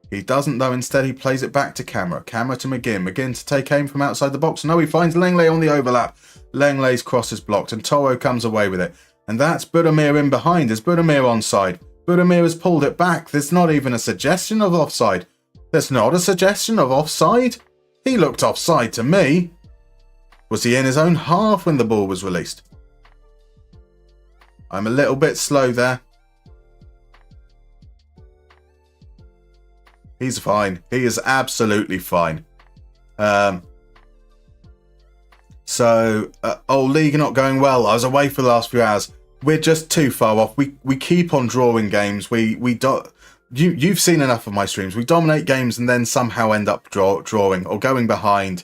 He doesn't though. Instead he plays it back to Camera. Camera to McGinn. McGinn to take aim from outside the box. No, he finds Lenglet on the overlap. Lenglet's cross is blocked and Toro comes away with it. And that's Budimir in behind. Is Budimir onside? Budimir has pulled it back. There's not even a suggestion of offside. There's not a suggestion of offside? He looked offside to me. Was he in his own half when the ball was released? I'm a little bit slow there. He's fine. He is absolutely fine. League not going well. I was away for the last few hours. We're just too far off. We keep on drawing games. You've seen enough of my streams. We dominate games and then somehow end up drawing or going behind.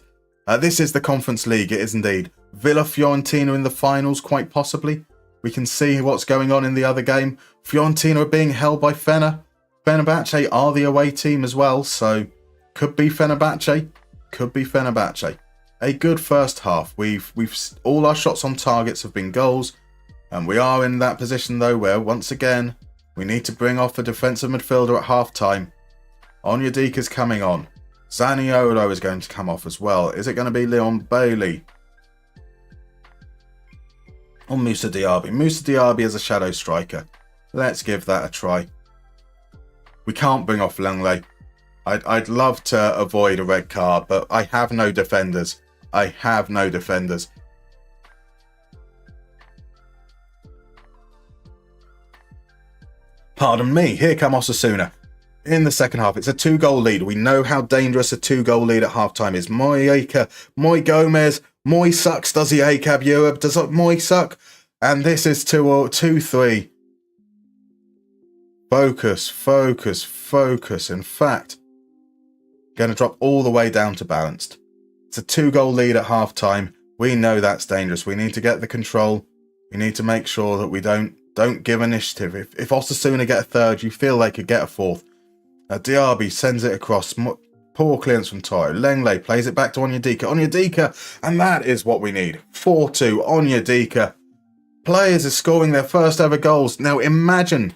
This is the Conference League. It is indeed. Villa Fiorentina in the finals, quite possibly. We can see what's going on in the other game. Fiorentina are being held by Fenerbahce are the away team as well, so could be Fenerbahce. A good first half. We've all our shots on targets have been goals, and we are in that position though where once again we need to bring off a defensive midfielder at half-time. Onyedika's coming on. Zaniolo is going to come off as well. Is it going to be Leon Bailey? Or Moussa Diaby? Moussa Diaby as a shadow striker. Let's give that a try. We can't bring off Langley. I'd love to avoid a red card, but I have no defenders. Pardon me, here come Osasuna. In the second half, it's a 2-goal lead. We know how dangerous a 2-goal lead at half-time is. Moy Gomez, Moy sucks. Does he ACAB Europe? Does Moy suck? And this is 2-3. Focus. In fact, going to drop all the way down to balanced. It's a 2-goal lead at half-time. We know that's dangerous. We need to get the control. We need to make sure that we don't give initiative. If Osasuna get a third, you feel they could get a fourth. Diaby sends it across. Poor clearance from Toro. Lenglet plays it back to Onyedika. And that is what we need. 4-2. Onyedika. Players are scoring their first ever goals. Now imagine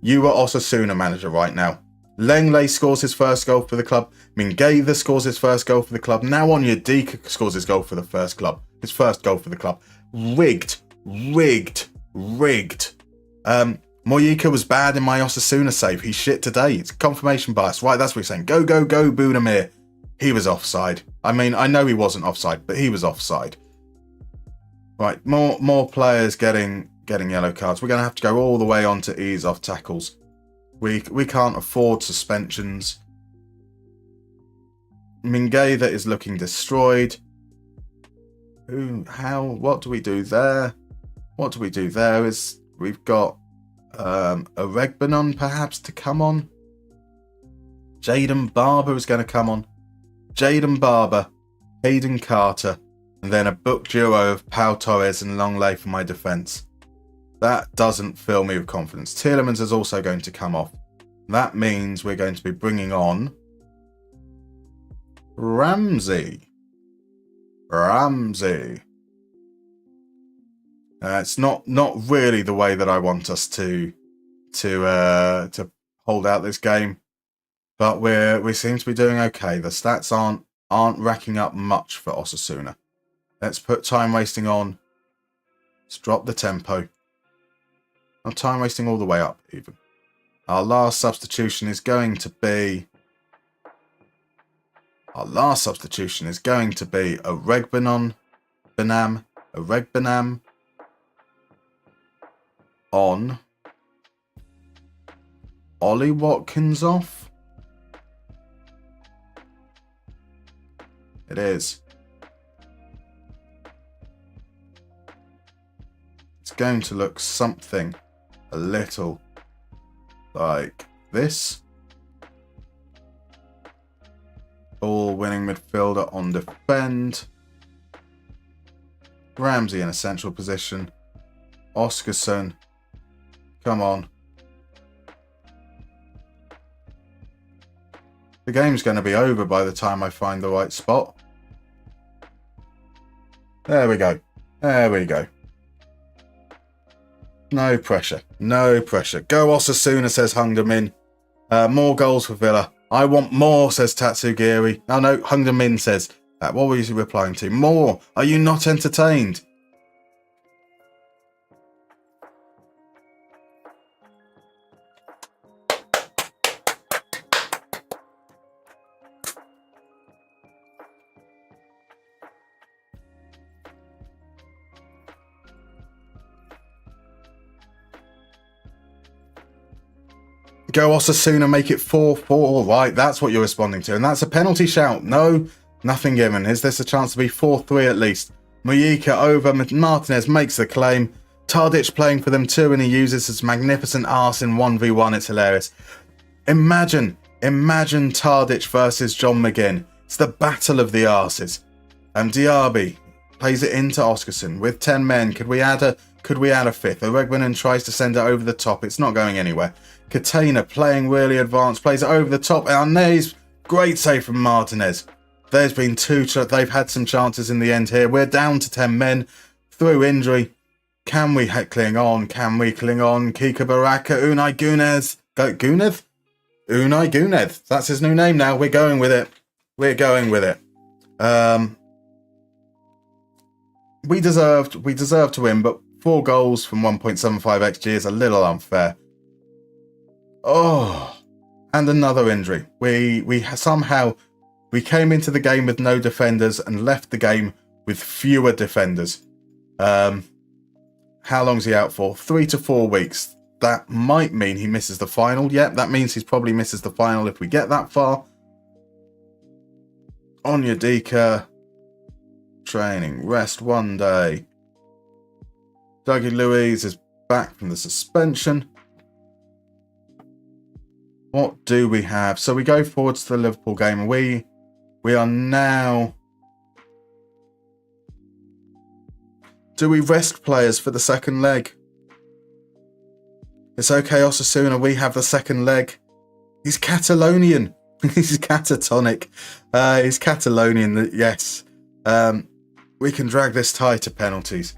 you were Osasuna manager right now. Lenglet scores his first goal for the club. Mingueza scores his first goal for the club. Now Onyedika scores his goal for the first club. His first goal for the club. Rigged. Moyika was bad in my Osasuna save. He's shit today. It's confirmation bias. Right, that's what he's saying. Go, Budimir. He was offside. I mean, I know he wasn't offside, but he was offside. Right, more players getting yellow cards. We're going to have to go all the way on to ease off tackles. We can't afford suspensions. Mingueza is looking destroyed. What do we do there? Is we've got a Regbanon perhaps to come on. Jaden Barber is going to come on. Jaden Barber, Hayden Carter, and then a book duo of Pau Torres and Longley for my defence. That doesn't fill me with confidence. Tielemans is also going to come off. That means we're going to be bringing on Ramsey. It's not really the way that I want us to hold out this game, but we seem to be doing okay. The stats aren't racking up much for Osasuna. Let's put time wasting on. Let's drop the tempo. Not time wasting all the way up even. Our last substitution is going to be a Regbenam on Ollie Watkins off. It is. It's going to look something a little like this. Ball winning midfielder on defend. Ramsey in a central position. Oscarson. Come on. The game's going to be over by the time I find the right spot. There we go. No pressure. Go Osasuna, says Hungda Min. More goals for Villa. I want more, says Tatsugiri. Oh no, Hungda Min says that. What were you replying to? More. Are you not entertained? Go Osasuna, make it 4-4. Right, that's what you're responding to. And that's a penalty shout. No, nothing given. Is this a chance to be 4-3 at least? Mujika over Martinez makes the claim. Tadic playing for them too, and he uses his magnificent arse in 1v1. It's hilarious. Imagine Tadic versus John McGinn. It's the battle of the arses. Diaby plays it into Oscarson with 10 men. Could we add a fifth? Oregbanen tries to send it over the top. It's not going anywhere. Catena playing really advanced, plays it over the top. Arnaiz, great save from Martinez. There's been they've had some chances in the end here. We're down to 10 men through injury. Can we cling on? Kika Baraka, Unai Gunez. Unai Gunez. That's his new name now. We're going with it. We deserved to win, but 4 goals from 1.75 XG is a little unfair. Oh, and another injury. We came into the game with no defenders and left the game with fewer defenders. How long's he out for? 3 to 4 weeks. That might mean he misses the final. Yep, that means he probably misses the final if we get that far. Onyedika, training, rest 1 day. Dougie Luiz is back from the suspension. What do we have? So we go forwards to the Liverpool game. We are now... Do we rest players for the second leg? It's okay, Osasuna. We have the second leg. He's Catalonian. He's catatonic. He's Catalonian. Yes. We can drag this tie to penalties.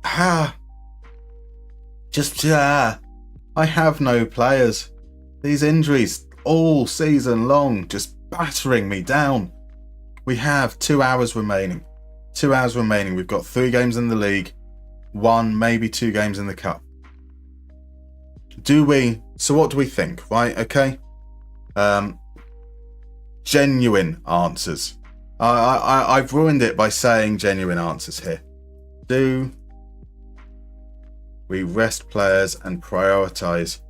I have no players. These injuries all season long just battering me down. We have 2 hours remaining. We've got 3 games in the league, 1, maybe 2 games in the cup. So what do we think, right? Okay. Genuine answers. I've ruined it by saying genuine answers here. Do we rest players and prioritise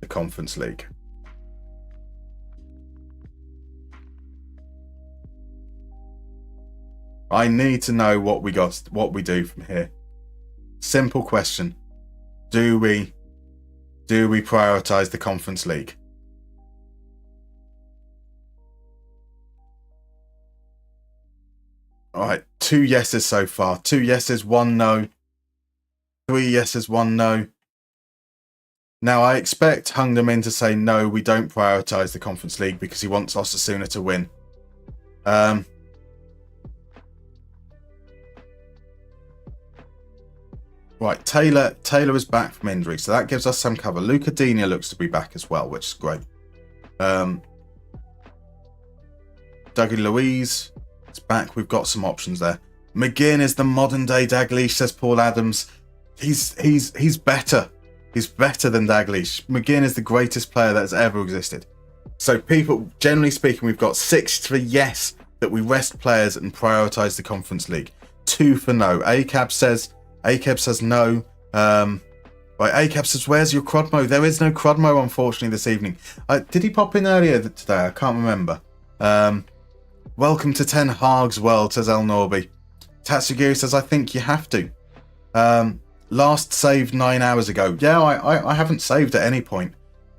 the Conference League? I need to know what we do from here. Simple question. Do we prioritise the Conference League? All right, 2 yeses so far. 2 yeses, 1 no. 3 yeses, 1 no. Now, I expect Hung Them In to say, no, we don't prioritise the Conference League because he wants Osasuna to win. Right, Taylor is back from injury, so that gives us some cover. Luca Dina looks to be back as well, which is great. Dougie Louise is back. We've got some options there. McGinn is the modern day Dalglish, says Paul Adams. He's better. He's better than Dalglish. McGinn is the greatest player that has ever existed. So people, generally speaking, we've got 6 for yes, that we rest players and prioritise the Conference League. 2 for no. ACAB says no. Right, ACAB says, where's your Crodmo? There is no Crodmo, unfortunately, this evening. Did he pop in earlier today? I can't remember. Welcome to Ten Hag's world, says El Norby. Tatsugiri says, I think you have to. Last saved 9 hours ago. Yeah, I haven't saved at any point.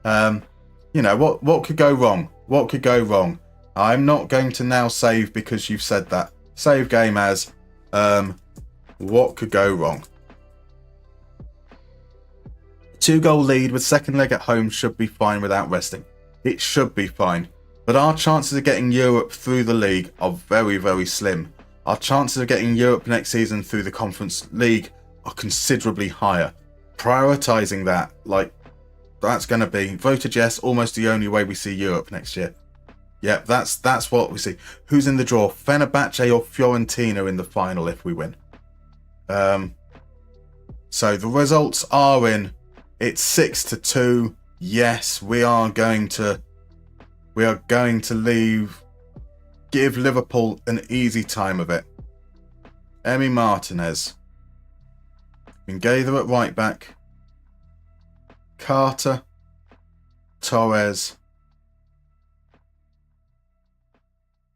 You know, what could go wrong? What could go wrong? I'm not going to now save because you've said that. Save game as, what could go wrong? 2-goal lead with second leg at home should be fine without resting. It should be fine. But our chances of getting Europe through the league are very, very slim. Our chances of getting Europe next season through the Conference League are considerably higher. Prioritising that, like, that's going to be, voted yes, almost the only way we see Europe next year. Yep, that's what we see. Who's in the draw? Fenerbahce or Fiorentina in the final if we win. So the results are in. It's 6-2. Yes, we are going to give Liverpool an easy time of it. Emi Martinez. Gaither at right back. Carter. Torres.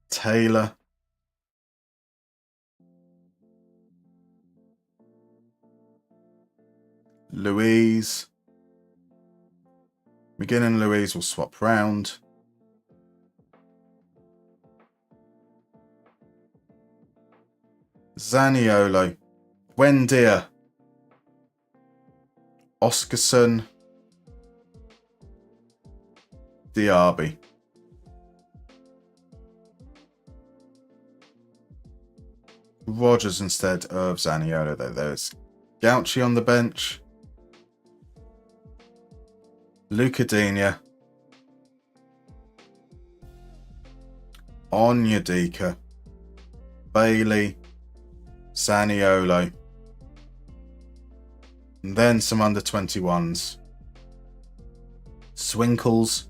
Taylor. Louise. McGinn and Louise will swap round. Zaniolo. Buendia. Oscarson. Diaby. Rodgers instead of Zaniolo, though. There's Gauchi on the bench. Luca Dina. Onyedika. Bailey. Zaniolo. And then some under-21s. Swinkles.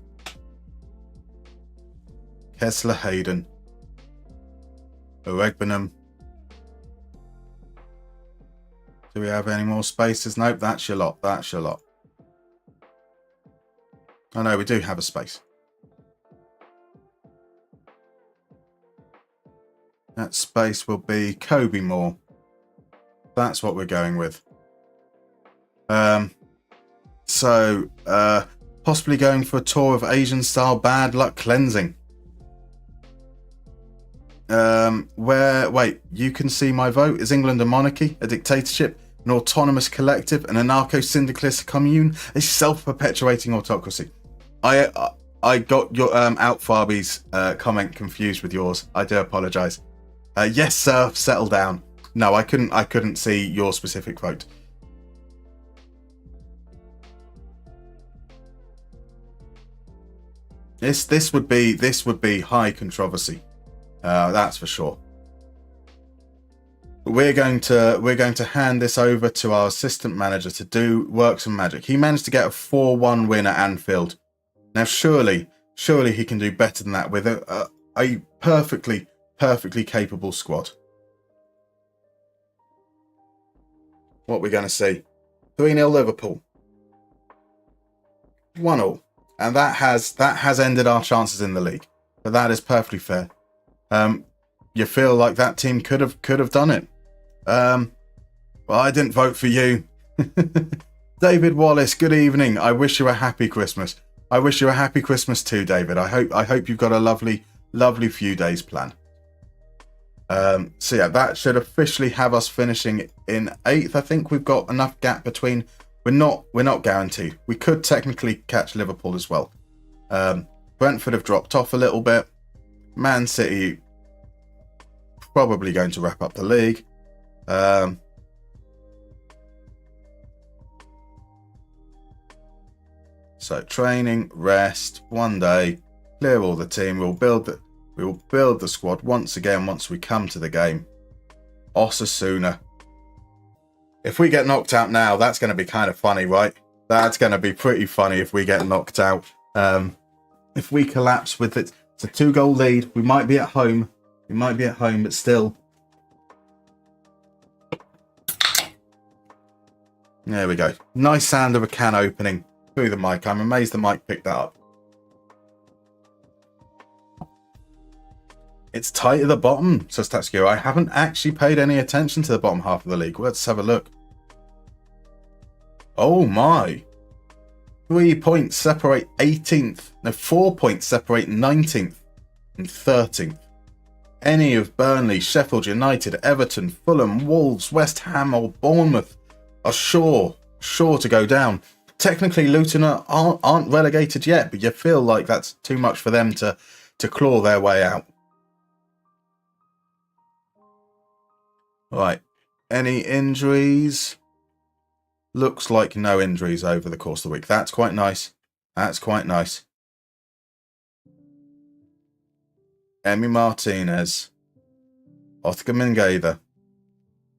Kessler Hayden. Oregbenham. Do we have any more spaces? Nope, that's your lot. That's your lot. Oh no, we do have a space. That space will be Kobe Moore. That's what we're going with. Possibly going for a tour of Asian-style bad luck cleansing. Wait, you can see my vote. Is England a monarchy, a dictatorship, an autonomous collective, an anarcho-syndicalist commune, a self-perpetuating autocracy? I got your Out Farby's comment confused with yours. I do apologise. Yes, sir. Settle down. No, I couldn't see your specific vote. This would be high controversy. That's for sure. We're going to hand this over to our assistant manager to do work some magic. He managed to get a 4-1 win at Anfield. Now surely he can do better than that with a perfectly capable squad. What we're going to see? 3-0 Liverpool. 1-1. And that has ended our chances in the league. But that is perfectly fair. You feel like that team could have done it. Well, I didn't vote for you. David Wallace, good evening. I wish you a happy Christmas. I wish you a happy Christmas too, David. I hope you've got a lovely few days planned. So yeah, that should officially have us finishing in 8th. I think we've got enough gap between. We're not guaranteed. We could technically catch Liverpool as well. Brentford have dropped off a little bit. Man City probably going to wrap up the league. So training, rest, one day, clear all the team. We will build the squad once again once we come to the game. Osasuna. If we get knocked out now, that's going to be kind of funny, right? That's going to be pretty funny if we get knocked out. If we collapse with it, it's a 2-goal lead. We might be at home. But still. There we go. Nice sound of a can opening through the mic. I'm amazed the mic picked that up. It's tight at the bottom, says Tatsuki. I haven't actually paid any attention to the bottom half of the league. Let's have a look. Oh my. 3 points separate 18th. No, 4 points separate 19th and 13th. Any of Burnley, Sheffield United, Everton, Fulham, Wolves, West Ham or Bournemouth are sure to go down. Technically, Luton aren't relegated yet, but you feel like that's too much for them to claw their way out. Right. Any injuries? Looks like no injuries over the course of the week. That's quite nice. Emi Martinez. Oscar Mingueza.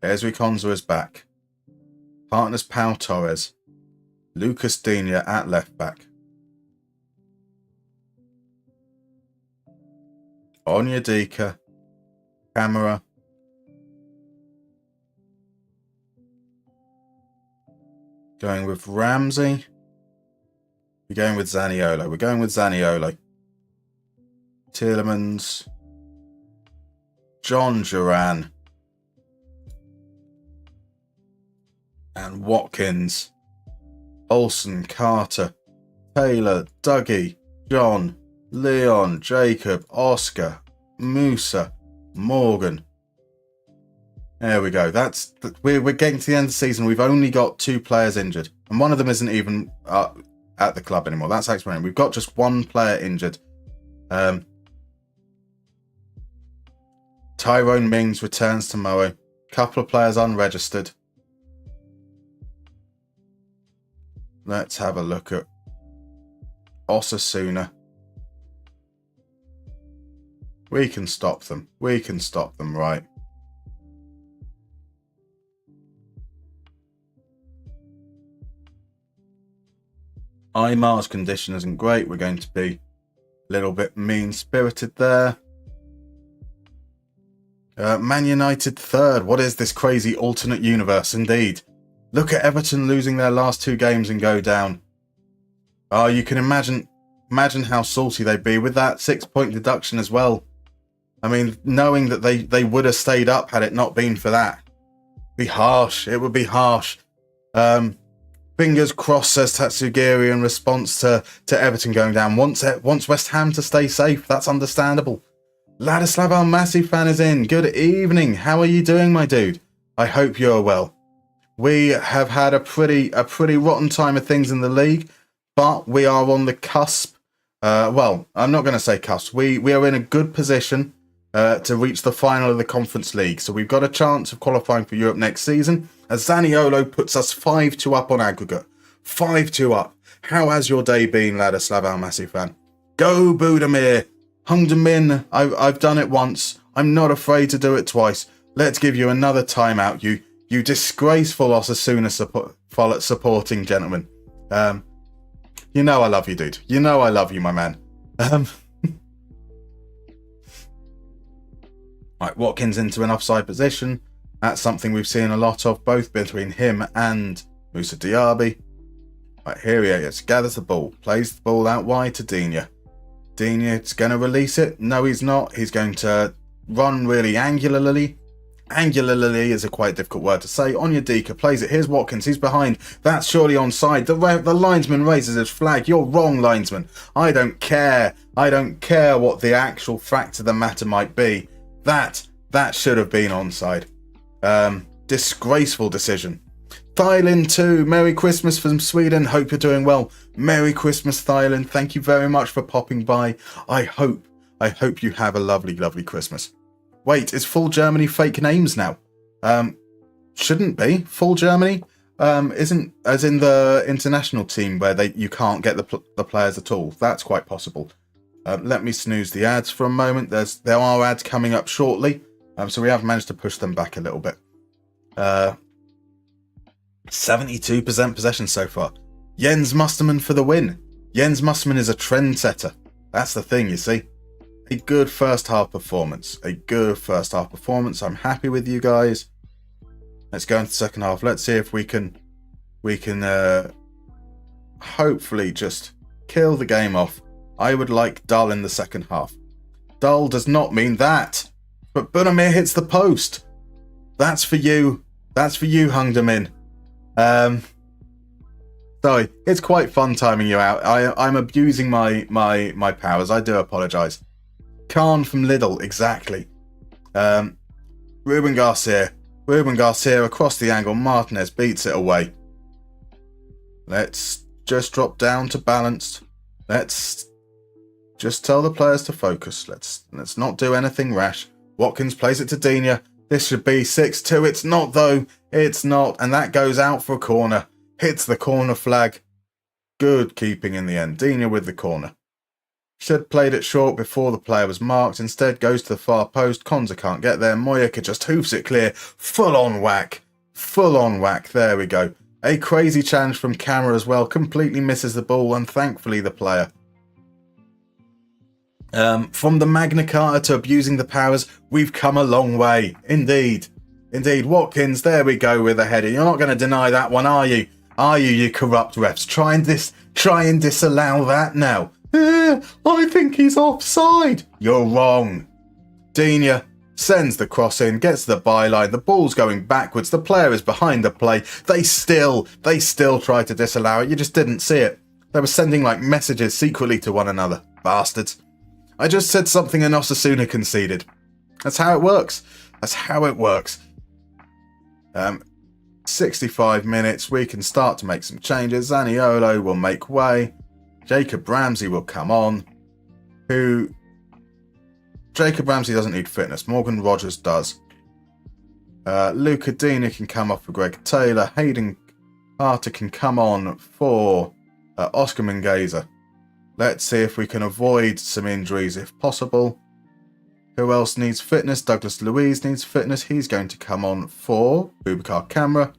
Ezri Konsa is back. Partners Pau Torres. Lucas Digne at left back. Onyedika. Camera. Going with Ramsey. We're going with Zaniolo. Tielemans. John Duran. And Watkins. Olsen, Carter. Taylor, Dougie, John, Leon, Jacob, Oscar, Musa, Morgan. There we go. We're getting to the end of the season. We've only got 2 players injured, and one of them isn't even at the club anymore. That's explained. We've got just 1 player injured. Tyrone Mings returns tomorrow. Couple of players unregistered. Let's have a look at Osasuna. We can stop them, right? Aymar's condition isn't great. We're going to be a little bit mean-spirited there. Man United 3rd. What is this crazy alternate universe indeed? Look at Everton losing their last 2 games and go down. Oh, you can imagine how salty they'd be with that 6-point deduction as well. I mean, knowing that they would have stayed up had it not been for that. It would be harsh. Fingers crossed, says Tatsugiri in response to Everton going down. Wants West Ham to stay safe. That's understandable. Ladislav Almasi fan is in. Good evening. How are you doing, my dude? I hope you're well. We have had a pretty rotten time of things in the league, but we are on the cusp. Well, I'm not going to say cusp. We are in a good position to reach the final of the Conference League. So we've got a chance of qualifying for Europe next season. As Zaniolo puts us 5-2 up on aggregate. 5-2 up. How has your day been, Ladislav Almasi fan? Go, Budimir. Hung Min, I've done it once. I'm not afraid to do it twice. Let's give you another timeout, you disgraceful Osasuna supporting gentleman. You know I love you, dude. You know I love you, my man. Right, Watkins into an offside position. That's something we've seen a lot of, both between him and Moussa Diaby. Right, here he is. Gathers the ball. Plays the ball out wide to Digne. Digne's going to release it. No, he's not. He's going to run really angularly. Angularly is a quite difficult word to say. Onyedika plays it. Here's Watkins. He's behind. That's surely onside. The linesman raises his flag. You're wrong, linesman. I don't care. I don't care what the actual fact of the matter might be. That That should have been onside. Disgraceful decision. Thailand 2, Merry Christmas from Sweden. Hope you're doing well. Merry Christmas, Thailand. Thank you very much for popping by. I hope you have a lovely, lovely Christmas. Wait, is full Germany fake names now? Shouldn't be. Full Germany isn't as in the international team where you can't get the players at all. That's quite possible. Let me snooze the ads for a moment. There are ads coming up shortly, so we have managed to push them back a little bit. 72% possession so far. Jens Mustermann for the win. Jens Mustermann is a trendsetter. That's the thing, you see. A good first half performance. I'm happy with you guys. Let's go into the second half. Let's see if we can hopefully just kill the game off. I would like dull in the second half. Dull does not mean that. But Bunamir hits the post. That's for you. That's for you, Hung Min. Sorry, it's quite fun timing you out. I'm abusing my powers. I do apologise. Khan from Lidl, exactly. Ruben Garcia across the angle. Martinez beats it away. Let's just drop down to balanced. Let's just tell the players to focus. Let's not do anything rash. Watkins plays it to Digne. This should be 6-2. It's not though. It's not. And that goes out for a corner. Hits the corner flag. Good keeping in the end. Digne with the corner. Should have played it short before the player was marked. Instead goes to the far post. Konza can't get there. Moyaka just hoofs it clear. Full on whack. There we go. A crazy challenge from Camera as well. Completely misses the ball and thankfully the player. From the Magna Carta to abusing the powers, we've come a long way. Indeed. Watkins, there we go with a header. You're not going to deny that one, are you? You corrupt refs? Try and disallow that now. I think he's offside. You're wrong. Digne sends the cross in, gets to the byline. The ball's going backwards. The player is behind the play. They still try to disallow it. You just didn't see it. They were sending like messages secretly to one another. Bastards. I just said something and Osasuna conceded. That's how it works. 65 minutes. We can start to make some changes. Zaniolo will make way. Jacob Ramsey will come on. Jacob Ramsey doesn't need fitness. Morgan Rogers does. Luca Digne can come off for Greg Taylor. Hayden Carter can come on for Oscar Mingueza. Let's see if we can avoid some injuries if possible. Who else needs fitness? Douglas Luiz needs fitness. He's going to come on for Boubacar Camara.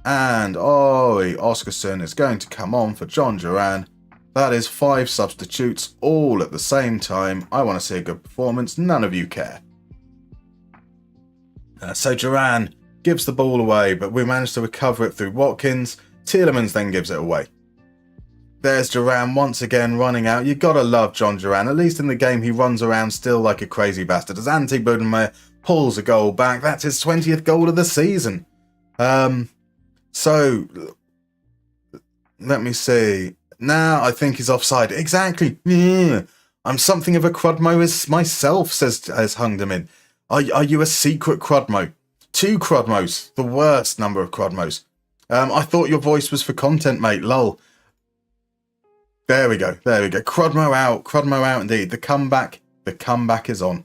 And Ori Oscarson is going to come on for John Duran. That is 5 substitutes all at the same time. I want to see a good performance. None of you care. So Duran gives the ball away, but we managed to recover it through Watkins. Tielemans then gives it away. There's Duran once again running out. You've got to love John Duran. At least in the game, he runs around still like a crazy bastard. As Ante Budenmeyer pulls a goal back. That's his 20th goal of the season. So, let me see. Now I think he's offside. Exactly. Yeah. I'm something of a Crudmo as myself, says Hung Min. Are you a secret Crudmo? 2 Crudmos. The worst number of Crudmos. I thought your voice was for content, mate. Lol. There we go. Crudmo out indeed. The comeback is on.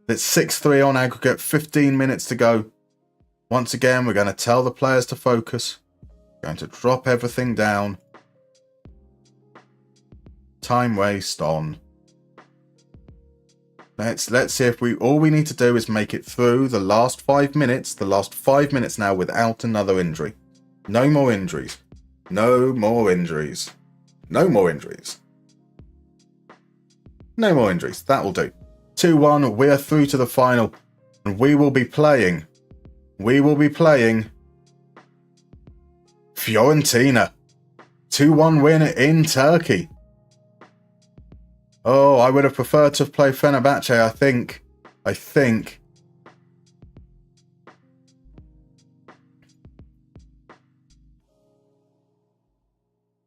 It's 6-3 on aggregate, 15 minutes to go. Once again, we're going to tell the players to focus. We're going to drop everything down. Time waste on. Let's see if all we need to do is make it through the last 5 minutes. The last 5 minutes now without another injury. No more injuries. No more injuries. That will do. 2-1. We are through to the final. And we will be playing Fiorentina. 2-1 win in Turkey. Oh, I would have preferred to play Fenerbahce, I think.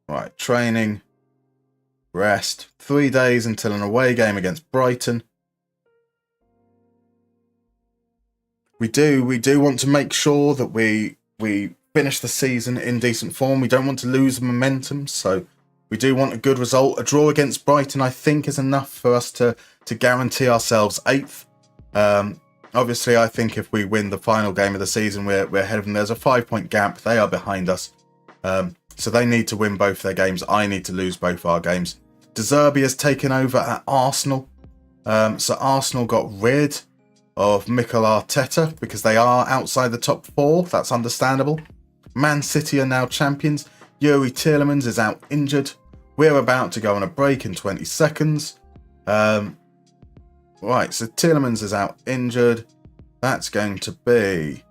Right, training, rest, 3 days until an away game against Brighton. We do want to make sure that we finish the season in decent form. We don't want to lose momentum, so we do want a good result. A draw against Brighton, I think, is enough for us to guarantee ourselves 8th. Obviously, I think if we win the final game of the season, we're ahead of them. There's a 5-point gap. They are behind us. So they need to win both their games. I need to lose both our games. De Zerbi has taken over at Arsenal. So Arsenal got rid of Mikel Arteta because they are outside the top 4. That's understandable. Man City are now champions. Yuri Tielemans is out injured. We're about to go on a break in 20 seconds. Right, so Tielemans is out injured. That's going to be...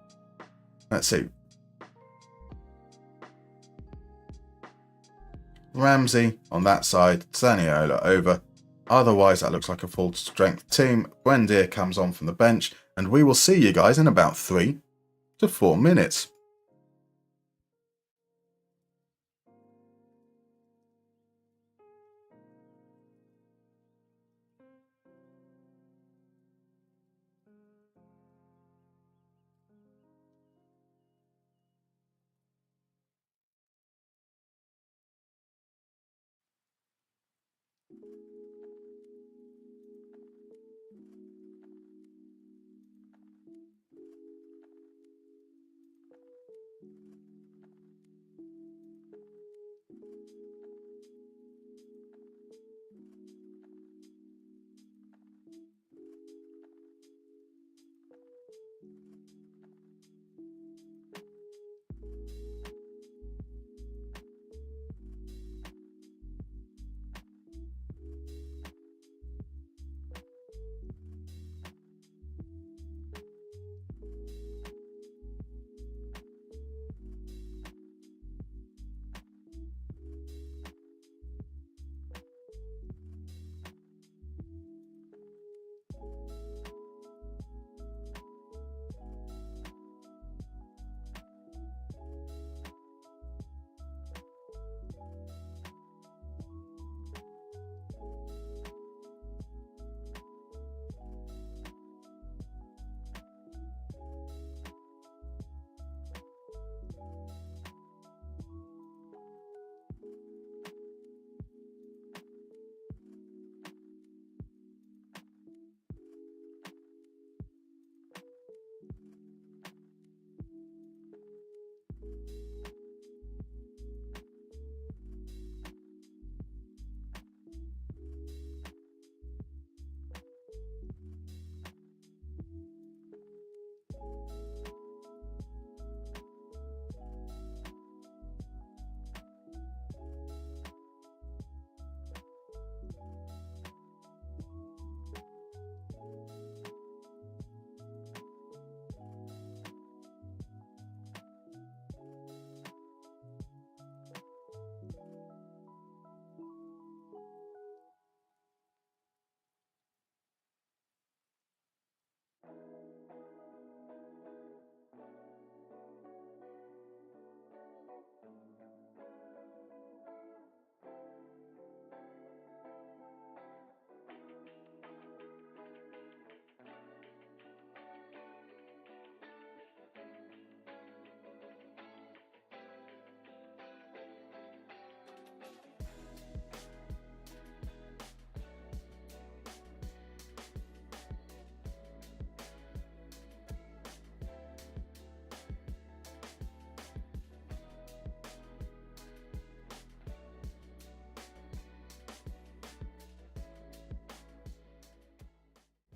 Let's see. Ramsey on that side. Zaniola over. Otherwise, that looks like a full-strength team. Buendia comes on from the bench. And we will see you guys in about 3 to 4 minutes.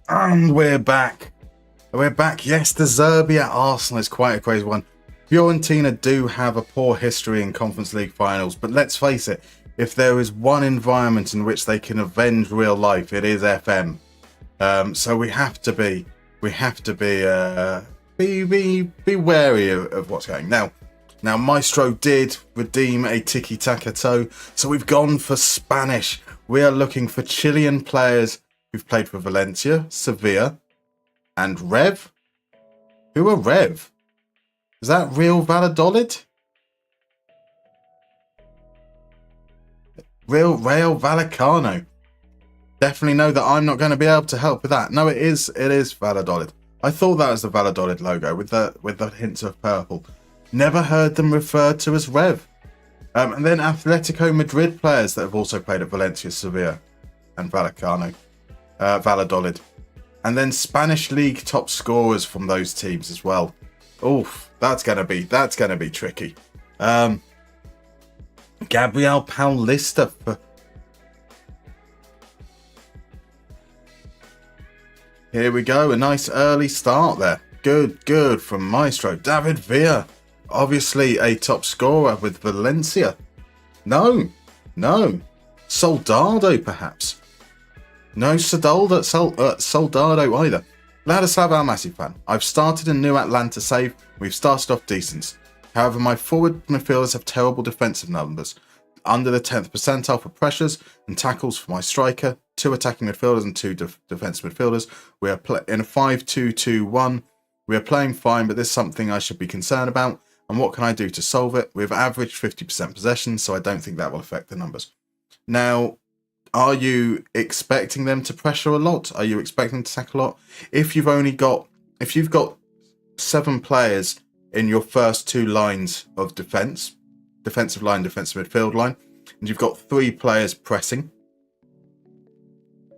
And we're back. We're back. Yes, the Zerbi at Arsenal is quite a crazy one. Fiorentina do have a poor history in Conference League finals, but let's face it, if there is one environment in which they can avenge real life, it is FM. So we have to be wary of what's going now. Now, Maestro did redeem a tiki-taka toe, so we've gone for Spanish. We are looking for Chilean players who've played for Valencia, Sevilla, and Rev. Who are Rev? Is that Real Valladolid? Real Vallecano. Definitely know that I'm not going to be able to help with that. No, it is Valladolid. I thought that was the Valladolid logo with the hints of purple. Never heard them referred to as Rev. And then Atletico Madrid players that have also played at Valencia, Sevilla, and Valladolid. And then Spanish league top scorers from those teams as well. Oof, that's gonna be tricky. Gabriel Paulista. Here we go, a nice early start there. Good from Maestro. David Villa, obviously a top scorer with Valencia. No. Soldado, perhaps. No Soldado either. Ladislav Almasi fan. I've started a new Atlanta save. We've started off decent. However, my forward midfielders have terrible defensive numbers. Under the 10th percentile for pressures and tackles for my striker. 2 attacking midfielders and 2 defensive midfielders. We are in a 5-2-2-1. We are playing fine, but this is something I should be concerned about. And what can I do to solve it? We've averaged 50% possession, so I don't think that will affect the numbers. Now, are you expecting them to pressure a lot? Are you expecting them to tackle a lot? If you've got 7 players in your first 2 lines of defensive line, defensive midfield line, and you've got 3 players pressing,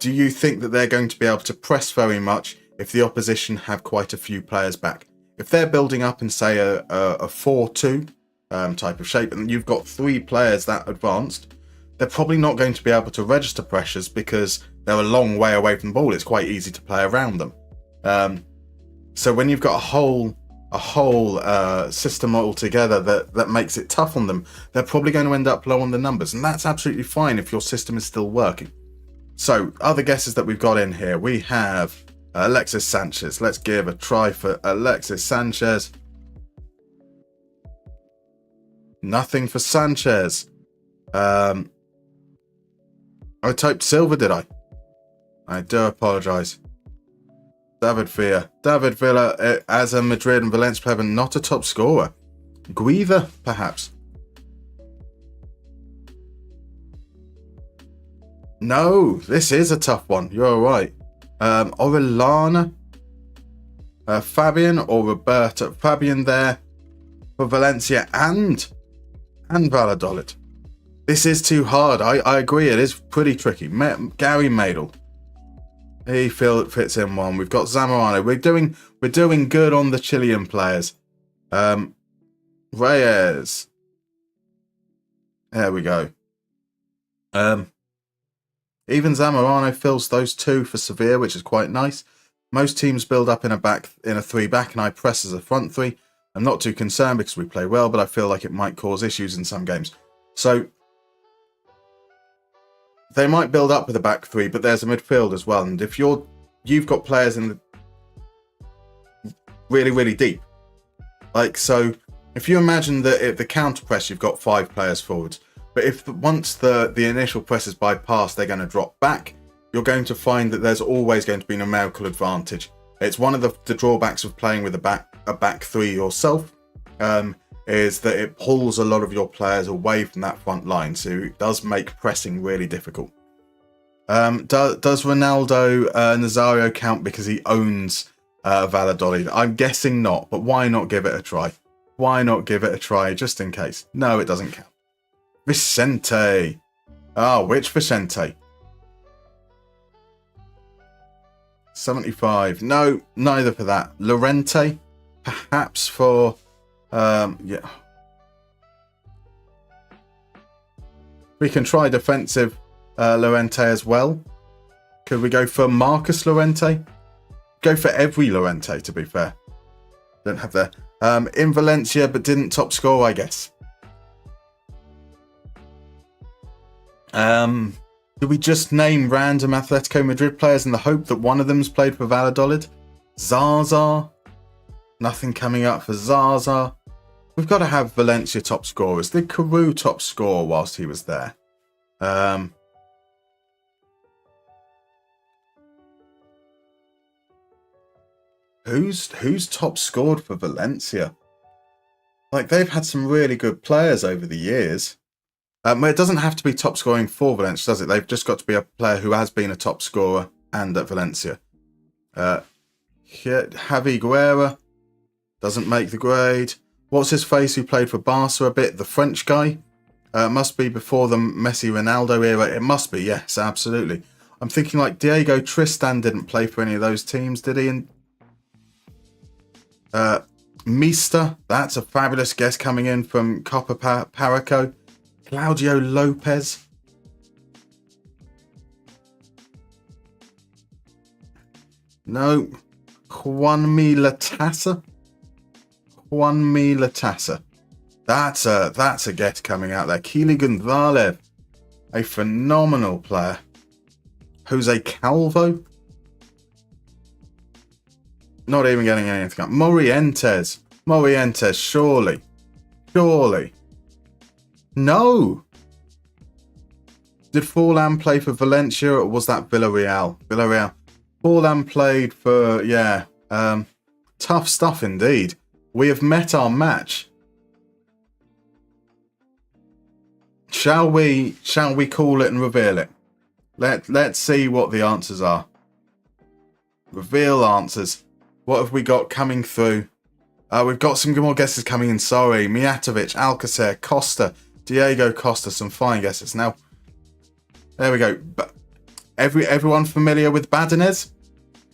do you think that they're going to be able to press very much if the opposition have quite a few players back? If they're building up in, say, a 4-2 type of shape, and you've got 3 players that advanced, they're probably not going to be able to register pressures because they're a long way away from the ball. It's quite easy to play around them. So when you've got a whole system altogether that makes it tough on them, they're probably going to end up low on the numbers, and that's absolutely fine if your system is still working. So other guesses that we've got in here, we have Alexis Sanchez. Let's give a try for Alexis Sanchez. Nothing for Sanchez. I typed Silva, did I? I do apologise. David Villa, as a Madrid and Valencia player, but not a top scorer. Guiva, perhaps. No, this is a tough one. You're right. Orellana, Fabian or Roberto. Fabian there for Valencia and Valladolid. This is too hard. I agree. It is pretty tricky. Gary Madel. He fits in one. We've got Zamorano. We're doing good on the Chilean players. Reyes. There we go. Even Zamorano fills those 2 for Sevilla, which is quite nice. Most teams build up in a 3-back, and I press as a front 3. I'm not too concerned because we play well, but I feel like it might cause issues in some games. So they might build up with a back 3, but there's a midfield as well. And if you've got players in the really, really deep, like so, if you imagine that at the counter press, you've got 5 players forwards, but if once the initial press is bypassed, they're going to drop back. You're going to find that there's always going to be numerical advantage. It's one of the drawbacks of playing with a back 3 yourself. Is that it pulls a lot of your players away from that front line, so it does make pressing really difficult. Does Ronaldo Nazario count because he owns Valladolid? I'm guessing not, but why not give it a try? Why not give it a try just in case? No, it doesn't count. Vicente. Which Vicente? 75. No, neither for that. Lorente, perhaps for... yeah. We can try defensive Lorente as well. Could we go for Marcus Lorente? Go for every Lorente, to be fair. Don't have the... in Valencia, but didn't top score, I guess. Do we just name random Atletico Madrid players in the hope that one of them's played for Valladolid? Zaza. Nothing coming up for Zaza. We've got to have Valencia top scorers. Did Carew top score whilst he was there? Who's top scored for Valencia? Like, they've had some really good players over the years. It doesn't have to be top scoring for Valencia, does it? They've just got to be a player who has been a top scorer and at Valencia. Javi Guerra doesn't make the grade. What's his face who played for Barca a bit? The French guy? Must be before the Messi Ronaldo era. It must be, yes, absolutely. I'm thinking like Diego Tristan didn't play for any of those teams, did he? And Mista, that's a fabulous guess coming in from Copa Paraco. Claudio Lopez. No. Juanmi Latassa. That's a guess coming out there. Keely Gonzalez, a phenomenal player. Jose Calvo. Not even getting anything up. Morientes, surely. No. Did Forlan play for Valencia or was that Villarreal? Forlan played for, tough stuff indeed. We have met our match. Shall we call it and reveal it? Let's see what the answers are. Reveal answers. What have we got coming through? We've got some more guesses coming in. Sorry. Mijatovic, Alcacer, Costa, Diego Costa. Some fine guesses. Now, there we go. Everyone familiar with Badinez?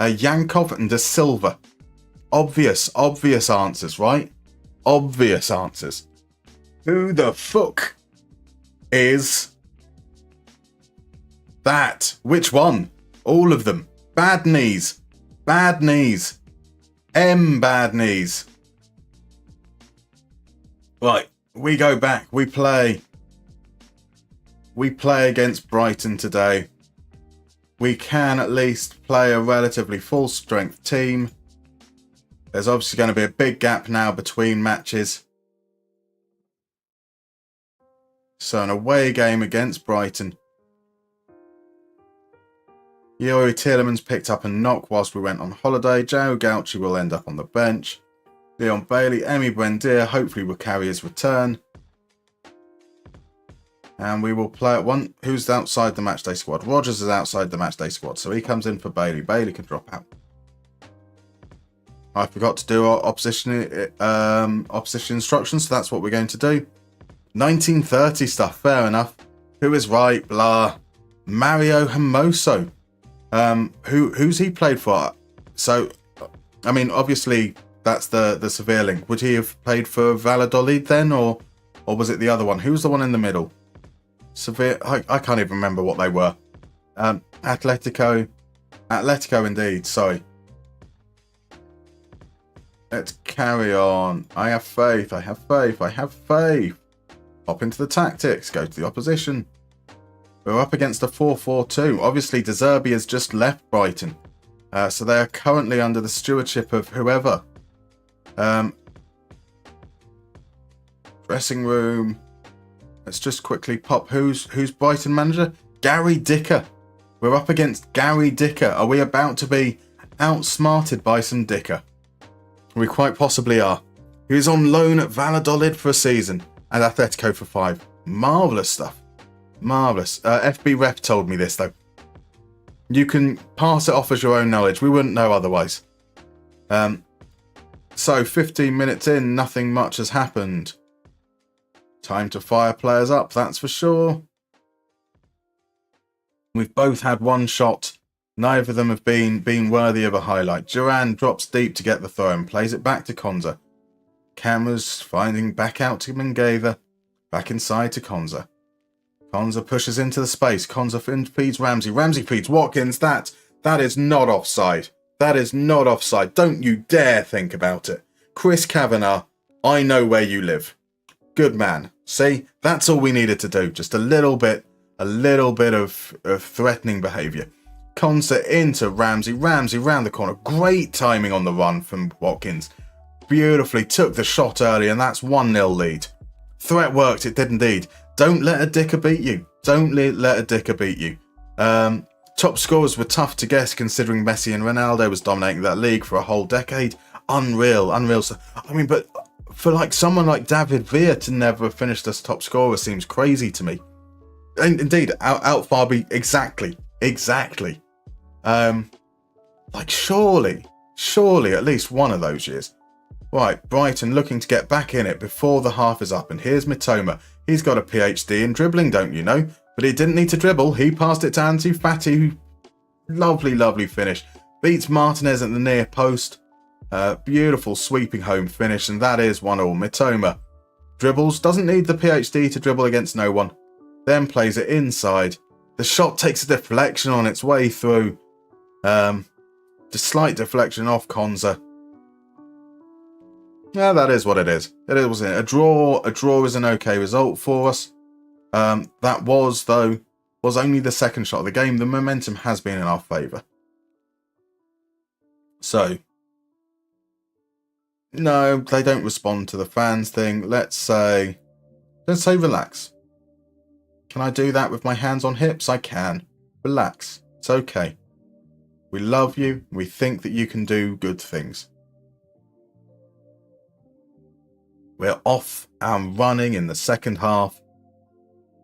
Yankov and De Silva. Obvious answers, right? Obvious answers. Who the fuck is that? Which one? All of them. Bad knees. Bad knees. Bad knees. Right, we go back. We play against Brighton today. We can at least play a relatively full strength team. There's obviously going to be a big gap now between matches. So an away game against Brighton. Yuri Tielemans picked up a knock whilst we went on holiday. Joe Gauchi will end up on the bench. Leon Bailey, Emi Buendia hopefully will carry his return. And we will play at one. Who's outside the matchday squad? Rogers is outside the matchday squad, so he comes in for Bailey. Bailey can drop out. I forgot to do our opposition instructions, so that's what we're going to do. 1930 stuff, fair enough. Who is right? Blah. Mario Hermoso. Who's he played for? So, I mean, obviously that's the severe link. Would he have played for Valladolid then, or was it the other one? Who's the one in the middle? Severe. I can't even remember what they were. Atletico indeed. Sorry. Let's carry on. I have faith. Hop into the tactics. Go to the opposition. We're up against a 4-4-2. Obviously, De Zerbi has just left Brighton. So they are currently under the stewardship of whoever. Dressing room. Let's just quickly pop. Who's Brighton manager? Gary Dicker. We're up against Gary Dicker. Are we about to be outsmarted by some Dicker? We quite possibly are. He was on loan at Valladolid for a season and Atletico for 5. Marvellous stuff. Marvellous. FB Rep told me this, though. You can pass it off as your own knowledge. We wouldn't know otherwise. So, 15 minutes in, nothing much has happened. Time to fire players up, that's for sure. We've both had one shot. Neither of them have been worthy of a highlight. Duran drops deep to get the throw and plays it back to Konza. Cameras finding back out to Mengeva. Back inside to Konza. Konza pushes into the space. Konza feeds Ramsey. Ramsey feeds Watkins. That is not offside. That is not offside. Don't you dare think about it. Chris Kavanagh, I know where you live. Good man. See, that's all we needed to do. Just a little bit of threatening behaviour. Konza into Ramsey. Ramsey round the corner. Great timing on the run from Watkins. Beautifully took the shot early, and that's 1-0 lead. Threat worked, it did indeed. Don't let a Dicker beat you. Don't let a Dicker beat you. Top scorers were tough to guess considering Messi and Ronaldo was dominating that league for a whole decade. Unreal. So, I mean, but for like someone like David Villa to never have finished as top scorer seems crazy to me. And indeed, out Farby, exactly. Like surely Surely at least one of those years. Right, Brighton looking to get back in it before the half is up. And here's Mitoma. He's got a PhD in dribbling, don't you know? But he didn't need to dribble. He passed it to Ansu Fati, who... Lovely, lovely finish. Beats Martinez at the near post. Beautiful sweeping home finish. And that is 1-1. Mitoma dribbles. Doesn't need the PhD to dribble against no one. Then plays it inside. The shot takes a deflection on its way through. Just slight deflection off Konza. Yeah, that is what it is. It was a draw. A draw is an okay result for us. That was, though, was only the second shot of the game. The momentum has been in our favour. So, no, they don't respond to the fans thing. Let's say relax. Can I do that with my hands on hips? I can. Relax. It's okay. We love you. We think that you can do good things. We're off and running in the second half.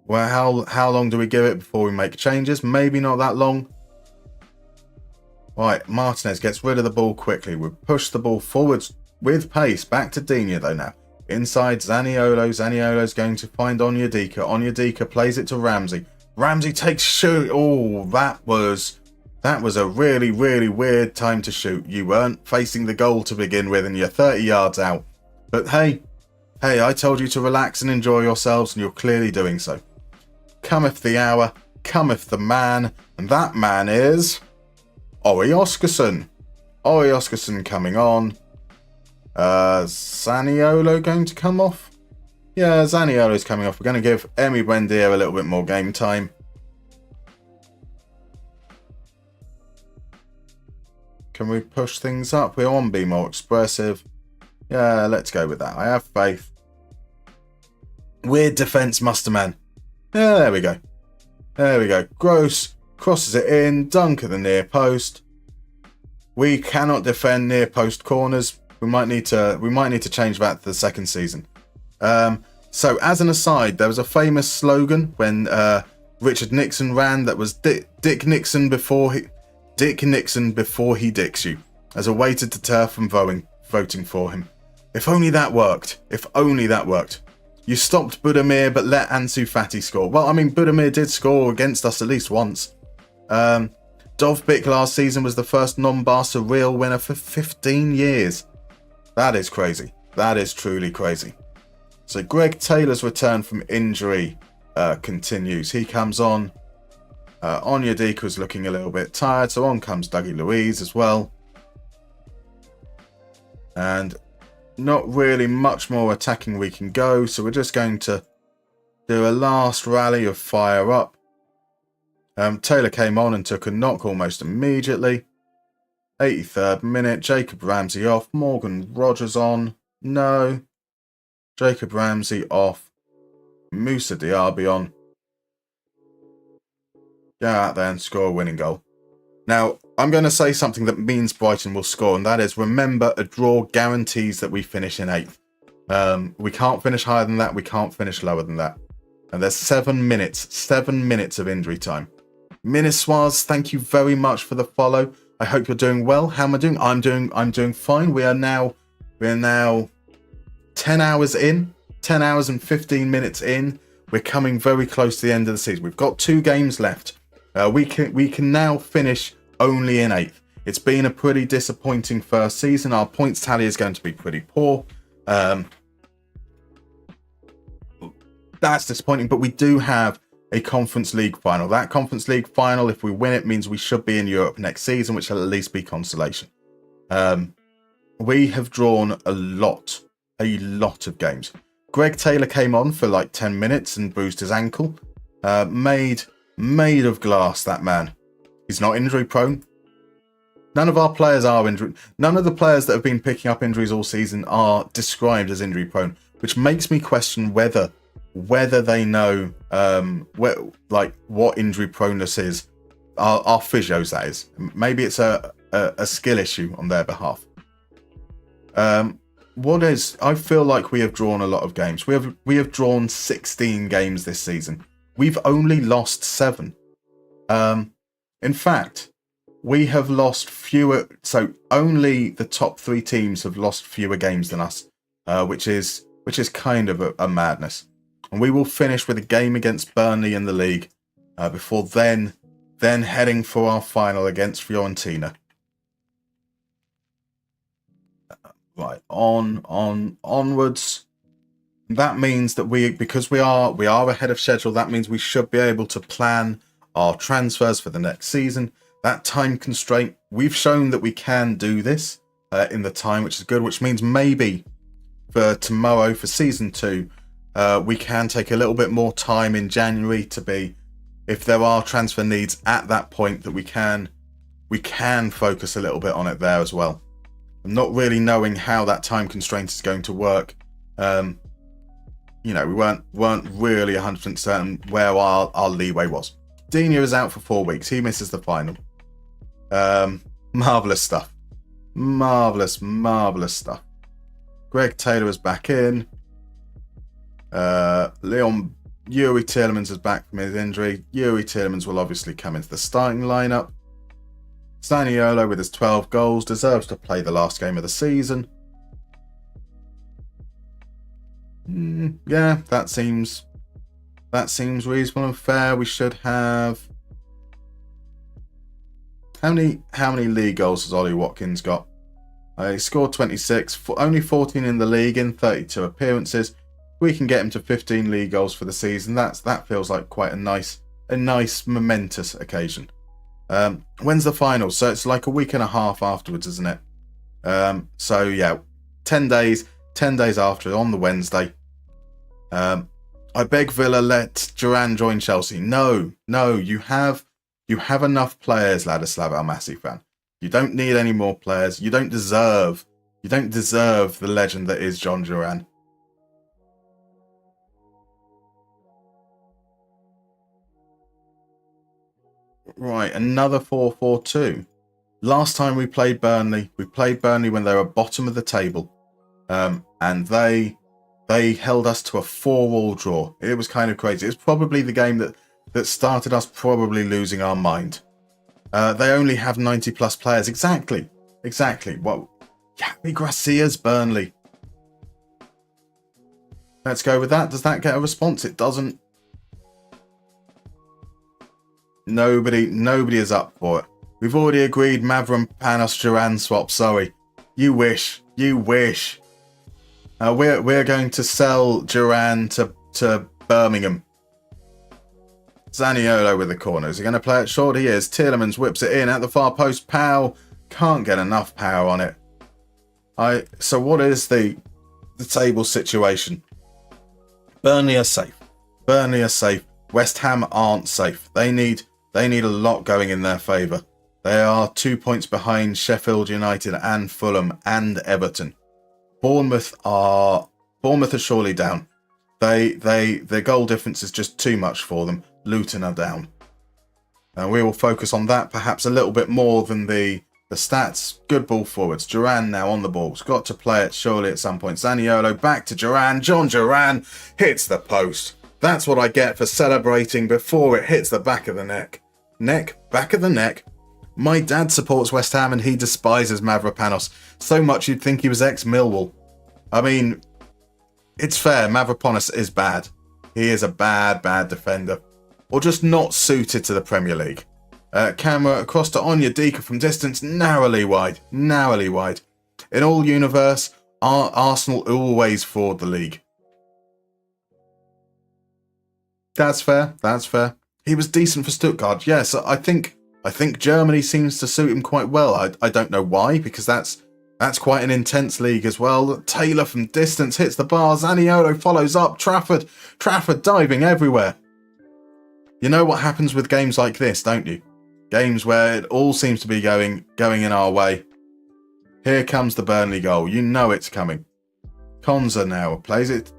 Well, how long do we give it before we make changes? Maybe not that long. Right, Martinez gets rid of the ball quickly. We push the ball forwards with pace. Back to Digne though now. Inside Zaniolo. Zaniolo's going to find Onyedika. Onyedika plays it to Ramsey. Ramsey takes shoot. Oh, that was a really, really weird time to shoot. You weren't facing the goal to begin with and you're 30 yards out. But hey, I told you to relax and enjoy yourselves and you're clearly doing so. Cometh the hour, cometh the man, and that man is Ori Oskarsson. Ori Oskarsson coming on. Zaniolo going to come off? Yeah, Zaniolo's coming off. We're going to give Emi Buendia a little bit more game time. Can we push things up? We want to be more expressive. Yeah, let's go with that. I have faith. Weird defence, Musterman. Yeah, there we go. There we go. Gross crosses it in. Dunk at the near post. We cannot defend near post corners. We might need to change that to the second season. So as an aside, there was a famous slogan when Richard Nixon ran that was Dick Nixon before he dicks you, as a way to deter from voting for him. If only that worked. If only that worked. You stopped Budimir but let Ansu Fati score. Well, I mean, Budimir did score against us at least once. Dovbyk last season was the first non-Barca Real winner for 15 years. That is crazy. That is truly crazy. So Greg Taylor's return from injury continues. He comes on. Onyedika's looking a little bit tired, so on comes Dougie Luiz as well. And not really much more attacking we can go, so we're just going to do a last rally of fire up. Taylor came on and took a knock almost immediately. 83rd minute, Jacob Ramsey off. Morgan Rogers on. No. Jacob Ramsey off. Moussa Diaby on. Go out there and score a winning goal. Now, I'm going to say something that means Brighton will score, and that is, remember, a draw guarantees that we finish in 8th. We can't finish higher than that. We can't finish lower than that. And there's 7 minutes of injury time. Miniswaz, thank you very much for the follow. I hope you're doing well. How am I doing? I'm doing fine. We are now 10 hours in, 10 hours and 15 minutes in. We're coming very close to the end of the season. We've got 2 games left. We can now finish only in 8th. It's been a pretty disappointing first season. Our points tally is going to be pretty poor. That's disappointing, but we do have a Conference League final. That Conference League final, if we win it, means we should be in Europe next season, which will at least be consolation. We have drawn a lot of games. Greg Taylor came on for like 10 minutes and bruised his ankle. Made of glass, that man. He's not injury prone. None of our players are injury. None of the players that have been picking up injuries all season are described as injury prone, which makes me question whether they know what injury proneness is. Our physios, that is. Maybe it's a skill issue on their behalf. I feel like we have drawn a lot of games. We have drawn 16 games this season. We've only lost 7. In fact, we have lost fewer. So only the top 3 teams have lost fewer games than us, which is kind of a madness. And we will finish with a game against Burnley in the league before then heading for our final against Fiorentina. Right, onwards. That means that because we are ahead of schedule, that means we should be able to plan our transfers for the next season. That time constraint, we've shown that we can do this in the time, which is good, which means maybe for tomorrow, for season 2, we can take a little bit more time in January to be, if there are transfer needs at that point, that we can focus a little bit on it there as well. I'm not really knowing how that time constraint is going to work. We weren't really 100% certain where our leeway was. Dina is out for 4 weeks. He misses the final. Marvellous stuff. Marvellous stuff. Greg Taylor is back in. Yuri Tielemans is back from his injury. Yuri Tielemans will obviously come into the starting lineup. Zaniolo with his 12 goals deserves to play the last game of the season. Yeah, that seems reasonable and fair. We should have how many league goals has Ollie Watkins got? He scored 26, only 14 in the league in 32 appearances. We can get him to 15 league goals for the season. That feels like quite a nice momentous occasion. When's the final? So it's like a week and a half afterwards, isn't it? So yeah, 10 days after, on the Wednesday. I beg Villa, let Duran join Chelsea. No, you have enough players, Ladislav Almasi fan. You don't need any more players. You don't deserve the legend that is John Duran. Right, another 4-4-2. Last time we played Burnley when they were bottom of the table, and they held us to a 4-4 draw. It was kind of crazy. It's probably the game that started us probably losing our mind. They only have 90 plus players. Exactly. Well, Javi Gracia's Burnley. Let's go with that. Does that get a response? It doesn't. Nobody is up for it. We've already agreed Mavropanos Duran swap. Sorry. You wish. We're going to sell Duran to Birmingham. Zaniolo with the corner. Is he going to play it short? He is. Tielemans whips it in at the far post. Powell can't get enough power on it. So what is the table situation? Burnley are safe. West Ham aren't safe. They need a lot going in their favour. They are 2 points behind Sheffield United and Fulham and Everton. Bournemouth are surely down. Their goal difference is just too much for them. Luton are down. And we will focus on that perhaps a little bit more than the stats. Good ball forwards. Duran now on the ball. He's got to play it surely at some point. Zaniolo back to Duran. John Duran hits the post. That's what I get for celebrating before it hits the back of the neck. Back of the neck. My dad supports West Ham and he despises Mavropanos so much you'd think he was ex-Millwall. I mean, it's fair. Mavropanos is bad. He is a bad defender. Or just not suited to the Premier League. Camera across to Onyedika from distance, narrowly wide. In all universe, Arsenal always forward the league. That's fair. He was decent for Stuttgart. Yes, I think Germany seems to suit him quite well. I don't know why, because that's quite an intense league as well. Taylor from distance hits the bar. Zaniolo follows up. Trafford diving everywhere. You know what happens with games like this, don't you? Games where it all seems to be going in our way. Here comes the Burnley goal. You know it's coming. Konza now plays it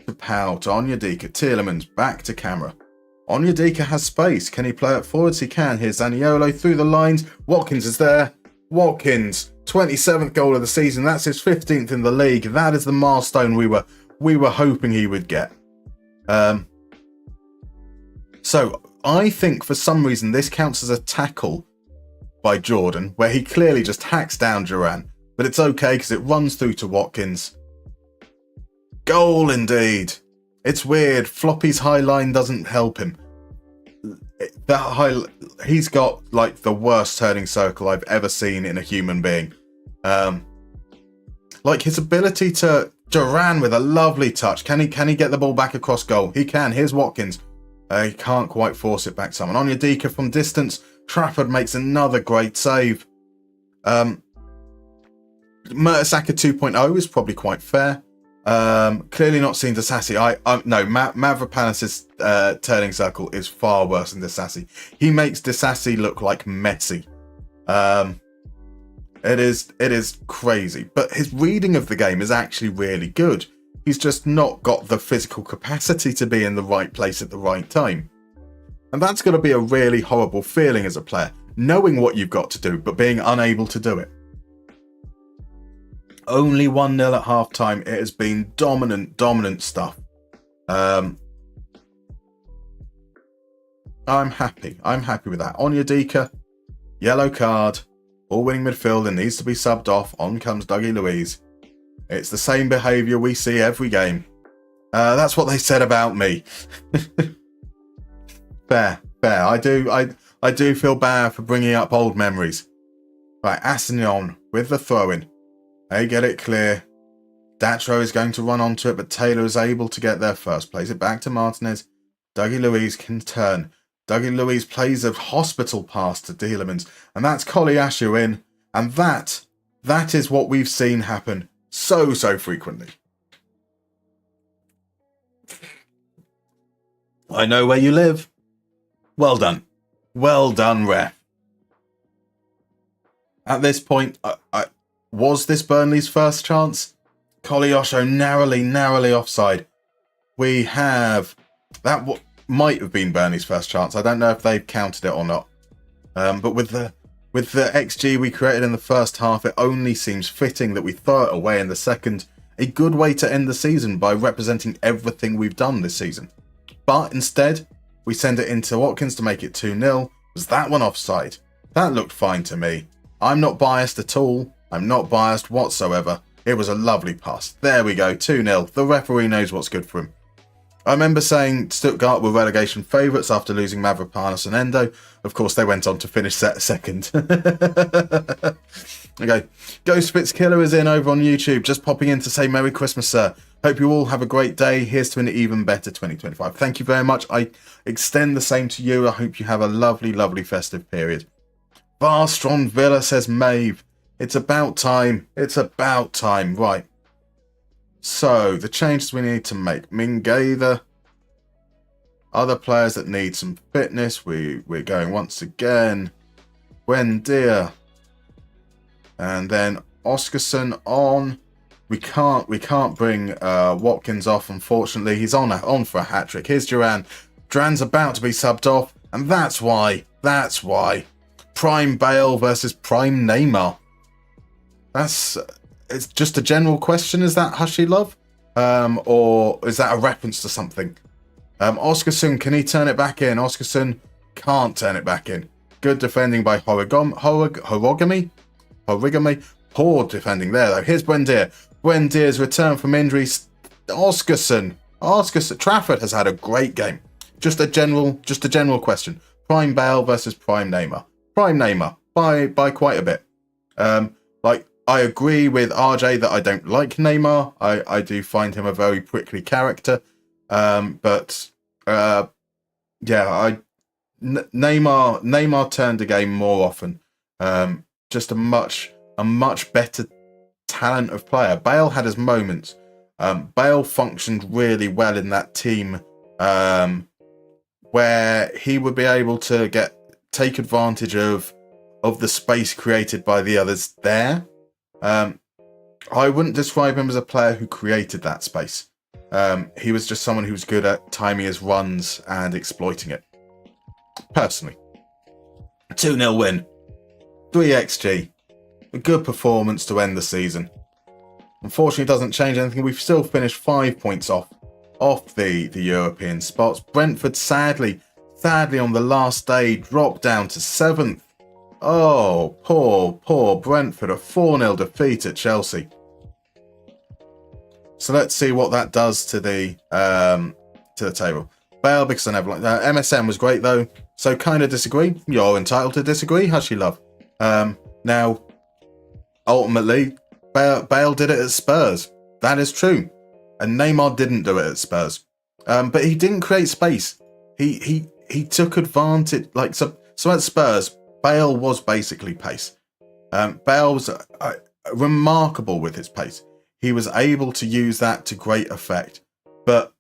to Powell, to Onyedika. Tielemans back to camera. Onyedika has space. Can he play it forwards? He can. Here's Zaniolo through the lines. Watkins is there. Watkins, 27th goal of the season. That's his 15th in the league. That is the milestone we were hoping he would get. So I think for some reason this counts as a tackle by Jordan, where he clearly just hacks down Duran. But it's okay because it runs through to Watkins. Goal indeed. It's weird. Floppy's high line doesn't help him. He's got like the worst turning circle I've ever seen in a human being. Like his ability to Duran with a lovely touch. Can he get the ball back across goal? He can. Here's Watkins. He can't quite force it back someone. Onyedika from distance. Trafford makes another great save. Mertesacker 2.0 is probably quite fair. Clearly not seen Disassi. No, Mavropanos' turning circle is far worse than Disassi. He makes Disassi look like Messi. It is crazy. But his reading of the game is actually really good. He's just not got the physical capacity to be in the right place at the right time. And that's got to be a really horrible feeling as a player, knowing what you've got to do, but being unable to do it. Only 1-0 at half-time. It has been dominant stuff. I'm happy. I'm happy with that. Onyedika, yellow card, all-winning midfielder needs to be subbed off. On comes Dougie Luiz. It's the same behaviour we see every game. That's what they said about me. Fair. I do feel bad for bringing up old memories. Right, Aston with the throw-in. They get it clear. Datro is going to run onto it, but Taylor is able to get there first. Plays it back to Martinez. Dougie Luiz can turn. Dougie Luiz plays a hospital pass to Dielemans, and that's Koliashu in. And that is what we've seen happen so frequently. I know where you live. Well done. Well done, ref. At this point, was this Burnley's first chance? Koliashu narrowly offside. We have... That might have been Burnley's first chance. I don't know if they've counted it or not. But with the XG we created in the first half, it only seems fitting that we throw it away in the second. A good way to end the season by representing everything we've done this season. But instead, we send it into Watkins to make it 2-0. Was that one offside? That looked fine to me. I'm not biased at all. I'm not biased whatsoever. It was a lovely pass. There we go, 2-0. The referee knows what's good for him. I remember saying Stuttgart were relegation favourites after losing Mavropanos and Endo. Of course, they went on to finish second. Okay, Ghost Spitz Killer is in over on YouTube. Just popping in to say Merry Christmas, sir. Hope you all have a great day. Here's to an even better 2025. Thank you very much. I extend the same to you. I hope you have a lovely festive period. Varstron Villa says Maeve. It's about time. It's about time. Right. So, the changes we need to make. Mingatha. Other players that need some fitness. We're going once again. Buendia. And then Oscarson on. We can't bring Watkins off, unfortunately. He's on for a hat-trick. Here's Duran. Duran's about to be subbed off. And that's why. Prime Bale versus Prime Neymar. It's just a general question. Is that Hushy Love? Or is that a reference to something? Oscarson, can he turn it back in? Oscarson can't turn it back in. Good defending by Horigami. Poor defending there, though. Here's Buendia. Buendia's return from injury. Oscarson. Trafford has had a great game. Just a general question. Prime Bale versus Prime Neymar. Prime Neymar by quite a bit. I agree with RJ that I don't like Neymar. I do find him a very prickly character. Neymar turned the game more often. Just a much better talent of player. Bale had his moments. Bale functioned really well in that team, where he would be able to take advantage of the space created by the others there. I wouldn't describe him as a player who created that space. He was just someone who was good at timing his runs and exploiting it. Personally. 2-0 win. 3 XG. A good performance to end the season. Unfortunately, it doesn't change anything. We've still finished 5 points off the European spots. Brentford, sadly on the last day, dropped down to 7th. Oh, poor Brentford, a 4-0 defeat at Chelsea. So let's see what that does to the table. Bale, because I never liked that. MSN was great though, so kind of disagree. You're entitled to disagree, hush your love. Now, ultimately, Bale did it at Spurs. That is true, and Neymar didn't do it at Spurs. But he didn't create space. He took advantage. Like so at Spurs, Bale was basically pace. Bale was remarkable with his pace. He was able to use that to great effect. But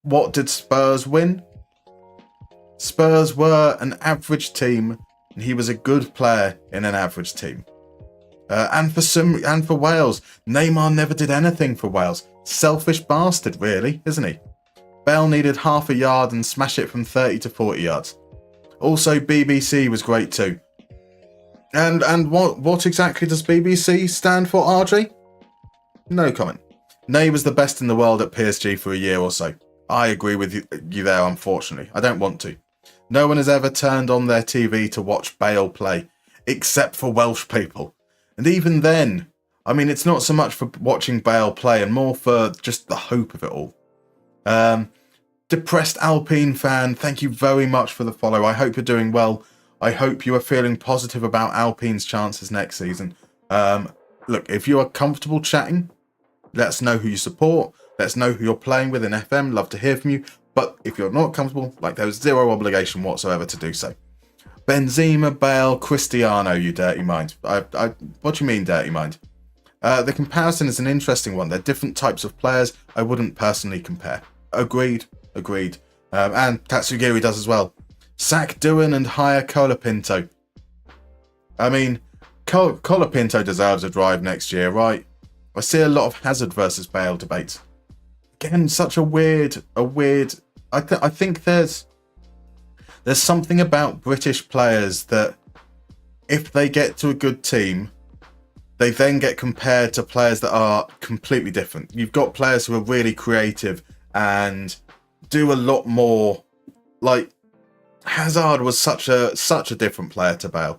what did Spurs win? Spurs were an average team, and he was a good player in an average team. And for Wales, Neymar never did anything for Wales. Selfish bastard, really, isn't he? Bale needed half a yard and smash it from 30 to 40 yards. Also, BBC was great too. And what exactly does BBC stand for, RJ? No comment. Ney was the best in the world at PSG for a year or so. I agree with you there, unfortunately. I don't want to. No one has ever turned on their TV to watch Bale play, except for Welsh people. And even then, I mean, it's not so much for watching Bale play and more for just the hope of it all. Depressed Alpine fan, thank you very much for the follow. I hope you're doing well. I hope you are feeling positive about Alpine's chances next season. Look, if you are comfortable chatting, let us know who you support. Let us know who you're playing with in FM. Love to hear from you. But if you're not comfortable, there's zero obligation whatsoever to do so. Benzema, Bale, Cristiano, you dirty mind. What do you mean, dirty mind? The comparison is an interesting one. They're different types of players. I wouldn't personally compare. Agreed. And Tatsugiri does as well. Sack Doohan and hire Colapinto. I mean, Colapinto deserves a drive next year, right? I see a lot of Hazard versus Bale debates. Again, such a weird. I think there's something about British players that if they get to a good team, they then get compared to players that are completely different. You've got players who are really creative and do a lot more. Like Hazard was such a different player to Bale.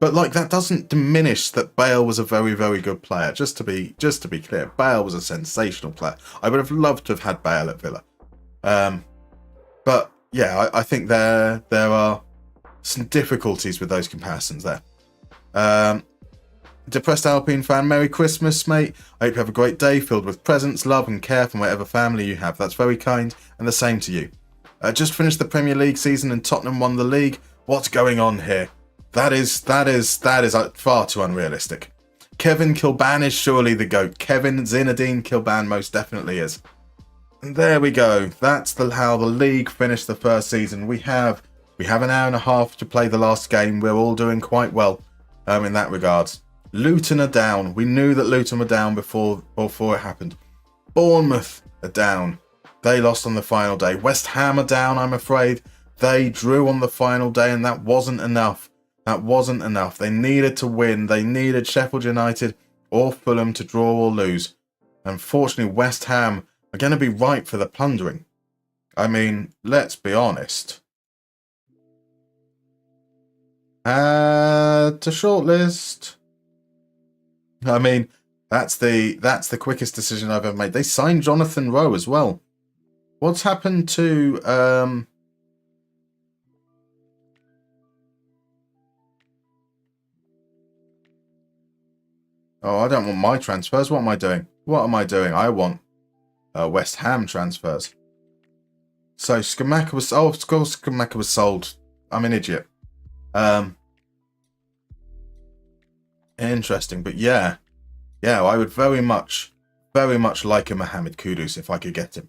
But that doesn't diminish that Bale was a very, very good player. Just to be clear, Bale was a sensational player. I would have loved to have had Bale at Villa. But yeah, I think there are some difficulties with those comparisons there. Depressed Alpine fan, Merry Christmas, mate. I hope you have a great day filled with presents, love and care from whatever family you have. That's very kind, and the same to you. Just finished the Premier League season and Tottenham won the league. What's going on here? That is far too unrealistic. Kevin Kilban is surely the GOAT. Zinedine Kilban most definitely is. And there we go. That's how the league finished the first season. We have an hour and a half to play the last game. We're all doing quite well in that regards. Luton are down. We knew that Luton were down before it happened. Bournemouth are down. They lost on the final day. West Ham are down, I'm afraid. They drew on the final day, and that wasn't enough. They needed to win. They needed Sheffield United or Fulham to draw or lose. Unfortunately, West Ham are going to be ripe for the plundering. I mean, let's be honest. To shortlist. I mean, that's the quickest decision I've ever made. They signed Jonathan Rowe as well. What's happened to Oh, I don't want my transfers. What am I doing? I want West Ham transfers. So Skamaka was... Oh, of course Skamaka was sold. I'm an idiot. Interesting. But yeah, I would very much like a Mohamed Kudus if I could get him.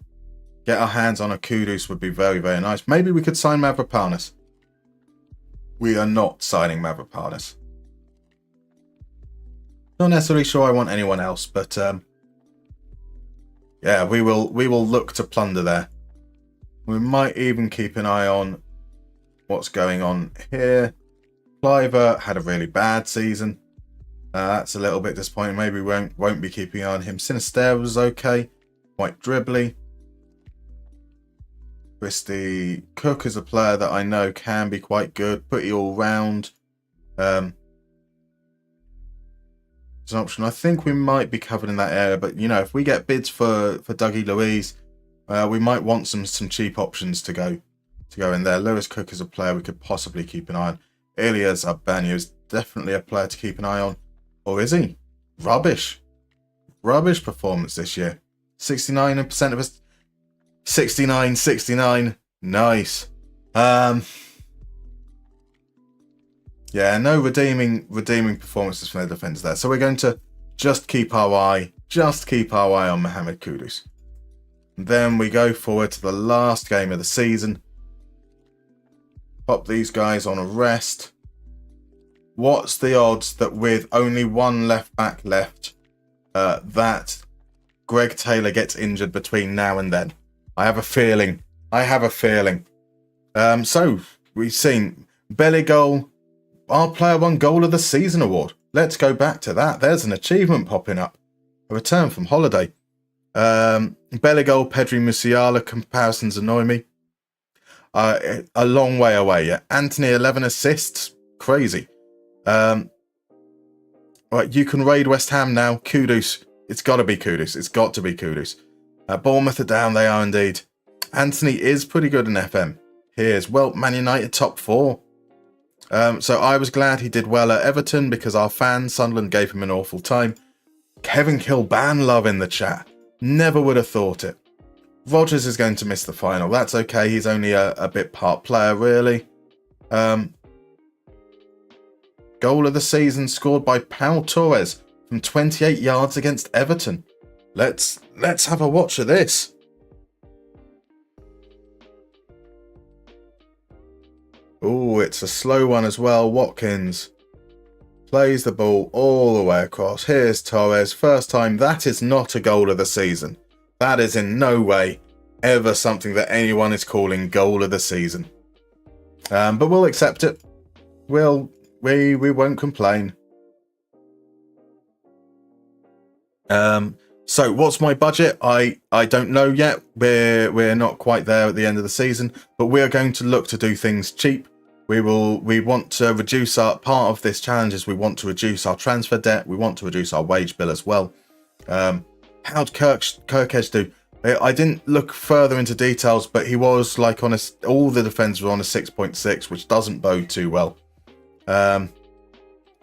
Get our hands on a Kudus would be very, very nice. Maybe we could sign Mavropanos. We are not signing Mavropanos. Not necessarily sure I want anyone else, but yeah, we will look to plunder there. We might even keep an eye on what's going on here. Cliver had a really bad season. That's a little bit disappointing. Maybe we won't be keeping an eye on him. Sinister was okay, quite dribbly. Christy Cook is a player that I know can be quite good, pretty all round. It's an option. I think we might be covered in that area, but you know, if we get bids for Dougie Louise, we might want some cheap options to go in there. Lewis Cook is a player we could possibly keep an eye on. Elias Abani is definitely a player to keep an eye on. Or is he? Rubbish performance this year. 69% of us. 69. Nice. Yeah, no redeeming performances from their defence there. So we're going to just keep our eye on Mohamed Kudus. Then we go forward to the last game of the season. Pop these guys on a rest. What's the odds that with only one left back left, that Greg Taylor gets injured between now and then? I have a feeling. So we've seen Belly Goal, our Player One Goal of the Season award. Let's go back to that. There's an achievement popping up. A return from holiday. Belly Goal, Pedri Musiala comparisons annoy me. A long way away. Yeah. Anthony 11 assists. Crazy. Right, you can raid West Ham now. Kudus. It's got to be Kudus. Bournemouth are down. They are indeed. Anthony is pretty good in FM. Here's, well, Man United top 4. So I was glad he did well at Everton because our fans, Sunderland, gave him an awful time. Kevin Kilban love in the chat. Never would have thought it. Rodgers is going to miss the final. That's okay. He's only a bit part player, really. Goal of the season scored by Pau Torres from 28 yards against Everton. Let's have a watch of this. Oh, it's a slow one as well. Watkins plays the ball all the way across. Here's Torres. First time. That is not a goal of the season. That is in no way ever something that anyone is calling goal of the season. But we'll accept it. We won't complain. So what's my budget? I don't know yet. We're not quite there at the end of the season, but we're going to look to do things cheap. We want to reduce our part of this challenge is we want to reduce our transfer debt. We want to reduce our wage bill as well. How'd Kirkhead do? I didn't look further into details, but he was like all the defenders were on a 6.6, which doesn't bode too well.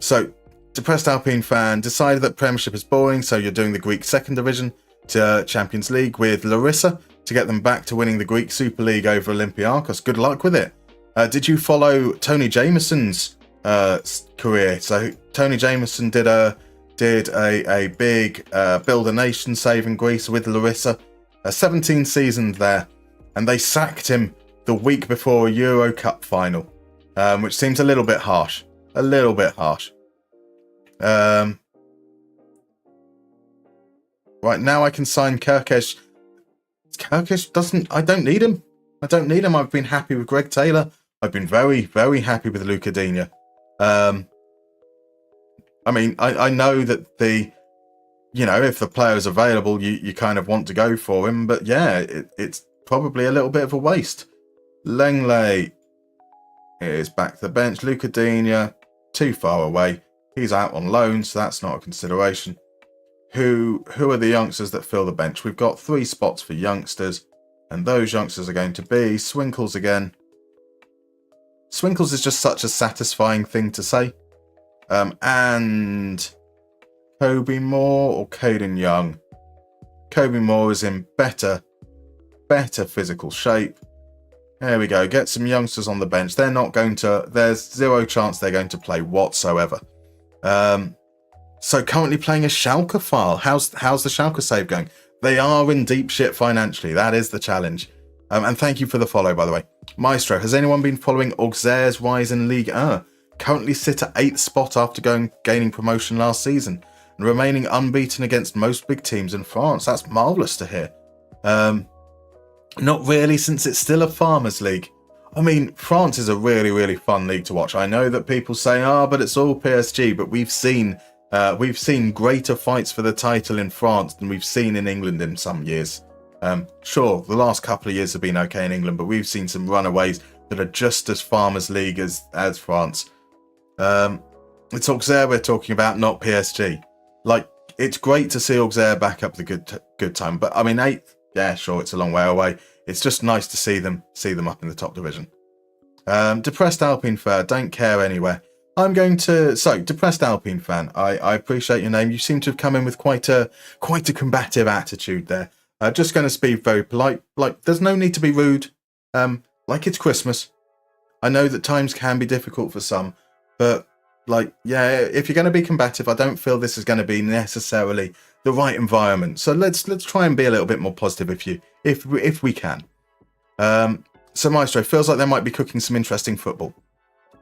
So depressed Alpine fan decided that Premiership is boring, so you're doing the Greek second division to Champions League with Larissa to get them back to winning the Greek Super League over Olympiakos. Good luck with it. Did you follow Tony Jameson's career? So Tony Jameson did a big build a nation save in Greece with Larissa. 17 seasons there, and they sacked him the week before a Euro Cup final, which seems a little bit harsh. Right, now I can sign Kirkesh. I don't need him. I've been happy with Greg Taylor. I've been very, very happy with Luca Digne. I mean, I know that if the player is available, you kind of want to go for him. But yeah, it's probably a little bit of a waste. Lengley is back to the bench. Luca Digne, too far away. He's out on loan, so that's not a consideration. Who are the youngsters that fill the bench? We've got 3 spots for youngsters, and those youngsters are going to be Swinkles again. Swinkles is just such a satisfying thing to say. And Kobe Moore or Caden Young. Kobe Moore is in better physical shape. There we go. Get some youngsters on the bench. There's zero chance they're going to play whatsoever. So currently playing a Schalke file. How's the Schalke save going? They are in deep shit financially. That is the challenge. And thank you for the follow, by the way. Maestro, has anyone been following Auxerre's rise in Ligue 1? Currently sit at 8th spot after gaining promotion last season and remaining unbeaten against most big teams in France. That's marvellous to hear. Not really, since it's still a farmers' league. I mean, France is a really, really fun league to watch. I know that people say, but it's all PSG, but we've seen greater fights for the title in France than we've seen in England in some years. Sure, the last couple of years have been okay in England, but we've seen some runaways that are just as Farmers League as France. It's Auxerre we're talking about, not PSG. Like, it's great to see Auxerre back up the good time, but I mean, 8th, yeah, sure, it's a long way away. It's just nice to see them up in the top division. Depressed Alpine fan, don't care anywhere. Depressed Alpine fan, I appreciate your name. You seem to have come in with quite a combative attitude there. Just going to be very polite. Like, there's no need to be rude. Like, it's Christmas. I know that times can be difficult for some, but like, yeah, if you're going to be combative, I don't feel this is going to be necessarily the right environment. So let's try and be a little bit more positive if we can. So Maestro, feels like they might be cooking some interesting football.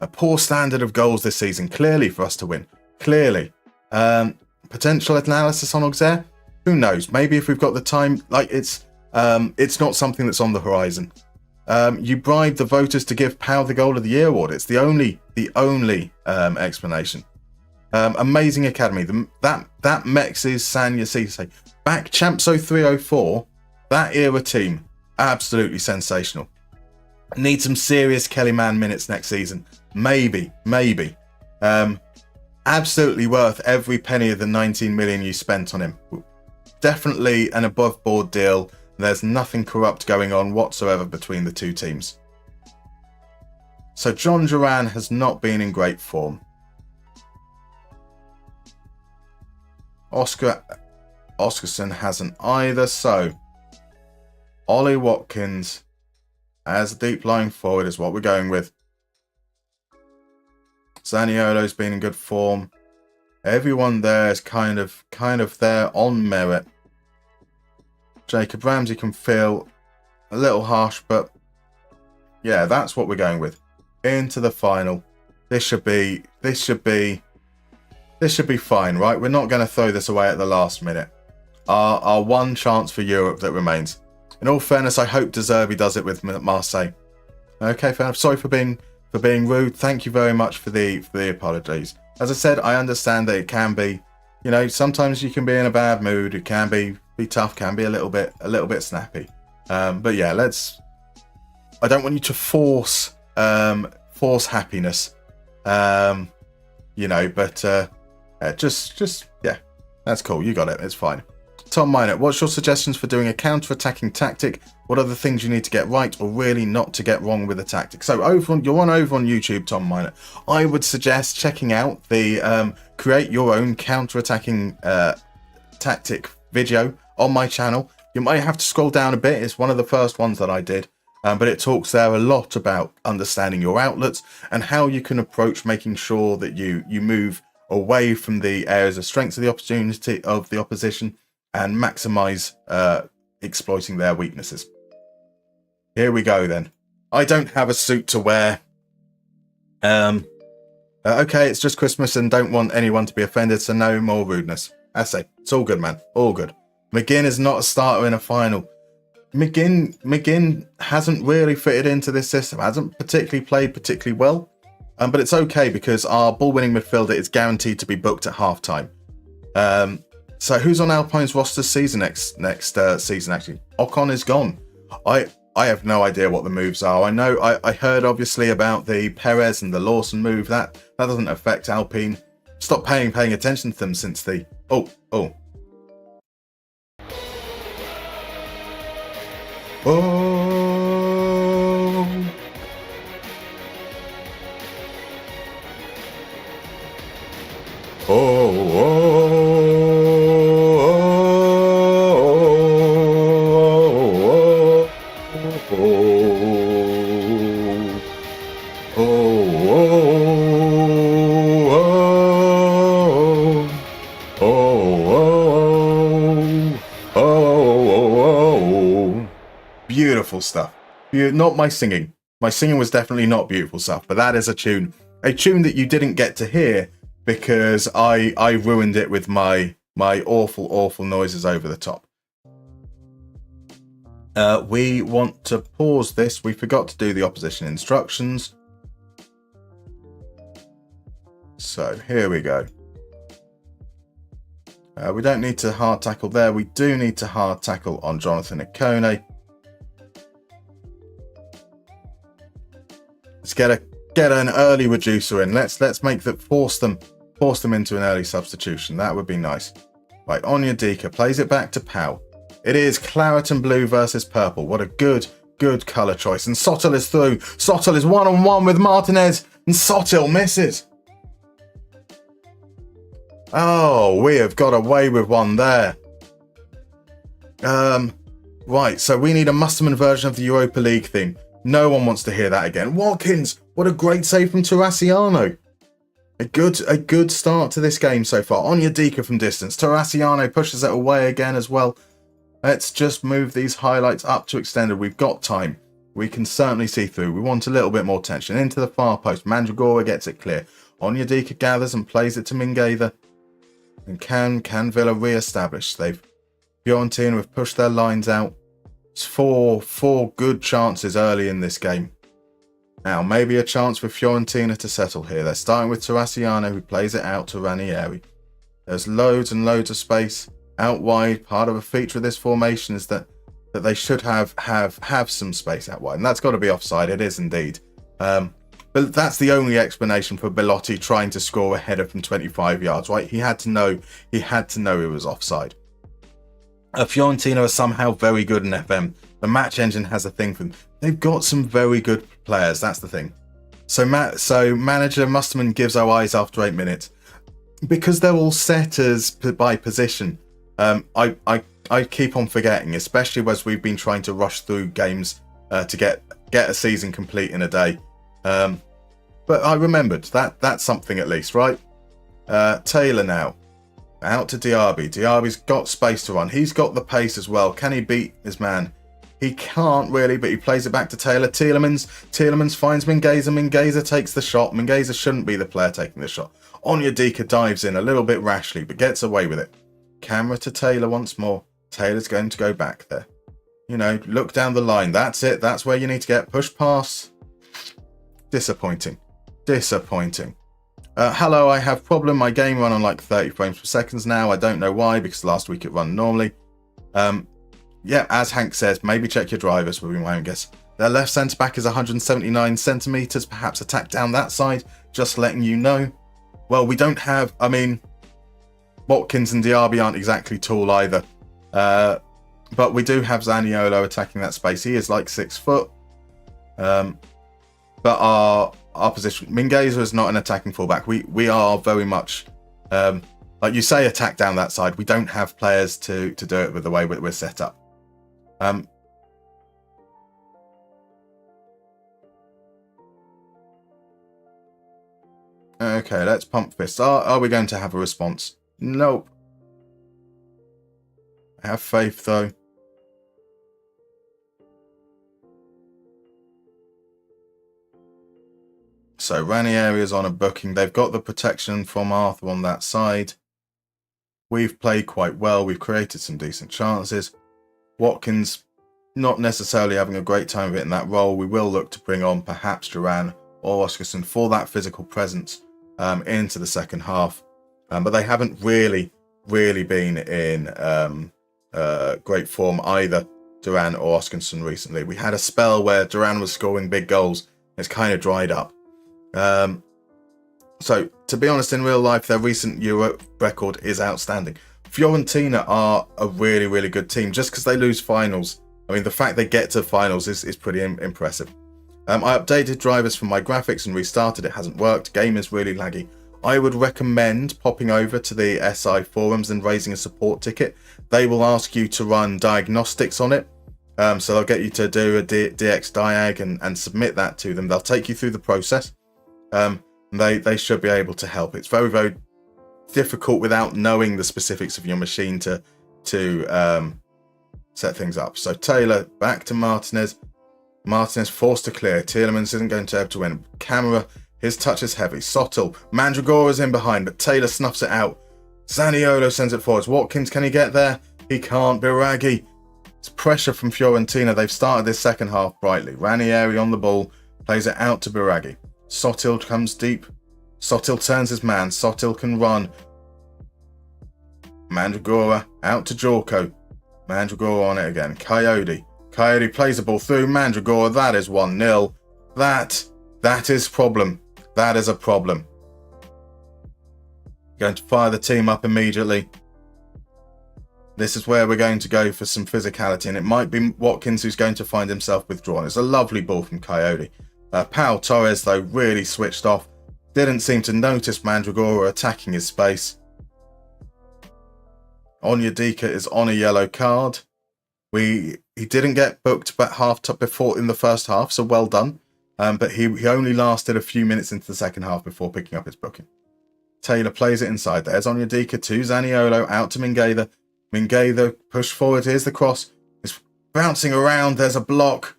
A poor standard of goals this season, clearly for us to win. Clearly. Potential analysis on Auxerre? Who knows? Maybe if we've got the time, like it's not something that's on the horizon. You bribed the voters to give Pau the Goal of the Year award. It's the only explanation. Amazing academy. That Mex's San Yacise. Back Champs 0304, that era team, absolutely sensational. Need some serious Kelly Mann minutes next season. Maybe. Absolutely worth every penny of the 19 million you spent on him. Definitely an above board deal. There's nothing corrupt going on whatsoever between the two teams. So John Duran has not been in great form. Oscarson hasn't either. So Ollie Watkins as a deep lying forward is what we're going with. Zaniolo's been in good form. Everyone there is kind of there on merit. Jacob Ramsey can feel a little harsh, but yeah, that's what we're going with. Into the final. This should be fine, right? We're not going to throw this away at the last minute. Our one chance for Europe that remains. In all fairness, I hope De Zerbi does it with Marseille. Okay, fair enough. Sorry for being rude. Thank you very much for the apologies. As I said, I understand that it can be, sometimes you can be in a bad mood. It can be tough, can be a little bit snappy. But yeah, I don't want you to force happiness. Just yeah, that's cool. You got it. It's fine. Tom Minor, what's your suggestions for doing a counter-attacking tactic? What are the things you need to get right or really not to get wrong with a tactic? So you're on YouTube, Tom Minor. I would suggest checking out the create your own counter-attacking tactic video on my channel. You might have to scroll down a bit. It's one of the first ones that I did. But it talks there a lot about understanding your outlets and how you can approach making sure that you move away from the areas of strength of the opportunity of the opposition and maximize exploiting their weaknesses. Here we go then. I don't have a suit to wear. Okay, it's just Christmas and don't want anyone to be offended, so no more rudeness. I say, it's all good, man. All good. McGinn is not a starter in a final. McGinn hasn't really fitted into this system, hasn't played particularly well. But it's okay because our ball-winning midfielder is guaranteed to be booked at half-time. So who's on Alpine's roster next season, actually? Ocon is gone. I have no idea what the moves are. I know I heard obviously about the Perez and the Lawson move. That doesn't affect Alpine. Stop paying attention to them since the... Oh. Beautiful stuff. Not my singing. My singing was definitely not beautiful stuff, but that is a tune that you didn't get to hear because I ruined it with my awful noises over the top. We want to pause this. We forgot to do the opposition instructions. So here we go. We don't need to hard tackle there. We do need to hard tackle on Jonathan Ikone. Let's get an early reducer in. Let's force them into an early substitution. That would be nice. Right, Onyedika plays it back to Pau. It is claret and blue versus purple. What a good colour choice. And Sotil is through. Sotil is one-on-one with Martinez, and Sotil misses. Oh, we have got away with one there. Right, so we need a Musterman version of the Europa League theme. No one wants to hear that again. Watkins, what a great save from Tarasiano. A good start to this game so far. Onyedika from distance. Tarasiano pushes it away again as well. Let's just move these highlights up to extended. We've got time. We can certainly see through. We want a little bit more tension. Into the far post. Mandragora gets it clear. Onyedika gathers and plays it to Mingueza. And can Villa re-establish? Fiorentina have pushed their lines out. It's four good chances early in this game. Now, maybe a chance for Fiorentina to settle here. They're starting with Tarasiano, who plays it out to Ranieri. There's loads and loads of space out wide. Part of a feature of this formation is that they should have some space out wide. And that's got to be offside. It is indeed. But that's the only explanation for Belotti trying to score a header from 25 yards, right? He had to know it was offside. Fiorentina are somehow very good in FM. The match engine has a thing for them. They've got some very good players. That's the thing. So manager Musterman gives our eyes after 8 minutes because they're all setters by position. I keep on forgetting, especially as we've been trying to rush through games to get a season complete in a day. But I remembered that's something at least, right? Taylor now. Out to Diaby. Diaby's got space to run. He's got the pace as well. Can he beat his man? He can't really, but he plays it back to Taylor. Tielemans finds Mingueza. Mingueza takes the shot. Mingueza shouldn't be the player taking the shot. Onyedika dives in a little bit rashly, but gets away with it. Camera to Taylor once more. Taylor's going to go back there. Look down the line. That's it. That's where you need to get. Push pass. Disappointing. Hello, I have problem. My game run on like 30 frames per second now. I don't know why, because last week it ran normally. Yeah, as Hank says, maybe check your drivers would be my own guess. Their left centre back is 179 centimetres. Perhaps attack down that side. Just letting you know. Well, we don't have. Watkins and Diaby aren't exactly tall either. But we do have Zaniolo attacking that space. He is like 6 foot. But our position, Mingueza is not an attacking fullback. We are very much, like you say, attack down that side. We don't have players to do it with the way we're set up. Okay, let's pump fists. Are we going to have a response? Nope. I have faith though. So Ranieri is on a booking. They've got the protection from Arthur on that side. We've played quite well. We've created some decent chances. Watkins not necessarily having a great time of it in that role. We will look to bring on perhaps Duran or Oscarson for that physical presence into the second half. But they haven't really been in great form either, Duran or Oscarson recently. We had a spell where Duran was scoring big goals. It's kind of dried up. So, to be honest, in real life, their recent Euro record is outstanding. Fiorentina are a really good team. Just because they lose finals, I mean, the fact they get to finals is pretty impressive. I updated drivers from my graphics and restarted. It hasn't worked. Game is really laggy. I would recommend popping over to the SI forums and raising a support ticket. They will ask you to run diagnostics on it. So they'll get you to do a DX diag and submit that to them. They'll take you through the process. They should be able to help. It's very difficult without knowing the specifics of your machine to set things up. So Taylor back to Martinez. Martinez forced to clear. Tielemans isn't going to be able to win. Camera, his touch is heavy. Sotil, Mandragora's in behind, but Taylor snuffs it out. Zaniolo sends it forwards. Watkins, can he get there? He can't. Biraghi. It's pressure from Fiorentina. They've started this second half brightly. Ranieri on the ball, plays it out to Biraghi. Sotil comes deep. Sotil turns his man. Sotil can run. Mandragora out to Jorko. Mandragora on it again. Coyote. Coyote plays the ball through. Mandragora, that is 1-0. That is problem. That is a problem. Going to fire the team up immediately. This is where we're going to go for some physicality, and it might be Watkins who's going to find himself withdrawn. It's a lovely ball from Coyote. Pau Torres, though, really switched off. Didn't seem to notice Mandragora attacking his space. Onyedika is on a yellow card. He didn't get booked but before in the first half, so well done. But he only lasted a few minutes into the second half before picking up his booking. Taylor plays it inside. There's Onyedika to Zaniolo, out to Mingueza. Mingueza push forward. Here's the cross. It's bouncing around. There's a block.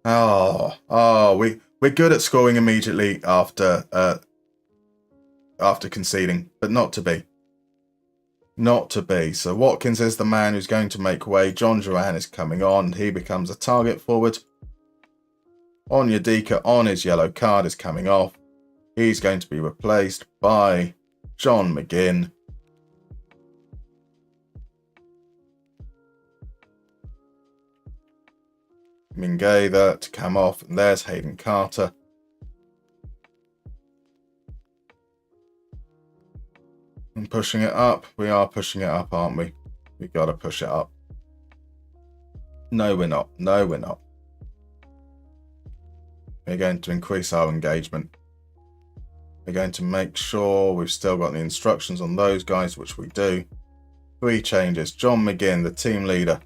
We're good at scoring immediately after conceding, but not to be. Not to be. So Watkins is the man who's going to make way. John Duran is coming on. He becomes a target forward. Onyedika on his yellow card is coming off. He's going to be replaced by John McGinn. Mingueza to come off, and there's Hayden Carter. And pushing it up. We are pushing it up, aren't we? We've got to push it up. No, we're not. No, we're not. We're going to increase our engagement. We're going to make sure we've still got the instructions on those guys, which we do. 3 changes. John McGinn, the team leader.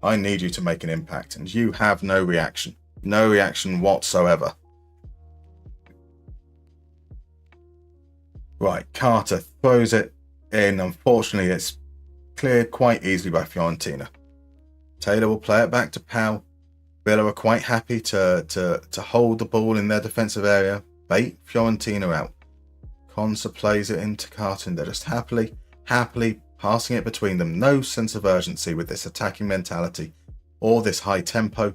I need you to make an impact, and you have no reaction. No reaction whatsoever. Right, Carter throws it in. Unfortunately, it's cleared quite easily by Fiorentina. Taylor will play it back to Pau. Villa are quite happy to hold the ball in their defensive area. Bait Fiorentina out. Konsa plays it into Carter, and they're just happily passing it between them. No sense of urgency with this attacking mentality or this high tempo.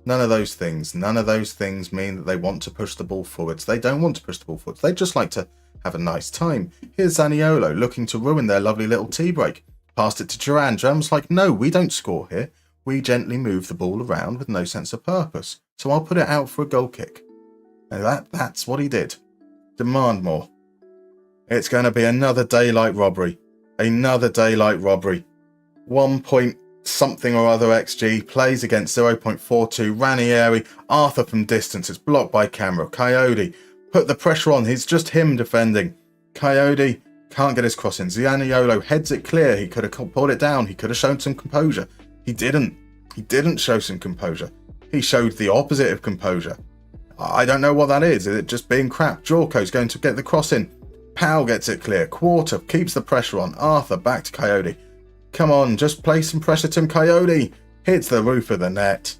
None of those things mean that they want to push the ball forwards. They don't want to push the ball forwards. They just like to have a nice time. Here's Zaniolo looking to ruin their lovely little tea break. Passed it to Duran. Duran's like, no, we don't score here. We gently move the ball around with no sense of purpose. So I'll put it out for a goal kick. And that's what he did. Demand more. It's going to be another daylight robbery. Another daylight robbery. 1 point something or other XG. Plays against 0.42. Ranieri. Arthur from distance. It's blocked by camera. Coyote. Put the pressure on. It's just him defending. Coyote can't get his cross in. Zaniolo heads it clear. He could have pulled it down. He could have shown some composure. He didn't. He didn't show some composure. He showed the opposite of composure. I don't know what that is. Is it just being crap? Jorko's going to get the cross in. Pau gets it clear. Quarter keeps the pressure on. Arthur back to Coyote. Come on, just play some pressure to him. Coyote hits the roof of the net.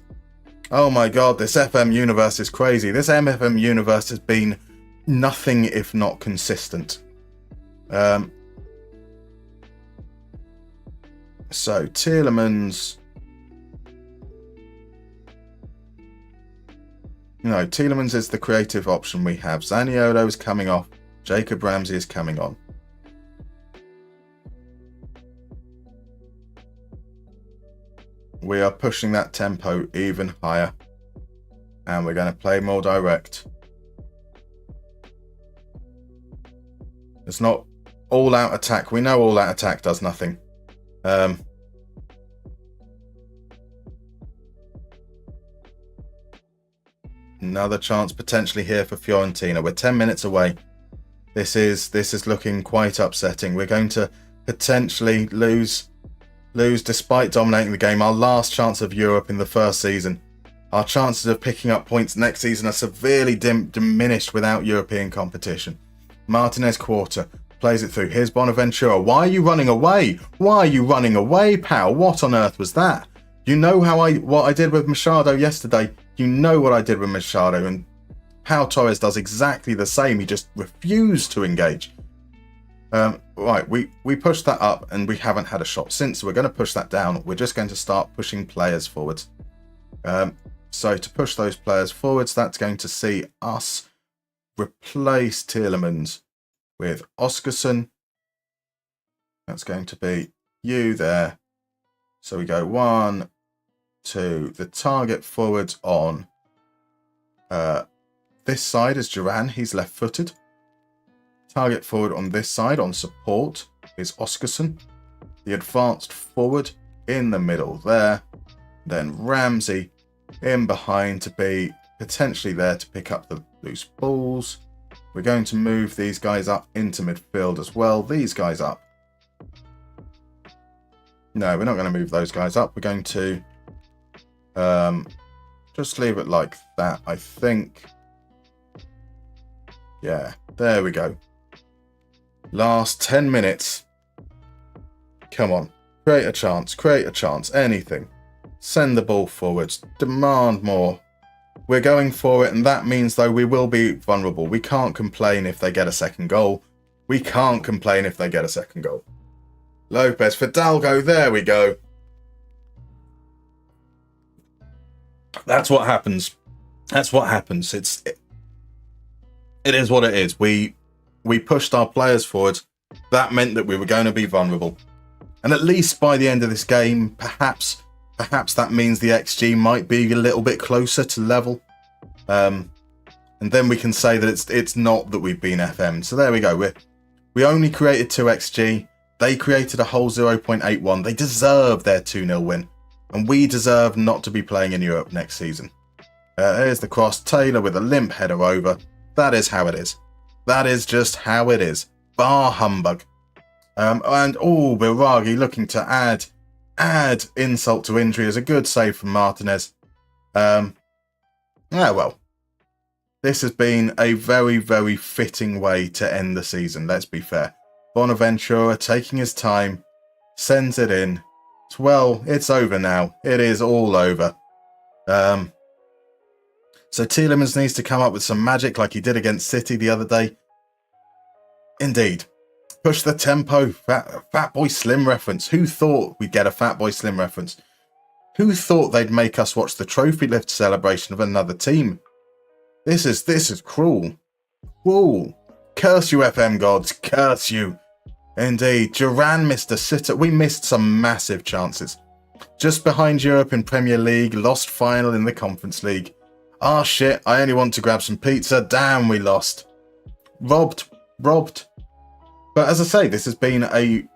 Oh my god, this FM universe is crazy. This MFM universe has been nothing if not consistent. So Tielemans. No, Tielemans is the creative option we have. Zaniolo is coming off. Jacob Ramsey is coming on. We are pushing that tempo even higher. And we're going to play more direct. It's not all-out attack. We know all-out attack does nothing. Another chance potentially here for Fiorentina. We're 10 minutes away. This is looking quite upsetting. We're going to potentially lose despite dominating the game. Our last chance of Europe in the first season. Our chances of picking up points next season are severely diminished without European competition. Martinez Quarter plays it through. Here's Bonaventura. Why are you running away? Why are you running away, pal? What on earth was that? You know what I did with Machado yesterday. You know what I did with Machado, and Pau Torres does exactly the same. He just refused to engage. Right, we pushed that up and we haven't had a shot since. So we're going to push that down. We're just going to start pushing players forwards. So to push those players forwards, that's going to see us replace Tielemans with Oscarson That's going to be you there. So we go 1, 2. The target forwards on this side is Duran. He's left-footed. Target forward on this side on support is Oscarson. The advanced forward in the middle there. Then Ramsey in behind to be potentially there to pick up the loose balls. We're going to move these guys up into midfield as well. These guys up. No, we're not going to move those guys up. We're going to just leave it like that, I think. Yeah, there we go. Last 10 minutes. Come on. Create a chance, anything. Send the ball forwards. Demand more. We're going for it, and that means, though, we will be vulnerable. We can't complain if they get a second goal. Lopez, Fidalgo, there we go. That's what happens. It is what it is. We pushed our players forward. That meant that we were going to be vulnerable. And at least by the end of this game, perhaps that means the XG might be a little bit closer to level. And then we can say that it's not that we've been FM. So there we go. We only created 2 XG. They created a whole 0.81. They deserve their 2-0 win. And we deserve not to be playing in Europe next season. Here's the cross. Taylor with a limp header over. That is how it is. That is just how it is. Bar humbug. And Biragi looking to add insult to injury as a good save from Martinez. Well, this has been a very, very fitting way to end the season, let's be fair. Bonaventura taking his time, sends it in. Well, it's over now. It is all over. So Tielemans needs to come up with some magic like he did against City the other day. Indeed. Push the tempo. Fatboy Slim reference. Who thought we'd get a Fatboy Slim reference? Who thought they'd make us watch the trophy lift celebration of another team? This is cruel. Whoa. Curse you, FM gods. Curse you. Indeed. Duran missed a sitter. We missed some massive chances. Just behind Europe in Premier League. Lost final in the Conference League. Ah, shit. I only want to grab some pizza. Damn, we lost. Robbed. But as I say, this has been a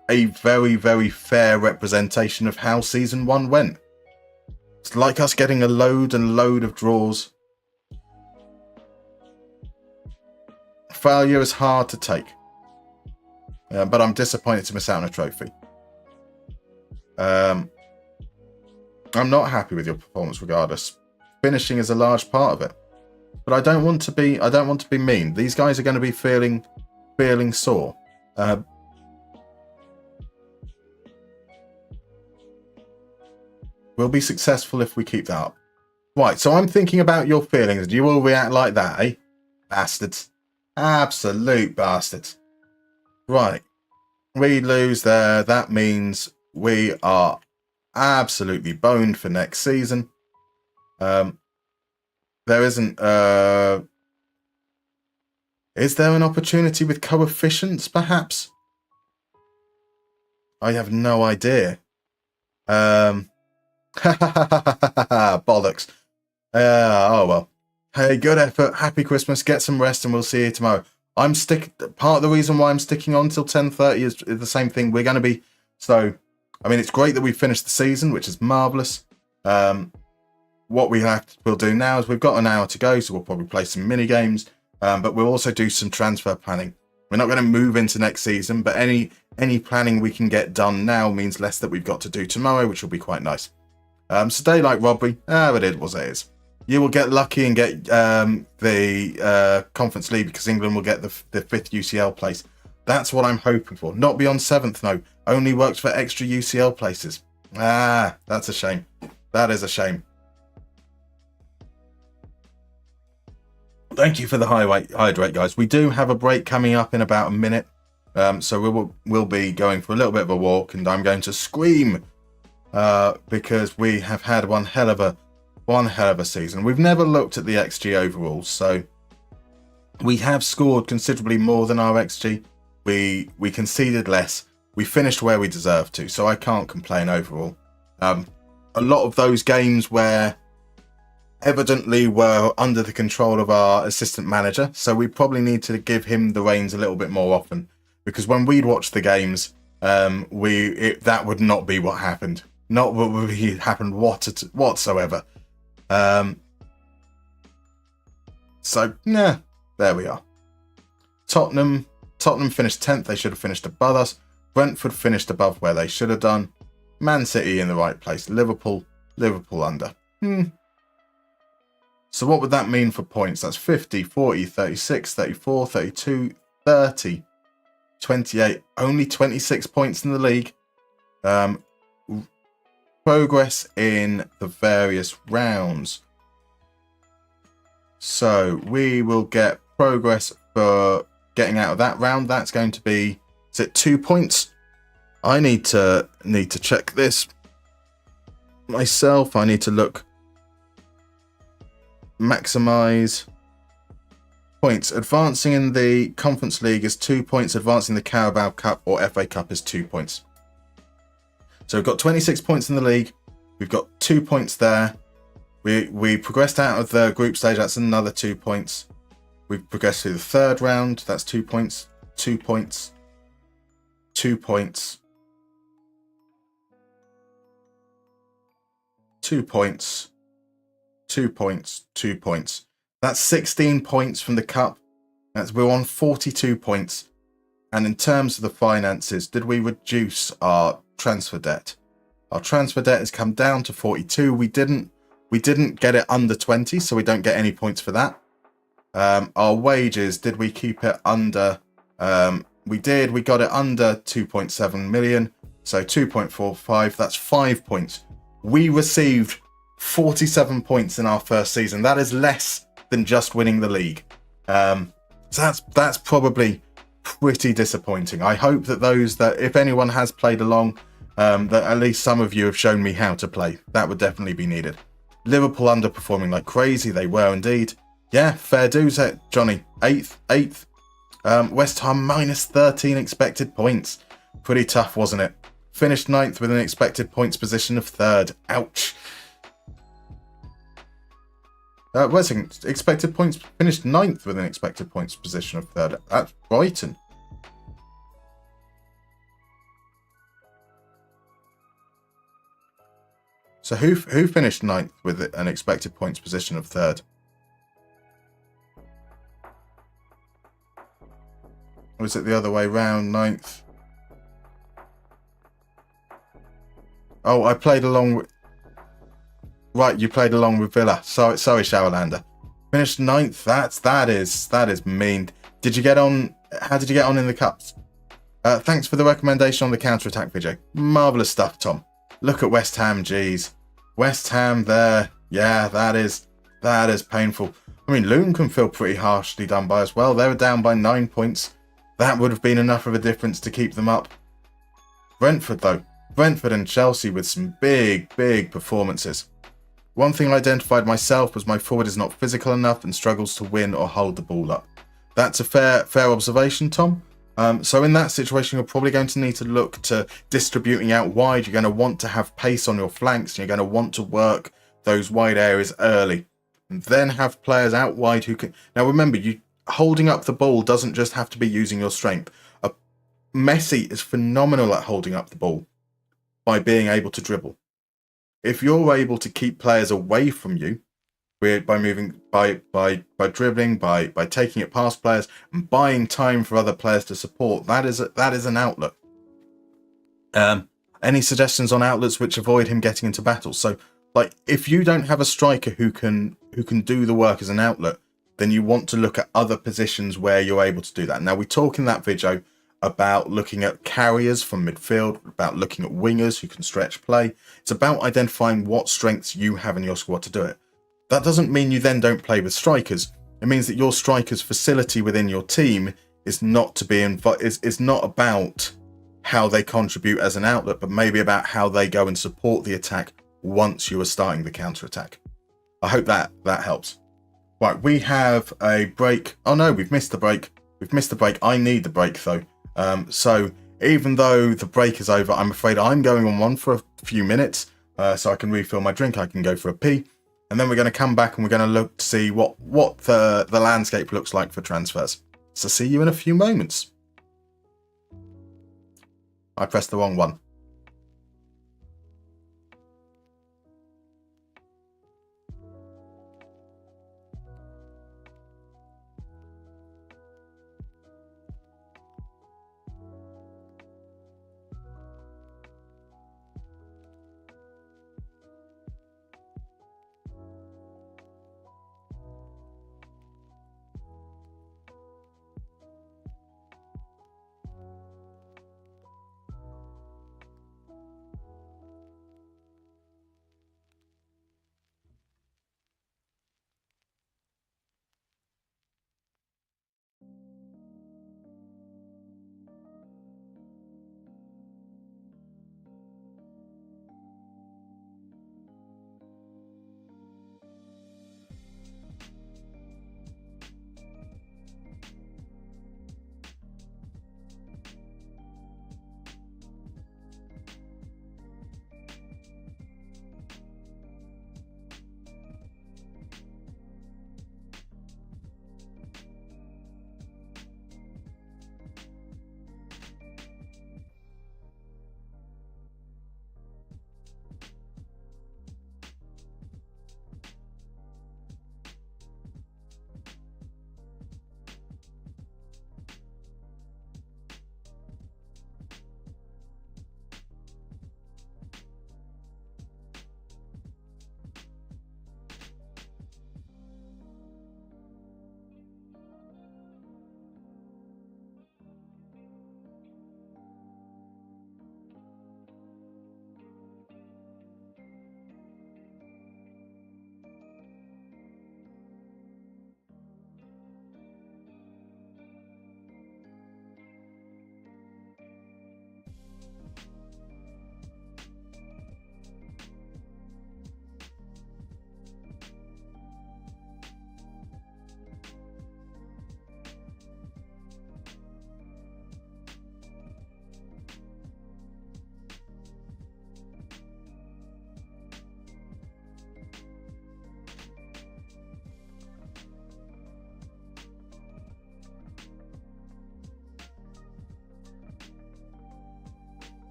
very, very fair representation of how Season 1 went. It's like us getting a load and load of draws. Failure is hard to take. But I'm disappointed to miss out on a trophy. I'm not happy with your performance regardless. Finishing is a large part of it. But I don't want to be mean. These guys are going to be feeling sore. We'll be successful if we keep that up. Right, so I'm thinking about your feelings. Do you all react like that, eh? Bastards. Absolute bastards. Right. We lose there. That means we are absolutely boned for next season. There isn't... Is there an opportunity with coefficients, perhaps? I have no idea. Bollocks. Oh well. Hey, good effort. Happy Christmas. Get some rest, and we'll see you tomorrow. Part of the reason why I'm sticking on till 10:30 is the same thing. We're going to be. So, I mean, it's great that we finished the season, which is marvelous. What we'll do now is we've got an hour to go, so we'll probably play some mini games. But we'll also do some transfer planning. We're not going to move into next season, but any planning we can get done now means less that we've got to do tomorrow, which will be quite nice. So daylight robbery, but it was it is. You will get lucky and get the Conference League because England will get the 5th UCL place. That's what I'm hoping for. Not beyond 7th, no. Only works for extra UCL places. That's a shame. That is a shame. Thank you for the hydrate, guys. We do have a break coming up in about a minute. So we'll be going for a little bit of a walk, and I'm going to scream because we have had one hell of a season. We've never looked at the XG overall, so we have scored considerably more than our XG. We conceded less. we finished where we deserved to, so I can't complain overall. A lot of those games where evidently were under the control of our assistant manager, so we probably need to give him the reins a little bit more often, because when we'd watch the games, that would not be what happened. Not what would happened whatsoever. So, there we are. Tottenham finished 10th. They should have finished above us. Brentford finished above where they should have done. Man City in the right place. Liverpool under. So what would that mean for points? That's 50, 40, 36, 34, 32, 30, 28. Only 26 points in the league. Progress in the various rounds. So we will get progress for getting out of that round. That's going to be, is it 2 points? I need to check this myself. I need to look. Maximize points. Advancing in the Conference League is 2 points. Advancing the Carabao Cup or FA Cup is 2 points. So we've got 26 points in the league. We've got 2 points there. We progressed out of the group stage. That's another 2 points. We've progressed through the third round. That's 2 points. 2 points. 2 points. 2 points. 2 points. 2 points. That's 16 points from the cup. We're on 42 points. And in terms of the finances, did we reduce our transfer debt? Our transfer debt has come down to 42. We didn't get it under 20, so we don't get any points for that. Our wages, did we keep it under? We did. We got it under 2.7 million, so 2.45. That's 5 points. We received 47 points in our first season. That is less than just winning the league. So that's probably pretty disappointing. I hope that if anyone has played along, that at least some of you have shown me how to play. That would definitely be needed. Liverpool underperforming like crazy. They were indeed. Yeah, fair dues, Johnny. Eighth. West Ham minus 13 expected points. Pretty tough, wasn't it? Finished 9th with an expected points position of 3rd. Ouch. Expected points finished 9th with an expected points position of 3rd. That's Brighton. So who finished 9th with an expected points position of 3rd? Or was it the other way round? 9th. Oh, I played along with... Right, you played along with Villa. Sorry, Showerlander. Finished 9th. That is mean. Did you get on? How did you get on in the cups? Thanks for the recommendation on the counter-attack video. Marvellous stuff, Tom. Look at West Ham, geez. West Ham there. Yeah, that is painful. I mean, Luton can feel pretty harshly done by as well. They were down by 9 points. That would have been enough of a difference to keep them up. Brentford, though. Brentford and Chelsea with some big performances. One thing I identified myself was my forward is not physical enough and struggles to win or hold the ball up. That's a fair observation, Tom. So in that situation, you're probably going to need to look to distributing out wide. You're going to want to have pace on your flanks. And you're going to want to work those wide areas early. And then have players out wide who can... Now remember, holding up the ball doesn't just have to be using your strength. Messi is phenomenal at holding up the ball by being able to dribble. If you're able to keep players away from you by moving, by dribbling, by taking it past players and buying time for other players to support, that is an outlet. Any suggestions on outlets which avoid him getting into battles? So, like, if you don't have a striker who can do the work as an outlet, then you want to look at other positions where you're able to do that. Now, we talk in that video about looking at carriers from midfield, about looking at wingers who can stretch play. It's about identifying what strengths you have in your squad to do it. That doesn't mean you then don't play with strikers. It means that your strikers' facility within your team is not to be is not about how they contribute as an outlet, but maybe about how they go and support the attack once you are starting the counter-attack. I hope that helps. Right, we have a break. Oh no, we've missed the break. I need the break though. So even though the break is over, I'm afraid I'm going on one for a few minutes, so I can refill my drink, I can go for a pee, and then we're going to come back and we're going to look to see what the landscape looks like for transfers. So see you in a few moments. I pressed the wrong one.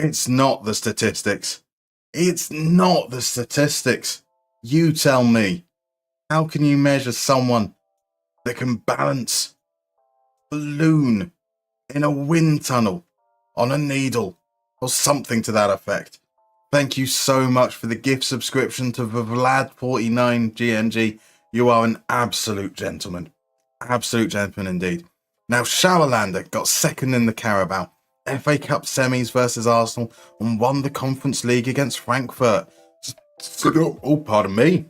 It's not the statistics. It's not the statistics. You tell me. How can you measure someone that can balance a balloon in a wind tunnel on a needle or something to that effect? Thank you so much for the gift subscription to the Vlad49GNG. You are an absolute gentleman. Absolute gentleman indeed. Now, Showerlander got second in the Carabao, FA Cup semis versus Arsenal, and won the Conference League against Frankfurt. Oh, pardon me.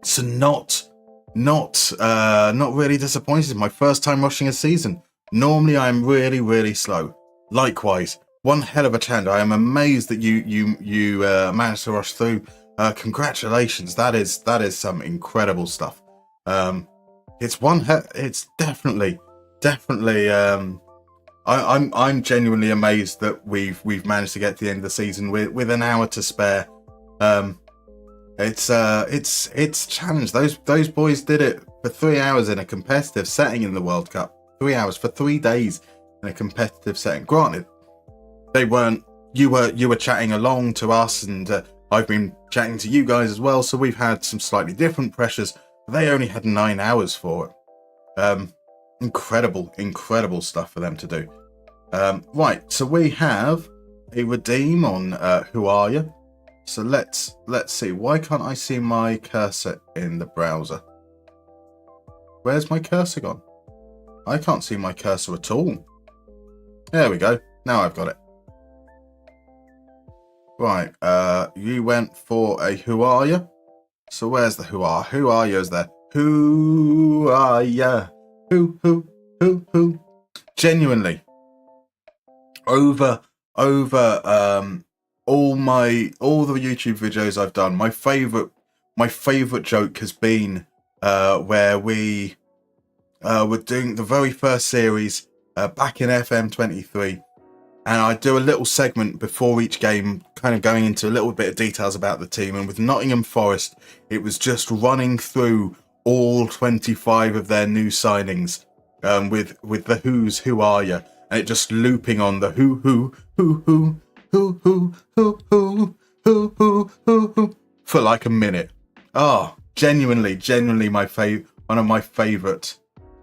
So not really disappointed. My first time rushing a season. Normally, I am really, really slow. Likewise, one hell of a challenge. I am amazed that you managed to rush through. Congratulations. That is some incredible stuff. It's definitely. I'm genuinely amazed that we've managed to get to the end of the season with an hour to spare. It's a challenge. Those boys did it for 3 hours in a competitive setting in the World Cup. 3 hours for 3 days in a competitive setting. Granted, they weren't. You were chatting along to us, and I've been chatting to you guys as well. So we've had some slightly different pressures. They only had 9 hours for it. Incredible stuff for them to do. Right, so we have a redeem on Who Are You? So let's see. Why can't I see my cursor in the browser? Where's my cursor gone? I can't see my cursor at all. There we go. Now I've got it. Right, you went for a Who Are You? So where's the who are? Who are you? Is there? Who are ya? Who? Genuinely, over all the YouTube videos I've done, my favorite joke has been where we were doing the very first series back in FM23, and I do a little segment before each game, kind of going into a little bit of details about the team. And with Nottingham Forest, it was just running through all 25 of their new signings with the who are you, and it just looping on the who for like a minute. Oh, genuinely one of my favorite.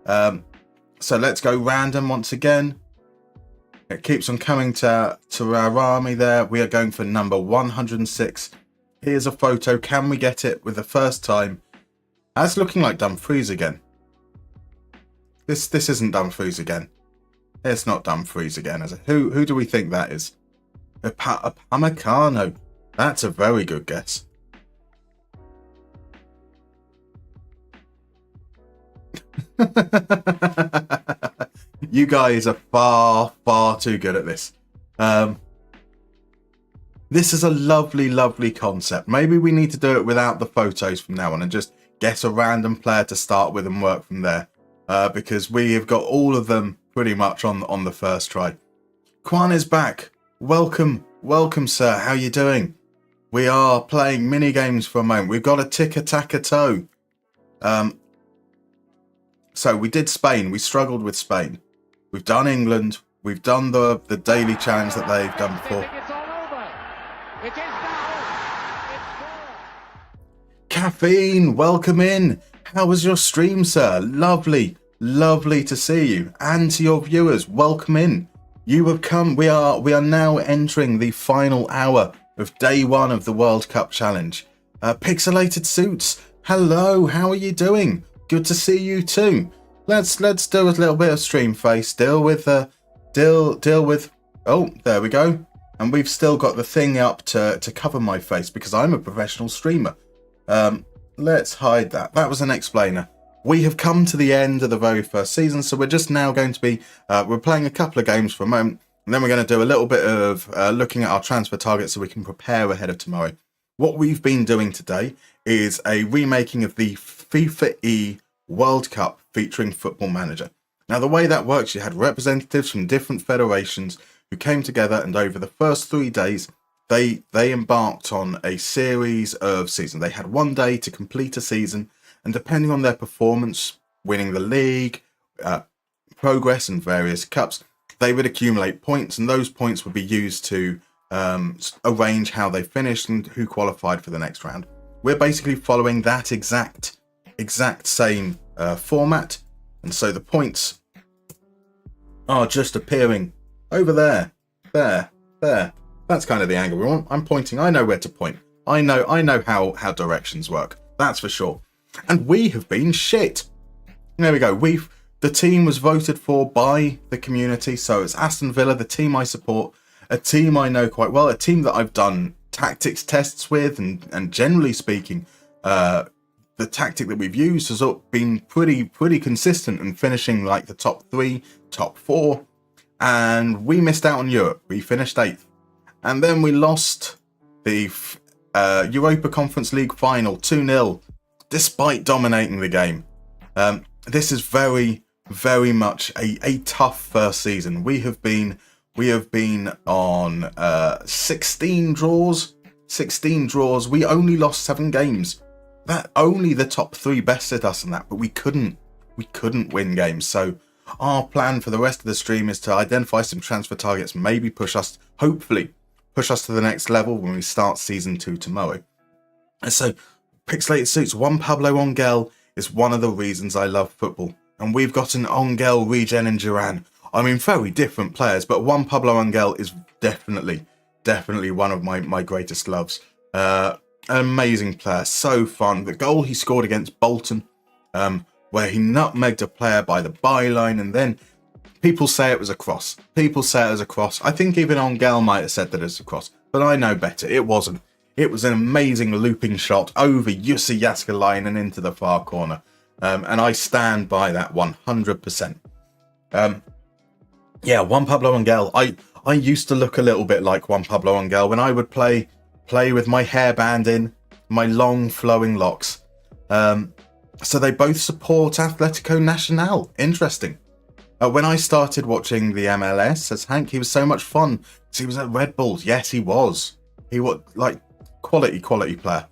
So let's go random once again. It keeps on coming to our army there. We are going for number 106. Here's a photo. Can we get it with the first time? That's looking like Dumfries again. This isn't Dumfries again. It's not Dumfries again, is it? Who do we think that is? Upamecano. That's a very good guess. You guys are far too good at this. This is a lovely concept. Maybe we need to do it without the photos from now on and just get a random player to start with and work from there. Because we have got all of them pretty much on the first try. Kwan is back. Welcome, sir. How you doing? We are playing mini games for a moment. We've got a tick-a-tack-a-toe. So we did Spain. We struggled with Spain. We've done England. We've done the daily challenge that they've done before. Caffeine, welcome in. How was your stream, sir? Lovely to see you. And to your viewers, welcome in. You have come. We are now entering the final hour of day one of the World Cup challenge. Pixelated Suits, hello. How are you doing? Good to see you too. Let's do a little bit of stream face. Deal with. Oh, there we go. And we've still got the thing up to cover my face because I'm a professional streamer. Let's hide that. That was an explainer. We have come to the end of the very first season, so we're just now going to be we're playing a couple of games for a moment, and then we're going to do a little bit of looking at our transfer targets so we can prepare ahead of tomorrow. What we've been doing today is a remaking of the FIFAe World Cup featuring Football Manager. Now, the way that works, you had representatives from different federations who came together, and over the first 3 days, they embarked on a series of seasons. They had 1 day to complete a season, and depending on their performance, winning the league, progress in various cups, they would accumulate points, and those points would be used to arrange how they finished and who qualified for the next round. We're basically following that exact same format, and so the points are just appearing over there. That's kind of the angle we want. I'm pointing. I know where to point. I know how directions work. That's for sure. And we have been shit. There we go. The team was voted for by the community. So it's Aston Villa, the team I support, a team I know quite well, a team that I've done tactics tests with, and generally speaking, the tactic that we've used has been pretty consistent and finishing like the top 3, top 4. And we missed out on Europe. We finished 8th. And then we lost the Europa Conference League final 2-0, despite dominating the game. This is very much a tough first season. We have been on 16 draws. We only lost 7 games. That only the top 3 bested us in that, but we couldn't win games. So our plan for the rest of the stream is to identify some transfer targets, maybe hopefully push us to the next level when we start season 2 tomorrow. And so Pixelated Suits, Juan Pablo Angel is one of the reasons I love football. And we've got an Angel, Regen and Duran. I mean, very different players, but Juan Pablo Angel is definitely one of my greatest loves. An amazing player, so fun. The goal he scored against Bolton, where he nutmegged a player by the byline, and then people say it was a cross. I think even Angel might have said that it was a cross, but I know better. It wasn't. It was an amazing looping shot over Jussi Jääskeläinen and into the far corner. And I stand by that 100%. Juan Pablo Angel. I used to look a little bit like Juan Pablo Angel when I would play with my hairband in, my long flowing locks. So they both support Atlético Nacional. Interesting. When I started watching the MLS as Hank, he was so much fun because he was at Red Bulls. Yes, he was. He was like quality player.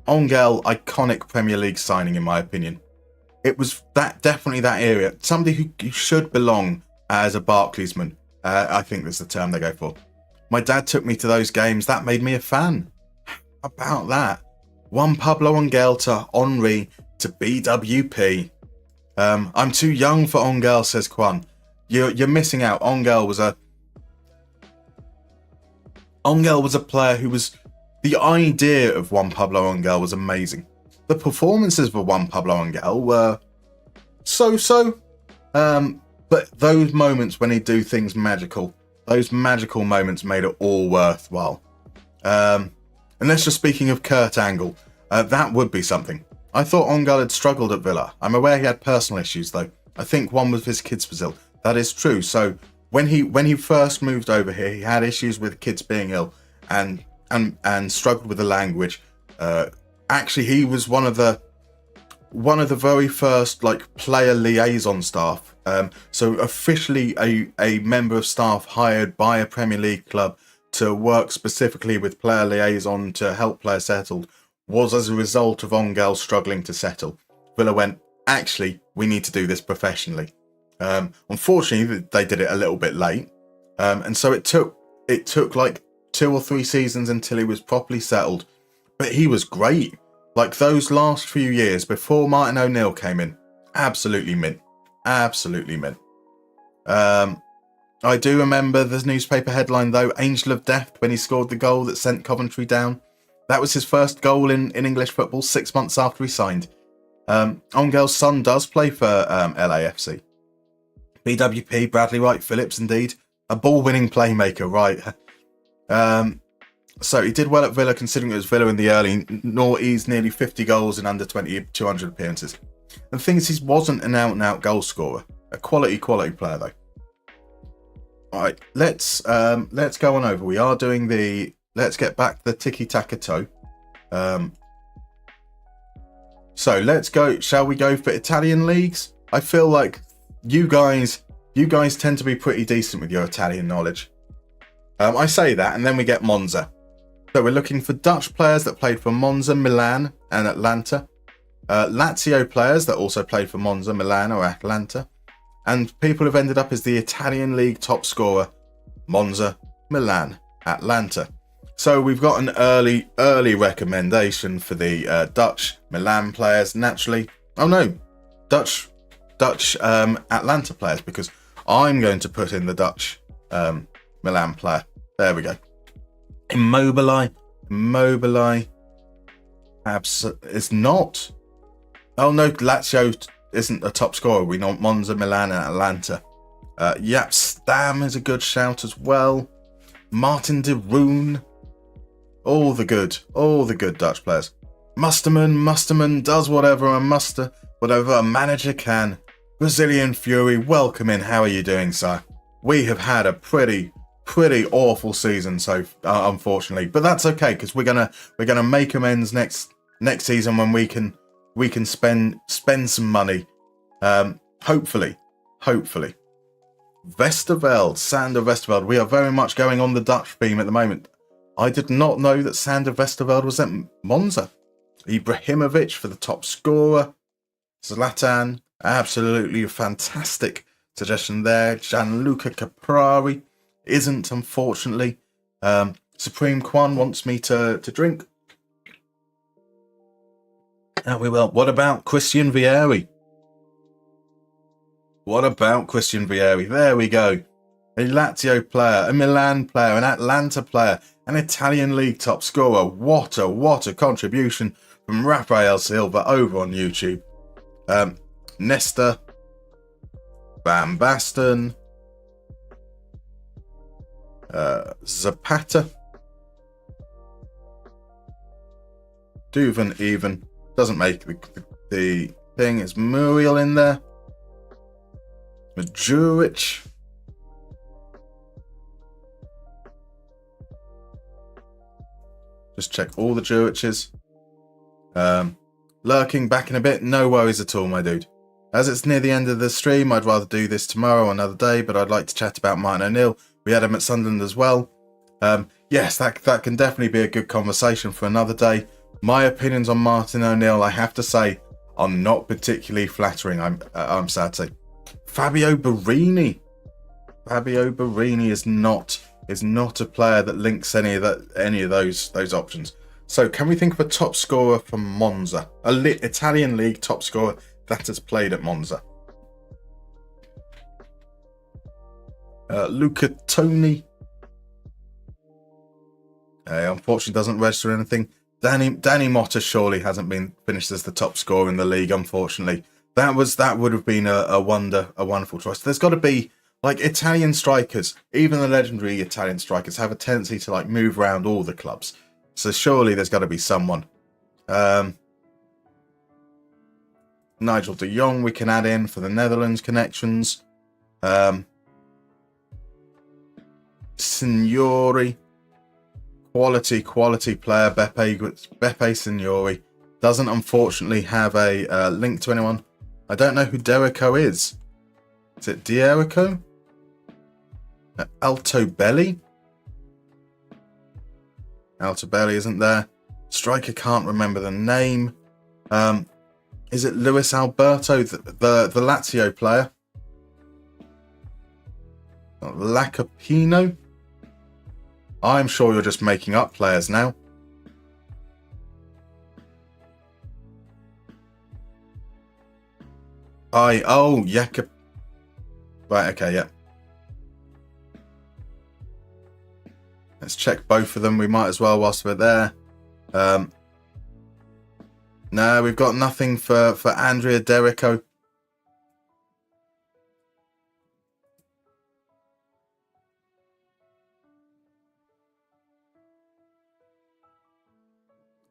Angel, iconic Premier League signing in my opinion. It was definitely that area. Somebody who should belong as a Barclaysman. I think that's the term they go for. My dad took me to those games. That made me a fan. About that. Juan Pablo Angel to Henry to BWP. I'm too young for Angel, says Kwan. You're missing out. Angel was a player who was... The idea of Juan Pablo Angel was amazing. The performances for Juan Pablo Angel were so-so. But those moments when he'd do things magical, those magical moments made it all worthwhile. And let's just speaking of Kurt Angle, that would be something. I thought Angel had struggled at Villa. I'm aware he had personal issues though. I think one with his kids was ill. That is true. So when he first moved over here, he had issues with kids being ill and struggled with the language. Actually, he was one of the very first player liaison staff. So officially a member of staff hired by a Premier League club to work specifically with player liaison to help players settled was as a result of Angel struggling to settle. Villa went, actually, we need to do this professionally. Unfortunately, they did it a little bit late. And so it took like 2 or 3 seasons until he was properly settled. But he was great. Like those last few years before Martin O'Neill came in, absolutely mint. Absolutely mint. I do remember the newspaper headline though, Angel of Death, when he scored the goal that sent Coventry down. That was his first goal in English football 6 months after he signed. Angel's son does play for LAFC. BWP, Bradley Wright Phillips, indeed. A ball-winning playmaker, right. So he did well at Villa, considering it was Villa in the early noughties, nearly 50 goals in under 200 appearances. And the thing is, he wasn't an out-and-out goal scorer. A quality player, though. All right, let's go on over. We are doing the... Let's get back to the tiki-taka-toe. So let's go. Shall we go for Italian leagues? I feel like you guys tend to be pretty decent with your Italian knowledge. I say that, and then we get Monza. So we're looking for Dutch players that played for Monza, Milan, and Atlanta. Lazio players that also played for Monza, Milan, or Atlanta. And people who've ended up as the Italian league top scorer, Monza, Milan, Atlanta. So we've got an early recommendation for the Dutch Milan players, naturally. Oh no, Dutch Atlanta players, because I'm going to put in the Dutch Milan player. There we go. Immobile. It's not. Oh no, Lazio isn't a top scorer. We know Monza, Milan, and Atlanta. Yep, Stam is a good shout as well. Martin de Roon. All the good Dutch players. Musterman does whatever a manager can. Brazilian Fury, welcome in. How are you doing, sir? We have had a pretty awful season, so unfortunately, but that's okay because we're gonna make amends next season when we can spend some money. Hopefully. Westerveld, Sander Westerveld. We are very much going on the Dutch theme at the moment. I did not know that Sander Westerveld was at Monza. Ibrahimovic for the top scorer. Zlatan, absolutely a fantastic suggestion there. Gianluca Caprari isn't, unfortunately. Supreme Kwan wants me to drink. And we will. What about Christian Vieri? There we go. A Lazio player, a Milan player, an Atlanta player, an Italian league top scorer. What a contribution from Rafael Silva over on YouTube. Nesta, Van Basten, Zapata, Duven even. Doesn't make the thing. Is Muriel in there? Majuric. Just check all the Juriches. Lurking back in a bit. No worries at all, my dude. As it's near the end of the stream, I'd rather do this tomorrow or another day, but I'd like to chat about Martin O'Neill. We had him at Sunderland as well. Yes, that can definitely be a good conversation for another day. My opinions on Martin O'Neill, I have to say, are not particularly flattering. I'm sad to say. Fabio Barini. Fabio Barini is not a player that links any of those options. So, can we think of a top scorer from Monza, Italian league top scorer that has played at Monza? Luca Toni. Unfortunately, doesn't register anything. Danny Motta surely hasn't been finished as the top scorer in the league. Unfortunately, that would have been a wonderful choice. There's got to be like Italian strikers. Even the legendary Italian strikers have a tendency to like move around all the clubs. So surely there's got to be someone. Nigel de Jong we can add in for the Netherlands connections. Signori. Quality player. Beppe Signori. Doesn't unfortunately have a link to anyone. I don't know who Derico is. Is it Dierico? Altobelli? Altobelli isn't there. Striker can't remember the name. Is it Luis Alberto, the Lazio player? Lacapino? I'm sure you're just making up players now. Jakob. Right, okay, yeah. Let's check both of them. We might as well whilst we're there. No, we've got nothing for Andrea Derico.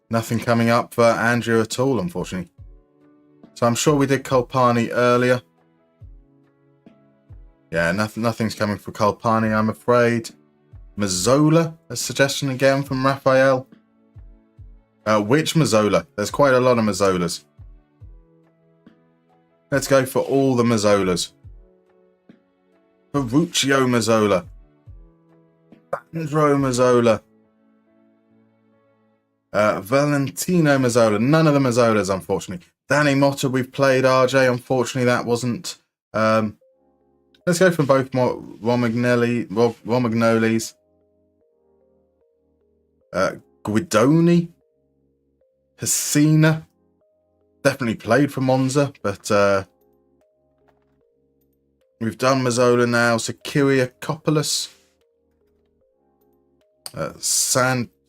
Nothing coming up for Andrea at all, unfortunately. So I'm sure we did Colpani earlier. Yeah, nothing's coming for Colpani, I'm afraid. Mazzola, a suggestion again from Raphael. Which Mazzola? There's quite a lot of Mazzolas. Let's go for all the Mazzolas. Ferruccio Mazzola. Sandro Mazzola. Valentino Mazzola. None of the Mazzolas, unfortunately. Danny Motta, we've played RJ. Unfortunately, that wasn't... let's go for both Romagnolis. Guidoni. Hesina. Definitely played for Monza, but we've done Mazzola now. So Kyriakopoulos.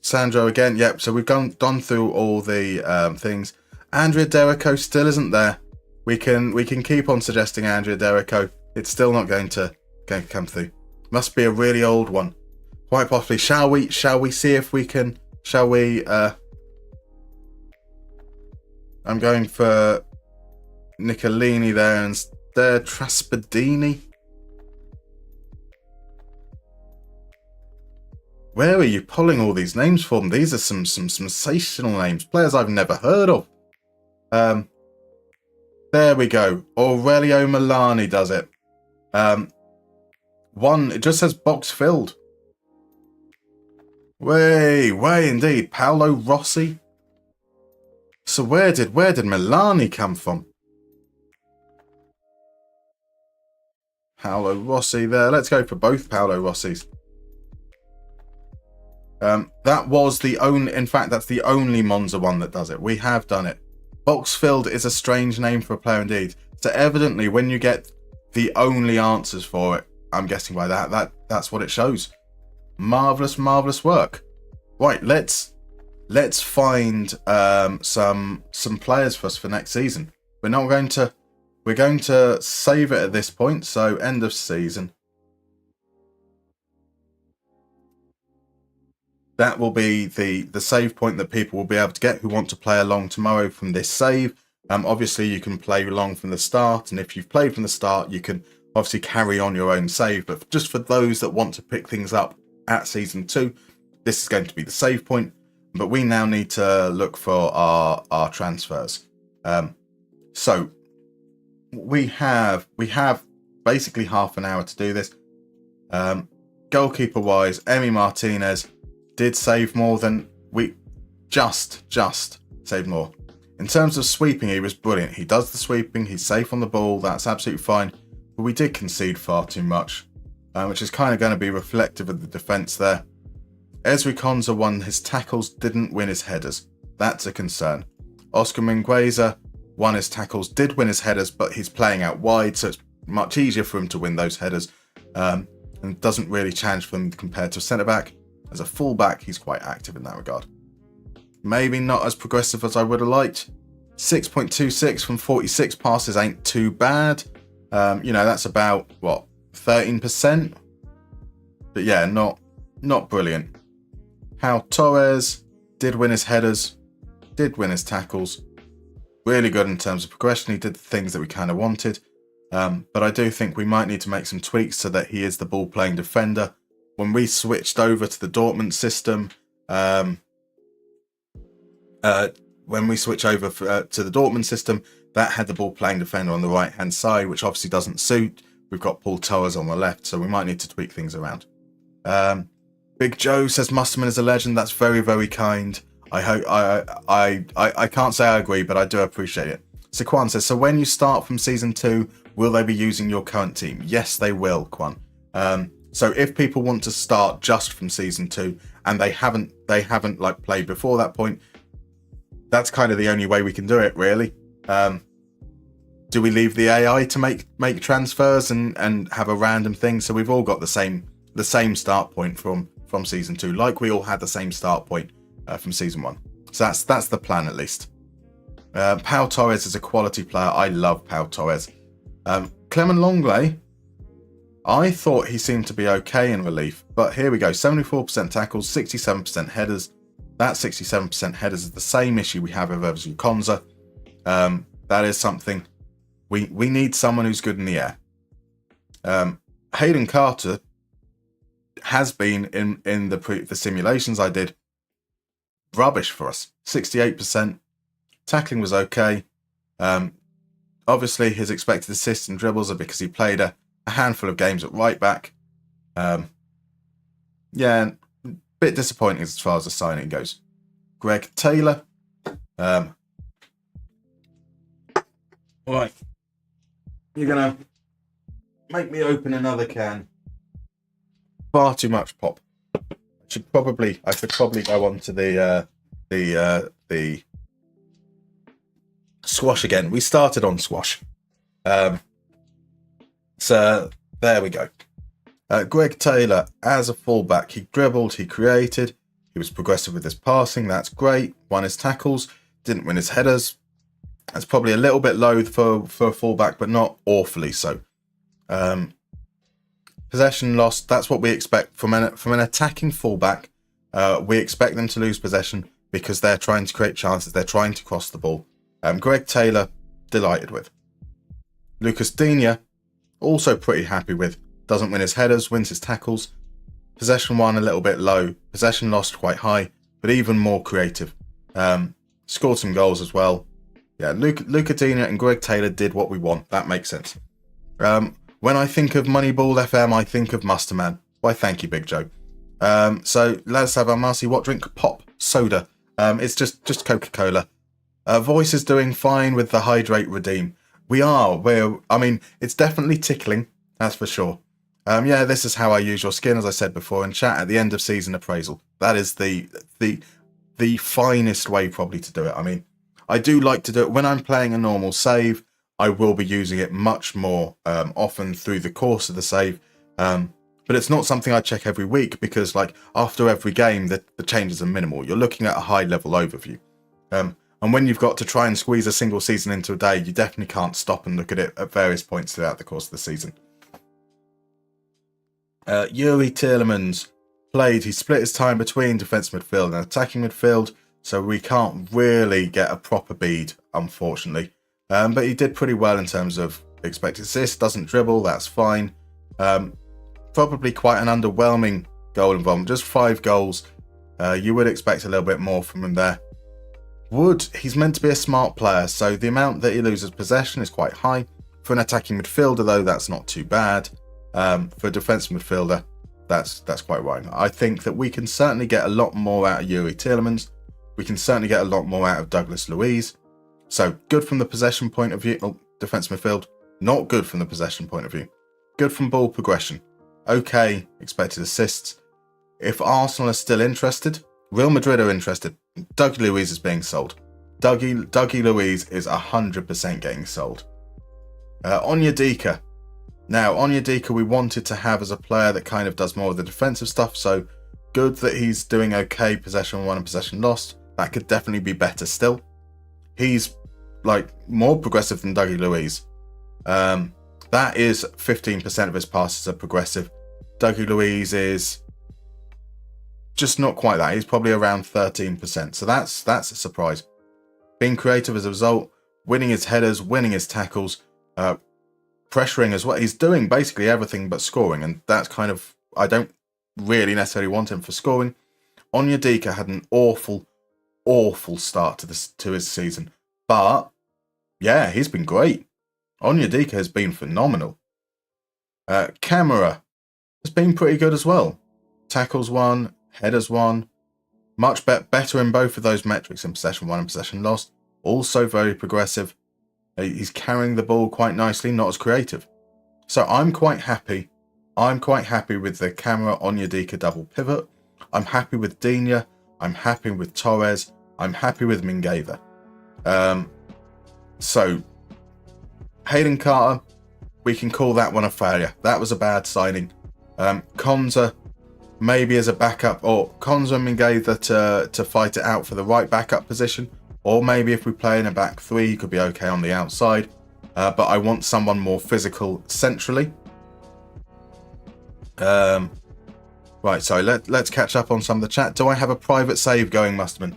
Sandro again. Yep, so we've gone through all the things. Andrea Derico still isn't there. We can keep on suggesting Andrea Derico. It's still not going to come through. Must be a really old one. Quite possibly. Shall we see if we can? Shall we? I'm going for Nicolini there instead. Traspadini. Where are you pulling all these names from? These are some sensational names. Players I've never heard of. There we go. Aurelio Milani does it. It just says box filled. Way indeed. Paolo Rossi. So where did Milani come from? Paolo Rossi there. Let's go for both Paolo Rossis. That was the only, in fact, that's the only Monza one that does it. We have done it. Box filled is a strange name for a player indeed. So evidently when you get the only answers for it, I'm guessing by that's what it shows. Marvelous work. Right, let's find some players for us for next season. We're going to save it at this point, so end of season. that will be the save point that people will be able to get who want to play along tomorrow from this save. Obviously, you can play along from the start, and if you've played from the start, you can obviously carry on your own save. But just for those that want to pick things up at Season 2, this is going to be the save point. But we now need to look for our transfers. So we have basically half an hour to do this. Goalkeeper wise, Emi Martinez did save more than we just saved more. In terms of sweeping, he was brilliant. He does the sweeping, he's safe on the ball, that's absolutely fine. But we did concede far too much, which is kind of going to be reflective of the defence there. Ezri Konsa won his tackles, didn't win his headers. That's a concern. Oscar Mingueza won his tackles, did win his headers, but he's playing out wide, so it's much easier for him to win those headers. And doesn't really challenge for them compared to a centre-back. As a full-back, he's quite active in that regard. Maybe not as progressive as I would have liked. 6.26 from 46 passes ain't too bad. That's about, 13%? But yeah, not brilliant. Pau Torres did win his headers, did win his tackles. Really good in terms of progression. He did the things that we kind of wanted. But I do think we might need to make some tweaks so that he is the ball-playing defender. When we switched over to the Dortmund system, that had the ball-playing defender on the right-hand side, which obviously doesn't suit. We've got Paul Torres on the left, so we might need to tweak things around. Big Joe says Musterman is a legend. That's very, very kind. I can't say I agree, but I do appreciate it. So Kwan says, so when you start from Season 2, will they be using your current team? Yes, they will, Kwan. So if people want to start just from Season 2 and they haven't played before that point, that's kind of the only way we can do it, really. Do we leave the AI to make transfers and have a random thing? So we've all got the same start point from Season 2, like we all had the same start point from Season 1. So that's the plan, at least. Pau Torres is a quality player. I love Pau Torres. Clement Longley, I thought he seemed to be okay in relief, but here we go. 74% tackles, 67% headers. That 67% headers is the same issue we have with Ezri Konsa. That is something we need someone who's good in the air. Hayden Carter has been in the simulations I did rubbish for us. 68%. Tackling was okay. Obviously, his expected assists and dribbles are because he played a handful of games at right back. Yeah, a bit disappointing as far as the signing goes. Greg Taylor. Right. You're going to make me open another can. Far too much pop. I could probably go on to the squash again. We started on squash. So there we go. Greg Taylor, as a fullback, he dribbled, he created, he was progressive with his passing, that's great. Won his tackles, didn't win his headers. That's probably a little bit low for a fullback, but not awfully so. Possession lost, that's what we expect from an attacking fullback. We expect them to lose possession because they're trying to create chances, they're trying to cross the ball. Greg Taylor, delighted with. Lucas Digne, also pretty happy with. Doesn't win his headers, wins his tackles. Possession won a little bit low. Possession lost quite high, but even more creative. Scored some goals as well. Yeah, Lucas Digne and Greg Taylor did what we want. That makes sense. When I think of Moneyball FM, I think of Musterman. Why, thank you, Big Joe. So let's have our Marcy. What drink? Pop. Soda. It's just Coca-Cola. Voice is doing fine with the Hydrate Redeem. It's definitely tickling, that's for sure. This is how I use your skin, as I said before, in chat at the end of season appraisal. That is the finest way probably to do it. I mean, I do like to do it when I'm playing a normal save. I will be using it much more often through the course of the save. But it's not something I check every week because, after every game, the changes are minimal. You're looking at a high-level overview. And when you've got to try and squeeze a single season into a day, you definitely can't stop and look at it at various points throughout the course of the season. Yuri Tielemans. played. He split his time between defensive midfield and attacking midfield, so we can't really get a proper bead, unfortunately. But he did pretty well in terms of expected assists. Doesn't dribble, that's fine. Probably quite an underwhelming goal involvement. Just 5 goals. You would expect a little bit more from him there. He's meant to be a smart player, so the amount that he loses possession is quite high. For an attacking midfielder, though, that's not too bad. For a defensive midfielder, that's quite right. I think that we can certainly get a lot more out of Yuri Tielemans. We can certainly get a lot more out of Douglas Luiz. So good from the possession point of view. Defensive midfield, not good from the possession point of view. Good from ball progression. Okay, expected assists. If Arsenal are still interested, Real Madrid are interested. Dougie Luiz is being sold. Dougie Luiz is 100% getting sold. Onyedika. Now, Onyedika we wanted to have as a player that kind of does more of the defensive stuff, so good that he's doing okay, possession won and possession lost. That could definitely be better still. He's like more progressive than Dougie Luiz. That is 15% of his passes are progressive. Dougie Luiz is just not quite that. He's probably around 13%. So that's a surprise. Being creative as a result, winning his headers, winning his tackles, pressuring as well. He's doing basically everything but scoring, and that's kind of, I don't really necessarily want him for scoring. Onyedika had an awful start to his season, but yeah, he's been great. Onyedika has been phenomenal. Camera has been pretty good as well. Tackles won, headers won. Much better in both of those metrics in possession won and possession lost. Also very progressive. He's carrying the ball quite nicely, not as creative. So I'm quite happy. I'm quite happy with the Camera Onyedika double pivot. I'm happy with Digne. I'm happy with Torres. I'm happy with Mingueza. So Hayden Carter, we can call that one a failure. That was a bad signing. Konza, maybe as a backup, or Konza and Mingueza to fight it out for the right backup position, or maybe if we play in a back three, he could be okay on the outside. But I want someone more physical centrally. Right, so let's catch up on some of the chat. Do I have a private save going, Musterman?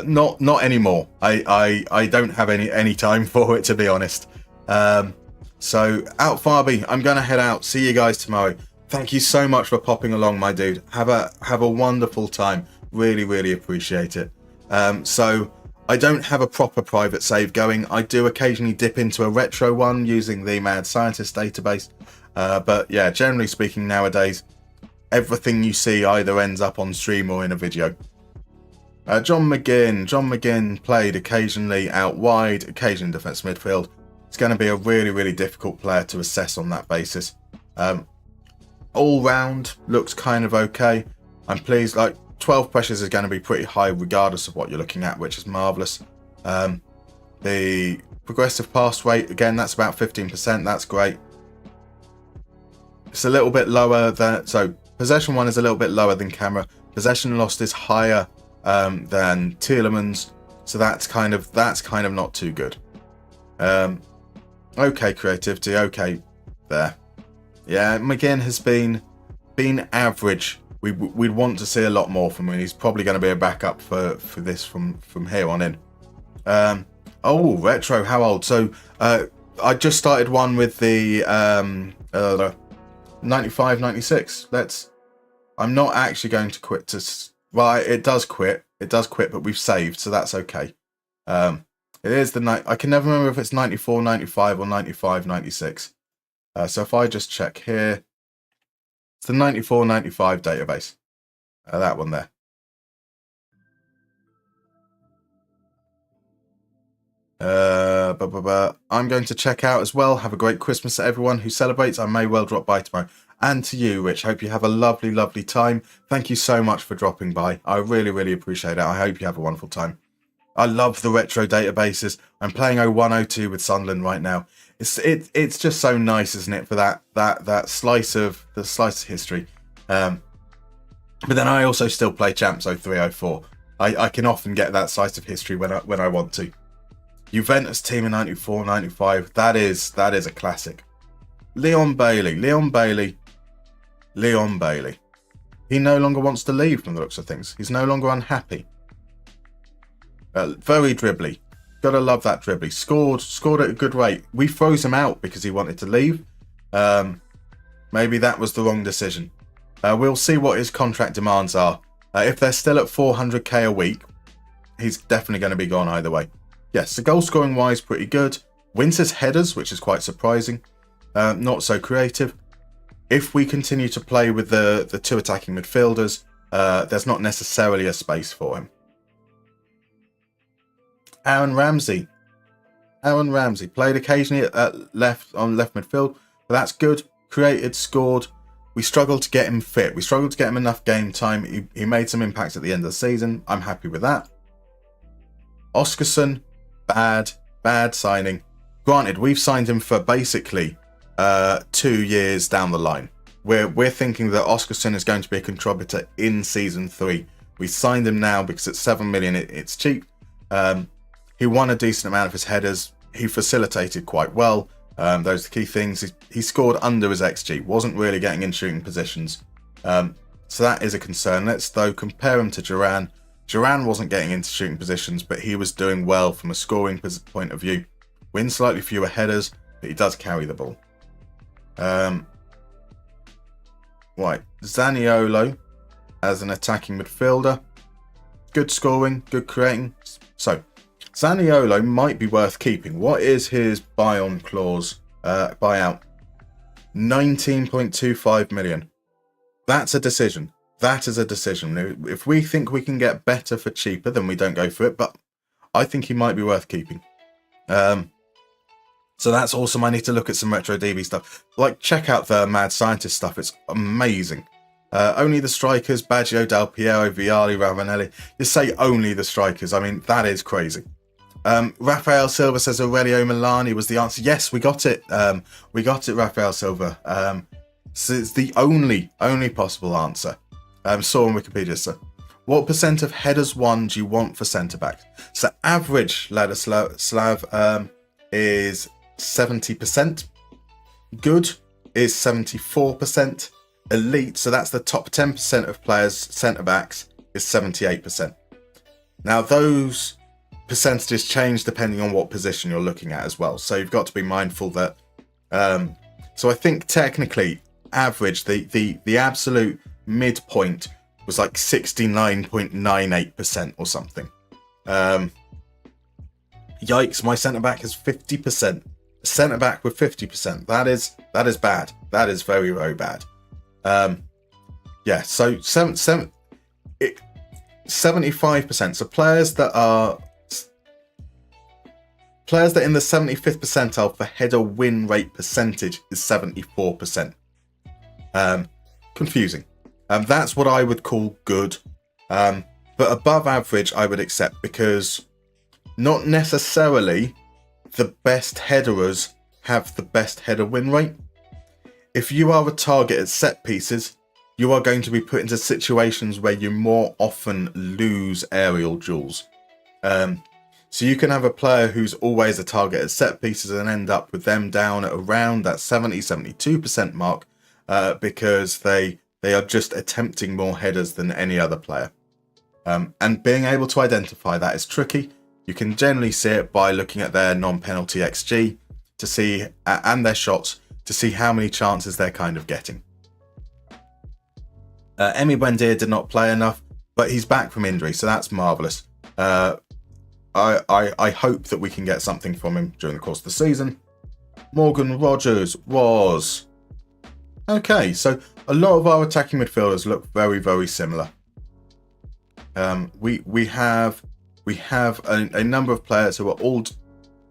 Not anymore. I don't have any time for it, to be honest. So out Farby, I'm gonna head out. See you guys tomorrow. Thank you so much for popping along, my dude. Have a wonderful time. Really appreciate it. So I don't have a proper private save going. I do occasionally dip into a retro one using the Mad Scientist database. But yeah, generally speaking nowadays, everything you see either ends up on stream or in a video. John McGinn played occasionally out wide, occasionally defensive midfield. It's going to be a really difficult player to assess on that basis. All round looks kind of okay. I'm pleased. Like 12 pressures is going to be pretty high regardless of what you're looking at, which is marvellous. The progressive pass rate, again, that's about 15%. That's great. It's a little bit lower than, so possession one is a little bit lower than Camera. Possession lost is higher than Tielemans, so that's kind of not too good. Okay, creativity, okay, there. Yeah, McGinn has been average. We'd want to see a lot more from him. He's probably going to be a backup for this from here on in. Oh, retro, how old? So I just started one with the 95, 96. I'm not actually going to quit well, it does quit, but we've saved, so that's okay. It is I can never remember if it's 94, 95 or 95, 96. So if I just check here, it's the 94, 95 database. That one there. I'm going to check out as well. Have a great Christmas to everyone who celebrates. I may well drop by tomorrow. And to you, Rich, hope you have a lovely time. Thank you so much for dropping by. I really appreciate it. I hope you have a wonderful time. I love the retro databases. I'm playing 0102 with Sunderland right now. It's just so nice, isn't it, for that slice of history. But then I also still play Champs 0304. I can often get that slice of history when I want to. Juventus team in 94, 95. That is a classic. Leon Bailey. he no longer wants to leave from the looks of things. He's no longer unhappy. Very dribbly. Gotta love that dribbly. Scored at a good rate. We froze him out because he wanted to leave. Maybe that was the wrong decision. We'll see what his contract demands are. If they're still at 400k a week, he's definitely going to be gone either way. Yes, the goal scoring wise, pretty good. Wins his headers, which is quite surprising. Not so creative. If we continue to play with the two attacking midfielders, there's not necessarily a space for him. Aaron Ramsey played occasionally at left midfield, but that's good. Created, scored. We struggled to get him fit. We struggled to get him enough game time. He made some impact at the end of the season. I'm happy with that. Oscarson, bad signing. Granted, we've signed him for basically 2 years down the line. We're thinking that Oscarson is going to be a contributor in season 3. We signed him now because at 7 million it's cheap. He won a decent amount of his headers. He facilitated quite well. Those are the key things. He scored under his XG. Wasn't really getting in shooting positions. So that is a concern. Let's, though, compare him to Duran. Duran wasn't getting into shooting positions, but he was doing well from a scoring point of view. Wins slightly fewer headers, but he does carry the ball. Right. Zaniolo as an attacking midfielder. Good scoring, good creating. So, Zaniolo might be worth keeping. What is his buy-on clause? Buyout. 19.25 million. That's a decision. That is a decision. If we think we can get better for cheaper, then we don't go for it. But I think he might be worth keeping. So that's awesome. I need to look at some retro DB stuff. Like, check out the Mad Scientist stuff. It's amazing. Only the strikers, Baggio, Del Piero, Vialli, Ravanelli. You say only the strikers. I mean, that is crazy. Rafael Silva says Aurelio Milani was the answer. Yes, we got it. We got it, Rafael Silva. So it's the only possible answer. Saw on Wikipedia, sir. What percent of headers won do you want for centre back? So average Ladislav is 70%. Good is 74%. Elite, so that's the top 10% of players, centre backs, is 78%. Now those percentages change depending on what position you're looking at as well. So you've got to be mindful that. So I think technically average, the absolute midpoint was like 69.98% or something. Yikes! My centre back is 50%. Centre back with 50%. That is bad. That is very, very bad. Yeah. So 75%. So players that in the 75th percentile for header win rate percentage is 74%. Confusing. That's what I would call good. But above average, I would accept, because not necessarily the best headerers have the best header win rate. If you are a target at set pieces, you are going to be put into situations where you more often lose aerial duels. So you can have a player who's always a target at set pieces and end up with them down at around that 70-72% mark because they are just attempting more headers than any other player. And being able to identify that is tricky. You can generally see it by looking at their non-penalty XG to see, and their shots, to see how many chances they're kind of getting. Emi Buendia did not play enough, but he's back from injury, so that's marvellous. I hope that we can get something from him during the course of the season. Morgan Rogers was... Okay, so a lot of our attacking midfielders look very, very similar. We have a number of players who are all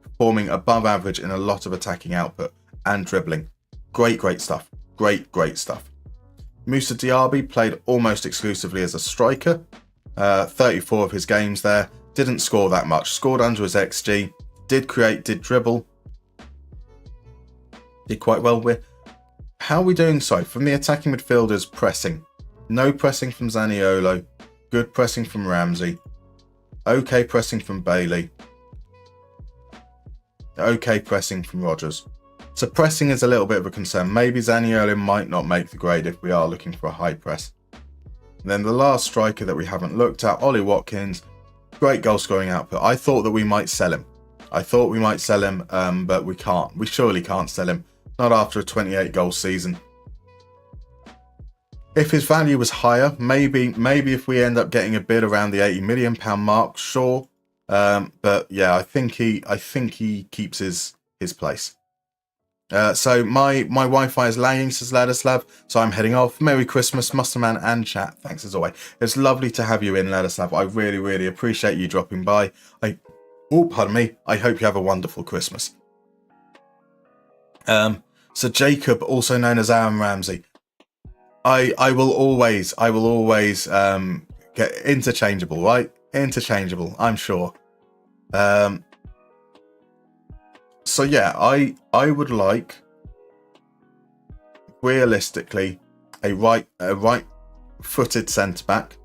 performing above average in a lot of attacking output and dribbling. Great stuff. Great stuff. Moussa Diaby played almost exclusively as a striker. 34 of his games there. Didn't score that much. Scored under his XG. Did create, did dribble. Did quite well with. How are we doing so? From the attacking midfielders, pressing. No pressing from Zaniolo. Good pressing from Ramsey. Okay pressing from Bailey. Okay pressing from Rogers. So pressing is a little bit of a concern. Maybe Zaniolo might not make the grade if we are looking for a high press. And then the last striker that we haven't looked at, Ollie Watkins, great goal scoring output. I thought that we might sell him. But we can't. We surely can't sell him. Not after a 28 goal season. If his value was higher, maybe if we end up getting a bid around the £80 million mark, sure. But yeah, I think he keeps his place. So my Wi-Fi is lagging, says Ladislav, so I'm heading off. Merry Christmas, Musterman and chat. Thanks as always. It's lovely to have you in, Ladislav. I really, really appreciate you dropping by. Pardon me. I hope you have a wonderful Christmas. So Jacob, also known as Aaron Ramsey. I will always get interchangeable, right? Interchangeable, I'm sure. So yeah, I would like, realistically, a right-footed centre-back.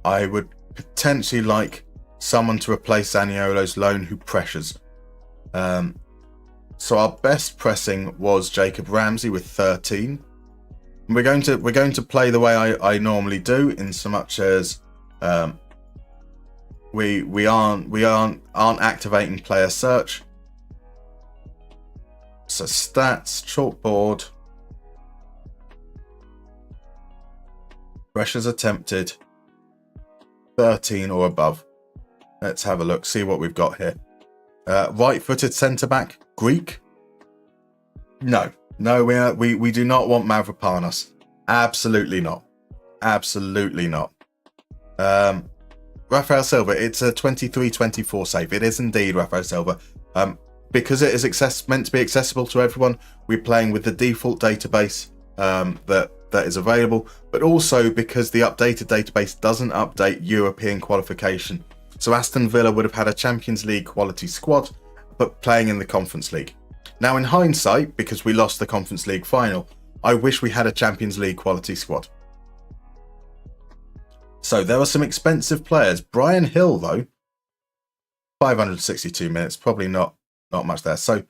I would potentially like someone to replace Zaniolo's loan who pressures. So our best pressing was Jacob Ramsey with 13. We're going to play the way I normally do, in so much as we aren't activating player search. So stats, chalkboard, pressures attempted, 13 or above. Let's have a look, see what we've got here. Right-footed centre-back, Greek? No, we do not want Mavropanos. Absolutely not. Absolutely not. Rafael Silva, it's a 23-24 save. It is indeed Rafael Silva. Because it is meant to be accessible to everyone, we're playing with the default database that is available, but also because the updated database doesn't update European qualification. So Aston Villa would have had a Champions League quality squad, but playing in the Conference League. Now, in hindsight, because we lost the Conference League final, I wish we had a Champions League quality squad. So there are some expensive players. Brian Hill, though, 562 minutes, probably not much there. So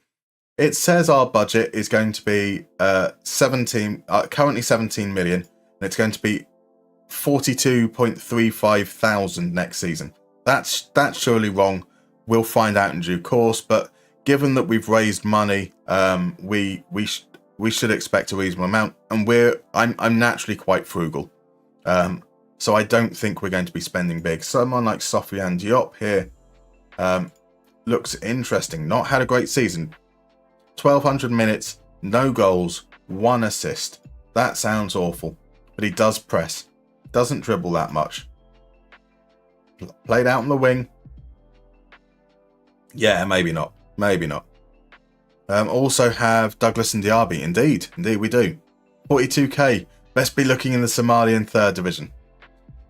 it says our budget is going to be currently 17 million, and it's going to be 42.35 thousand next season. That's surely wrong. We'll find out in due course, but given that we've raised money, we should expect a reasonable amount, and I'm naturally quite frugal. So I don't think we're going to be spending big. Someone like Sofiane Diop here looks interesting. Not had a great season. 1,200 minutes, no goals, 1 assist. That sounds awful. But he does press. Doesn't dribble that much. Played out on the wing. Yeah, maybe not. Maybe not. Also have Douglas and Diaby. Indeed we do. 42k. Best be looking in the Somalian 3rd division.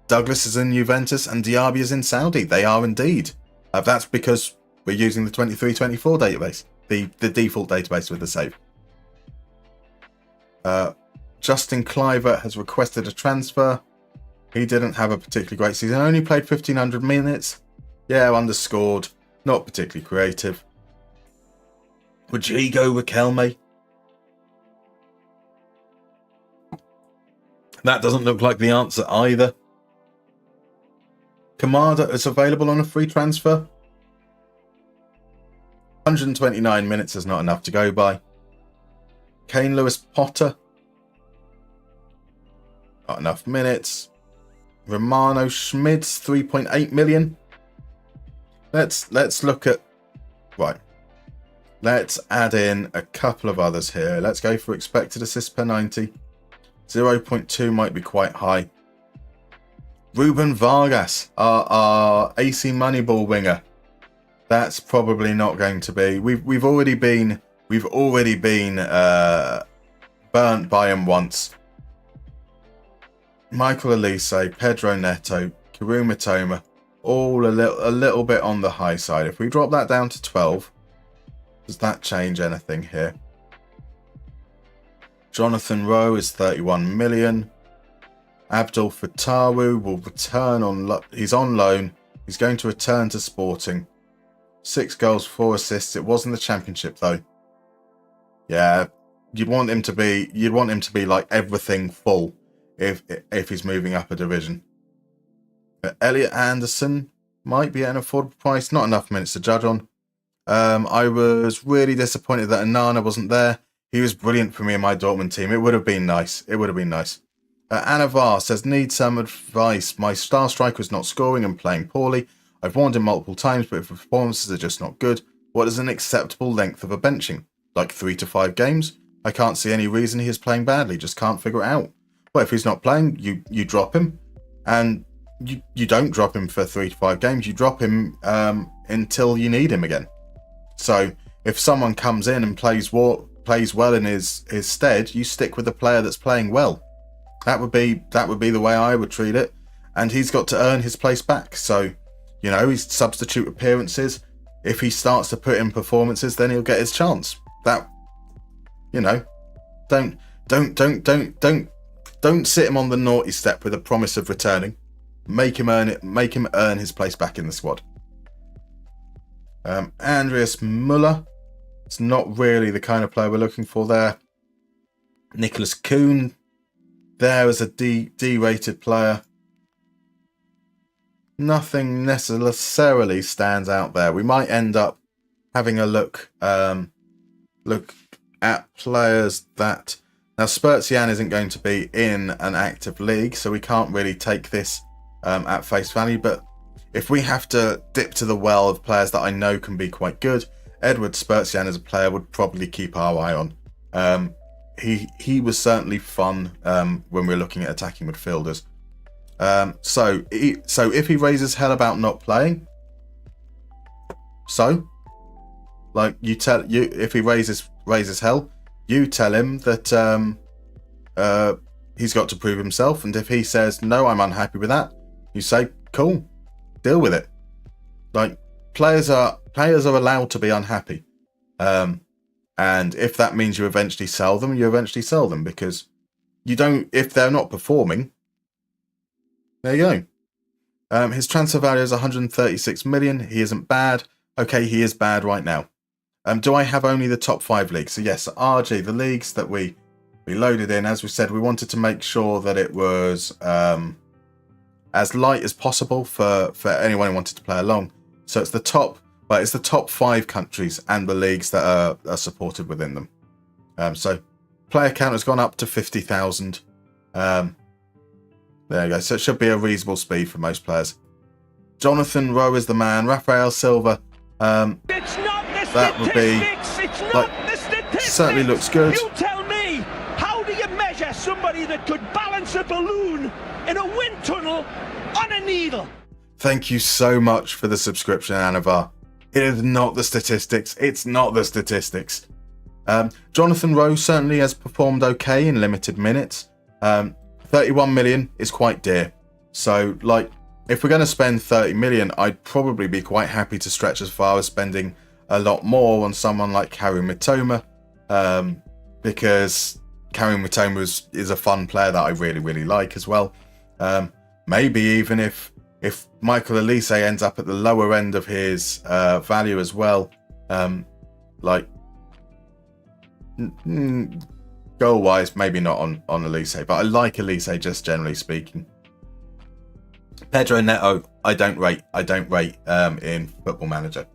Douglas is in Juventus and Diaby is in Saudi. They are indeed. That's because we're using the 23-24 database, the default database with the save. Justin Cliver has requested a transfer. He didn't have a particularly great season. Only played 1,500 minutes. Yeah, underscored. Not particularly creative. Rodrigo Riquelme. That doesn't look like the answer either. Kamada is available on a free transfer. 129 minutes is not enough to go by. Kane Lewis Potter. Not enough minutes. Romano Schmidt, 3.8 million. Let's look at... Right. Let's add in a couple of others here. Let's go for expected assists per 90. 0.2 might be quite high. Ruben Vargas, our AC Moneyball winger. That's probably not going to be. We've already been burnt by him once. Michael Elise, Pedro Neto, Karu Mitoma, all a little bit on the high side. If we drop that down to 12, does that change anything here? Jonathan Rowe is 31 million. Abdul Fatawu will return he's on loan. He's going to return to Sporting. 6 goals, 4 assists. It wasn't the Championship though. Yeah, you'd want him to be like everything full. if he's moving up a division. Elliot Anderson might be at an affordable price. Not enough minutes to judge on. I was really disappointed that Onana wasn't there. He was brilliant for me in my Dortmund team. It would have been nice. Anna Var says, need some advice. My star striker is not scoring and playing poorly. I've warned him multiple times, but if performances are just not good, what is an acceptable length of a benching? Like 3 to 5 games? I can't see any reason he is playing badly. Just can't figure it out. Well, if he's not playing, you drop him. And you don't drop him for 3 to 5 games. You drop him until you need him again. So if someone comes in and plays well in his stead, you stick with the player that's playing well. That would be the way I would treat it. And he's got to earn his place back. So, his substitute appearances, if he starts to put in performances, then he'll get his chance. That, don't sit him on the naughty step with a promise of returning. Make him earn it. Make him earn his place back in the squad. Andreas Müller. It's not really the kind of player we're looking for there. Nicholas Kuhn. There as a D-rated player. Nothing necessarily stands out there. We might end up having a look at players that... Now, Spurzian isn't going to be in an active league, so we can't really take this at face value. But if we have to dip to the well of players that I know can be quite good, Edward Spurzian as a player would probably keep our eye on. He was certainly fun when we were looking at attacking midfielders. So if he raises hell about not playing, if he raises hell, you tell him that he's got to prove himself, and if he says no, I'm unhappy with that, you say cool, deal with it. Like players are allowed to be unhappy. And if that means you eventually sell them, because if they're not performing, there you go. His transfer value is 136 million. He isn't bad. Okay, he is bad right now. Do I have only the top 5 leagues? So yes, RG, the leagues that we loaded in, as we said, we wanted to make sure that it was as light as possible for anyone who wanted to play along. So it's the top 5 countries and the leagues that are supported within them. So player count has gone up to 50,000. There you go. So it should be a reasonable speed for most players. Jonathan Rowe is the man. Rafael Silva. It's not the that would be the statistics. Certainly looks good. You tell me, how do you measure somebody that could balance a balloon in a wind tunnel on a needle? Thank you so much for the subscription, Anavar. It is not the statistics. It's not the statistics. Jonathan Rowe certainly has performed okay in limited minutes. 31 million is quite dear. So, if we're going to spend 30 million, I'd probably be quite happy to stretch as far as spending a lot more on someone like Karim Mitoma, because Karim Mitoma is a fun player that I really, really like as well. Maybe even if Michael Elise ends up at the lower end of his value as well, goal-wise, maybe not on Elise, but I like Elise just generally speaking. Pedro Neto, I don't rate in Football Manager.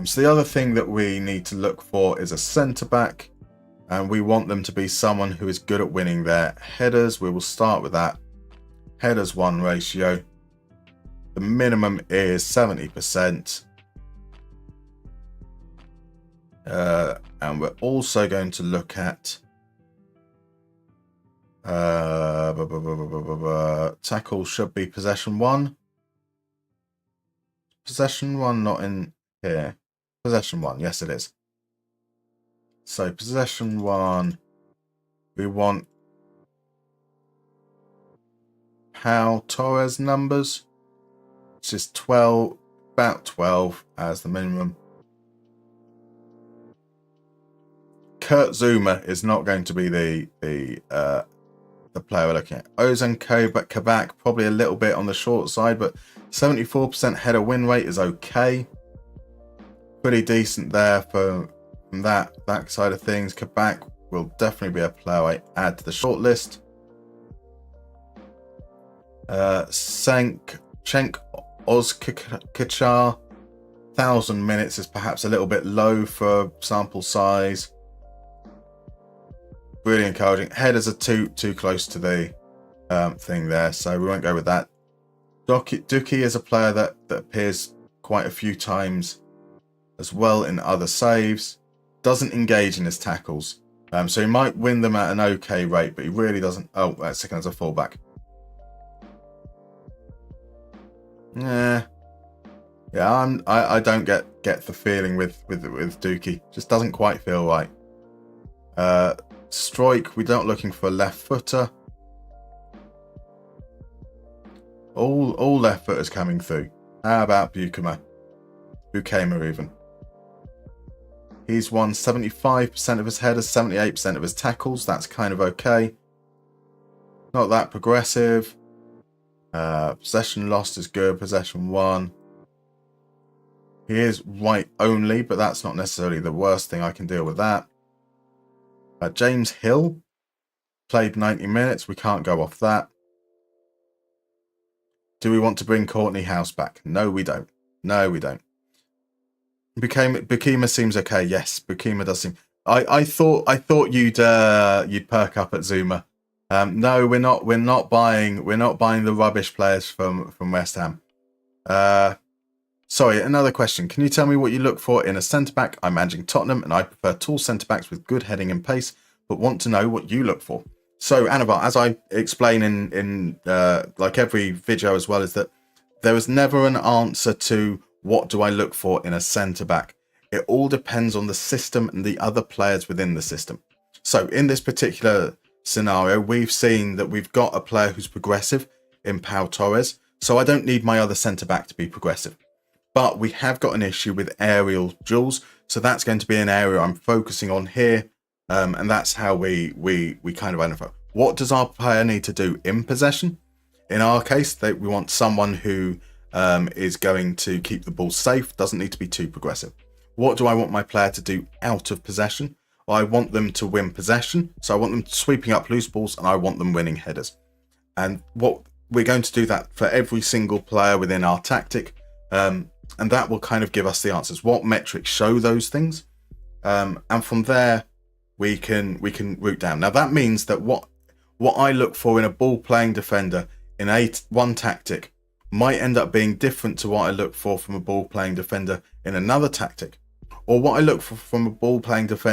So the other thing that we need to look for is a centre-back, and we want them to be someone who is good at winning their headers. We will start with that. Headers 1 ratio. The minimum is 70%. And we're also going to look at tackle should be possession 1. Possession 1 not in here. Possession 1, yes it is. So possession 1, we want Pau Torres numbers, which is 12, about 12 as the minimum. Kurt Zuma is not going to be the player we're looking at. Ozan Kabak, probably a little bit on the short side, but 74% header win rate is okay. Pretty decent there from that side of things. Kabak will definitely be a player I add to the short list. Cenk Ozkachar, 1,000 minutes is perhaps a little bit low for sample size. Really encouraging. Headers are too close to the thing there, so we won't go with that. Duki is a player that appears quite a few times as well in other saves. Doesn't engage in his tackles, so he might win them at an okay rate, but he really doesn't. Oh, that's second as a fullback. Yeah, I don't get the feeling with Dookie. Just doesn't quite feel right. Strike, we're not looking for a left footer. All left footers coming through. How about Bukema even? He's won 75% of his headers, 78% of his tackles. That's kind of okay. Not that progressive. Possession lost is good. Possession won. He is right only, but that's not necessarily the worst thing. I can deal with that. James Hill played 90 minutes. We can't go off that. Do we want to bring Courtney House back? No, we don't. No, we don't. Bukema seems okay. Yes, Bukema does seem. I thought you'd perk up at Zuma. No, we're not buying the rubbish players from West Ham. Sorry, another question. Can you tell me what you look for in a centre-back? I'm managing Tottenham and I prefer tall centre-backs with good heading and pace, but want to know what you look for. So, Anavar, as I explain in like every video as well, is that there is never an answer to what do I look for in a centre-back. It all depends on the system and the other players within the system. So, in this particular scenario, we've seen that we've got a player who's progressive in Pau Torres, so I don't need my other centre-back to be progressive. But we have got an issue with aerial duels, so that's going to be an area I'm focusing on here, and that's how we kind of identify. What does our player need to do in possession? In our case, we want someone who is going to keep the ball safe, doesn't need to be too progressive. What do I want my player to do out of possession? Well, I want them to win possession, so I want them sweeping up loose balls, and I want them winning headers. And what we're going to do that for every single player within our tactic. And that will kind of give us the answers. What metrics show those things? And from there, we can root down. Now, that means that what I look for in a ball-playing defender in one tactic might end up being different to what I look for from a ball-playing defender in another tactic. Or what I look for from a ball-playing defender